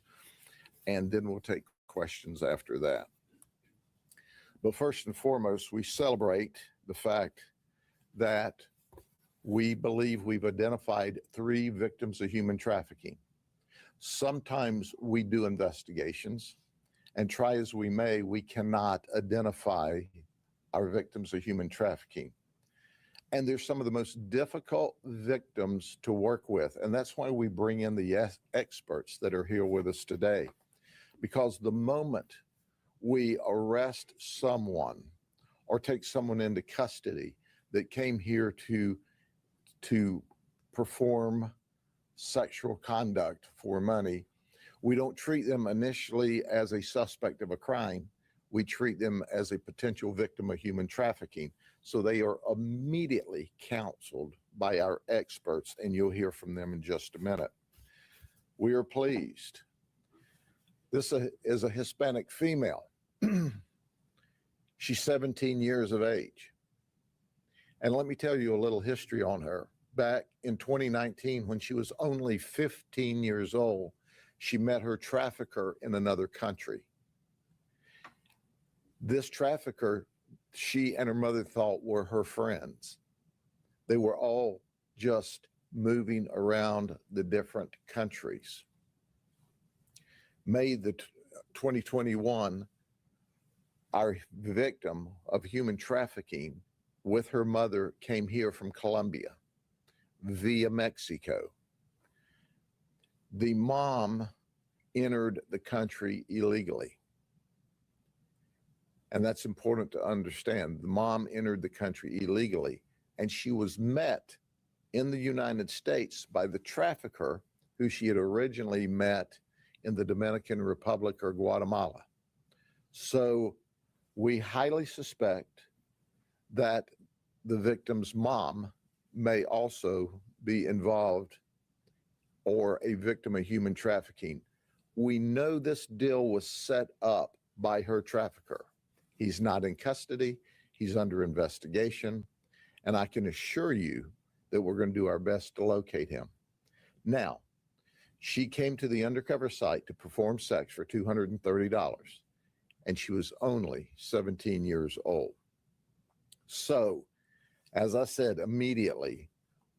and then we'll take questions after that. But first and foremost, we celebrate the fact that we believe we've identified 3 victims of human trafficking. Sometimes we do investigations, and try as we may, we cannot identify our victims of human trafficking. And they're some of the most difficult victims to work with. And that's why we bring in the experts that are here with us today. Because the moment we arrest someone or take someone into custody that came here to perform sexual conduct for money, we don't treat them initially as a suspect of a crime. We treat them as a potential victim of human trafficking. So they are immediately counseled by our experts, and you'll hear from them in just a minute. We are pleased. This is a Hispanic female. She's 17 years of age. And let me tell you a little history on her. Back in 2019, when she was only 15 years old, she met her trafficker in another country. This trafficker, she and her mother thought were her friends. They were all just moving around the different countries. May the 2021, our victim of human trafficking with her mother came here from Colombia via Mexico. The mom entered the country illegally. And that's important to understand. The mom entered the country illegally, and she was met in the United States by the trafficker who she had originally met in the Dominican Republic or Guatemala. So we highly suspect that the victim's mom may also be involved or a victim of human trafficking. We know this deal was set up by her trafficker. He's not in custody. He's under investigation. And I can assure you that we're going to do our best to locate him. Now, she came to the undercover site to perform sex for $230, and she was only 17 years old. So, as I said, immediately,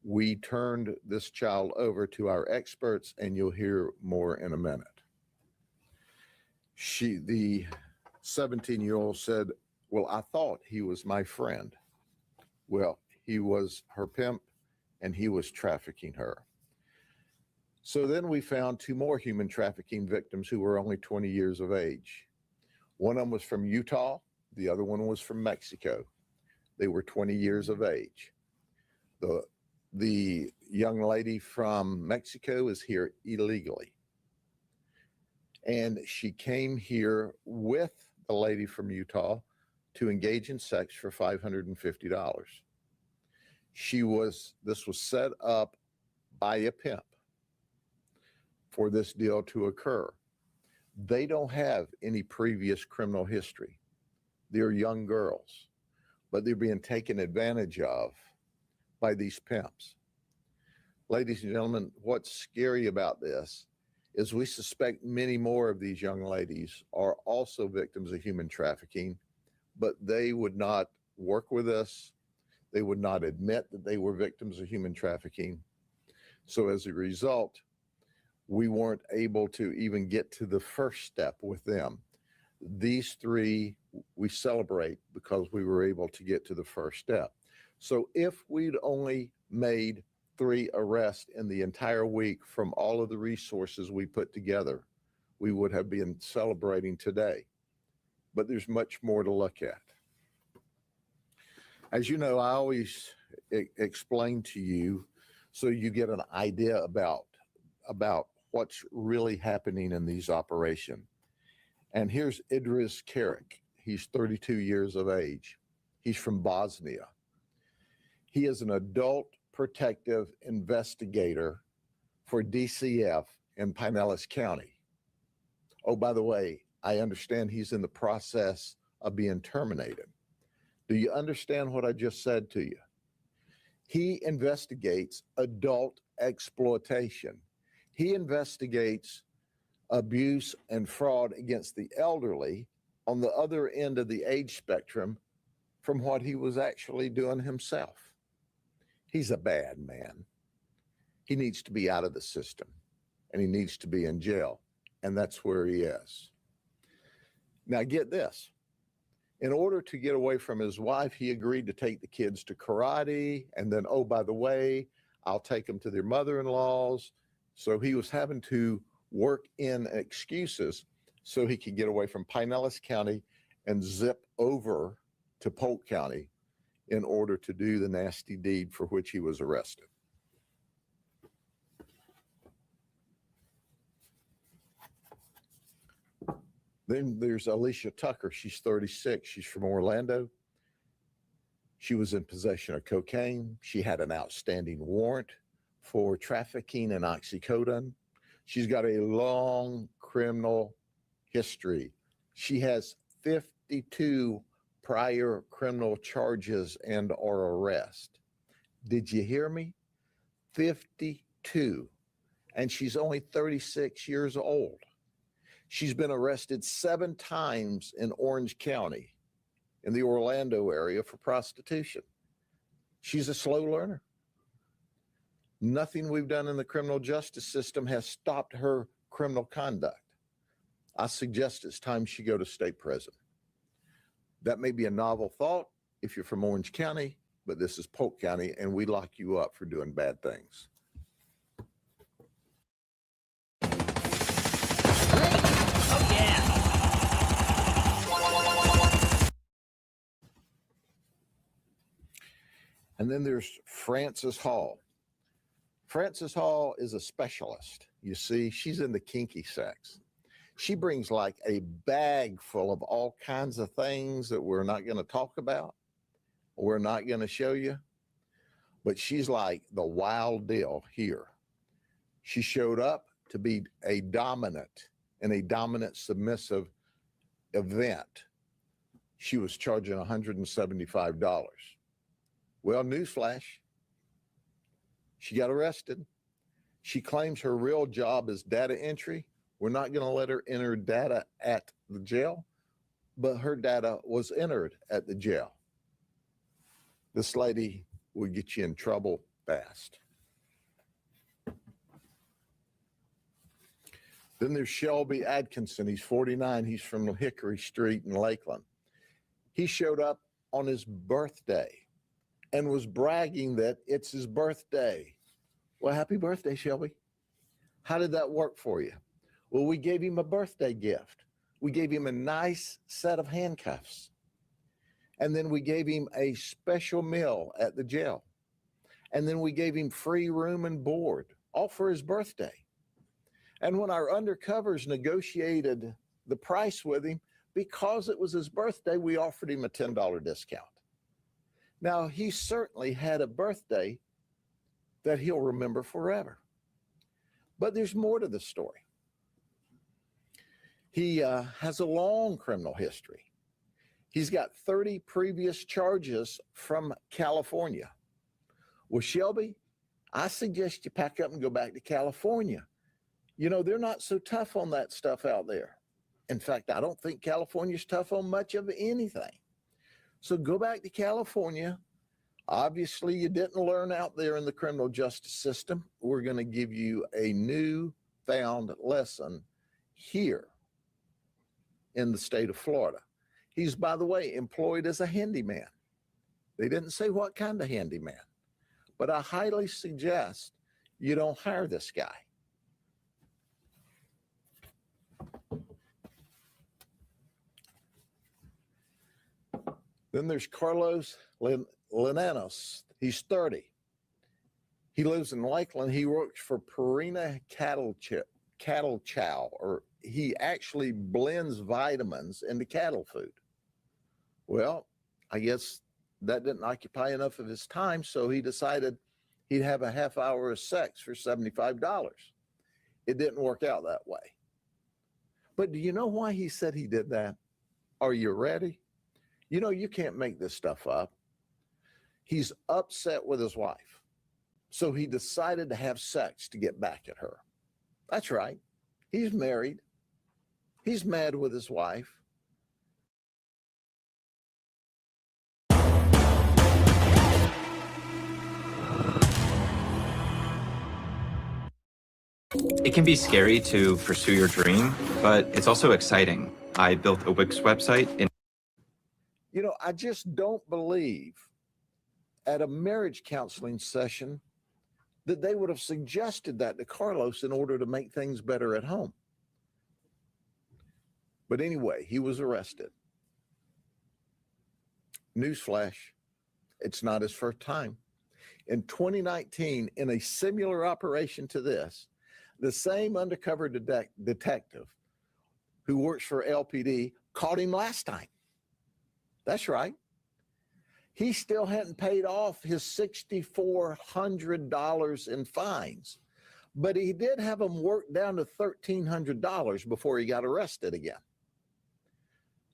we turned this child over to our experts, and you'll hear more in a minute. The 17-year-old said, well, I thought he was my friend. Well, he was her pimp, and he was trafficking her. So then we found two more human trafficking victims who were only 20 years of age. One of them was from Utah. The other one was from Mexico. They were 20 years of age. The young lady from Mexico is here illegally. And she came here with the lady from Utah to engage in sex for $550. This was set up by a pimp for this deal to occur. They don't have any previous criminal history. They're young girls, but they're being taken advantage of by these pimps. Ladies and gentlemen, what's scary about this is we suspect many more of these young ladies are also victims of human trafficking, but they would not work with us. They would not admit that they were victims of human trafficking. So as a result, we weren't able to even get to the first step with them. These three we celebrate because we were able to get to the first step. So if we'd only made 3 arrests in the entire week from all of the resources we put together, we would have been celebrating today. But there's much more to look at. As you know, I always explain to you so you get an idea about what's really happening in these operations. And here's Idris Karik. He's 32 years of age. He's from Bosnia. He is an adult protective investigator for DCF in Pinellas County. Oh, by the way, I understand he's in the process of being terminated. Do you understand what I just said to you? He investigates adult exploitation. He investigates abuse and fraud against the elderly on the other end of the age spectrum from what he was actually doing himself. He's a bad man. He needs to be out of the system and he needs to be in jail, and that's where he is. Now get this. In order to get away from his wife, he agreed to take the kids to karate, and then, oh, by the way, I'll take them to their mother-in-laws. So he was having to work in excuses so he could get away from Pinellas County and zip over to Polk County in order to do the nasty deed for which he was arrested. Then there's Alicia Tucker. She's 36. She's from Orlando. She was in possession of cocaine. She had an outstanding warrant for trafficking and oxycodone. She's got a long criminal history. She has 52 prior criminal charges and or arrest. Did you hear me? 52. And she's only 36 years old. She's been arrested 7 times in Orange County, in the Orlando area, for prostitution. She's a slow learner. Nothing we've done in the criminal justice system has stopped her criminal conduct. I suggest it's time she go to state prison. That may be a novel thought if you're from Orange County, but this is Polk County, and we lock you up for doing bad things. And then there's Frances Hall. Frances Hall is a specialist. You see, she's in the kinky sex. She brings like a bag full of all kinds of things that we're not going to talk about, we're not going to show you, but she's like the wild deal here. She showed up to be a dominant in a dominant submissive event. She was charging $175. Well, newsflash, she got arrested. She claims her real job is data entry. We're not going to let her enter data at the jail, but her data was entered at the jail. This lady will get you in trouble fast. Then there's Shelby Atkinson. He's 49. He's from Hickory Street in Lakeland. He showed up on his birthday and was bragging that it's his birthday. Well, happy birthday, Shelby. How did that work for you? Well, we gave him a birthday gift. We gave him a nice set of handcuffs. And then we gave him a special meal at the jail. And then we gave him free room and board, all for his birthday. And when our undercovers negotiated the price with him, because it was his birthday, we offered him a $10 discount. Now, he certainly had a birthday that he'll remember forever. But there's more to the story. He has a long criminal history. He's got 30 previous charges from California. Well, Shelby, I suggest you pack up and go back to California. You know, they're not so tough on that stuff out there. In fact, I don't think California's tough on much of anything. So go back to California. Obviously, you didn't learn out there in the criminal justice system. We're going to give you a new-found lesson here in the state of Florida. He's, by the way, employed as a handyman. They didn't say what kind of handyman, but I highly suggest you don't hire this guy. Then there's Carlos Linanos. He's 30. He lives in Lakeland. He works for Purina Cattle Chow, or he actually blends vitamins into cattle food. Well, I guess that didn't occupy enough of his time, so he decided he'd have a half hour of sex for $75. It didn't work out that way. But do you know why he said he did that? Are you ready? You know, you can't make this stuff up. He's upset with his wife, so he decided to have sex to get back at her. That's right. He's married. He's mad with his wife. It can be scary to pursue your dream, but it's also exciting. I built a Wix website in. You know, I just don't believe at a marriage counseling session that they would have suggested that to Carlos in order to make things better at home. But anyway, he was arrested. Newsflash, it's not his first time. In 2019, in a similar operation to this, the same undercover detective who works for LPD caught him last time. That's right. He still hadn't paid off his $6,400 in fines, but he did have them worked down to $1,300 before he got arrested again.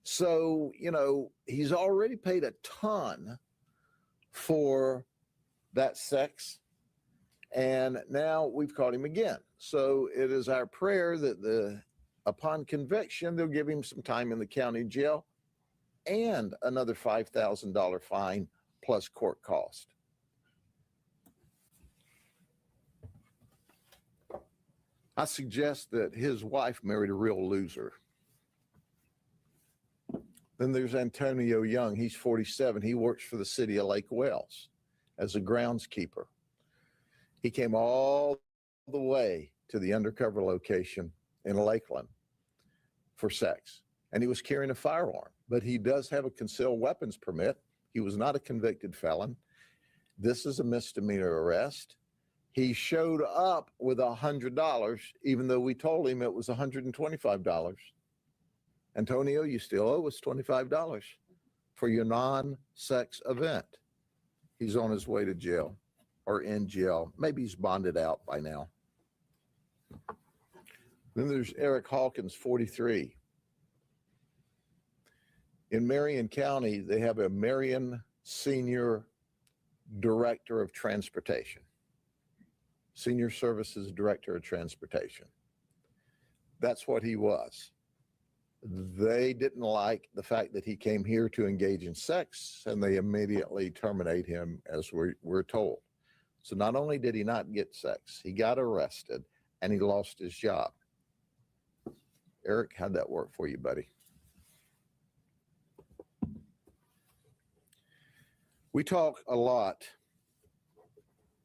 So, you know, he's already paid a ton for that sex, and now we've caught him again. So it is our prayer that upon conviction, they'll give him some time in the county jail and another $5,000 fine plus court cost. I suggest that his wife married a real loser. Then there's Antonio Young. He's 47. He works for the city of Lake Wales as a groundskeeper. He came all the way to the undercover location in Lakeland for sex, and he was carrying a firearm, but he does have a concealed weapons permit. He was not a convicted felon. This is a misdemeanor arrest. He showed up with $100, even though we told him it was $125. Antonio, you still owe us $25 for your non-sex event. He's on his way to jail or in jail. Maybe he's bonded out by now. Then there's Eric Hawkins, 43. In Marion County, they have a Marion Senior Director of Transportation, Senior Services Director of Transportation. That's what he was. They didn't like the fact that he came here to engage in sex, and they immediately terminate him, as we're told. So not only did he not get sex, he got arrested and he lost his job. Eric, how'd that work for you, buddy? We talk a lot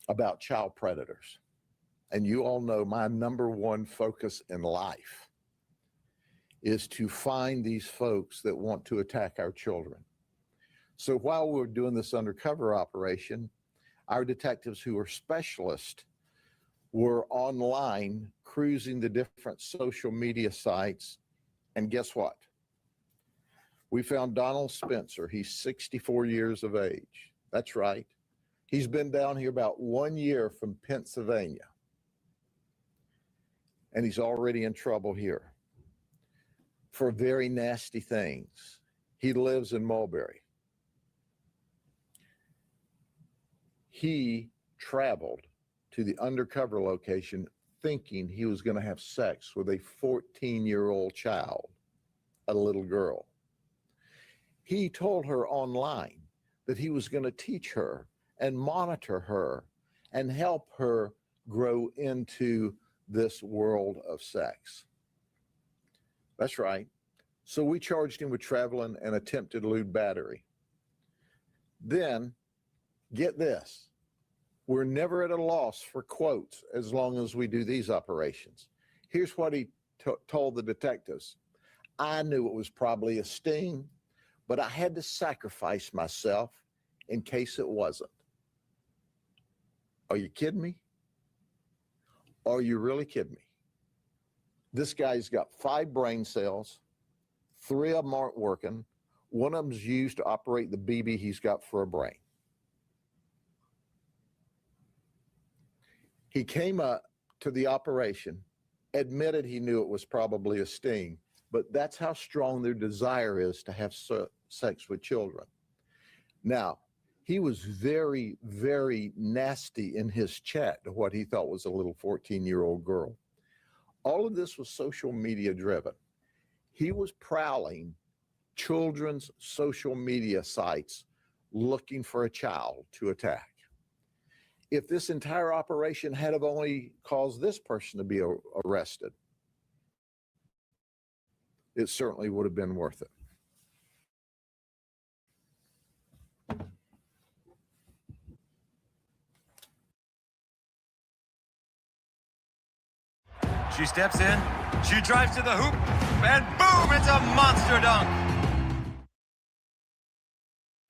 about child predators, and you all know my number one focus in life is to find these folks that want to attack our children. So while we're doing this undercover operation, our detectives who are specialists were online cruising the different social media sites, and guess what? We found Donald Spencer. He's 64 years of age. That's right. He's been down here about 1 year from Pennsylvania, and he's already in trouble here for very nasty things. He lives in Mulberry. He traveled to the undercover location thinking he was going to have sex with a 14-year-old child, a little girl. He told her online that he was going to teach her and monitor her and help her grow into this world of sex. That's right. So we charged him with traveling and attempted lewd battery. Then, get this, we're never at a loss for quotes as long as we do these operations. Here's what he told the detectives. I knew it was probably a sting, but I had to sacrifice myself in case it wasn't. Are you kidding me? Are you really kidding me? This guy's got 5 brain cells, 3 of them aren't working, 1 of them's used to operate the BB he's got for a brain. He came up to the operation, admitted he knew it was probably a sting, but that's how strong their desire is to have sex with children. Now, he was very, very nasty in his chat to what he thought was a little 14-year-old girl. All of this was social media driven. He was prowling children's social media sites looking for a child to attack. If this entire operation had have only caused this person to be arrested, it certainly would have been worth it. She steps in, she drives to the hoop, and boom, it's a monster dunk.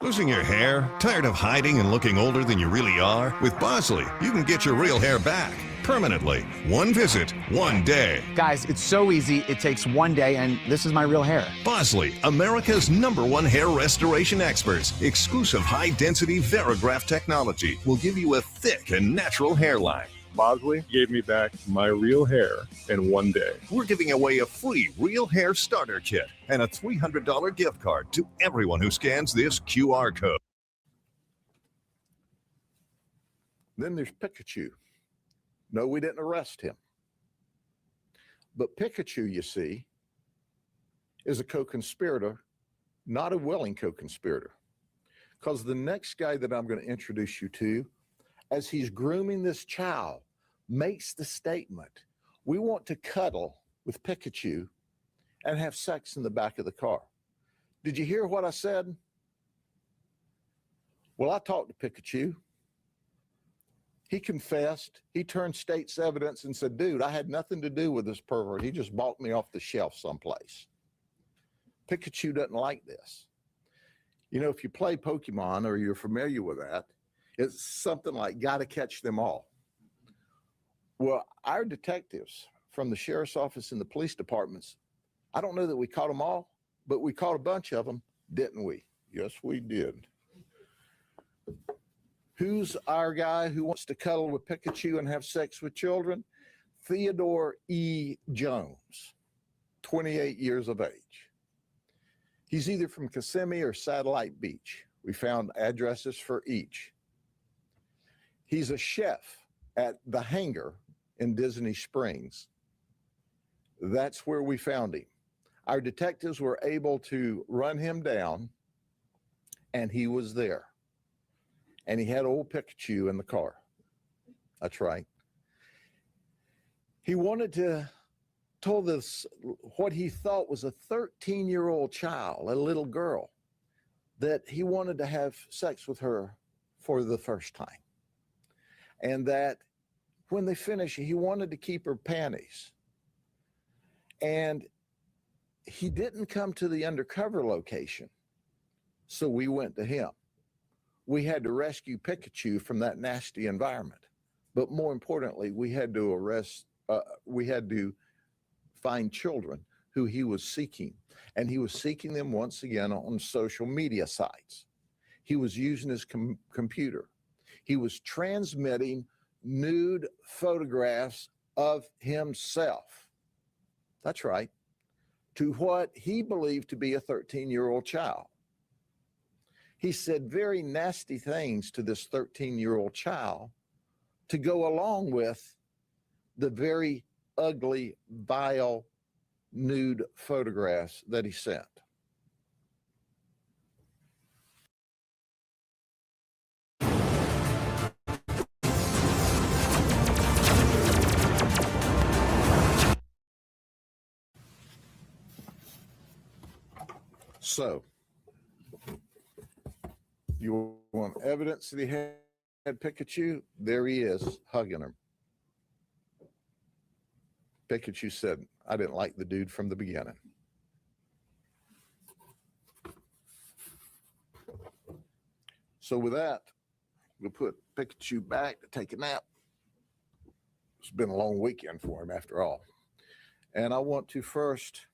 Losing your hair? Tired of hiding and looking older than you really are? With Bosley, you can get your real hair back permanently. One visit, one day. Guys, it's so easy. It takes one day, and this is my real hair. Bosley, America's #1 hair restoration experts. Exclusive high-density Verigraph technology will give you a thick and natural hairline. Bosley gave me back my real hair in one day. We're giving away a free real hair starter kit and a $300 gift card to everyone who scans this QR code. Then there's Pikachu. No, we didn't arrest him. But Pikachu, you see, is a co-conspirator, not a willing co-conspirator. Because the next guy that I'm going to introduce you to, as he's grooming this child, makes the statement, we want to cuddle with Pikachu and have sex in the back of the car. Did you hear what I said? Well, I talked to Pikachu. He confessed. He turned state's evidence and said, dude, I had nothing to do with this pervert. He just bought me off the shelf someplace. Pikachu doesn't like this. You know, if you play Pokemon or you're familiar with that, it's something like gotta catch them all. Well, our detectives from the sheriff's office and the police departments, I don't know that we caught them all, but we caught a bunch of them, didn't we? Yes, we did. Who's our guy who wants to cuddle with Pikachu and have sex with children? Theodore E. Jones, 28 years of age. He's either from Kissimmee or Satellite Beach. We found addresses for each. He's a chef at the Hangar in Disney Springs. That's where we found him. Our detectives were able to run him down, and he was there. And he had old Pikachu in the car. That's right. He told us what he thought was a 13-year-old child, a little girl, that he wanted to have sex with her for the first time. And that When they finished, he wanted to keep her panties. And he didn't come to the undercover location, so we went to him. We had to rescue Pikachu from that nasty environment. But more importantly, we had to find children who he was seeking. And he was seeking them once again on social media sites. He was using his computer. He was transmitting nude photographs of himself. That's right. To what he believed to be a 13-year-old child. He said very nasty things to this 13-year-old child to go along with the very ugly, vile, nude photographs that he sent. So, you want evidence that he had Pikachu? There he is, hugging him. Pikachu said, I didn't like the dude from the beginning. So with that, we'll put Pikachu back to take a nap. It's been a long weekend for him after all. And I want to first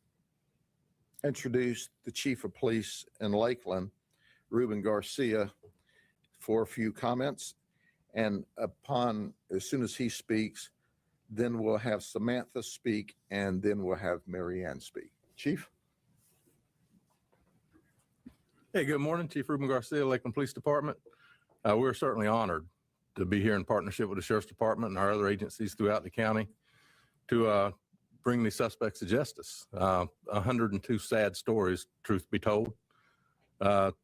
introduce the Chief of Police in Lakeland, Ruben Garcia, for a few comments. And as soon as he speaks, then we'll have Samantha speak, and then we'll have Marianne speak. Chief? Hey, good morning. Chief Ruben Garcia, Lakeland Police Department. We're certainly honored to be here in partnership with the Sheriff's Department and our other agencies throughout the county to bring these suspects to justice. 102 sad stories, truth be told.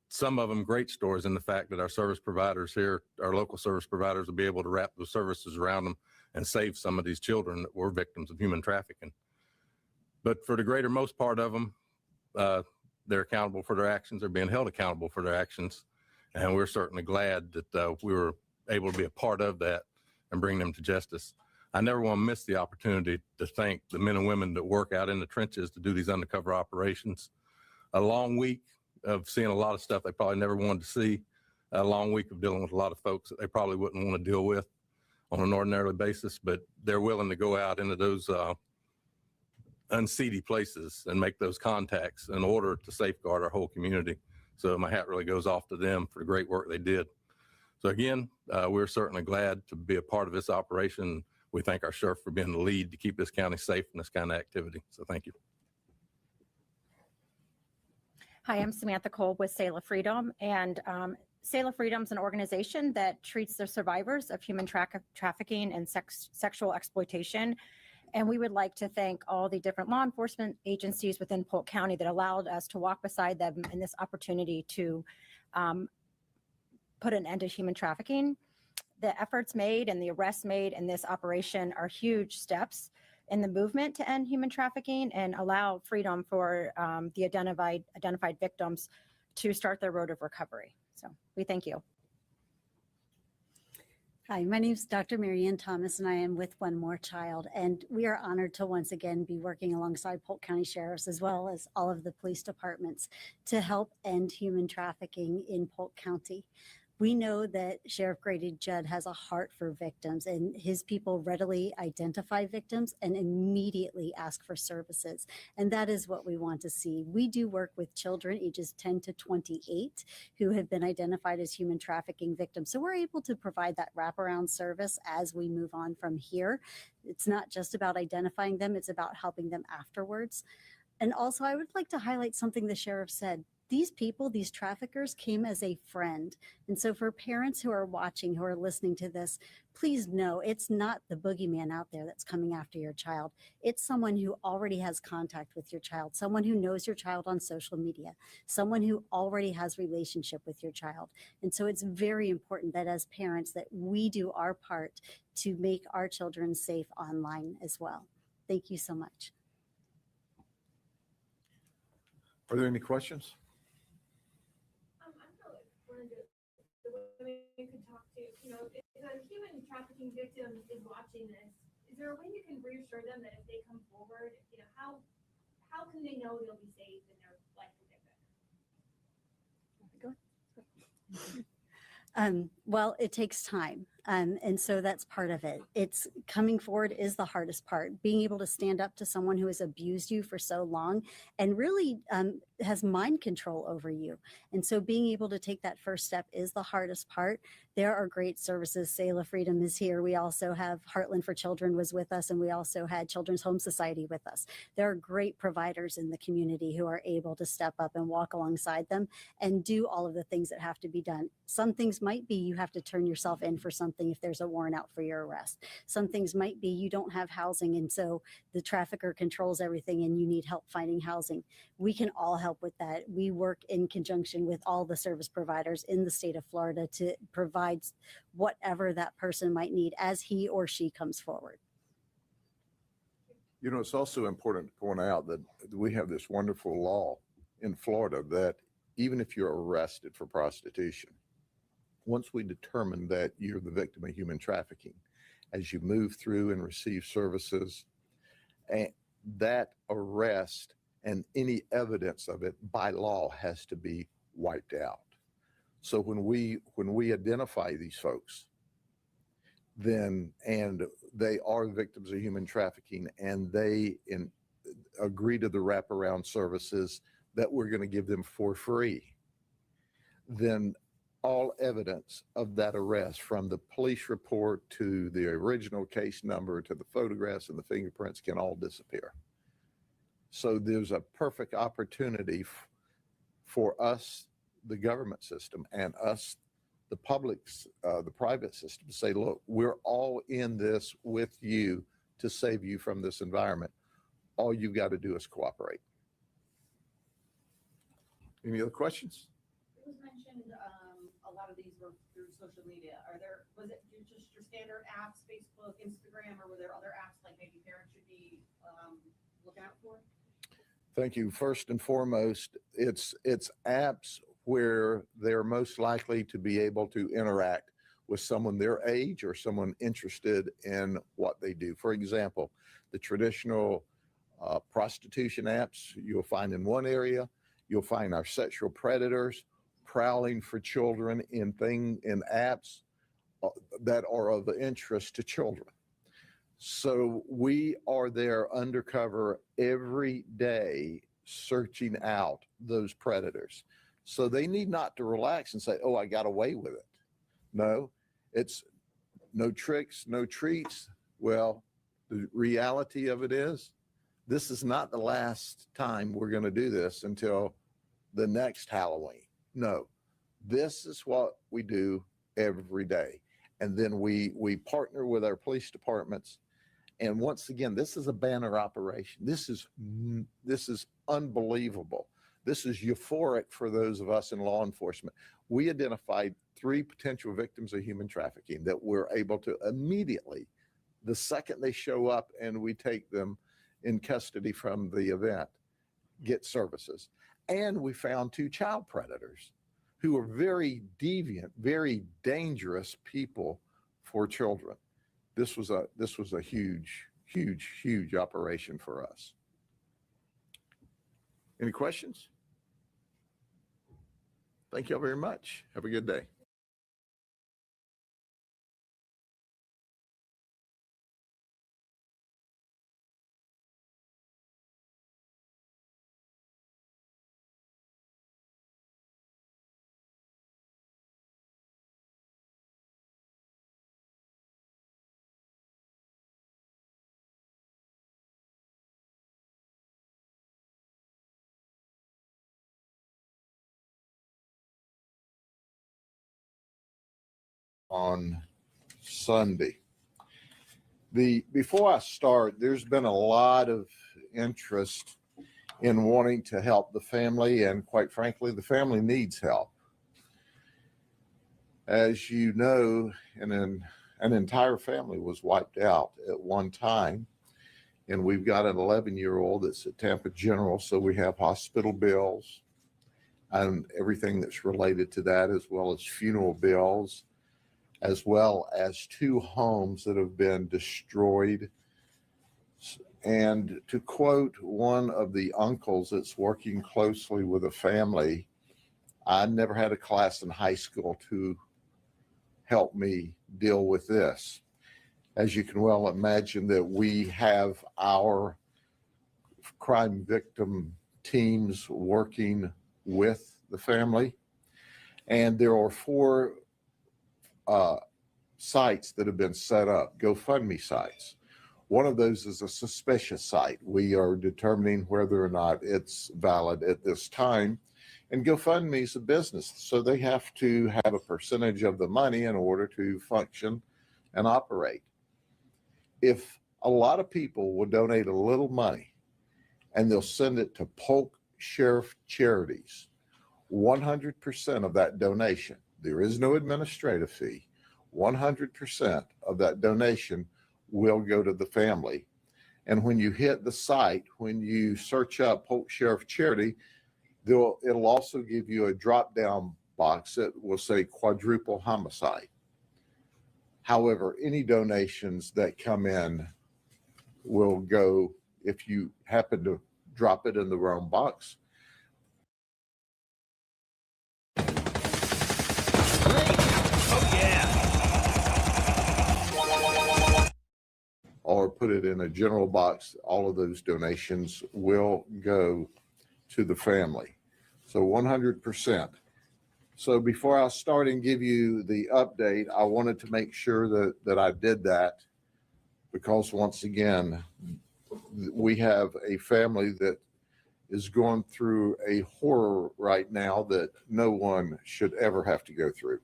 Some of them great stories in the fact that our service providers here, our local service providers, will be able to wrap those services around them and save some of these children that were victims of human trafficking. But for the greater most part of them, they're accountable for their actions. They're being held accountable for their actions. And we're certainly glad that we were able to be a part of that and bring them to justice. I never want to miss the opportunity to thank the men and women that work out in the trenches to do these undercover operations. A long week of seeing a lot of stuff they probably never wanted to see. A long week of dealing with a lot of folks that they probably wouldn't want to deal with on an ordinary basis, but they're willing to go out into those unseedy places and make those contacts in order to safeguard our whole community. So my hat really goes off to them for the great work they did. So again, we're certainly glad to be a part of this operation. We thank our sheriff for being the lead to keep this county safe from this kind of activity. So thank you. Hi, I'm Samantha Cole with Zahlr Freedom, and Zahlr Freedom is an organization that treats the survivors of human trafficking and sexual exploitation. And we would like to thank all the different law enforcement agencies within Polk County that allowed us to walk beside them in this opportunity to put an end to human trafficking. The efforts made and the arrests made in this operation are huge steps in the movement to end human trafficking and allow freedom for the identified victims to start their road of recovery. So we thank you. Hi, my name is Dr. Marianne Thomas, and I am with One More Child. And we are honored to once again be working alongside Polk County Sheriffs, as well as all of the police departments, to help end human trafficking in Polk County. We know that Sheriff Grady Judd has a heart for victims, and his people readily identify victims and immediately ask for services. And that is what we want to see. We do work with children ages 10 to 28 who have been identified as human trafficking victims. So we're able to provide that wraparound service as we move on from here. It's not just about identifying them, it's about helping them afterwards. And also, I would like to highlight something the sheriff said. These people, these traffickers, came as a friend. And so for parents who are watching, who are listening to this, please know it's not the boogeyman out there that's coming after your child. It's someone who already has contact with your child, someone who knows your child on social media, someone who already has relationship with your child. And so it's very important that as parents that we do our part to make our children safe online as well. Thank you so much. Are there any questions? you could talk to, if a human trafficking victim is watching this, is there a way you can reassure them that if they come forward, how can they know they'll be safe and their life will get better? Well, it takes time. And so that's part of it. It's coming forward is the hardest part. Being able to stand up to someone who has abused you for so long and really has mind control over you. And so being able to take that first step is the hardest part. There are great services. Zahlr Freedom is here. We also have Heartland for Children was with us, and we also had Children's Home Society with us. There are great providers in the community who are able to step up and walk alongside them and do all of the things that have to be done. Some things might be you have to turn yourself in for something if there's a warrant out for your arrest. Some things might be you don't have housing, and so the trafficker controls everything and you need help finding housing. We can all help with that. We work in conjunction with all the service providers in the state of Florida to provide whatever that person might need as he or she comes forward. You know, it's also important to point out that we have this wonderful law in Florida that even if you're arrested for prostitution, once we determine that you're the victim of human trafficking, as you move through and receive services, and that arrest and any evidence of it by law has to be wiped out. So when we identify these folks, then and they are victims of human trafficking and they agree to the wraparound services that we're going to give them for free, then all evidence of that arrest, from the police report to the original case number to the photographs and the fingerprints, can all disappear. So there's a perfect opportunity for us, the government system, and us, the public's, the private system, to say, look, we're all in this with you to save you from this environment. All you've got to do is cooperate. Any other questions? It was mentioned a lot of these were through social media. Was it just your standard apps, Facebook, Instagram, or were there other apps like maybe parents should be looking out for? Thank you. First and foremost, it's apps where they're most likely to be able to interact with someone their age or someone interested in what they do. For example, the traditional prostitution apps you'll find in one area. You'll find our sexual predators prowling for children in apps that are of interest to children. So we are there undercover every day searching out those predators. So they need not to relax and say, oh, I got away with it. No, it's no tricks, no treats. Well, the reality of it is, this is not the last time we're going to do this until the next Halloween. No, this is what we do every day. And then we partner with our police departments. And once again, this is a banner operation. This is unbelievable. This is euphoric for those of us in law enforcement. We identified 3 potential victims of human trafficking that we're able to immediately, the second they show up and we take them in custody from the event, get services. And we found 2 child predators who are very deviant, very dangerous people for children. This was a huge operation for us. Any questions? Thank you all very much. Have a good day. On Sunday. Before I start, there's been a lot of interest in wanting to help the family, and quite frankly, the family needs help. As you know, an entire family was wiped out at one time, and we've got an 11-year-old that's at Tampa General, so we have hospital bills. and everything that's related to that, as well as funeral bills, as well as 2 homes that have been destroyed. And to quote one of the uncles that's working closely with a family, I never had a class in high school to help me deal with this. As you can well imagine, that we have our crime victim teams working with the family. And there are 4 sites that have been set up, GoFundMe sites. One of those is a suspicious site. We are determining whether or not it's valid at this time. And GoFundMe is a business, so they have to have a percentage of the money in order to function and operate. If a lot of people will donate a little money and they'll send it to Polk Sheriff Charities, 100% of that donation, there is no administrative fee, 100% of that donation will go to the family. And when you hit the site, when you search up Polk Sheriff Charity, it'll also give you a drop-down box that will say quadruple homicide. However, any donations that come in will go, if you happen to drop it in the wrong box, or put it in a general box, all of those donations will go to the family. So 100%. So before I start and give you the update, I wanted to make sure that I did that, because once again, we have a family that is going through a horror right now that no one should ever have to go through.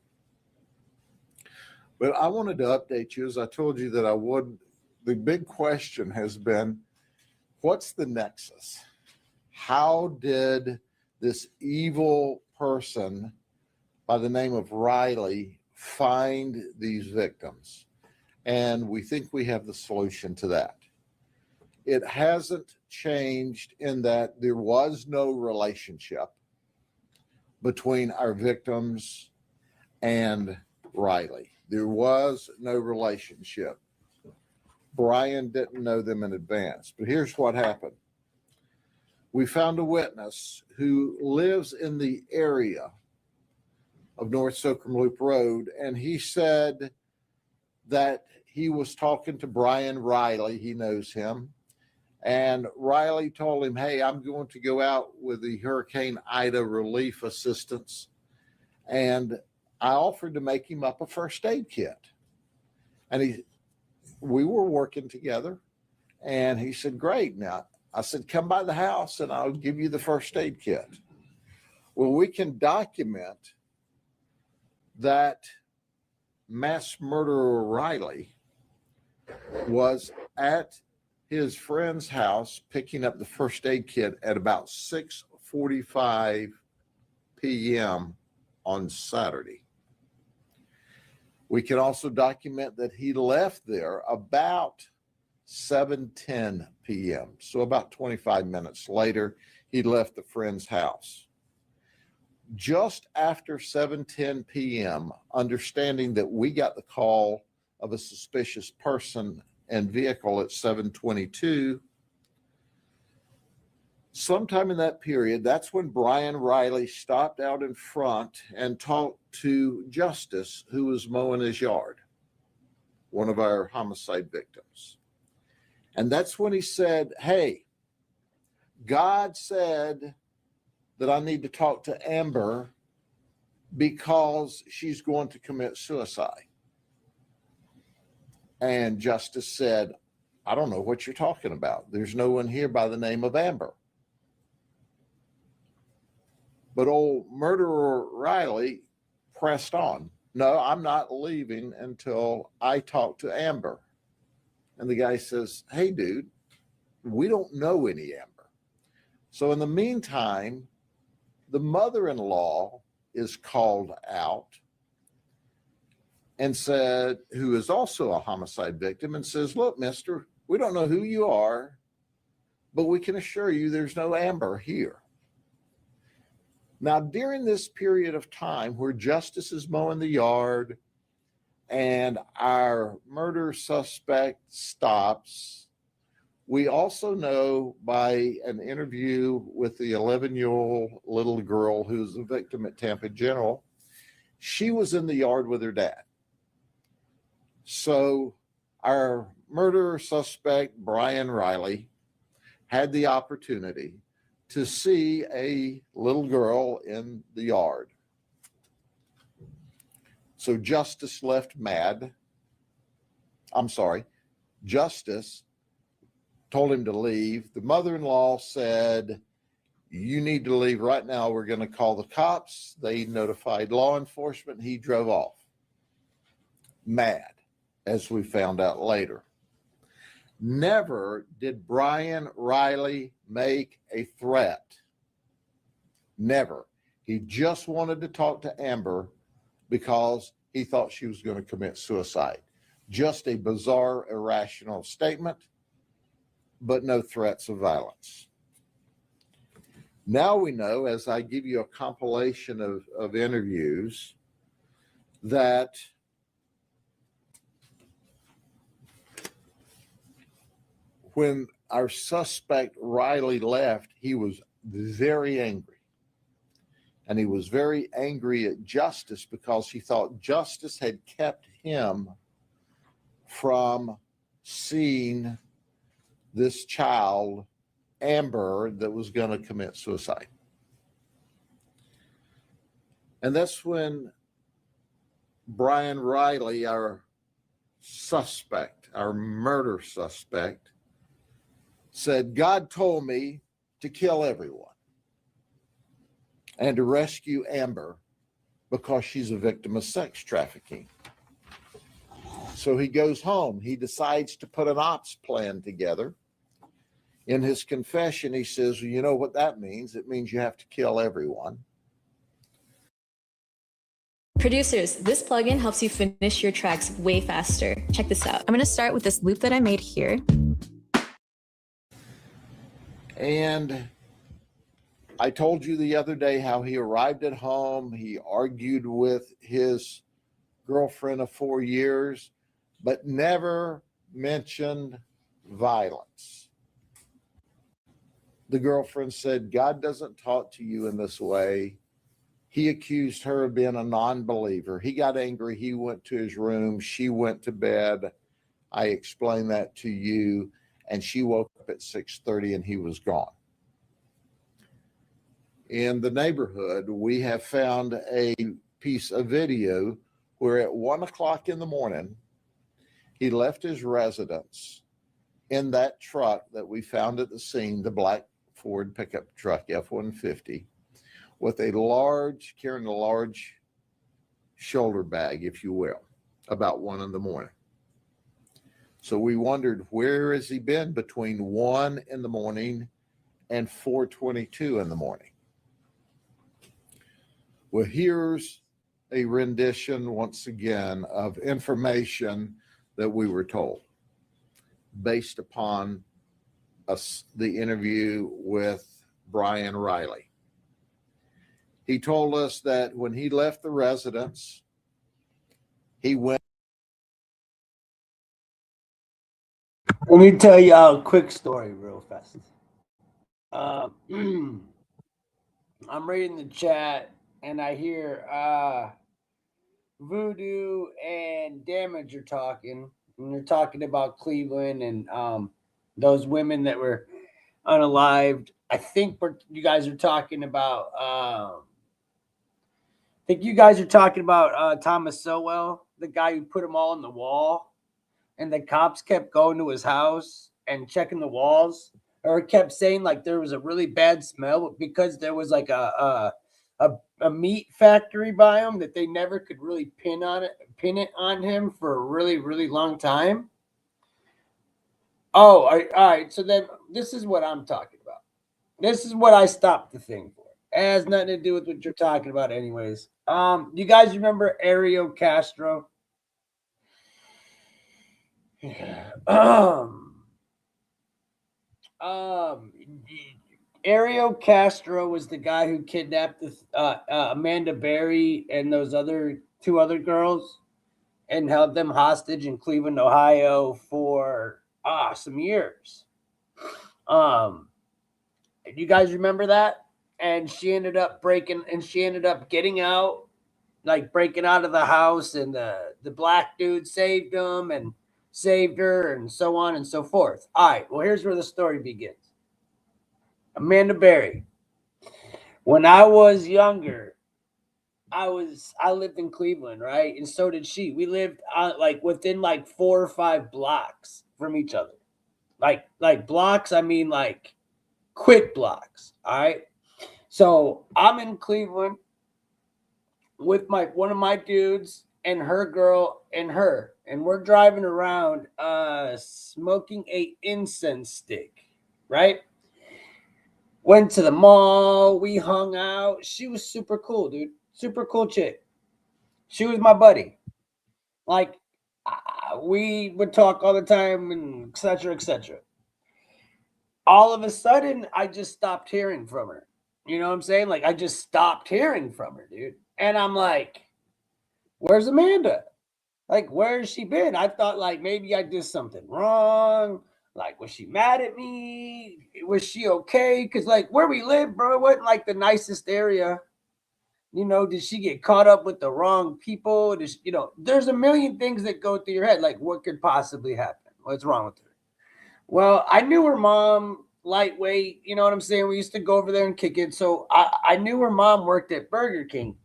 But I wanted to update you, as I told you that I would. The big question has been, what's the nexus? How did this evil person by the name of Riley find these victims? And we think we have the solution to that. It hasn't changed in that there was no relationship between our victims and Riley. There was no relationship. Brian didn't know them in advance, but here's what happened. We found a witness who lives in the area of North Soakham Loop Road, and he said that he was talking to Brian Riley. He knows him. And Riley told him, hey, I'm going to go out with the Hurricane Ida relief assistance. And I offered to make him up a first aid kit. And we were working together, and he said, great. Now, I said, come by the house and I'll give you the first aid kit. Well, we can document that mass murderer Riley was at his friend's house picking up the first aid kit at about 6:45 p.m. on Saturday. We can also document that he left there about 7:10 p.m. So about 25 minutes later, he left the friend's house. Just after 7:10 p.m., understanding that we got the call of a suspicious person and vehicle at 7:22, sometime in that period, that's when Brian Riley stopped out in front and talked to Justice, who was mowing his yard, one of our homicide victims. And that's when he said, hey, God said that I need to talk to Amber because she's going to commit suicide. And Justice said, I don't know what you're talking about. There's no one here by the name of Amber. But old murderer Riley pressed on. No, I'm not leaving until I talk to Amber. And the guy says, hey, dude, we don't know any Amber. So in the meantime, the mother-in-law is called out and said, who is also a homicide victim, and says, look, mister, we don't know who you are, but we can assure you there's no Amber here. Now, during this period of time where Justice is mowing the yard and our murder suspect stops, we also know by an interview with the 11-year-old little girl who's a victim at Tampa General, she was in the yard with her dad. So our murder suspect, Brian Riley, had the opportunity to see a little girl in the yard. So Justice left mad. I'm sorry, Justice told him to leave. The mother-in-law said, you need to leave right now. We're going to call the cops. They notified law enforcement. He drove off. Mad, as we found out later. Never did Brian Riley make a threat. Never. He just wanted to talk to Amber because he thought she was going to commit suicide. Just a bizarre, irrational statement, but no threats of violence. Now we know, as I give you a compilation of interviews, that when our suspect Riley left, he was very angry. And he was very angry at Justice because he thought Justice had kept him from seeing this child, Amber, that was going to commit suicide. And that's when Brian Riley, our suspect, our murder suspect, said, God told me to kill everyone and to rescue Amber because she's a victim of sex trafficking. So he goes home. He decides to put an ops plan together. In his confession, he says, well, you know what that means? It means you have to kill everyone. Producers, this plugin helps you finish your tracks way faster. Check this out. I'm going to start with this loop that I made here. And I told you the other day how he arrived at home. He argued with his girlfriend of 4 years, but never mentioned violence. The girlfriend said, God doesn't talk to you in this way. He accused her of being a non-believer. He got angry. He went to his room. She went to bed. I explained that to you. And she woke up at 6:30 and he was gone. In the neighborhood, we have found a piece of video where at 1 o'clock in the morning, he left his residence in that truck that we found at the scene, the black Ford pickup truck, F-150, with carrying a large shoulder bag, if you will, about 1 in the morning. So we wondered, where has he been between 1 in the morning and 4:22 in the morning? Well, here's a rendition, once again, of information that we were told based upon the interview with Brian Riley. He told us that when he left the residence, he went. Let me tell you a quick story real fast. I'm reading the chat and I hear Voodoo and Damage are talking. And they're talking about Cleveland and those women that were unalived. I think you guys are talking about Thomas Sowell, the guy who put them all on the wall. And the cops kept going to his house and checking the walls, or kept saying like there was a really bad smell, but because there was like a meat factory by him, that they never could really pin it on him for a really, really long time. Oh, all right. So then this is what I'm talking about. This is what I stopped the thing for. It has nothing to do with what you're talking about anyways. You guys remember Ariel Castro? Ariel Castro was the guy who kidnapped Amanda Berry and those two other girls and held them hostage in Cleveland, Ohio for some years. You guys remember that? And she ended up getting out, like breaking out of the house, and the black dude saved him and saved her, and so on and so forth. All right, well, here's where the story begins. Amanda Berry. When I was younger, I lived in Cleveland, right? And so did she. We lived within 4 or 5 blocks from each other. Like blocks, I mean like quick blocks. All right. So I'm in Cleveland with one of my dudes and her girl and her, and we're driving around smoking a incense stick, right? Went to the mall, we hung out. She was super cool, dude. Super cool chick. She was my buddy. Like, we would talk all the time, and et cetera, et cetera. All of a sudden, I just stopped hearing from her. You know what I'm saying? Like, I just stopped hearing from her, dude. And I'm like, where's Amanda? Like, where has she been? I thought, like, maybe I did something wrong. Like, was she mad at me? Was she okay? Because, like, where we live, bro, it wasn't, like, the nicest area. You know, did she get caught up with the wrong people? There's a million things that go through your head. Like, what could possibly happen? What's wrong with her? Well, I knew her mom, lightweight. You know what I'm saying? We used to go over there and kick it. So I knew her mom worked at Burger King.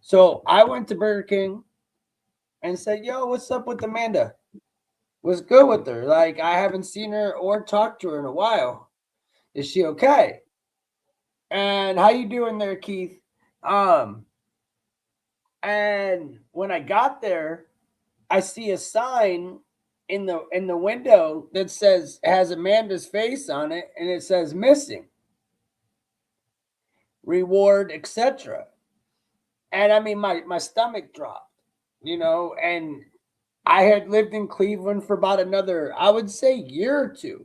So I went to Burger King and said, yo, what's up with Amanda? What's good with her? Like, I haven't seen her or talked to her in a while. Is she okay? And how you doing there, Keith? And when I got there, I see a sign in the window that has Amanda's face on it, and it says missing, reward, etc. And I mean, my stomach dropped, and I had lived in Cleveland for about another, I would say, year or two.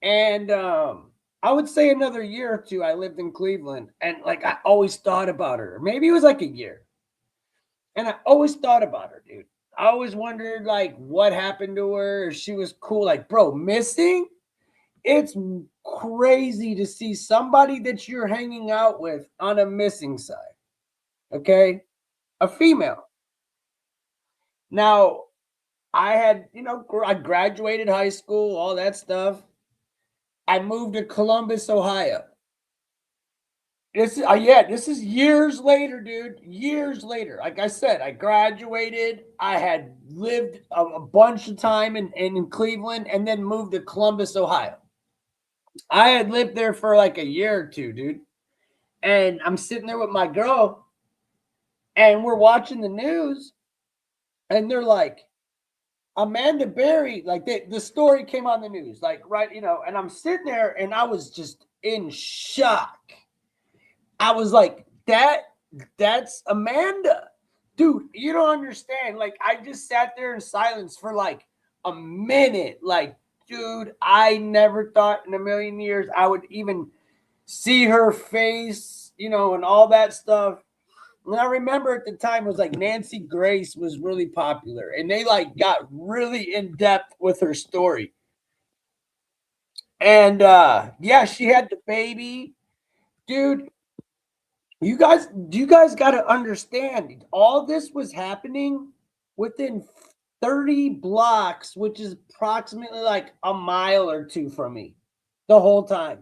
And I would say another year or two I lived in Cleveland, and like I always thought about her. Maybe it was like a year. And I always thought about her, dude. I always wondered like what happened to her, if she was cool. Like, bro, missing? It's crazy to see somebody that you're hanging out with on a missing side. Okay? A female. Now, I had, I graduated high school, all that stuff. I moved to Columbus, Ohio. This is years later, dude. Years later. Like I said, I graduated. I had lived a bunch of time in Cleveland and then moved to Columbus, Ohio. I had lived there for like a year or two, dude. And I'm sitting there with my girl and we're watching the news and they're like, Amanda Berry, like the story came on the news, like, right, and I'm sitting there and I was just in shock. I was like, that's Amanda. Dude, you don't understand. Like, I just sat there in silence for like a minute. Like, dude, I never thought in a million years I would even see her face, and all that stuff. And I remember at the time it was like Nancy Grace was really popular and they like got really in depth with her story. And yeah, she had the baby. Dude, you guys got to understand, all this was happening within 30 blocks, which is approximately like a mile or two from me the whole time.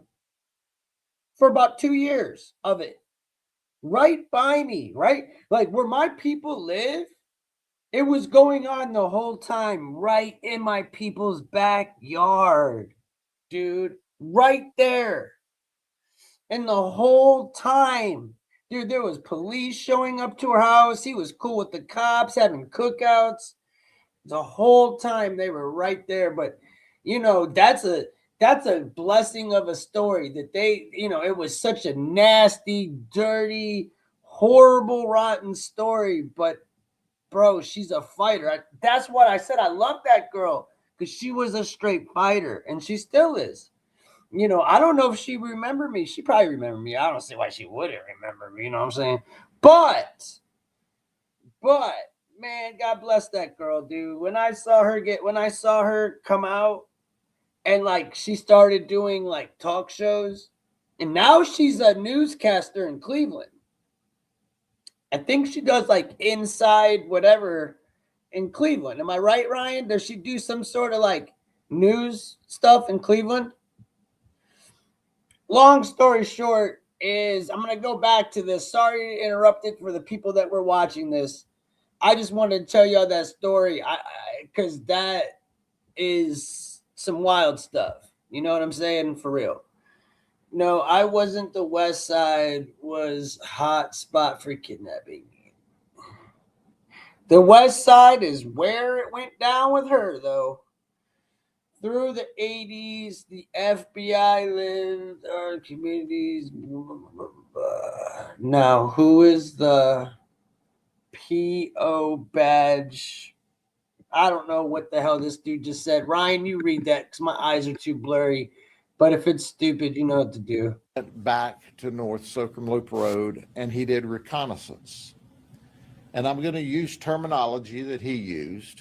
For about 2 years of it. Right by me, right? Like where my people live, it was going on the whole time right in my people's backyard, dude. Right there. And the whole time, dude, there was police showing up to her house. He was cool with the cops, having cookouts. The whole time they were right there. But, that's a blessing of a story that they, it was such a nasty, dirty, horrible, rotten story. But, bro, she's a fighter. That's what I said. I love that girl because she was a straight fighter, and she still is. You know, I don't know if she remembered me. She probably remembered me. I don't see why she wouldn't remember me. You know what I'm saying? But man, God bless that girl, dude. When I saw her come out and like she started doing like talk shows, and now she's a newscaster in Cleveland. I think she does like inside whatever in Cleveland. Am I right, Ryan? Does she do some sort of like news stuff in Cleveland? Long story short is I'm going to go back to this. Sorry to interrupt it for the people that were watching this. I just wanted to tell y'all that story because that is some wild stuff. You know what I'm saying? For real. No, I wasn't the West Side was hot spot for kidnapping. The West Side is where it went down with her, though. Through the 80s, the FBI lived our communities. Now, who is the PO badge? I don't know what the hell this dude just said. Ryan, you read that because my eyes are too blurry. But if it's stupid, you know what to do. Back to North Soakham Loop Road, and he did reconnaissance. And I'm going to use terminology that he used.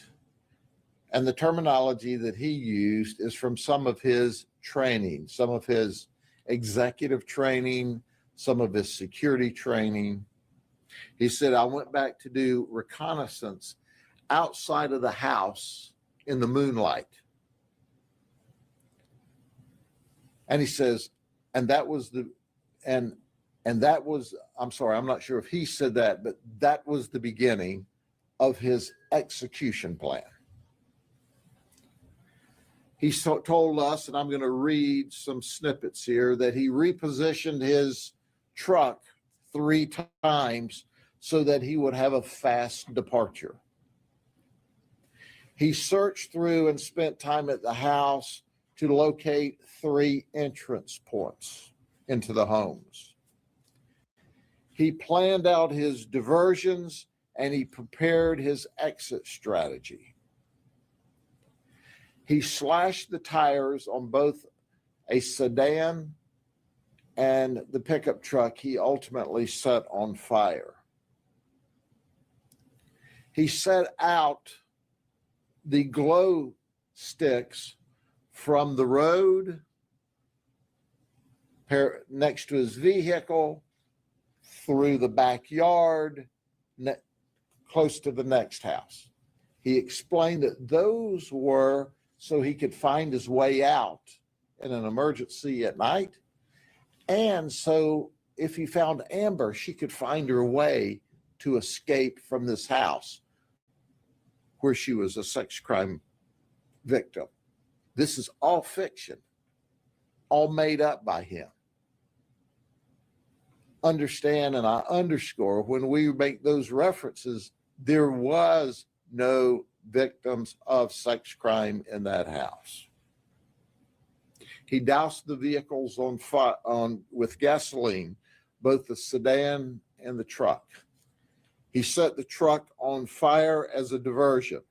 And the terminology that he used is from some of his training, some of his executive training, some of his security training. He said, I went back to do reconnaissance outside of the house in the moonlight. And he says, and that was I'm sorry, I'm not sure if he said that, but that was the beginning of his execution plan. He told us, and I'm going to read some snippets here, that he repositioned his truck 3 times so that he would have a fast departure. He searched through and spent time at the house to locate 3 entrance points into the homes. He planned out his diversions and he prepared his exit strategy. He slashed the tires on both a sedan and the pickup truck he ultimately set on fire. He set out the glow sticks from the road next to his vehicle through the backyard close to the next house. He explained that those were so he could find his way out in an emergency at night, and so if he found Amber, she could find her way to escape from this house where she was a sex crime victim. This is all fiction, all made up by him. Understand, and I underscore, when we make those references, there was no victims of sex crime in that house. He doused the vehicles with gasoline, both the sedan and the truck. He set the truck on fire as a diversion.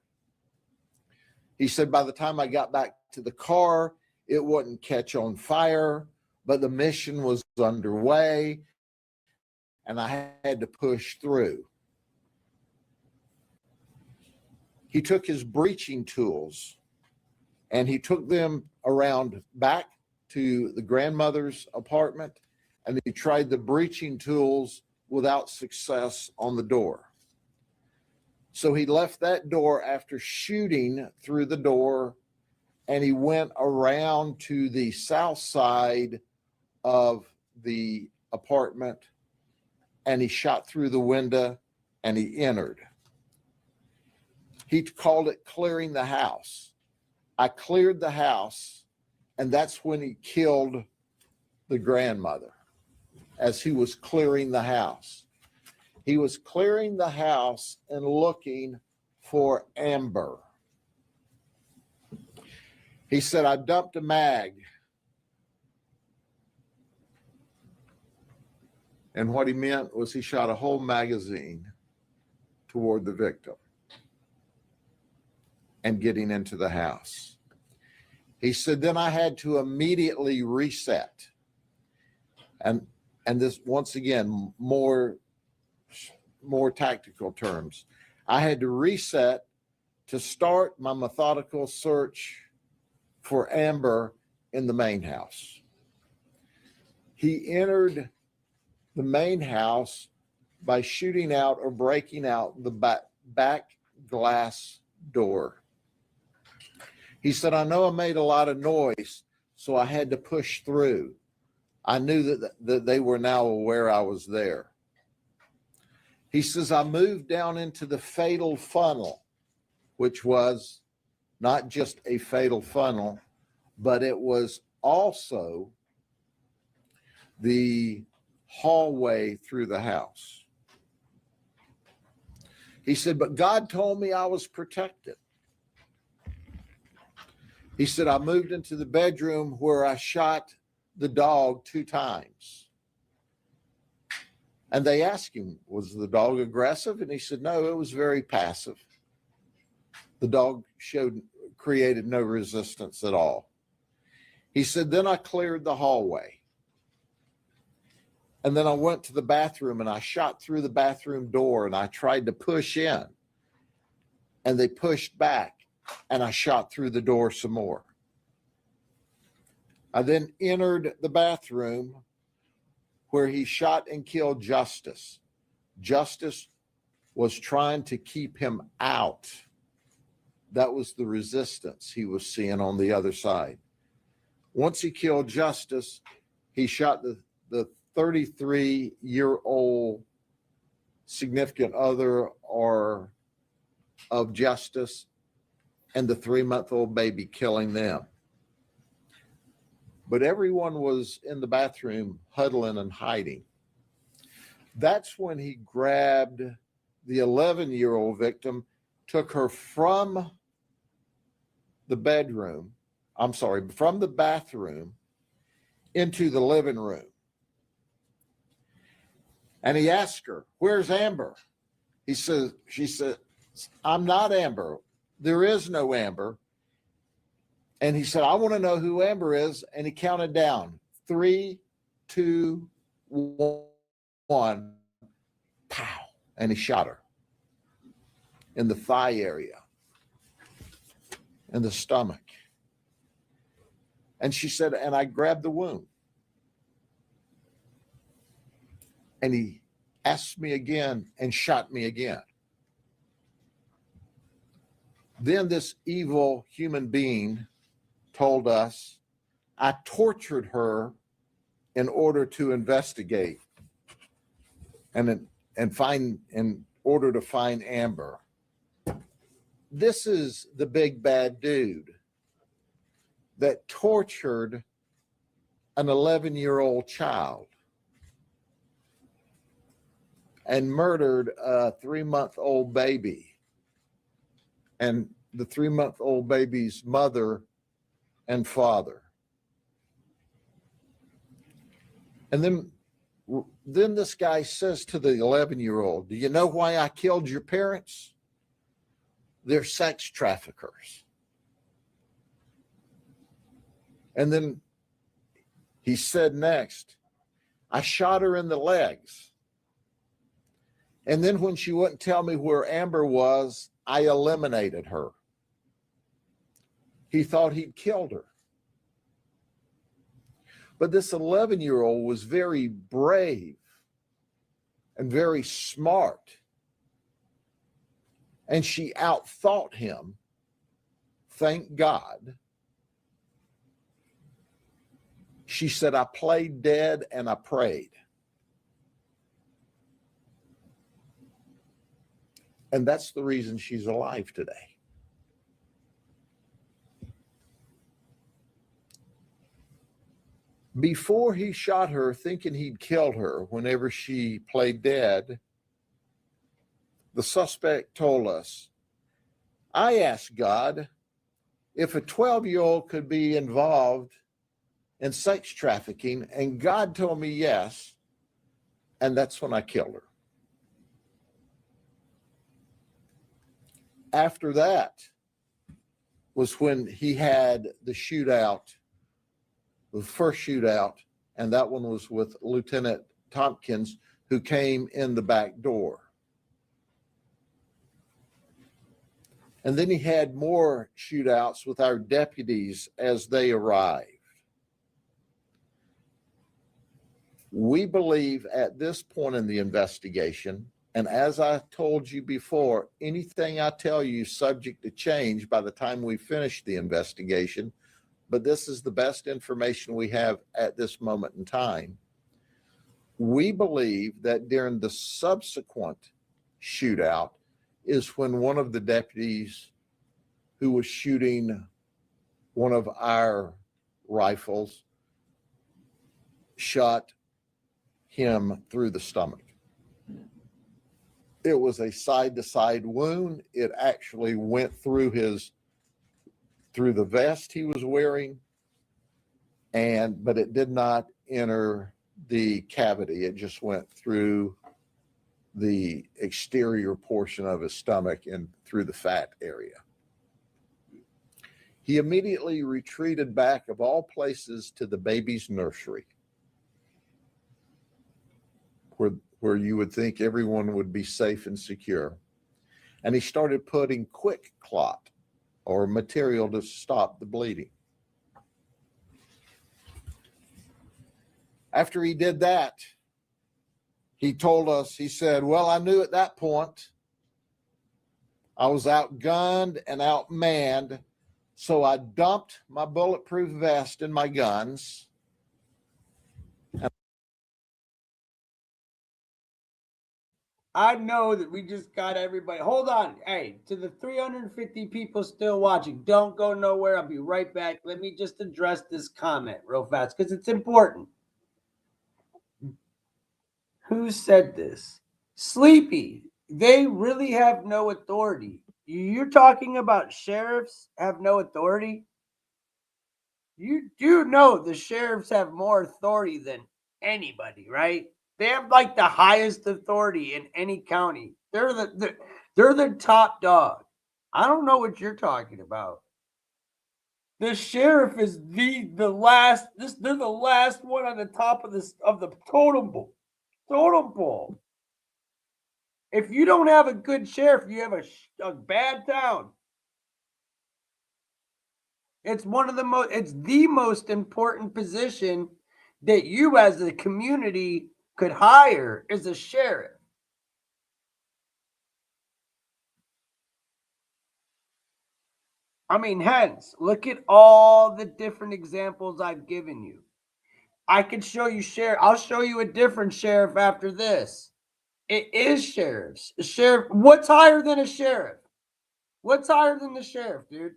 He said, by the time I got back to the car, it wouldn't catch on fire, but the mission was underway and I had to push through. He took his breaching tools and he took them around back to the grandmother's apartment, and he tried the breaching tools without success on the door. So he left that door after shooting through the door, and he went around to the south side of the apartment, and he shot through the window and he entered. He called it clearing the house. I cleared the house, and that's when he killed the grandmother as he was clearing the house. He was clearing the house and looking for Amber. He said, I dumped a mag. And what he meant was he shot a whole magazine toward the victim and getting into the house. He said, then I had to immediately reset. And this, once again, more tactical terms. I had to reset to start my methodical search for Amber in the main house. He entered the main house by shooting out or breaking out the back glass door. He said, I know I made a lot of noise, so I had to push through. I knew that they were now aware I was there. He says, I moved down into the fatal funnel, which was not just a fatal funnel, but it was also the hallway through the house. He said, but God told me I was protected. He said, I moved into the bedroom where I shot the dog 2 times. And they asked him, was the dog aggressive? And he said, no, it was very passive. The dog created no resistance at all. He said, then I cleared the hallway. And then I went to the bathroom and I shot through the bathroom door and I tried to push in. And they pushed back and I shot through the door some more. I then entered the bathroom where he shot and killed Justice. Justice was trying to keep him out. That was the resistance he was seeing on the other side. Once he killed Justice, he shot the 33-year-old significant other or of Justice and the 3-month-old baby, killing them. But everyone was in the bathroom huddling and hiding. That's when he grabbed the 11-year-old victim, took her from the bathroom into the living room. And he asked her, where's Amber? She said, I'm not Amber. There is no Amber. And he said, I want to know who Amber is. And he counted down 3, 2, 1, pow. And he shot her in the thigh area, in the stomach. And she said, and I grabbed the wound. And he asked me again and shot me again. Then this evil human being told us, I tortured her in order to investigate and in order to find Amber. This is the big bad dude that tortured an 11-year-old child and murdered a 3-month-old baby and the 3-month-old baby's mother and father. And then this guy says to the 11-year-old, do you know why I killed your parents? They're sex traffickers. And then he said next, I shot her in the legs. And then when she wouldn't tell me where Amber was, I eliminated her. He thought he'd killed her. But this 11-year-old was very brave and very smart. And she outthought him, thank God. She said, I played dead and I prayed. And that's the reason she's alive today. Before he shot her, thinking he'd killed her whenever she played dead, the suspect told us, I asked God if a 12-year-old could be involved in sex trafficking, and God told me yes, and that's when I killed her. After that, was when he had the shootout, the first shootout, and that one was with Lieutenant Tompkins, who came in the back door. And then he had more shootouts with our deputies as they arrived. We believe at this point in the investigation, and as I told you before, anything I tell you is subject to change by the time we finish the investigation, but this is the best information we have at this moment in time. We believe that during the subsequent shootout is when one of the deputies who was shooting one of our rifles shot him through the stomach. It was a side-to-side wound. It actually went through the vest he was wearing, but it did not enter the cavity. It just went through the exterior portion of his stomach and through the fat area. He immediately retreated back, of all places, to the baby's nursery, where you would think everyone would be safe and secure. And he started putting quick clot or material to stop the bleeding. After he did that, he told us, he said, well, I knew at that point I was outgunned and outmanned, so I dumped my bulletproof vest and my guns. I know that we just got everybody. Hold on. Hey, to the 350 people still watching, don't go nowhere. I'll be right back. Let me just address this comment real fast because it's important. Who said this? Sleepy. They really have no authority. You're talking about sheriffs have no authority? You do know the sheriffs have more authority than anybody, right? They have like the highest authority in any county. They're the top dog. I don't know what you're talking about. The sheriff is the last. They're the last one on the top of the totem pole. If you don't have a good sheriff, you have a bad town. It's the most important position that you as a community could hire is a sheriff. I mean, hence, look at all the different examples I've given you. I could show you sheriff. I'll show you a different sheriff after this. It is sheriffs. A sheriff. What's higher than a sheriff? What's higher than the sheriff, dude?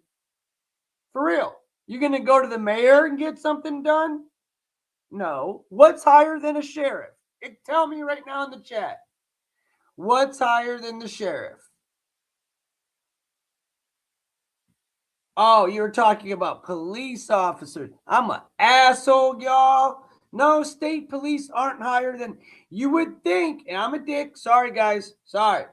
For real. You gonna go to the mayor and get something done? No. What's higher than a sheriff? Tell me right now in the chat. What's higher than the sheriff? Oh, you're talking about police officers. I'm an asshole, y'all. No, state police aren't higher than you would think. And I'm a dick. Sorry, guys. Sorry.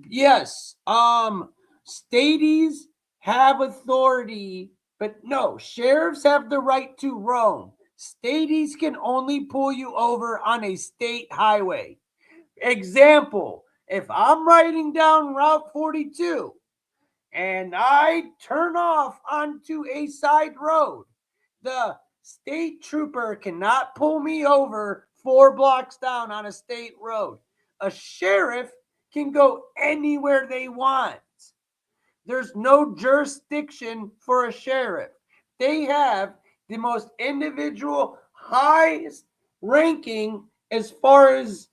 Yes. Staties have authority, but no, sheriffs have the right to roam. Staties can only pull you over on a state highway. Example, if I'm riding down Route 42 and I turn off onto a side road, the state trooper cannot pull me over 4 blocks down on a state road. A sheriff can go anywhere they want. There's no jurisdiction for a sheriff. They have the most individual, highest ranking as far as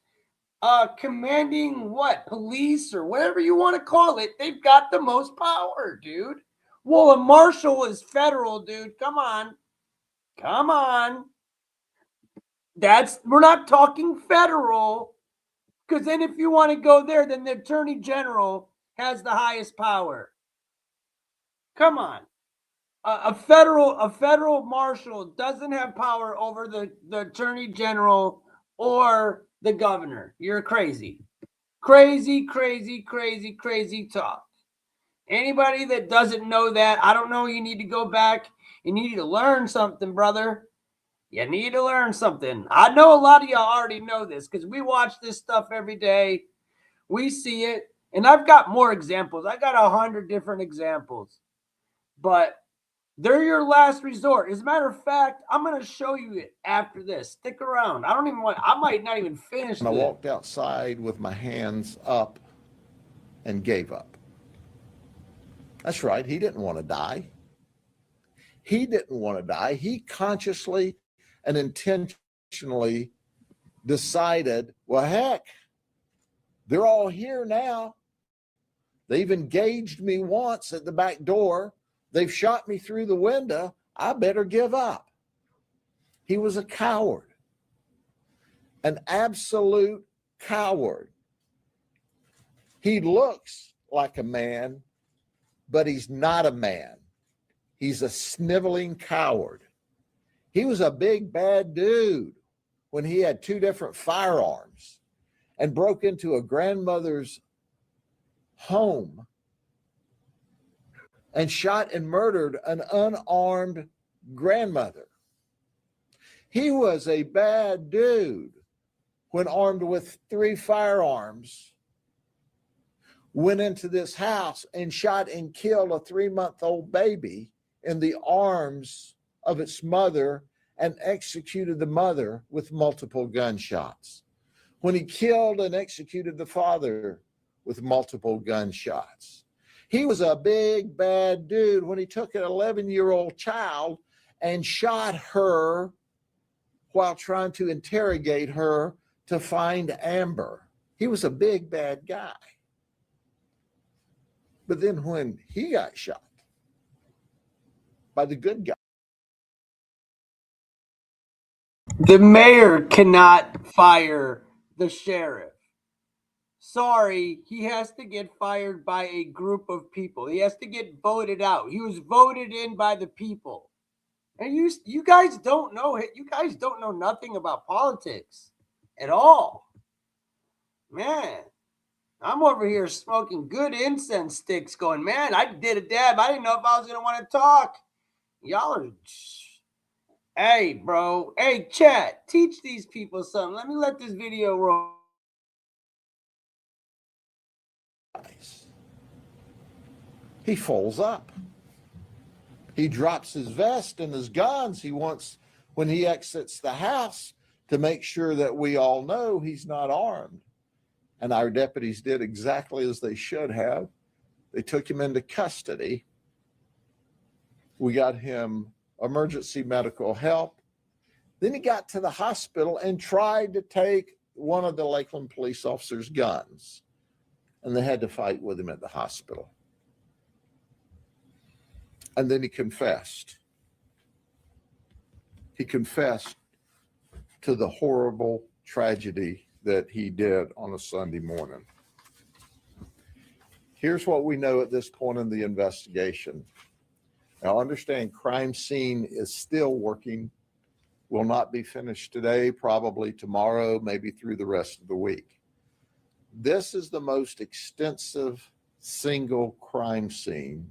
commanding police or whatever you want to call it. They've got the most power, dude. Well, a marshal is federal, dude. Come on. We're not talking federal, because then if you want to go there, then the attorney general has the highest power. Come on. A federal marshal doesn't have power over the attorney general or the governor. You're crazy. Crazy talk. Anybody that doesn't know that, I don't know, you need to go back and you need to learn something, brother. You need to learn something. I know a lot of y'all already know this because we watch this stuff every day. We see it. And I've got more examples. I got 100 different examples. But they're your last resort. As a matter of fact, I'm going to show you it after this. Stick around. I might not even finish And I this. walked outside with my hands up and gave up. That's right. He didn't want to die. He didn't want to die. He consciously and intentionally decided, well, heck, they're all here now. They've engaged me once at the back door. They've shot me through the window. I better give up. He was a coward, an absolute coward. He looks like a man, but he's not a man. He's a sniveling coward. He was a big, bad dude when he had 2 different firearms and broke into a grandmother's home and shot and murdered an unarmed grandmother. He was a bad dude when armed with 3 firearms went into this house and shot and killed a 3-month-old baby in the arms of its mother and executed the mother with multiple gunshots. When he killed and executed the father with multiple gunshots. He was a big, bad dude when he took an 11-year-old child and shot her while trying to interrogate her to find Amber. He was a big, bad guy. But then when he got shot by the good guy, the mayor cannot fire the sheriff. Sorry, he has to get fired by a group of people. He has to get voted out. He was voted in by the people. And you guys don't know it. You guys don't know nothing about politics at all. Man, I'm over here smoking good incense sticks going, man, I did a dab. I didn't know if I was going to want to talk. Y'all are... Hey, bro. Hey, chat. Teach these people something. Let me let this video roll. he folds up. He drops his vest and his guns. He wants, when he exits the house, to make sure that we all know he's not armed. And our deputies did exactly as they should have. They took him into custody. We got him emergency medical help. Then he got to the hospital and tried to take one of the Lakeland police officers' guns. And they had to fight with him at the hospital. And then he confessed. He confessed to the horrible tragedy that he did on a Sunday morning. Here's what we know at this point in the investigation. Now, understand, crime scene is still working, will not be finished today, probably tomorrow, maybe through the rest of the week. This is the most extensive single crime scene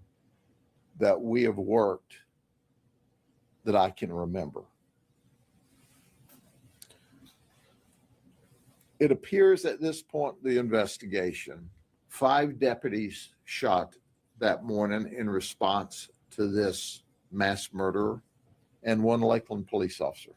that we have worked that I can remember. It appears at this point in the investigation, 5 deputies shot that morning in response to this mass murder and 1 Lakeland police officer.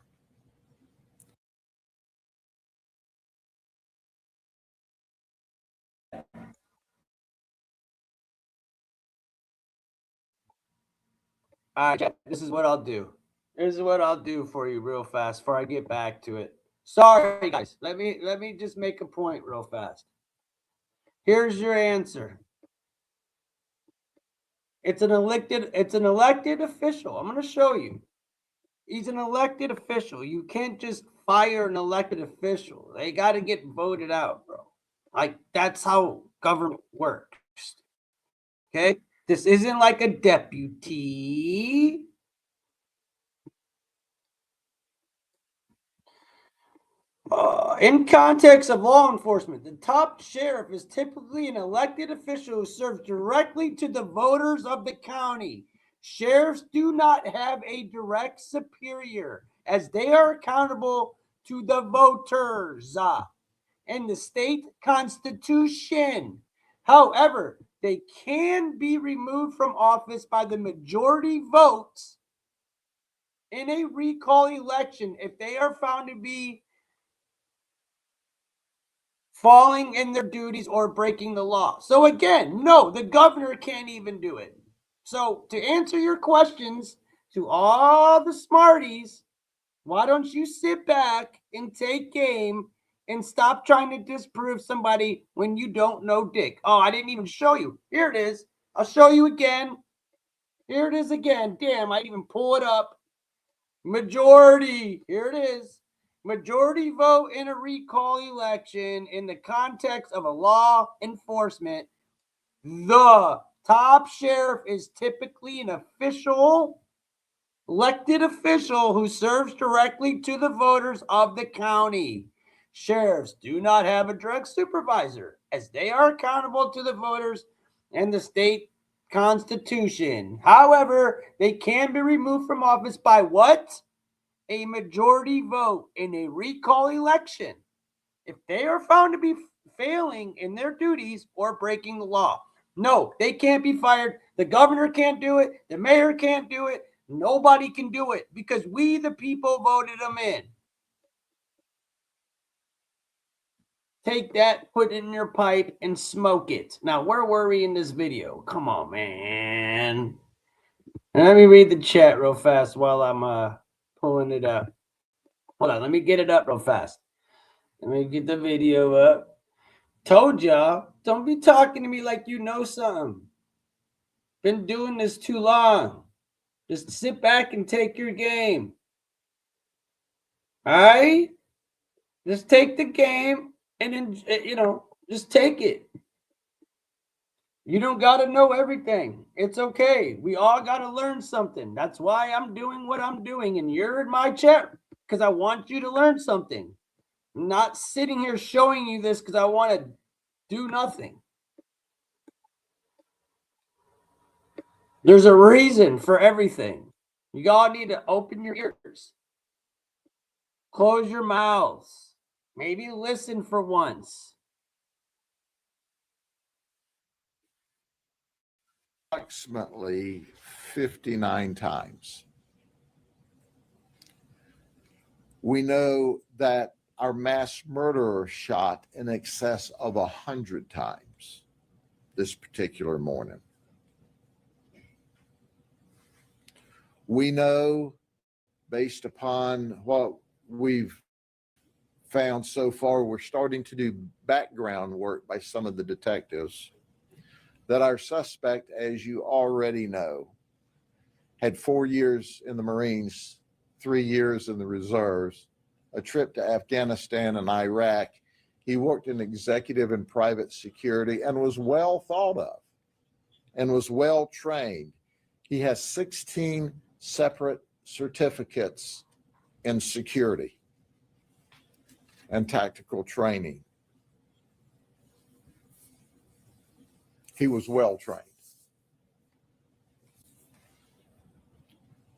All right, this is what I'll do. This is what I'll do for you real fast before I get back to it. Sorry, guys. Let me just make a point real fast. Here's your answer. It's an elected official. I'm going to show you. He's an elected official. You can't just fire an elected official. They got to get voted out, bro. Like, that's how government works. Okay? This isn't like a deputy. In context of law enforcement, the top sheriff is typically an elected official who serves directly to the voters of the county. Sheriffs do not have a direct superior, as they are accountable to the voters and the state constitution. However, they can be removed from office by the majority vote in a recall election if they are found to be falling in their duties or breaking the law. So again, no, the governor can't even do it. So to answer your questions to all the smarties, why don't you sit back and take game and stop trying to disprove somebody when you don't know dick? Oh, I didn't even show you. Here it is. I'll show you again. Here it is again. Damn, I even pull it up. Majority. Here it is. Majority vote in a recall election in the context of a law enforcement. The top sheriff is typically an official, elected official who serves directly to the voters of the county. Sheriffs do not have a direct supervisor, as they are accountable to the voters and the state constitution. However, they can be removed from office by what? A majority vote in a recall election if they are found to be failing in their duties or breaking the law. No, they can't be fired. The governor can't do it. The mayor can't do it. Nobody can do it because we, the people, voted them in. Take that, put it in your pipe, and smoke it. Now, where were we in this video? Come on, man. And let me read the chat real fast while I'm pulling it up. Hold on, let me get it up real fast. Let me get the video up. Told y'all, don't be talking to me like you know something. Been doing this too long. Just sit back and take your game. All right? Just take the game and then, just take it. You don't got to know everything. It's okay. We all got to learn something. That's why I'm doing what I'm doing. And you're in my chat because I want you to learn something. I'm not sitting here showing you this because I want to do nothing. There's a reason for everything. You all need to open your ears. Close your mouths. Maybe listen for once. Approximately 59 times. We know that our mass murderer shot in excess of 100 times this particular morning. We know, based upon what we've found so far, we're starting to do background work by some of the detectives, that our suspect, as you already know, had 4 years in the Marines, 3 years in the reserves, a trip to Afghanistan and Iraq. He worked in executive and private security and was well thought of and was well trained. He has 16 separate certificates in security and tactical training. He was well trained.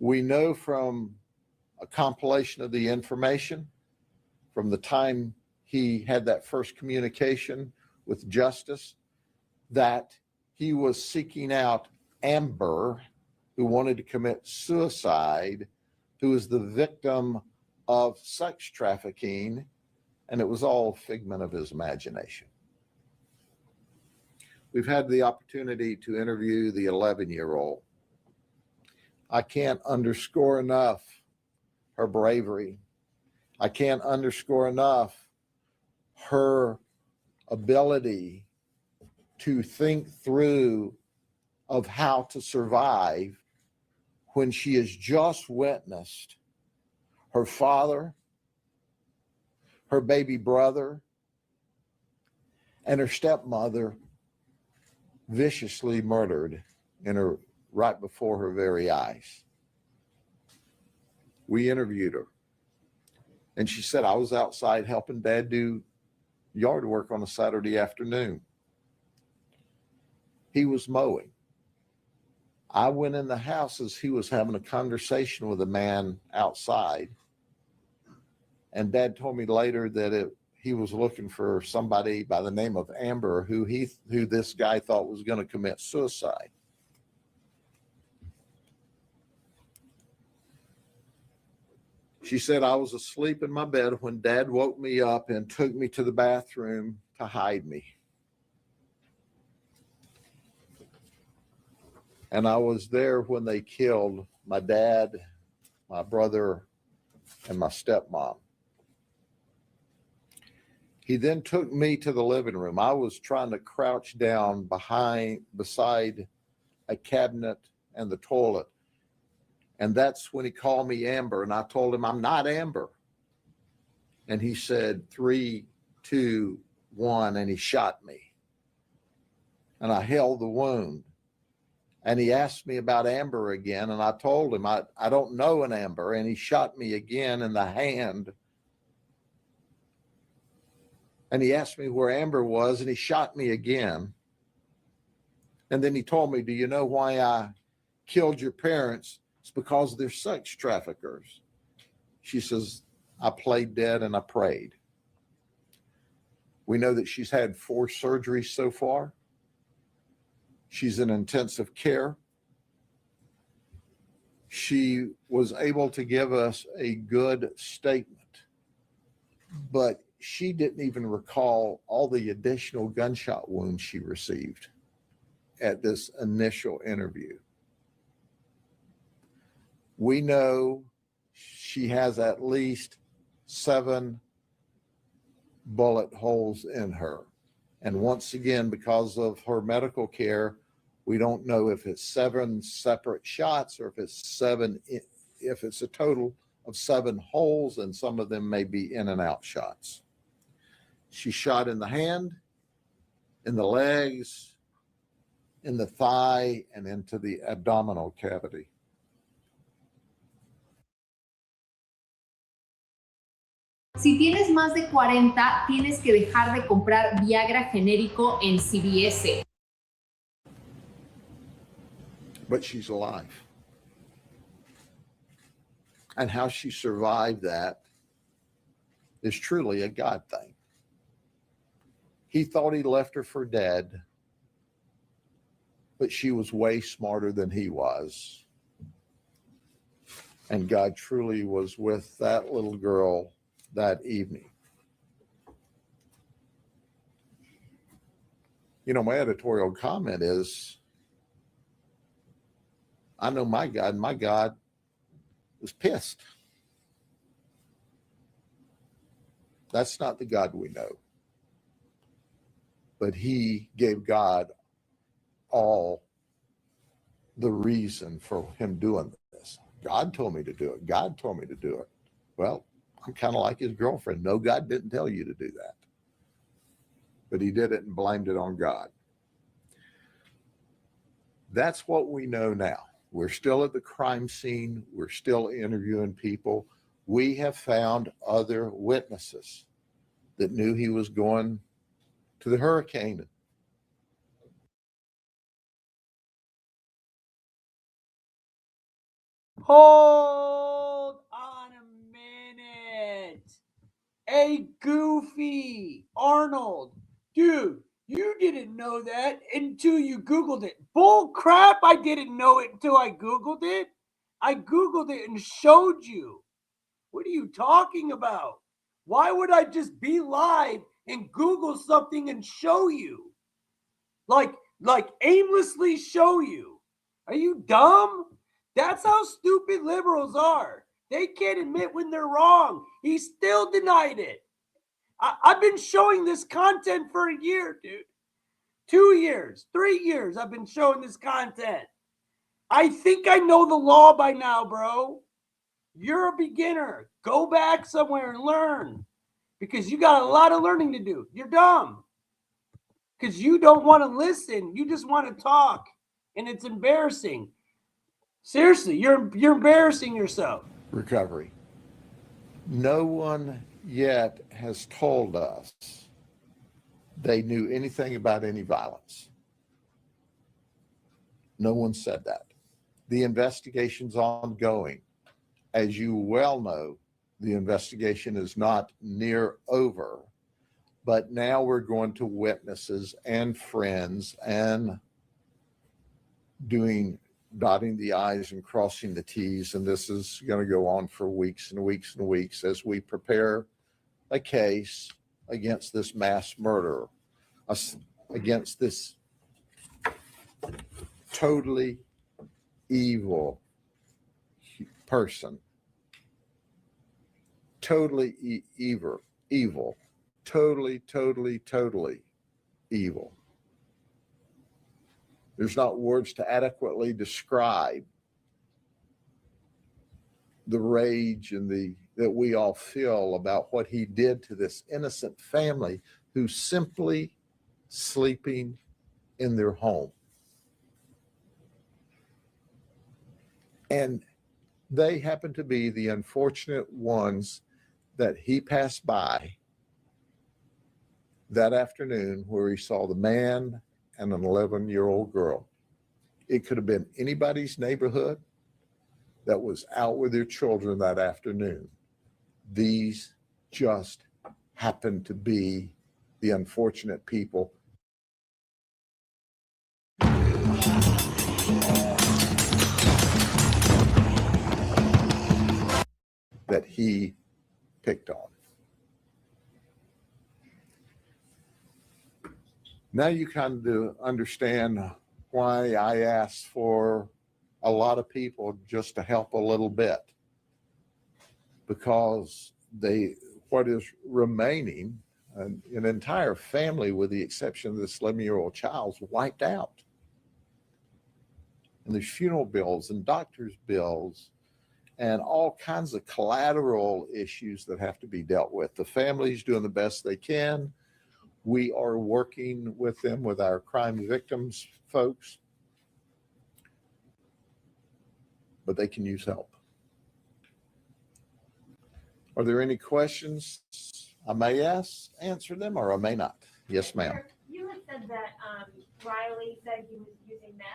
We know from a compilation of the information from the time he had that first communication with Justice that he was seeking out Amber, who wanted to commit suicide, who was the victim of sex trafficking, and it was all a figment of his imagination. We've had the opportunity to interview the 11-year-old. I can't underscore enough her bravery. I can't underscore enough her ability to think through of how to survive when she has just witnessed her father, her baby brother, and her stepmother viciously murdered right before her very eyes. We interviewed her. And she said, I was outside helping Dad do yard work on a Saturday afternoon. He was mowing. I went in the house as he was having a conversation with a man outside. And Dad told me later that he was looking for somebody by the name of Amber, who this guy thought was going to commit suicide. She said, I was asleep in my bed when Dad woke me up and took me to the bathroom to hide me. And I was there when they killed my dad, my brother, and my stepmom. He then took me to the living room. I was trying to crouch down beside a cabinet and the toilet. And that's when he called me Amber. And I told him, I'm not Amber. And he said, 3, 2, 1, and he shot me. And I held the wound. And he asked me about Amber again. And I told him, I don't know an Amber. And he shot me again in the hand. And he asked me where Amber was, and he shot me again. And then he told me, do you know why I killed your parents? It's because they're sex traffickers. She says, I played dead and I prayed. We know that she's had 4 surgeries so far. She's in intensive care. She was able to give us a good statement, but she didn't even recall all the additional gunshot wounds she received at this initial interview. We know she has at least 7 bullet holes in her. And once again, because of her medical care, we don't know if it's 7 separate shots or if it's a total of 7 holes, and some of them may be in and out shots. She's shot in the hand, in the legs, in the thigh, and into the abdominal cavity. Si tienes más de 40, tienes que dejar de comprar Viagra genérico en CVS. But she's alive. And how she survived that is truly a God thing. He thought he left her for dead, but she was way smarter than he was. And God truly was with that little girl that evening. You know, my editorial comment is, I know my God, and my God was pissed. That's not the God we know. But he gave God all the reason for him doing this. God told me to do it. God told me to do it. Well, I'm kind of like his girlfriend. No, God didn't tell you to do that. But he did it and blamed it on God. That's what we know now. We're still at the crime scene. We're still interviewing people. We have found other witnesses that knew he was going to the hurricane. Hold on a minute. Hey, Goofy, Arnold, dude, you didn't know that until you Googled it. Bull crap, I didn't know it until I Googled it. I Googled it and showed you. What are you talking about? Why would I just be live and Google something and show you? Like aimlessly show you. Are you dumb? That's how stupid liberals are. They can't admit when they're wrong. He still denied it. I've been showing this content for a year, dude. 2 years, 3 years I've been showing this content. I think I know the law by now, bro. You're a beginner. Go back somewhere and learn, because you got a lot of learning to do. You're dumb because you don't want to listen. You just want to talk, and it's embarrassing. Seriously, you're embarrassing yourself. Recovery. No one yet has told us they knew anything about any violence. No one said that. The investigation's ongoing. As you well know, the investigation is not near over, but now we're going to witnesses and friends and dotting the I's and crossing the T's. And this is going to go on for weeks and weeks and weeks as we prepare a case against this mass murderer, against this totally evil person, totally evil, totally evil. There's not words to adequately describe the rage and that we all feel about what he did to this innocent family who's simply sleeping in their home. And they happen to be the unfortunate ones that he passed by that afternoon where he saw the man and an 11-year-old girl. It could have been anybody's neighborhood that was out with their children that afternoon. These just happened to be the unfortunate people that he picked on. Now you kind of understand why I asked for a lot of people just to help a little bit, because what is remaining, an entire family with the exception of this 11-year-old child, is wiped out. And there's funeral bills and doctor's bills and all kinds of collateral issues that have to be dealt with. The family's doing the best they can. We are working with them, with our crime victims folks, but they can use help. Are there any questions I may answer them, or I may not? Yes, ma'am. You had said that Riley said he was using meth.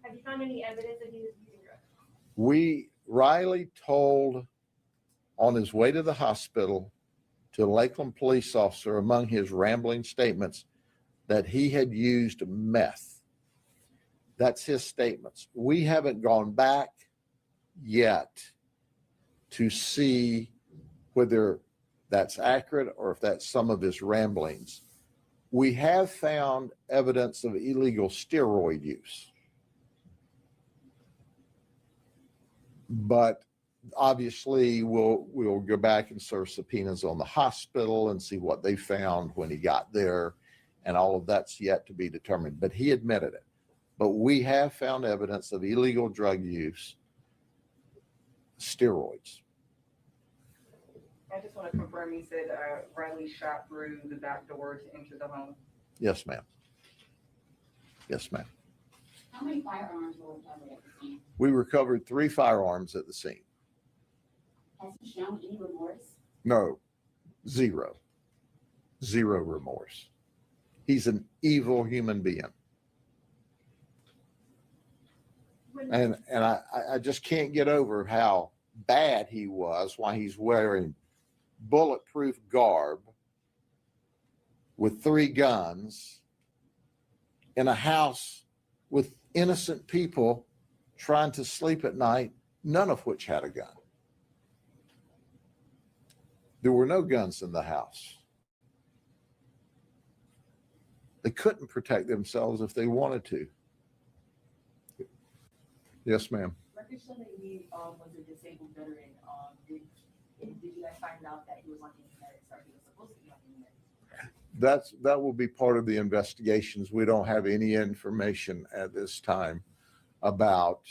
Have you found any evidence that he was using drugs? Riley told on his way to the hospital to a Lakeland police officer, among his rambling statements, that he had used meth. That's his statements. We haven't gone back yet to see whether that's accurate or if that's some of his ramblings. We have found evidence of illegal steroid use, but obviously we'll go back and serve subpoenas on the hospital and see what they found when he got there, and all of that's yet to be determined. But he admitted it. But we have found evidence of illegal drug use, steroids. I just want to confirm, you said Riley shot through the back door to enter the home? Yes, ma'am. Yes, ma'am. How many firearms were recovered at the scene? We recovered 3 firearms at the scene. Has he shown any remorse? No, zero remorse. He's an evil human being. And I just can't get over how bad he was, why he's wearing bulletproof garb with 3 guns in a house with innocent people trying to sleep at night, none of which had a gun. There were no guns in the house. They couldn't protect themselves if they wanted to. Yes, ma'am. Records show that he was a disabled veteran. Did you guys find out that he was on internet, or he was supposed to be on internet? That will be part of the investigations. We don't have any information at this time about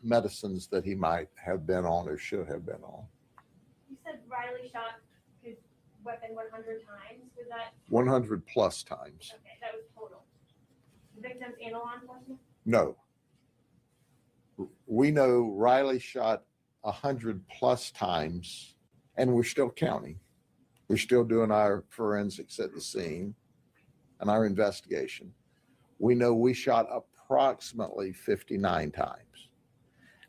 medicines that he might have been on or should have been on. You said Riley shot his weapon 100 times. Was that 100 plus times. okay? That was total. Victims and law enforcement? No. We know Riley shot 100 plus times And we're still counting. We're still doing our forensics at the scene and our investigation. We know we shot approximately 59 times.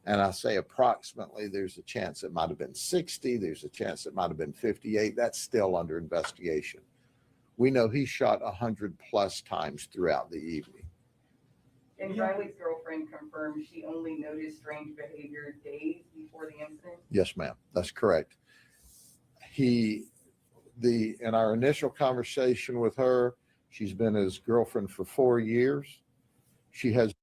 And I say approximately, there's a chance it might have been 60. There's a chance it might have been 58. That's still under investigation. We know he shot 100+ times throughout the evening. And Riley's girlfriend confirmed she only noticed strange behavior days before the incident. Yes, ma'am. That's correct. In our initial conversation with her, she's been his girlfriend for 4 years. She has.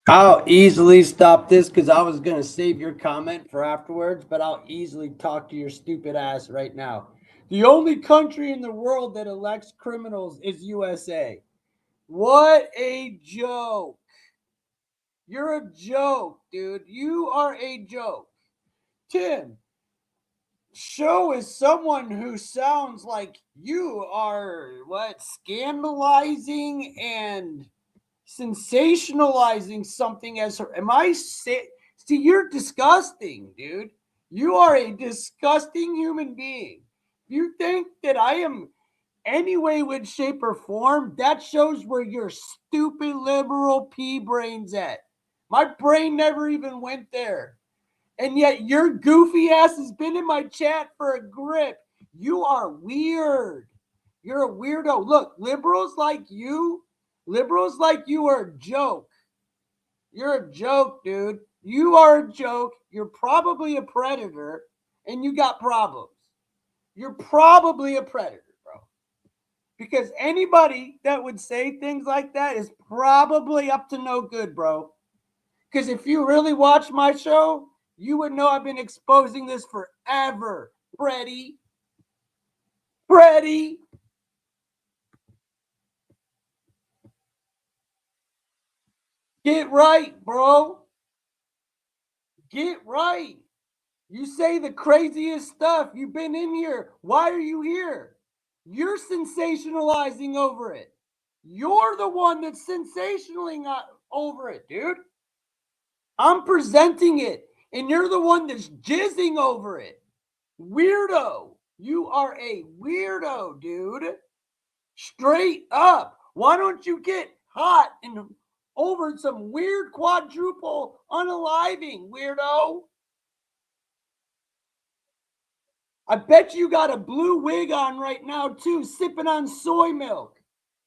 I'll easily stop this because I was going to save your comment for afterwards, but I'll easily talk to your stupid ass right now. The only country in the world that elects criminals is USA. What a joke. You're a joke, dude. You are a joke. Tim, show is someone who sounds like you are, scandalizing and sensationalizing something as her. See, you're disgusting, dude. You are a disgusting human being. You think that I am any way, with shape, or form? That shows where your stupid liberal pea brain's at. My brain never even went there. And yet your goofy ass has been in my chat for a grip. You are weird. You're a weirdo. Look, liberals like you are a joke. You're a joke, dude. You are a joke. You're probably a predator, and you got problems. You're probably a predator, bro. Because anybody that would say things like that is probably up to no good, bro. Because if you really watch my show, you would know I've been exposing this forever. Freddie. Get right, bro. Get right. You say the craziest stuff. You've been in here. Why are you here? You're sensationalizing over it. You're the one that's sensationalizing over it, dude. I'm presenting it, and you're the one that's jizzing over it. Weirdo. You are a weirdo, dude. Straight up. Why don't you get hot and over some weird quadruple unaliving, weirdo? I bet you got a blue wig on right now, too, sipping on soy milk,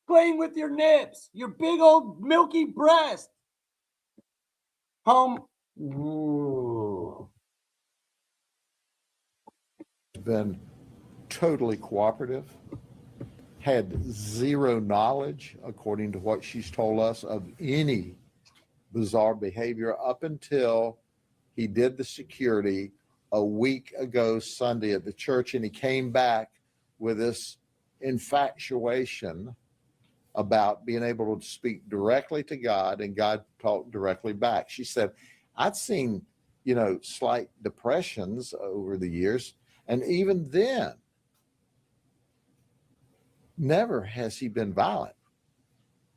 playing with your nips, your big old milky breast. Been totally cooperative, had zero knowledge, according to what she's told us, of any bizarre behavior up until he did the security a week ago Sunday at the church, and he came back with this infatuation about being able to speak directly to God, and God talked directly back. She said, I'd seen, slight depressions over the years, and even then, never has he been violent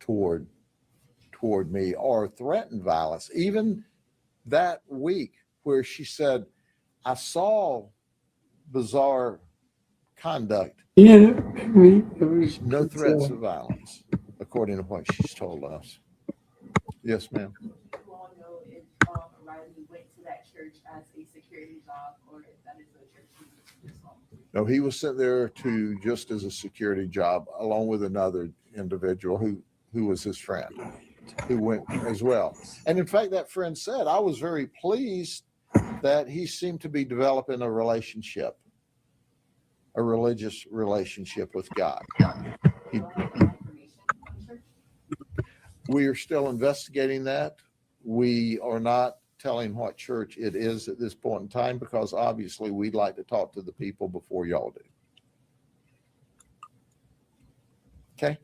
toward me or threatened violence. Even that week where she said, I saw bizarre conduct. No threats of violence, according to what she's told us. Yes, ma'am. Do you all know if Riley went to that church as a security job, or if that is a church he was on? No, he was sent there just as a security job, along with another individual who was his friend, who went as well. And in fact, that friend said, I was very pleased that he seemed to be developing a relationship, a religious relationship with God. We are still investigating that. We are not telling what church it is at this point in time, because obviously we'd like to talk to the people before y'all do. Okay.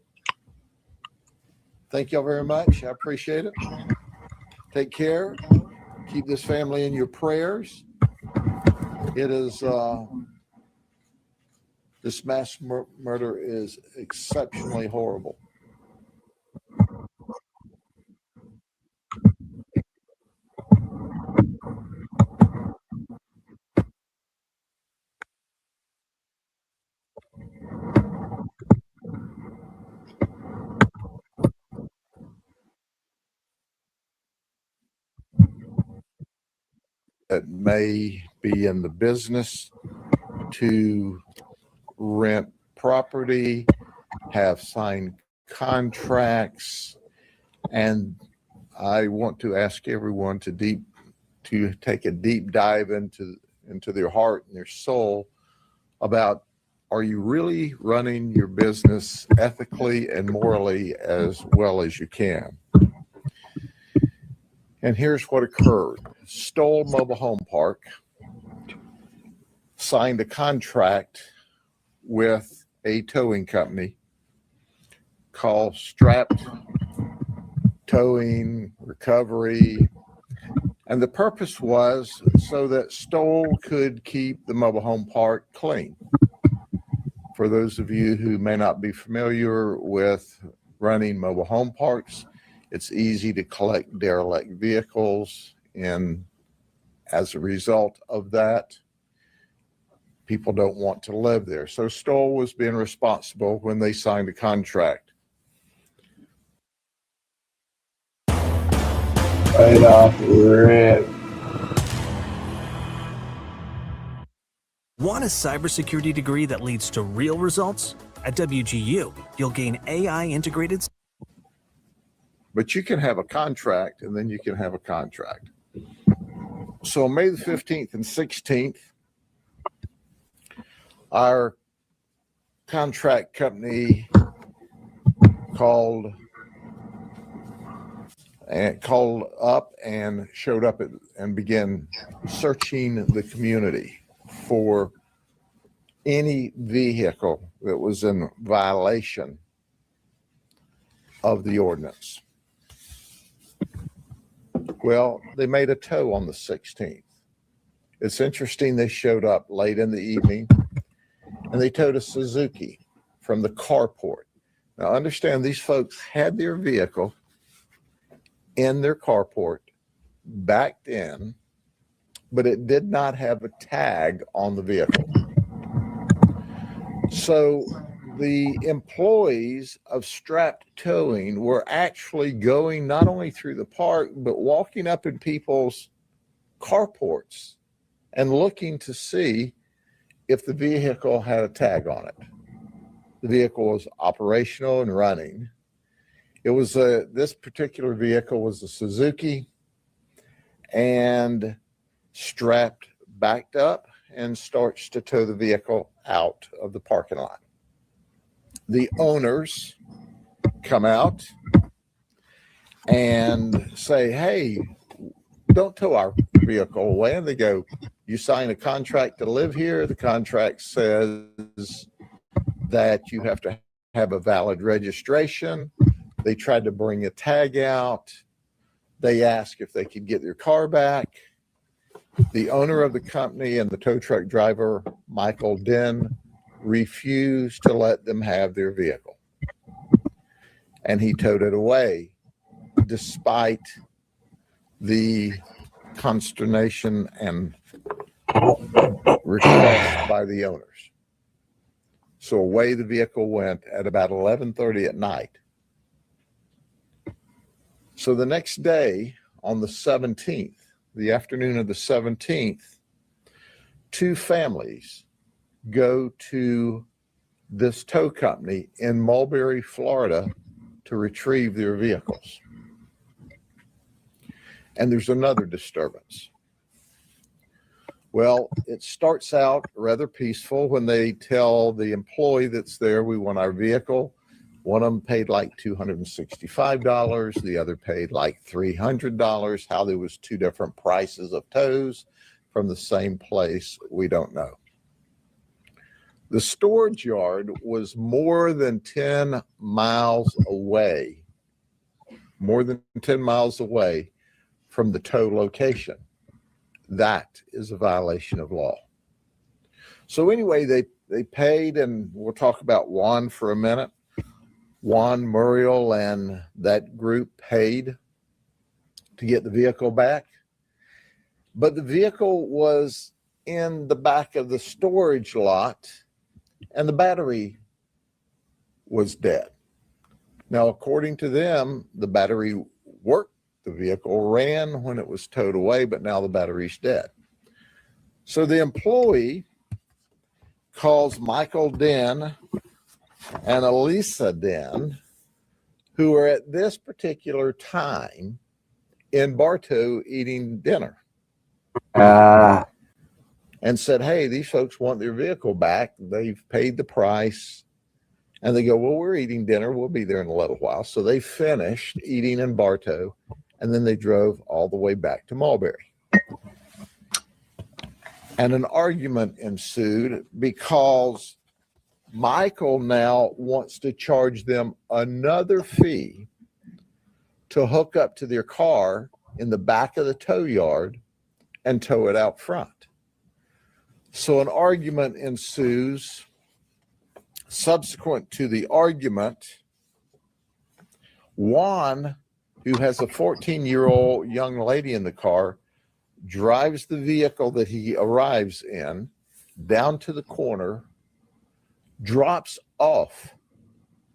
Thank y'all very much. I appreciate it. Take care. Keep this family in your prayers. It is, this mass murder is exceptionally horrible. that may be in the business to rent property, have signed contracts, and I want to ask everyone to take a deep dive into their heart and their soul about, are you really running your business ethically and morally as well as you can? And here's what occurred. Stoll Mobile Home Park signed a contract with a towing company called Strapped Towing Recovery. And the purpose was so that Stoll could keep the mobile home park clean. For those of you who may not be familiar with running mobile home parks, it's easy to collect derelict vehicles, and as a result of that, people don't want to live there. So Stoll was being responsible when they signed a contract. Right off rip. Want a cybersecurity degree that leads to real results? At WGU, you'll gain AI integrated. But you can have a contract, and then you can have a contract. So on May the 15th and 16th, our contract company called up and showed up and began searching the community for any vehicle that was in violation of the ordinance. Well, they made a tow on the 16th. It's interesting, they showed up late in the evening and they towed a Suzuki from the carport. Now understand, these folks had their vehicle in their carport, backed in, but it did not have a tag on the vehicle. So the employees of Strapped Towing were actually going not only through the park, but walking up in people's carports and looking to see if the vehicle had a tag on it. The vehicle was operational and running. It was this particular vehicle was a Suzuki, and Strapped backed up and starts to tow the vehicle out of the parking lot. The owners come out and say, hey, don't tow our vehicle away. And they go, you sign a contract to live here. The contract says that you have to have a valid registration. They tried to bring a tag out. They asked if they could get their car back. The owner of the company and the tow truck driver, Michael Den, refused to let them have their vehicle. And he towed it away despite the consternation and request by the owners. So away the vehicle went at about 11:30 at night. So the next day, on the 17th, the afternoon of the 17th, two families go to this tow company in Mulberry, Florida, to retrieve their vehicles. And there's another disturbance. Well, it starts out rather peaceful when they tell the employee that's there, we want our vehicle. One of them paid like $265. The other paid like $300. How there was two different prices of tows from the same place, we don't know. The storage yard was more than 10 miles away, more than 10 miles away from the tow location. That is a violation of law. So anyway, they paid, and we'll talk about Juan for a minute. Juan Muriel and that group paid to get the vehicle back. But the vehicle was in the back of the storage lot, and the battery was dead. Now, according to them, the battery worked. The vehicle ran when it was towed away, but now the battery's dead. So the employee calls Michael Den and Elisa Den, who are at this particular time in Bartow eating dinner. And said, hey, these folks want their vehicle back. They've paid the price. And they go, well, we're eating dinner. We'll be there in a little while. So they finished eating in Bartow, and then they drove all the way back to Mulberry. And an argument ensued because Michael now wants to charge them another fee to hook up to their car in the back of the tow yard and tow it out front. So an argument ensues. Subsequent to the argument, Juan, who has a 14-year-old young lady in the car, drives the vehicle that he arrives in down to the corner, drops off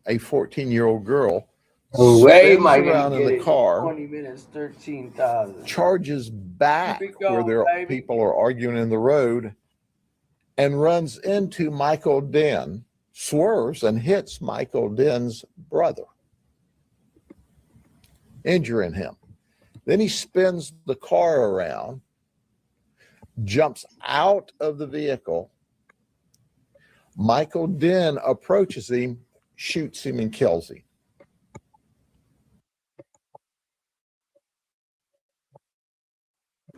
a 14-year-old girl, spins around in the car, 20 minutes, 13,000. charges back where people are arguing in the road, and runs into Michael Den, swerves and hits Michael Den's brother, injuring him. Then he spins the car around, jumps out of the vehicle. Michael Den approaches him, shoots him, and kills him.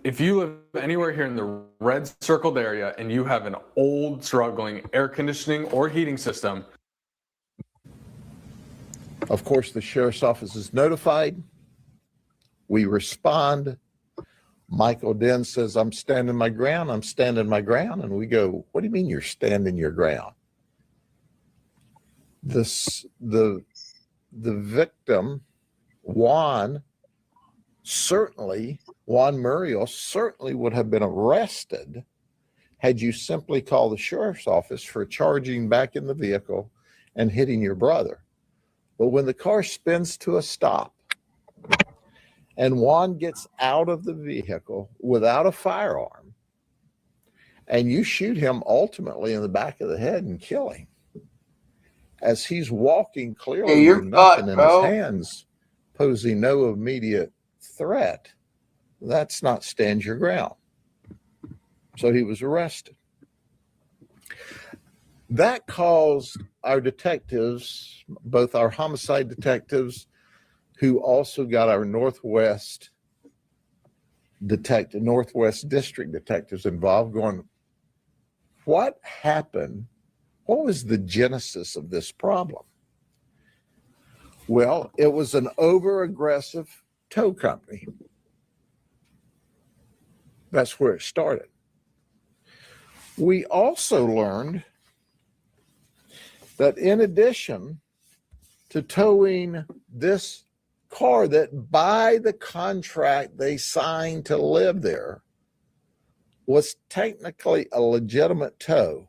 If you live anywhere here in the red circled area and you have an old, struggling air conditioning or heating system, of course, the sheriff's office is notified. We respond. Michael Den says, I'm standing my ground. I'm standing my ground. And we go, what do you mean you're standing your ground? The victim, Juan Muriel certainly would have been arrested had you simply called the sheriff's office for charging back in the vehicle and hitting your brother. But when the car spins to a stop and Juan gets out of the vehicle without a firearm, and you shoot him ultimately in the back of the head and kill him, as he's walking clearly with nothing in his hands, posing no immediate threat, that's not stand your ground. So he was arrested. That caused our detectives, both our homicide detectives, who also got our Northwest District detectives involved, going, what happened? What was the genesis of this problem? Well, it was an over-aggressive tow company. That's where it started. We also learned that in addition to towing this car that by the contract they signed to live there was technically a legitimate tow,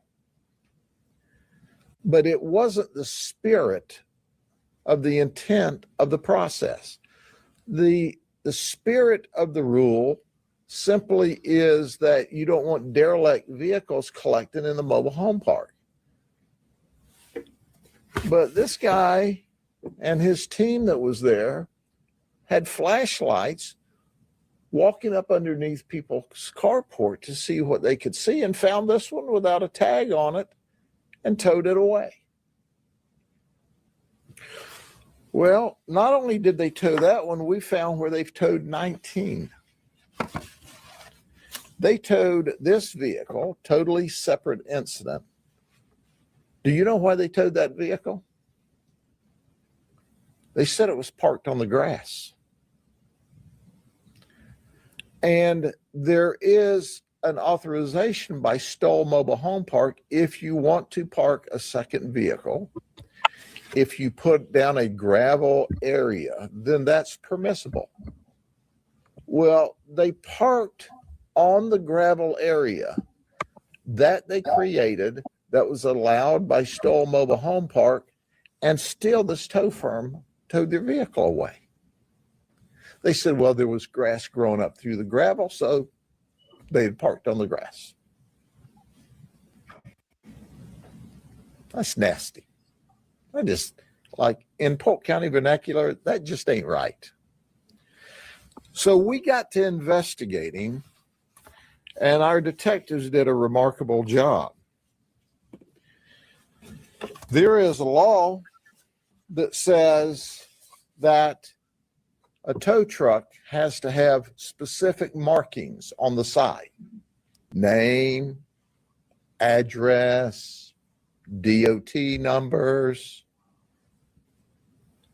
but it wasn't the spirit of the intent of the process. The spirit of the rule simply is that you don't want derelict vehicles collected in the mobile home park. But this guy and his team that was there had flashlights walking up underneath people's carport to see what they could see, and found this one without a tag on it and towed it away. Well, not only did they tow that one, we found where they've towed 19. They towed this vehicle, totally separate incident. Do you know why they towed that vehicle? They said it was parked on the grass. And there is an authorization by Stoll Mobile Home Park if you want to park a second vehicle. If you put down a gravel area, then that's permissible. Well, they parked on the gravel area that they created that was allowed by Stoll Mobile Home Park, and still this tow firm towed their vehicle away. They said, well, there was grass growing up through the gravel, so they had parked on the grass. That's nasty. I just, like in Polk County vernacular, that just ain't right. So we got to investigating, and our detectives did a remarkable job. There is a law that says that a tow truck has to have specific markings on the side: name, address, DOT numbers.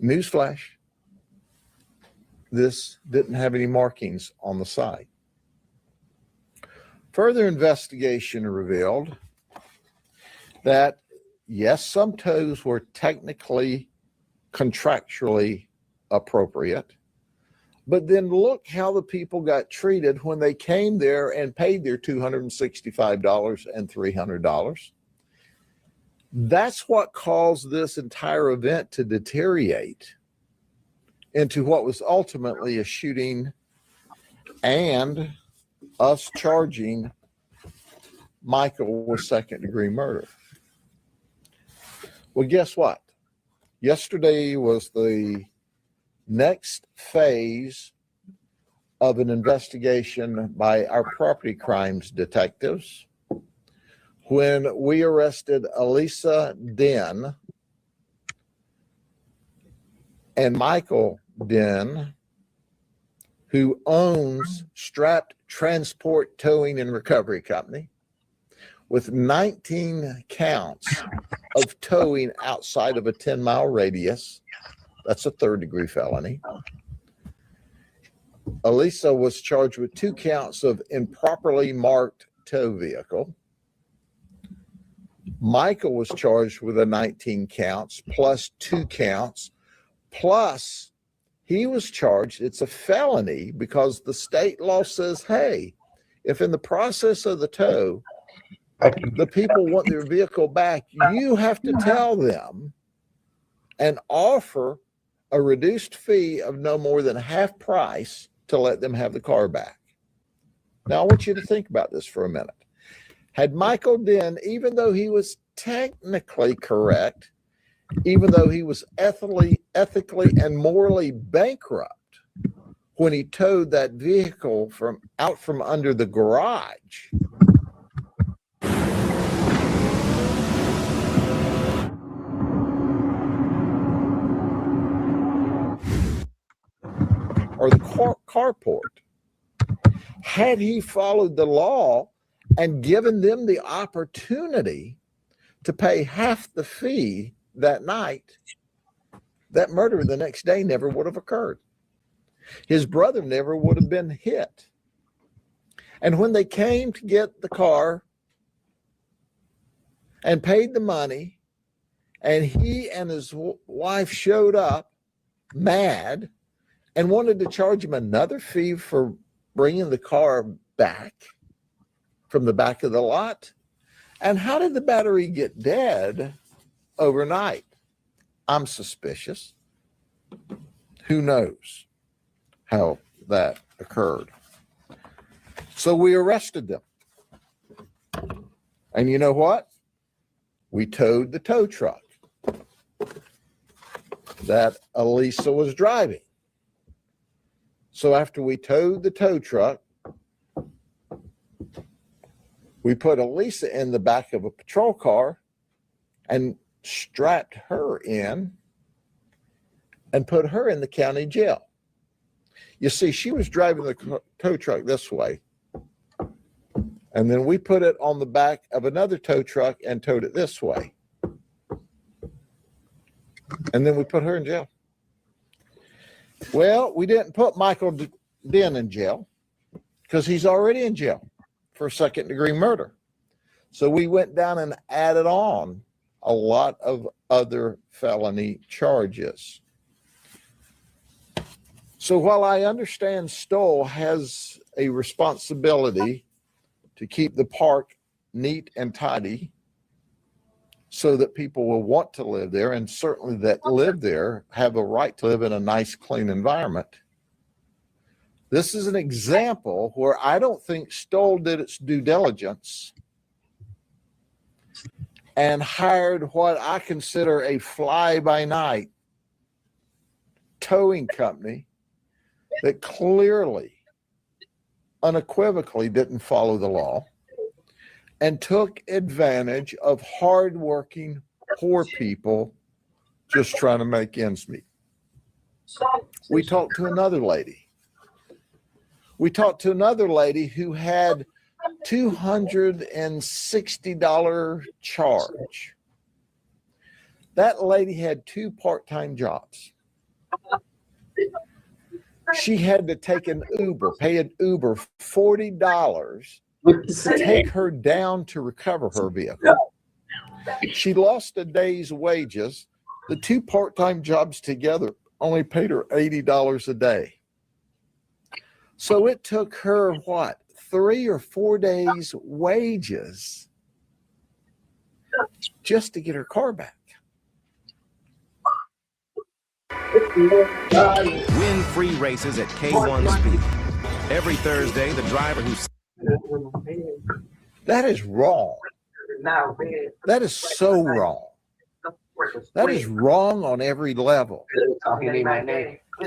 Newsflash, this didn't have any markings on the side. Further investigation revealed that, yes, some tows were technically, contractually appropriate, but then look how the people got treated when they came there and paid their $265 and $300. That's what caused this entire event to deteriorate into what was ultimately a shooting and us charging Michael with second-degree murder. Well, guess what? Yesterday was the next phase of an investigation by our property crimes detectives when we arrested Elisa Den and Michael Den, who owns Strapped Transport Towing and Recovery Company, with 19 counts of towing outside of a 10-mile radius. That's a third-degree felony. Elisa was charged with 2 counts of improperly marked tow vehicle. Michael was charged with 19 counts plus 2 counts, plus he was charged, it's a felony because the state law says, hey, if in the process of the tow, the people want their vehicle back, you have to tell them and offer a reduced fee of no more than half price to let them have the car back. Now, I want you to think about this for a minute. Had Michael Den, even though he was technically correct, even though he was ethically and morally bankrupt when he towed that vehicle out from under the garage, or the carport, had he followed the law and given them the opportunity to pay half the fee that night, that murder the next day never would have occurred. His brother never would have been hit. And when they came to get the car and paid the money, and he and his wife showed up mad and wanted to charge him another fee for bringing the car back from the back of the lot. And how did the battery get dead overnight? I'm suspicious. Who knows how that occurred? So we arrested them. And you know what? We towed the tow truck that Elisa was driving. So after we towed the tow truck, we put Elisa in the back of a patrol car and strapped her in and put her in the county jail. You see, she was driving the tow truck this way, and then we put it on the back of another tow truck and towed it this way. And then we put her in jail. Well, we didn't put Michael Den in jail because he's already in jail for second-degree murder. So we went down and added on a lot of other felony charges. So while I understand Stoll has a responsibility to keep the park neat and tidy so that people will want to live there, and certainly that live there have a right to live in a nice, clean environment, this is an example where I don't think Stoll did its due diligence and hired what I consider a fly-by-night towing company that clearly, unequivocally didn't follow the law and took advantage of hardworking, poor people just trying to make ends meet. We talked to another lady. We talked to another lady who had $260 charge. That lady had 2 part-time jobs. She had to take an Uber, pay an Uber $40 to take her down to recover her vehicle. She lost a day's wages. The 2 part-time jobs together only paid her $80 a day. So it took her, what, 3 or 4 days' wages just to get her car back. Win free races at K1 Speed. Every Thursday, the driver who... That is wrong. That is so wrong. That is wrong on every level.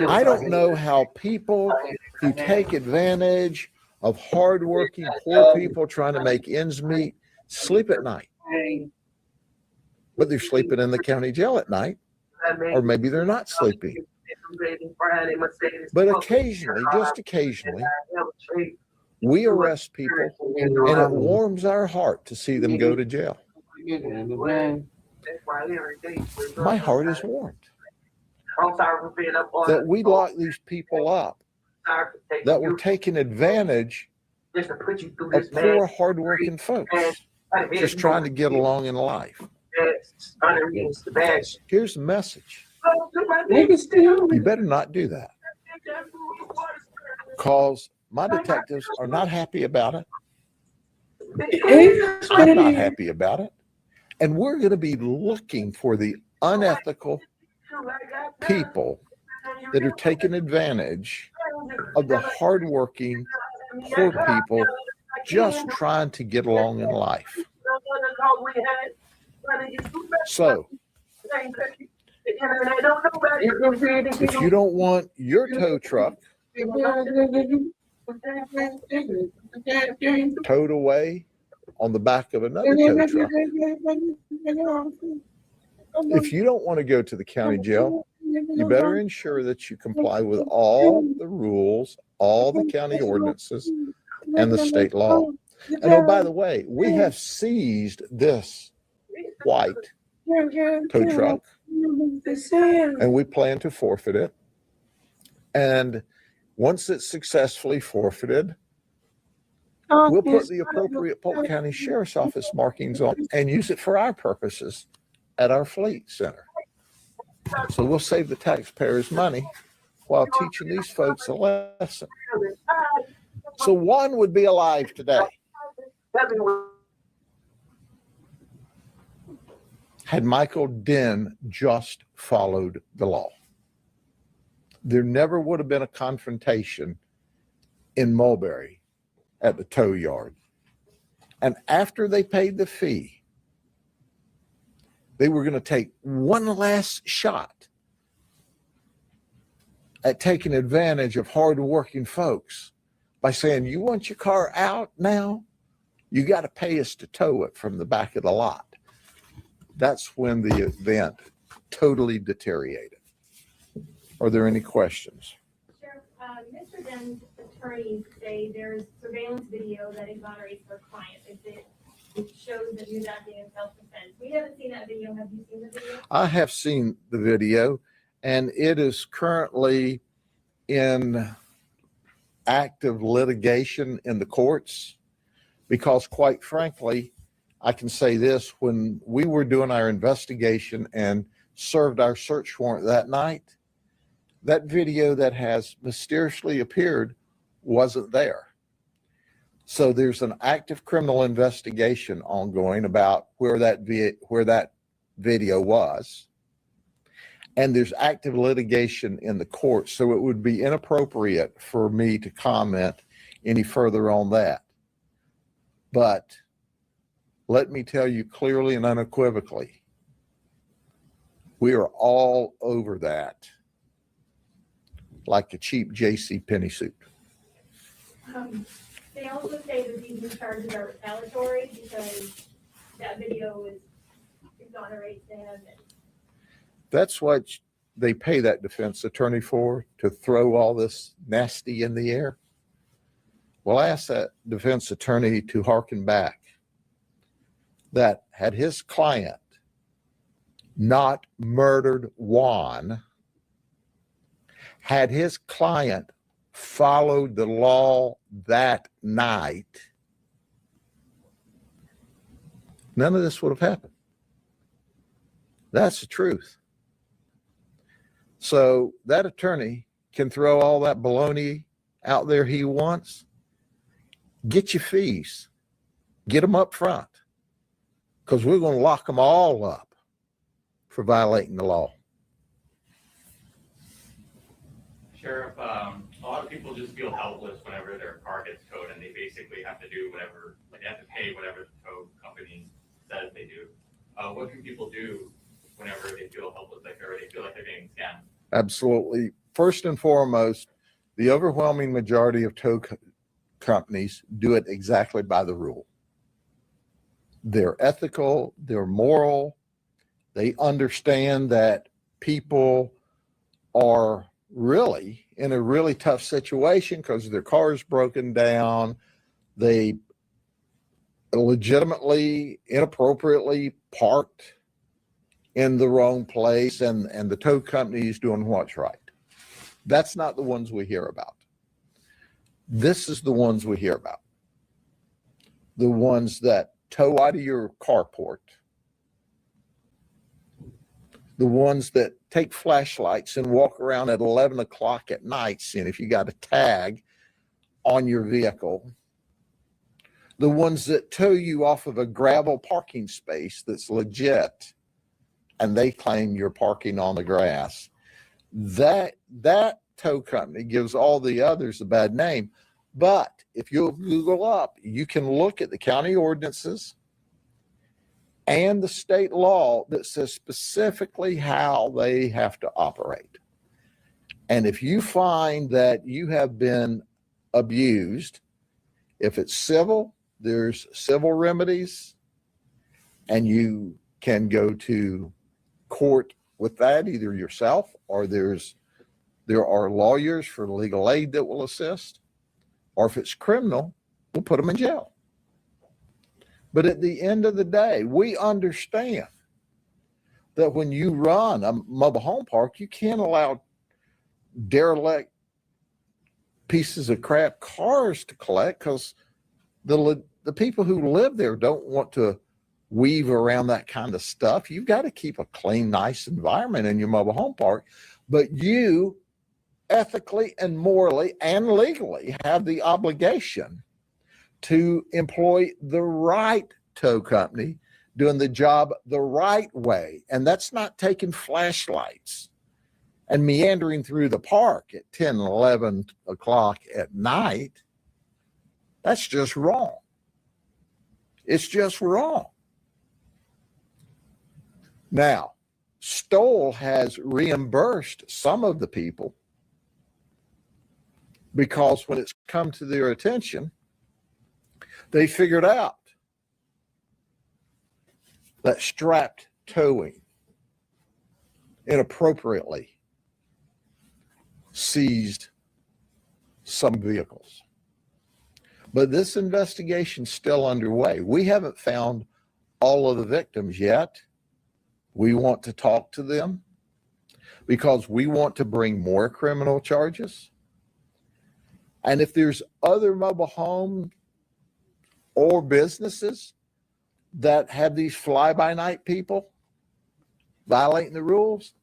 I don't know how people who take advantage of hardworking poor people trying to make ends meet sleep at night. But they're sleeping in the county jail at night, or maybe they're not sleeping. But occasionally, just occasionally, we arrest people, and it warms our heart to see them go to jail. My heart is warmed that we lock these people up, that we're taking advantage of poor, hardworking folks just trying to get along in life. Here's the message. You better not do that, because my detectives are not happy about it. I'm not happy about it. And we're going to be looking for the unethical people that are taking advantage of the hardworking poor people just trying to get along in life. So, if you don't want your tow truck towed away on the back of another tow truck, if you don't want to go to the county jail, you better ensure that you comply with all the rules, all the county ordinances, and the state law. And oh, by the way, we have seized this white tow truck, and we plan to forfeit it. And once it's successfully forfeited, we'll put the appropriate Polk County Sheriff's Office markings on and use it for our purposes at our fleet center. So we'll save the taxpayers money while teaching these folks a lesson. So Juan would be alive today had Michael Dinn just followed the law. There never would have been a confrontation in Mulberry at the tow yard. And after they paid the fee, they were going to take one last shot at taking advantage of hardworking folks by saying, you want your car out now? You got to pay us to tow it from the back of the lot. That's when the event totally deteriorated. Are there any questions? Sheriff, Mr. Dinn's attorneys say there's surveillance video that exonerates their client. It shows that he was acting in self-defense. We haven't seen that video. Have you seen the video? I have seen the video, and it is currently in active litigation in the courts because, quite frankly, I can say this, when we were doing our investigation and served our search warrant that night, that video that has mysteriously appeared wasn't there. So there's an active criminal investigation ongoing about where that video was. And there's active litigation in the court. So it would be inappropriate for me to comment any further on that. But Let me tell you clearly and unequivocally, we are all over that like a cheap J.C. Penney suit. They also say that these new charges are retaliatory because that video exonerates them. That's what they pay that defense attorney for, to throw all this nasty in the air. Well, I asked that defense attorney to hearken back that had his client not murdered Juan, had his client followed the law that night, none of this would have happened. That's the truth. So that attorney can throw all that baloney out there he wants. Get your fees. Get them up front, because we're going to lock them all up for violating the law. Sheriff, a lot of people just feel helpless whenever their car gets towed, and they basically have to do whatever, like they have to pay whatever the tow company says they do. What can people do whenever they feel helpless, like or they feel like they're getting scammed? Absolutely. First and foremost, the overwhelming majority of tow companies do it exactly by the rule. They're ethical, they're moral, they understand that people are really in a really tough situation because their car is broken down. They legitimately, inappropriately parked in the wrong place, and the tow company is doing what's right. That's not the ones we hear about. This is the ones we hear about. The ones that tow out of your carport. The ones that take flashlights and walk around at 11 o'clock at night seeing if you got a tag on your vehicle. The ones that tow you off of a gravel parking space that's legit and they claim you're parking on the grass. That tow company gives all the others a bad name. But if you Google up, you can look at the county ordinances and the state law that says specifically how they have to operate. And if you find that you have been abused, if it's civil, there's civil remedies, and you can go to court with that, either yourself or there are lawyers for legal aid that will assist, or if it's criminal, we'll put them in jail. But at the end of the day, we understand that when you run a mobile home park, you can't allow derelict pieces of crap cars to collect, because the people who live there don't want to weave around that kind of stuff. You've got to keep a clean, nice environment in your mobile home park, but you ethically and morally and legally have the obligation to employ the right tow company doing the job the right way. And that's not taking flashlights and meandering through the park at 10, 11 o'clock at night. That's just wrong. It's just wrong. Now, Stoll has reimbursed some of the people because when it's come to their attention, they figured out that strapped towing inappropriately seized some vehicles. But this investigation's still underway. We haven't found all of the victims yet. We want to talk to them because we want to bring more criminal charges. And if there's other mobile home or businesses that have these fly-by-night people violating the rules,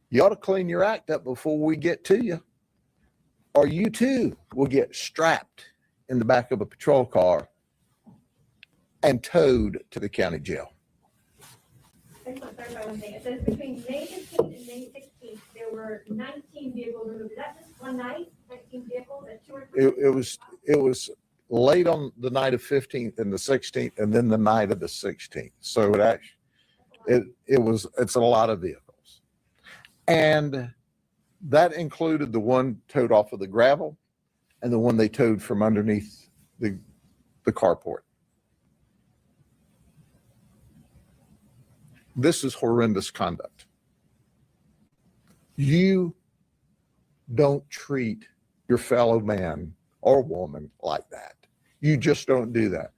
you ought to clean your act up before we get to you, or you too will get strapped in the back of a patrol car and towed to the county jail. I just want to clarify one thing. It says between May 15th and May 16th, there were 19 vehicles removed. Is that just one night, 19 vehicles at 2 or 3? It was late on the night of 15th and the 16th, and then the night of the 16th. So it's a lot of vehicles. And that included the one towed off of the gravel and the one they towed from underneath the carport. This is horrendous conduct. You don't treat your fellow man or woman like that. You just don't do that.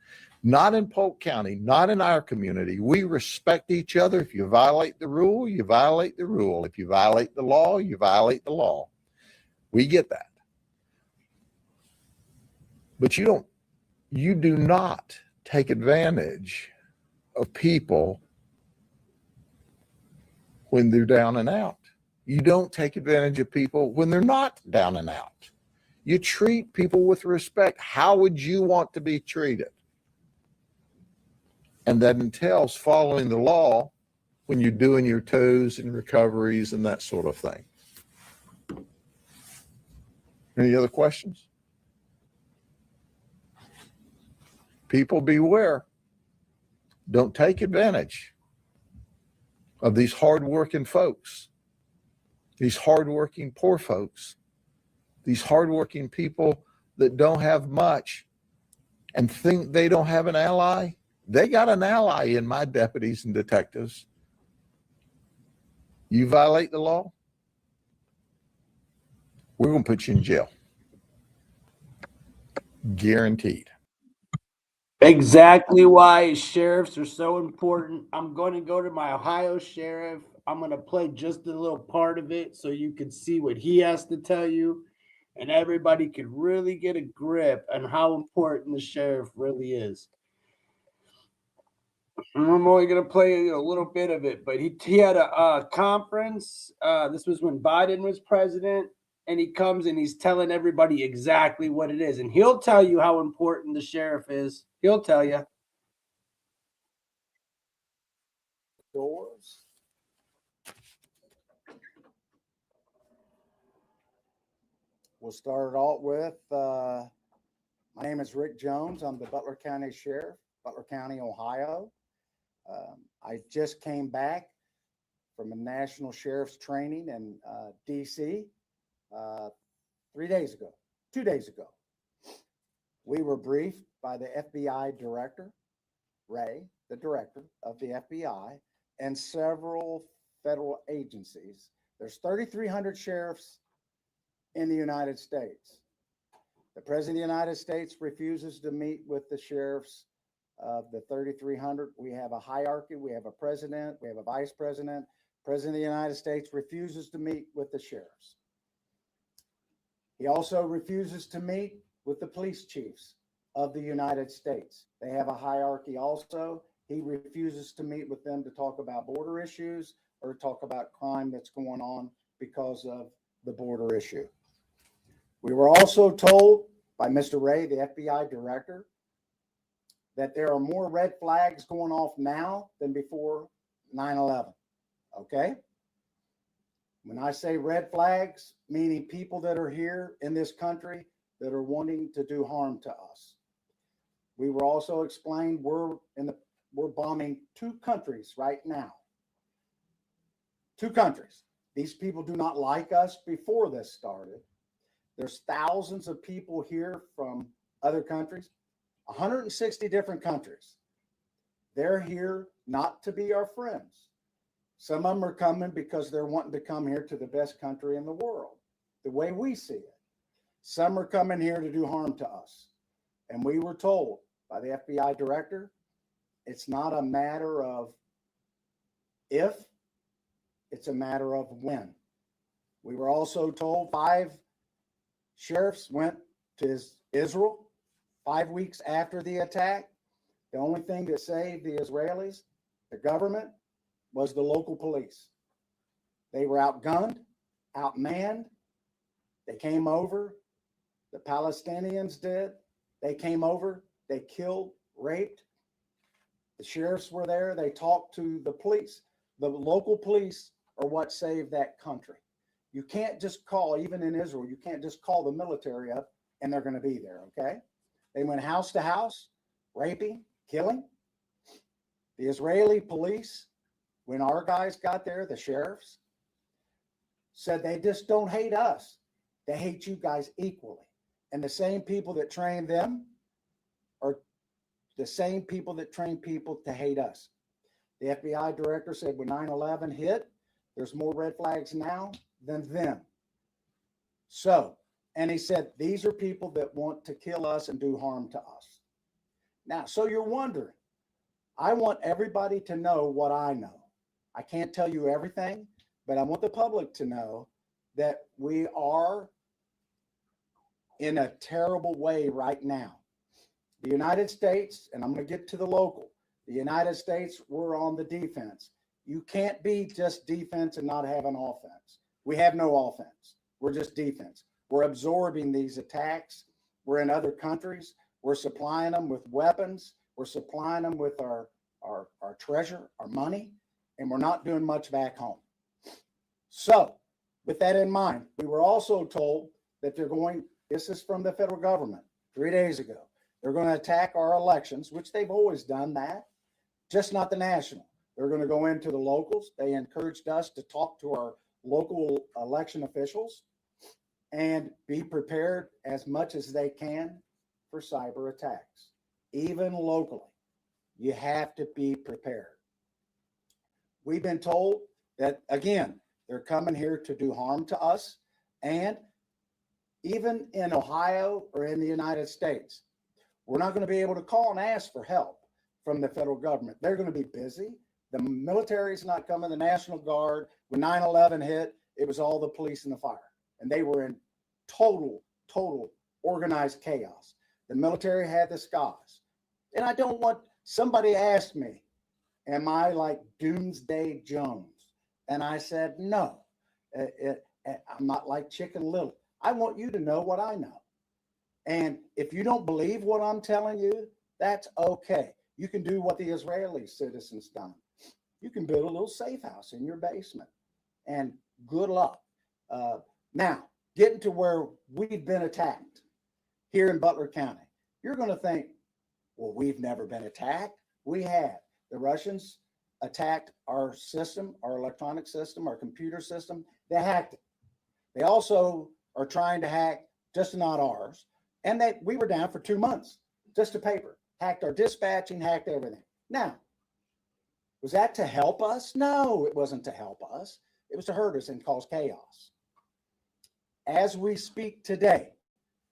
Not in Polk County, not in our community. We respect each other. If you violate the rule, you violate the rule. If you violate the law, you violate the law. We get that. But you do not take advantage of people when they're down and out. You don't take advantage of people when they're not down and out. You treat people with respect. How would you want to be treated? And that entails following the law when you're doing your tows and recoveries and that sort of thing. Any other questions? People beware. Don't take advantage of these hardworking folks, these hardworking poor folks, these hardworking people that don't have much and think they don't have an ally. They got an ally in my deputies and detectives. You violate the law, we're going to put you in jail. Guaranteed. Exactly why sheriffs are so important. I'm going to go to my Ohio sheriff. I'm going to play just a little part of it so you can see what he has to tell you, and everybody could really get a grip on how important the sheriff really is. I'm only going to play a little bit of it, but he had a conference. This was when Biden was president, and he comes and he's telling everybody exactly what it is. And he'll tell you how important the sheriff is. He'll tell you. Doors. We'll start it all with, my name is Rick Jones. I'm the Butler County Sheriff, Butler County, Ohio. I just came back from a national sheriff's training in DC 2 days ago. We were briefed by the FBI director, Ray, the director of the FBI, and several federal agencies. There's 3,300 sheriffs in the United States. The President of the United States refuses to meet with the sheriffs of the 3,300. We have a hierarchy. We have a president. We have a vice president. President of the United States refuses to meet with the sheriffs. He also refuses to meet with the police chiefs of the United States. They have a hierarchy also. He refuses to meet with them to talk about border issues or talk about crime that's going on because of the border issue. We were also told by Mr. Ray, the FBI director, that there are more red flags going off now than before 9/11. Okay? When I say red flags, meaning people that are here in this country that are wanting to do harm to us. We were also explained we're bombing 2 countries right now. 2 countries. These people do not like us before this started. There's thousands of people here from other countries, 160 different countries. They're here not to be our friends. Some of them are coming because they're wanting to come here to the best country in the world, the way we see it. Some are coming here to do harm to us. And we were told by the FBI director, it's not a matter of if, it's a matter of when. We were also told 5 sheriffs went to Israel 5 weeks after the attack. The only thing that saved the Israelis, the government, was the local police. They were outgunned, outmanned. They came over. The Palestinians did. They came over. They killed, raped. The sheriffs were there. They talked to the police. The local police are what saved that country. You can't just call, even in Israel, you can't just call the military up and they're going to be there, okay? They went house to house, raping, killing. The Israeli police, when our guys got there, the sheriffs, said they just don't hate us. They hate you guys equally. And the same people that train them are the same people that train people to hate us. The FBI director said when 9/11 hit, there's more red flags now than then. So, and he said, these are people that want to kill us and do harm to us. Now, so you're wondering, I want everybody to know what I know. I can't tell you everything, but I want the public to know that we are in a terrible way right now. The United States, and I'm going to get to the local, the United States, we're on the defense. You can't be just defense and not have an offense. We have no offense. We're just defense. We're absorbing these attacks. We're in other countries. We're supplying them with weapons. We're supplying them with our treasure, our money, and we're not doing much back home. So with that in mind, we were also told that they're going, this is from the federal government 3 days ago, they're going to attack our elections, which they've always done that, just not the national. They're going to go into the locals. They encouraged us to talk to our local election officials and be prepared as much as they can for cyber attacks, even locally. You have to be prepared. We've been told that, again, they're coming here to do harm to us. And even in Ohio or in the United States, we're not going to be able to call and ask for help from the federal government. They're going to be busy. The military's not coming, the National Guard. When 9/11 hit, it was all the police and the fire. And they were in total organized chaos. The military had the skies. And I don't want, somebody asked me, am I like Doomsday Jones? And I said, no, I'm not like Chicken Little. I want you to know what I know. And if you don't believe what I'm telling you, that's okay. You can do what the Israeli citizens done. You can build a little safe house in your basement, and good luck. Now, getting to where we've been attacked here in Butler County, you're going to think, well, we've never been attacked. We have. The Russians attacked our system, our electronic system, our computer system. They hacked it. They also are trying to hack, just not ours. And we were down for 2 months, just a paper. Hacked our dispatching, hacked everything. Now, was that to help us? No, it wasn't to help us. It was to hurt us and cause chaos. As we speak today,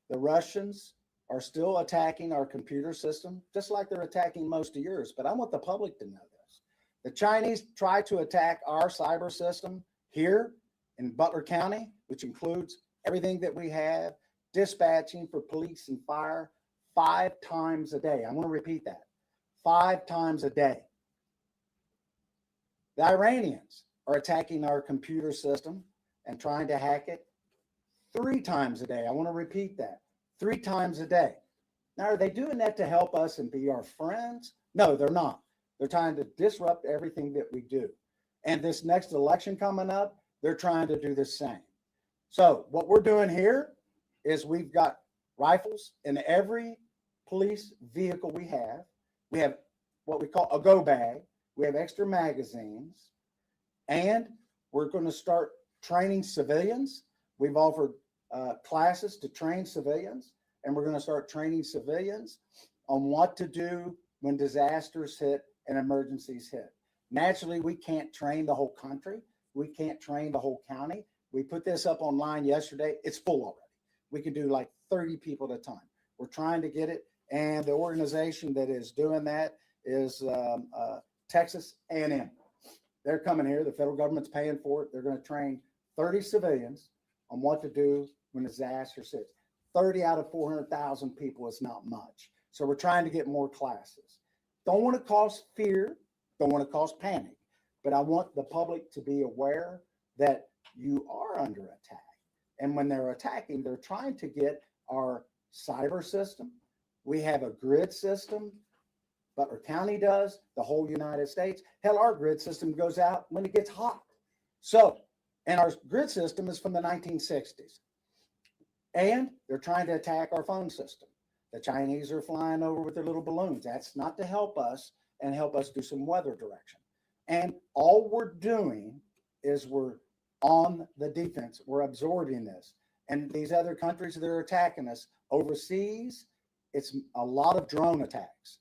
the Russians are still attacking our computer system, just like they're attacking most of yours. But I want the public to know this. The Chinese tried to attack our cyber system here in Butler County, which includes everything that we have, dispatching for police and fire, 5 times a day. I want to repeat that. 5 times a day. The Iranians are attacking our computer system and trying to hack it 3 times a day. I want to repeat that. 3 times a day. Now, are they doing that to help us and be our friends? No, they're not. They're trying to disrupt everything that we do. And this next election coming up, they're trying to do the same. So what we're doing here is we've got rifles in every police vehicle we have. We have what we call a go bag. We have extra magazines. And we're going to start training civilians. We've offered classes to train civilians, and we're going to start training civilians on what to do when disasters hit and emergencies hit. Naturally, we can't train the whole country. We can't train the whole county. We put this up online yesterday. It's full already. We can do like 30 people at a time. We're trying to get it. And the organization that is doing that is Texas A&M. They're coming here. The federal government's paying for it. They're going to train 30 civilians on what to do when disaster hits. 30 out of 400,000 people is not much. So we're trying to get more classes. Don't want to cause fear. Don't want to cause panic. But I want the public to be aware that you are under attack. And when they're attacking, they're trying to get our cyber system. We have a grid system. Butler County does, the whole United States. Hell, our grid system goes out when it gets hot. So, and our grid system is from the 1960s. And they're trying to attack our phone system. The Chinese are flying over with their little balloons. That's not to help us and help us do some weather direction. And all we're doing is we're on the defense. We're absorbing this. And these other countries that are attacking us overseas, it's a lot of drone attacks.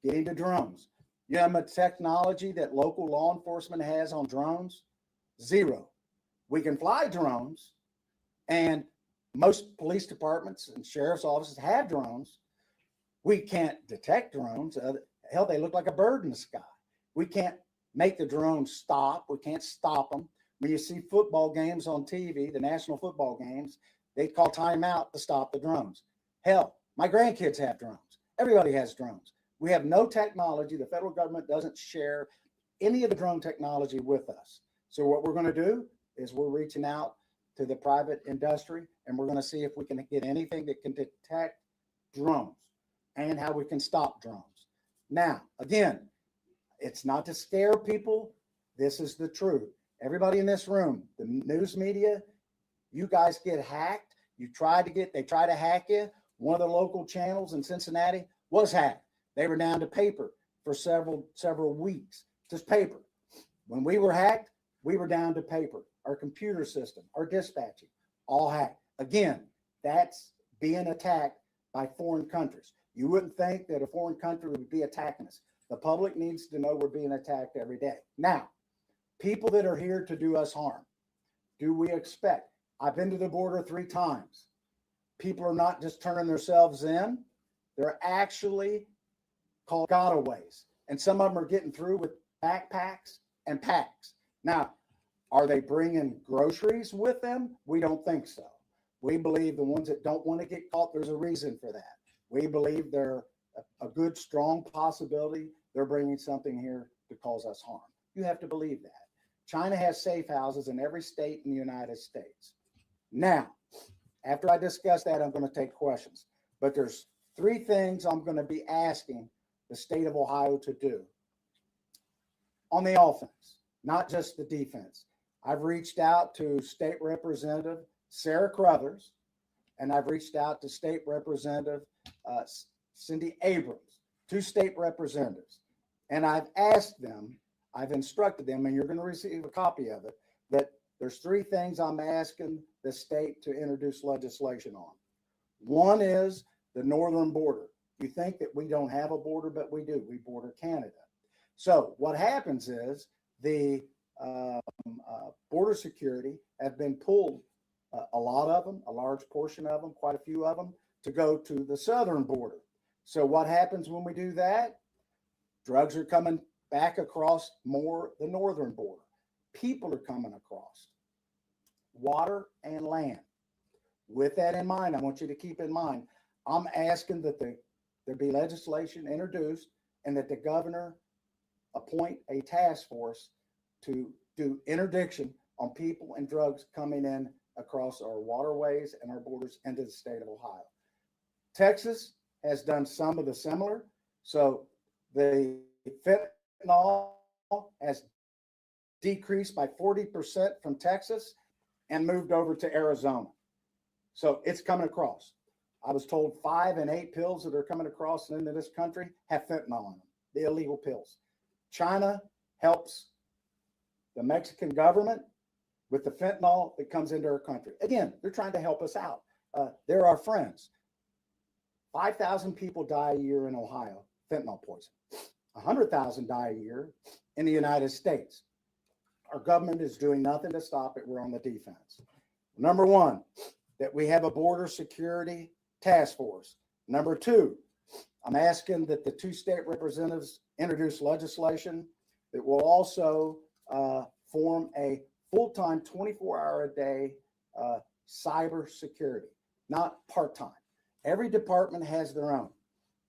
Getting to drones. You know, the technology that local law enforcement has on drones? Zero. We can fly drones, and most police departments and sheriff's offices have drones. We can't detect drones. Hell, they look like a bird in the sky. We can't make the drones stop. We can't stop them. When you see football games on TV, the national football games, they call timeout to stop the drones. Hell, my grandkids have drones. Everybody has drones. We have no technology. The federal government doesn't share any of the drone technology with us. So what we're going to do is we're reaching out to the private industry, and we're going to see if we can get anything that can detect drones and how we can stop drones. Now, again, it's not to scare people. This is the truth. Everybody in this room, the news media, you guys get hacked. They try to hack you. One of the local channels in Cincinnati was hacked. They were down to paper for several weeks, just paper. When we were hacked, we were down to paper. Our computer system, our dispatching, all hacked. Again, that's being attacked by foreign countries. You wouldn't think that a foreign country would be attacking us. The public needs to know we're being attacked every day. Now, people that are here to do us harm, do we expect? I've been to the border 3 times. People are not just turning themselves in. They're actually called gotaways. And some of them are getting through with backpacks and packs. Now, are they bringing groceries with them? We don't think so. We believe the ones that don't want to get caught, there's a reason for that. We believe they're a good, strong possibility they're bringing something here to cause us harm. You have to believe that. China has safe houses in every state in the United States. Now, after I discuss that, I'm going to take questions. But there's 3 things I'm going to be asking the state of Ohio to do on the offense, not just the defense. I've reached out to State Representative Sarah Crothers, and I've reached out to State Representative Cindy Abrams, 2 state representatives. And I've asked them, I've instructed them, and you're going to receive a copy of it, that there's 3 things I'm asking the state to introduce legislation on. One is the northern border. You think that we don't have a border, but we do. We border Canada. So what happens is the border security have been pulled, a lot of them, a large portion of them, quite a few of them, to go to the southern border. So what happens when we do that? Drugs are coming back across more the northern border. People are coming across. Water and land. With that in mind, I want you to keep in mind, I'm asking that there be legislation introduced and that the governor appoint a task force to do interdiction on people and drugs coming in across our waterways and our borders into the state of Ohio. Texas has done some of the similar. So the fentanyl has decreased by 40% from Texas and moved over to Arizona. So it's coming across. I was told 5 and 8 pills that are coming across into this country have fentanyl in them, the illegal pills. China helps the Mexican government with the fentanyl that comes into our country. Again, they're trying to help us out. They're our friends. 5,000 people die a year in Ohio, fentanyl poison. 100,000 die a year in the United States. Our government is doing nothing to stop it. We're on the defense. Number 1, that we have a border security task force. Number 2, I'm asking that the 2 state representatives introduce legislation that will also form a full-time 24-hour-a-day cyber security, not part-time. Every department has their own.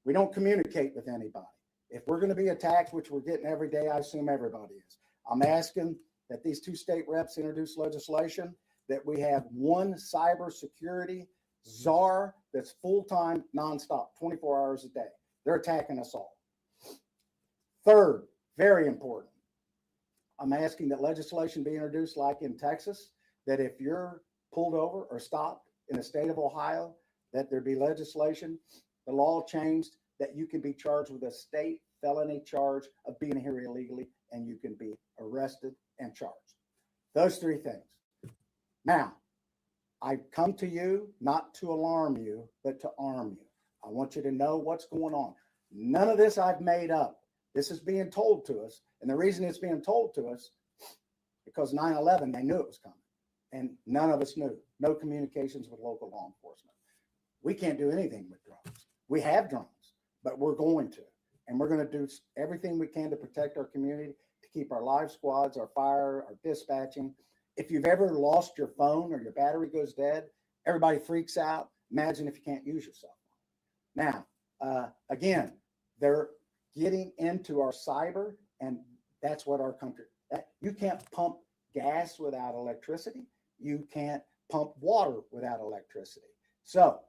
We don't communicate with anybody. If we're going to be attacked, which we're getting every day, I assume everybody is. I'm asking that these 2 state reps introduce legislation that we have one cyber security Zahlr that's full-time, nonstop, 24 hours a day. They're attacking us all. Third, very important, I'm asking that legislation be introduced like in Texas, that if you're pulled over or stopped in the state of Ohio, that there be legislation the law changed that you can be charged with a state felony charge of being here illegally, and you can be arrested and charged. Those three things. Now, I come to you not to alarm you, but to arm you. I want you to know what's going on. None of this I've made up. This is being told to us. And the reason it's being told to us, because 9/11, they knew it was coming. And none of us knew. No communications with local law enforcement. We can't do anything with drones. We have drones, but we're going to. And we're going to do everything we can to protect our community, to keep our live squads, our fire, our dispatching. If you've ever lost your phone or your battery goes dead, everybody freaks out. Imagine if you can't use your cell phone. Now, again, they're getting into our cyber, and that's what our country, you can't pump gas without electricity. You can't pump water without electricity. So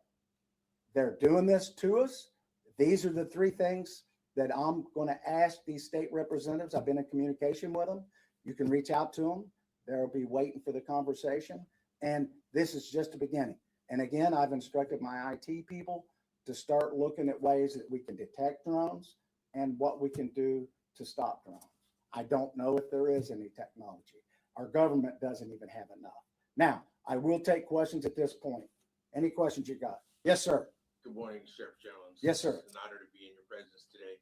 they're doing this to us. These are the three things that I'm going to ask these state representatives. I've been in communication with them. You can reach out to them. They'll be waiting for the conversation. And this is just the beginning. And again, I've instructed my IT people to start looking at ways that we can detect drones and what we can do to stop drones. I don't know if there is any technology. Our government doesn't even have enough. Now, I will take questions at this point. Any questions you got? Yes, sir. Good morning, Sheriff Jones. Yes, sir. It's an honor to be in your presence today.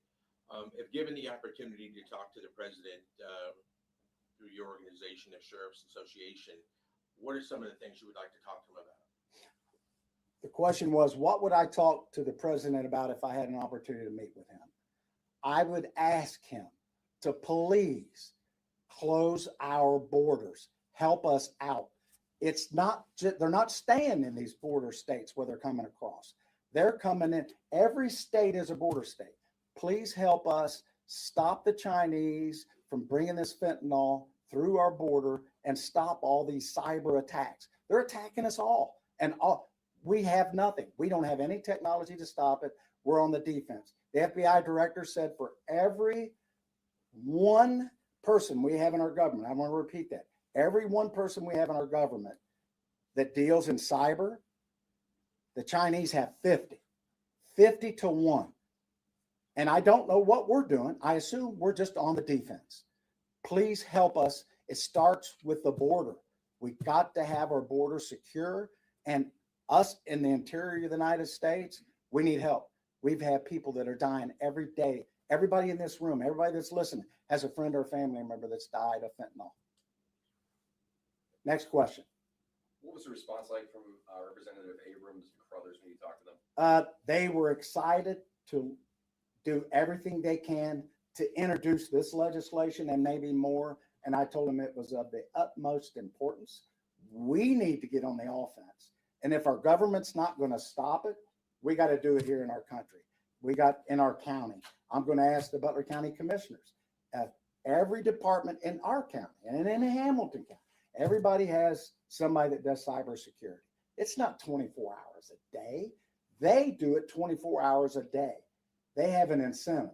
If given the opportunity to talk to the president through your organization, the Sheriff's Association, what are some of the things you would like to talk to him about? The question was, what would I talk to the president about if I had an opportunity to meet with him? I would ask him to please close our borders, help us out. It's not just, they're not staying in these border states where they're coming across. They're coming in. Every state is a border state. Please help us stop the Chinese from bringing this fentanyl through our border and stop all these cyber attacks. They're attacking us all. And we have nothing. We don't have any technology to stop it. We're on the defense. The FBI director said for every one person we have in our government, I want to repeat that, every one person we have in our government that deals in cyber, the Chinese have 50 to 1. And I don't know what we're doing. I assume we're just on the defense. Please help us. It starts with the border. We've got to have our border secure, and us in the interior of the United States, we need help. We've had people that are dying every day. Everybody in this room, everybody that's listening has a friend or a family member that's died of fentanyl. Next question. What was the response like from Representative Abrams and Crothers when you talked to them? They were excited to do everything they can to introduce this legislation and maybe more. And I told them it was of the utmost importance. We need to get on the offense. And if our government's not going to stop it, we got to do it here in our country. We got in our county. I'm going to ask the Butler County commissioners. Every department in our county and in Hamilton County, everybody has somebody that does cybersecurity. It's not 24 hours a day. They do it 24 hours a day. They have an incentive.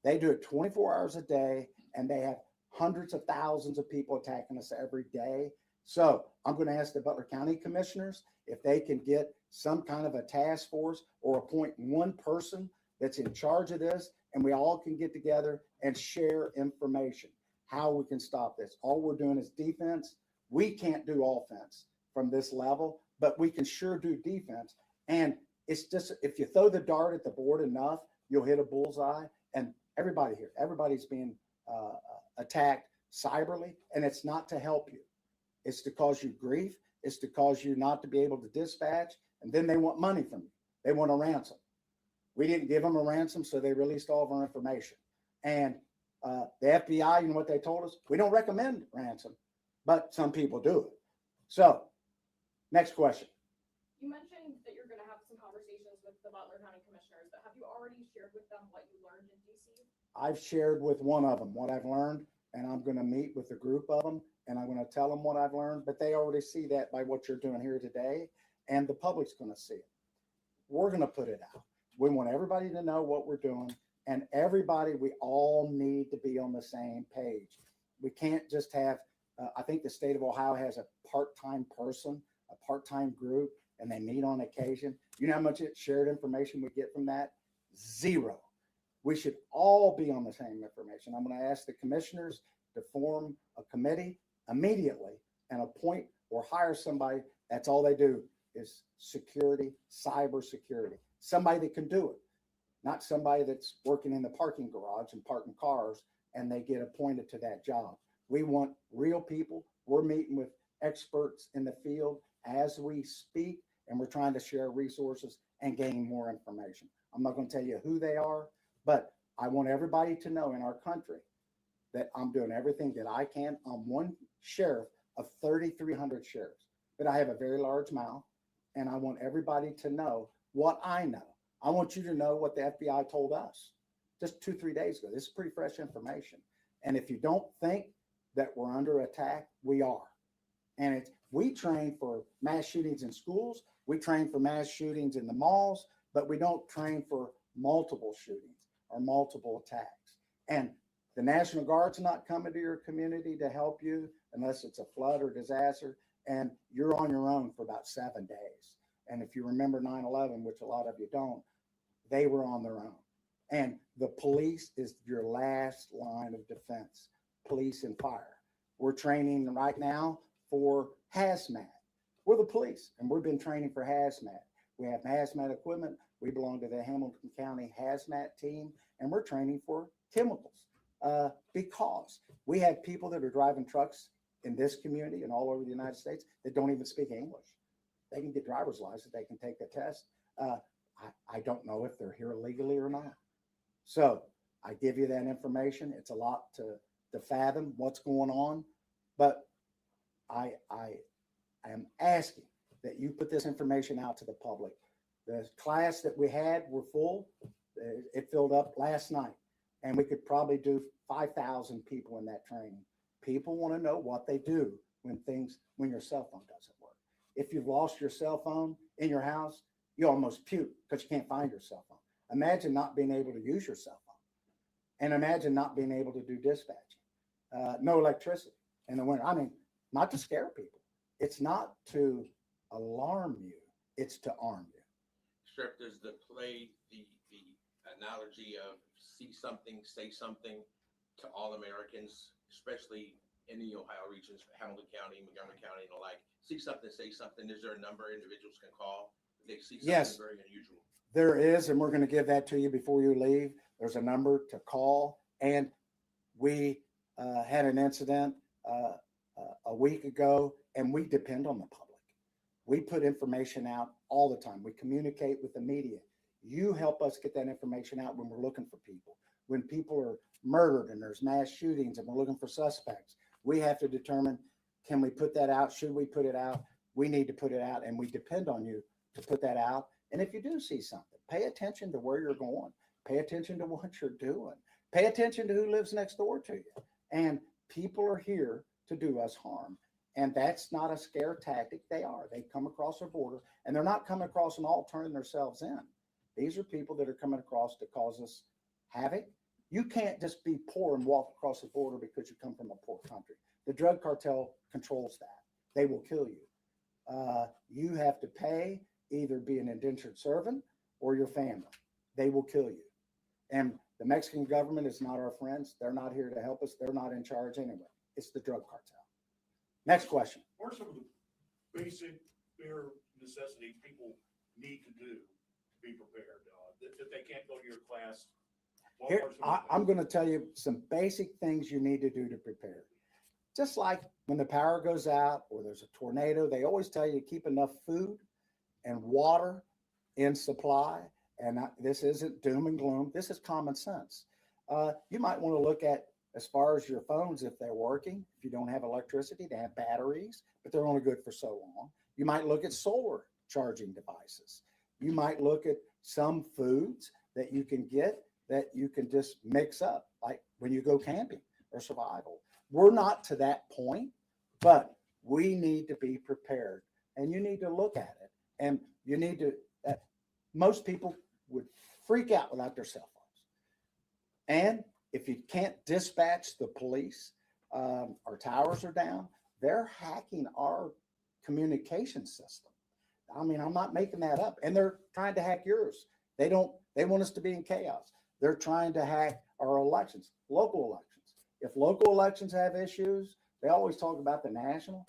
They do it 24 hours a day, and they have hundreds of thousands of people attacking us every day. So I'm going to ask the Butler County commissioners if they can get some kind of a task force or appoint one person that's in charge of this, and we all can get together and share information, how we can stop this. All we're doing is defense. We can't do offense from this level, but we can sure do defense. And it's just, if you throw the dart at the board enough, you'll hit a bullseye. And everybody here, everybody's being attacked cyberly, and it's not to help you. It's to cause you grief. It's to cause you not to be able to dispatch. And then they want money from you. They want a ransom. We didn't give them a ransom, so they released all of our information. And the FBI, you know what they told us? We don't recommend ransom, but some people do it. So, next question. You mentioned that you're going to have some conversations with the Butler County commissioners, but have you already shared with them what you learned in DC? I've shared with one of them what I've learned, and I'm going to meet with a group of them, and I'm going to tell them what I've learned, but they already see that by what you're doing here today, and the public's going to see it. We're going to put it out. We want everybody to know what we're doing, and everybody, we all need to be on the same page. We can't just have, I think the state of Ohio has a part-time person, a part-time group, and they meet on occasion. You know how much shared information we get from that? Zero. We should all be on the same information. I'm going to ask the commissioners to form a committee immediately and appoint or hire somebody. That's all they do is security, cyber security. Somebody that can do it, not somebody that's working in the parking garage and parking cars and they get appointed to that job. We want real people. We're meeting with experts in the field as we speak, and we're trying to share resources and gain more information. I'm not going to tell you who they are, but I want everybody to know in our country that I'm doing everything that I can. I'm one sheriff of 3,300 sheriffs, but I have a very large mouth, and I want everybody to know what I know. I want you to know what the FBI told us just 2-3 days ago. This is pretty fresh information. And if you don't think that we're under attack, we are. And we train for mass shootings in schools. We train for mass shootings in the malls, but we don't train for multiple shootings or multiple attacks. And the National Guard's not coming to your community to help you unless it's a flood or disaster. And you're on your own for about 7 days. And if you remember 9/11, which a lot of you don't, they were on their own. And the police is your last line of defense, police and fire. We're training right now for hazmat. We're the police, and we've been training for hazmat. We have hazmat equipment. We belong to the Hamilton County hazmat team, and we're training for chemicals because we have people that are driving trucks in this community and all over the United States that don't even speak English. They can get driver's license. They can take the test. I don't know if they're here illegally or not. So I give you that information. It's a lot to fathom what's going on, but I am asking that you put this information out to the public. The class that we had were full. It filled up last night, and we could probably do 5,000 people in that training. People want to know what they do when your cell phone doesn't work. If you've lost your cell phone in your house, you almost puke because you can't find your cell phone. Imagine not being able to use your cell phone, and imagine not being able to do dispatching. No electricity in the winter. I mean, not to scare people. It's not to alarm you. It's to arm you. Sheriff, does the analogy of see something, say something to all Americans, especially in the Ohio regions, Hamilton County, Montgomery County, and the like, see something, say something. Is there a number individuals can call if they see something Yes. very unusual? There is, and we're going to give that to you before you leave. There's a number to call, and we had an incident a week ago, and we depend on the public. We put information out all the time. We communicate with the media. You help us get that information out when we're looking for people. When people are murdered and there's mass shootings and we're looking for suspects, we have to determine, can we put that out? Should we put it out? We need to put it out, and we depend on you to put that out. And if you do see something, pay attention to where you're going. Pay attention to what you're doing. Pay attention to who lives next door to you. And people are here to do us harm. And that's not a scare tactic. They are. They come across our border, and they're not coming across and all turning themselves in. These are people that are coming across to cause us havoc. You can't just be poor and walk across the border because you come from a poor country. The drug cartel controls that. They will kill you. You have to pay, either be an indentured servant or your family. They will kill you. And the Mexican government is not our friends. They're not here to help us. They're not in charge anyway. It's the drug cartel. Next question. What are some of the basic bare necessities people need to do to be prepared? If they can't go to your class, what Here, are some of the I'm going to tell you some basic things you need to do to prepare. Just like when the power goes out or there's a tornado, they always tell you to keep enough food and water in supply. And this isn't doom and gloom. This is common sense. You might want to look at, as far as your phones, if they're working, if you don't have electricity, they have batteries, but they're only good for so long. You might look at solar charging devices. You might look at some foods that you can get that you can just mix up, like when you go camping or survival. We're not to that point, but we need to be prepared, and you need to look at it. And you need to, most people would freak out without their cell phones. And if you can't dispatch the police, our towers are down, they're hacking our communication system. I mean, I'm not making that up. And they're trying to hack yours. They want us to be in chaos. They're trying to hack our elections, local elections. If local elections have issues, they always talk about the national.